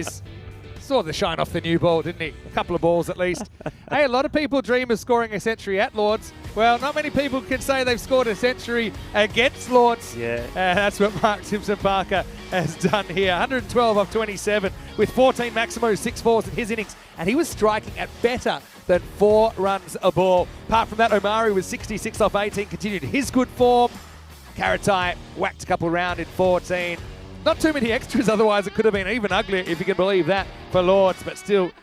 saw the shine off the new ball, didn't he? A couple of balls at least. Hey, a lot of people dream of scoring a century at Lords. Well, not many people can say they've scored a century against Lords. Yeah. That's what Mark Simpson-Parker has done here. 112 off 27 with 14 Maximo 6 fours in his innings. And he was striking at better than 4 runs a ball. Apart from that, Omari was 66 off 18, continued his good form. Karatai whacked a couple round in 14. Not too many extras, otherwise it could have been even uglier, if you can believe that, for Lords. But still,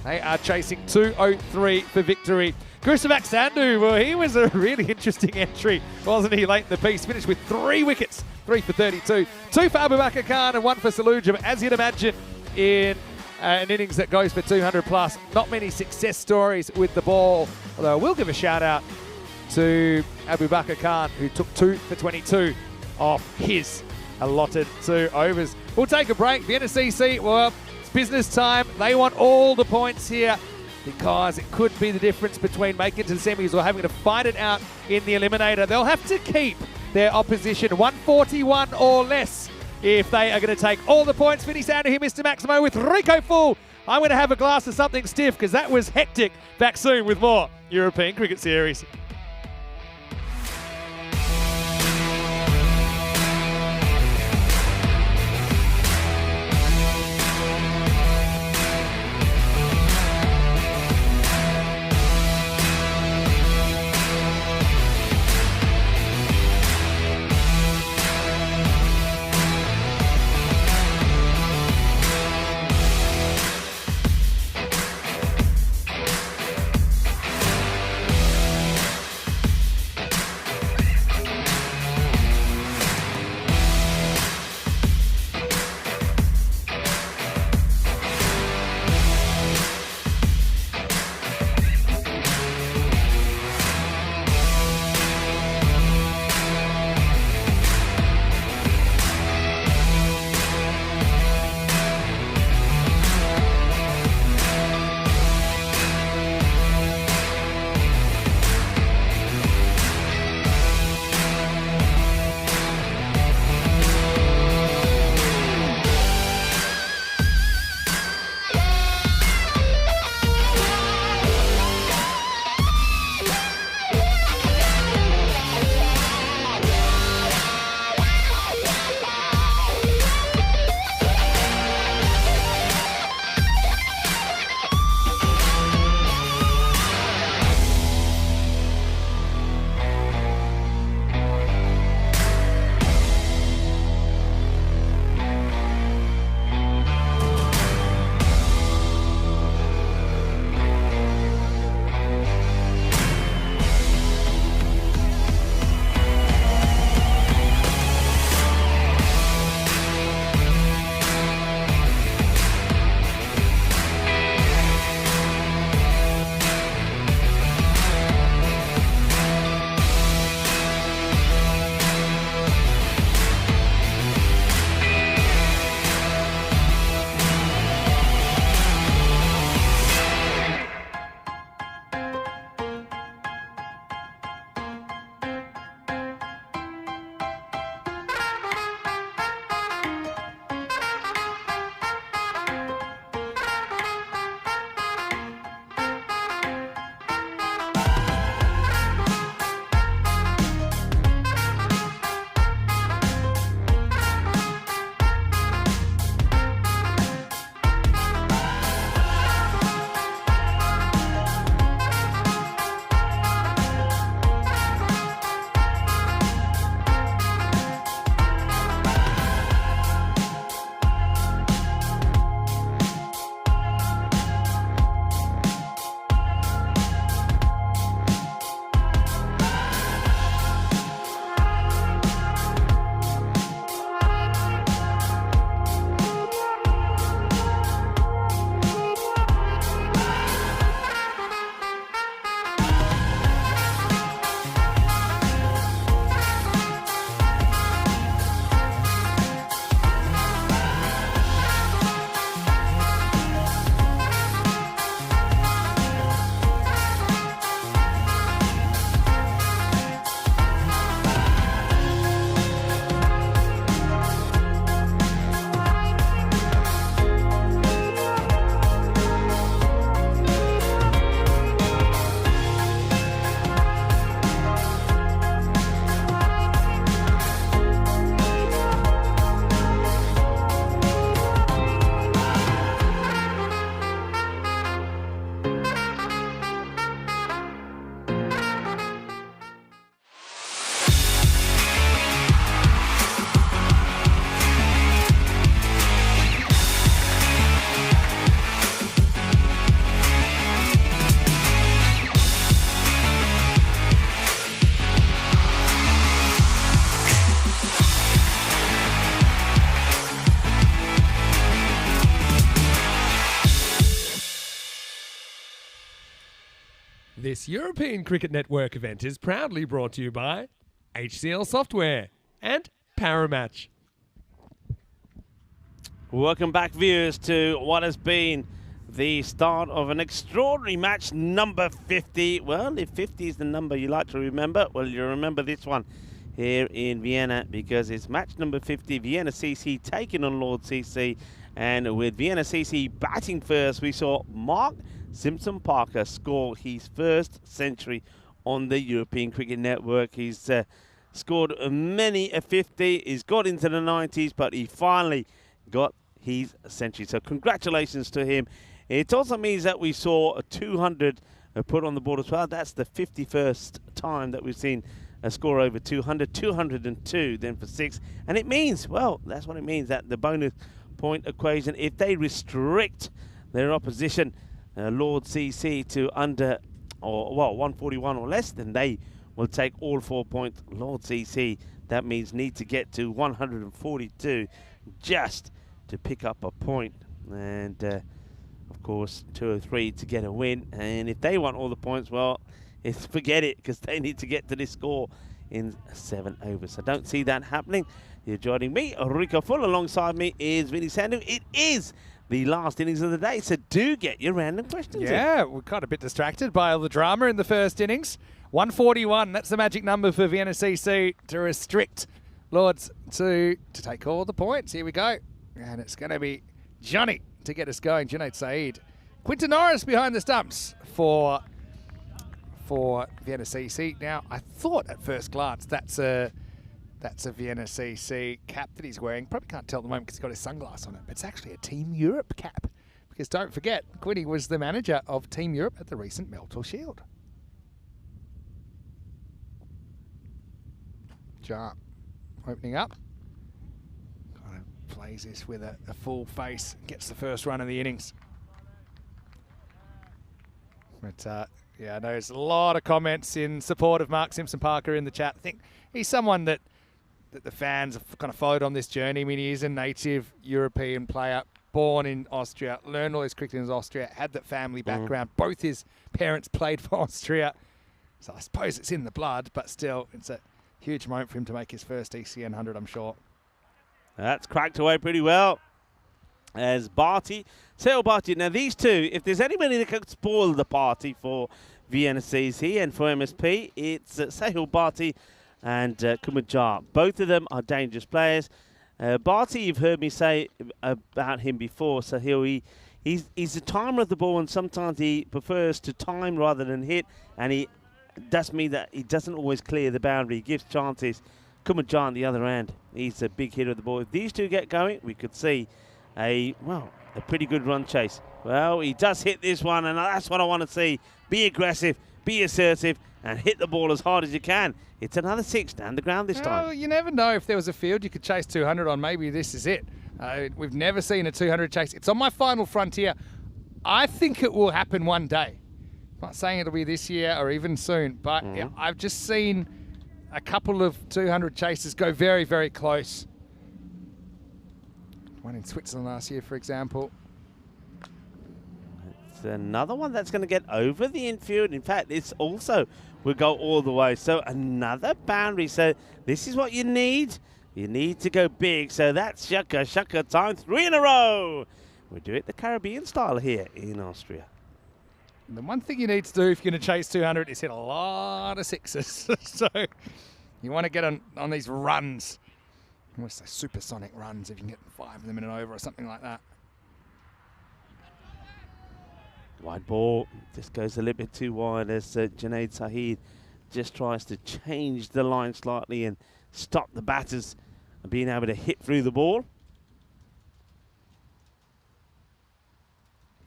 they are chasing 203 for victory. Guswak Sandhu, well, he was a really interesting entry, wasn't he, late in the piece? Finished with 3 wickets, 3 for 32. 2 for Abubakar Khan and 1 for Saluja. But as you'd imagine, in an innings that goes for 200 plus, not many success stories with the ball. Although I will give a shout out to Abubakar Khan, who took 2 for 22 off his allotted 2 overs. We'll take a break. Vienna CC, well, it's business time. They want all the points here because it could be the difference between making it to the semis or having to fight it out in the eliminator. They'll have to keep their opposition 141 or less if they are going to take all the points. Vinny Sandhu here, Mr. Maximo with Rico full. I'm going to have a glass of something stiff because that was hectic. Back soon with more European Cricket Series. This European Cricket Network event is proudly brought to you by HCL Software and Paramatch. Welcome back, viewers, to what has been the start of an extraordinary match, number 50. Well, if 50 is the number you like to remember, well, you remember this one here in Vienna because it's match number 50, Vienna CC taking on Lord CC. And with Vienna CC batting first, we saw Mark Simpson-Parker score his first century on the European Cricket Network. He's scored many a 50. He's got into the 90s, but he finally got his century. So congratulations to him. It also means that we saw a 200 put on the board as well. That's the 51st time that we've seen a score over 200, 202 then for 6. And it means, well, that's what it means, that the bonus point equation, if they restrict their opposition, Lord CC, to under, or well, 141 or less, then they will take all 4 points. Lord CC, that means need to get to 142 just to pick up a point. And of course 203 to get a win. And if they want all the points, well, forget it, because they need to get to this score in 7 overs. So don't see that happening. You're joining me, Rico Full. Alongside me is Vinny Sandu. It is the last innings of the day, so do get your random questions in. Yeah, we got a bit distracted by all the drama in the first innings. 141, that's the magic number for Vienna CC to restrict Lords to take all the points. Here we go. And it's going to be Johnny to get us going, Junaid Saeed. Quinton Norris behind the stumps for Vienna CC. Now, I thought at first glance that's a Vienna CC cap that he's wearing. Probably can't tell at the moment because he's got his sunglasses on it, but it's actually a Team Europe cap. Because don't forget, Quinny was the manager of Team Europe at the recent Meltor Shield. Jar opening up. Kind of plays this with a full face. Gets the first run of the innings. But yeah, there's a lot of comments in support of Mark Simpson-Parker in the chat. I think he's someone that the fans have kind of followed on this journey. I mean, he is a native European player, born in Austria, learned all his cricket in Austria, had that family background. Both his parents played for Austria. So I suppose it's in the blood, but still, it's a huge moment for him to make his first ECN 100, I'm sure. That's cracked away pretty well. As Barty, Sehel Barty. Now these two, if there's anybody that could spoil the party for Vienna CC and for MSP, it's Sehel Barty and Kumajar. Both of them are dangerous players. Barty, you've heard me say about him before. So he's a timer of the ball, and sometimes he prefers to time rather than hit, and he does mean that he doesn't always clear the boundary. He gives chances. Kumajar on the other end, he's a big hitter of the ball. If these two get going, we could see a pretty good run chase. Well, he does hit this one, and that's what I want to see. Be aggressive, be assertive, and hit the ball as hard as you can. It's another 6 down the ground this time. You never know if there was a field you could chase 200 on. Maybe this is it. We've never seen a 200 chase. It's on my final frontier. I think it will happen one day. I'm not saying it'll be this year or even soon, but yeah, I've just seen a couple of 200 chases go very, very close. One in Switzerland last year, for example. It's another one that's going to get over the infield. In fact, it's also will go all the way. So another boundary. So this is what you need. You need to go big. So that's Shaka time. 3 in a row. We do it the Caribbean style here in Austria. The one thing you need to do if you're going to chase 200 is hit a lot of 6s. So you want to get on these runs. I want to say supersonic runs if you can get 5 of them in an over or something like that. Wide ball. This goes a little bit too wide as Junaid Saeed just tries to change the line slightly and stop the batters being able to hit through the ball.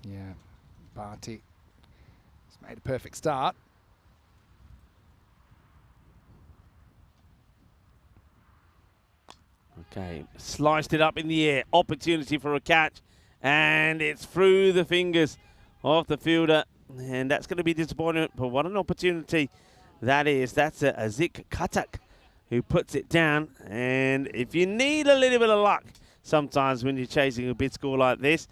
Yeah, Barty has made a perfect start. Okay, sliced it up in the air. Opportunity for a catch, and it's through the fingers of the fielder, and that's going to be disappointing. But what an opportunity that is. That's a Zik Katak who puts it down. And if you need a little bit of luck sometimes when you're chasing a big score like this,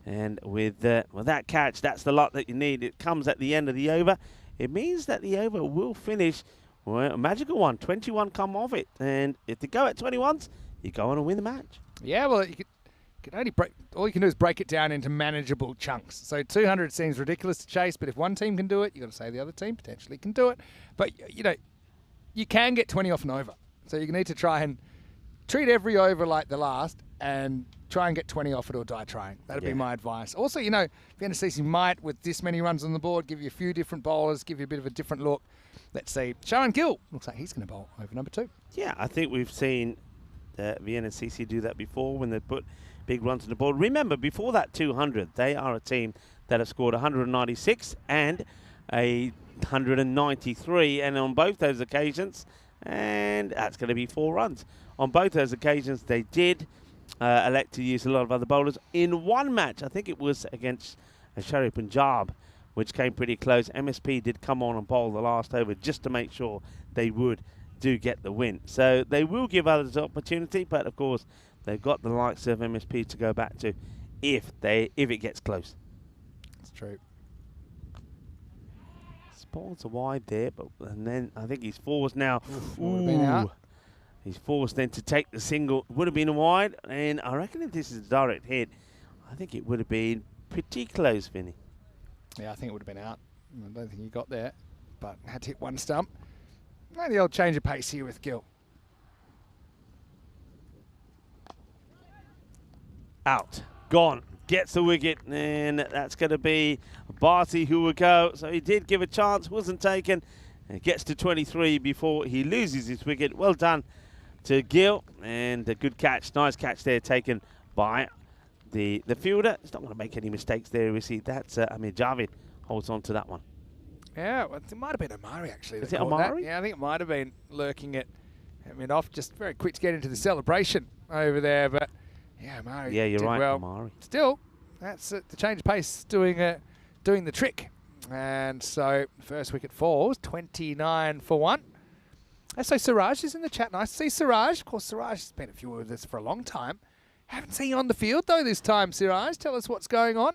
and with that catch, that's the luck that you need. It comes at the end of the over. it means that the over will finish, well, a magical one, 21 come off it. And if they go at 21s, you go on and win the match. Yeah, well, you can only break. All you can do is break it down into manageable chunks. So 200 seems ridiculous to chase, but if one team can do it, you've got to say the other team potentially can do it. But, you know, you can get 20 off an over. So you need to try and treat every over like the last and try and get 20 off it or die trying. That'd be my advice. Also, you know, Vienna CC might, with this many runs on the board, give you a few different bowlers, give you a bit of a different look. Let's see. Sharon Gill looks like he's going to bowl over number 2. Yeah, I think we've seen Vienna CC do that before when they put big runs on the board. Remember, before that 200, they are a team that have scored 196 and 193, and on both those occasions, and that's going to be 4 runs. On both those occasions, they did elect to use a lot of other bowlers. In one match, I think it was against Sher-E Punjab, which came pretty close. MSP did come on and bowl the last over just to make sure they do get the win. So they will give others the opportunity, but of course, they've got the likes of MSP to go back to if it gets close. That's true. Balls are wide there, and then I think he's forced now. Would have been out. He's forced then to take the single. Would have been a wide, and I reckon if this is a direct hit, I think it would have been pretty close, Vinny. Yeah, I think it would have been out. I don't think he got there, but had to hit one stump. Maybe the old change of pace here with Gill. Out. Gone. Gets the wicket, and that's going to be Barty who will go. So he did give a chance, wasn't taken, and gets to 23 before he loses his wicket. Well done to Gill, and a good catch. Nice catch there taken by the fielder. He's not going to make any mistakes there, is he? That's Amir Javid holds on to that one. Yeah, well, it might have been Amari, actually. Is it Amari? Yeah, I think it might have been lurking at off. Just very quick to get into the celebration over there, but yeah, Amari. Yeah, you're did right, well. Amari. Still, that's the change of pace doing the trick. And so first wicket falls, 29 for 1. So Siraj is in the chat. Nice to see Siraj. Of course, Siraj has been a few of this for a long time. Haven't seen you on the field, though, this time, Siraj. Tell us what's going on.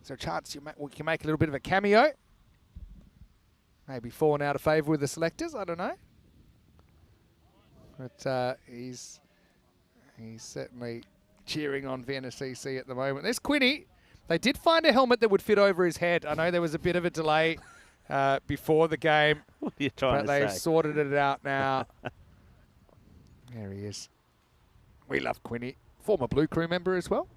Is there a chance we can make a little bit of a cameo? Maybe fallen out of favour with the selectors. I don't know. But he's certainly cheering on Vienna CC at the moment. There's Quinny. They did find a helmet that would fit over his head. I know there was a bit of a delay before the game. What are you trying to say? But they've sorted it out now. There he is. We love Quinny. Former Blue Crew member as well.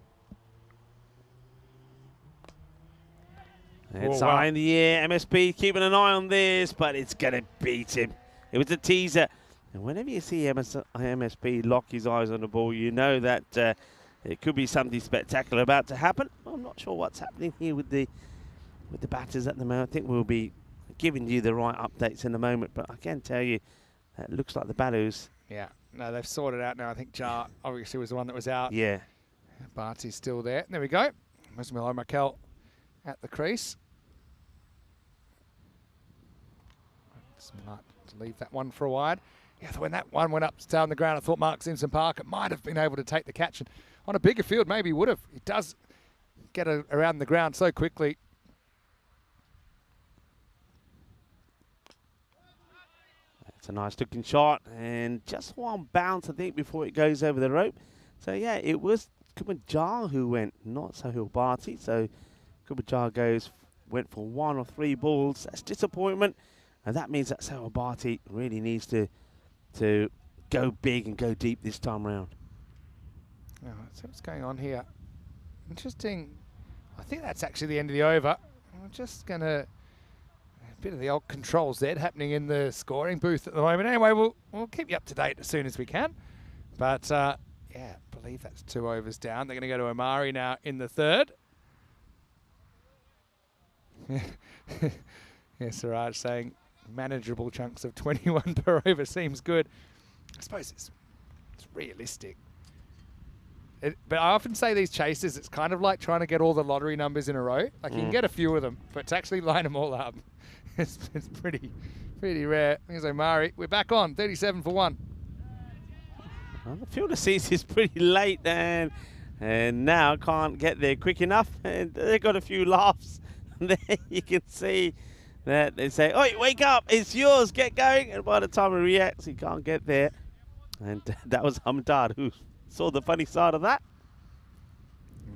It's high in the air. MSP keeping an eye on this, but it's going to beat him. It was a teaser. And whenever you see MSP lock his eyes on the ball, you know that it could be something spectacular about to happen. I'm not sure what's happening here with the batters at the moment. I think we'll be giving you the right updates in a moment, but I can tell you that it looks like the batters. Yeah, no, they've sorted out now. I think Jar obviously was the one that was out. Yeah. Barty's still there. There we go. Musmil Raquel at the crease. Smart to leave that one for a wide. Yeah, when that one went up down the ground, I thought Mark Simpson Parker might have been able to take the catch. And on a bigger field, maybe he would have. He does get around the ground so quickly. It's a nice looking shot, and just one bounce, I think, before it goes over the rope. So, yeah, it was Kumajar who went, not Sahil Barty. So, Kumajar went for 1 or 3 balls. That's disappointment. And that means that Sahil Barty really needs to go big and go deep this time around. Oh, let's see what's going on here. Interesting. I think that's actually the end of the over. I'm just going to... A bit of the old Control Z happening in the scoring booth at the moment. Anyway, we'll keep you up to date as soon as we can. But, yeah, I believe that's 2 overs down. They're going to go to Amari now in the 3rd. Yeah, Siraj saying manageable chunks of 21 per over seems good. I suppose it's realistic. But I often say these chases, it's kind of like trying to get all the lottery numbers in a row. Like you can get a few of them, but to actually line them all up, it's pretty rare. Here's Omari. We're back on 37 for 1. Well, the fielder sees this pretty late and now can't get there quick enough. And they got a few laughs. There you can see They say, "Oi, wake up! It's yours. Get going!" And by the time he reacts, he can't get there. And that was Hamdard who saw the funny side of that.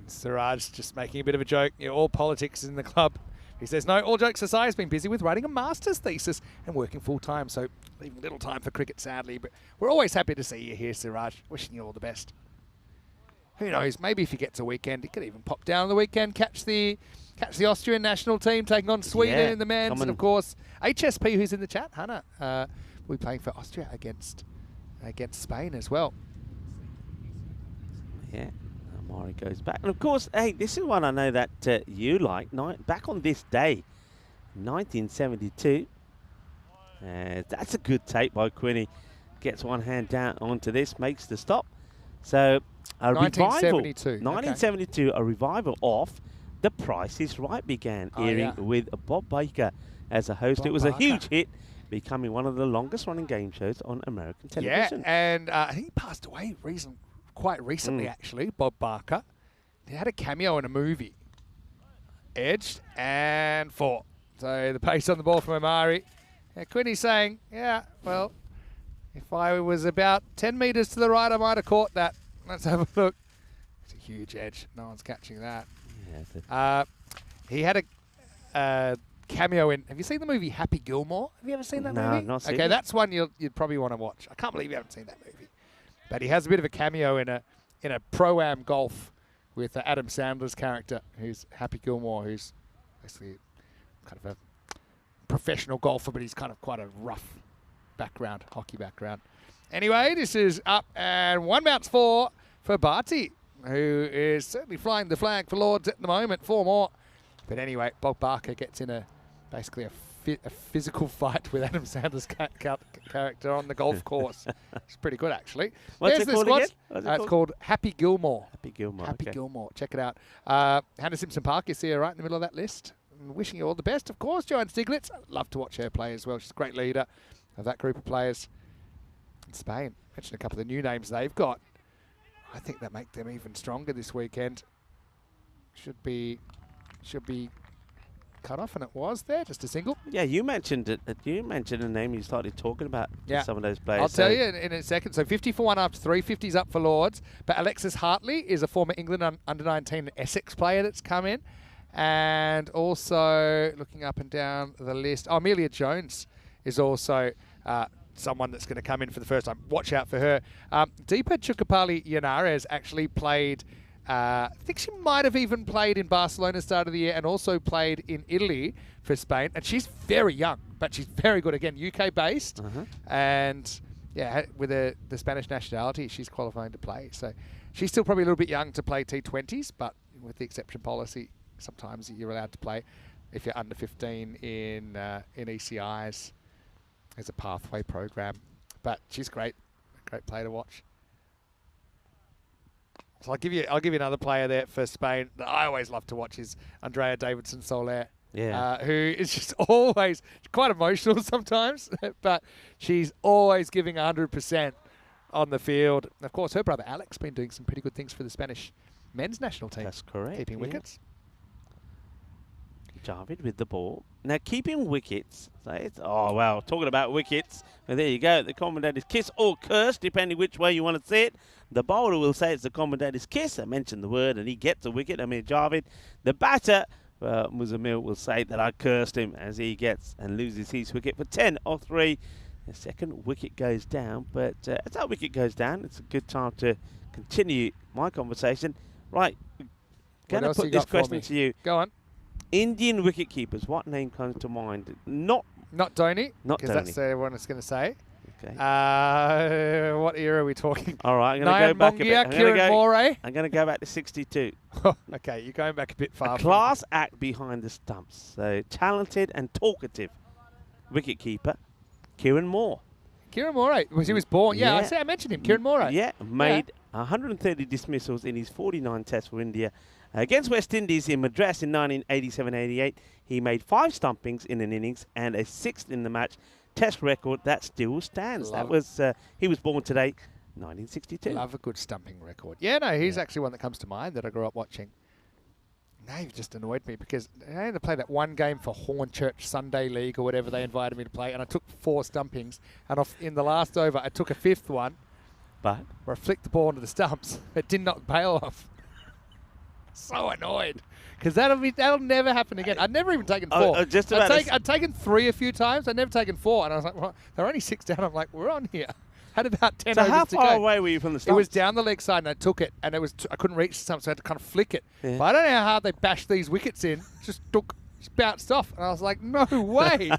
Siraj just making a bit of a joke. All politics in the club. He says, no, all jokes aside, he's been busy with writing a master's thesis and working full-time, so leaving little time for cricket, sadly. But we're always happy to see you here, Siraj. Wishing you all the best. Who knows, maybe if he gets a weekend, he could even pop down on the weekend, catch the Austrian national team taking on Sweden in the men's. And, of course, HSP, who's in the chat, Hannah, will be playing for Austria against Spain as well. Yeah. Maury goes back. And, of course, hey, this is one I know that you like. Back on this day, 1972. That's a good take by Quinny. Gets one hand down onto this, makes the stop. So, a 1972. revival. 1972, a revival of The Price is Right began, airing with Bob Baker as a host. It was a huge hit, becoming one of the longest-running game shows on American television. Yeah, and I think he passed away quite recently, actually, Bob Barker. He had a cameo in a movie. Edged and 4. So the pace on the ball from Amari. Yeah, Quinny's saying, yeah, well, if I was about 10 metres to the right, I might have caught that. Let's have a look. It's a huge edge. No one's catching that. Yeah, he had a cameo in... Have you seen the movie Happy Gilmore? Have you ever seen that movie? No, I've not seen it. Okay, that's one you'd probably want to watch. I can't believe you haven't seen that movie. But he has a bit of a cameo in a Pro-Am golf with Adam Sandler's character, who's Happy Gilmore, who's basically kind of a professional golfer, but he's kind of quite a rough background, hockey background. Anyway, this is up and 1 bounce 4 for Barty, who is certainly flying the flag for Lords at the moment. 4 more. But anyway, Bob Barker gets in basically a physical fight with Adam Sandler's character on the golf course. It's pretty good, actually. What's it called again? It's called Happy Gilmore. Happy Gilmore. Happy Gilmore. Check it out. Hannah Simpson Park is here right in the middle of that list. And wishing you all the best, of course. Joanne Stiglitz. I'd love to watch her play as well. She's a great leader of that group of players. In Spain. Mentioned a couple of the new names they've got. I think that make them even stronger this weekend. Should be cut off, and it was there, just a single. Yeah, you mentioned it. You mentioned a name you started talking about some of those players. I'll tell you in a second. So 50 for 1 after 3, 50's up for Lords. But Alexis Hartley is a former England under-19 Essex player that's come in. And also, looking up and down the list, Amelia Jones is also someone that's going to come in for the first time. Watch out for her. Deepa Chukapali Yanares actually played... I think she might have even played in Barcelona start of the year and also played in Italy for Spain. And she's very young, but she's very good. Again, UK-based. And, yeah, with the Spanish nationality, she's qualifying to play. So she's still probably a little bit young to play T20s, but with the exception policy, sometimes you're allowed to play if you're under 15 in ECIs as a pathway program. But she's great. A great player to watch. So I'll give you another player there for Spain that I always love to watch is Andrea Davidson Soler. Yeah. Who is just always quite emotional sometimes, but she's always giving 100% on the field. And of course, her brother Alex been doing some pretty good things for the Spanish men's national team. That's correct. Keeping wickets. Javid with the ball. Now, keeping wickets. Oh, wow. Talking about wickets. Well, there you go. The commentator's kiss or curse, depending which way you want to see it. The bowler will say it's the commentator's kiss. I mentioned the word, and he gets a wicket. I mean, Javid. The batter, Muzamil, will say that I cursed him as he gets and loses his wicket for 10 off 3. The second wicket goes down. But as that wicket goes down, it's a good time to continue my conversation. Right. Going to put this question to you. Go on. Indian wicket keepers, what name comes to mind? Not Dhoni. Not Because that's the one it's going to say. Okay. What era are we talking? All right, I'm going to go back a bit. Kiran Moore. I'm going to go back to 62. Okay, you're going back a bit far. A class act behind the stumps. So talented and talkative wicket keeper, Kiran Moore. Kiran Moore, he was born. Yeah, I mentioned him. Kiran Moore. Yeah, made 130 dismissals in his 49 tests for India. Against West Indies in Madras in 1987-88, he made 5 stumpings in an innings and a 6th in the match. Test record that still stands. He was born today, 1962. Love a good stumping record. Yeah, no, he's actually one that comes to mind that I grew up watching. now you've just annoyed me because I had to play that one game for Hornchurch Sunday League or whatever they invited me to play, and I took 4 stumpings, and in the last over I took a 5th one But where I flicked the ball into the stumps. It did not bail off. So annoyed because that'll never happen again. I'd never even taken 4. just about I'd taken 3 a few times. I'd never taken 4, and I was like, well, they're only 6 down. I'm like, we're on here. Had about 10 so overs how to far go. away were you from the It stumps? was down the leg side, and I took it, and it was I couldn't reach the stump, so I had to kind of flick it. Yeah. But I don't know how hard they bashed these wickets in. Just bounced off, and I was like, no way.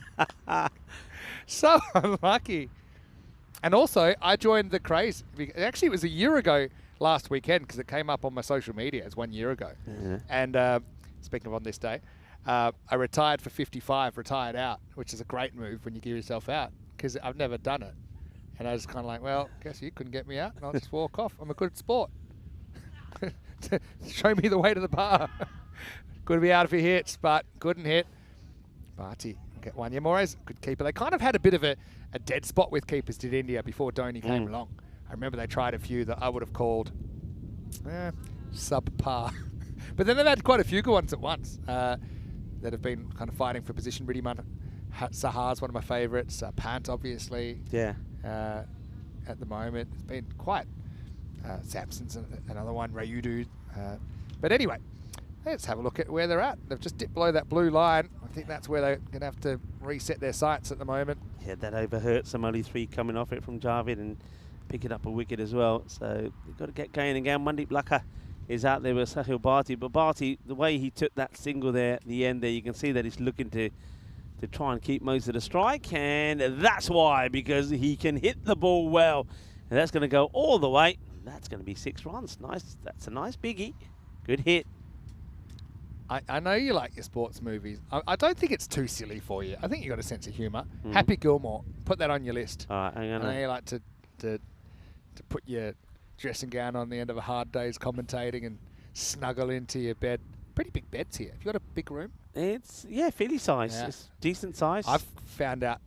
So unlucky. And also, I joined the craze. Actually, it was a year ago last weekend because it came up on my social media. It's 1 year ago. Yeah. And speaking of on this day, I retired for 55, retired out, which is a great move when you give yourself out because I've never done it. And I was kind of like, well, guess you couldn't get me out, and I'll just walk off. I'm a good sport. Show me the way to the bar. Good to be out if he hits, but couldn't hit. Bharti, get one. Yeah, Moraes, good keeper. They kind of had a bit of a dead spot with keepers, did India, before Dhoni came along. I remember they tried a few that I would have called subpar. But then they've had quite a few good ones at once that have been kind of fighting for position. Riddhiman Sahar's one of my favourites. Pant, obviously. Yeah. At the moment, it's been quite. Samson's another one. Rayudu. But anyway, let's have a look at where they're at. They've just dipped below that blue line. I think that's where they're going to have to reset their sights at the moment. Yeah, that over hurts them. Only 3 coming off it from Javed and picking up a wicket as well. So they've got to get going again. Mandeep Lakha is out there with Sahil Bharti. But Bharti, the way he took that single there at the end there, you can see that he's looking to try and keep most of the strike. And that's why, because he can hit the ball well. And that's going to go all the way. That's going to be 6 runs. Nice. That's a nice biggie. Good hit. I know you like your sports movies. I don't think it's too silly for you. I think you got a sense of humour. Happy Gilmore. Put that on your list. All right, I'm I know gonna. you like to put your dressing gown on the end of a hard day's commentating and snuggle into your bed. Pretty big beds here. Have you got a big room? It's fairly size. Yeah. It's decent size. I've found out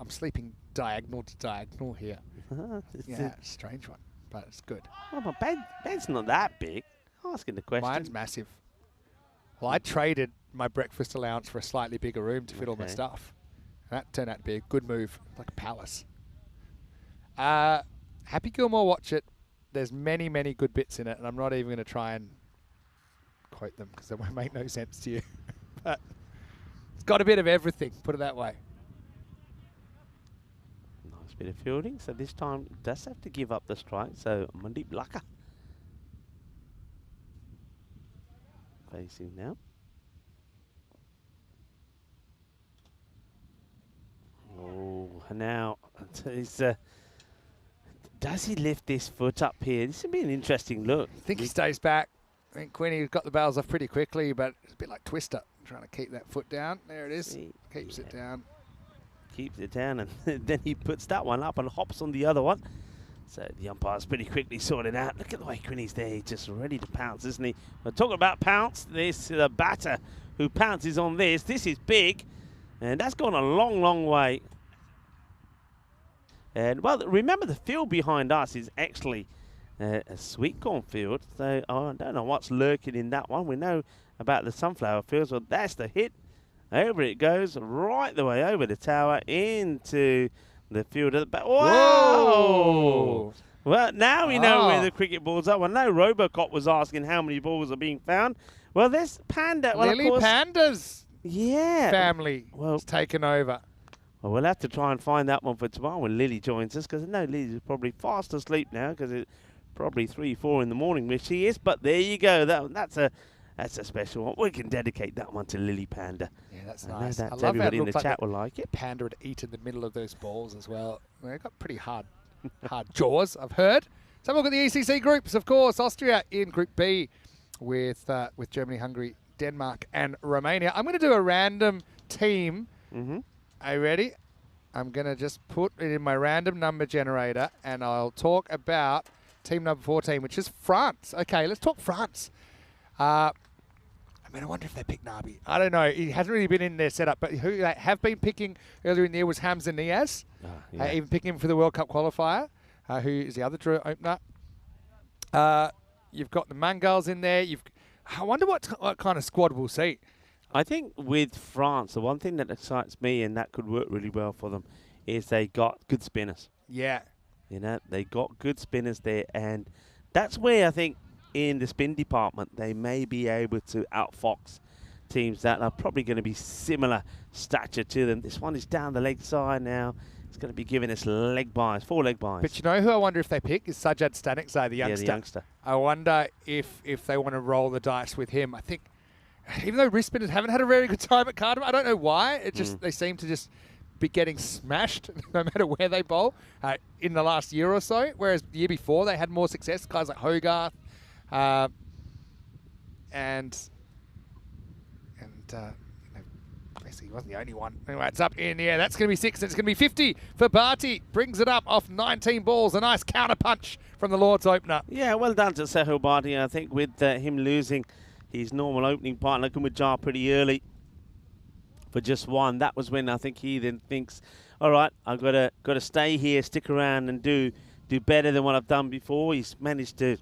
I'm sleeping diagonal to diagonal here. Yeah, strange one, but it's good. Well, my bed's not that big. Asking the question. Mine's massive. Well, I traded my breakfast allowance for a slightly bigger room to fit all my Okay. stuff. And that turned out to be a good move, like a palace. Happy Gilmore, watch it. There's many, many good bits in it, and I'm not even going to try and quote them because they won't make no sense to you. But it's got a bit of everything, put it that way. Nice bit of fielding. So this time it does have to give up the strike. So Mandeep Lakha facing now. Oh, now does he lift this foot up here? This would be an interesting look. I think he stays back. I think Quinny got the bails off pretty quickly, but it's a bit like Twister, trying to keep that foot down. There it is. See, Keeps it down. keeps it down, and then he puts that one up and hops on the other one. So the umpire's pretty quickly sorted out. Look at the way Quinny's there. He's just ready to pounce, isn't he? But talking about pounce, this is a batter who pounces on this. This is big, and that's gone a long, long way. And, well, remember the field behind us is actually a sweet corn field. So I don't know what's lurking in that one. We know about the sunflower fields. Well, that's the hit. Over it goes, right the way over the tower into the field at the back. Whoa! Well, now we know where the cricket balls are. Well, no, Robocop was asking how many balls are being found. Well, this Panda. Well, Lily of course, Panda's yeah. family has taken over. Well, we'll have to try and find that one for tomorrow when Lily joins us, because I know Lily's probably fast asleep now because it's probably 3, 4 in the morning where she is. But there you go. That's a special one. We can dedicate that one to Lily Panda. Yeah, that's I know nice. that I love how everybody it in the looked like chat will like it. Panda would eat in the middle of those balls as well. They've got pretty hard jaws, I've heard. Let's have a look at the ECC groups, of course. Austria in Group B with Germany, Hungary, Denmark, and Romania. I'm going to do a random team. Are you ready? I'm going to just put it in my random number generator, and I'll talk about team number 14, which is France. Okay, let's talk France. I wonder if they pick Nabi. I don't know. He hasn't really been in their setup, but who they have been picking earlier in the year was Hamza Niaz. Even picking him for the World Cup qualifier, who is the other opener. You've got the Mangals in there. I wonder what kind of squad we'll see. I think with France, the one thing that excites me and that could work really well for them is they got good spinners. Yeah. You know, they got good spinners there, and that's where I think in the spin department they may be able to outfox teams that are probably going to be similar stature to them. This one is down the leg side now. It's going to be giving us leg buys, 4 leg buys. But you know who I wonder if they pick is Sajjad Stanikzai, the youngster. Yeah, the youngster. I wonder if they want to roll the dice with him. I think, even though wrist spinners haven't had a very good time at Cardiff, I don't know why. It just they seem to just be getting smashed no matter where they bowl in the last year or so. Whereas the year before they had more success. Guys like Hogarth and basically he wasn't the only one. Anyway, it's up in the air. That's going to be 6. It's going to be 50 for Bharti. Brings it up off 19 balls. A nice counter punch from the Lord's opener. Yeah, well done to Sehel Bharti. I think with him losing his normal opening partner, Kumar pretty early for just 1, that was when I think he then thinks, all right, I've got to stay here, stick around and do better than what I've done before. He's managed to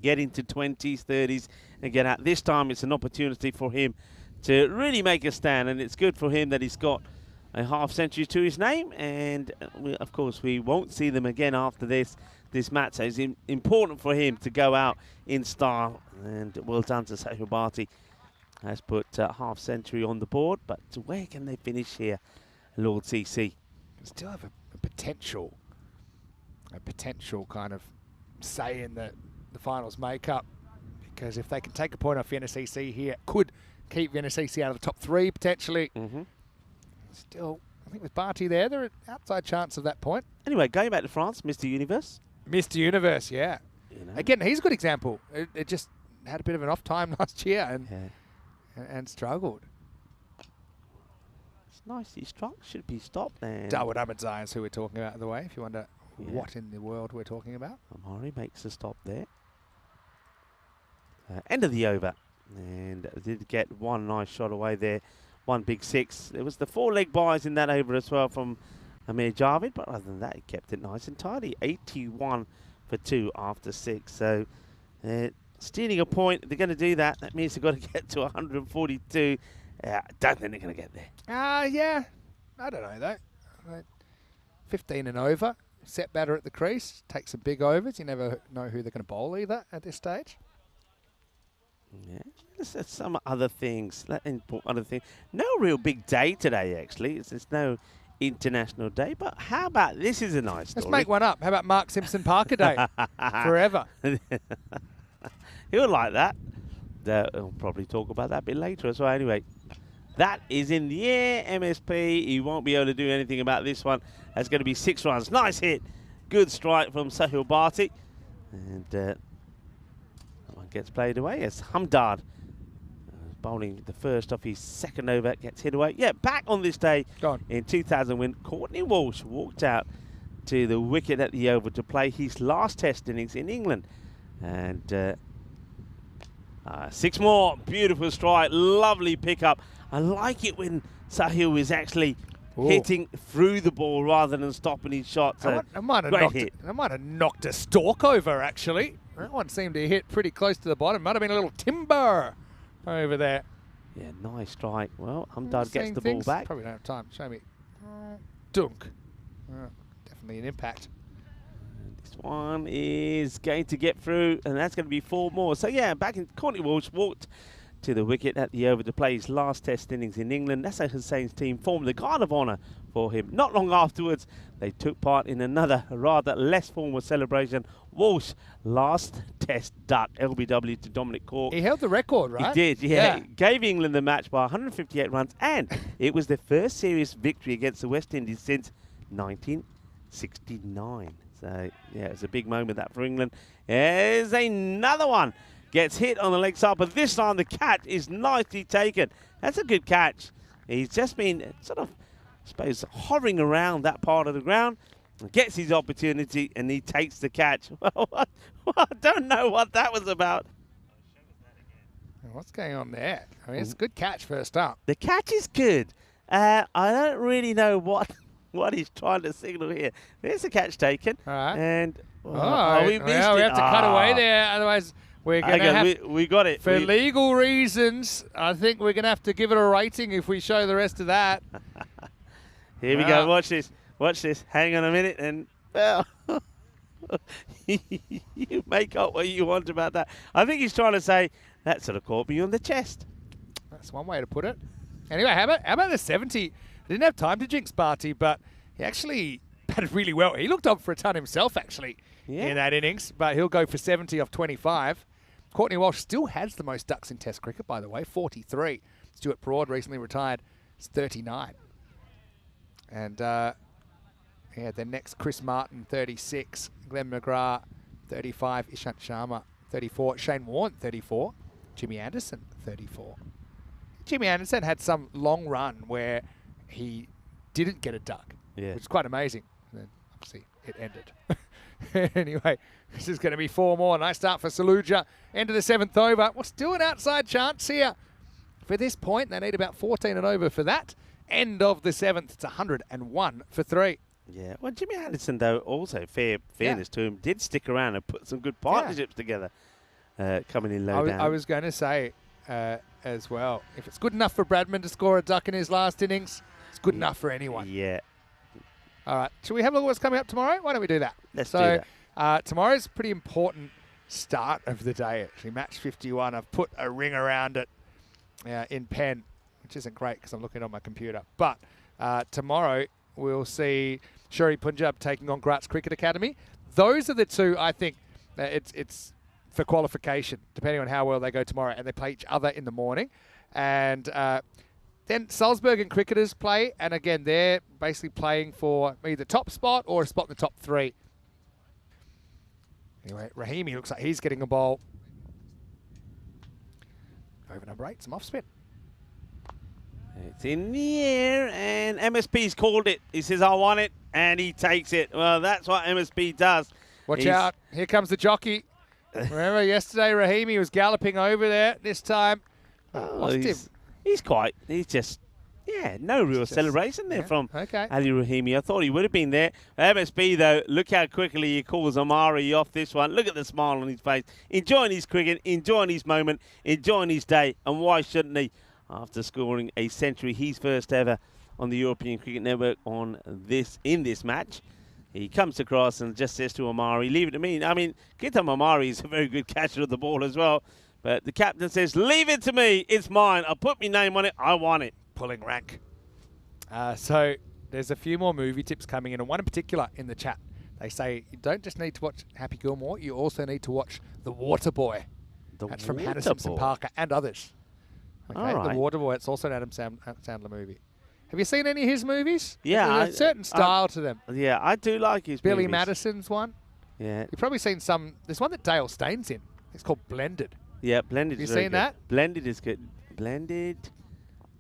get into 20s, 30s and get out. This time it's an opportunity for him to really make a stand, and it's good for him that he's got a half century to his name, and of course we won't see them again after this match. So it's important for him to go out in style, and well done to Sehel Bharti. Has put half century on the board, but where can they finish here, Lord CC? Still have a potential kind of say in the finals makeup, because if they can take a point off Vienna CC here, it could keep Vienna CC out of the top 3 potentially. Still, I think with Bharti there, they're an outside chance of that point. Anyway, going back to France, Mr. Universe. Mr. Universe, yeah. You know. Again, he's a good example. It just had a bit of an off time last year and struggled. It's nice. He should be stopped there. Dawood Ahmadzai is who we're talking about, by the way, if you wonder what in the world we're talking about. Amari makes a stop there. End of the over. And did get one nice shot away there. 1 big 6. There was the 4 leg buys in that over as well from Amir Javid, but other than that, he kept it nice and tidy. 81 for 2 after 6. So stealing a point, they're going to do that. That means they've got to get to 142. I don't think they're going to get there. Yeah. I don't know, though. 15 and over. Set batter at the crease. Take some big overs. You never know who they're going to bowl either at this stage. Yeah, there's some other things. No real big day today, actually. There's no international day. But how about this is a nice story. Let's make one up. How about Mark Simpson Parker Day? Forever. He'll like that. We'll probably talk about that a bit later as well. Anyway, that is in the air. MSP, he won't be able to do anything about this one. That's going to be 6 runs. Nice hit. Good strike from Sehel Bharti. And that one gets played away as Hamdard bowling the first off his second over, gets hit away. Yeah, back on this day in 2000 when Courtney Walsh walked out to the wicket at the over to play his last test innings in England. And 6 more. Beautiful strike. Lovely pickup. I like it when Sahil is actually hitting through the ball rather than stopping his shot. So I might have knocked a stalk over, actually. That one seemed to hit pretty close to the bottom. Might have been a little timber over there. Yeah, nice strike. Well, Hamdard gets the ball back. Probably don't have time. Show me. Dunk. Definitely an impact. This one is going to get through, and that's going to be 4 more. So, yeah, back in Courtney Walsh walked to the wicket at the over to play his last test innings in England. Nasser Hussein's team formed the guard of honour for him. Not long afterwards, they took part in another rather less formal celebration. Walsh last test duck, LBW to Dominic Cork. He held the record, right? He did, yeah. Gave England the match by 158 runs, and it was their first serious victory against the West Indies since 1969. So, yeah, it's a big moment that for England. There's another one. Gets hit on the leg side, but this time the catch is nicely taken. That's a good catch. He's just been sort of, I suppose, hovering around that part of the ground. Gets his opportunity, and he takes the catch. Well, I don't know what that was about. What's going on there? I mean, it's a good catch first up. The catch is good. I don't really know what he's trying to signal here. There's a catch taken. All right. And we missed it. We have to cut away there. Otherwise, We're going to have, we got it. for legal reasons, I think we're going to have to give it a rating if we show the rest of that. Here we go. Watch this. Watch this. Hang on a minute. And, well, you make up what you want about that. I think he's trying to say, that sort of caught me on the chest. That's one way to put it. Anyway, how about the 70? I didn't have time to jinx Barty, but he actually batted really well. He looked on for a ton himself, actually, in that innings, but he'll go for 70 off 25. Courtney Walsh still has the most ducks in Test cricket, by the way, 43. Stuart Broad recently retired, it's 39. And then next, Chris Martin, 36. Glenn McGrath, 35. Ishant Sharma, 34. Shane Warne, 34. Jimmy Anderson, 34. Jimmy Anderson had some long run where he didn't get a duck, which is quite amazing. And then, obviously, it ended. Anyway, this is going to be 4 more. Nice start for Saluja. End of the 7th over. Well, still an outside chance here. For this point, they need about 14 and over for that. End of the 7th, it's 101 for 3. Yeah, well, Jimmy Anderson, though, also, fairness to him, did stick around and put some good partnerships together coming in low down. I was going to say as well, if it's good enough for Bradman to score a duck in his last innings, it's good enough for anyone. Yeah. All right, should we have a look at what's coming up tomorrow? Why don't we do that? Let's do that. Tomorrow's a pretty important start of the day, actually. Match 51. I've put a ring around it in pen, which isn't great because I'm looking on my computer. But tomorrow we'll see Sher-E Punjab taking on Graz Cricket Academy. Those are the two, I think, it's for qualification, depending on how well they go tomorrow. And they play each other in the morning. And then Salzburg and cricketers play. And again, they're basically playing for either top spot or a spot in the top 3. Anyway, Rahimi looks like he's getting a ball. Over number 8, some off spin. It's in the air, and MSP's called it. He says, I want it, and he takes it. Well, that's what MSP does. Watch out. Here comes the jockey. Remember, yesterday, Rahimi was galloping over there. This time, lost him. He's just, no real celebration there from Ali Rahimi. I thought he would have been there. MSP, though, look how quickly he calls Amari off this one. Look at the smile on his face. Enjoying his cricket, enjoying his moment, enjoying his day. And why shouldn't he? After scoring a century, his first ever on the European Cricket Network in this match. He comes across and just says to Amari, leave it to me. I mean, Kitam Amari is a very good catcher of the ball as well. But the captain says, leave it to me. It's mine. I'll put my name on it. I want it. Pulling rank. So there's a few more movie tips coming in, and one in particular in the chat. They say you don't just need to watch Happy Gilmore, you also need to watch The Water Boy. That's from Hannah Simpson Parker and others. Okay, The Water Boy, it's also an Adam Sandler movie. Have you seen any of his movies? Yeah. There's a certain style to them. Yeah, I do like his Billy movies. Madison's one. Yeah. You've probably seen some. There's one that Dale Staines in. It's called Blended. Yeah, Blended is very good. Have you seen that? Blended is good. Blended.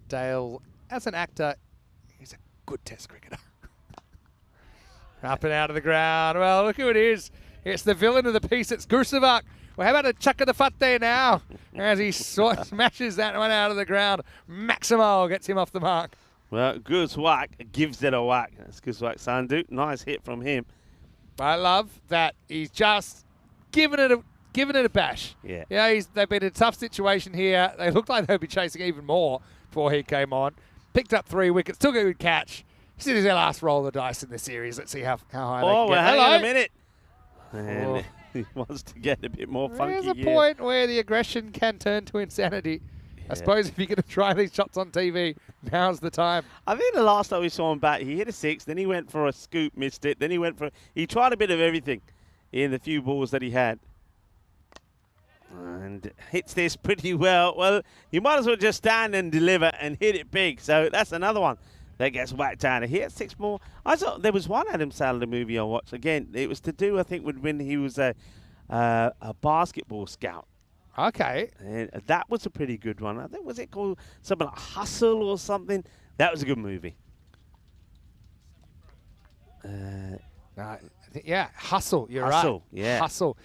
Dale, as an actor, he's a good Test cricketer. Up and out of the ground. Well, look who it is. It's the villain of the piece. It's Gursavak. Well, how about a chuck of the fat there now? As he smashes that one out of the ground. Maximo gets him off the mark. Well, Gurswak gives it a whack. That's Gurswak Sandhu. Nice hit from him. I love that he's just giving it a bash. Yeah. They've been in a tough situation here. They looked like they'd be chasing even more before he came on. Picked up 3 wickets. Took a good catch. This is their last roll of the dice in the series. Let's see how high they can get. Hang on a minute. And he wants to get a bit more funky. There's a point where the aggression can turn to insanity. I suppose if you're going to try these shots on TV, now's the time. I think the last time we saw him bat, he hit a 6, then he went for a scoop, missed it, then he tried a bit of everything in the few balls that he had. And hits this pretty well. Well, you might as well just stand and deliver and hit it big. So that's another one that gets whacked down. He hit 6 more. I thought there was one Adam Sandler movie I watched. Again, it was to do, I think, with when he was a basketball scout. Okay. And that was a pretty good one. I think, was it called something like Hustle or something? That was a good movie. Hustle. You're right. Hustle, yeah. Hustle.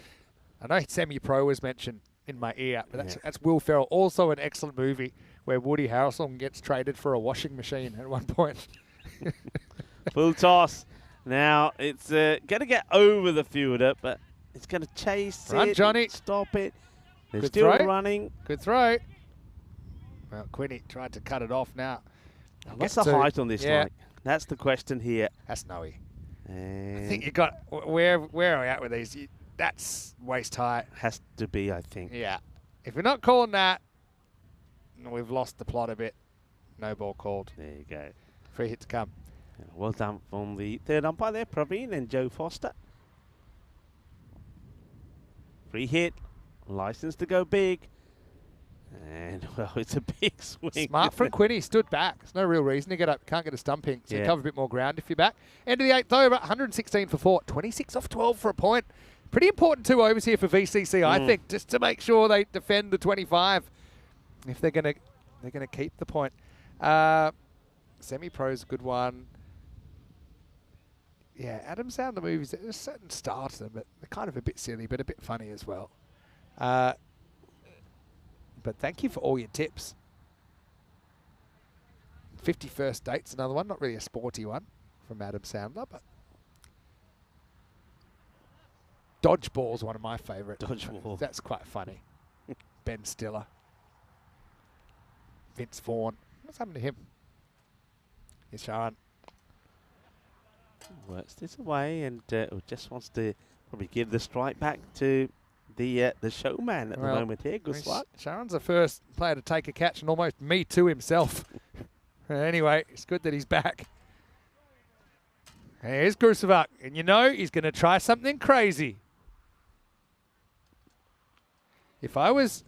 I know Semi-Pro was mentioned in my ear, but that's Will Ferrell. Also an excellent movie where Woody Harrelson gets traded for a washing machine at one point. Full toss. Now, it's going to get over the fielder, but it's going to chase Run, it. Johnny. Stop it. They're Good still throw. running. Good throw. Well, Quinny tried to cut it off now. What's the height on this Yeah. like? That's the question here. That's Noe. I And think you got, where are we at with these? That's waist high. has to be, I think. Yeah. If we're not calling that, we've lost the plot a bit. No ball called. There you go. Free hit to come. Well done from the third umpire there, Praveen and Joe Foster. Free hit. License to go big. And, well, it's a big swing. Smart from Quinny. Stood back. There's no real reason to get up. Can't get a stumping. So you Yeah. cover a bit more ground if you're back. End of the 8th over. 116 for 4. 26 off 12 for a point. Pretty important 2 overs here for VCC, I think, just to make sure they defend the 25 if they're going to keep the point. Semi-pro's a good one. Yeah, Adam Sound the movies, there's a certain style to them, but they're kind of a bit silly, but a bit funny as well. But thank you for all your tips. 51st Date's another one, not really a sporty one from Adam Sandler, but Dodgeball's one of my favourite. Dodgeball. That's quite funny. Ben Stiller. Vince Vaughn. What's happened to him? Here's Sharon. Works this away and just wants to probably give the strike back to the showman at the moment here. Good luck. Sharon's the first player to take a catch and almost me too himself. Anyway, it's good that he's back. Here's Grusevak, and you know he's going to try something crazy. If I was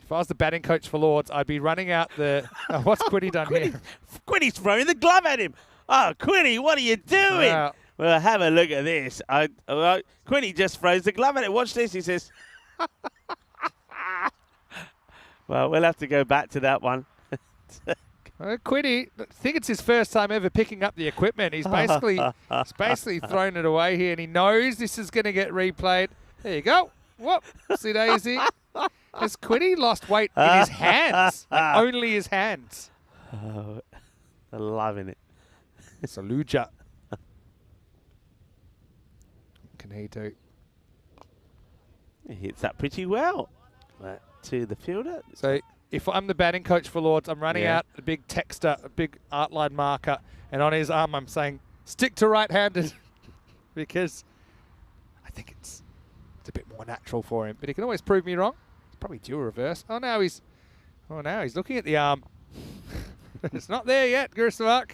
the batting coach for Lords, I'd be running out the. What's Quinny done here? Quinny's throwing the glove at him. Oh, Quinny, what are you doing? Wow. Well, have a look at this. Quinny just throws the glove at it. Watch this, he says. Well, we'll have to go back to that one. Quinny, I think it's his first time ever picking up the equipment. He's basically thrown it away here, and he knows this is going to get replayed. There you go. Whoopsie daisy. Has Quinny lost weight in his hands? Like only his hands. Oh, I'm loving it. Saluja. What can he do? He hits that pretty well. To the fielder. So if I'm the batting coach for Lords, I'm running out a big texter, a big outline marker, and on his arm I'm saying, stick to right-handed, because I think it's a bit more natural for him. But he can always prove me wrong. It's probably due a reverse. Now he's looking at the arm. It's not there yet, Grusevak.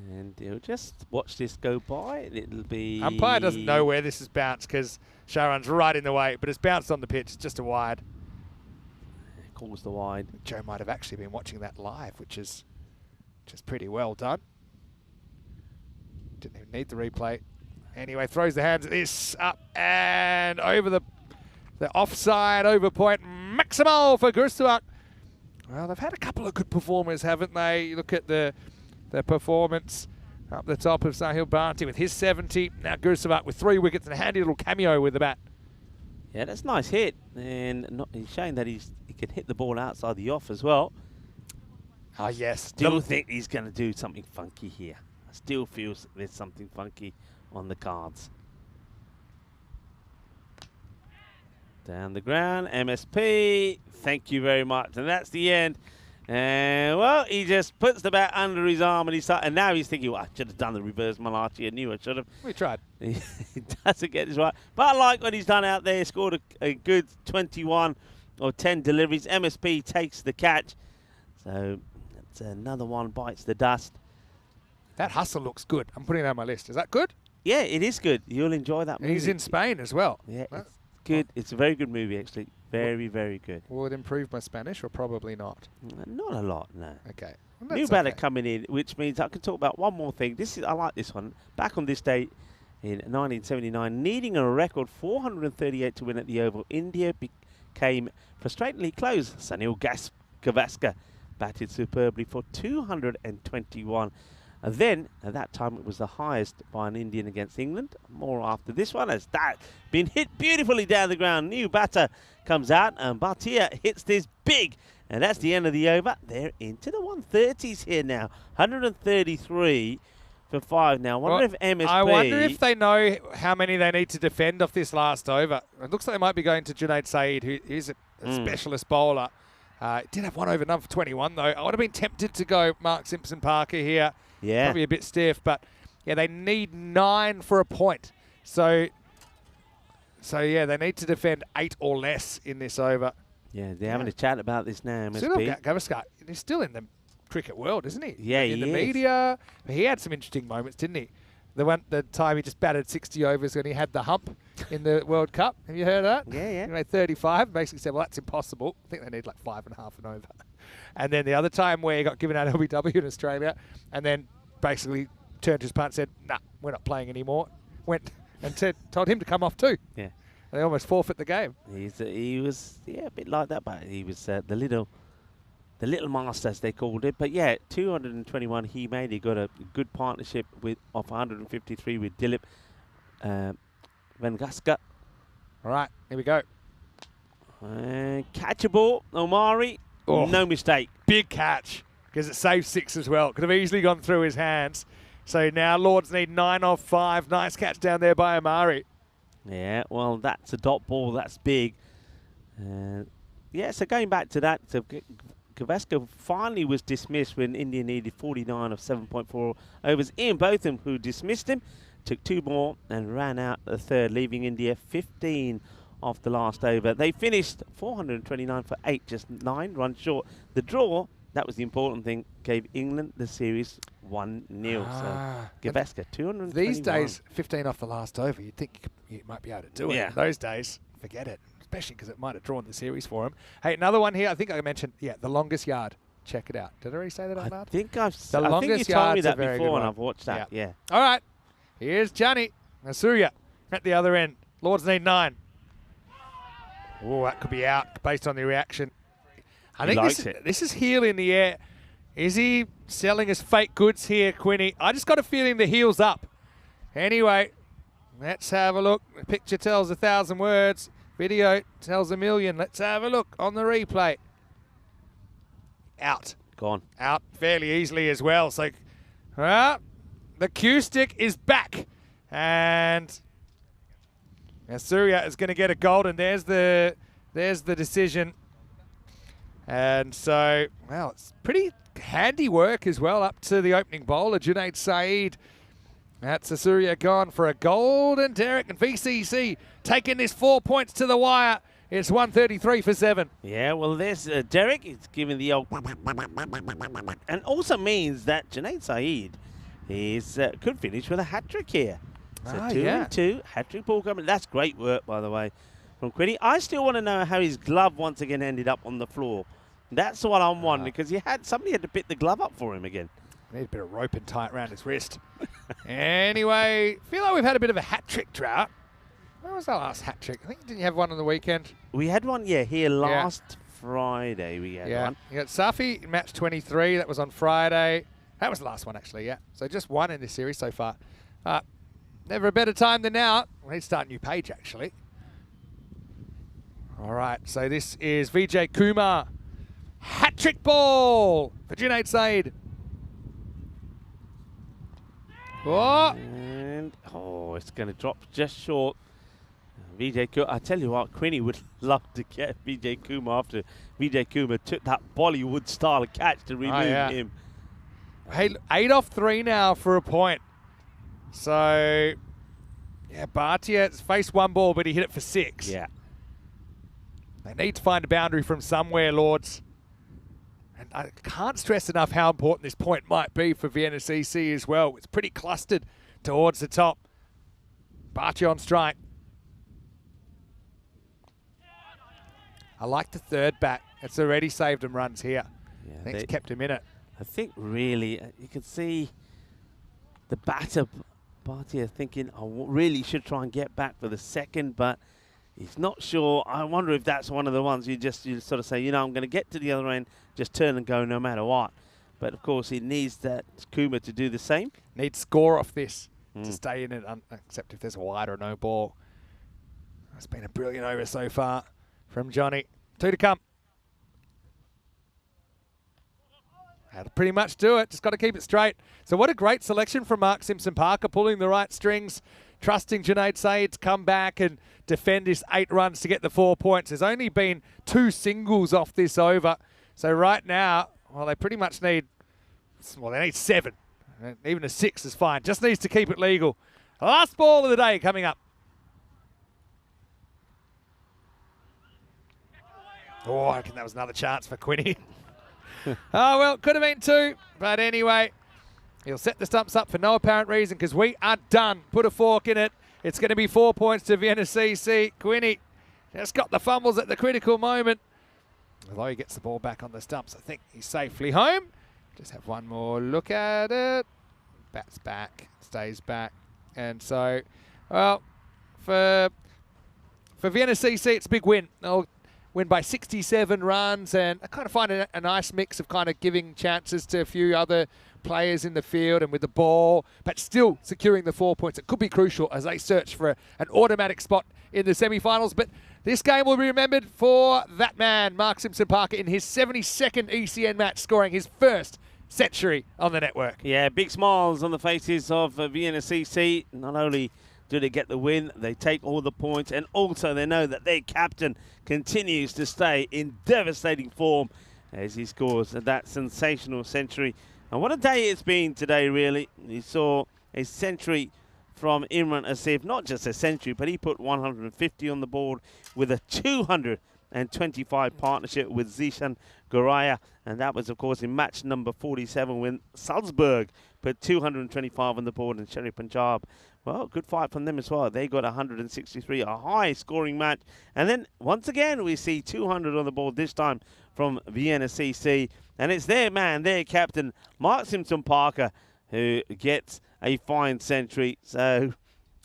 And he'll just watch this go by. It'll be... Umpire doesn't know where this has bounced because Sharon's right in the way, but it's bounced on the pitch. It's just a wide. Calls the wide. Joe might have actually been watching that live, which is pretty well done. Didn't even need the replay. Anyway, throws the hands at this, up and over the offside, over point. Maximal for Grusevak. Well, they've had a couple of good performers, haven't they? You look at the performance up the top of Sahil Bharti with his 70. Now Grusevak with 3 wickets and a handy little cameo with the bat. Yeah, that's a nice hit. And he's showing that he can hit the ball outside the off as well. Oh, yes. Still think he's going to do something funky here. I still feel there's something funky on the cards. Down the ground, MSP. Thank you very much. And that's the end. And, well, he just puts the bat under his arm and now he's thinking, well, I should have done the reverse Malachi. I knew I should have. We tried. He doesn't get this right. But I like what he's done out there. Scored a good 21 or 10 deliveries. MSP takes the catch. So that's another one bites the dust. That hustle looks good. I'm putting it on my list. Is that good? Yeah, it is good. You'll enjoy that movie. He's in Spain as well. Yeah, it's good. It's a very good movie, actually. Very, very good. Will it improve my Spanish or probably not? Not a lot, no. Okay. New batter coming in, which means I can talk about one more thing. I like this one. Back on this day in 1979, needing a record 438 to win at the Oval, India became frustratingly close. Sunil Gavaskar batted superbly for 221. And then, at that time, it was the highest by an Indian against England. More after this one, as that been hit beautifully down the ground. New batter comes out, and Bhatia hits this big. And that's the end of the over. They're into the 130s here now. 133 for 5 now. I wonder if MSP... I wonder if they know how many they need to defend off this last over. It looks like they might be going to Junaid Saeed, who is a specialist bowler. Did have one over number for 21, though. I would have been tempted to go Mark Simpson Parker here. Yeah. Probably a bit stiff, but yeah, they need 9 for a point. So yeah, they need to defend 8 or less in this over. Yeah, they're having a chat about this now, MSP. Sunil Gavaskar, he's still in the cricket world, isn't he? Yeah, in he the is. media. He had some interesting moments, didn't he? The time he just batted 60 overs when he had the hump in the World Cup. Have you heard of that? Yeah. He made 35. Basically said, well, that's impossible. I think they need like 5.5 and over. And then the other time where he got given out LBW in Australia and then basically turned to his partner and said, nah, we're not playing anymore. Went and told him to come off too. Yeah. They almost forfeit the game. He was a bit like that, but he was the little master, as they called it. But yeah, 221 he made. He got a good partnership of 153 with Dilip Vengaska. All right, here we go. Catch a ball, Omari. Oh. No mistake. Big catch because it saved 6 as well. Could have easily gone through his hands. So now Lords need 9 off 5. Nice catch down there by Omari. Yeah, well, that's a dot ball. That's big. Yeah, so going back to that, so Gavaskar finally was dismissed when India needed 49 of 7.4 overs. Ian Botham, who dismissed him, took 2 more and ran out the third, leaving India 15 off the last over. They finished 429 for 8, just 9 runs short. The draw, that was the important thing, gave England the series 1-0. So Gavaskar, 221. These days, 15 off the last over, you'd think you might be able to do it. Yeah. In those days, forget it, especially because it might have drawn the series for him. Hey, another one here. I think I mentioned, the longest yard. Check it out. Did I already say that out loud? I think you longest told me yard's a that very good before, and one. I've watched that. Yeah. All right. Here's Johnny Nasuya at the other end. Lords need 9. Oh, that could be out based on the reaction. I He think likes it. this is heel in the air. Is he selling his fake goods here, Quinny? I just got a feeling the heel's up. Anyway, let's have a look. The picture tells 1,000 words. Video tells 1,000,000. Let's have a look on the replay. Out. Gone. Out fairly easily as well. So, the cue stick is back. And Surya is going to get a golden. There's the decision. And so, well, it's pretty handy work as well up to the opening bowler, Junaid Saeed. That's Surya gone for a golden. Derek and VCC taking this 4 points to the wire. It's 133 for 7. Yeah, well, there's Derek. It's giving the old... And also means that Junaid Saeed could finish with a hat-trick here. So 2 and 2, hat-trick ball coming. That's great work, by the way, from Quinny. I still want to know how his glove once again ended up on the floor. That's what I'm wondering, because somebody had to pick the glove up for him again. Need a bit of rope and tie it around his wrist. Anyway, feel like we've had a bit of a hat-trick drought. When was our last hat-trick? I think didn't you have one on the weekend? We had one, here last Friday. We had one. You got Safi in match 23. That was on Friday. That was the last one, actually, yeah. So just one in this series so far. Never a better time than now. We need to start a new page, actually. All right, so this is Vijay Kumar. Hat-trick ball for Junaid Saeed. Oh. And, it's going to drop just short. Vijay Kumar, I tell you what, Quinny would love to get Vijay Kumar after Vijay Kumar took that Bollywood style of catch to remove him. Hey, 8 off 3 now for a point. So, Bhatia's faced one ball, but he hit it for 6. Yeah. They need to find a boundary from somewhere, Lords. And I can't stress enough how important this point might be for Vienna CC as well. It's pretty clustered towards the top. Bhatia on strike. I like the third bat. It's already saved him runs here. Yeah, I think it's kept him in it. I think really you can see the batter, Bhatia, thinking, I really should try and get back for the second, but he's not sure. I wonder if that's one of the ones you sort of say, I'm going to get to the other end, just turn and go no matter what. But of course, he needs that Kumar to do the same. Needs score off this to stay in it, except if there's a wide or no ball. It's been a brilliant over so far from Johnny. 2 to come. That'll pretty much do it. Just got to keep it straight. So what a great selection from Mark Simpson-Parker, pulling the right strings, trusting Junaid Saeed to come back and defend his 8 runs to get the 4 points. There's only been 2 singles off this over. So right now, well, they pretty much need, well, they need 7. Even a 6 is fine. Just needs to keep it legal. Last ball of the day coming up. Oh, I reckon that was another chance for Quinny. Oh, well, could have been 2. But anyway, he'll set the stumps up for no apparent reason because we are done. Put a fork in it. It's going to be 4 points to Vienna CC. Quinny just got the fumbles at the critical moment. Although he gets the ball back on the stumps, I think he's safely home. Just have one more look at it. Bats back, stays back. And so, well, for Vienna CC, it's a big win. They'll win by 67 runs, and I kind of find a nice mix of kind of giving chances to a few other players in the field and with the ball, but still securing the 4 points. It could be crucial as they search for an automatic spot in the semi-finals. But this game will be remembered for that man, Mark Simpson-Parker, in his 72nd ECN match, scoring his first century on the network. Yeah, big smiles on the faces of Vienna CC. Not only do they get the win, they take all the points, and also they know that their captain continues to stay in devastating form as he scores that sensational century. And what a day it's been today, really. You saw a century from Imran Asif, not just a century, but he put 150 on the board with a 225 partnership with Zishan Goraya. And that was, of course, in match number 47 when Salzburg put 225 on the board and Sher-E Punjab. Well, good fight from them as well. They got 163, a high-scoring match. And then, once again, we see 200 on the board, this time from Vienna CC. And it's their man, their captain, Mark Simpson-Parker, who gets a fine century. So,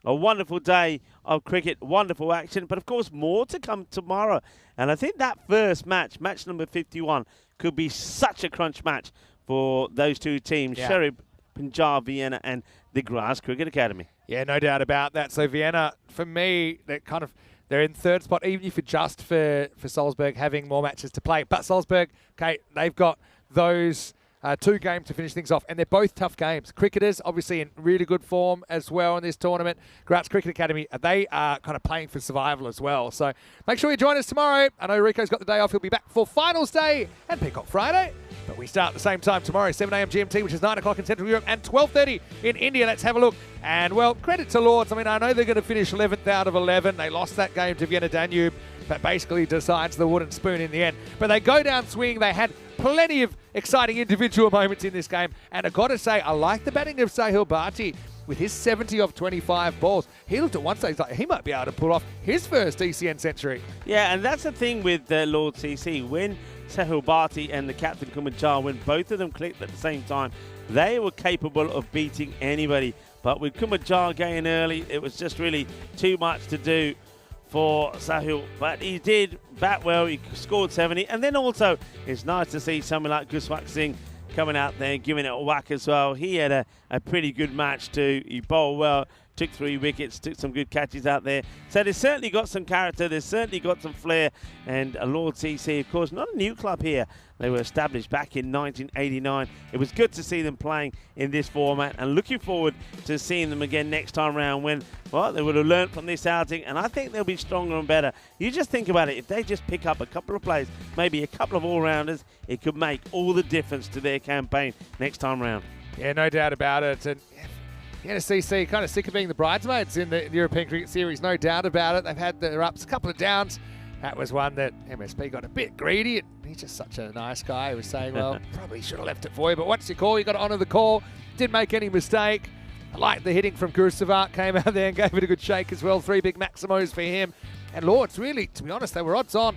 a wonderful day of cricket, wonderful action. But, of course, more to come tomorrow. And I think that first match, match number 51, could be such a crunch match for those two teams, Yeah. Sher-E Punjab, Vienna, and the Grass Cricket Academy. Yeah, no doubt about that. So Vienna, for me, they're in third spot, even if you adjust for Salzburg having more matches to play. But Salzburg, okay, they've got those 2 games to finish things off, and they're both tough games. Cricketers, obviously, in really good form as well in this tournament. Graz Cricket Academy, they are kind of playing for survival as well. So make sure you join us tomorrow. I know Rico's got the day off. He'll be back for Finals Day and Peacock Friday. But we start at the same time tomorrow, 7 a.m. GMT, which is 9 o'clock in Central Europe, and 12:30 in India. Let's have a look. And, well, credit to Lords. I mean, I know they're going to finish 11th out of 11. They lost that game to Vienna Danube. That basically decides the wooden spoon in the end. But they go down swinging. They had plenty of exciting individual moments in this game. And I've got to say, I like the batting of Sahil Bharti with his 70 of 25 balls. He looked at one stage like he might be able to pull off his first ECN century. Yeah, and that's the thing with Lord CC. When Sahil Bharti and the captain Kumar Jar, when both of them clicked at the same time, they were capable of beating anybody. But with Kumar Jar going early, it was just really too much to do for Sahil. But he did bat well. He scored 70. And then also, it's nice to see someone like Guswak Singh coming out there and giving it a whack as well. He had a pretty good match too. He bowled well, took 3 wickets, took some good catches out there. So they've certainly got some character, they've certainly got some flair. And Lord CC, of course, not a new club here. They were established back in 1989. It was good to see them playing in this format, and looking forward to seeing them again next time round when, well, they would have learnt from this outing, and I think they'll be stronger and better. You just think about it. If they just pick up a couple of players, maybe a couple of all-rounders, it could make all the difference to their campaign next time round. Yeah, no doubt about it. And Vienna CC kind of sick of being the bridesmaids in the European Cricket Series, no doubt about it. They've had their ups, a couple of downs. That was one that MSP got a bit greedy. And he's just such a nice guy. He was saying, well, probably should have left it for you, but once you call, you got to honour the call. Didn't make any mistake. I like the hitting from Gurusavat. Came out there and gave it a good shake as well. 3 big maximos for him. And Lords, really, to be honest, they were odds on.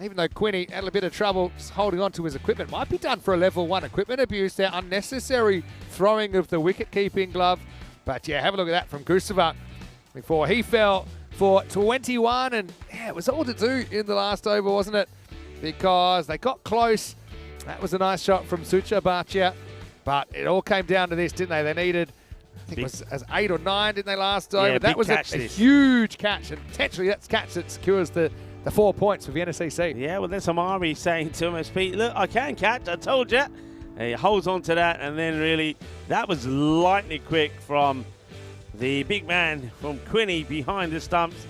Even though Quinny had a bit of trouble holding on to his equipment. Might be done for a level 1 equipment abuse there. Unnecessary throwing of the wicket-keeping glove. But yeah, have a look at that from Gurusavat before he fell for 21. And yeah, it was all to do in the last over, wasn't it? Because they got close. That was a nice shot from Sucha Bhatia. But it all came down to this, didn't they? They needed, I think it was as 8 or 9, didn't they, last over? Yeah, that was a huge catch. And potentially that's catch that secures the 4 points for Vienna CC. Yeah, well, there's Amari saying to MSP, look, I can catch, I told you. He holds on to that, and then really, that was lightning quick from the big man from Quinny behind the stumps.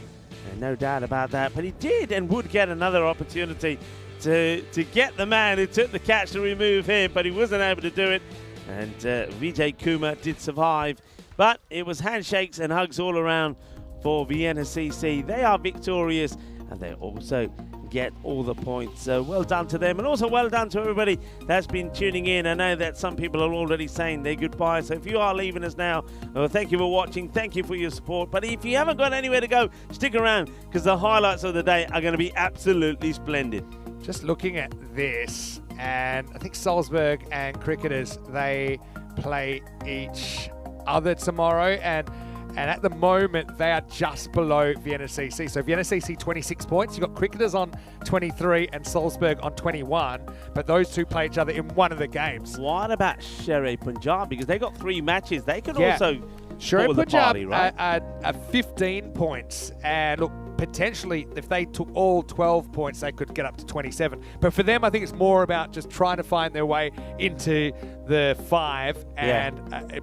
And no doubt about that. But he did and would get another opportunity to get the man who took the catch to remove him, but he wasn't able to do it. And Vijay Kumar did survive. But it was handshakes and hugs all around for Vienna CC. They are victorious, and they also get all the points. So well done to them, and also well done to everybody that's been tuning in. I know that some people are already saying their goodbye, so if you are leaving us now, well, thank you for watching, thank you for your support. But if you haven't got anywhere to go, stick around, because the highlights of the day are going to be absolutely splendid. Just looking at this, and I think Salzburg and Cricketers, they play each other tomorrow, and at the moment, they are just below Vienna CC. So Vienna CC 26 points. You've got Cricketers on 23 and Salzburg on 21. But those two play each other in one of the games. What about Sher-E Punjab? Because they got 3 matches. They could Yeah. also Sher-E score the Punjab party, right? are 15 points. And look, potentially, if they took all 12 points, they could get up to 27. But for them, I think it's more about just trying to find their way into the 5. And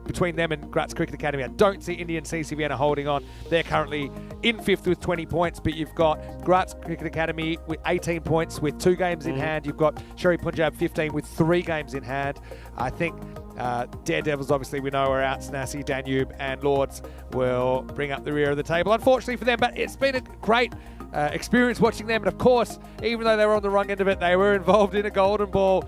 between them and Graz Cricket Academy, I don't see Indian CC Vienna holding on. They're currently in 5th with 20 points, but you've got Graz Cricket Academy with 18 points with 2 games in hand. You've got Sher-E Punjab 15 with 3 games in hand. I think Daredevils, obviously, we know are out. Snassi, Danube, and Lords will bring up the rear of the table, unfortunately for them. But it's been a great experience watching them. And of course, even though they were on the wrong end of it, they were involved in a Golden Ball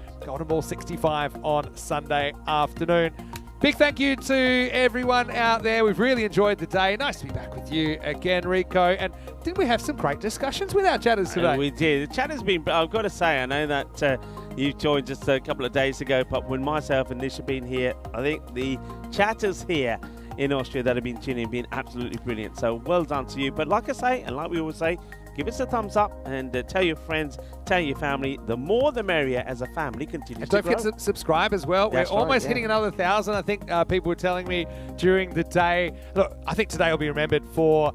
65 on Sunday afternoon. Big thank you to everyone out there. We've really enjoyed the day. Nice to be back with you again, Rico. And didn't we have some great discussions with our chatters today? We did. The chat has been, I've got to say, I know that you joined just a couple of days ago, but when myself and Nish have been here, I think the chatters here in Austria that have been tuning in been absolutely brilliant. So well done to you. But like I say, and like we always say, give us a thumbs up and tell your friends, tell your family. The more the merrier as a family continues and to don't grow. forget to subscribe as well. That's We're almost right, hitting another 1,000. I think people were telling me during the day. Look, I think today will be remembered for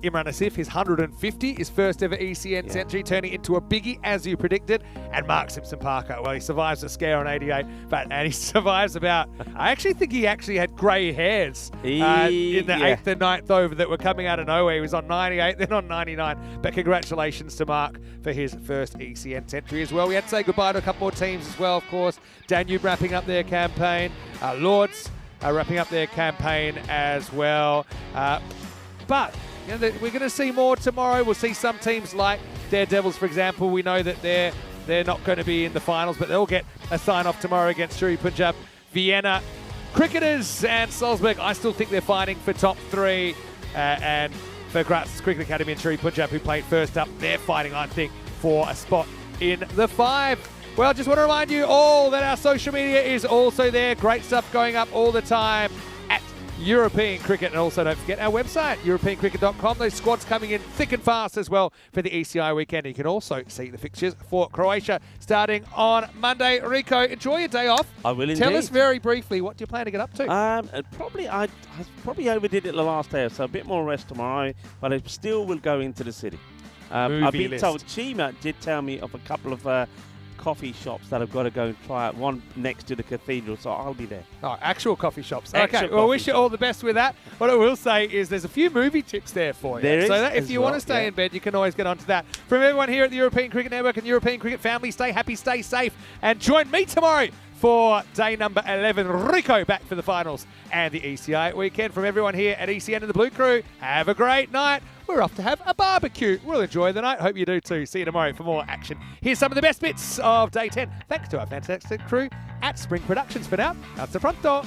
Imran Asif, his 150, his first ever ECN century, turning into a biggie as you predicted. And Mark Simpson-Parker, well, he survives a scare on 88, and he survives about, I actually think he actually had grey hairs in the 8th and 9th over that were coming out of nowhere. He was on 98, then on 99. But congratulations to Mark for his first ECN century as well. We had to say goodbye to a couple more teams as well, of course. Danube wrapping up their campaign. Lords wrapping up their campaign as well. But you know, we're going to see more tomorrow. We'll see some teams like Daredevils, for example. We know that they're not going to be in the finals, but they'll get a sign-off tomorrow against Sher-E Punjab, Vienna Cricketers, and Salzburg. I still think they're fighting for top 3. And for Graz Cricket Academy and Sher-E Punjab, who played first up, they're fighting, I think, for a spot in the 5. Well, just want to remind you all that our social media is also there. Great stuff going up all the time at European Cricket. And also don't forget our website, europeancricket.com. Those squads coming in thick and fast as well for the ECI weekend. You can also see the fixtures for Croatia starting on Monday. Rico, enjoy your day off. I will indeed. Tell us very briefly, what do you plan to get up to? I probably overdid it the last day, so a bit more rest tomorrow, but I still will go into the city. I've been told, Chima did tell me of a couple of coffee shops that I've got to go and try out, one next to the cathedral, so I'll be there. Oh, actual coffee shops. Actual Okay, well, coffee wish you shops. all the best with that. What I will say is there's a few movie tips there for you. There is so that if as you want well, to stay yeah. in bed, you can always get onto that. From everyone here at the European Cricket Network and the European Cricket family, stay happy, stay safe, and join me tomorrow for day number 11. Rico back for the finals and the ECI weekend. From everyone here at ECN and the Blue Crew, have a great night. We're off to have a barbecue. We'll enjoy the night. Hope you do too. See you tomorrow for more action. Here's some of the best bits of day 10. Thanks to our fantastic crew at Spring Productions. For now, hasta pronto.